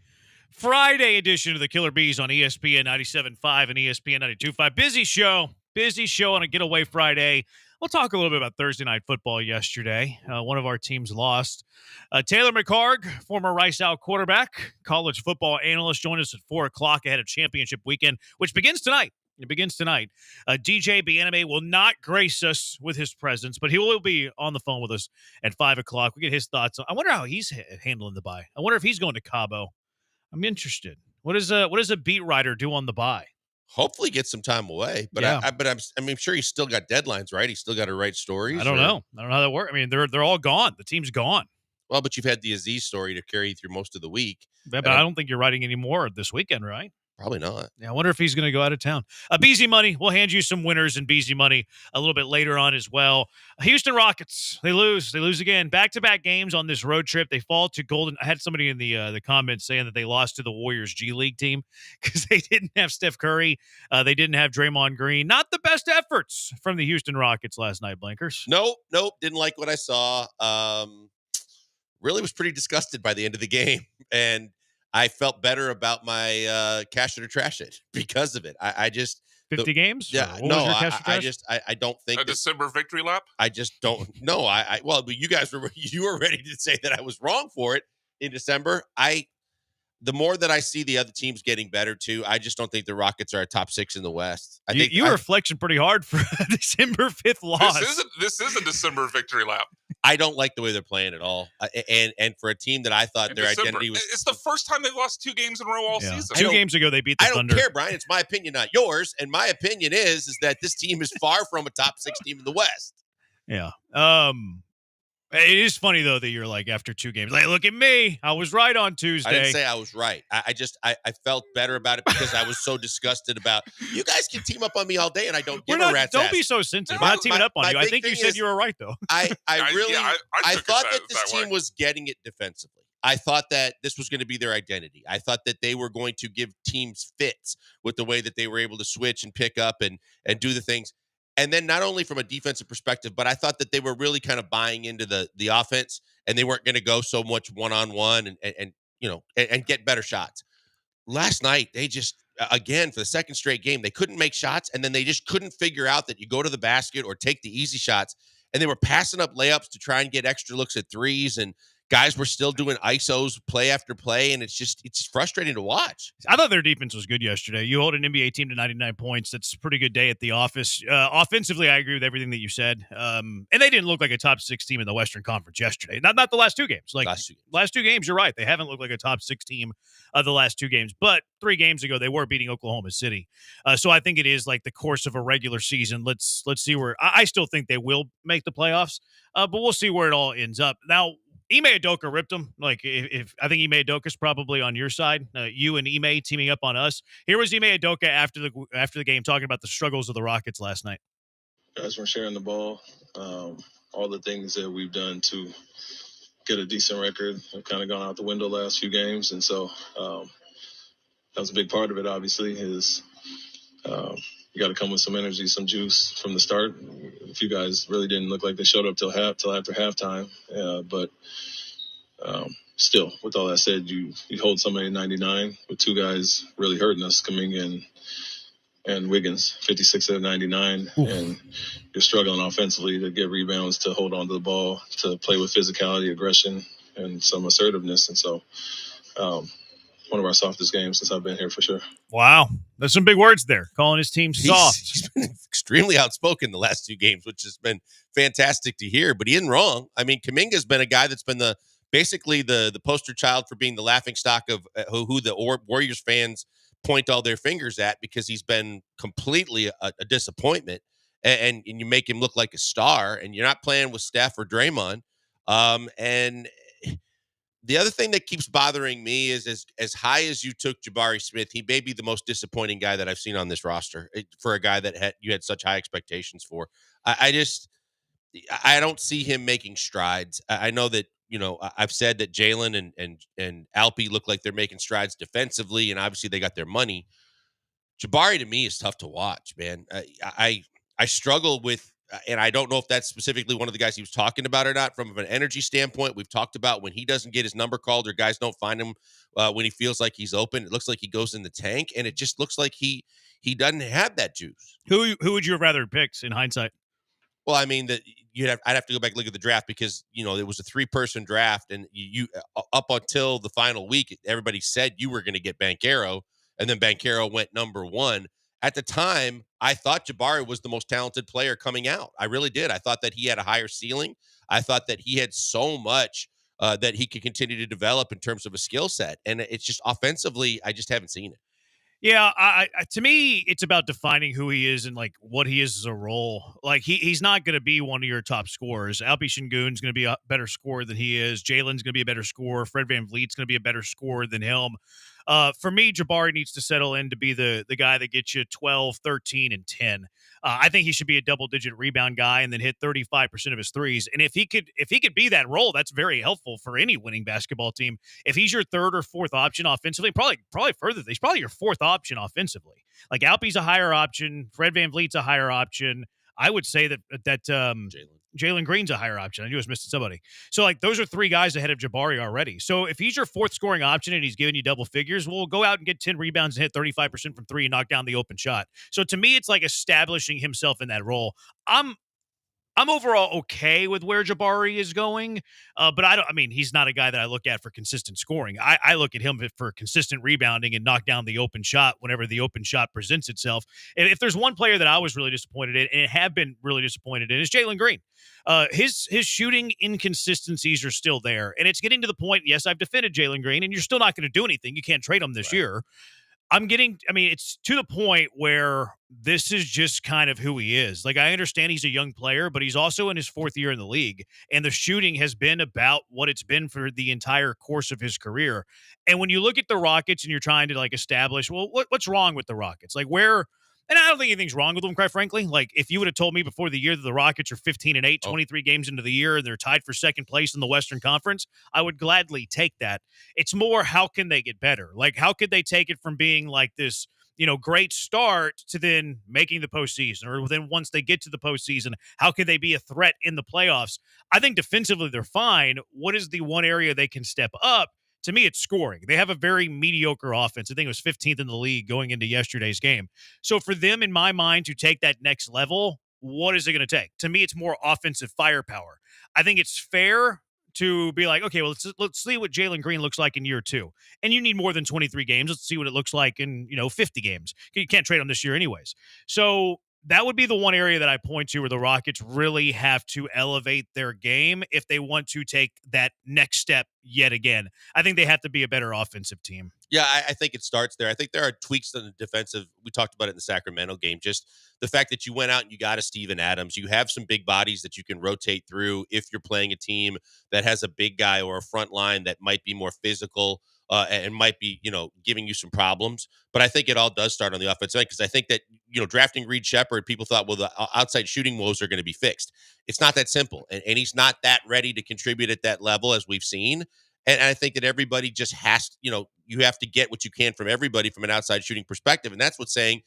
edition of the Killer Bees on ESPN 97.5 and ESPN 92.5. Busy show on a getaway Friday. We'll talk a little bit about Thursday Night Football yesterday. One of our teams lost. Taylor McHargue, former Rice Out quarterback, college football analyst, joined us at 4 o'clock ahead of championship weekend, which begins tonight. It begins tonight. DJ Bianime will not grace us with his presence, but he will be on the phone with us at 5 o'clock. We get his thoughts. I wonder how he's handling the bye. I wonder if he's going to Cabo. I'm interested. What does a beat writer do on the bye? Hopefully get some time away, but Yeah. I'm sure he's still got deadlines, right? He's still got to write stories. I don't know how that works. I mean, they're all gone. The team's gone. Well, but you've had the Aziz story to carry you through most of the week. But I don't think you're writing any more this weekend, right? Probably not. Yeah, I wonder if he's going to go out of town. Beezy Money, we'll hand you some winners in Beezy Money a little bit later on as well. Houston Rockets, they lose again. Back-to-back games on this road trip. They fall to Golden. I had somebody in the comments saying that they lost to the Warriors G League team because they didn't have Steph Curry. They didn't have Draymond Green. Not the best efforts from the Houston Rockets last night, Blankers. Nope. Didn't like what I saw. Really was pretty disgusted by the end of the game. And I felt better about my cash it or trash it because of it. I just 50 games? Yeah, What no, was your cash or trash? I don't think A December victory lap? I just don't. No, well, you guys were ready to say that I was wrong for it in December. The more that I see the other teams getting better too, I just don't think the Rockets are a top 6 in the West. I think you were flexing pretty hard for a December 5th loss. This is a December victory lap. I don't like the way they're playing at all. And for a team that I thought their identity was, it's the first time they've lost 2 games in a row all season. 2 games ago they beat the Thunder. I don't care, Brian. It's my opinion, not yours. And my opinion is that this team is far from a top 6 team in the West. Yeah. It is funny though that you're like after 2 games, like look at me, I was right on Tuesday. I didn't say I was right. I felt better about it because I was so disgusted about. You guys can team up on me all day, and I don't give a rat's Don't ass. be so sensitive. We're not teaming up on you. I think you said you were right though. I took thought it that this team was getting it defensively. I thought that this was going to be their identity. I thought that they were going to give teams fits with the way that they were able to switch and pick up and do the things. And then not only from a defensive perspective, but I thought that they were really kind of buying into the offense, and they weren't going to go so much one-on-one and get better shots. Last night, they just, again, for the second straight game, they couldn't make shots, and then they just couldn't figure out that you go to the basket or take the easy shots. And they were passing up layups to try and get extra looks at threes, and guys were still doing ISOs play after play, and it's frustrating to watch. I thought their defense was good yesterday. You hold an NBA team to 99 points. That's a pretty good day at the office. Offensively, I agree with everything that you said. And they didn't look like a top 6 team in the Western Conference yesterday. Not the last 2 games. Like last two games, you're right. They haven't looked like a top 6 team of the last 2 games. But 3 games ago, they were beating Oklahoma City. So I think it is like the course of a regular season. Let's see where I still think they will make the playoffs. But we'll see where it all ends up. Now, Ime Udoka ripped him. Like, if I think Ime Udoka's probably on your side. You and Ime teaming up on us. Here was Ime Udoka after the game talking about the struggles of the Rockets last night. Guys weren't sharing the ball. All the things that we've done to get a decent record have kind of gone out the window last few games, and so that was a big part of it. Obviously, is you got to come with some energy, some juice from the start. A few guys really didn't look like they showed up till after halftime. But still, with all that said, you hold somebody at 99 with 2 guys really hurting us coming in, and Wiggins 56 out of 99, and you're struggling offensively to get rebounds, to hold on to the ball, to play with physicality, aggression, and some assertiveness. And so one of our softest games since I've been here for sure. Wow. There's some big words there, calling his team soft. He's been extremely outspoken the last 2 games, which has been fantastic to hear, but he isn't wrong. I mean, Kuminga's been a guy that's been basically the poster child for being the laughingstock of who the Warriors fans point all their fingers at, because he's been completely a disappointment, and you make him look like a star, and you're not playing with Steph or Draymond. And the other thing that keeps bothering me is as high as you took Jabari Smith, he may be the most disappointing guy that I've seen on this roster for a guy that you had such high expectations for. I don't see him making strides. I know that, I've said that Jalen and Alpi look like they're making strides defensively, and obviously they got their money. Jabari, to me, is tough to watch, man. I I struggle with, and I don't know if that's specifically one of the guys he was talking about or not. From an energy standpoint, we've talked about when he doesn't get his number called or guys don't find him when he feels like he's open. It looks like he goes in the tank, and it just looks like he doesn't have that juice. Who would you have rather picked in hindsight? Well, I mean that I'd have to go back and look at the draft because it was a 3-person draft, and you up until the final week, everybody said you were going to get Banchero, and then Banchero went number 1. At the time, I thought Jabari was the most talented player coming out. I really did. I thought that he had a higher ceiling. I thought that he had so much that he could continue to develop in terms of a skill set, and it's just offensively, I just haven't seen it. Yeah, I to me, it's about defining who he is and like what he is as a role. Like he's not going to be one of your top scorers. Alpi Şengün's going to be a better scorer than he is. Jalen's going to be a better scorer. Fred VanVleet's going to be a better scorer than him. For me, Jabari needs to settle in to be the guy that gets you 12, 13, and 10. I think he should be a double-digit rebound guy and then hit 35% of his threes. And if he could be that role, that's very helpful for any winning basketball team. If he's your third or fourth option offensively, probably further, he's probably your fourth option offensively. Like Alpi's a higher option, Fred VanVleet's a higher option. I would say that Jalen Green's a higher option. I knew I was missing somebody. So, like, those are 3 guys ahead of Jabari already. So, if he's your fourth scoring option and he's giving you double figures, well, go out and get 10 rebounds and hit 35% from 3 and knock down the open shot. So, to me, it's like establishing himself in that role. I'm overall okay with where Jabari is going, but he's not a guy that I look at for consistent scoring. I look at him for consistent rebounding and knock down the open shot whenever the open shot presents itself. And if there's one player that I was really disappointed in and have been really disappointed in is Jalen Green. His shooting inconsistencies are still there, and it's getting to the point, yes, I've defended Jalen Green, and you're still not going to do anything. You can't trade him this year. It's to the point where this is just kind of who he is. Like, I understand he's a young player, but he's also in his 4th year in the league, and the shooting has been about what it's been for the entire course of his career. And when you look at the Rockets and you're trying to, like, establish, well, what's wrong with the Rockets? Like, and I don't think anything's wrong with them, quite frankly. Like, if you would have told me before the year that the Rockets are 15-8, 23 games into the year, and they're tied for second place in the Western Conference, I would gladly take that. It's more, how can they get better? Like, how could they take it from being like this, great start to then making the postseason? Or then once they get to the postseason, how can they be a threat in the playoffs? I think defensively they're fine. What is the one area they can step up? To me, it's scoring. They have a very mediocre offense. I think it was 15th in the league going into yesterday's game. So for them, in my mind, to take that next level, what is it going to take? To me, it's more offensive firepower. I think it's fair to be like, okay, well, let's see what Jalen Green looks like in year 2. And you need more than 23 games. Let's see what it looks like in, 50 games. You can't trade him this year anyways. So that would be the one area that I point to where the Rockets really have to elevate their game if they want to take that next step yet again. I think they have to be a better offensive team. Yeah, I think it starts there. I think there are tweaks to the defensive. We talked about it in the Sacramento game. Just the fact that you went out and you got a Steven Adams. You have some big bodies that you can rotate through if you're playing a team that has a big guy or a front line that might be more physical and might be, giving you some problems. But I think it all does start on the offensive end because I think that, drafting Reed Shepherd, people thought, well, the outside shooting woes are going to be fixed. It's not that simple. And he's not that ready to contribute at that level as we've seen. And I think that everybody just has, you have to get what you can from everybody from an outside shooting perspective. And that's what's saying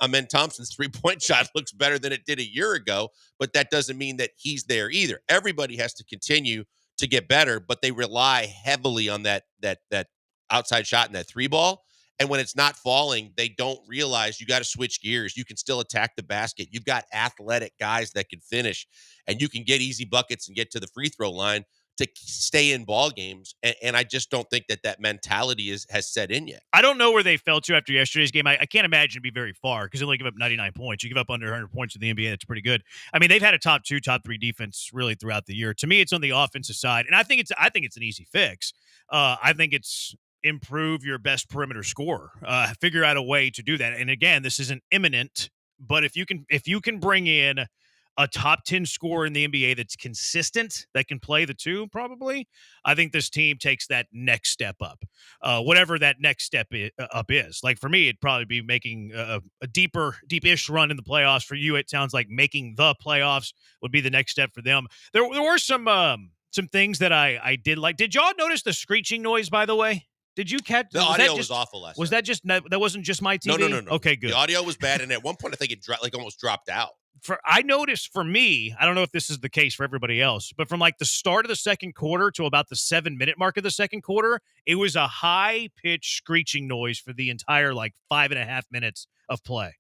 Amen Thompson's 3-point shot looks better than it did a year ago. But that doesn't mean that he's there either. Everybody has to continue to get better, but they rely heavily on that outside shot and that 3-ball. And when it's not falling, they don't realize you got to switch gears. You can still attack the basket. You've got athletic guys that can finish, and you can get easy buckets and get to the free throw line to stay in ball games. And I just don't think that mentality has set in yet. I don't know where they fell to after yesterday's game. I can't imagine it'd be very far because they only give up 99 points. You give up under 100 points in the NBA, that's pretty good. I mean, they've had a top 2, top 3 defense really throughout the year. To me, it's on the offensive side, and I think it's an easy fix. I think it's improve your best perimeter scorer. Figure out a way to do that. And again, this isn't imminent, but if you can bring in a top 10 scorer in the NBA that's consistent, that can play the 2, probably, I think this team takes that next step up. Whatever that next step up is. Like for me, it'd probably be making a deep-ish run in the playoffs. For you, it sounds like making the playoffs would be the next step for them. There were some things that I did like. Did y'all notice the screeching noise, by the way? Did you catch? The audio was awful last Was night. that wasn't just my TV? No. Okay, good. The audio was bad, and at one point I think it almost dropped out. I noticed for me, I don't know if this is the case for everybody else, but from like the start of the second quarter to about the 7-minute mark of the second quarter, it was a high-pitched screeching noise for the entire like 5.5 minutes of play.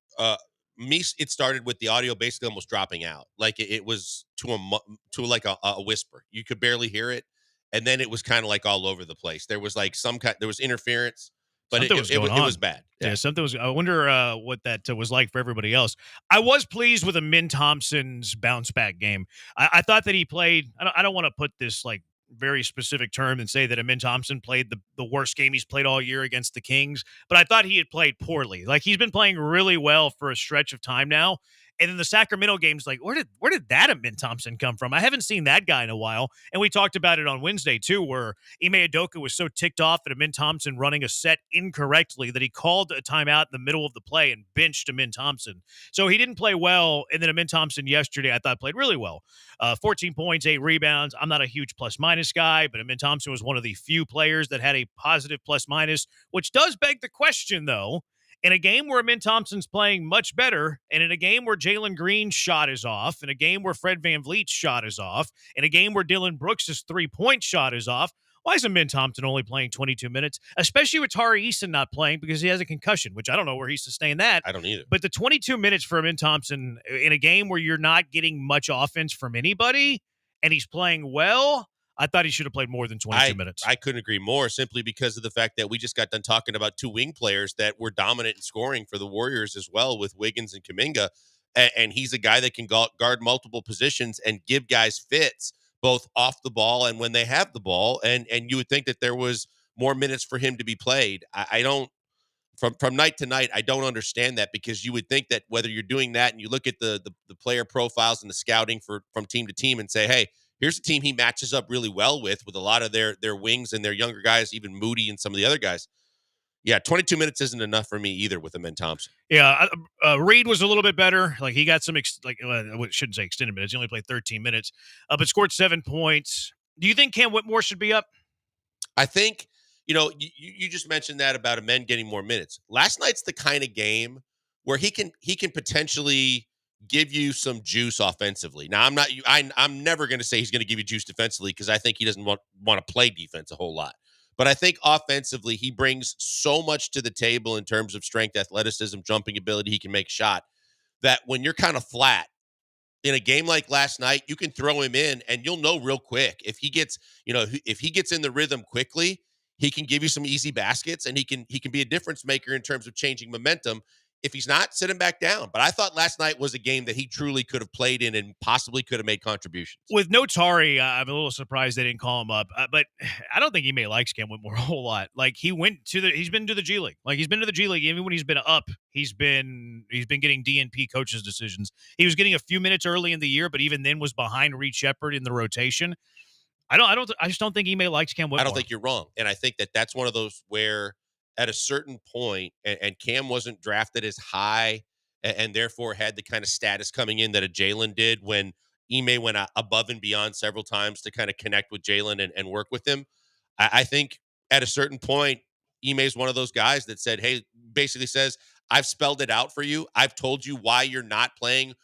It started with the audio basically almost dropping out. Like it was to like a whisper. You could barely hear it. And then it was kind of like all over the place. There was like there was interference, but it was bad. Yeah, something was. I wonder what that was like for everybody else. I was pleased with Amin Thompson's bounce back game. I thought that he played. I don't want to put this like very specific term and say that Amin Thompson played the worst game he's played all year against the Kings, but I thought he had played poorly. Like he's been playing really well for a stretch of time now. And then the Sacramento game's like, where did that Amin Thompson come from? I haven't seen that guy in a while. And we talked about it on Wednesday, too, where Ime Udoka was so ticked off at Amin Thompson running a set incorrectly that he called a timeout in the middle of the play and benched Amin Thompson. So he didn't play well. And then Amin Thompson yesterday, I thought, played really well. 14 points, 8 rebounds. I'm not a huge plus-minus guy, but Amin Thompson was one of the few players that had a positive plus-minus, which does beg the question, though. In a game where Amin Thompson's playing much better, and in a game where Jalen Green's shot is off, in a game where Fred VanVleet's shot is off, in a game where Dylan Brooks' three-point shot is off, why is Amin Thompson only playing 22 minutes? Especially with Tari Eason not playing because he has a concussion, which I don't know where he sustained that. I don't either. But the 22 minutes for Amin Thompson in a game where you're not getting much offense from anybody, and he's playing well, I thought he should have played more than 22 minutes. I couldn't agree more, simply because of the fact that we just got done talking about two wing players that were dominant in scoring for the Warriors as well, with Wiggins and Kuminga. And he's a guy that can guard multiple positions and give guys fits both off the ball and when they have the ball. And you would think that there was more minutes for him to be played. I don't. From night to night, I don't understand that, because you would think that whether you're doing that and you look at the player profiles and the scouting from team to team and say, hey, here's a team he matches up really well with a lot of their wings and their younger guys, even Moody and some of the other guys. Yeah, 22 minutes isn't enough for me either with Amin Thompson. Yeah, Reed was a little bit better. Like he got some, I shouldn't say extended minutes. He only played 13 minutes, but scored 7 points. Do you think Cam Whitmore should be up? I think, you just mentioned that about Amin getting more minutes. Last night's the kind of game where he can potentially give you some juice offensively. Now, I'm never going to say he's going to give you juice defensively, because I think he doesn't want to play defense a whole lot. But I think offensively, he brings so much to the table in terms of strength, athleticism, jumping ability. He can make shot that when you're kind of flat in a game like last night, you can throw him in and you'll know real quick if he gets, if he gets in the rhythm quickly, he can give you some easy baskets, and he can be a difference maker in terms of changing momentum. If he's not, sit him back down. But I thought last night was a game that he truly could have played in and possibly could have made contributions. With no Tari, I'm a little surprised they didn't call him up. But I don't think he likes Cam Whitmore a whole lot. Like he's been to the G League. Like he's been to the G League. Even when he's been up, he's been getting DNP coaches' decisions. He was getting a few minutes early in the year, but even then was behind Reed Shepherd in the rotation. I just don't think Ime likes Cam Whitmore. I don't think you're wrong. And I think that that's one of those where at a certain point, and Cam wasn't drafted as high and therefore had the kind of status coming in that a Jalen did when Ime went above and beyond several times to kind of connect with Jalen and work with him. I think at a certain point, Ime is one of those guys that said, hey, basically says, I've spelled it out for you. I've told you why you're not playing.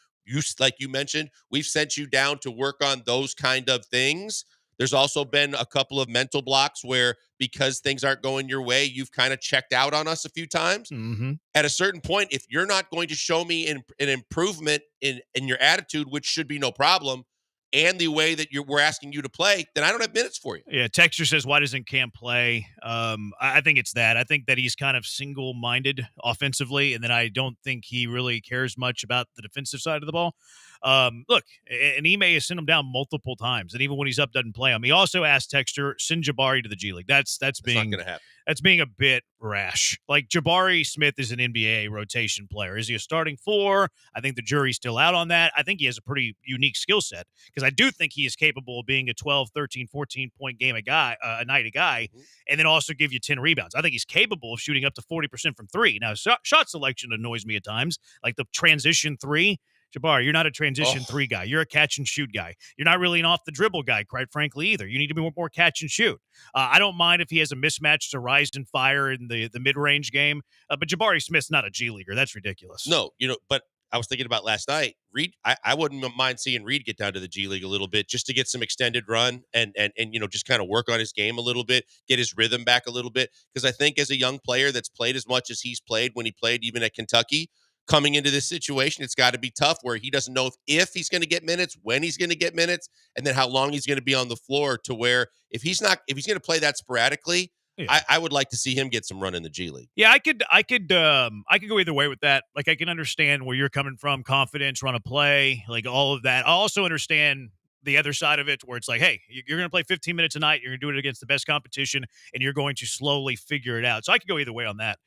Like you mentioned, we've sent you down to work on those kind of things. There's also been a couple of mental blocks where, because things aren't going your way, you've kind of checked out on us a few times. Mm-hmm. At a certain point, if you're not going to show me an improvement in your attitude, which should be no problem, and the way that we're asking you to play, then I don't have minutes for you. Yeah, Texture says, why doesn't Cam play? I think it's that. I think that he's kind of single-minded offensively, and then I don't think he really cares much about the defensive side of the ball. Look, and Ime has sent him down multiple times, and even when he's up, doesn't play him. He also asked Texture, send Jabari to the G League. That's being not going to happen. That's being a bit rash. Like, Jabari Smith is an NBA rotation player. Is he a starting four? I think the jury's still out on that. I think he has a pretty unique skill set, because I do think he is capable of being a 12, 13, 14-point game a night guy, and then also give you 10 rebounds. I think he's capable of shooting up to 40% from three. Now, shot selection annoys me at times, like the transition three. Jabari, you're not a transition three guy. You're a catch and shoot guy. You're not really an off the dribble guy, quite frankly, either. You need to be more catch and shoot. I don't mind if he has a mismatch to rise and fire in the mid-range game, but Jabari Smith's not a G leaguer. That's ridiculous. No, but I was thinking about last night. Reed, I wouldn't mind seeing Reed get down to the G League a little bit just to get some extended run and just kind of work on his game a little bit, get his rhythm back a little bit. Because I think as a young player that's played as much as he's played when he played even at Kentucky, coming into this situation, it's got to be tough where he doesn't know if he's going to get minutes, when he's going to get minutes, and then how long he's going to be on the floor, to where if he's going to play that sporadically, I would like to see him get some run in the G League. Yeah, I could go either way with that. Like, I can understand where you're coming from, confidence, run a play, like all of that. I also understand the other side of it, where it's like, hey, you're going to play 15 minutes a night. You're going to do it against the best competition, and you're going to slowly figure it out. So I could go either way on that.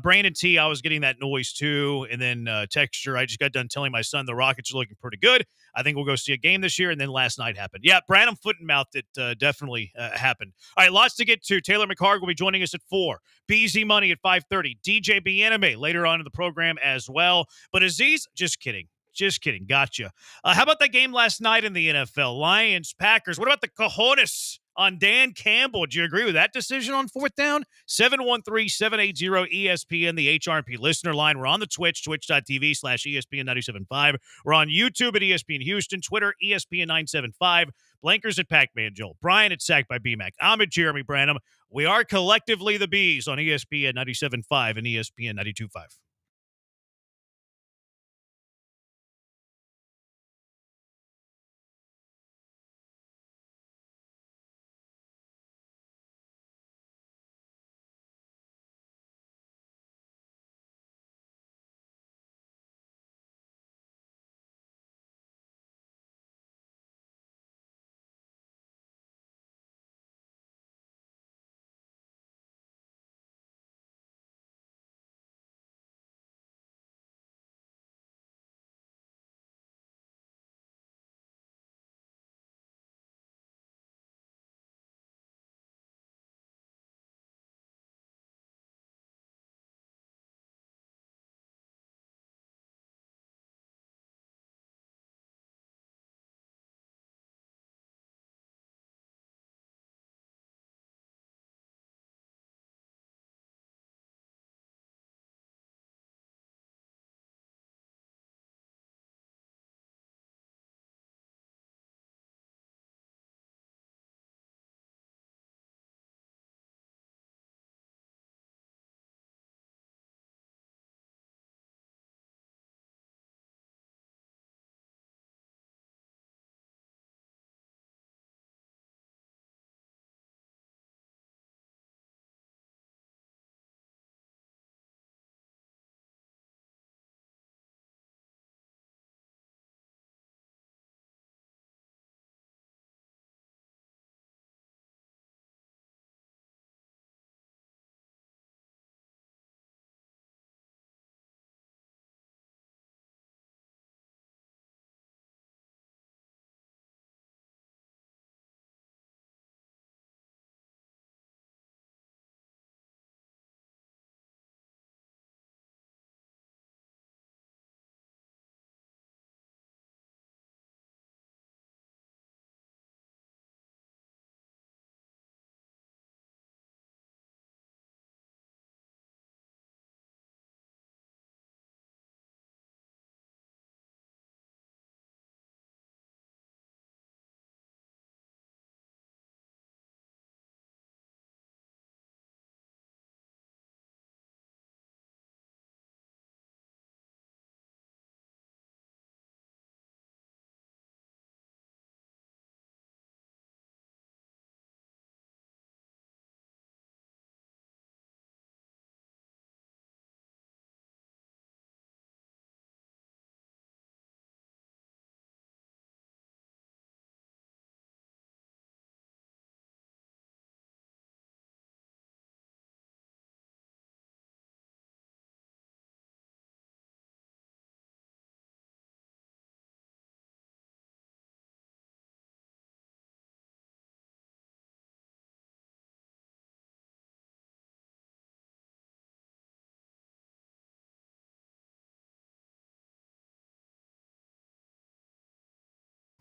Brandon T, I was getting that noise too. And then Texture, I just got done telling my son the Rockets are looking pretty good. I think we'll go see a game this year. And then last night happened. Yeah, Branham foot and mouth, it definitely happened. All right, lots to get to. Taylor McHarg will be joining us at 4. BZ Money at 5:30. DJ Bieneme later on in the program as well. But Aziz, just kidding. Just kidding. Gotcha. How about that game last night in the NFL? Lions, Packers. What about the cojones on Dan Campbell? Do you agree with that decision on fourth down? 713-780-ESPN, the HRP listener line. We're on the Twitch, twitch.tv/ESPN975. We're on YouTube at ESPN Houston, Twitter, ESPN975, Blankers at Pac-Man Joel, Brian at Sacked by BMAC. I'm at Jeremy Branham. We are collectively the Bees on ESPN 97.5 and ESPN 92.5.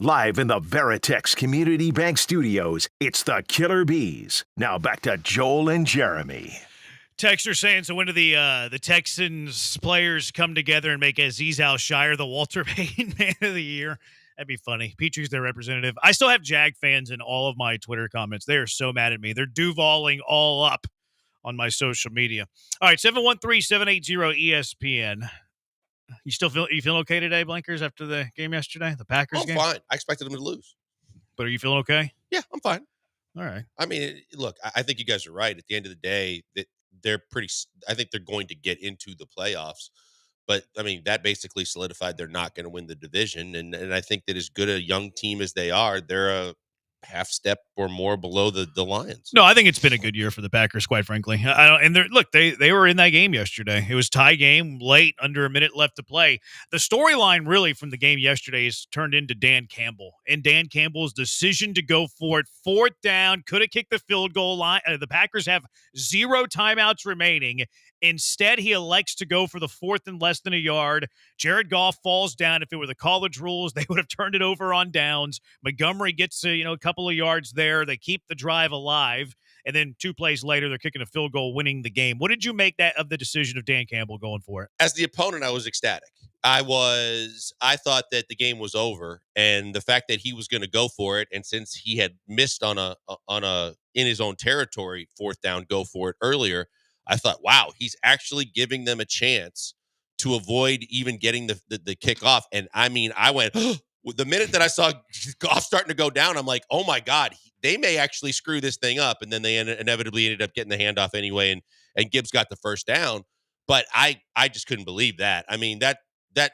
Live in the Veritex Community Bank Studios, it's the Killer Bees. Now back to Joel and Jeremy. Texter saying, so when do the Texans players come together and make Azeez Al-Shire the Walter Payton Man of the Year? That'd be funny. Petry's their representative. I still have Jag fans in all of my Twitter comments. They are so mad at me. They're Duvaling all up on my social media. All right, 713-780-ESPN. You feeling okay today, Blinkers, after the game yesterday, the Packers game? I'm fine. I expected them to lose. But are you feeling okay? Yeah, I'm fine. All right. I mean, look, I think you guys are right. At the end of the day, that they're pretty. I think they're going to get into the playoffs. But I mean, that basically solidified they're not going to win the division. And I think that as good a young team as they are, they're a half step or more below the Lions. No, I think it's been a good year for the Packers, quite frankly. They were in that game yesterday. It was tie game late, under a minute left to play. The storyline really from the game yesterday is turned into Dan Campbell and Dan Campbell's decision to go for it. 4th down, could have kicked the field goal line. The Packers have 0 timeouts remaining. Instead, he elects to go for the 4th and less than a yard. Jared Goff falls down. If it were the college rules, they would have turned it over on downs. Montgomery gets a couple of yards there. They keep the drive alive. And then 2 plays later, they're kicking a field goal, winning the game. What did you make of the decision of Dan Campbell going for it? As the opponent, I was ecstatic. I thought that the game was over, and the fact that he was going to go for it, and since he had missed on a in his own territory 4th down go for it earlier, I thought, wow, he's actually giving them a chance to avoid even getting the kick off. And I mean, I went, the minute that I saw Goff starting to go down, I'm like, oh my God, they may actually screw this thing up. And then they inevitably ended up getting the handoff anyway. And Gibbs got the 1st down. But I just couldn't believe that. I mean, that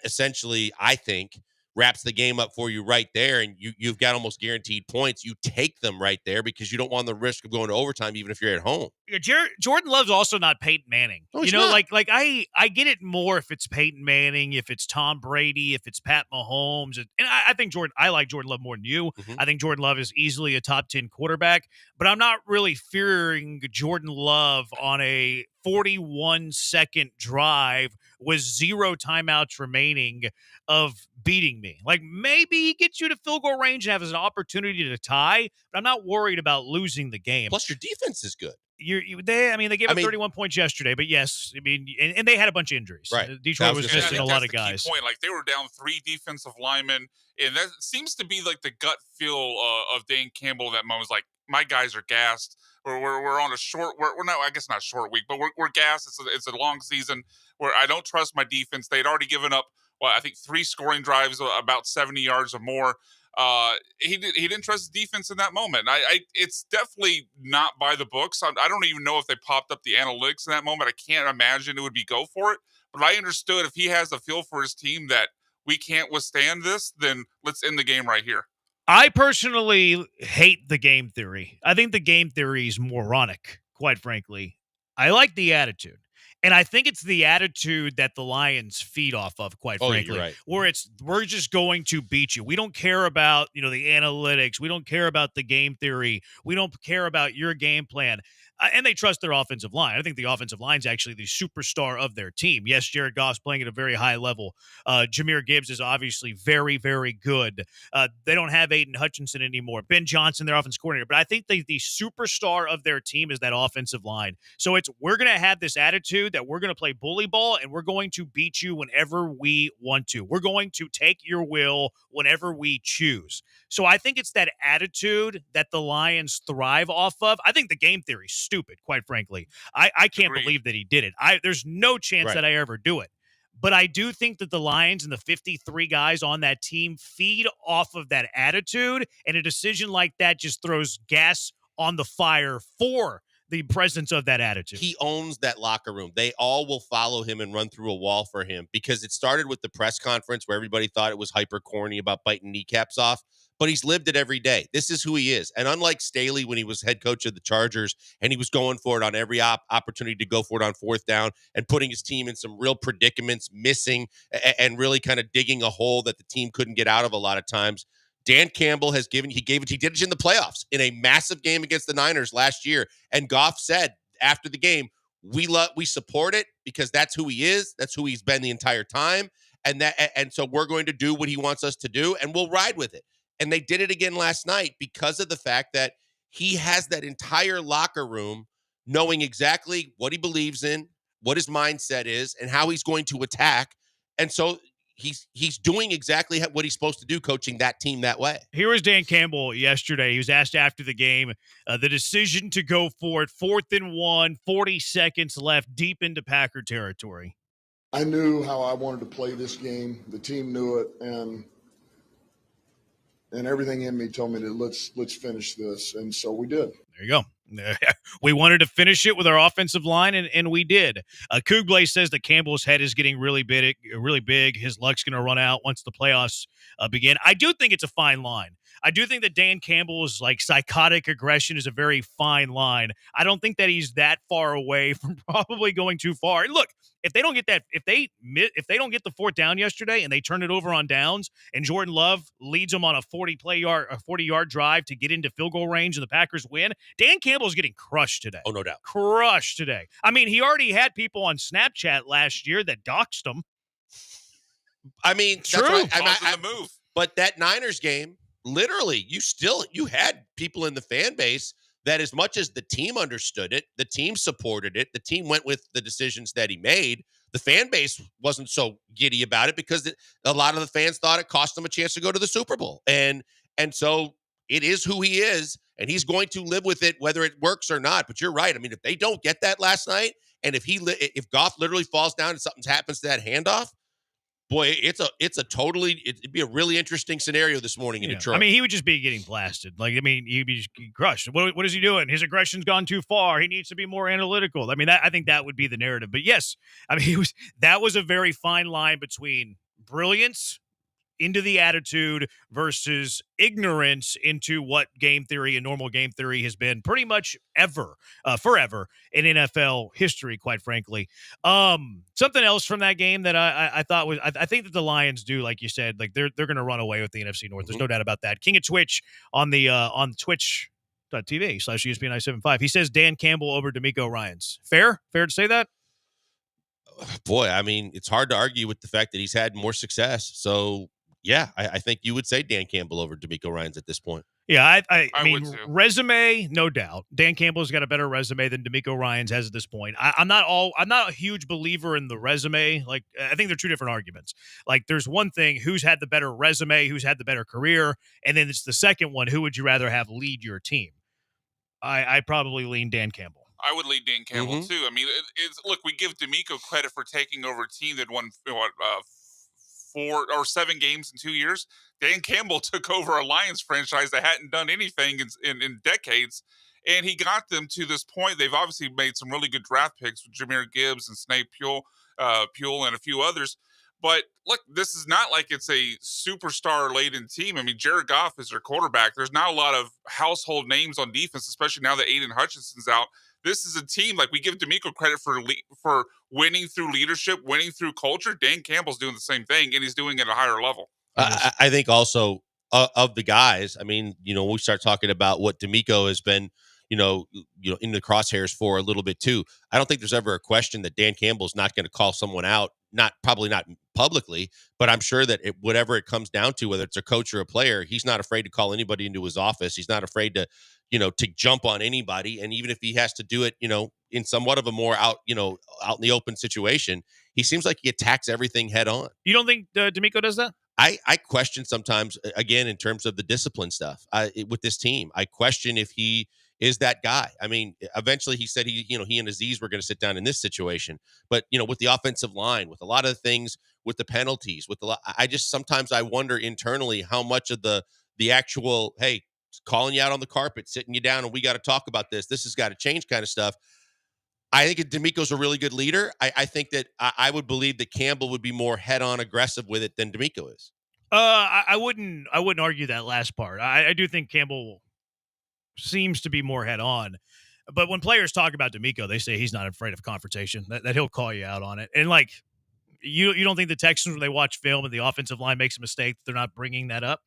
essentially, I think, wraps the game up for you right there, and you've got almost guaranteed points. You take them right there because you don't want the risk of going to overtime, even if you're at home. Yeah, Jordan Love's also not Peyton Manning. No, he's not. I get it more if it's Peyton Manning, if it's Tom Brady, if it's Pat Mahomes, and I think I like Jordan Love more than you. Mm-hmm. I think Jordan Love is easily a top 10 quarterback, but I'm not really fearing Jordan Love on a 41-second drive with 0 timeouts remaining of beating me. Like, maybe he gets you to field goal range and has an opportunity to tie, but I'm not worried about losing the game. Plus, your defense is good. They gave up 31 points yesterday, but yes, I mean, and they had a bunch of injuries. Right. Detroit was missing a lot of guys. Key point. Like, they were down 3 defensive linemen, and that seems to be like the gut feel of Dan Campbell. That moment was like, my guys are gassed. We're on a short. We're not. I guess not short week, but we're gassed. It's a long season where I don't trust my defense. They'd already given up, I think 3 scoring drives, about 70 yards or more. He didn't trust his defense in that moment. It's definitely not by the books. I don't even know if they popped up the analytics in that moment. I can't imagine it would be go for it. But I understood if he has a feel for his team that we can't withstand this, then let's end the game right here. I personally hate the game theory. I think the game theory is moronic, quite frankly. I like the attitude. And I think it's the attitude that the Lions feed off of, quite frankly, you're right. Where we're just going to beat you. We don't care about, the analytics. We don't care about the game theory. We don't care about your game plan. And they trust their offensive line. I think the offensive line is actually the superstar of their team. Yes, Jared Goff's playing at a very high level. Jahmyr Gibbs is obviously very, very good. They don't have Aiden Hutchinson anymore. Ben Johnson, their offensive coordinator. But I think the superstar of their team is that offensive line. So we're going to have this attitude that we're going to play bully ball and we're going to beat you whenever we want to. We're going to take your will whenever we choose. So I think it's that attitude that the Lions thrive off of. I think the game theory is stupid, quite frankly. I can't believe that he did it. There's no chance that I ever do it. But I do think that the Lions and the 53 guys on that team feed off of that attitude, and a decision like that just throws gas on the fire for the presence of that attitude. He owns that locker room. They all will follow him and run through a wall for him, because it started with the press conference where everybody thought it was hyper corny about biting kneecaps off, but he's lived it every day. This is who he is. And unlike Staley when he was head coach of the Chargers and he was going for it on every opportunity to go for it on 4th down and putting his team in some real predicaments, missing and really kind of digging a hole that the team couldn't get out of a lot of times, Dan Campbell he did it in the playoffs in a massive game against the Niners last year. And Goff said after the game, we support it because that's who he is. That's who he's been the entire time. And so we're going to do what he wants us to do, and we'll ride with it. And they did it again last night because of the fact that he has that entire locker room knowing exactly what he believes in, what his mindset is, and how he's going to attack. And so he's doing exactly what he's supposed to do, coaching that team that way. Here was Dan Campbell yesterday. He was asked after the game, the decision to go for it, 4th and 1, 40 seconds left, deep into Packer territory. I knew how I wanted to play this game. The team knew it, and everything in me told me to let's finish this, and so we did. There you go. We wanted to finish it with our offensive line, and we did. Kugle says that Campbell's head is getting really big. His luck's going to run out once the playoffs begin. I do think it's a fine line. I do think that Dan Campbell's like psychotic aggression is a very fine line. I don't think that he's that far away from probably going too far. And look, if they don't get that, if they don't get the 4th down yesterday and they turn it over on downs, and Jordan Love leads them on a 40-yard drive to get into field goal range, and the Packers win, Dan Campbell's getting crushed today. Oh, no doubt, crushed today. I mean, he already had people on Snapchat last year that doxed him. I mean, true. That's right. The move. But that Niners game, literally, you had people in the fan base that, as much as the team understood it, the team supported it, the team went with the decisions that he made. The fan base wasn't so giddy about it because a lot of the fans thought it cost them a chance to go to the Super Bowl. And so it is who he is, and he's going to live with it whether it works or not. But you're right. I mean, if they don't get that last night, and if Goff literally falls down and something happens to that handoff, boy, it'd be a really interesting scenario this morning in Detroit. I mean, he would just be getting blasted. Like, I mean, he'd be crushed. What is he doing? His aggression's gone too far. He needs to be more analytical. I mean, I think that would be the narrative. But yes, I mean, that was a very fine line between brilliance into the attitude versus ignorance into what game theory and normal game theory has been pretty much forever in NFL history, quite frankly. Something else from that game that I thought was, I think that the Lions do, like you said, like they're going to run away with the NFC North. There's no doubt about that. King of Twitch on Twitch.tv/ESPN 975. He says Dan Campbell over D'Amico Ryans. Fair to say that? Boy, I mean, it's hard to argue with the fact that he's had more success. So, yeah, I think you would say Dan Campbell over D'Amico Ryans at this point. Yeah, I mean, resume, no doubt. Dan Campbell's got a better resume than D'Amico Ryans has at this point. I'm not a huge believer in the resume. Like, I think they're two different arguments. Like, there's one thing, who's had the better resume, who's had the better career, and then it's the second one, who would you rather have lead your team? I probably lean Dan Campbell. I would lead Dan Campbell too. I mean, look, we give D'Amico credit for taking over a team that won 4 or 7 games in 2 years. Dan Campbell took over a Lions franchise that hadn't done anything in decades, and he got them to this point. They've obviously made some really good draft picks with Jahmyr Gibbs and Snape Pule and a few others. But look, this is not like it's a superstar-laden team. I mean, Jared Goff is their quarterback. There's not a lot of household names on defense, especially now that Aiden Hutchinson's out. This is a team, like, we give D'Amico credit for winning through leadership, winning through culture. Dan Campbell's doing the same thing, and he's doing it at a higher level. I think also of the guys, I mean, when we start talking about what D'Amico has been, in the crosshairs for a little bit too, I don't think there's ever a question that Dan Campbell's not going to call someone out, probably not publicly, but I'm sure that whatever it comes down to, whether it's a coach or a player, he's not afraid to call anybody into his office. He's not afraid to jump on anybody. And even if he has to do it, in somewhat of a more out in the open situation, he seems like he attacks everything head on. You don't think D'Amico does that? I question sometimes, again, in terms of the discipline stuff with this team. I question if he is that guy. I mean, eventually he said he and Aziz were going to sit down in this situation, but with the offensive line, with a lot of things, with the penalties, sometimes I wonder internally how much of the actual, hey, calling you out on the carpet, sitting you down, and we got to talk about this. This has got to change kind of stuff. I think D'Amico's a really good leader. I think that I would believe that Campbell would be more head-on aggressive with it than D'Amico is. I wouldn't argue that last part. I do think Campbell seems to be more head-on. But when players talk about D'Amico, they say he's not afraid of confrontation, that he'll call you out on it. And, like, you don't think the Texans, when they watch film and the offensive line makes a mistake, they're not bringing that up?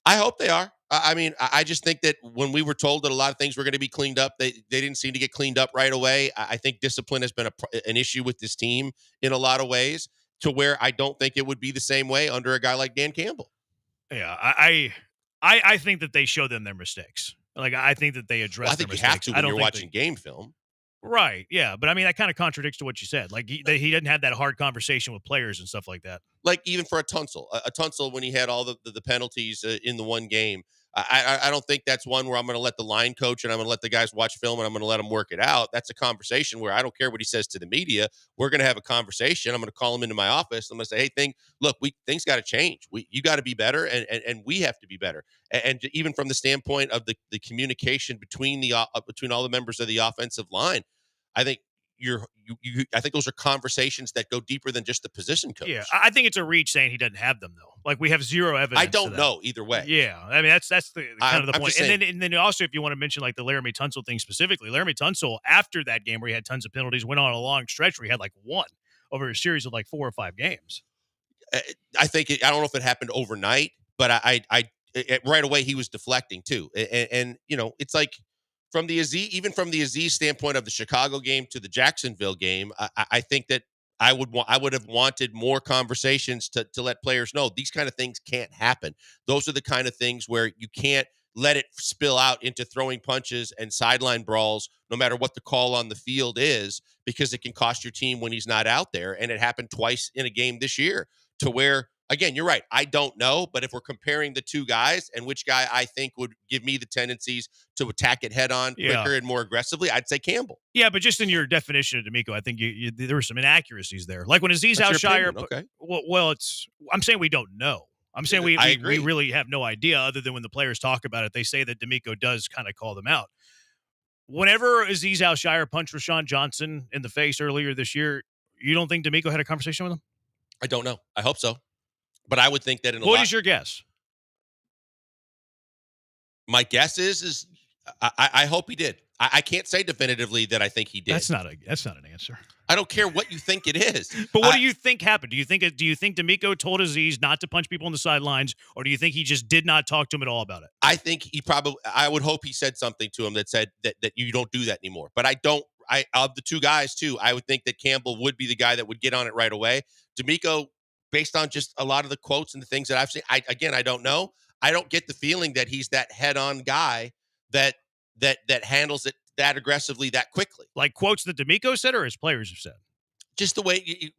I hope they are. I mean, I just think that when we were told that a lot of things were going to be cleaned up, they didn't seem to get cleaned up right away. I think discipline has been an issue with this team in a lot of ways, to where I don't think it would be the same way under a guy like Dan Campbell. Yeah, I think that they show them their mistakes. Like, I think that they address their mistakes. I think you have to when you're watching game film. Right. Yeah. But I mean, that kind of contradicts to what you said. Like he didn't have that hard conversation with players and stuff like that. Like even for a Tunsil when he had all the penalties in the one game. I don't think that's one where I'm going to let the line coach and I'm going to let the guys watch film and I'm going to let them work it out. That's a conversation where I don't care what he says to the media. We're going to have a conversation. I'm going to call him into my office. I'm going to say, hey, things got to change. You got to be better and we have to be better. And even from the standpoint of the communication between between all the members of the offensive line, I think I think those are conversations that go deeper than just the position coach. Yeah, I think it's a reach saying he doesn't have them though. Like we have zero evidence. I don't know either way. Yeah, I mean that's the kind of the I'm point. just saying. And then also if you want to mention like the Laramie Tunsil thing specifically, Laramie Tunsil after that game where he had tons of penalties went on a long stretch where he had like one over a series of like 4 or 5 games. I think I don't know if it happened overnight, but I right away he was deflecting too, and it's like. From the Aziz standpoint of the Chicago game to the Jacksonville game, I think that I would have wanted more conversations to let players know these kind of things can't happen. Those are the kind of things where you can't let it spill out into throwing punches and sideline brawls, no matter what the call on the field is, because it can cost your team when he's not out there. And it happened twice in a game this year to where, again, you're right. I don't know, but if we're comparing the two guys and which guy I think would give me the tendencies to attack it head on quicker and more aggressively, I'd say Campbell. Yeah, but just in your definition of D'Amico, I think there were some inaccuracies there. Like when Aziz Al-Shire, okay. Well, I'm saying we don't know. I'm saying we really have no idea other than when the players talk about it, they say that D'Amico does kind of call them out. Whenever Aziz Al-Shire punched Rashawn Johnson in the face earlier this year, you don't think D'Amico had a conversation with him? I don't know. I hope so. But I would think that What is your guess? My guess is I hope he did. I can't say definitively that I think he did. That's not an answer. I don't care what you think it is. But what do you think happened? Do you think D'Amico told Aziz not to punch people on the sidelines, or do you think he just did not talk to him at all about it? I think I would hope he said something to him that said that you don't do that anymore. But of the two guys too, I would think that Campbell would be the guy that would get on it right away. D'Amico, based on just a lot of the quotes and the things that I've seen, I don't know. I don't get the feeling that he's that head-on guy that handles it that aggressively, that quickly. Like quotes that D'Amico said or his players have said? Just the way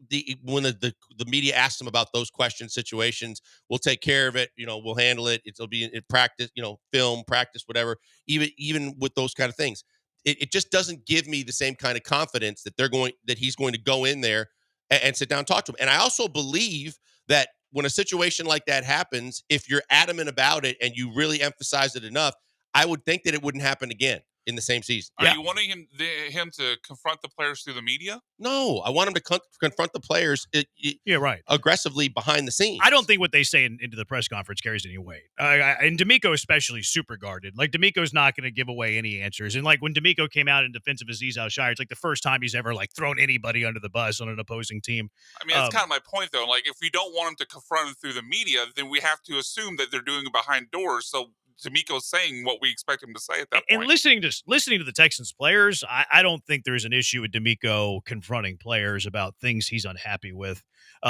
when the media asks him about those question situations, we'll take care of it. We'll handle it. It'll be in practice, film, practice, whatever. Even with those kind of things, it just doesn't give me the same kind of confidence that he's going to go in there and sit down and talk to him. And I also believe that when a situation like that happens, if you're adamant about it and you really emphasize it enough, I would think that it wouldn't happen again in the same season. Are you wanting him to confront the players through the media? No, I want him to confront the players right. aggressively behind the scenes. I don't think what they say into the press conference carries any weight. And D'Amico especially super guarded. Like D'Amico's not going to give away any answers. And like when D'Amico came out in defense of Aziz Al-Shire, it's like the first time he's ever like thrown anybody under the bus on an opposing team. I mean, that's kind of my point though. Like if we don't want him to confront him through the media, then we have to assume that they're doing it behind doors. So D'Amico's saying what we expect him to say at that point. And listening to the Texans players, I don't think there's an issue with D'Amico confronting players about things he's unhappy with.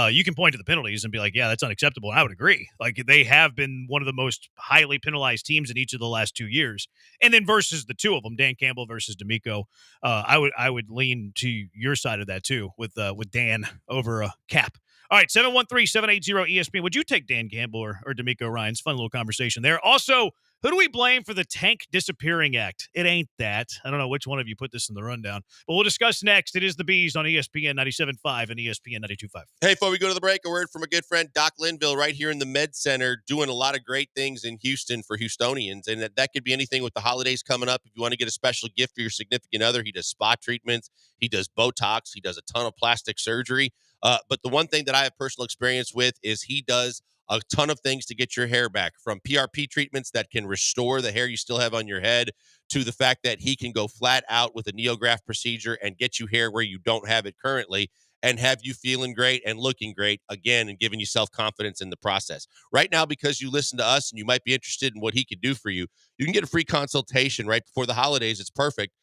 You can point to the penalties and be like, yeah, that's unacceptable. And I would agree. Like they have been one of the most highly penalized teams in each of the last 2 years. And then versus the two of them, Dan Campbell versus D'Amico, I would lean to your side of that too with Dan over Cap. All right, 713-780-ESPN. Would you take Dan Campbell or D'Amico Ryans? Fun little conversation there. Also, who do we blame for the tank disappearing act? It ain't that. I don't know which one of you put this in the rundown, but we'll discuss next. It is the Bees on ESPN 97.5 and ESPN 92.5. Hey, before we go to the break, a word from a good friend, Doc Linville, right here in the Med Center, doing a lot of great things in Houston for Houstonians. And that could be anything with the holidays coming up. If you want to get a special gift for your significant other, he does spa treatments. He does Botox. He does a ton of plastic surgery. But the one thing that I have personal experience with is he does a ton of things to get your hair back, from PRP treatments that can restore the hair you still have on your head to the fact that he can go flat out with a neograft procedure and get you hair where you don't have it currently and have you feeling great and looking great again and giving you self-confidence in the process. Right now, because you listen to us and you might be interested in what he could do for you, you can get a free consultation right before the holidays. It's perfect.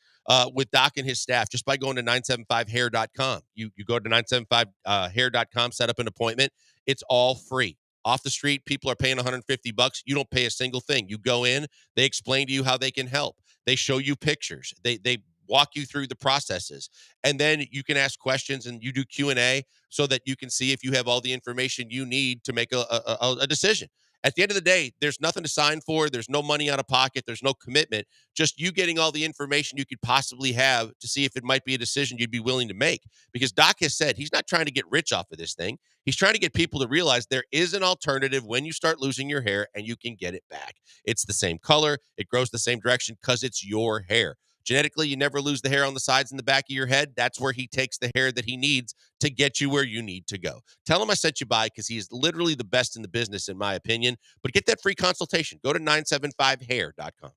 With Doc and his staff, just by going to 975hair.com. You go to 975hair.com, set up an appointment. It's all free. Off the street, people are paying $150. You don't pay a single thing. You go in, they explain to you how they can help. They show you pictures. They walk you through the processes. And then you can ask questions and you do Q&A so that you can see if you have all the information you need to make a decision. At the end of the day, there's nothing to sign for. There's no money out of pocket. There's no commitment. Just you getting all the information you could possibly have to see if it might be a decision you'd be willing to make. Because Doc has said he's not trying to get rich off of this thing. He's trying to get people to realize there is an alternative when you start losing your hair and you can get it back. It's the same color. It grows the same direction because it's your hair. Genetically, you never lose the hair on the sides and the back of your head. That's where he takes the hair that he needs to get you where you need to go. Tell him I sent you by because he is literally the best in the business, in my opinion. But get that free consultation. Go to 975hair.com.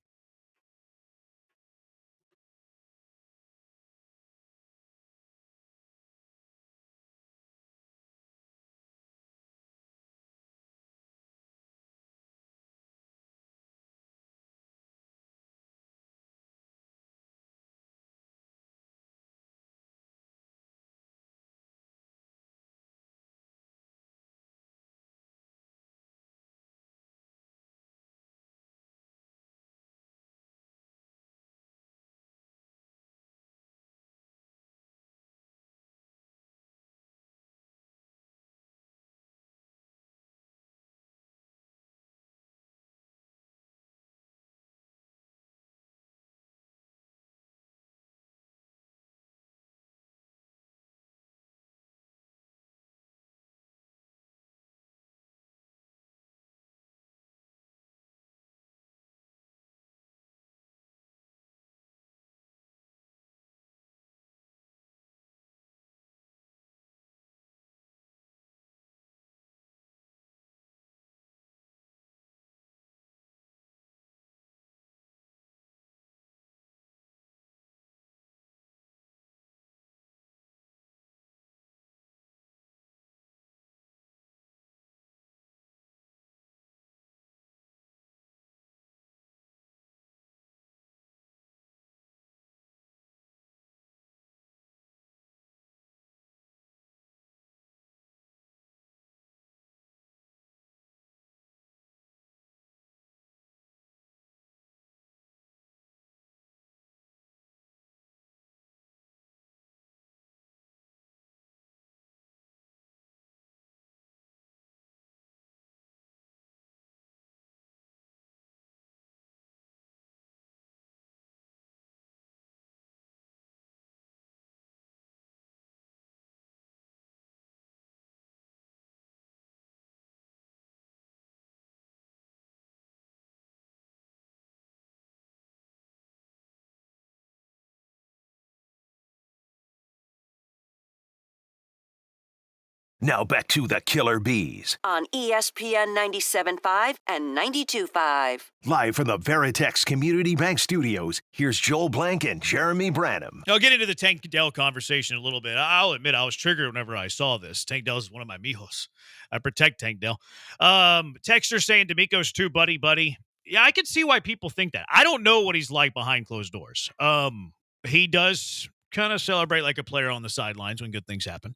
Now back to the Killer Bees. On ESPN 97.5 and 92.5. Live from the Veritex Community Bank Studios, here's Joel Blank and Jeremy Branham. I'll get into the Tank Dell conversation a little bit. I'll admit I was triggered whenever I saw this. Tank Dell is one of my mijos. I protect Tank Dell. Texter saying D'Amico's too buddy. Yeah, I can see why people think that. I don't know what he's like behind closed doors. He does kind of celebrate like a player on the sidelines when good things happen.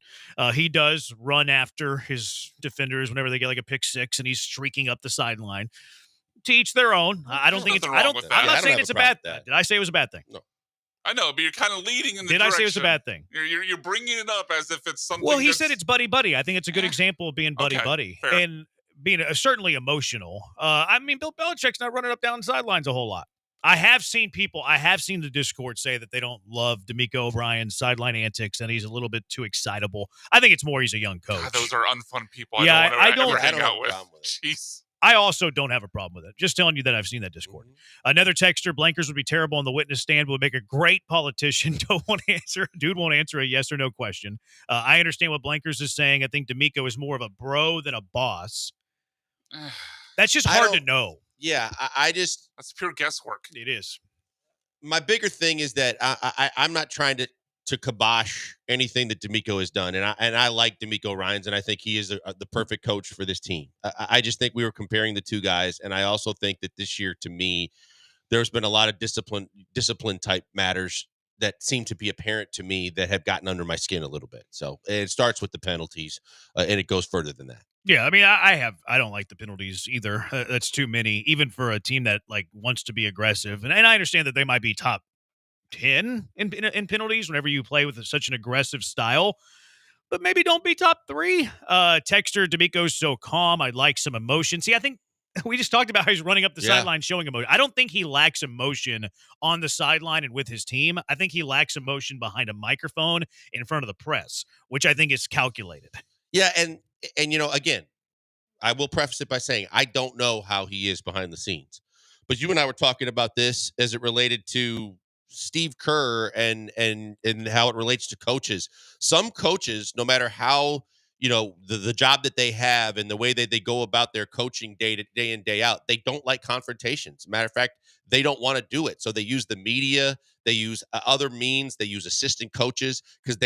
He does run after his defenders whenever they get like a pick six and he's streaking up the sideline. To each their own. I don't think it's. I'm not saying it's a bad thing. Did I say it was a bad thing? No. I know, but you're kind of leading in the Did direction. I say it was a bad thing? You're bringing it up as if it's something. Well, he said it's buddy. I think it's a good example of being buddy, fair. and being certainly emotional. I mean, Bill Belichick's not running up down sidelines a whole lot. I have seen the Discord say that they don't love D'Amico O'Brien's sideline antics and he's a little bit too excitable. I think it's more he's a young coach. God, those are unfun people. Yeah, I don't want to hang out with. Jeez. I also don't have a problem with it. Just telling you that I've seen that Discord. Another texter, Blankers would be terrible on the witness stand, would make a great politician. Dude won't answer a yes or no question. I understand what Blankers is saying. I think D'Amico is more of a bro than a boss. That's just hard to know. Yeah, I just... That's pure guesswork. It is. My bigger thing is that I'm not trying to kibosh anything that D'Amico has done. And I like D'Amico Ryans, and I think he is the perfect coach for this team. I just think we were comparing the two guys. And I also think that this year, to me, there's been a lot of discipline type matters that seem to be apparent to me that have gotten under my skin a little bit. So it starts with the penalties and it goes further than that. Yeah, I mean, I don't like the penalties either. That's too many, even for a team that like wants to be aggressive. And I understand that they might be top 10 in penalties whenever you play with such an aggressive style. But maybe don't be top 3. Texter, D'Amico's so calm. I'd like some emotion. See, I think we just talked about how he's running up the sideline showing emotion. I don't think he lacks emotion on the sideline and with his team. I think he lacks emotion behind a microphone in front of the press, which I think is calculated. Yeah, and again, I will preface it by saying I don't know how he is behind the scenes. But you and I were talking about this as it related to Steve Kerr and how it relates to coaches. Some coaches, no matter how, the job that they have and the way that they go about their coaching day in, day out, they don't like confrontations. Matter of fact, they don't want to do it. So they use the media, they use other means, they use assistant coaches because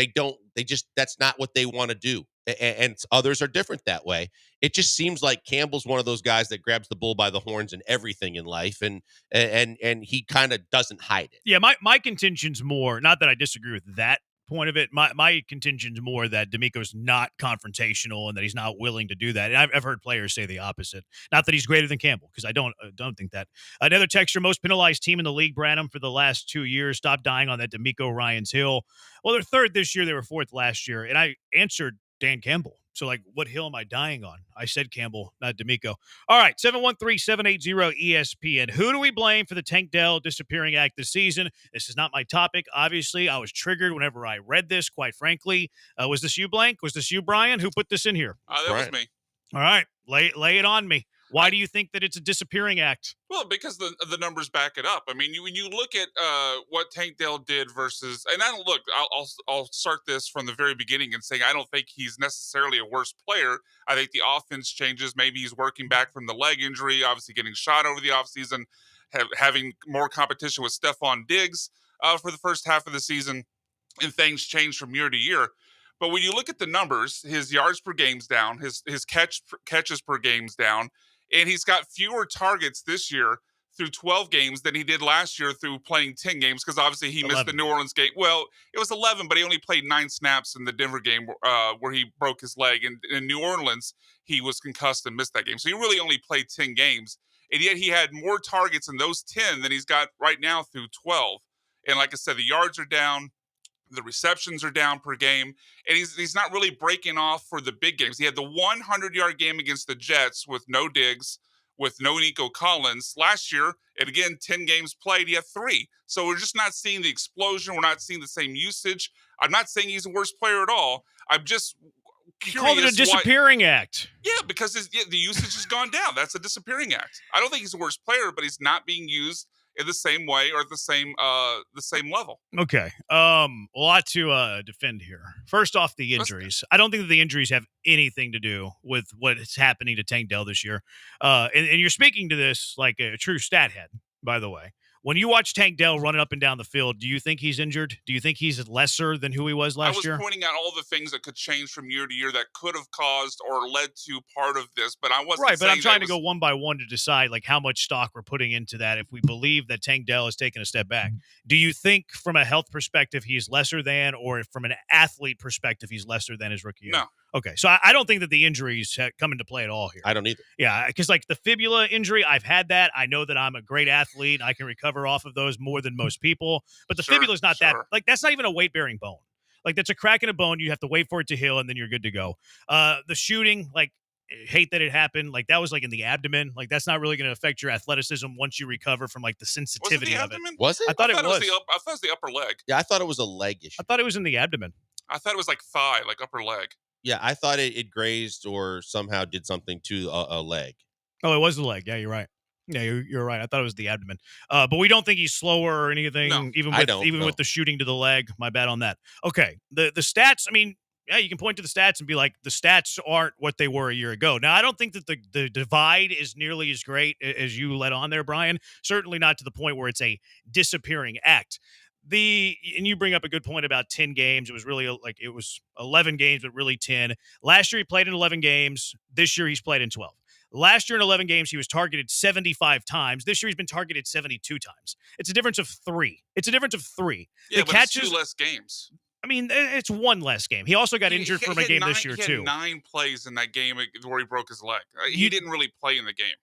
that's not what they want to do. And others are different that way. It just seems like Campbell's one of those guys that grabs the bull by the horns in everything in life, and he kind of doesn't hide it. Yeah, my contention's more, not that I disagree with that point of it. My contention's more that D'Amico's not confrontational and that he's not willing to do that. And I've heard players say the opposite. Not that he's greater than Campbell, because I don't think that. Another texture, most penalized team in the league, Branham, for the last 2 years. Stop dying on that D'Amico Ryan's Hill. Well, they're 3rd this year. They were 4th last year. And I answered Dan Campbell. So, what hill am I dying on? I said Campbell, not D'Amico. All right, 713-780-ESPN. Who do we blame for the Tank Dell disappearing act this season? This is not my topic. Obviously, I was triggered whenever I read this, quite frankly. Was this you, Blank? Was this you, Brian? Who put this in here? That was me. All right, lay it on me. Why do you think that it's a disappearing act? Well, because the numbers back it up. I mean, when you look at what Tank Dell did versus, and I'll start this from the very beginning and saying I don't think he's necessarily a worse player. I think the offense changes. Maybe he's working back from the leg injury, obviously getting shot over the offseason, having more competition with Stephon Diggs for the first half of the season, and things change from year to year. But when you look at the numbers, his yards per game's down, his catches per game's down. And he's got fewer targets this year through 12 games than he did last year through playing 10 games, because obviously he 11. missed the New Orleans game. Well, it was 11, but he only played 9 snaps in the Denver game where he broke his leg. And in New Orleans, he was concussed and missed that game. So he really only played 10 games. And yet he had more targets in those 10 than he's got right now through 12. And like I said, the yards are down. The receptions are down per game, and he's not really breaking off for the big games. He had the 100-yard game against the Jets with no Diggs, with no Nico Collins. Last year, and again, 10 games played, he had 3. So we're just not seeing the explosion. We're not seeing the same usage. I'm not saying he's a worse player at all. I'm just curious. Called it a disappearing act. Yeah, because the usage has gone down. That's a disappearing act. I don't think he's a worse player, but he's not being used in the same way or at the same level. Okay. A lot to defend here. First off, the injuries. I don't think that the injuries have anything to do with what is happening to Tank Dell this year. And you're speaking to this like a true stat head, by the way. When you watch Tank Dell running up and down the field, do you think he's injured? Do you think he's lesser than who he was last year? I was pointing out all the things that could change from year to year that could have caused or led to part of this, but I wasn't right. But I'm trying to go one by one to decide how much stock we're putting into that. If we believe that Tank Dell has taken a step back, do you think from a health perspective he's lesser than, or from an athlete perspective he's lesser than his rookie year? No. Okay, so I don't think that the injuries come into play at all here. I don't either. Yeah, because the fibula injury, I've had that. I know that I'm a great athlete. I can recover off of those more than most people. But the fibula is not that. That's not even a weight-bearing bone. That's a crack in a bone. You have to wait for it to heal, and then you're good to go. The shooting, hate that it happened. That was in the abdomen. That's not really going to affect your athleticism once you recover from the sensitivity of it. Was it? I thought it was. I thought it was the upper leg. Yeah, I thought it was a leg issue. I thought it was in the abdomen. I thought it was thigh, upper leg. Yeah, I thought it grazed or somehow did something to a leg. Oh, it was the leg. Yeah, you're right. Yeah, you're right. I thought it was the abdomen. But we don't think he's slower or anything. No, even with the shooting to the leg. My bad on that. Okay, the stats. I mean, yeah, you can point to the stats and be like, the stats aren't what they were a year ago. Now, I don't think that the divide is nearly as great as you let on there, Brian. Certainly not to the point where it's a disappearing act. And you bring up a good point about 10 games. It was really it was 11 games, but really 10. Last year he played in 11 games. This year he's played in 12. Last year in 11 games, he was targeted 75 times. This year he's been targeted 72 times. It's a difference of 3. Yeah, the but catches, it's 2 less games. I mean, it's 1 less game. He also got injured from a game this year, he had too. 9 plays in that game where he broke his leg. He didn't really play in the game.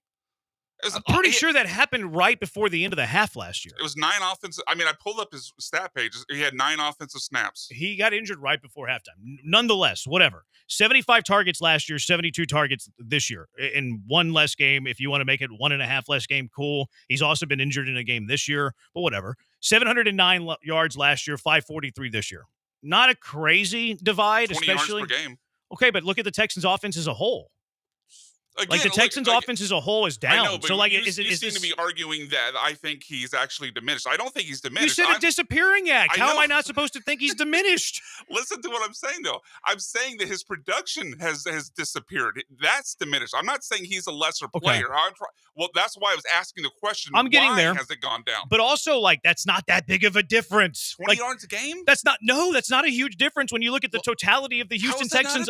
I'm pretty sure that happened right before the end of the half last year. It was 9 offensive. I mean, I pulled up his stat page. He had 9 offensive snaps. He got injured right before halftime. Nonetheless, whatever. 75 targets last year, 72 targets this year. In one less game, if you want to make it 1.5 less game, cool. He's also been injured in a game this year, but whatever. 709 yards last year, 543 this year. Not a crazy divide, 20 especially. yards per game. Okay, but look at the Texans' offense as a whole. Again, Like the Texans' offense as a whole is down. I know, but so like, you is seem this to be arguing that I think he's actually diminished. I don't think he's You diminished. said a disappearing act. How am I not supposed to think he's diminished? Listen to what I'm saying, though. I'm saying that his production has disappeared. That's diminished. I'm not saying he's a lesser player. Well, that's why I was asking the question. I'm getting why there. Has it gone down? But also, like, that's not that big of a difference. 20 like, yards a game? That's not a huge difference when you look at the totality of the Houston Texans.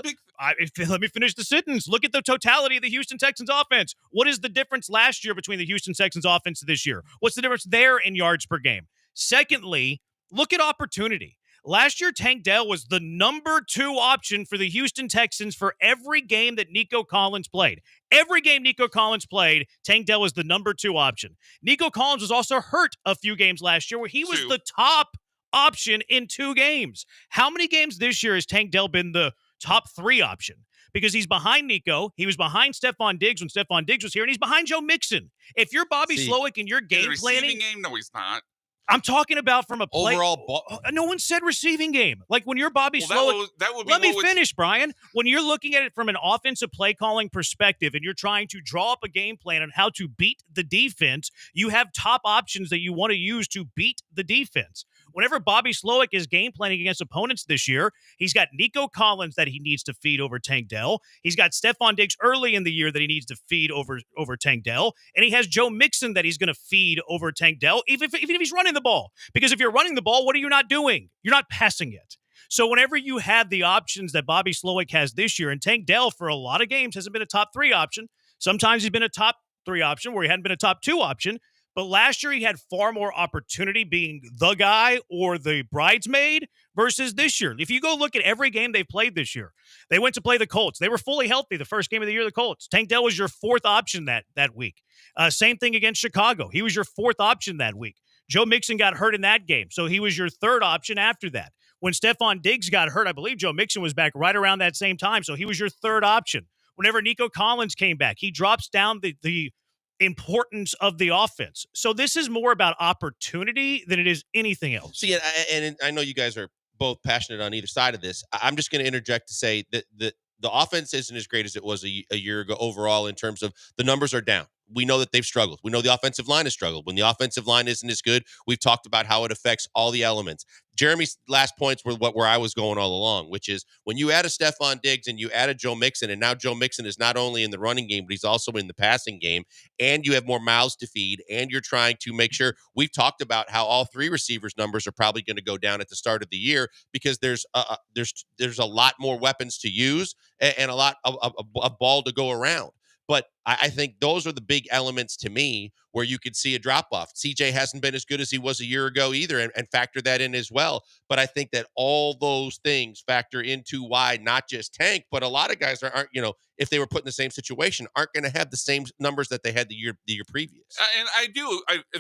Let me finish the sentence. Look at the totality of the Houston Texans offense. What is the difference last year between the Houston Texans offense this year? What's the difference there in yards per game? Secondly, look at opportunity. Last year, Tank Dell was the number 2 option for the Houston Texans for every game that Nico Collins played. Every game Nico Collins played, Tank Dell was the number 2 option. Nico Collins was also hurt a few games last year where he was the top option in 2 games. How many games this year has Tank Dell been the top 3 option? Because he's behind Nico. He was behind Stephon Diggs when Stephon Diggs was here, and he's behind Joe Mixon. If you're Bobby Slowick and you're game planning. Game? No, he's not. I'm talking about from a play. Overall, no one said receiving game. Like when you're Bobby Slowick. That would be let me finish, Brian. When you're looking at it from an offensive play calling perspective and you're trying to draw up a game plan on how to beat the defense, you have top options that you want to use to beat the defense. Whenever Bobby Slowick is game planning against opponents this year, he's got Nico Collins that he needs to feed over Tank Dell. He's got Stephon Diggs early in the year that he needs to feed over Tank Dell. And he has Joe Mixon that he's going to feed over Tank Dell, even if he's running the ball. Because if you're running the ball, what are you not doing? You're not passing it. So whenever you have the options that Bobby Slowick has this year, and Tank Dell for a lot of games hasn't been a top 3 option. Sometimes he's been a top 3 option where he hadn't been a top 2 option. But last year, he had far more opportunity being the guy or the bridesmaid versus this year. If you go look at every game they've played this year, they went to play the Colts. They were fully healthy the first game of the year, the Colts. Tank Dell was your 4th option that week. Same thing against Chicago. He was your 4th option that week. Joe Mixon got hurt in that game, so he was your 3rd option after that. When Stephon Diggs got hurt, I believe Joe Mixon was back right around that same time, so he was your 3rd option. Whenever Nico Collins came back, he drops down the importance of the offense. So this is more about opportunity than it is anything else. See, and I know you guys are both passionate on either side of this. I'm just going to interject to say that the offense isn't as great as it was a year ago overall in terms of the numbers are down. We know that they've struggled. We know the offensive line has struggled. When the offensive line isn't as good, we've talked about how it affects all the elements. Jeremy's last points were where I was going all along, which is when you add a Stephon Diggs and you add a Joe Mixon, and now Joe Mixon is not only in the running game, but he's also in the passing game, and you have more mouths to feed, and you're trying to make sure. We've talked about how all 3 receivers' numbers are probably going to go down at the start of the year because there's a lot more weapons to use and a lot of ball to go around. But I think those are the big elements to me where you could see a drop-off. CJ hasn't been as good as he was a year ago either, and factor that in as well. But I think that all those things factor into why not just Tank, but a lot of guys aren't, if they were put in the same situation, aren't going to have the same numbers that they had the year previous. And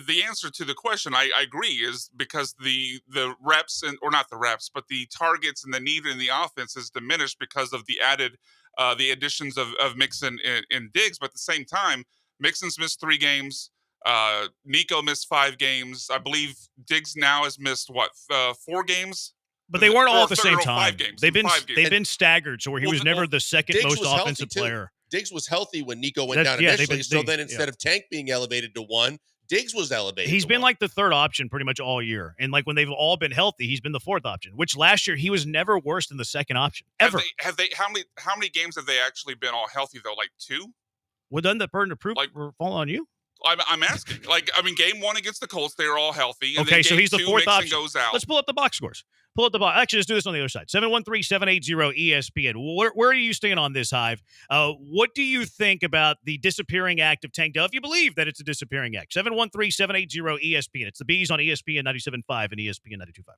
the answer to the question, I agree, is because the reps, or not the reps, but the targets and the need in the offense is diminished because of the added the additions of Mixon and Diggs. But at the same time, Mixon's missed 3 games. Nico missed 5 games. I believe Diggs now has missed 4 games. But they weren't all at the same 5 time. games. They've 5 games. been staggered, so where he was never the second Diggs most was offensive healthy, player. Diggs was healthy when Nico went down initially. So then instead of Tank being elevated to 1, Diggs was elevated. He's been 1. like the 3rd option pretty much all year. And like when they've all been healthy, he's been the 4th option, which last year he was never worse than the 2nd option ever. Have they how many games have they actually been all healthy though? Like 2? Well, doesn't the burden of proof fall on you? I'm asking. Game 1 against the Colts, they were all healthy. And okay, then so he's the 2, 4th Mixon option. goes out. Let's pull up the box scores. Actually, let's do this on the other side. 713-780-ESPN. Where do you stand on this, Hive? What do you think about the disappearing act of Tank Dell, if you believe that it's a disappearing act? 713-780-ESPN. It's the Bees on ESPN 97.5 and ESPN 92.5.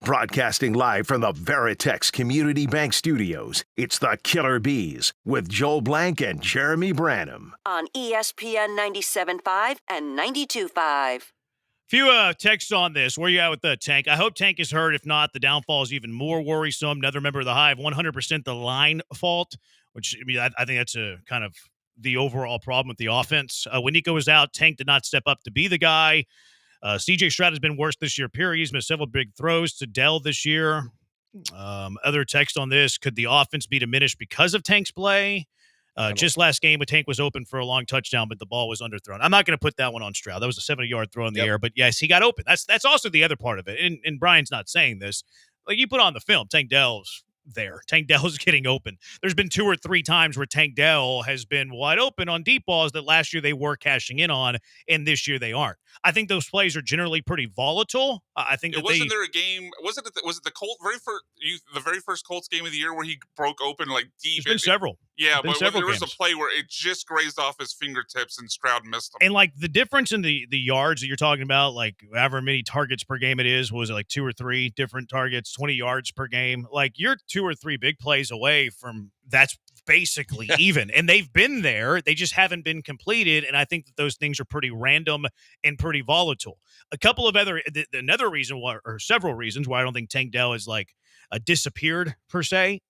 Broadcasting live from the Veritex Community Bank Studios, it's the Killer Bees with Joel Blank and Jeremy Branham. On ESPN 97.5 and 92.5. Few texts on this. Where you at with the Tank? I hope Tank is hurt. If not, the downfall is even more worrisome. Another member of the Hive, 100% the line fault, which I think that's a kind of the overall problem with the offense. When Nico was out, Tank did not step up to be the guy. C.J. Stroud has been worse this year, period. He's missed several big throws to Dell this year. Other text on this. Could the offense be diminished because of Tank's play? Just last game, a Tank was open for a long touchdown, but the ball was underthrown. I'm not going to put that one on Stroud. That was a 70-yard throw in the air, but yes, he got open. That's also the other part of it. And Brian's not saying this. Like, you put on the film, Tank Dell's there. Tank Dell's getting open. There's been 2 or 3 times where Tank Dell has been wide open on deep balls that last year they were cashing in on, and this year they aren't. I think those plays are generally pretty volatile. I think wasn't there a game? Was it the Colts the very first Colts game of the year where he broke open like deep? There's been several. Yeah, but there was a play where it just grazed off his fingertips and Stroud missed him. And like the difference in the yards that you're talking about, like however many targets per game it is, was it like 2 or 3 different targets, 20 yards per game? Like, you're 2 or 3 big plays away from that's basically even. And they've been there. They just haven't been completed. And I think that those things are pretty random and pretty volatile. A couple of another reason why, or several reasons why I don't think Tank Dell is like disappeared per se.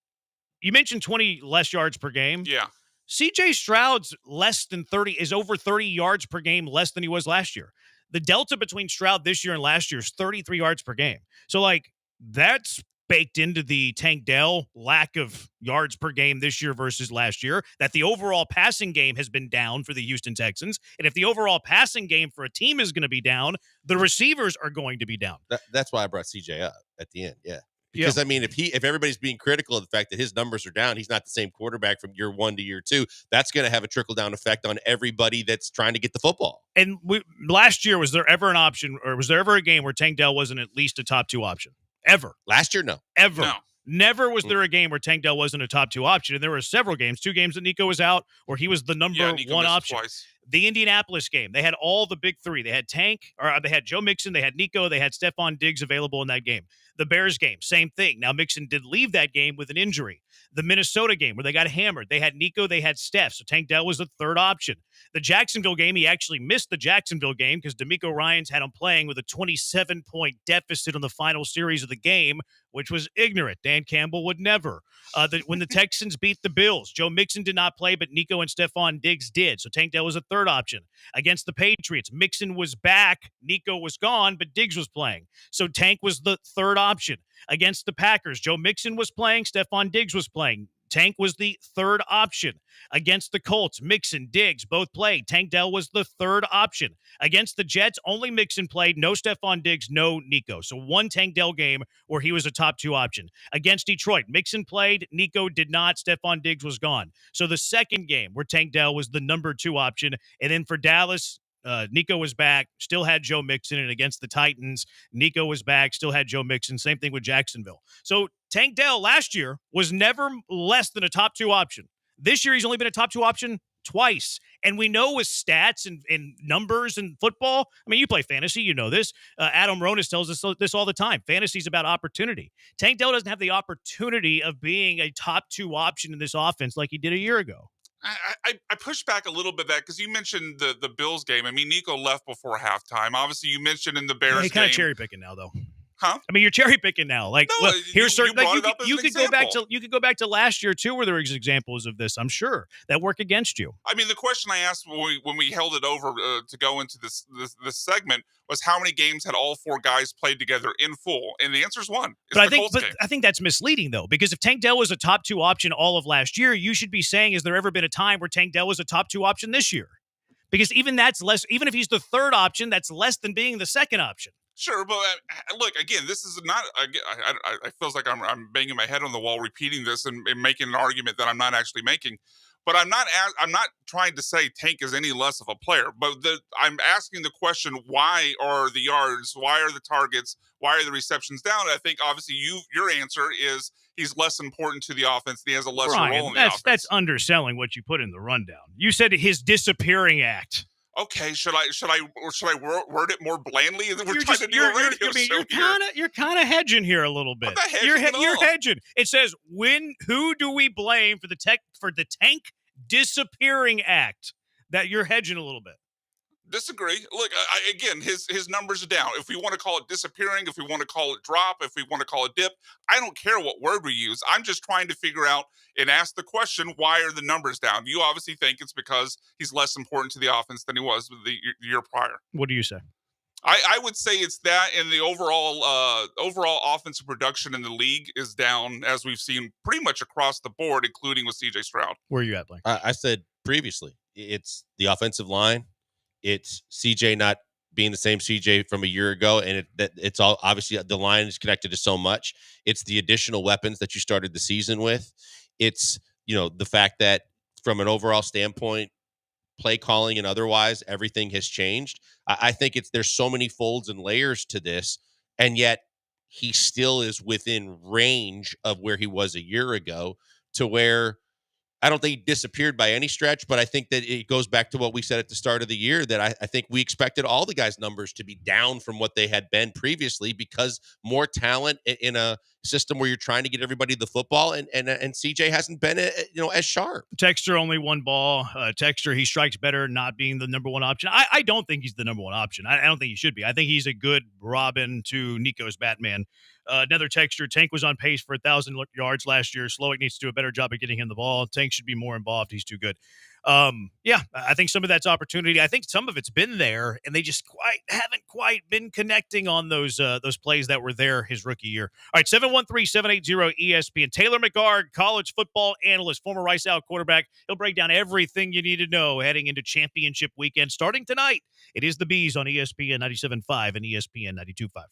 You mentioned 20 less yards per game. Yeah. C.J. Stroud's is over 30 yards per game less than he was last year. The delta between Stroud this year and last year is 33 yards per game. So, like, that's baked into the Tank Dell lack of yards per game this year versus last year, that the overall passing game has been down for the Houston Texans. And if the overall passing game for a team is going to be down, the receivers are going to be down. That's why I brought CJ up at the end. Yeah. Because, I mean, if everybody's being critical of the fact that his numbers are down, he's not the same quarterback from year 1 to year 2, that's going to have a trickle-down effect on everybody that's trying to get the football. And last year, was there ever an option, or was there ever a game where Tank Dell wasn't at least a top 2 option? Ever. Last year, no. Ever. No. Never was there a game where Tank Dell wasn't a top 2 option. And there were several games, 2 games that Nico was out, where he was the number 1 option. Twice. The Indianapolis game, they had all the big 3. They had they had Joe Mixon, they had Nico, they had Stephon Diggs available in that game. The Bears game, same thing. Now, Mixon did leave that game with an injury. The Minnesota game, where they got hammered, they had Nico, they had Steph, so Tank Dell was the 3rd option. The Jacksonville game, he actually missed the Jacksonville game because D'Amico Ryans had him playing with a 27-point deficit on the final series of the game, which was ignorant. Dan Campbell would never. When the Texans beat the Bills, Joe Mixon did not play, but Nico and Stephon Diggs did, so Tank Dell was a 3rd option. Against the Patriots, Mixon was back, Nico was gone, but Diggs was playing, so Tank was the 3rd option. Against the Packers, Joe Mixon was playing, Stephon Diggs was playing. Tank was the 3rd option. Against the Colts, Mixon, Diggs both played. Tank Dell was the 3rd option. Against the Jets, only Mixon played. No Stephon Diggs, no Nico. So 1 Tank Dell game where he was a top 2 option. Against Detroit, Mixon played. Nico did not. Stephon Diggs was gone. So the second game where Tank Dell was the number 2 option. And then for Dallas, Nico was back, still had Joe Mixon, and against the Titans, Nico was back, still had Joe Mixon. Same thing with Jacksonville. So Tank Dell last year was never less than a top 2 option. This year, he's only been a top 2 option twice. And we know with stats and numbers and football, I mean, you play fantasy, you know this. Adam Ronis tells us this all the time. Fantasy is about opportunity. Tank Dell doesn't have the opportunity of being a top 2 option in this offense like he did a year ago. I pushed back a little bit that because you mentioned the Bills game. I mean, Nico left before halftime. Obviously, you mentioned in the Bears game. Kind of cherry picking now, though. Huh? I mean, you're cherry picking now. Like, no, look, here's certain. You could go back to to last year too, where there was examples of this. I'm sure that work against you. I mean, the question I asked when we held it over to go into this segment was how many games had all 4 guys played together in full, and the answer is 1. But I think that's misleading though, because if Tank Dell was a top 2 option all of last year, you should be saying, has there ever been a time where Tank Dell was a top 2 option this year? Because even that's less. Even if he's the 3rd option, that's less than being the 2nd option. Sure, but look, again, this is not. I feels like I'm banging my head on the wall, repeating this and making an argument that I'm not actually making. But I'm not trying to say Tank is any less of a player. But I'm asking the question: why are the yards? Why are the targets? Why are the receptions down? I think obviously your answer is he's less important to the offense. And he has a lesser role in the offense. That's underselling what you put in the rundown. You said his disappearing act. Okay, should I word it more blandly? We're trying to do a radio show here. You're kind of hedging here a little bit. I'm not hedging at You're all. hedging. It says, who do we blame for the tank disappearing act? That you're hedging a little bit. Disagree. Look, again, his numbers are down. If we want to call it disappearing, if we want to call it drop, if we want to call it dip, I don't care what word we use. I'm just trying to figure out and ask the question, why are the numbers down? You obviously think it's because he's less important to the offense than he was the year prior. What do you say? I would say it's that, and the overall offensive production in the league is down, as we've seen pretty much across the board, including with C.J. Stroud. Where are you at, Blake? I said previously, it's the offensive line. It's CJ not being the same CJ from a year ago, and it's all obviously the line is connected to so much. It's the additional weapons that you started the season with. It's the fact that from an overall standpoint, play calling and otherwise, everything has changed. I think there's so many folds and layers to this, and yet he still is within range of where he was a year ago, to where I don't think he disappeared by any stretch, but I think that it goes back to what we said at the start of the year, that I think we expected all the guys' numbers to be down from what they had been previously, because more talent in a system where you're trying to get everybody the football, and CJ hasn't been as sharp. Texter only one ball. Texter, he strikes better not being the number one option. I don't think he's the number one option. I don't think he should be. I think he's a good Robin to Nico's Batman. Another texture, Tank was on pace for 1,000 yards last year. Slowick needs to do a better job of getting him the ball. Tank should be more involved. He's too good. I think some of that's opportunity. I think some of it's been there, and they just haven't quite been connecting on those plays that were there his rookie year. All right, 713-780-ESPN. Taylor McGard, college football analyst, former Rice Out quarterback. He'll break down everything you need to know heading into championship weekend. Starting tonight, it is the Bees on ESPN 97.5 and ESPN 92.5.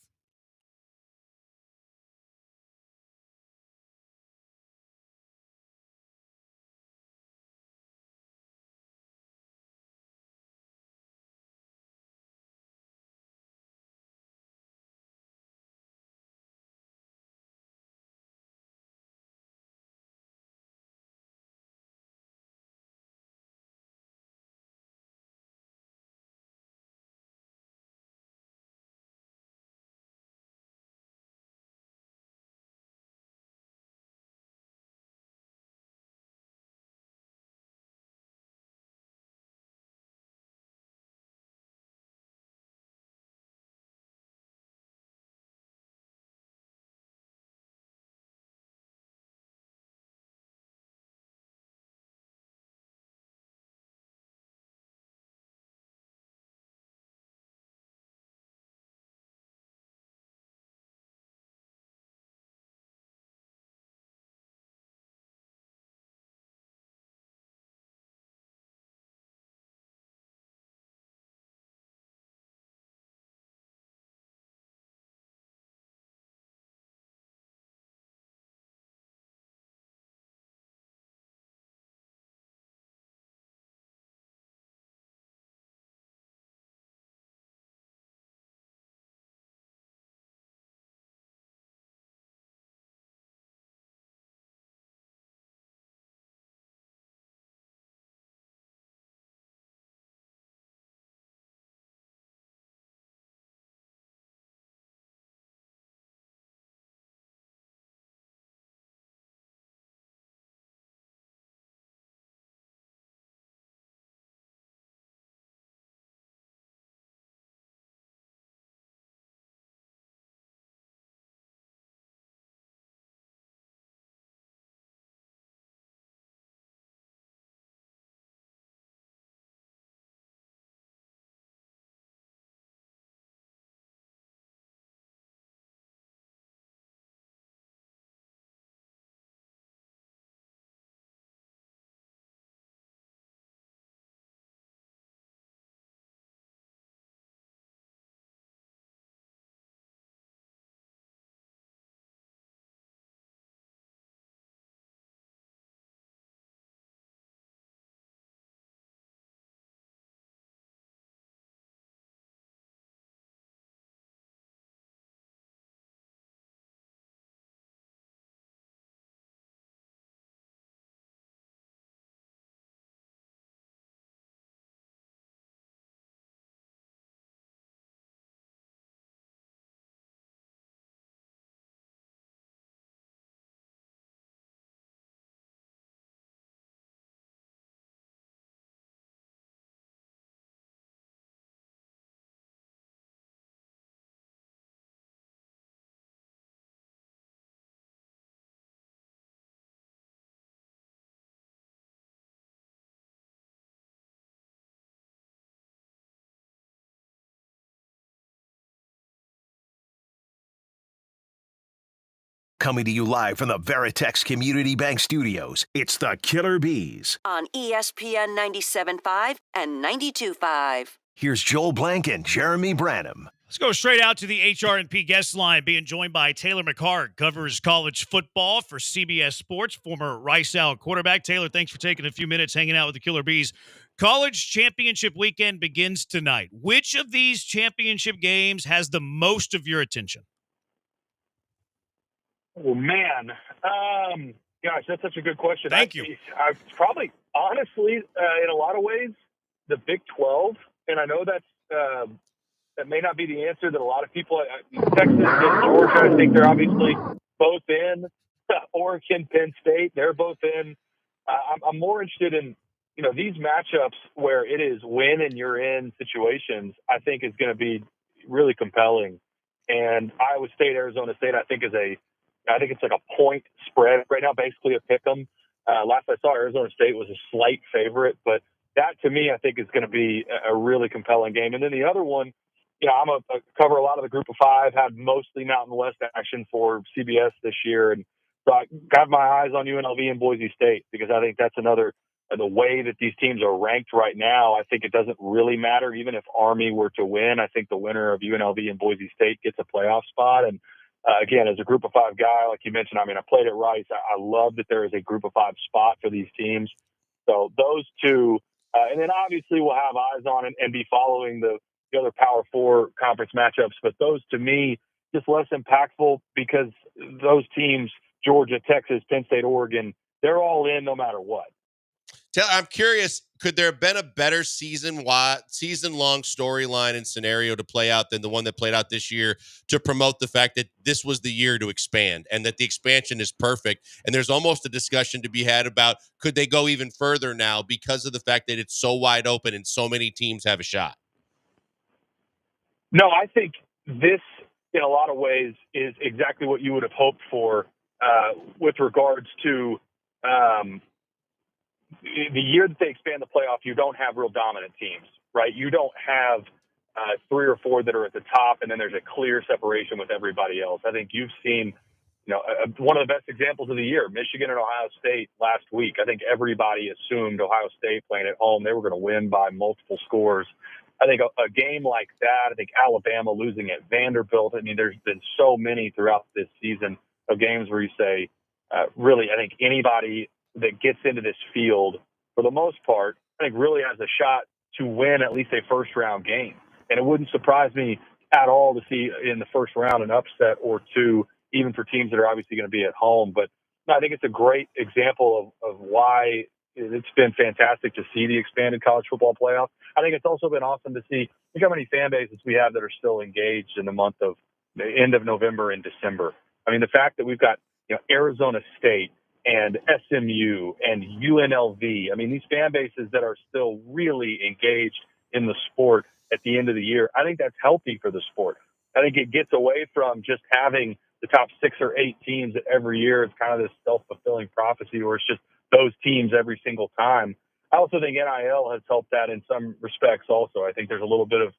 Coming to you live from the Veritex Community Bank Studios, it's the Killer Bees. On ESPN 97.5 and 92.5. Here's Joel Blank and Jeremy Branham. Let's go straight out to the HR&P guest line, being joined by Taylor McHargue, covers college football for CBS Sports, former Rice Owl quarterback. Taylor, thanks for taking a few minutes hanging out with the Killer Bees. College championship weekend begins tonight. Which of these championship games has the most of your attention? Oh, man. Gosh, that's such a good question. Thank you. I probably, honestly, in a lot of ways, the Big 12, and I know that's that may not be the answer that a lot of people, Texas and Georgia, I think they're obviously both in. Oregon, Penn State, they're both in. I'm more interested in, these matchups where it is win and you're in situations, I think is going to be really compelling. And Iowa State, Arizona State, I think it's like a point spread right now, basically a pick 'em. Last I saw, Arizona State was a slight favorite, but that to me, I think is going to be a really compelling game. And then the other one, I'm a cover a lot of the Group of Five, had mostly Mountain West action for CBS this year, and so I got my eyes on UNLV and Boise State because I think that's another. The way that these teams are ranked right now, I think it doesn't really matter. Even if Army were to win, I think the winner of UNLV and Boise State gets a playoff spot. And again, as a Group of Five guy, like you mentioned, I played at Rice. I love that there is a Group of Five spot for these teams. So those two, and then obviously we'll have eyes on and be following the other Power Four conference matchups. But those, to me, just less impactful because those teams, Georgia, Texas, Penn State, Oregon, they're all in no matter what. I'm curious, could there have been a better season-long storyline and scenario to play out than the one that played out this year to promote the fact that this was the year to expand and that the expansion is perfect? And there's almost a discussion to be had about could they go even further now because of the fact that it's so wide open and so many teams have a shot? No, I think this, in a lot of ways, is exactly what you would have hoped for with regards to the year that they expand the playoff. You don't have real dominant teams, right? You don't have 3 or 4 that are at the top, and then there's a clear separation with everybody else. I think you've seen, one of the best examples of the year, Michigan and Ohio State last week. I think everybody assumed Ohio State playing at home, they were going to win by multiple scores. I think a game like that, I think Alabama losing at Vanderbilt. There's been so many throughout this season of games where you say, really, I think anybody that gets into this field, for the most part, I think really has a shot to win at least a first-round game. And it wouldn't surprise me at all to see in the first round an upset or two, even for teams that are obviously going to be at home. But no, I think it's a great example of why it's been fantastic to see the expanded college football playoff. I think it's also been awesome to see look how many fan bases we have that are still engaged in the end of November and December. The fact that we've got Arizona State and SMU and UNLV. These fan bases that are still really engaged in the sport at the end of the year. I think that's healthy for the sport. I think it gets away from just having the top 6 or 8 teams every year. It's kind of this self-fulfilling prophecy where it's just those teams every single time. I also think NIL has helped that in some respects also. I think there's a little bit of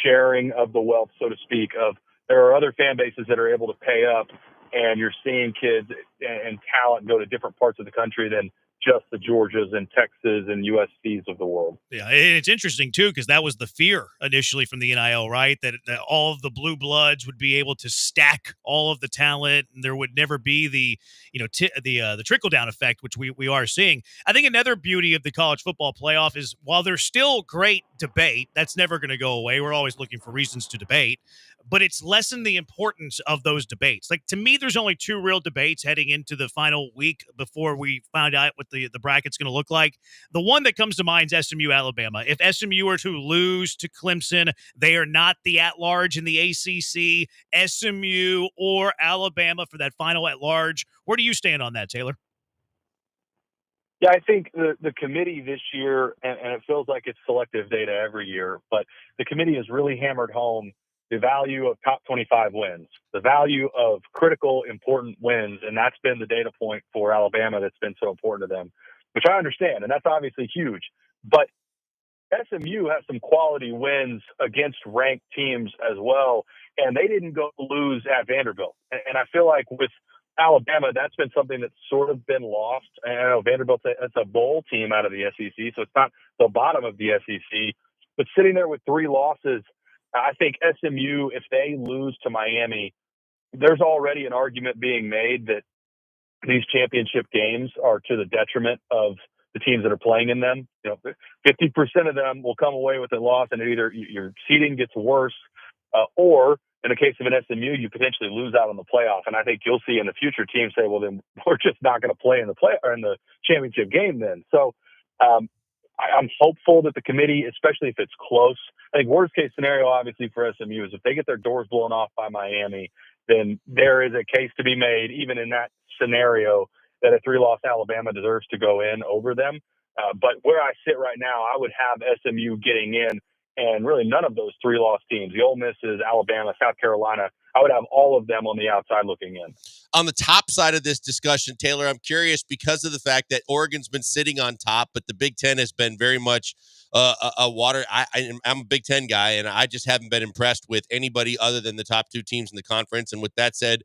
sharing of the wealth, so to speak, of there are other fan bases that are able to pay up, and you're seeing kids and talent go to different parts of the country than just the Georgias and Texas and USCs of the world. Yeah, and it's interesting, too, because that was the fear initially from the NIL, right? That all of the blue bloods would be able to stack all of the talent, and there would never be the trickle-down effect, which we are seeing. I think another beauty of the college football playoff is while there's still great debate, that's never going to go away. We're always looking for reasons to debate. But it's lessened the importance of those debates. Like, to me, there's only 2 real debates heading into the final week before we find out what the bracket's going to look like. The one that comes to mind is SMU, Alabama. If SMU were to lose to Clemson, they are not the at-large in the ACC. SMU or Alabama for that final at-large. Where do you stand on that, Taylor? Yeah, I think the committee this year, and it feels like it's selective data every year, but the committee has really hammered home the value of top 25 wins, the value of critical, important wins, and that's been the data point for Alabama that's been so important to them, which I understand, and that's obviously huge. But SMU has some quality wins against ranked teams as well, and they didn't go lose at Vanderbilt. And I feel like with Alabama, that's been something that's sort of been lost. And I know Vanderbilt's it's a bowl team out of the SEC, so it's not the bottom of the SEC. But sitting there with 3 losses, I think SMU, if they lose to Miami, there's already an argument being made that these championship games are to the detriment of the teams that are playing in them. 50% of them will come away with a loss, and either your seeding gets worse, or in the case of an SMU, you potentially lose out on the playoff. And I think you'll see in the future teams say, well, then we're just not going to play in the championship game then. So I'm hopeful that the committee, especially if it's close, I think worst case scenario, obviously, for SMU is if they get their doors blown off by Miami, then there is a case to be made, even in that scenario, that a 3-loss Alabama deserves to go in over them. But where I sit right now, I would have SMU getting in, and really none of those 3-loss teams, the Ole Misses, Alabama, South Carolina, I would have all of them on the outside looking in. On the top side of this discussion, Taylor, I'm curious because of the fact that Oregon's been sitting on top, but the Big Ten has been very much a water. I'm a Big Ten guy, and I just haven't been impressed with anybody other than the top 2 teams in the conference. And with that said,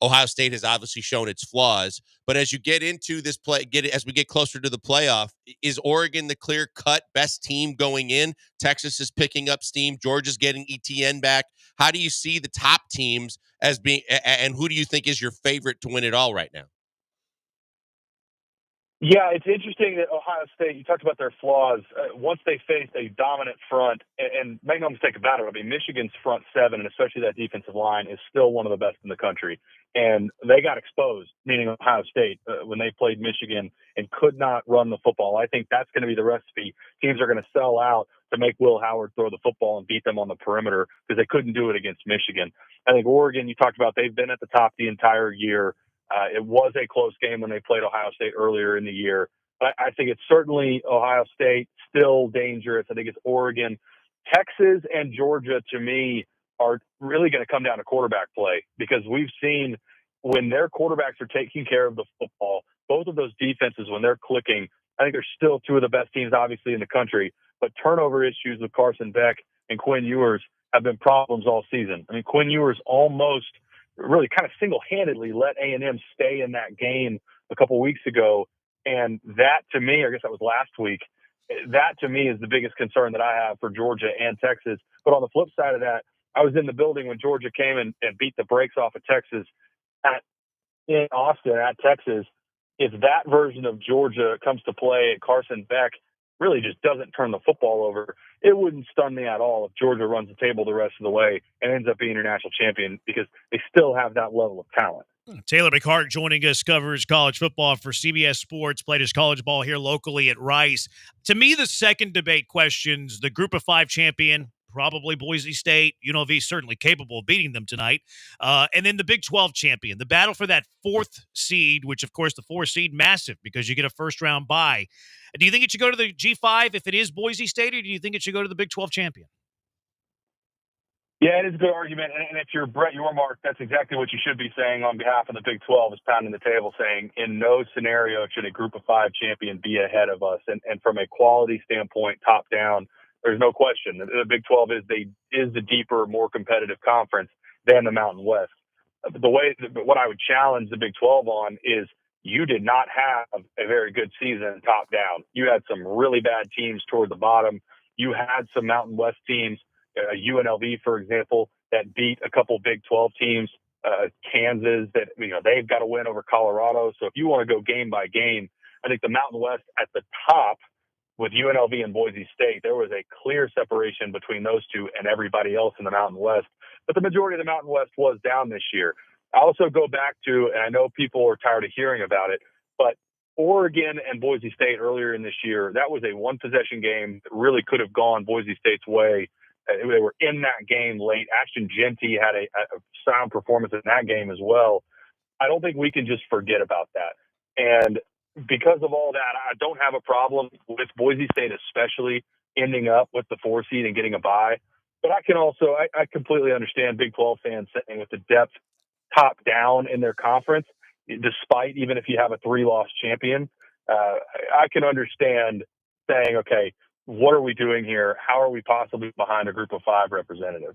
Ohio State has obviously shown its flaws, but as you get into this as we get closer to the playoff, is Oregon the clear-cut best team going in? Texas is picking up steam. Georgia's getting ETN back. How do you see the top teams as being, and who do you think is your favorite to win it all right now? Yeah, it's interesting that Ohio State, you talked about their flaws. Once they faced a dominant front, and make no mistake about it, I mean, Michigan's front 7, and especially that defensive line, is still one of the best in the country. And they got exposed, meaning Ohio State, when they played Michigan and could not run the football. I think that's going to be the recipe. Teams are going to sell out to make Will Howard throw the football and beat them on the perimeter because they couldn't do it against Michigan. I think Oregon, you talked about, they've been at the top the entire year. It was a close game when they played Ohio State earlier in the year. But I think it's certainly Ohio State, still dangerous. I think it's Oregon. Texas and Georgia, to me, are really going to come down to quarterback play because we've seen when their quarterbacks are taking care of the football, both of those defenses, when they're clicking, I think they're still 2 of the best teams, obviously, in the country. But turnover issues with Carson Beck and Quinn Ewers have been problems all season. I mean, Quinn Ewers almost really kind of single-handedly let A&M stay in that game a couple weeks ago. And that, to me, I guess that was last week, that, to me, is the biggest concern that I have for Georgia and Texas. But on the flip side of that, I was in the building when Georgia came and beat the brakes off of Texas in Austin at Texas. If that version of Georgia comes to play and Carson Beck really just doesn't turn the football over, it wouldn't stun me at all if Georgia runs the table the rest of the way and ends up being your national champion because they still have that level of talent. Taylor McHart joining us, covers college football for CBS Sports, played his college ball here locally at Rice. To me, the second debate questions the Group of 5 champion, probably Boise State. UNLV certainly capable of beating them tonight. And then the Big 12 champion, the battle for that 4th seed, which, of course, the 4th seed, massive because you get a first-round bye. Do you think it should go to the G5 if it is Boise State, or do you think it should go to the Big 12 champion? Yeah, it is a good argument. And if you're Brett Yormark, that's exactly what you should be saying on behalf of the Big 12, is pounding the table saying, in no scenario should a Group of 5 champion be ahead of us. And from a quality standpoint, top down, there's no question. The Big 12 is the deeper, more competitive conference than the Mountain West. What I would challenge the Big 12 on is you did not have a very good season top down. You had some really bad teams toward the bottom. You had some Mountain West teams, UNLV, for example, that beat a couple Big 12 teams, Kansas, that they've got to win over Colorado. So if you want to go game by game, I think the Mountain West at the top with UNLV and Boise State, there was a clear separation between those two and everybody else in the Mountain West. But the majority of the Mountain West was down this year. I also go back to, and I know people are tired of hearing about it, but Oregon and Boise State earlier in this year, that was a one-possession game that really could have gone Boise State's way. They were in that game late. Ashton Genty had a sound performance in that game as well. I don't think we can just forget about that. And because of all that, I don't have a problem with Boise State especially ending up with the 4 seed and getting a bye. But I can also, I completely understand Big 12 fans saying with the depth top down in their conference, despite even if you have a 3-loss champion, I can understand saying, okay, what are we doing here? How are we possibly behind a Group of 5 representative?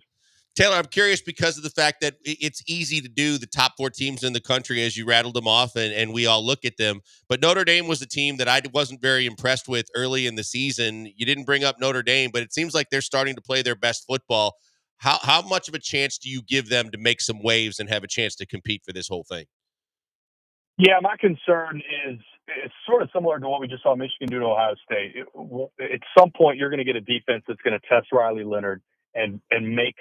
Taylor, I'm curious because of the fact that it's easy to do the top 4 teams in the country as you rattled them off and we all look at them. But Notre Dame was a team that I wasn't very impressed with early in the season. You didn't bring up Notre Dame, but it seems like they're starting to play their best football. How much of a chance do you give them to make some waves and have a chance to compete for this whole thing? Yeah, my concern is it's sort of similar to what we just saw Michigan do to Ohio State. At some point, you're going to get a defense that's going to test Riley Leonard and make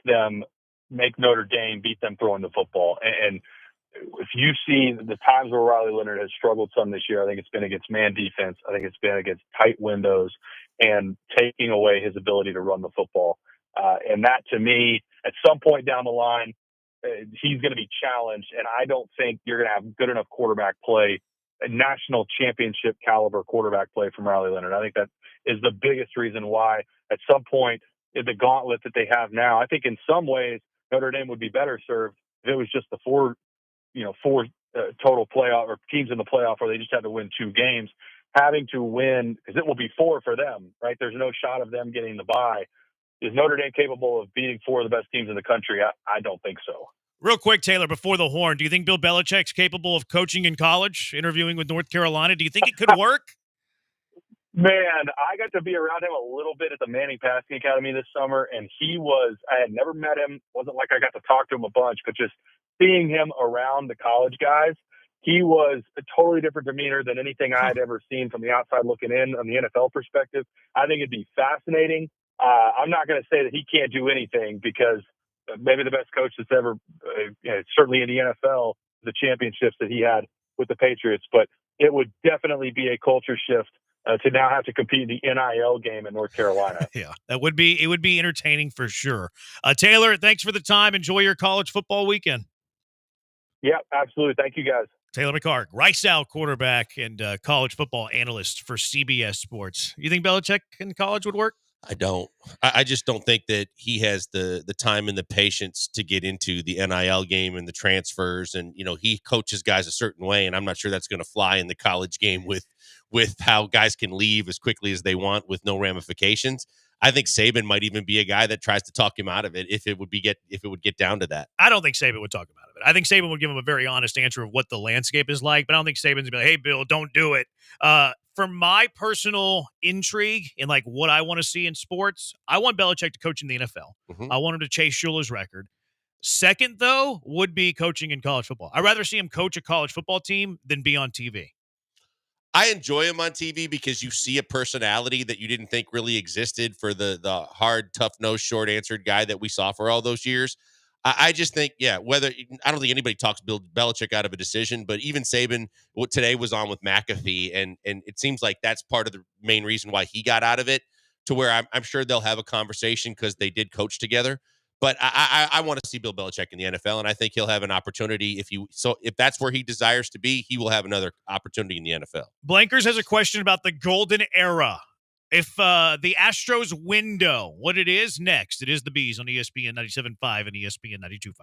Notre Dame beat them throwing the football. And if you see the times where Riley Leonard has struggled some this year, I think it's been against man defense. I think it's been against tight windows and taking away his ability to run the football. And that, to me, at some point down the line, he's going to be challenged. And I don't think you're going to have good enough quarterback play, a national championship caliber quarterback play from Riley Leonard. I think that is the biggest reason why at some point in the gauntlet that they have now, I think in some ways Notre Dame would be better served if it was just the four total playoff or teams in the playoff where they just had to win 2 games. Having to win, because it will be 4 for them, right? There's no shot of them getting the bye. Is Notre Dame capable of beating 4 of the best teams in the country? I don't think so. Real quick, Taylor, before the horn, do you think Bill Belichick's capable of coaching in college, interviewing with North Carolina? Do you think it could work? Man, I got to be around him a little bit at the Manning Passing Academy this summer, and I had never met him. Wasn't like I got to talk to him a bunch, but just seeing him around the college guys, he was a totally different demeanor than anything I had ever seen from the outside looking in on the NFL perspective. I think it'd be fascinating. I'm not going to say that he can't do anything because maybe the best coach that's ever, certainly in the NFL, the championships that he had with the Patriots, but it would definitely be a culture shift to now have to compete in the NIL game in North Carolina. Yeah, it would be entertaining for sure. Taylor, thanks for the time. Enjoy your college football weekend. Yeah, absolutely. Thank you, guys. Taylor McHargue, Rice-Out quarterback and college football analyst for CBS Sports. You think Belichick in college would work? I don't. I just don't think that he has the time and the patience to get into the NIL game and the transfers. And, he coaches guys a certain way, and I'm not sure that's going to fly in the college game with how guys can leave as quickly as they want with no ramifications. I think Saban might even be a guy that tries to talk him out of it if it would get down to that. I don't think Saban would talk him out of it. I think Saban would give him a very honest answer of what the landscape is like, but I don't think Saban's going to be like, hey, Bill, don't do it. For my personal intrigue and like what I want to see in sports, I want Belichick to coach in the NFL. Mm-hmm. I want him to chase Schuler's record. Second, though, would be coaching in college football. I'd rather see him coach a college football team than be on TV. I enjoy him on TV because you see a personality that you didn't think really existed for the hard, tough-nosed, short-answered guy that we saw for all those years. I just think, I don't think anybody talks Bill Belichick out of a decision, but even Saban today was on with McAfee, and it seems like that's part of the main reason why he got out of it, to where I'm sure they'll have a conversation because they did coach together. But I want to see Bill Belichick in the NFL, and I think he'll have an opportunity if that's where he desires to be, he will have another opportunity in the NFL. Blankers has a question about the golden era. If the Astros window, what it is next, it is the Bees on ESPN 97.5 and ESPN 92.5.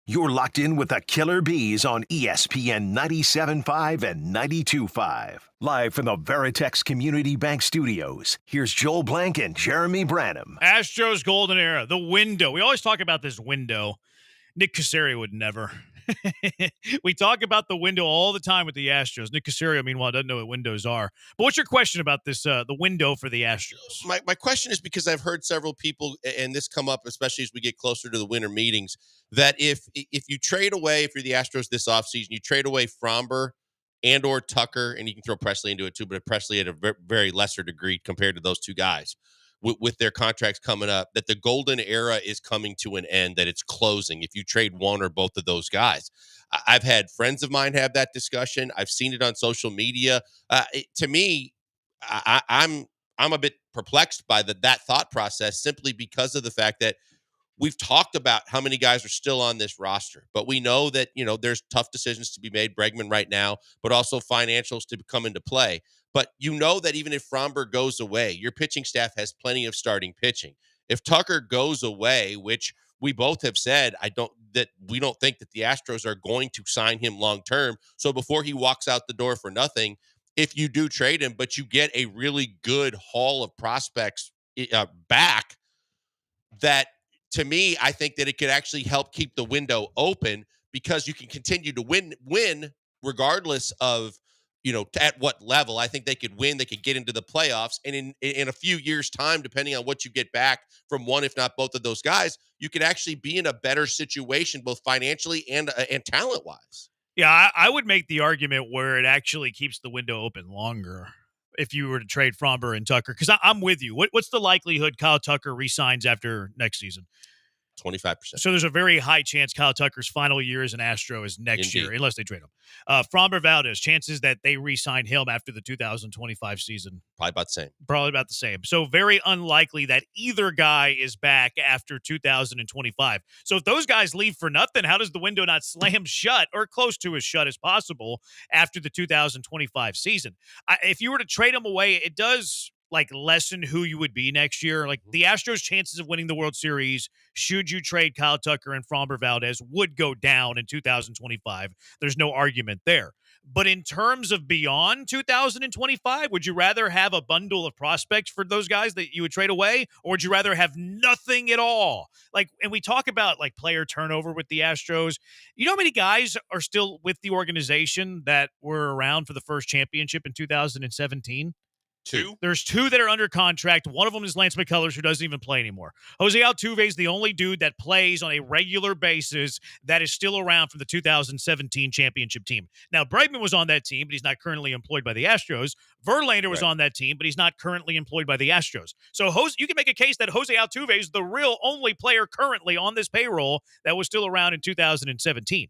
You're locked in with the Killer Bees on ESPN 97.5 and 92.5. Live from the Veritex Community Bank Studios, here's Joel Blank and Jeremy Branham. Astros golden era, the window. We always talk about this window. Nick Caserio would never. We talk about the window all the time with the Astros. Nick Caserio, meanwhile, doesn't know what windows are. But what's your question about this, the window for the Astros? My question is because I've heard several people, and this come up, especially as we get closer to the winter meetings, that if you trade away, if you're the Astros this offseason, you trade away Fromber and or Tucker, and you can throw Presley into it too, but Presley at a very lesser degree compared to those two guys with their contracts coming up, that the golden era is coming to an end, that it's closing if you trade one or both of those guys. I've had friends of mine have that discussion. I've seen it on social media. To me, I'm a bit perplexed by that thought process, simply because of the fact that we've talked about how many guys are still on this roster, but we know that, there's tough decisions to be made, Bregman right now, but also financials to come into play. But that even if Fromber goes away, your pitching staff has plenty of starting pitching. If Tucker goes away, which we both have said, we don't think that the Astros are going to sign him long term. So before he walks out the door for nothing, if you do trade him, but you get a really good haul of prospects back, that to me, I think that it could actually help keep the window open, because you can continue to win regardless of, at what level. I think they could win. They could get into the playoffs. And in a few years' time, depending on what you get back from one, if not both of those guys, you could actually be in a better situation, both financially and talent-wise. Yeah, I would make the argument where it actually keeps the window open longer if you were to trade Fromber and Tucker, because I'm with you. What's the likelihood Kyle Tucker re-signs after next season? 25%. So there's a very high chance Kyle Tucker's final year as an Astro is next year, unless they trade him. Fromber Valdez, chances that they re-sign him after the 2025 season. Probably about the same. So very unlikely that either guy is back after 2025. So if those guys leave for nothing, how does the window not slam shut or close to as shut as possible after the 2025 season? If you were to trade them away, it does lessen who you would be next year. The Astros' chances of winning the World Series, should you trade Kyle Tucker and Fromber Valdez, would go down in 2025. There's no argument there. But in terms of beyond 2025, would you rather have a bundle of prospects for those guys that you would trade away, or would you rather have nothing at all? And we talk about player turnover with the Astros. You know how many guys are still with the organization that were around for the first championship in 2017? Two. There's two that are under contract. One of them is Lance McCullers, who doesn't even play anymore. Jose Altuve is the only dude that plays on a regular basis that is still around from the 2017 championship team. Now, Bregman was on that team, but he's not currently employed by the Astros. Verlander was on that team, but he's not currently employed by the Astros. So you can make a case that Jose Altuve is the real only player currently on this payroll that was still around in 2017.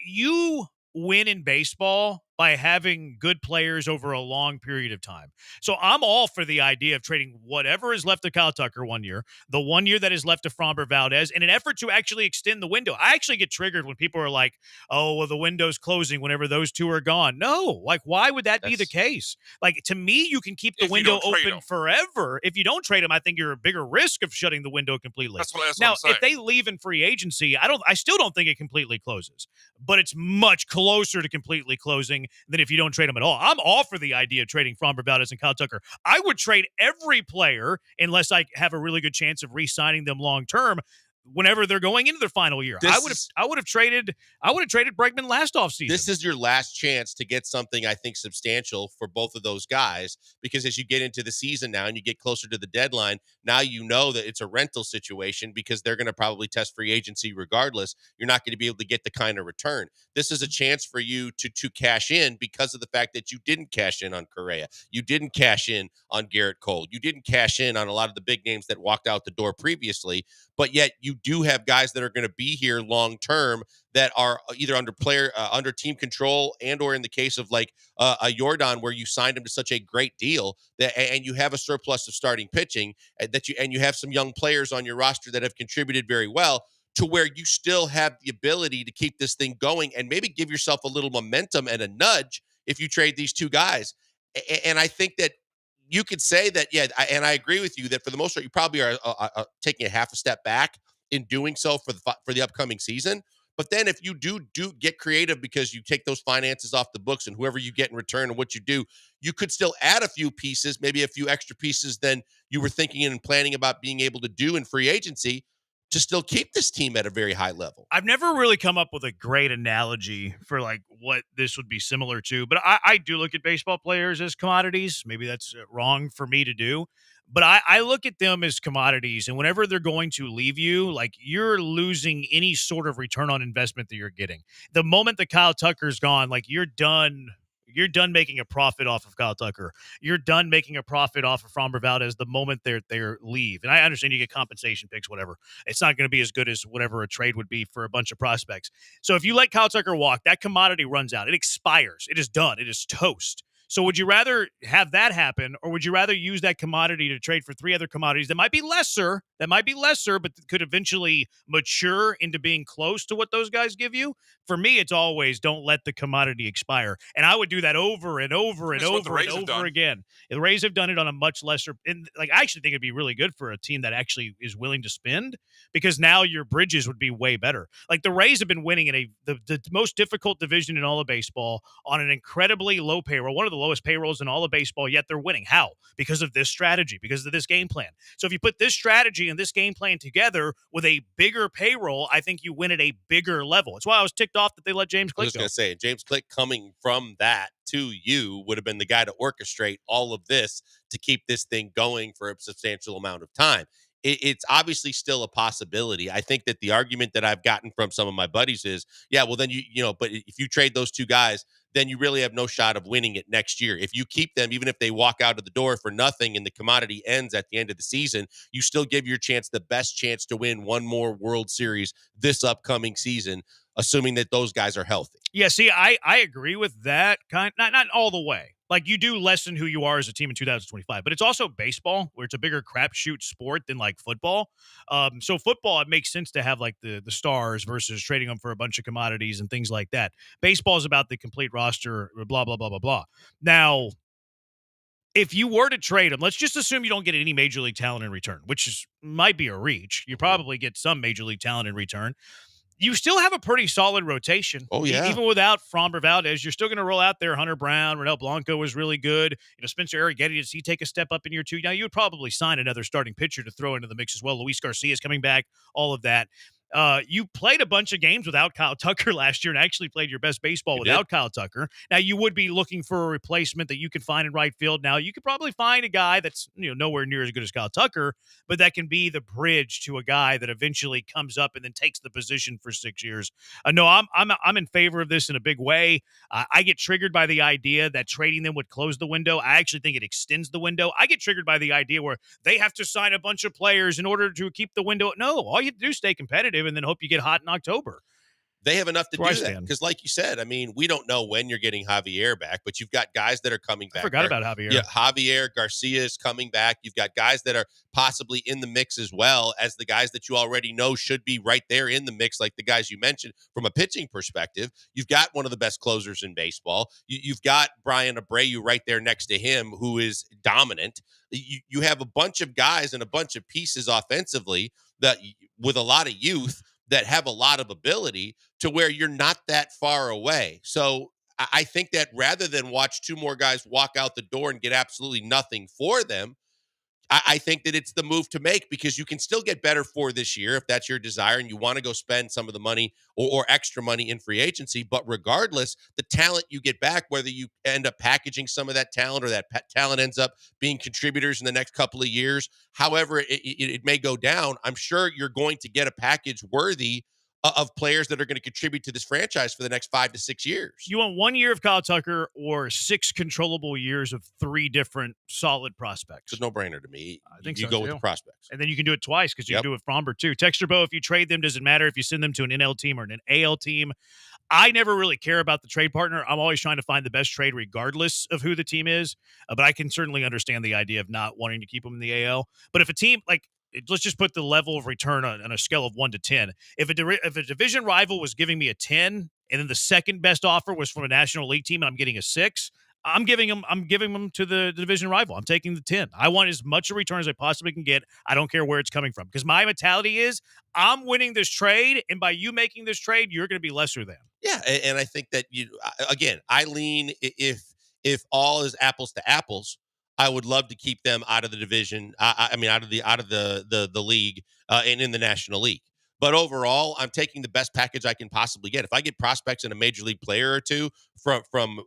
You win in baseball by having good players over a long period of time. So I'm all for the idea of trading whatever is left of Kyle Tucker 1 year, the 1 year that is left of Fromber Valdez, in an effort to actually extend the window. I actually get triggered when people are like, oh, well, the window's closing whenever those two are gone. No, why would that be the case? To me, you can keep the window open forever. If you don't trade them, I think you're a bigger risk of shutting the window completely. That's what now, I'm saying. if they leave in free agency, I still don't think it completely closes, but it's much closer to completely closing than if you don't trade them at all. I'm all for the idea of trading Fromber Valdez and Kyle Tucker. I would trade every player unless I have a really good chance of re-signing them long term whenever they're going into their final year. I would have traded Bregman last offseason. This is your last chance to get something, I think, substantial for both of those guys, because as you get into the season now and you get closer to the deadline, now you know that it's a rental situation, because they're going to probably test free agency regardless. You're not going to be able to get the kind of return. This is a chance for you to cash in, because of the fact that you didn't cash in on Correa. You didn't cash in on Garrett Cole. You didn't cash in on a lot of the big names that walked out the door previously, but yet you do have guys that are going to be here long term that are either under team control, and or in the case of a Yordan, where you signed him to such a great deal and you have a surplus of starting pitching, and you have some young players on your roster that have contributed very well, to where you still have the ability to keep this thing going and maybe give yourself a little momentum and a nudge if you trade these two guys. And I think that you could say that, and I agree with you that for the most part, you probably are taking a half a step back in doing so for the upcoming season. But then if you do get creative because you take those finances off the books and whoever you get in return and what you do, you could still add a few pieces, maybe a few extra pieces than you were thinking and planning about being able to do in free agency to still keep this team at a very high level. I've never really come up with a great analogy for like what this would be similar to, but I do look at baseball players as commodities. Maybe that's wrong for me to do, but I look at them as commodities, and whenever they're going to leave you, like you're losing any sort of return on investment that you're getting. The moment that Kyle Tucker's gone, like you're done. You're done making a profit off of Kyle Tucker. You're done making a profit off of Framber Valdez the moment they leave. And I understand you get compensation picks, whatever. It's not going to be as good as whatever a trade would be for a bunch of prospects. So if you let Kyle Tucker walk, that commodity runs out. It expires. It is done. It is toast. So would you rather have that happen, or would you rather use that commodity to trade for 3 other commodities that might be lesser, but could eventually mature into being close to what those guys give you? For me, it's always don't let the commodity expire. And I would do that over and over and That's what the over and Rays have over done. again. The Rays have done it on a much lesser, and like I actually think it'd be really good for a team that actually is willing to spend, because now your bridges would be way better. Like the Rays have been winning in the most difficult division in all of baseball on an incredibly low payroll, one of the lowest payrolls in all of baseball, yet they're winning. How? Because of this strategy, because of this game plan. So if you put this strategy and this game plan together with a bigger payroll, I think you win at a bigger level. That's why I was ticked off that they let James I Click was go. going to say, James Click coming from that to you would have been the guy to orchestrate all of this to keep this thing going for a substantial amount of time. It's obviously still a possibility. I think that the argument that I've gotten from some of my buddies is, yeah, well then but if you trade those 2 guys, then you really have no shot of winning it next year. If you keep them, even if they walk out of the door for nothing and the commodity ends at the end of the season, you still give your chance the best chance to win one more World Series this upcoming season, assuming that those guys are healthy. Yeah, see, I agree with that not all the way. Like you do lessen who you are as a team in 2025, but it's also baseball where it's a bigger crapshoot sport than like football. So football, it makes sense to have like the stars versus trading them for a bunch of commodities and things like that. Baseball is about the complete roster, blah, blah, blah, blah, blah. Now, if you were to trade him, let's just assume you don't get any major league talent in return, which might be a reach. You probably get some major league talent in return. You still have a pretty solid rotation. Oh, yeah. Even without Framber Valdez, you're still going to roll out there Hunter Brown. Renel Blanco was really good. Spencer Arrighetti, does he take a step up in year 2? Now, you would probably sign another starting pitcher to throw into the mix as well. Luis Garcia is coming back, all of that. You played a bunch of games without Kyle Tucker last year and actually played your best baseball without Kyle Tucker. Now, you would be looking for a replacement that you can find in right field. Now, you could probably find a guy that's nowhere near as good as Kyle Tucker, but that can be the bridge to a guy that eventually comes up and then takes the position for 6 years. No, I'm in favor of this in a big way. I get triggered by the idea that trading them would close the window. I actually think it extends the window. I get triggered by the idea where they have to sign a bunch of players in order to keep the window. No, all you have to do is stay competitive and then hope you get hot in October. They have enough to That's do where I that. stand. Because like you said, I mean, we don't know when you're getting Javier back, but you've got guys that are coming back. I forgot about Javier. Yeah, Javier Garcia is coming back. You've got guys that are possibly in the mix as well as the guys that you already know should be right there in the mix, like the guys you mentioned from a pitching perspective. You've got one of the best closers in baseball. You've got Brian Abreu right there next to him, who is dominant. You have a bunch of guys and a bunch of pieces offensively that with a lot of youth that have a lot of ability to where you're not that far away. So I think that rather than watch 2 more guys walk out the door and get absolutely nothing for them, I think that it's the move to make because you can still get better for this year if that's your desire and you want to go spend some of the money or extra money in free agency. But regardless, the talent you get back, whether you end up packaging some of that talent or that talent ends up being contributors in the next couple of years, however it may go down, I'm sure you're going to get a package worthy of players that are going to contribute to this franchise for the next 5 to 6 years. You want 1 year of Kyle Tucker or 6 controllable years of 3 different solid prospects? It's a no-brainer to me. I think you so go too. with the prospects. And then you can do it twice because you can do it with Fromber too. Texter Bo, if you trade them, does it matter if you send them to an NL team or an AL team? I never really care about the trade partner. I'm always trying to find the best trade regardless of who the team is. But I can certainly understand the idea of not wanting to keep them in the AL. But if a team, like, let's just put the level of return on a scale of 1 to 10. If a division rival was giving me a 10 and then the second best offer was from a National League team and I'm getting a 6, I'm giving them to the division rival. I'm taking the 10. I want as much a return as I possibly can get. I don't care where it's coming from because my mentality is I'm winning this trade, and by you making this trade, you're going to be lesser than. Yeah, and I think that I lean if all is apples to apples, I would love to keep them out of the division. I mean, out of the league and in the National League. But overall, I'm taking the best package I can possibly get. If I get prospects and a major league player or two from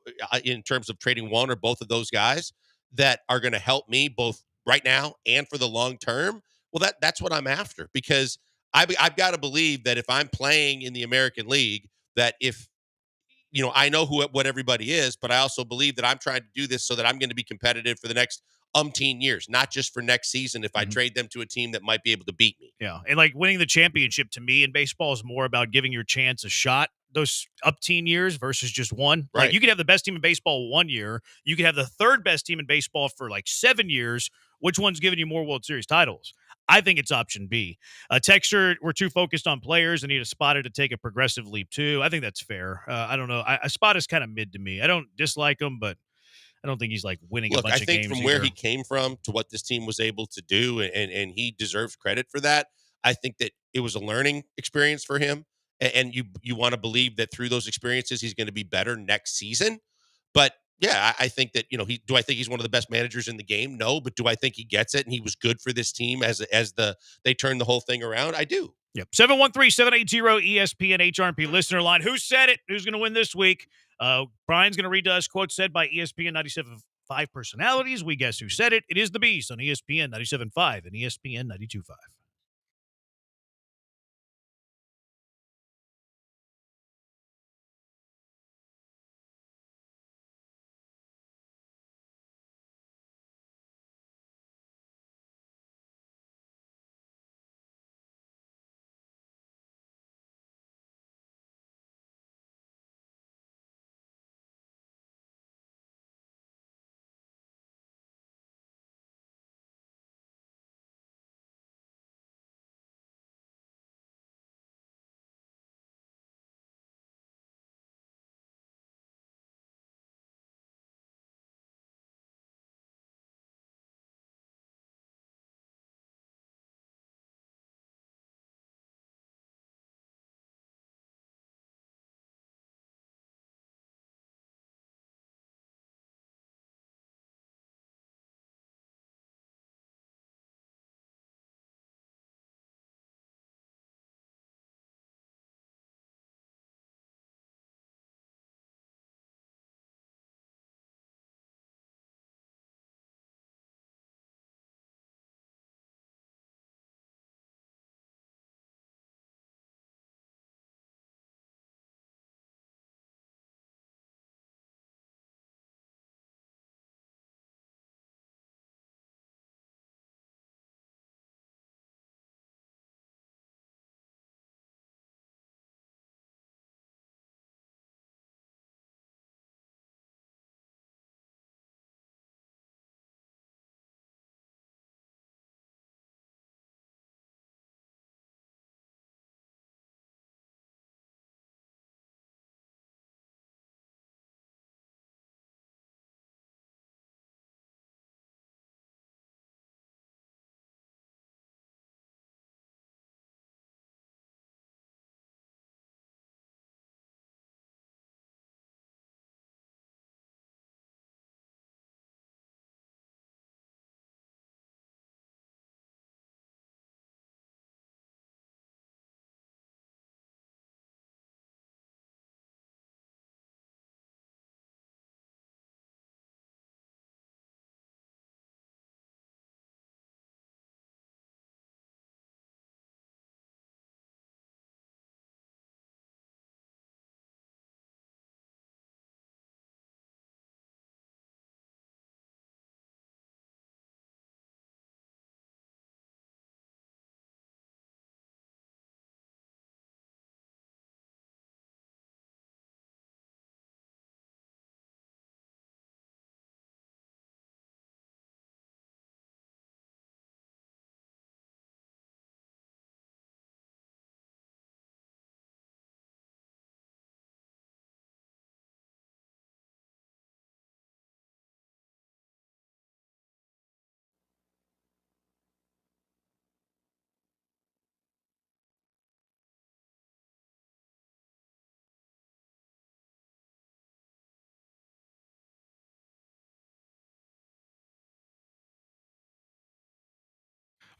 in terms of trading one or both of those guys that are going to help me both right now and for the long term, well, that's what I'm after because I've got to believe that if I'm playing in the American League, that if I know what everybody is, but I also believe that I'm trying to do this so that I'm going to be competitive for the next umpteen years, not just for next season if I trade them to a team that might be able to beat me. Yeah. And like winning the championship to me in baseball is more about giving your chance a shot those up-teen years versus just one. Right. Like you could have the best team in baseball 1 year. You could have the third best team in baseball for like 7 years. Which one's giving you more World Series titles? I think it's option B. Texture, we're too focused on players and need a spotter to take a progressive leap too. I think that's fair. I don't know. A spot is kind of mid to me. I don't dislike him, but I don't think he's like winning a Look, bunch I of think games from where either. he came from to what this team was able to do, and he deserves credit for that. I think that it was a learning experience for him, and you want to believe that through those experiences, he's going to be better next season. But yeah, I think that do I think he's one of the best managers in the game? No, but do I think he gets it? And he was good for this team as they turned the whole thing around. I do. Yep. 713-780-ESPN HRP listener line. Who said it? Who's going to win this week? Brian's going to read to us quotes said by ESPN 97.5 personalities. We guess who said it. It is the Beast on ESPN 97.5 and ESPN 92.5.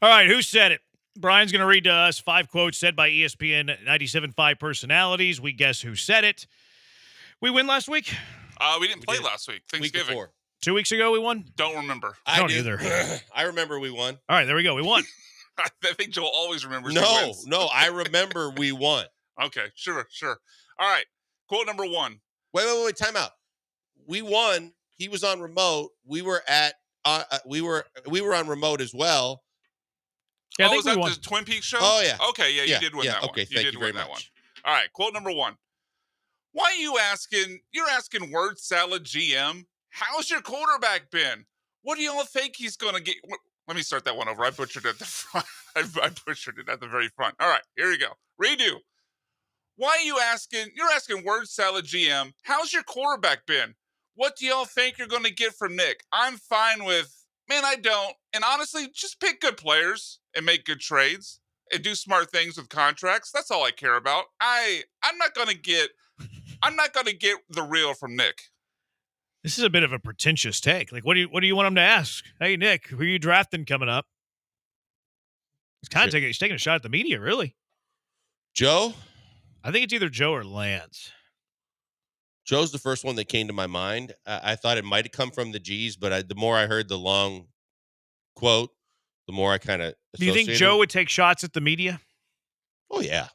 All right, who said it? Brian's going to read to us 5 quotes said by ESPN 97.5 personalities. We guess who said it. We win last week? We didn't play last week. Thanksgiving. Week before. 2 weeks ago we won? Don't remember. I don't either. I remember we won. All right, there we go. We won. I think Joel always remembers. No, I remember we won. Okay, sure. All right, quote number 1. Wait, time out. We won. He was on remote. We were at we were on remote as well. Yeah, was that the Twin Peaks show? Oh yeah. Okay, yeah, you did win that one. Okay, thank you very much. All right, quote number 1. Why are you asking? You're asking word salad GM. How's your quarterback been? What do y'all think he's gonna get? Let me start that one over. I butchered it at the front. I butchered it at the very front. All right, here we go. Redo. Why are you asking? You're asking word salad GM. How's your quarterback been? What do y'all think you're gonna get from Nick? I'm fine with. Man, I don't. And honestly, just pick good players and make good trades and do smart things with contracts. That's all I care about. I'm not gonna get the real from Nick. This is a bit of a pretentious take. Like, what do you want him to ask? Hey, Nick, who are you drafting coming up? He's taking a shot at the media, really. Joe? I think it's either Joe or Lance. Joe's the first one that came to my mind. I thought it might have come from the G's, but the more I heard the long quote, the more I kind of. Do you think Joe would take shots at the media? Oh, yeah.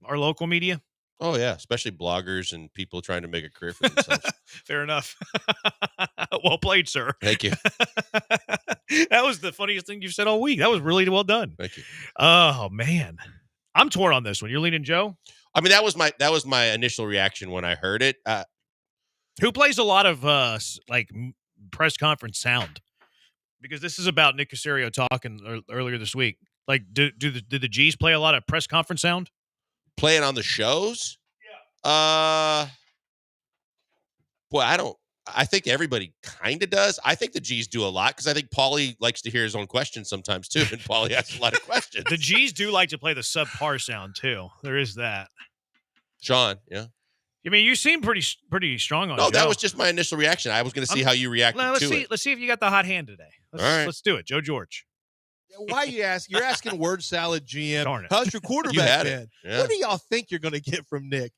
Our local media? Oh, yeah, especially bloggers and people trying to make a career for themselves. Fair enough. Well played, sir. Thank you. That was the funniest thing you've said all week. That was really well done. Thank you. Oh, man. I'm torn on this one. You're leaning Joe? I mean, that was my initial reaction when I heard it. Who plays a lot of press conference sound? Because this is about Nick Caserio talking earlier this week. Like, did the G's play a lot of press conference sound? Playing on the shows? Yeah. Boy, I think everybody kind of does. I think the G's do a lot because I think Paulie likes to hear his own questions sometimes too, and Paulie asks a lot of questions. The G's do like to play the subpar sound too. There is that. Sean, yeah. I mean, you seem pretty strong on. No, Joe. that was just my initial reaction. I was going to see how you reacted to it. Let's see if you got the hot hand today. Let's do it, Joe George. Why you ask? You're asking word salad GM. Darn it. How's your quarterback been? Yeah. What do y'all think you're going to get from Nick?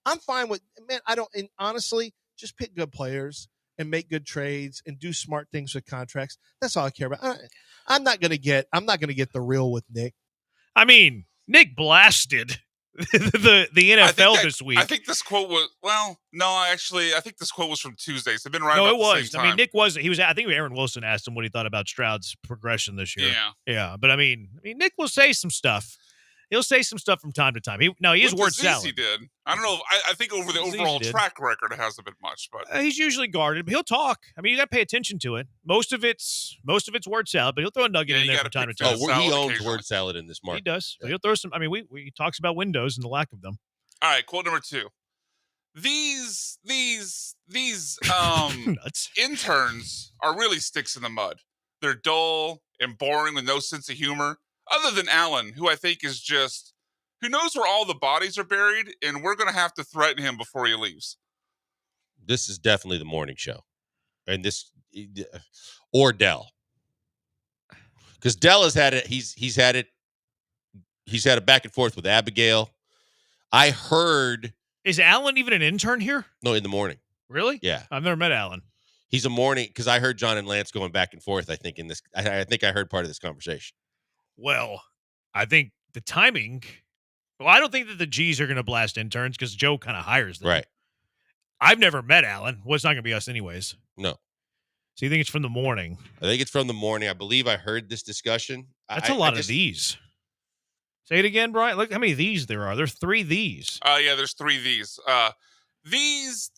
I'm fine with man. I don't. And honestly, just pick good players and make good trades and do smart things with contracts. That's all I care about. I'm not going to get the real with Nick. I mean, Nick blasted the NFL this week. I think this quote was I think this quote was from Tuesday. So it's been right. No, about it was. The same I mean, time. Nick was. He was. I think Aaron Wilson asked him what he thought about Stroud's progression this year. Yeah. But I mean, Nick will say some stuff. He'll say some stuff from time to time. He is word salad. He did. I don't know. I think over the overall track record, it hasn't been much, but he's usually guarded. But he'll talk. I mean, you got to pay attention to it. Most of it's word salad, but he'll throw a nugget in there from time to time. Oh, he owns word salad in this market. He does. Yeah. He'll throw some. I mean, he talks about windows and the lack of them. All right, quote number 2. These interns are really sticks in the mud. They're dull and boring with no sense of humor. Other than Allen, who I think is just who knows where all the bodies are buried, and we're going to have to threaten him before he leaves. This is definitely the morning show, and this or Dell, because Dell has had it. He's had a back and forth with Abigail. I heard. Is Allen even an intern here? No, in the morning. Really? Yeah. I've never met Allen. He's a morning because I heard John and Lance going back and forth. I think I think I heard part of this conversation. Well, I think the timing. Well, I don't think that the G's are going to blast interns because Joe kind of hires them. Right. I've never met Allen. Well, it's not going to be us anyways. No. So you think it's from the morning? I think it's from the morning. I believe I heard this discussion. That's a lot of these. Say it again, Brian. Look how many of these there are. There's 3 these. Yeah, there's 3 these. These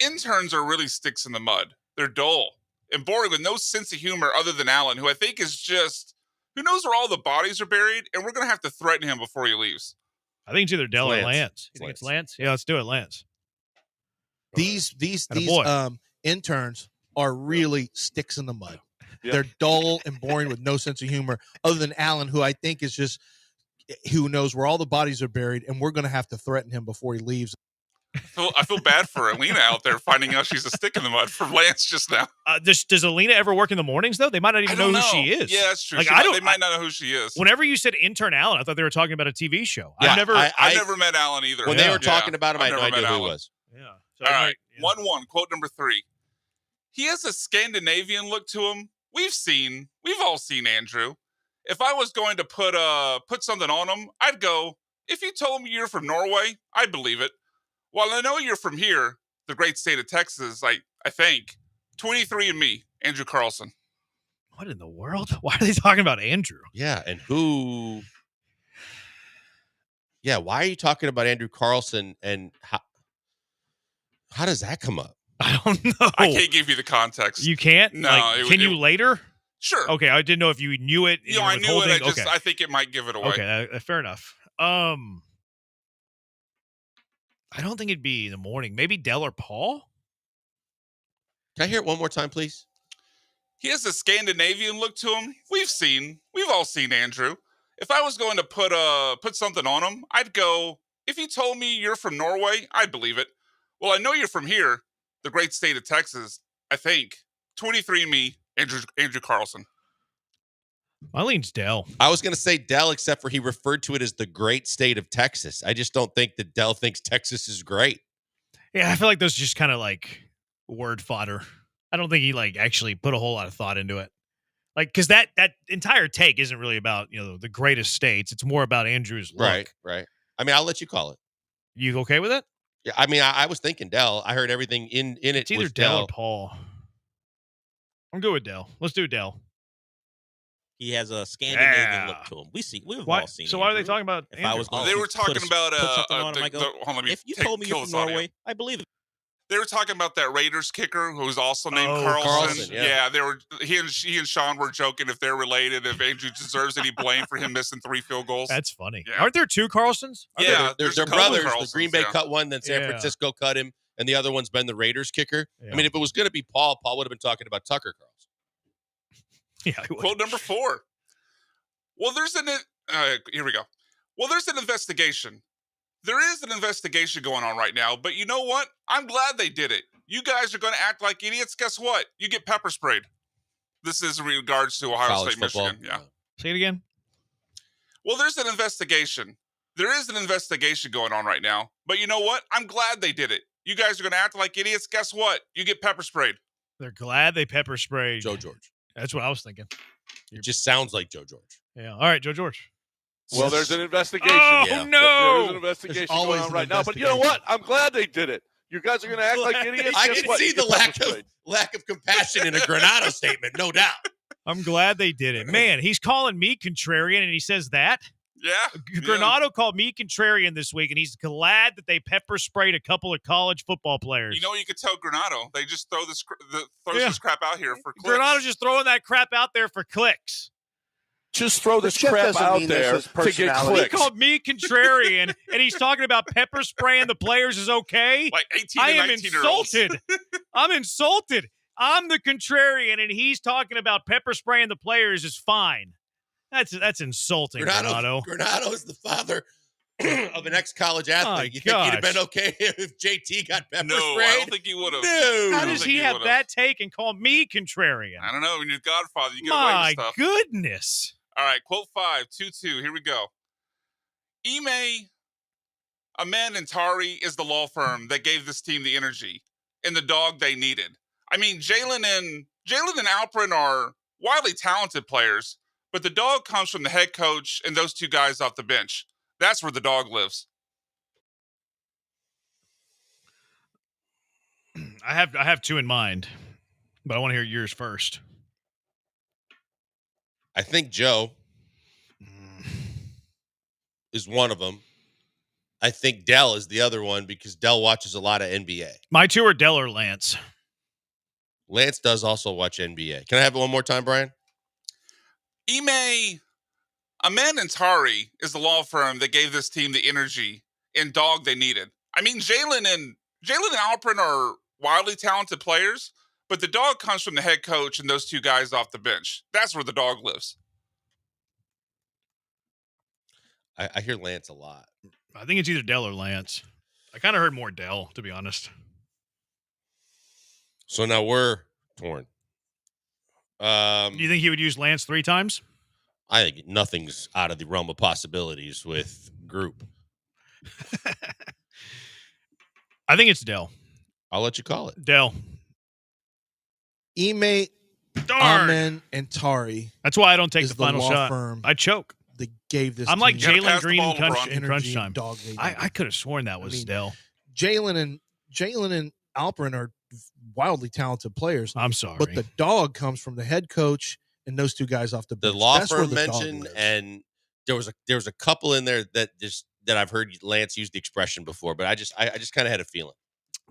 interns are really sticks in the mud. They're dull and boring with no sense of humor other than Allen, who I think is just who knows where all the bodies are buried, and we're going to have to threaten him before he leaves. I think it's either Dell or Lance. You think it's Lance? Yeah, let's do it, Lance. These interns are really sticks in the mud. Yep. They're dull and boring with no sense of humor other than Allen, who I think is just who knows where all the bodies are buried, and we're going to have to threaten him before he leaves. I feel bad for Alina out there finding out she's a stick in the mud for Lance just now. Does Alina ever work in the mornings though? They might not even know who she is. Yeah, that's true. Like, They might not know who she is. Whenever you said intern Alan, I thought they were talking about a TV show. Yeah, I've never met Alan either. When they were talking about him, I had no idea who he was. Yeah. All right. 1-1. Quote number 3. He has a Scandinavian look to him. We've all seen Andrew. If I was going to put something on him, I'd go, if you told me you're from Norway, I'd believe it. Well, I know you're from here, the great state of Texas, I think. 23andMe, Andrew Carlson. What in the world? Why are they talking about Andrew? Yeah, and who? Yeah, why are you talking about Andrew Carlson, and how does that come up? I don't know. I can't give you the context. You can't? No. Like, can you later? Sure. Okay, I didn't know if you knew it. You know, I knew it. I think it might give it away. Okay, fair enough. I don't think it'd be in the morning. Maybe Dell or Paul? Can I hear it one more time, please? He has a Scandinavian look to him. We've all seen Andrew. If I was going to put something on him, I'd go, if you told me you're from Norway, I'd believe it. Well, I know you're from here, the great state of Texas, I think. 23andMe, Andrew Carlson. My lean's Dell. I was going to say Dell, except for he referred to it as the great state of Texas. I just don't think that Dell thinks Texas is great. Yeah, I feel like those are just kind of like word fodder. I don't think he like actually put a whole lot of thought into it. Like, because that entire take isn't really about, the greatest states. It's more about Andrew's look. Right. I mean, I'll let you call it. You okay with it? Yeah, I mean, I was thinking Dell. I heard everything in it. It's either Dell or Paul. I'm good with Dell. Let's do Dell. He has a Scandinavian look to him. We've all seen. So why are they talking about? If I was going they were talking about if you told me you're from Norway, I believe it. They were talking about that Raiders kicker who's also named Carlson. Carlson, yeah. They were he and Sean were joking if they're related, if Andrew deserves any blame for him missing 3 field goals. That's funny. Yeah. Aren't there 2 Carlsons? Yeah, they're brothers. The Green Bay cut one, then San Francisco cut him, and the other one's been the Raiders kicker. Yeah. I mean, if it was going to be Paul would have been talking about Tucker Carlson. Yeah. Quote number 4. Well, here we go. Well, there's an investigation. There is an investigation going on right now, but you know what? I'm glad they did it. You guys are going to act like idiots. Guess what? You get pepper sprayed. This is in regards to Ohio College State, football. Michigan. Yeah. Say it again. Well, there's an investigation. There is an investigation going on right now, but you know what? I'm glad they did it. You guys are going to act like idiots. Guess what? You get pepper sprayed. They're glad they pepper sprayed Joe George. That's what I was thinking. It just sounds like Joe George. Yeah. All right, Joe George. Well, there's an investigation. Oh, yeah. no. There's an investigation going on right now. But you know what? I'm glad they did it. You guys are going to act like idiots. I can see the lack of compassion in a Granado statement, no doubt. I'm glad they did it. Man, he's calling me contrarian, and he says that? Yeah. Granado called me contrarian this week, and he's glad that they pepper sprayed a couple of college football players. You know, you could tell Granado. They just throw this crap out here for clicks. Granado's just throwing that crap out there for clicks. Just throw this crap out there to get clicks. He called me contrarian, and he's talking about pepper spraying the players is okay. Like 18 I and am 19-year-olds. insulted. I'm insulted. I'm the contrarian, and he's talking about pepper spraying the players is fine. That's insulting, Granado. Granado is the father of an ex-college athlete. You think he'd have been okay if JT got pepper sprayed? No, I don't think he would have. No. How does he have that take and call me contrarian? I don't know. When you're Godfather, you get away with stuff. My goodness. All right, quote 5, 2-2. Here we go. Ime Amanantari is the law firm that gave this team the energy and the dog they needed. I mean, Jalen and Alperin are wildly talented players, but the dog comes from the head coach and those 2 guys off the bench. That's where the dog lives. I have 2 in mind, but I want to hear yours first. I think Joe is one of them. I think Dell is the other one because Dell watches a lot of NBA. My 2 are Dell or Lance. Lance does also watch NBA. Can I have it one more time, Brian? Ime Amanantari is the law firm that gave this team the energy and dog they needed. I mean, Jalen and Alperin are wildly talented players, but the dog comes from the head coach and those 2 guys off the bench. That's where the dog lives. I hear Lance a lot. I think it's either Dell or Lance. I kind of heard more Dell, to be honest. So now we're torn. Do you think he would use Lance 3 times? I think nothing's out of the realm of possibilities with Group. I think it's Dell. I'll let you call it. Dell. Ime, Darn. Amen, and Tari. That's why I don't take is the final law shot. Firm I choke. That gave this. I'm like team Jalen Green in crunch energy time. and dog they I could have sworn that was Dell. Jalen and Alperin are wildly talented players. I'm sorry, but the dog comes from the head coach and those two guys off the bench. The law That's where firm the dog mentioned, lives. and there was a couple in there that I've heard Lance use the expression before, but I just kind of had a feeling.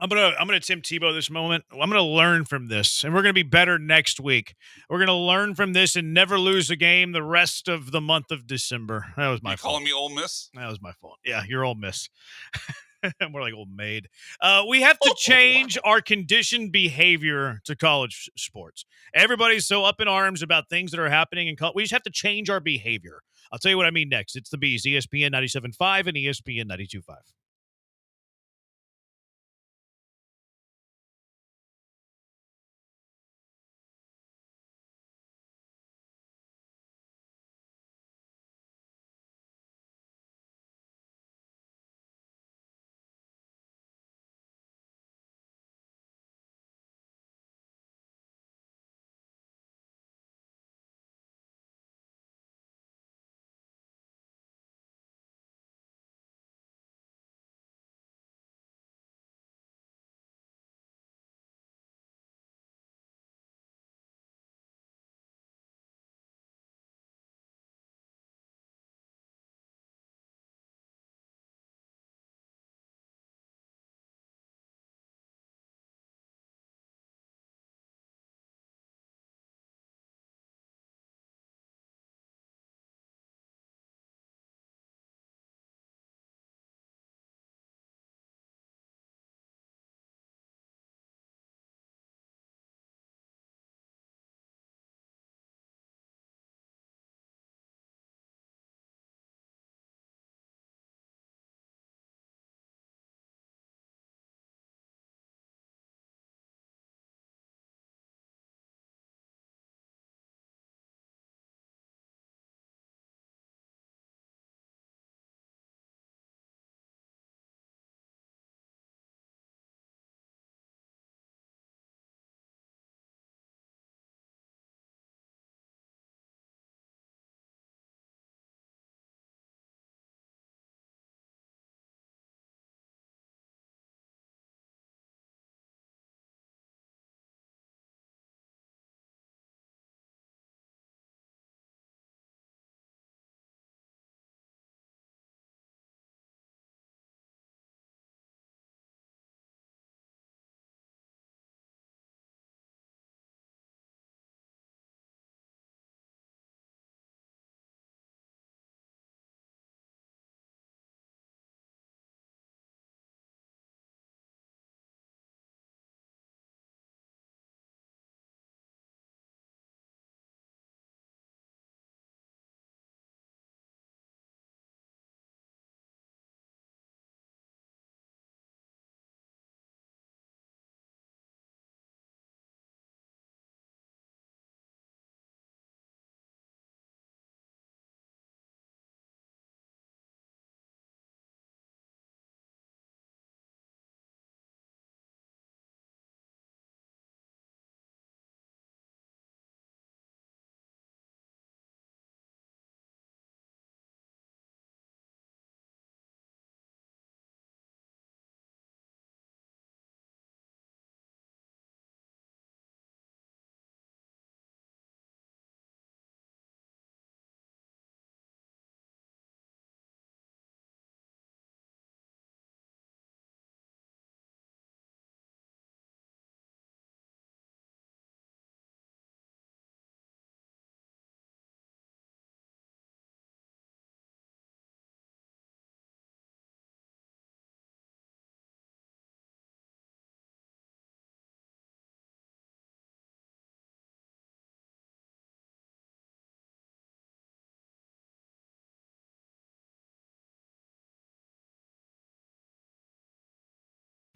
I'm gonna Tim Tebow this moment. I'm gonna learn from this, and we're gonna be better next week. We're gonna learn from this and never lose a game the rest of the month of December. That was my fault. Calling me Ole Miss? That was my fault. Yeah, you're Ole Miss. More like Old Maid. We have to change our conditioned behavior to college sports. Everybody's so up in arms about things that are happening in college. We just have to change our behavior. I'll tell you what I mean next. It's the Bees, ESPN 97.5 and ESPN 92.5.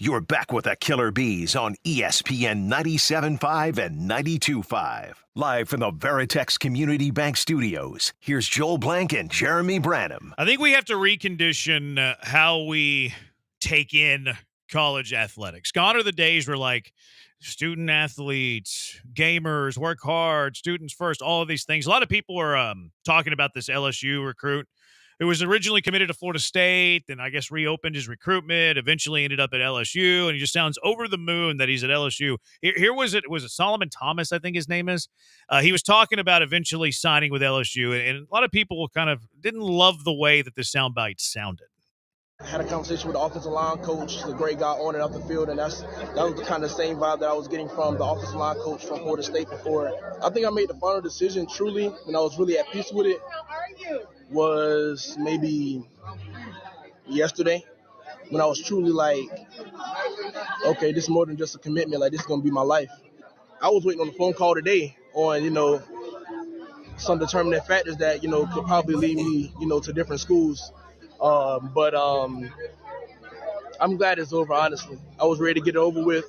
You're back with the Killer Bees on ESPN 97.5 and 92.5. Live from the Veritex Community Bank Studios, here's Joel Blank and Jeremy Branham. I think we have to recondition how we take in college athletics. Gone are the days where, like, student athletes, gamers, work hard, students first, all of these things. A lot of people are talking about this LSU recruit who was originally committed to Florida State, then I guess reopened his recruitment, eventually ended up at LSU, and he just sounds over the moon that he's at LSU. Here was it Solomon Thomas, I think his name is. He was talking about eventually signing with LSU, and a lot of people kind of didn't love the way that the soundbite sounded. I had a conversation with the offensive line coach. He's a great guy on and off the field, and that was the kind of same vibe that I was getting from the offensive line coach from Florida State before. I think I made the final decision truly, and I was really at peace with it, was maybe yesterday when I was truly like, okay, this is more than just a commitment. Like, this is going to be my life. I was waiting on the phone call today on, some determining factors that, could probably lead me, to different schools. But I'm glad it's over, honestly. I was ready to get it over with.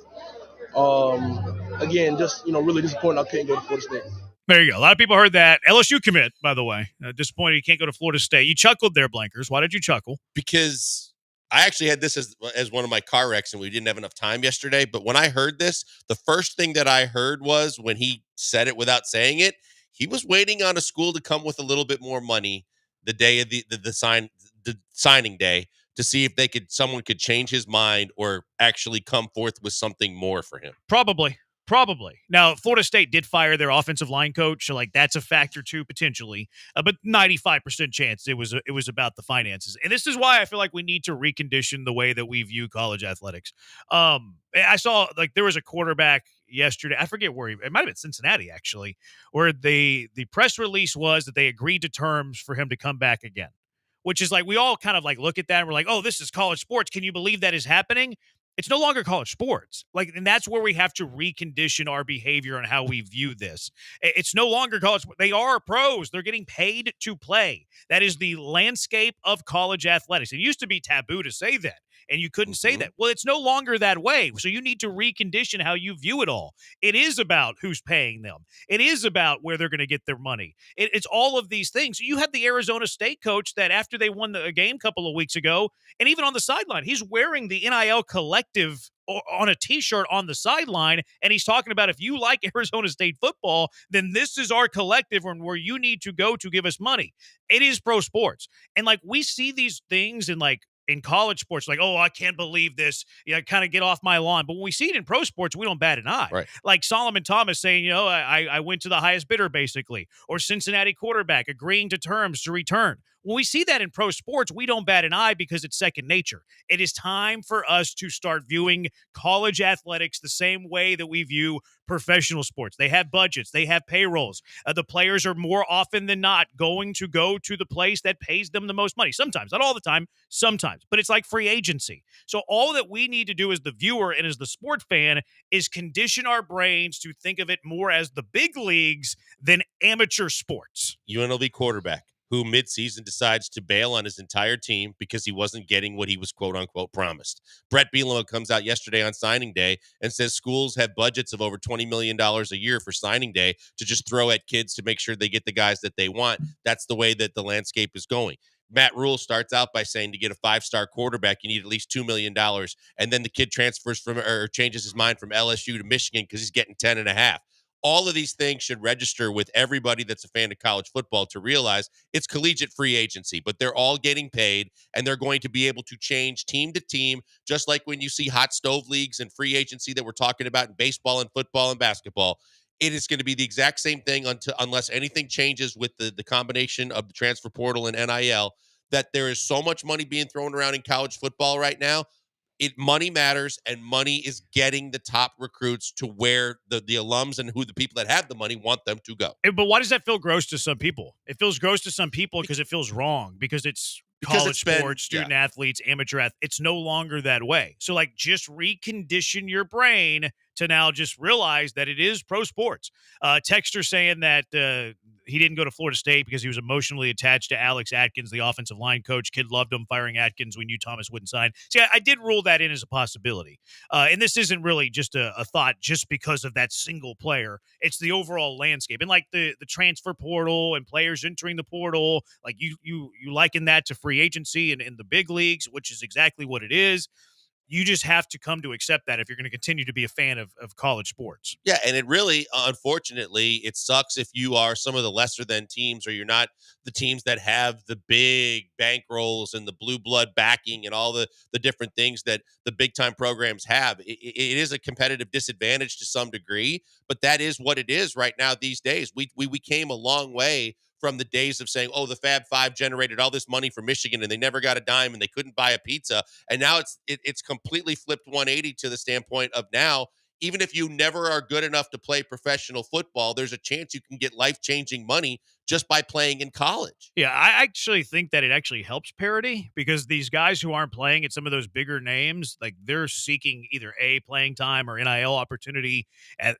Again, just, really disappointed I couldn't go to Florida State. There you go. A lot of people heard that. LSU commit, by the way. Disappointed he can't go to Florida State. You chuckled there, Blankers. Why did you chuckle? Because I actually had this as one of my car wrecks, and we didn't have enough time yesterday. But when I heard this, the first thing that I heard was when he said it without saying it, he was waiting on a school to come with a little bit more money the day of the signing day to see if someone could change his mind or actually come forth with something more for him. Probably. Now, Florida State did fire their offensive line coach, so that's a factor too, potentially. But 95% chance it was about the finances. And this is why I feel like we need to recondition the way that we view college athletics. I saw there was a quarterback yesterday. I forget where it might have been Cincinnati, actually, where the press release was that they agreed to terms for him to come back again, which is we all kind of look at that and we're like, oh, this is college sports. Can you believe that is happening? It's no longer college sports. And that's where we have to recondition our behavior and how we view this. It's no longer college. They are pros. They're getting paid to play. That is the landscape of college athletics. It used to be taboo to say that, and you couldn't say that. Well, it's no longer that way. So you need to recondition how you view it all. It is about who's paying them. It is about where they're going to get their money. It's all of these things. You had the Arizona State coach that after they won the game a couple of weeks ago, and even on the sideline, he's wearing the NIL collective on a T-shirt on the sideline, and he's talking about, if you like Arizona State football, then this is our collective where you need to go to give us money. It is pro sports. And we see these things in college sports, oh, I can't believe this. Kind of get off my lawn. But when we see it in pro sports, we don't bat an eye. Right. Like Solomon Thomas saying, I went to the highest bidder, basically. Or Cincinnati quarterback agreeing to terms to return. When we see that in pro sports, we don't bat an eye because it's second nature. It is time for us to start viewing college athletics the same way that we view professional sports. They have budgets. They have payrolls. The players are more often than not going to go to the place that pays them the most money. Sometimes, not all the time, sometimes. But it's like free agency. So all that we need to do as the viewer and as the sport fan is condition our brains to think of it more as the big leagues than amateur sports. UNLV quarterback who midseason decides to bail on his entire team because he wasn't getting what he was quote-unquote promised. Brett Bielema comes out yesterday on signing day and says schools have budgets of over $20 million a year for signing day to just throw at kids to make sure they get the guys that they want. That's the way that the landscape is going. Matt Rule starts out by saying to get a 5-star quarterback, you need at least $2 million. And then the kid transfers or changes his mind from LSU to Michigan because he's getting 10.5. All of these things should register with everybody that's a fan of college football to realize it's collegiate free agency, but they're all getting paid and they're going to be able to change team to team, just like when you see hot stove leagues and free agency that we're talking about in baseball and football and basketball. It is going to be the exact same thing unless anything changes with the combination of the transfer portal and NIL, that there is so much money being thrown around in college football right now. Money matters, and money is getting the top recruits to where the alums and who the people that have the money want them to go. But why does that feel gross to some people? It feels gross to some people because it feels wrong, because it's college sports, student athletes, amateur athletes. It's no longer that way. So just recondition your brain to now just realize that it is pro sports. Texter saying that he didn't go to Florida State because he was emotionally attached to Alex Atkins, the offensive line coach. Kid loved him. Firing Atkins, we knew Thomas wouldn't sign. See, I did rule that in as a possibility. And this isn't really just a thought just because of that single player. It's the overall landscape. And like the transfer portal and players entering the portal, like you liken that to free agency and in the big leagues, which is exactly what it is. You just have to come to accept that if you're going to continue to be a fan of college sports. Yeah, and it really, unfortunately, it sucks if you are some of the lesser than teams or you're not the teams that have the big bankrolls and the blue blood backing and all the different things that the big time programs have. It is a competitive disadvantage to some degree, but that is what it is right now these days. We came a long way from the days of saying, oh, the Fab Five generated all this money for Michigan and they never got a dime and they couldn't buy a pizza. And now it's completely flipped 180 to the standpoint of now, even if you never are good enough to play professional football, there's a chance you can get life-changing money just by playing in college. Yeah, I actually think that it actually helps parity because these guys who aren't playing at some of those bigger names, like they're seeking either playing time or NIL opportunity.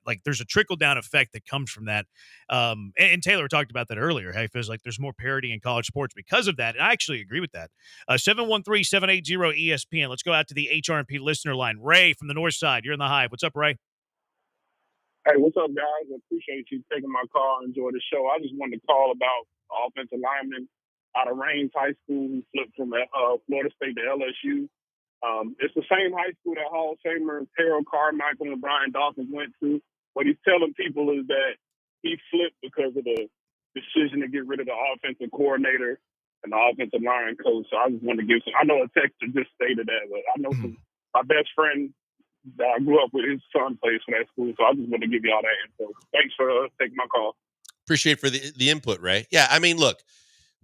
Like there's a trickle-down effect that comes from that. And Taylor talked about that earlier. He feels like there's more parity in college sports because of that. And I actually agree with that. 713-780-ESPN. Let's go out to the HRP listener line. Ray from the North Side. You're in the Hive. What's up, Ray? Hey, what's up, guys? I appreciate you taking my call. Enjoy the show. I just wanted to call about offensive lineman out of Rains High School who flipped from Florida State to LSU. It's the same high school that Hall of Famer Harold Carmichael and Brian Dawkins went to. What he's telling people is that he flipped because of the decision to get rid of the offensive coordinator and the offensive line coach. So I just wanted to give some. I know a texter just stated that, but I know my best friend that I grew up with, his son plays for that school, so I just want to give you all that info. Thanks for taking my call. Appreciate for the input, Ray. Yeah, I mean, look,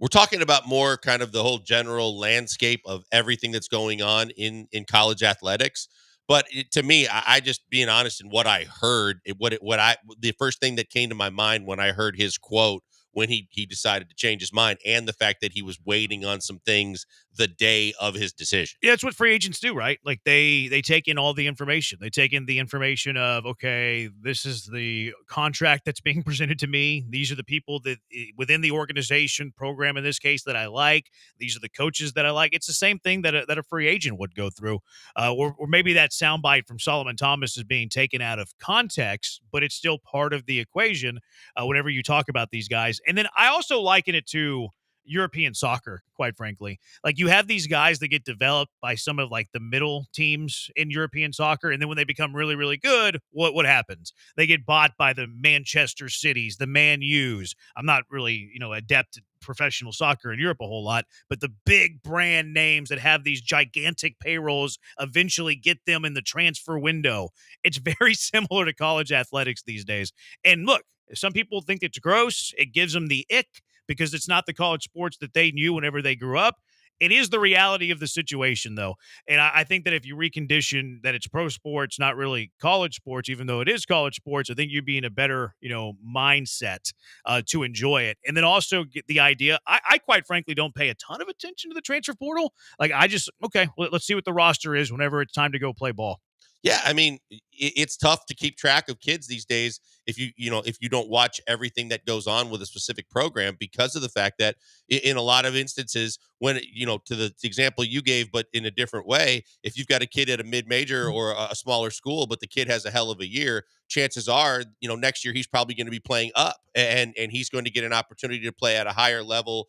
we're talking about more kind of the whole general landscape of everything that's going on in college athletics. But to me, I just being honest in what I heard, the first thing that came to my mind when I heard his quote when he decided to change his mind, and the fact that he was waiting on some things the day of his decision. Yeah, that's what free agents do, right? Like they take in all the information. They take in the information of, okay, this is the contract that's being presented to me. These are the people that within the organization program, in this case, that I like. These are the coaches that I like. It's the same thing that a free agent would go through. Or maybe that soundbite from Solomon Thomas is being taken out of context, but it's still part of the equation whenever you talk about these guys. And then I also liken it to European soccer, quite frankly. Like you have these guys that get developed by some of like the middle teams in European soccer. And then when they become really, really good, what happens? They get bought by the Manchester Cities, the Man U's. I'm not really, adept at professional soccer in Europe a whole lot, but the big brand names that have these gigantic payrolls eventually get them in the transfer window. It's very similar to college athletics these days. And look, some people think it's gross. It gives them the ick because it's not the college sports that they knew whenever they grew up. It is the reality of the situation, though. And I think that if you recondition that it's pro sports, not really college sports, even though it is college sports, I think you'd be in a better, mindset to enjoy it. And then also get the idea. I quite frankly don't pay a ton of attention to the transfer portal. Like let's see what the roster is whenever it's time to go play ball. Yeah, I mean, it's tough to keep track of kids these days if you don't watch everything that goes on with a specific program, because of the fact that in a lot of instances, when to the example you gave, but in a different way, if you've got a kid at a mid-major or a smaller school, but the kid has a hell of a year, chances are, next year he's probably going to be playing up and he's going to get an opportunity to play at a higher level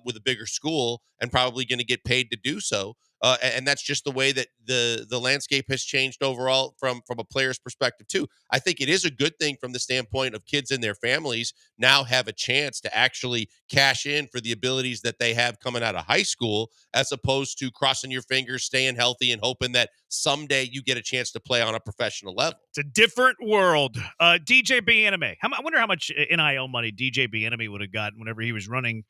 with a bigger school and probably going to get paid to do so. And that's just the way that the landscape has changed overall from a player's perspective too. I think it is a good thing from the standpoint of kids and their families now have a chance to actually cash in for the abilities that they have coming out of high school, as opposed to crossing your fingers, staying healthy, and hoping that someday you get a chance to play on a professional level. It's a different world. DJ Bieniemy. I wonder how much NIL money DJ Bieniemy would have gotten whenever he was running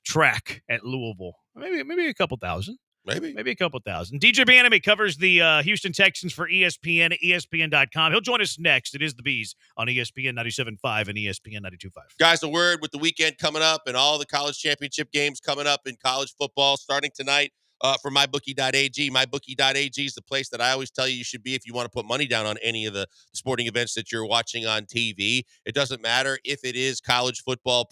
track at Louisville. Maybe a couple thousand. Maybe a couple thousand. DJ Bieniemy covers the Houston Texans for ESPN, ESPN.com. He'll join us next. It is the Bees on ESPN 97.5 and ESPN 92.5. Guys, a word with the weekend coming up and all the college championship games coming up in college football starting tonight. for mybookie.ag. Mybookie.ag is the place that I always tell you should be if you want to put money down on any of the sporting events that you're watching on TV. It doesn't matter if it is college football,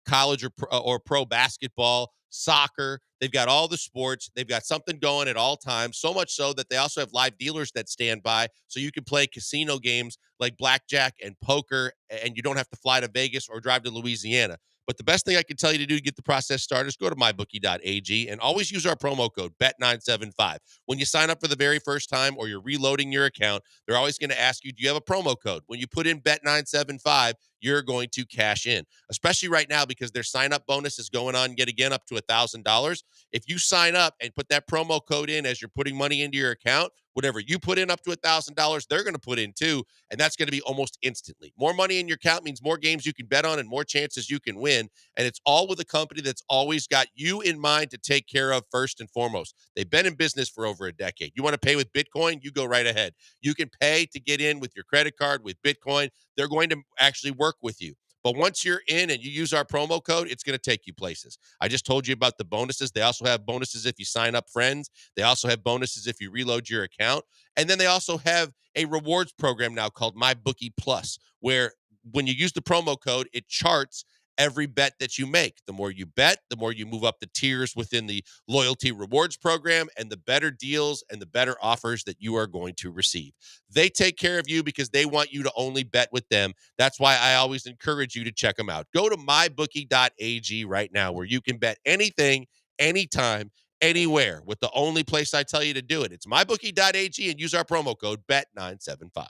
college or pro basketball, soccer. They've got all the sports. They've got something going at all times, so much so that they also have live dealers that stand by so you can play casino games like blackjack and poker, and you don't have to fly to Vegas or drive to Louisiana. But the best thing I can tell you to do to get the process started is go to mybookie.ag and always use our promo code BET975. When you sign up for the very first time or you're reloading your account, they're always going to ask you, do you have a promo code? When you put in BET975, you're going to cash in, especially right now because their sign-up bonus is going on yet again up to $1,000. If you sign up and put that promo code in as you're putting money into your account, whatever you put in up to $1,000, they're going to put in too, and that's going to be almost instantly. More money in your account means more games you can bet on and more chances you can win, and it's all with a company that's always got you in mind to take care of first and foremost. They've been in business for over a decade. You want to pay with Bitcoin? You go right ahead. You can pay to get in with your credit card with Bitcoin. They're going to actually work with you. But once you're in and you use our promo code, it's going to take you places. I just told you about the bonuses. They also have bonuses if you sign up friends. They also have bonuses if you reload your account. And then they also have a rewards program now called MyBookie Plus, where when you use the promo code, it charts every bet that you make. The more you bet, the more you move up the tiers within the loyalty rewards program, and the better deals and the better offers that you are going to receive. They take care of you because they want you to only bet with them. That's why I always encourage you to check them out. Go to mybookie.ag right now, where you can bet anything, anytime, anywhere, with the only place I tell you to do it. It's mybookie.ag, and use our promo code BET975.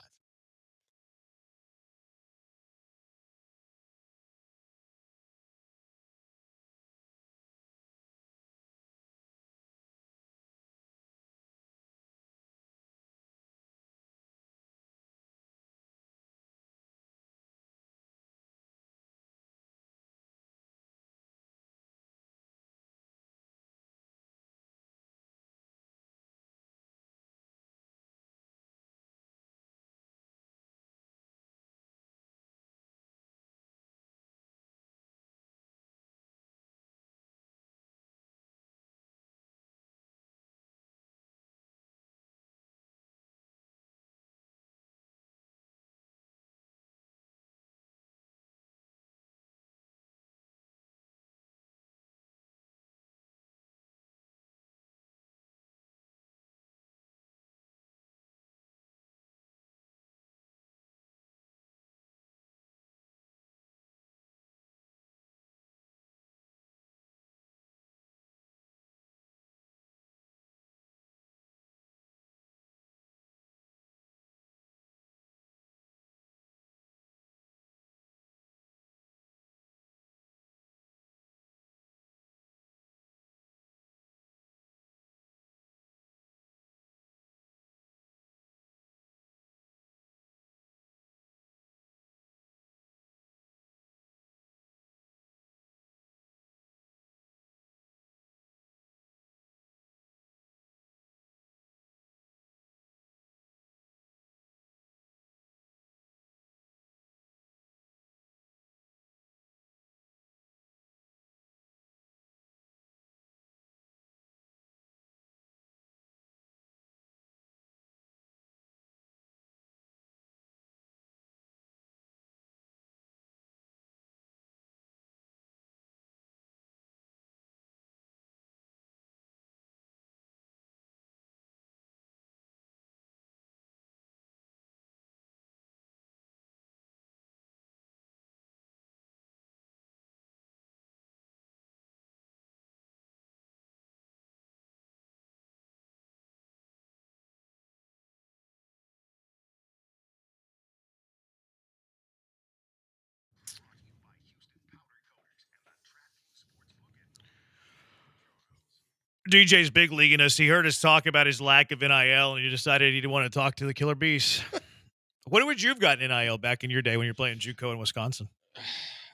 DJ's big leaguing us. He heard us talk about his lack of NIL, and he decided he didn't want to talk to the Killer Bees. When would you have gotten NIL back in your day when you're playing JUCO in Wisconsin?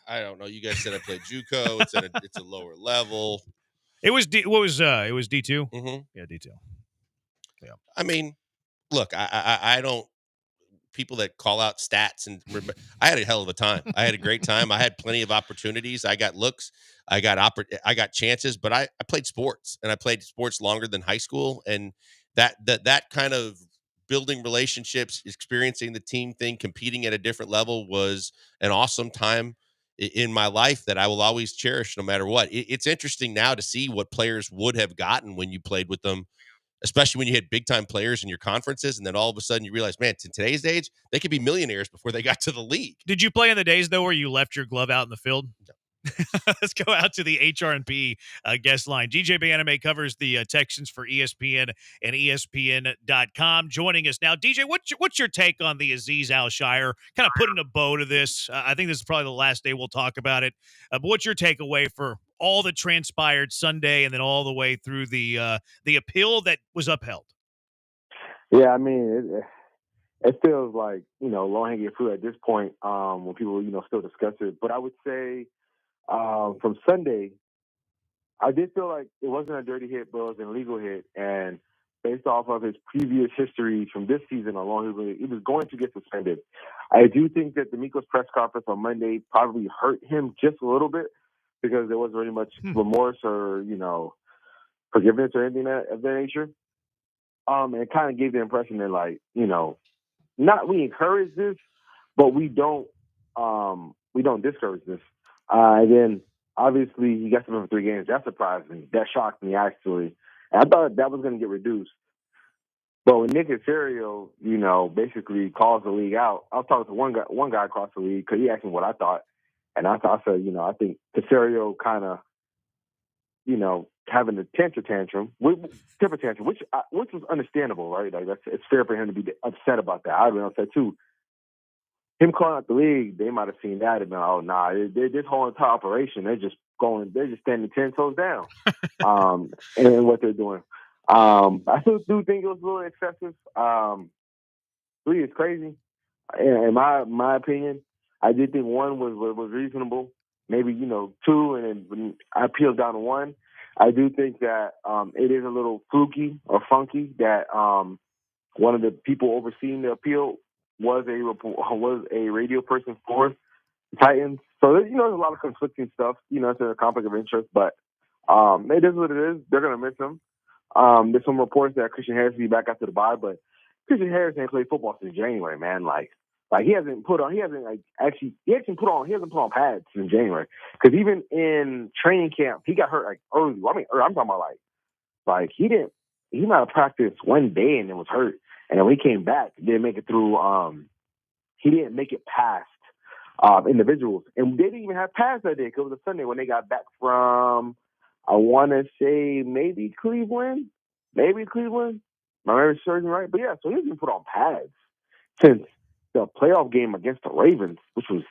I don't know. You guys said I played JUCO. It's a lower level. It was it was D2. Mm-hmm. Yeah, D2. Yeah. I mean, look, I don't. people that call out stats, and I had a hell of a time. I had a great time. I had plenty of opportunities. I got looks. I got chances, but I played sports, and I played sports longer than high school, and that kind of building relationships, experiencing the team thing, competing at a different level was an awesome time in my life that I will always cherish no matter what. It's interesting now to see what players would have gotten when you played with them, especially when you had big time players in your conferences. And then all of a sudden you realize, man, in today's age, they could be millionaires before they got to the league. Did you play in the days, though, where you left your glove out in the field? No. Let's go out to the HR&P guest line. DJ Baname covers the Texans for ESPN and ESPN.com. Joining us now. DJ, what's your take on the Azeez Al-Shaair? Kind of putting a bow to this. I think this is probably the last day we'll talk about it. But what's your takeaway for all that transpired Sunday and then all the way through the appeal that was upheld? Yeah, I mean, it feels like, low-hanging fruit at this point when people, still discuss it. But I would say from Sunday, I did feel like it wasn't a dirty hit, but it was an illegal hit. And based off of his previous history from this season alone, he was going to get suspended. I do think that D'Amico's press conference on Monday probably hurt him just a little bit because there wasn't really much remorse or, forgiveness or anything of that nature. And it kind of gave the impression that, like, not we encourage this, but we don't discourage this. And then obviously he got something for 3 games. That surprised me. That shocked me actually. And I thought that was going to get reduced. But when Nick Caserio, basically calls the league out, I was talking to one guy across the league because he asked me what I thought, and I said, I think Caserio kind of, having a temper tantrum, which was understandable, right? Like it's fair for him to be upset about that. I'd been upset too. Him calling out the league, they might have seen that and been, oh nah, this whole entire operation, they're just standing 10 toes down, and what they're doing. I still do think it was a little excessive. 3 is crazy, in my opinion. I did think 1 was reasonable. Maybe 2, and then when I peeled down to 1, I do think that it is a little fluky or funky that one of the people overseeing the appeal was a radio person for the Titans. So there's a lot of conflicting stuff. It's a conflict of interest, but it is what it is. They're gonna miss him. There's some reports that Christian Harris will be back after the bye, but Christian Harris ain't played football since January, man. Like he hasn't put on pads in January. Because even in training camp, he got hurt like early. I'm talking about like he might have practiced 1 day and then was hurt. And then when he came back, didn't make it through. He didn't make it past individuals, and they didn't even have pads that day because it was a Sunday when they got back from. I want to say maybe Cleveland. My memory's serving right, but yeah. So he hasn't put on pads since the playoff game against the Ravens, which was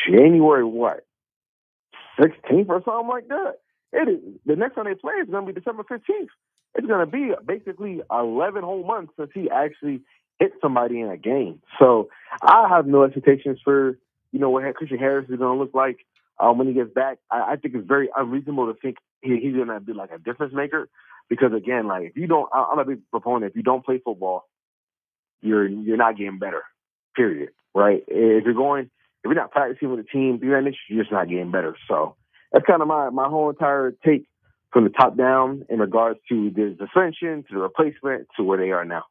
January 16th or something like that. The next time they play is going to be December 15th. It's going to be basically 11 whole months since he actually hit somebody in a game. So I have no expectations for, what Christian Harris is going to look like when he gets back. I think it's very unreasonable to think he's going to be like a difference maker because, again, like if you don't, I'm a big proponent. If you don't play football, you're not getting better, period, right? If you're not practicing with the team, you're just not getting better. So that's kind of my whole entire take from the top down in regards to the suspension, to the replacement, to where they are now.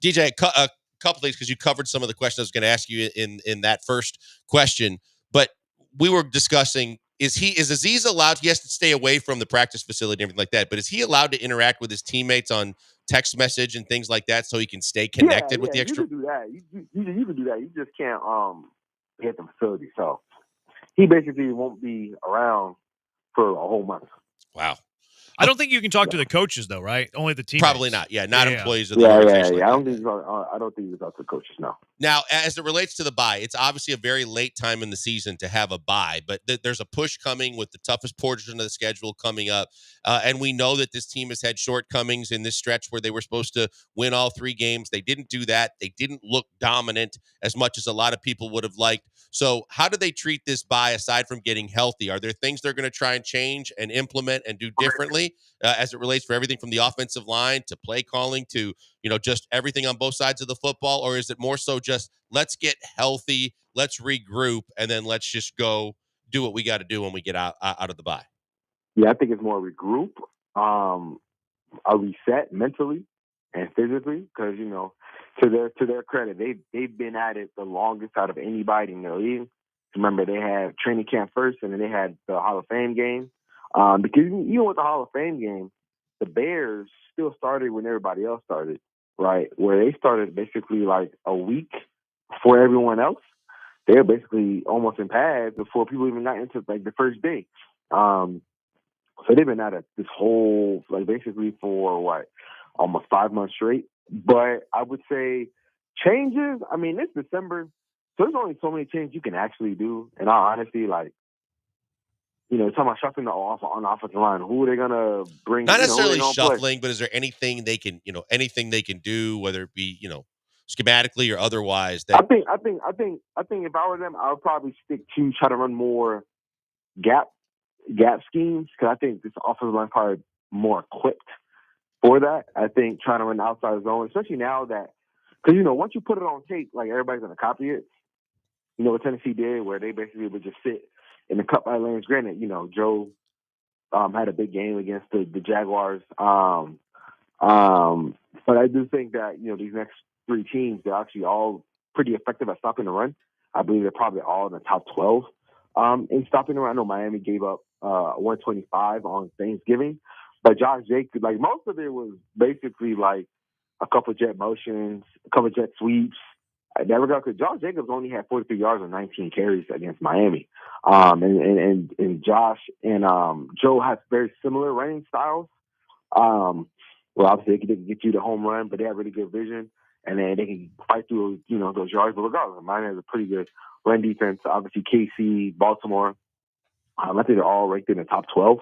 DJ, a couple things because you covered some of the questions I was going to ask you in that first question, but we were discussing is Azeez allowed? He has to stay away from the practice facility and everything like that, but is he allowed to interact with his teammates on text message and things like that so he can stay connected with the extra? You can do that. You can do that. You just can't be at the facility. So he basically won't be around for a whole month. Wow. I don't think you can talk to the coaches, though, right? Only the teammates. Probably not. Yeah, not employees of the organization. organization. I don't think he's out to the coaches, no. Now, as it relates to the bye, it's obviously a very late time in the season to have a bye, but there's a push coming with the toughest portion of the schedule coming up. And we know that this team has had shortcomings in this stretch where they were supposed to win all 3 games. They didn't do that. They didn't look dominant as much as a lot of people would have liked. So how do they treat this bye aside from getting healthy? Are there things they're going to try and change and implement and do differently? internally as it relates for everything from the offensive line to play calling to, just everything on both sides of the football? Or is it more so just let's get healthy, let's regroup, and then let's just go do what we got to do when we get out of the bye? Yeah, I think it's more regroup, a reset mentally and physically, because to their credit, they've been at it the longest out of anybody in the league. Remember, they had training camp first, and then they had the Hall of Fame game. Because even with the Hall of Fame game, the Bears still started when everybody else started, right? Where they started basically like a week before everyone else. They were basically almost in pads before people even got into like the first day. So they've been at it this whole, like basically for almost 5 months straight. But I would say changes, I mean, it's December, so there's only so many changes you can actually do. In all honesty, talking about shuffling on the offensive line, who are they going to bring? Not necessarily play? shuffling, but is there anything they can, anything they can do, whether it be, schematically or otherwise? I think if I were them, I would probably stick to try to run more gap schemes, because I think this offensive line probably more equipped for that. I think trying to run the outside zone, especially now that, because once you put it on tape, like everybody's gonna copy it. What Tennessee did, where they basically would just sit in the cut by lanes. Granted, Joe had a big game against the Jaguars, but I do think that these next three teams, they're actually all pretty effective at stopping the run. I believe they're probably all in the top 12 in stopping the run. I know Miami gave up 125 on Thanksgiving, but Josh Jacobs, like most of it was basically like a couple jet motions, a couple jet sweeps. That regard, because Josh Jacobs only had 43 yards on 19 carries against Miami, and Josh and Joe have very similar running styles. Well, obviously they can get you the home run, but they have really good vision, and then they can fight through those yards. But regardless, Miami has a pretty good run defense. Obviously, KC, Baltimore. I think they're all ranked in the top 12.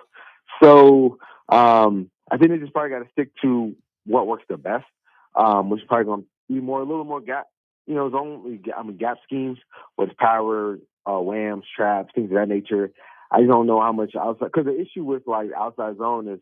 So I think they just probably got to stick to what works the best, which is probably going to be a little more gap, gap schemes with power, whams, traps, things of that nature. I don't know how much outside, because the issue with like outside zone is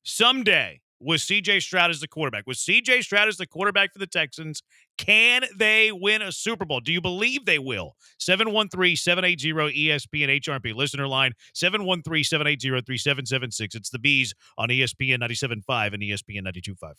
someday with C.J. Stroud as the quarterback, with C.J. Stroud as the quarterback for the Texans, can they win a Super Bowl? Do you believe they will? 713-780-ESPN HRP listener line, 713-780-3776. It's the Bees on ESPN 97.5 and ESPN 92.5.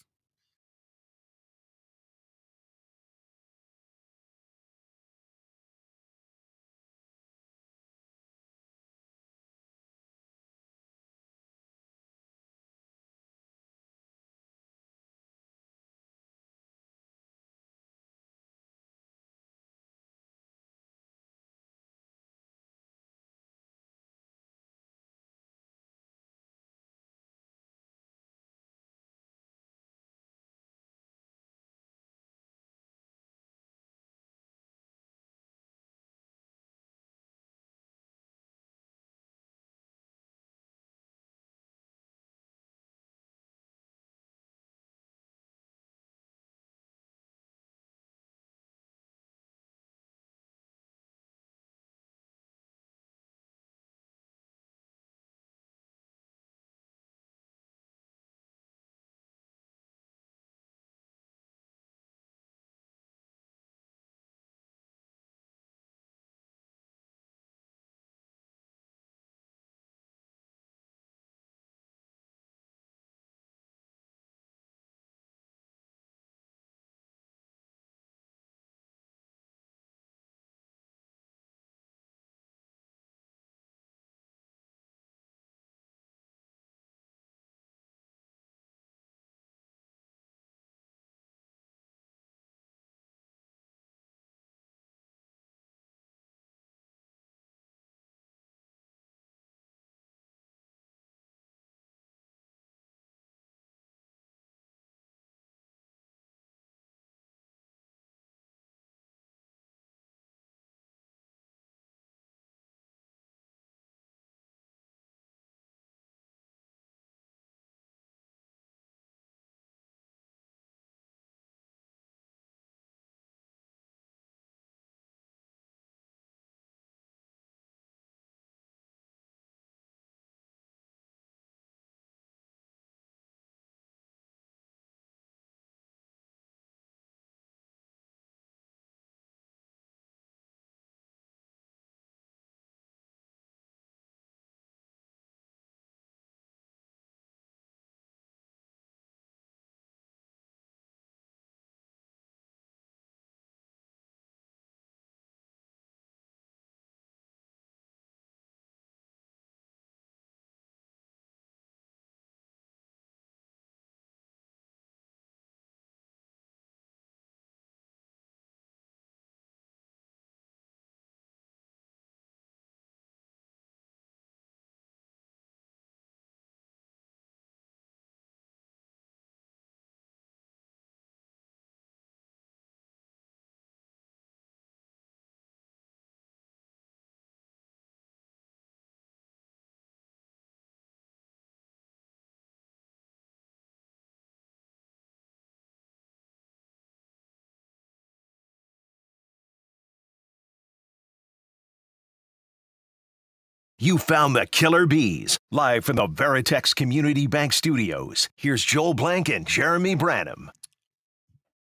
You found the Killer Bees, live from the Veritex Community Bank Studios. Here's Joel Blank and Jeremy Branham.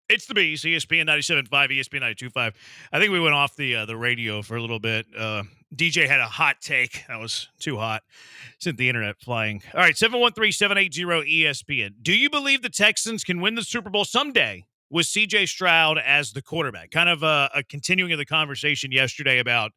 It's the Bees, ESPN 97.5, ESPN 92.5. I think we went off the radio for a little bit. DJ had a hot take. That was too hot. Sent the internet flying. All right, 713-780-ESPN. Do you believe the Texans can win the Super Bowl someday with C.J. Stroud as the quarterback? Kind of a continuing of the conversation yesterday about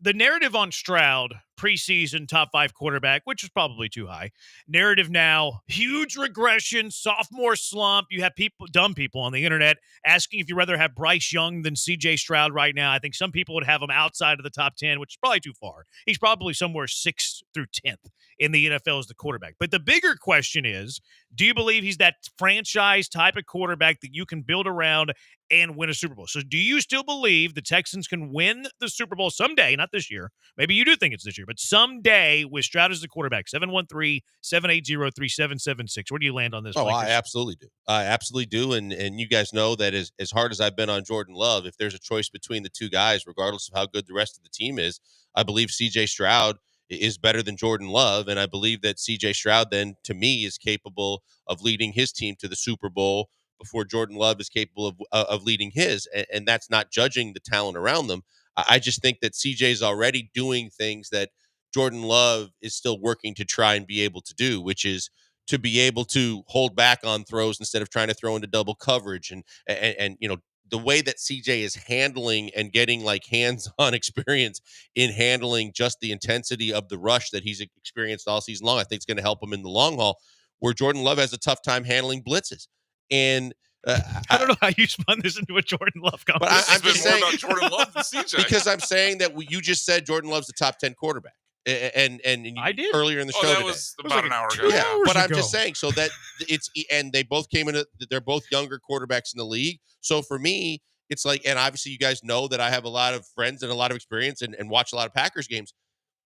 the narrative on Stroud, preseason top 5 quarterback, which is probably too high. Narrative now, huge regression, sophomore slump. You have dumb people on the internet asking if you'd rather have Bryce Young than C.J. Stroud right now. I think some people would have him outside of the top 10, which is probably too far. He's probably somewhere 6th through 10th in the NFL as the quarterback. But the bigger question is, do you believe he's that franchise type of quarterback that you can build around and win a Super Bowl? So do you still believe the Texans can win the Super Bowl someday? Not this year. Maybe you do think it's this year, but someday with Stroud as the quarterback. 713-780-3776. Where do you land on this? Oh, Lakers? I absolutely do. I absolutely do. And you guys know that as hard as I've been on Jordan Love, if there's a choice between the two guys, regardless of how good the rest of the team is, I believe C.J. Stroud is better than Jordan Love. And I believe that CJ Stroud then, to me, is capable of leading his team to the Super Bowl before Jordan Love is capable of leading his. And that's not judging the talent around them. I just think that CJ is already doing things that Jordan Love is still working to try and be able to do, which is to be able to hold back on throws instead of trying to throw into double coverage. And the way that CJ is handling and getting like hands-on experience in handling just the intensity of the rush that he's experienced all season long, I think it's going to help him in the long haul, where Jordan Love has a tough time handling blitzes. And I don't know how you spun this into a Jordan Love conversation. But I'm just saying about Jordan Love than CJ. because I'm saying that you just said Jordan Love's the top 10 quarterback. And I did earlier in the show that today. was about an hour ago. Yeah, but I'm ago. just saying so that it's, and they both came in. They're both younger quarterbacks in the league. So for me, it's like, and obviously you guys know that I have a lot of friends and a lot of experience and watch a lot of Packers games.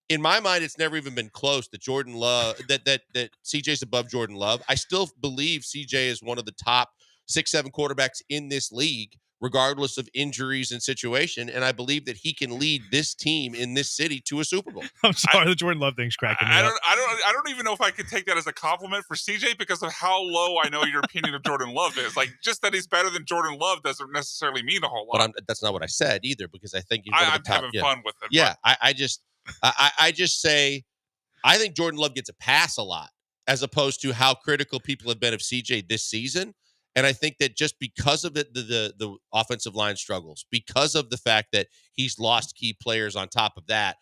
In my mind, it's never even been close that Jordan Love, that CJ's above Jordan Love. I still believe CJ is one of the top 6-7 quarterbacks in this league, regardless of injuries and situation. And I believe that he can lead this team in this city to a Super Bowl. I'm sorry, the Jordan Love thing's cracking me up. I don't even know if I could take that as a compliment for CJ because of how low I know your opinion of Jordan Love is. Like, just that he's better than Jordan Love doesn't necessarily mean a whole lot. But that's not what I said either, because I think he's I'm having fun with it. Yeah, I just say I think Jordan Love gets a pass a lot as opposed to how critical people have been of CJ this season. And I think that just because of the offensive line struggles, because of the fact that he's lost key players on top of that,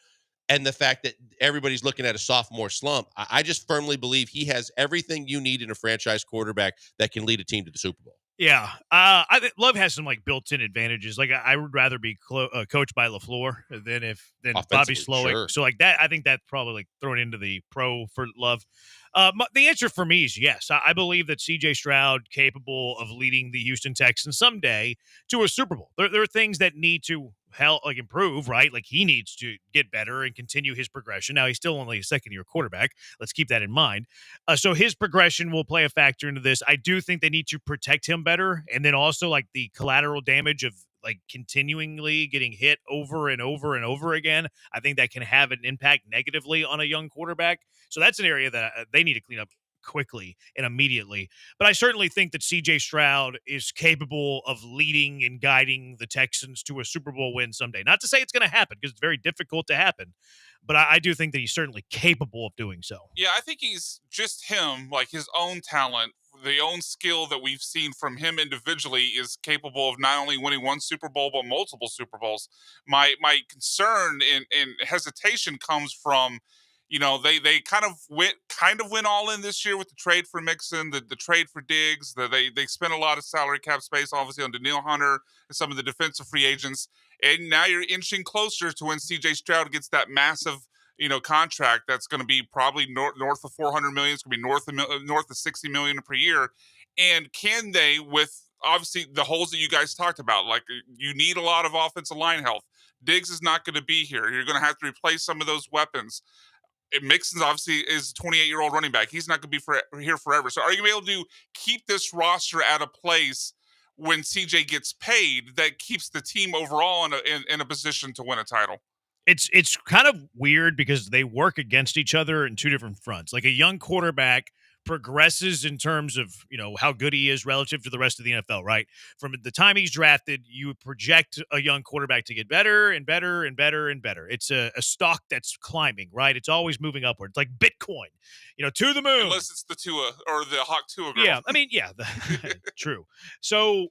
and the fact that everybody's looking at a sophomore slump, I just firmly believe he has everything you need in a franchise quarterback that can lead a team to the Super Bowl. Yeah, I think Love has some like built-in advantages. Like I would rather be coached by LaFleur than Bobby Slowick. Sure. So like that, I think that's probably like thrown into the pro for Love. The answer for me is yes. I believe that CJ Stroud capable of leading the Houston Texans someday to a Super Bowl. There are things that need to improve, right? Like he needs to get better and continue his progression. Now he's still only a second-year quarterback. Let's keep that in mind. So his progression will play a factor into this. I do think they need to protect him better, and then also like the collateral damage of like continually getting hit over and over and over again. I think that can have an impact negatively on a young quarterback. So that's an area that they need to clean up quickly and immediately. But I certainly think that CJ Stroud is capable of leading and guiding the Texans to a Super Bowl win someday. Not to say it's going to happen because it's very difficult to happen, but I do think that he's certainly capable of doing so. Yeah, I think he's just him, like his own talent, the own skill that we've seen from him individually is capable of not only winning one Super Bowl, but multiple Super Bowls. My concern and hesitation comes from, they kind of went all in this year with the trade for Mixon, the trade for Diggs. They spent a lot of salary cap space, obviously, on Daniil Hunter and some of the defensive free agents. And now you're inching closer to when CJ Stroud gets that massive, contract that's going to be probably north of $400 million. It's going to be north of $60 million per year. And can they, with obviously the holes that you guys talked about, like you need a lot of offensive line health. Diggs is not going to be here. You're going to have to replace some of those weapons. Mixon's obviously is a 28-year-old running back. He's not going to be here forever. So are you able to keep this roster at a place when CJ gets paid that keeps the team overall in a position to win a title? It's kind of weird because they work against each other in two different fronts. Like a young quarterback progresses in terms of, how good he is relative to the rest of the NFL, right? From the time he's drafted, you project a young quarterback to get better and better and better and better. It's a stock that's climbing, right? It's always moving upward. It's like Bitcoin, to the moon. Unless it's the Tua or the Hawk Tua girl. Yeah, I mean, yeah, true. So,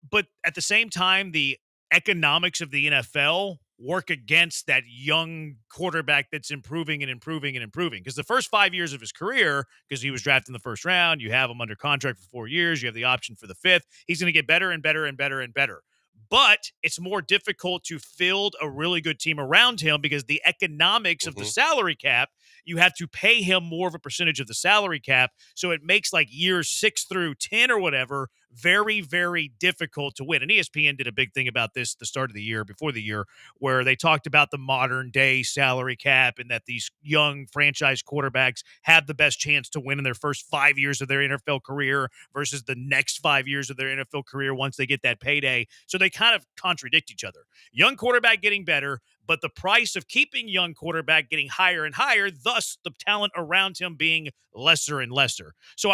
but at the same time, the economics of the NFL work against that young quarterback that's improving and improving and improving. Because the first 5 years of his career, because he was drafted in the first round, you have him under contract for 4 years, you have the option for the fifth, he's going to get better and better and better and better. But it's more difficult to field a really good team around him because the economics of the salary cap, you have to pay him more of a percentage of the salary cap. So it makes like years 6 through 10 or whatever very, very difficult to win. And ESPN did a big thing about this at the start of the year, before the year, where they talked about the modern day salary cap and that these young franchise quarterbacks have the best chance to win in their first 5 years of their NFL career versus the next 5 years of their NFL career once they get that payday. So they kind of contradict each other. Young quarterback getting better, but the price of keeping young quarterback getting higher and higher, thus the talent around him being lesser and lesser. So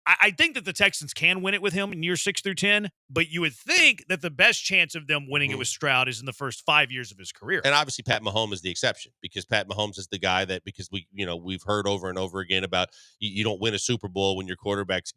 I think that the Texans can win it with him in year 6 through 10, but you would think that the best chance of them winning it with Stroud is in the first 5 years of his career. And obviously Pat Mahomes is the exception, because Pat Mahomes is the guy that, because we've heard over and over again about you don't win a Super Bowl when your quarterback's,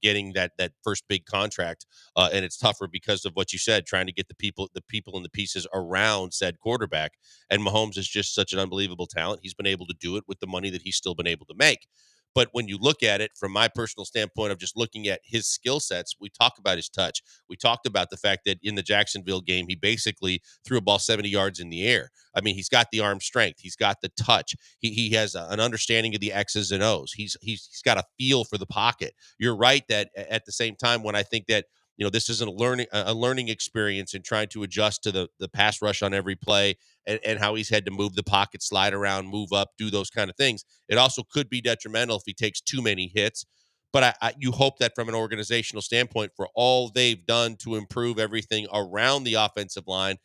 getting that first big contract. And it's tougher because of what you said, trying to get the people and the pieces around said quarterback. And Mahomes is just such an unbelievable talent. He's been able to do it with the money that he's still been able to make. But when you look at it from my personal standpoint of just looking at his skill sets, we talk about his touch. We talked about the fact that in the Jacksonville game, he basically threw a ball 70 yards in the air. I mean, he's got the arm strength. He's got the touch. He has an understanding of the X's and O's. He's got a feel for the pocket. You're right that at the same time, when I think that, this isn't a learning experience in trying to adjust to the pass rush on every play and how he's had to move the pocket, slide around, move up, do those kind of things. It also could be detrimental if he takes too many hits. But you hope that from an organizational standpoint, for all they've done to improve everything around the offensive line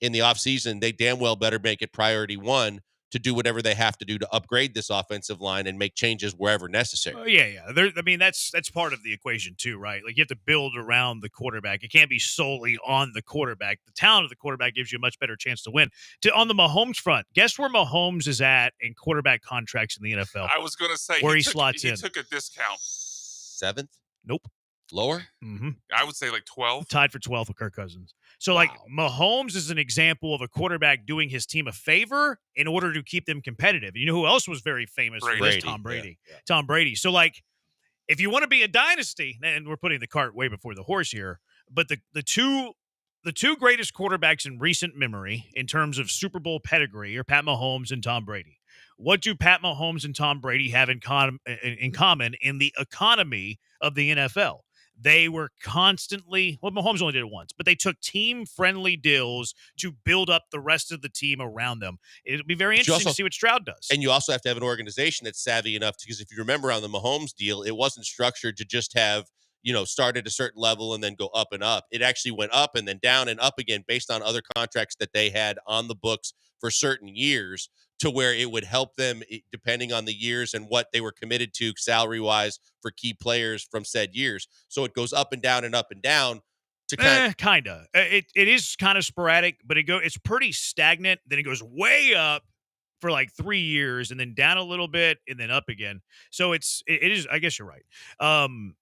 in the offseason, they damn well better make it priority one to do whatever they have to do to upgrade this offensive line and make changes wherever necessary. Yeah. That's part of the equation too, right? Like, you have to build around the quarterback. It can't be solely on the quarterback. The talent of the quarterback gives you a much better chance to win. On the Mahomes front, guess where Mahomes is at in quarterback contracts in the NFL? I was going to say where he slots in. He took a discount. 7th? Nope. Lower? Mm-hmm. I would say like 12. Tied for 12th with Kirk Cousins. So, Mahomes is an example of a quarterback doing his team a favor in order to keep them competitive. You know who else was very famous for this? Tom Brady. Yeah. Tom Brady. So, if you want to be a dynasty, and we're putting the cart way before the horse here, but the two greatest quarterbacks in recent memory in terms of Super Bowl pedigree are Pat Mahomes and Tom Brady. What do Pat Mahomes and Tom Brady have in common in the economy of the NFL? They were constantly, Mahomes only did it once, but they took team-friendly deals to build up the rest of the team around them. It'll be very interesting to see what Stroud does. And you also have to have an organization that's savvy enough to, because if you remember on the Mahomes deal, it wasn't structured to just have, start at a certain level and then go up and up. It actually went up and then down and up again based on other contracts that they had on the books for certain years, to where it would help them depending on the years and what they were committed to salary-wise for key players from said years. So it goes up and down and up and down to kind of. It is kind of sporadic, but it's pretty stagnant. Then it goes way up for like 3 years and then down a little bit and then up again. So it is, I guess you're right.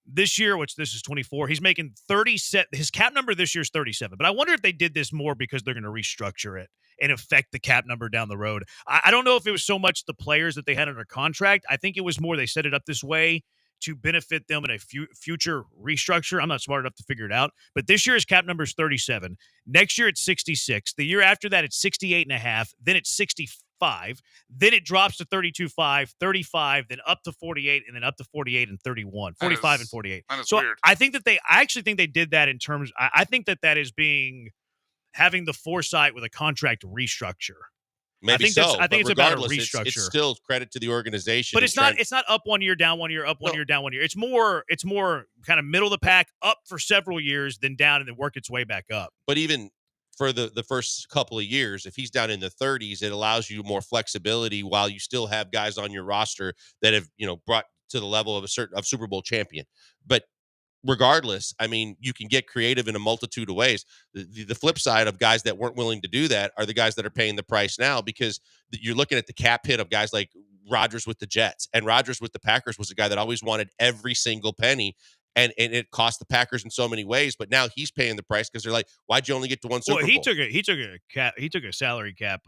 This year, this is 24, he's making 37. His cap number this year is 37, but I wonder if they did this more because they're going to restructure it and affect the cap number down the road. I don't know if it was so much the players that they had under contract. I think it was more they set it up this way to benefit them in a future restructure. I'm not smart enough to figure it out, but this year his cap number is 37. Next year it's 66. The year after that it's 68.5. Then it's 65. Then it drops to 32.5, 35, then up to 48, and then up to 48 and 31, 45 and 48. So weird. I actually think they did that in terms. I think that is having the foresight with a contract restructure. Maybe I think it's about a restructure. It's still credit to the organization. But it's not up 1 year, down 1 year, up 1 year, down 1 year. It's more kind of middle of the pack, up for several years, then down, and then work its way back up. But even for the first couple of years, if he's down in the 30s, it allows you more flexibility while you still have guys on your roster that have, brought to the level of of Super Bowl champion. But regardless, I mean, you can get creative in a multitude of ways. The flip side of guys that weren't willing to do that are the guys that are paying the price now, because you're looking at the cap hit of guys like Rodgers with the Jets, and Rodgers with the Packers was a guy that always wanted every single penny. And it cost the Packers in so many ways, but now he's paying the price because they're like, "Why'd you only get to one Super Bowl?" He took a salary cap.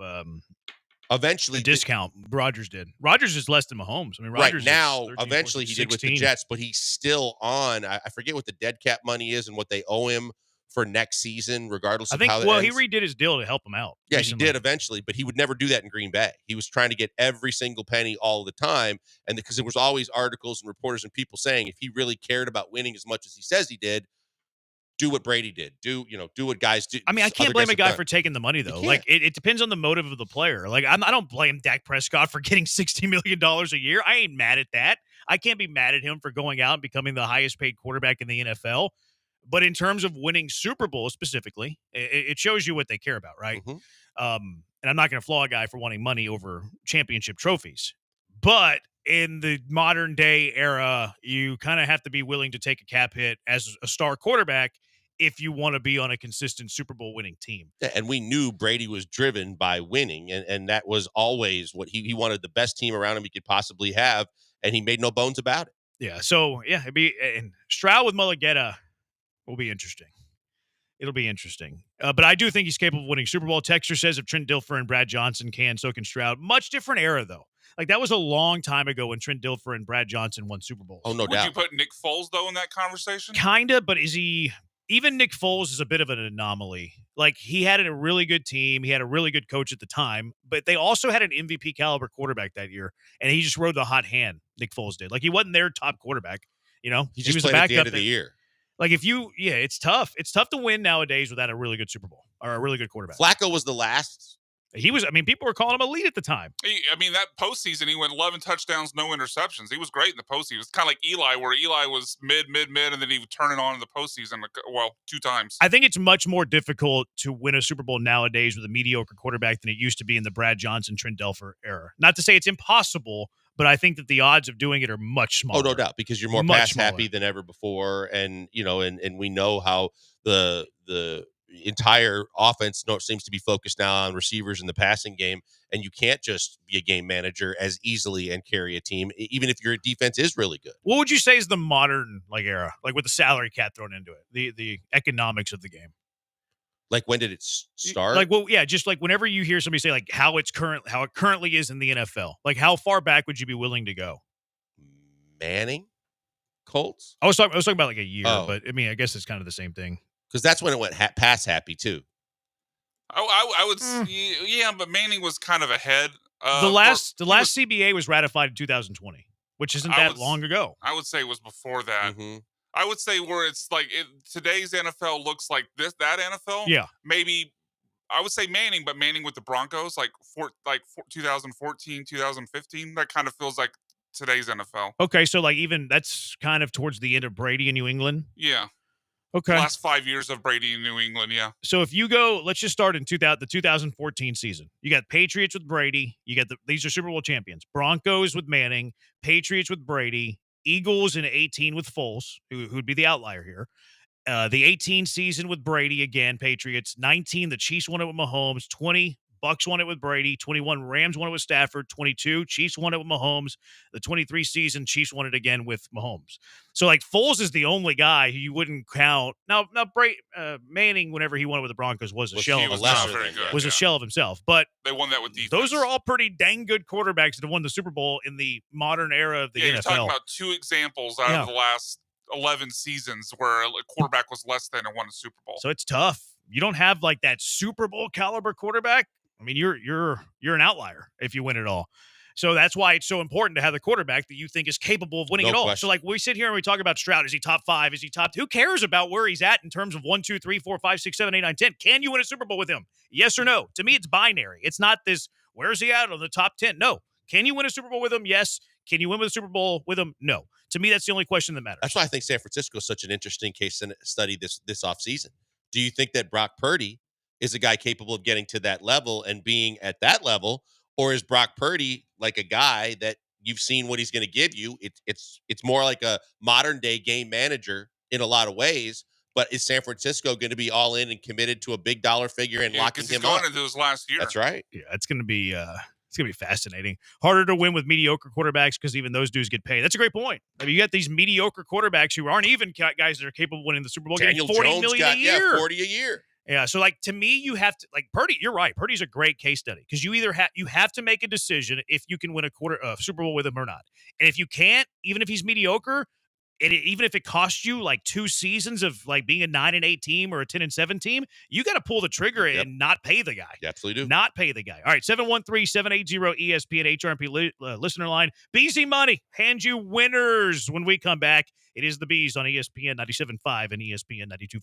Eventually, a discount. Rodgers did. Rodgers is less than Mahomes. I mean, Rodgers right now, 13, eventually 14, he did with the Jets, but he's still on. I forget what the dead cap money is and what they owe him for next season, regardless I of think. how it Well, ends. he redid his deal to help him out. Yeah, recently. he did eventually, but he would never do that in Green Bay. He was trying to get every single penny all the time, and because there was always articles and reporters and people saying if he really cared about winning as much as he says he did, do what Brady did. Do what guys do. I mean, I can't other blame guys a guy have done. for taking the money, though. can't. Like, it depends on the motive of the player. Like, I don't blame Dak Prescott for getting $60 million a year. I ain't mad at that. I can't be mad at him for going out and becoming the highest paid quarterback in the NFL. But in terms of winning Super Bowl specifically, it shows you what they care about, right? Mm-hmm. And I'm not going to flaw a guy for wanting money over championship trophies. But in the modern day era, you kind of have to be willing to take a cap hit as a star quarterback if you want to be on a consistent Super Bowl winning team. Yeah, and we knew Brady was driven by winning, and that was always what he wanted, the best team around him he could possibly have, and he made no bones about it. Yeah, so, yeah, it'd be and Stroud with Mulligetta will be interesting. It'll be interesting. But I do think he's capable of winning Super Bowl. Texter says if Trent Dilfer and Brad Johnson can, so can Stroud. Much different era, though. Like, that was a long time ago when Trent Dilfer and Brad Johnson won Super Bowls. Oh, no doubt. Would you put Nick Foles, though, in that conversation? Kinda, but is he... Even Nick Foles is a bit of an anomaly. Like, he had a really good team. He had a really good coach at the time, but they also had an MVP caliber quarterback that year, and he just rode the hot hand, Nick Foles did. Like, he wasn't their top quarterback, you know? He just was played a at the backup end of the year. Like, it's tough. It's tough to win nowadays without a really good Super Bowl or a really good quarterback. Flacco was the last. People were calling him elite at the time. I mean, that postseason, he went 11 touchdowns, no interceptions. He was great in the postseason. It was kind of like Eli, where Eli was mid, and then he would turn it on in the postseason, 2 times. I think it's much more difficult to win a Super Bowl nowadays with a mediocre quarterback than it used to be in the Brad Johnson, Trent Dilfer era. Not to say it's impossible, but I think that the odds of doing it are much smaller. Oh, no doubt, because you're more pass happy than ever before, and and we know how the entire offense seems to be focused now on receivers in the passing game, and you can't just be a game manager as easily and carry a team, even if your defense is really good. What would you say is the modern era, like with the salary cap thrown into it, the economics of the game? Like, when did it start? Like, well, yeah, just like whenever you hear somebody say like how it currently is in the NFL, like how far back would you be willing to go? Manning, Colts. I was talking about like a year, Oh. but I mean, I guess it's kind of the same thing. Because that's when it went pass happy too. I would, yeah, but Manning was kind of ahead. The last CBA was ratified in 2020, which isn't that long ago. I would say it was before that. Mm-hmm. I would say where it's like today's NFL looks like that NFL. Yeah, maybe I would say Manning, but Manning with the Broncos, like 2014, 2015. That kind of feels like today's NFL. Okay, so like even that's kind of towards the end of Brady in New England. Yeah. Okay. Last 5 years of Brady in New England, yeah. So if you go, let's just start in the 2014 season. You got Patriots with Brady. You got these are Super Bowl champions. Broncos with Manning. Patriots with Brady. Eagles in 18 with Foles, who'd be the outlier here. The 18 season with Brady again. Patriots. 19, the Chiefs won it with Mahomes. 20, Bucks won it with Brady. 21, Rams won it with Stafford. 22, Chiefs won it with Mahomes. The 23 season, Chiefs won it again with Mahomes. So, like, Foles is the only guy who you wouldn't count. Now Manning, whenever he won it with the Broncos, was a shell of himself. Was a shell of himself. But they won that with defense. Those are all pretty dang good quarterbacks that have won the Super Bowl in the modern era of the NFL. You're talking about 2 examples out of the last 11 seasons where a quarterback was less than and won a Super Bowl. So it's tough. You don't have like that Super Bowl caliber quarterback. I mean, you're an outlier if you win it all. So that's why it's so important to have the quarterback that you think is capable of winning it all. Question. So like we sit here and we talk about Stroud. Is he top 5? Is he top 2? Who cares about where he's at in terms of 1, 2, 3, 4, 5, 6, 7, 8, 9, 10? Can you win a Super Bowl with him? Yes or no? To me, it's binary. It's not this, where's he at on the top 10? No. Can you win a Super Bowl with him? Yes. Can you win with a Super Bowl with him? No. To me, that's the only question that matters. That's why I think San Francisco is such an interesting case study this offseason. Do you think that Brock Purdy is a guy capable of getting to that level and being at that level? Or is Brock Purdy like a guy that you've seen what he's going to give you? It's more like a modern day game manager in a lot of ways. But is San Francisco going to be all in and committed to a big dollar figure and locking him up? He's going into his last year. That's right. Yeah, it's going to be fascinating. Harder to win with mediocre quarterbacks because even those dudes get paid. That's a great point. I mean, you got these mediocre quarterbacks who aren't even guys that are capable of winning the Super Bowl. Daniel getting $40 Jones million got, a year. 40 a year. Yeah, so like to me, you have to like Purdy. You're right. Purdy's a great case study because you either you have to make a decision if you can win a Super Bowl with him or not, and if you can't, even if he's mediocre, even if it costs you like 2 seasons of like being a 9-8 team or a 10-7 team, you got to pull the trigger and not pay the guy. You absolutely do. Not pay the guy. All right, 713-780-ESPN HRMP listener line. BZ Money, hand you winners when we come back. It is the Bees on ESPN 97.5 and ESPN 92.5.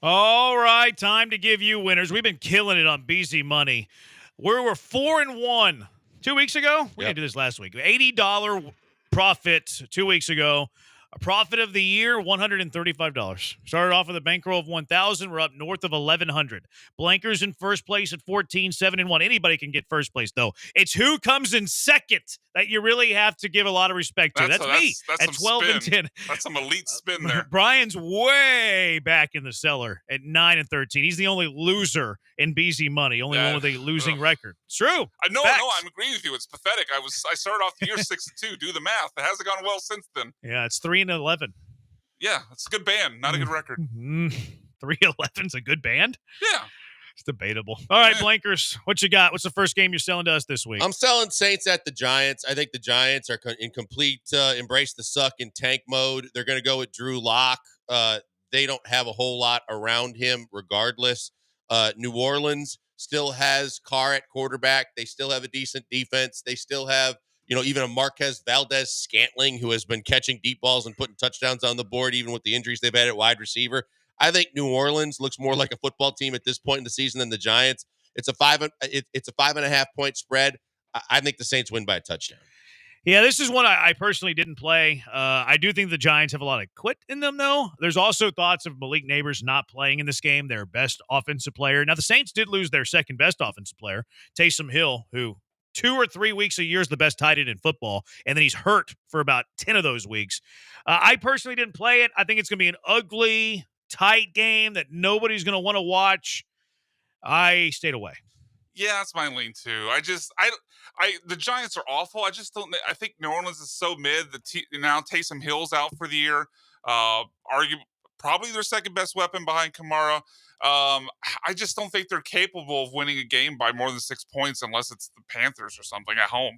All right, time to give you winners. We've been killing it on BZ Money. We were 4-1 2 weeks ago. We didn't do this last week. $80 profit 2 weeks ago. A profit of the year, $135. Started off with a bankroll of $1,000. We're up north of $1,100. Blankers in first place at 14-7-1. Anybody can get first place, though. It's who comes in second that you really have to give a lot of respect to. That's me at 12-10. That's some elite spin there. Brian's way back in the cellar at 9-13. He's the only loser in BZ Money, only one with a losing record. It's true. No, I'm agreeing with you. It's pathetic. I started off the year 6-2. Do the math. It hasn't gone well since then. Yeah, it's 3-11. Yeah, it's a good band, not a good record. 3-11's a good band? Yeah. It's debatable. All right, Blankers, what you got? What's the first game you're selling to us this week? I'm selling Saints at the Giants. I think the Giants are in complete embrace the suck and tank mode. They're going to go with Drew Lock. They don't have a whole lot around him regardless. New Orleans still has Carr at quarterback. They still have a decent defense. They still have, even a Marquez Valdez-Scantling who has been catching deep balls and putting touchdowns on the board, even with the injuries they've had at wide receiver. I think New Orleans looks more like a football team at this point in the season than the Giants. It's a 5.5 point spread. I think the Saints win by a touchdown. Yeah, this is one I personally didn't play. I do think the Giants have a lot of quit in them, though. There's also thoughts of Malik Neighbors not playing in this game, their best offensive player. Now, the Saints did lose their second best offensive player, Taysom Hill, who 2 or 3 weeks a year is the best tight end in football, and then he's hurt for about 10 of those weeks. I personally didn't play it. I think it's going to be an ugly, tight game that nobody's going to want to watch. I stayed away. Yeah, that's my lean too. The Giants are awful. I just don't. I think New Orleans is so mid. Now Taysom Hill's out for the year. Probably their second best weapon behind Kamara. I just don't think they're capable of winning a game by more than 6 points unless it's the Panthers or something at home.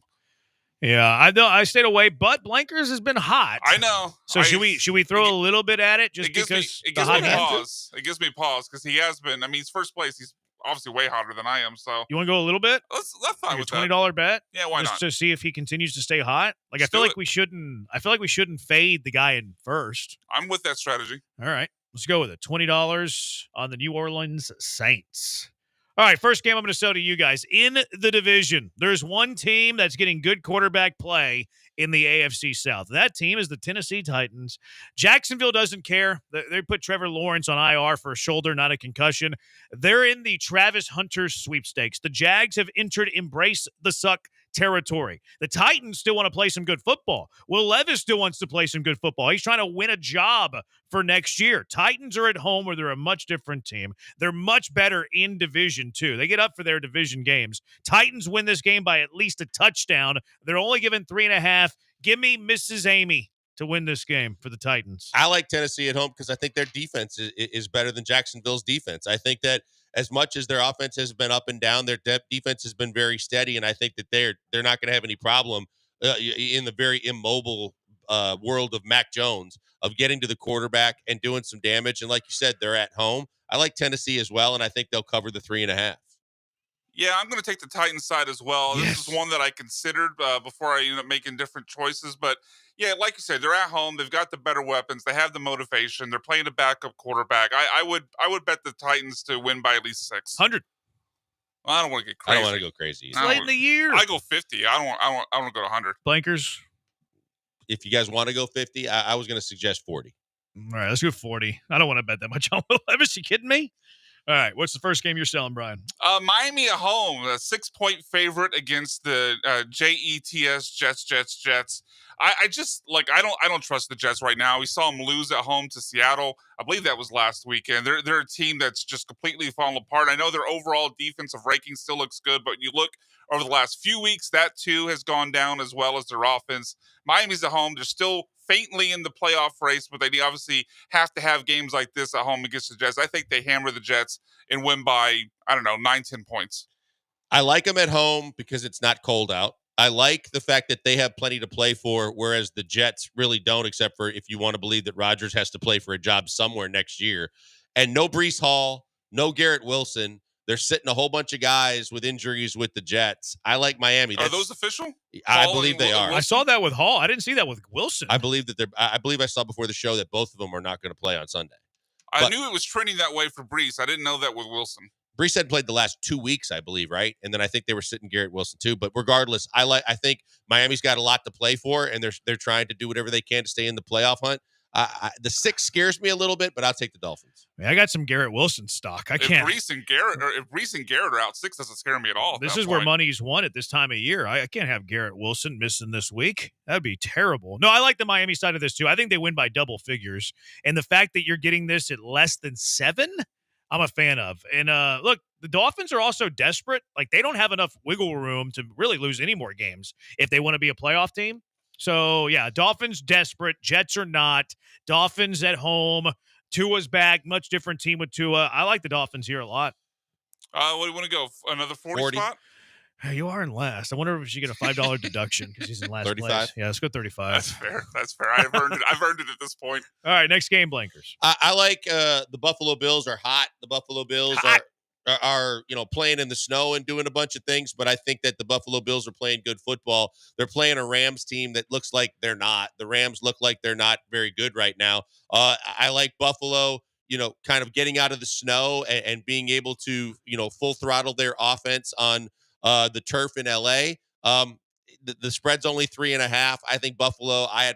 Yeah, I know. I stayed away, but Blankers has been hot. I know. So should we throw a little bit at it just because it gives me pause? It gives me pause because he has been. I mean, he's first place. He's obviously way hotter than I am. So you want to go a little bit? That's fine with $20 bet. Yeah, why just not? To see if he continues to stay hot. Like I feel like we shouldn't fade the guy in first. I'm with that strategy. All right, let's go with it. $20 on the New Orleans Saints. All right, first game I'm going to sell to you guys. In the division, there's one team that's getting good quarterback play in the AFC South. That team is the Tennessee Titans. Jacksonville doesn't care. They put Trevor Lawrence on IR for a shoulder, not a concussion. They're in the Travis Hunter sweepstakes. The Jags have entered embrace the suck territory. The Titans still want to play some good football. Will Levis still wants to play some good football. He's trying to win a job for next year. Titans are at home where they're a much different team. They're much better in division too. They get up for their division games. Titans win this game by at least a touchdown. They're only given 3.5. Give me Mrs. Amy to win this game for the Titans. I like Tennessee at home because I think their defense is better than Jacksonville's defense. I think that as much as their offense has been up and down, their defense has been very steady, and I think that they're not going to have any problem in the very immobile world of Mac Jones of getting to the quarterback and doing some damage. And like you said, they're at home. I like Tennessee as well, and I think they'll cover the 3.5. Yeah, I'm going to take the Titans side as well. Yes. This is one that I considered before I ended up making different choices. But, yeah, like you said, they're at home. They've got the better weapons. They have the motivation. They're playing a backup quarterback. I would bet the Titans to win by at least 6. 100. Well, I don't want to get crazy. I don't want to go crazy. It's late in the year. I go 50. I don't want to go to 100. Blankers. If you guys want to go 50, I was going to suggest 40. All right, let's go 40. I don't want to bet that much on Will Levis. You kidding me? All right, what's the first game you're selling, Brian? Miami at home, a 6-point favorite against the Jets. I don't trust the Jets right now. We saw them lose at home to Seattle. I believe that was last weekend. They're a team that's just completely fallen apart. I know their overall defensive ranking still looks good, but you look over the last few weeks, that too has gone down as well as their offense. Miami's at home. They're still faintly in the playoff race, but they obviously have to have games like this at home against the Jets. I think they hammer the Jets and win by, 9-10 points. I like them at home because it's not cold out. I like the fact that they have plenty to play for, whereas the Jets really don't, except for if you want to believe that Rodgers has to play for a job somewhere next year. And no Breece Hall, no Garrett Wilson. They're sitting a whole bunch of guys with injuries with the Jets. I like Miami. Are those official? I believe they are. I saw that with Hall. I didn't see that with Wilson. I believe that I believe I saw before the show that both of them are not going to play on Sunday. I knew it was trending that way for Breece. I didn't know that with Wilson. Breece had played the last 2 weeks, I believe, right? And then I think they were sitting Garrett Wilson too. But regardless, I think Miami's got a lot to play for, and they're trying to do whatever they can to stay in the playoff hunt. The 6 scares me a little bit, but I'll take the Dolphins. I got some Garrett Wilson stock. I can't. If Breece and Garrett are out, 6 doesn't scare me at all. This is where money's won at this time of year. I can't have Garrett Wilson missing this week. That'd be terrible. No, I like the Miami side of this too. I think they win by double figures, and the fact that you're getting this at less than 7, I'm a fan of. And look, the Dolphins are also desperate. Like, they don't have enough wiggle room to really lose any more games if they want to be a playoff team. So, yeah, Dolphins desperate. Jets are not. Dolphins at home. Tua's back. Much different team with Tua. I like the Dolphins here a lot. What do you want to go? Another 40 spot? You are in last. I wonder if you get a $5 deduction because he's in last 35? place. Yeah, let's go 35. That's fair. I've earned it at this point. All right, next game, Blankers. I like the Buffalo Bills are hot. The Buffalo Bills are playing in the snow and doing a bunch of things, but I think that the Buffalo Bills are playing good football. They're playing a Rams team that looks like they're not. The Rams look like they're not very good right now. I like Buffalo. kind of getting out of the snow and being able to, full throttle their offense on the turf in LA. The spread's only 3.5. I think Buffalo, I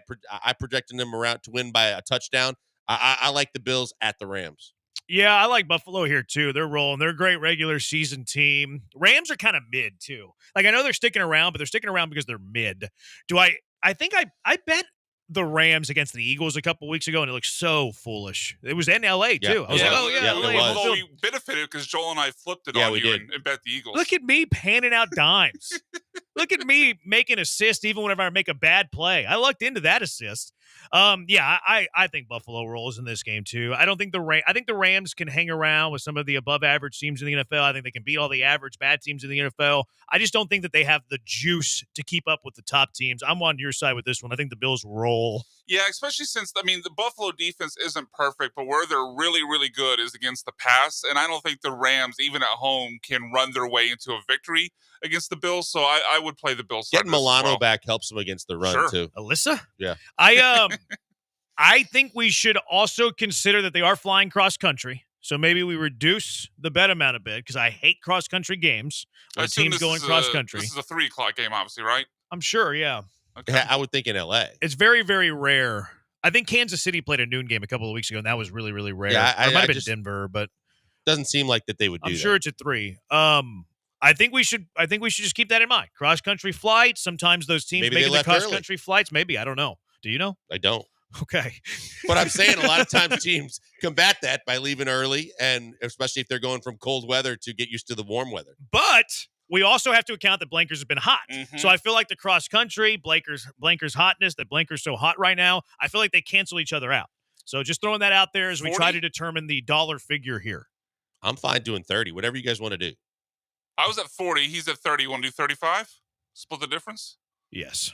projected them around to win by a touchdown. I like the Bills at the Rams. Yeah, I like Buffalo here too. They're rolling. They're a great regular season team. Rams are kind of mid too. Like, I know they're sticking around, but they're sticking around because they're mid. I think I bet the Rams against the Eagles a couple weeks ago, and it looked so foolish. It was in LA too. I was like, oh yeah, LA. Although we benefited because Joel and I flipped it on you and bet the Eagles. Look at me panning out dimes. Look at me making assists even whenever I make a bad play. I lucked into that assist. I think Buffalo rolls in this game too. I think the Rams can hang around with some of the above average teams in the NFL. I think they can beat all the average bad teams in the NFL. I just don't think that they have the juice to keep up with the top teams. I'm on your side with this one. I think the Bills roll. Yeah, especially since, the Buffalo defense isn't perfect, but where they're really, really good is against the pass. And I don't think the Rams, even at home, can run their way into a victory against the Bills. So I would play the Bills. Getting Milano back helps them against the run, too. Alyssa? Yeah. I think we should also consider that they are flying cross country. So maybe we reduce the bet amount a bit because I hate cross country games. I assume teams going cross country. This is a 3:00 game, obviously, right? I'm sure, yeah. Okay. Yeah, I would think in LA. It's very, very rare. I think Kansas City played a noon game a couple of weeks ago, and that was really, really rare. Yeah, it might have been Denver, but doesn't seem like that they would do I'm sure it's at 3. I think we should just keep that in mind. Cross country flights. Sometimes those teams Maybe making they the cross left country flights. Maybe, I don't know. Do you know? I don't. Okay. But I'm saying a lot of times teams combat that by leaving early, and especially if they're going from cold weather to get used to the warm weather. But we also have to account that Blankers has been hot. Mm-hmm. So I feel like the cross country, Blankers hotness, that Blankers so hot right now, I feel like they cancel each other out. So just throwing that out there as we try to determine the dollar figure here. I'm fine doing 30, whatever you guys want to do. I was at 40. He's at 30. You want to do 35? Split the difference? Yes.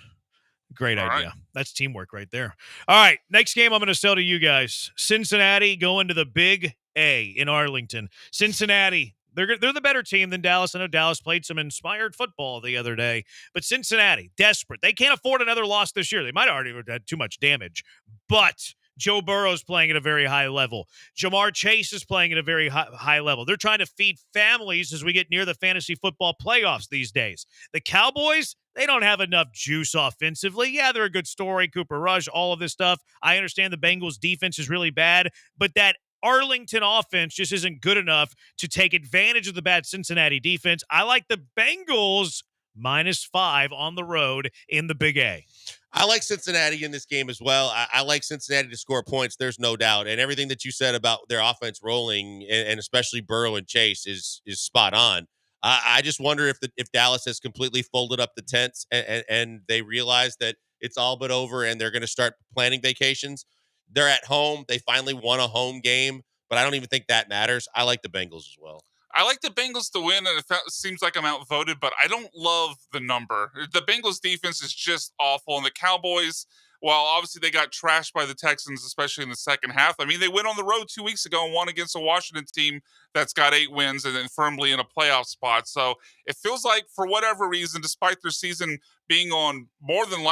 Great All idea. right. That's teamwork right there. All right. Next game I'm going to sell to you guys. Cincinnati going to the Big A in Arlington. Cincinnati, they're the better team than Dallas. I know Dallas played some inspired football the other day. But Cincinnati, desperate. They can't afford another loss this year. They might have already had too much damage. But Joe Burrow's playing at a very high level. Jamar Chase is playing at a very high level. They're trying to feed families as we get near the fantasy football playoffs these days. The Cowboys, they don't have enough juice offensively. Yeah, they're a good story. Cooper Rush, all of this stuff. I understand the Bengals' defense is really bad, but that Arlington offense just isn't good enough to take advantage of the bad Cincinnati defense. I like the Bengals -5 on the road in the Big A. I like Cincinnati in this game as well. I like Cincinnati to score points. There's no doubt. And everything that you said about their offense rolling, and especially Burrow and Chase, is spot on. I just wonder if Dallas has completely folded up the tents and they realize that it's all but over and they're going to start planning vacations. They're at home. They finally won a home game, but I don't even think that matters. I like the Bengals as well. I like the Bengals to win, and it seems like I'm outvoted, but I don't love the number. The Bengals defense is just awful, and the Cowboys, while obviously they got trashed by the Texans, especially in the second half. I mean, they went on the road 2 weeks ago and won against a Washington team that's got 8 wins and then firmly in a playoff spot. So it feels like, for whatever reason, despite their season being on more than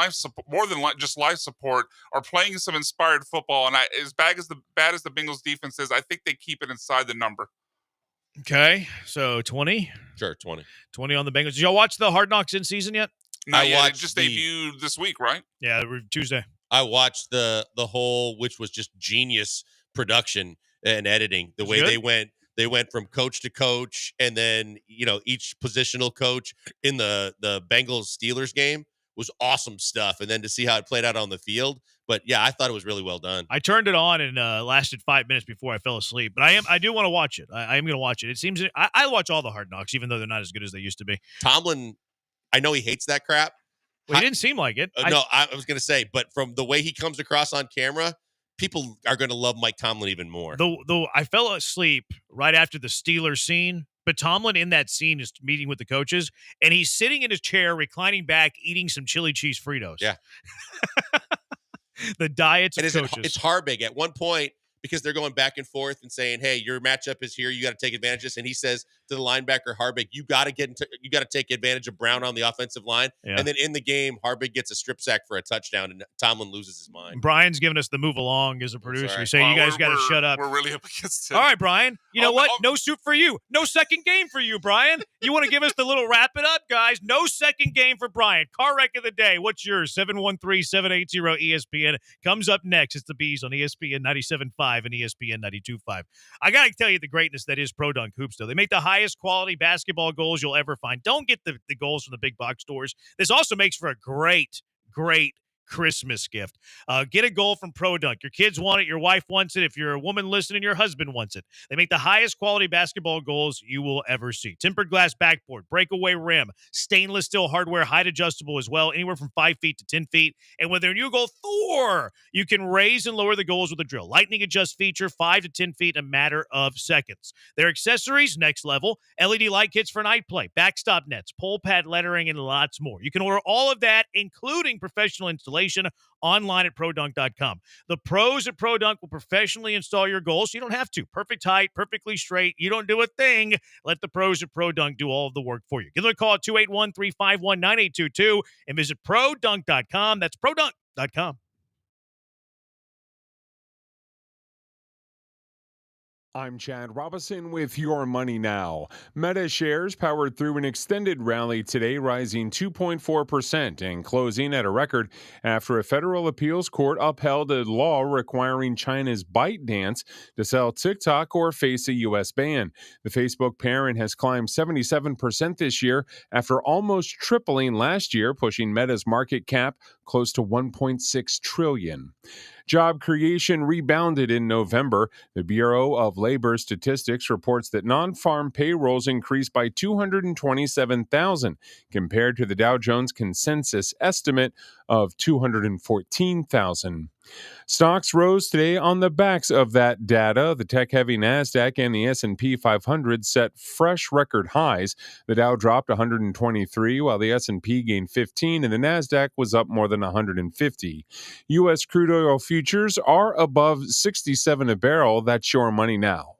just life support, are playing some inspired football. And as bad as the Bengals defense is, I think they keep it inside the number. Okay, so 20? Sure, 20. 20 on the Bengals. Did y'all watch the Hard Knocks in season yet? Not yet. It just debuted this week, right? Yeah, Tuesday. I watched the whole, which was just genius production and editing. The way they went from coach to coach, and then each positional coach in the Bengals Steelers game was awesome stuff. And then to see how it played out on the field. But yeah, I thought it was really well done. I turned it on and lasted 5 minutes before I fell asleep. But I do want to watch it. I am going to watch it. It seems I watch all the Hard Knocks, even though they're not as good as they used to be. Tomlin, I know he hates that crap. Well, he didn't seem like it. No, I was going to say, but from the way he comes across on camera, people are going to love Mike Tomlin even more. Though I fell asleep right after the Steelers scene. But Tomlin in that scene is meeting with the coaches, and he's sitting in his chair, reclining back, eating some chili cheese Fritos. Yeah. The diets of coaches. It's Harbig at one point, because they're going back and forth and saying, hey, your matchup is here. You got to take advantage of this. And he says, to the linebacker Harbig. You got to take advantage of Brown on the offensive line, and then in the game, Harbig gets a strip sack for a touchdown, and Tomlin loses his mind. Brian's giving us the move along as a producer. He's saying you guys got to shut up. We're really up against it. All right, Brian. You know what? No soup for you. No second game for you, Brian. You want to give us the little wrap it up, guys? No second game for Brian. Car wreck of the day. What's yours? 713-780-ESPN. Comes up next. It's the Bees on ESPN 97.5 and ESPN 92.5. I got to tell you the greatness that is Pro Dunk Hoops, though. They make the highest quality basketball goals you'll ever find. Don't get the goals from the big box stores. This also makes for a great Christmas gift. Get a goal from Pro Dunk. Your kids want it. Your wife wants it. If you're a woman listening, your husband wants it. They make the highest quality basketball goals you will ever see. Tempered glass backboard, breakaway rim, stainless steel hardware, height adjustable as well, anywhere from 5 feet to 10 feet. And with their new goal, Thor, you can raise and lower the goals with a drill. Lightning adjust feature, 5 to 10 feet in a matter of seconds. Their accessories, next level. LED light kits for night play, backstop nets, pole pad lettering, and lots more. You can order all of that, including professional installation, online at produnk.com. The pros at ProDunk will professionally install your goals, so you don't have to. Perfect height, perfectly straight. You don't do a thing. Let the pros at ProDunk do all of the work for you. Give them a call at 281-351-9822 and visit produnk.com. That's produnk.com. I'm Chad Robinson with Your Money Now. Meta shares powered through an extended rally today, rising 2.4% and closing at a record after a federal appeals court upheld a law requiring China's ByteDance to sell TikTok or face a U.S. ban. The Facebook parent has climbed 77% this year after almost tripling last year, pushing Meta's market cap close to $1.6 trillion. Job creation rebounded in November. The Bureau of Labor Statistics reports that non-farm payrolls increased by 227,000 compared to the Dow Jones consensus estimate of 214,000. Stocks rose today on the backs of that data. The tech-heavy NASDAQ and the S&P 500 set fresh record highs. The Dow dropped 123, while the S&P gained 15, and the NASDAQ was up more than 150. U.S. crude oil futures are above 67 a barrel. That's Your Money Now.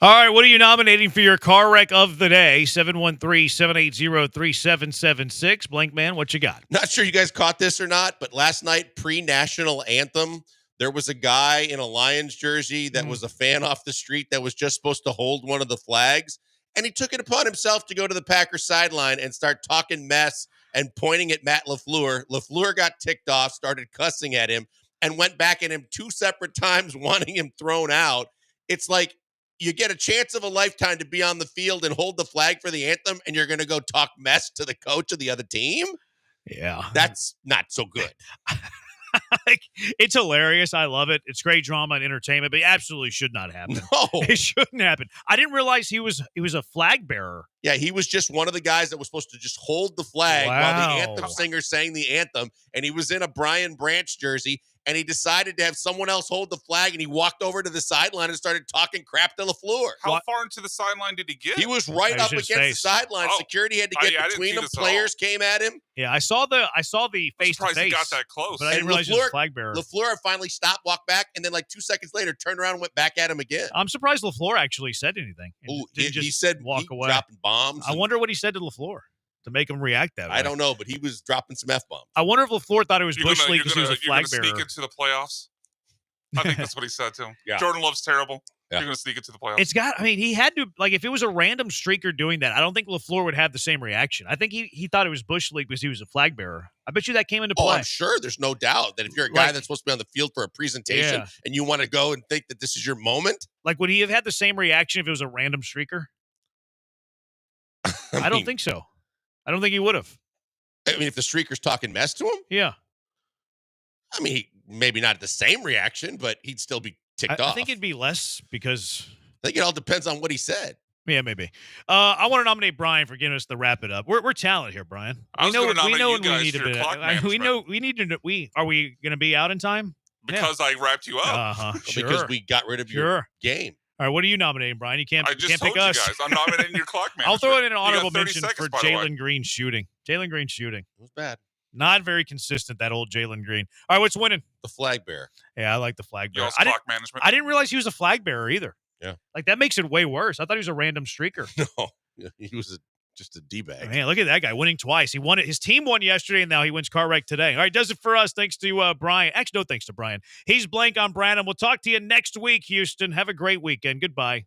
All right, what are you nominating for your car wreck of the day? 713-780-3776. Blank Man, what you got? Not sure you guys caught this or not, but last night, pre-national anthem, there was a guy in a Lions jersey that was a fan off the street that was just supposed to hold one of the flags, and he took it upon himself to go to the Packers sideline and start talking mess and pointing at Matt LaFleur. LaFleur got ticked off, started cussing at him, and went back at him 2 separate times, wanting him thrown out. It's like, you get a chance of a lifetime to be on the field and hold the flag for the anthem, and you're going to go talk mess to the coach of the other team? Yeah. That's not so good. It's hilarious. I love it. It's great drama and entertainment, but it absolutely should not happen. No. It shouldn't happen. I didn't realize he was a flag bearer Yeah, he was just one of the guys that was supposed to just hold the flag while the anthem singer sang the anthem, and he was in a Brian Branch jersey, and he decided to have someone else hold the flag, and he walked over to the sideline and started talking crap to LaFleur. How far into the sideline did he get? He was right up against the sideline. Security had to get between them. Players came at him. Yeah, I saw the face to face. He got that close, but I didn't realize he was a flag bearer. LaFleur finally stopped, walked back, and then like 2 seconds later turned around and went back at him again. I'm surprised LaFleur actually said anything. He said walk away, dropping bombs. I wonder what he said to LaFleur to make him react that way. I don't know, but he was dropping some F-bombs. I wonder if LaFleur thought it was Bush League because he was a flag bearer. Sneak into the playoffs. I think that's what he said to him. Yeah. Jordan Love's terrible. Yeah. You're going to sneak into the playoffs. He had to, if it was a random streaker doing that, I don't think LaFleur would have the same reaction. I think he thought it was Bush League because he was a flag bearer. I bet you that came into play. Oh, I'm sure. There's no doubt that if you're a guy that's supposed to be on the field for a presentation and you want to go and think that this is your moment. Would he have had the same reaction if it was a random streaker? I don't think so. I don't think he would have. I mean, if the streaker's talking mess to him? Yeah. I mean, maybe not the same reaction, but he'd still be ticked off. I think it'd be less because I think it all depends on what he said. Yeah, maybe. I want to nominate Brian for giving us the wrap it up. We're talented here, Brian. We know when we need to be. Are we going to be out in time? Because I wrapped you up. Sure. Because we got rid of your game. All right, what are you nominating, Brian? You can't pick us. Guys. I'm nominating your clock management. I'll throw in an honorable mention seconds, for Jalen Green shooting. Jalen Green shooting. It was bad. Not very consistent, that old Jalen Green. All right, what's winning? The flag bearer. Yeah, I like the flag bearer. Clock management. I didn't realize he was a flag bearer either. Yeah. That makes it way worse. I thought he was a random streaker. No, he was just a D-bag. Man, look at that guy winning twice. He won it. His team won yesterday, and now he wins car wreck today. All right, does it for us. Thanks to Brian. Actually, no thanks to Brian. He's Blank on Brandon. We'll talk to you next week, Houston. Have a great weekend. Goodbye.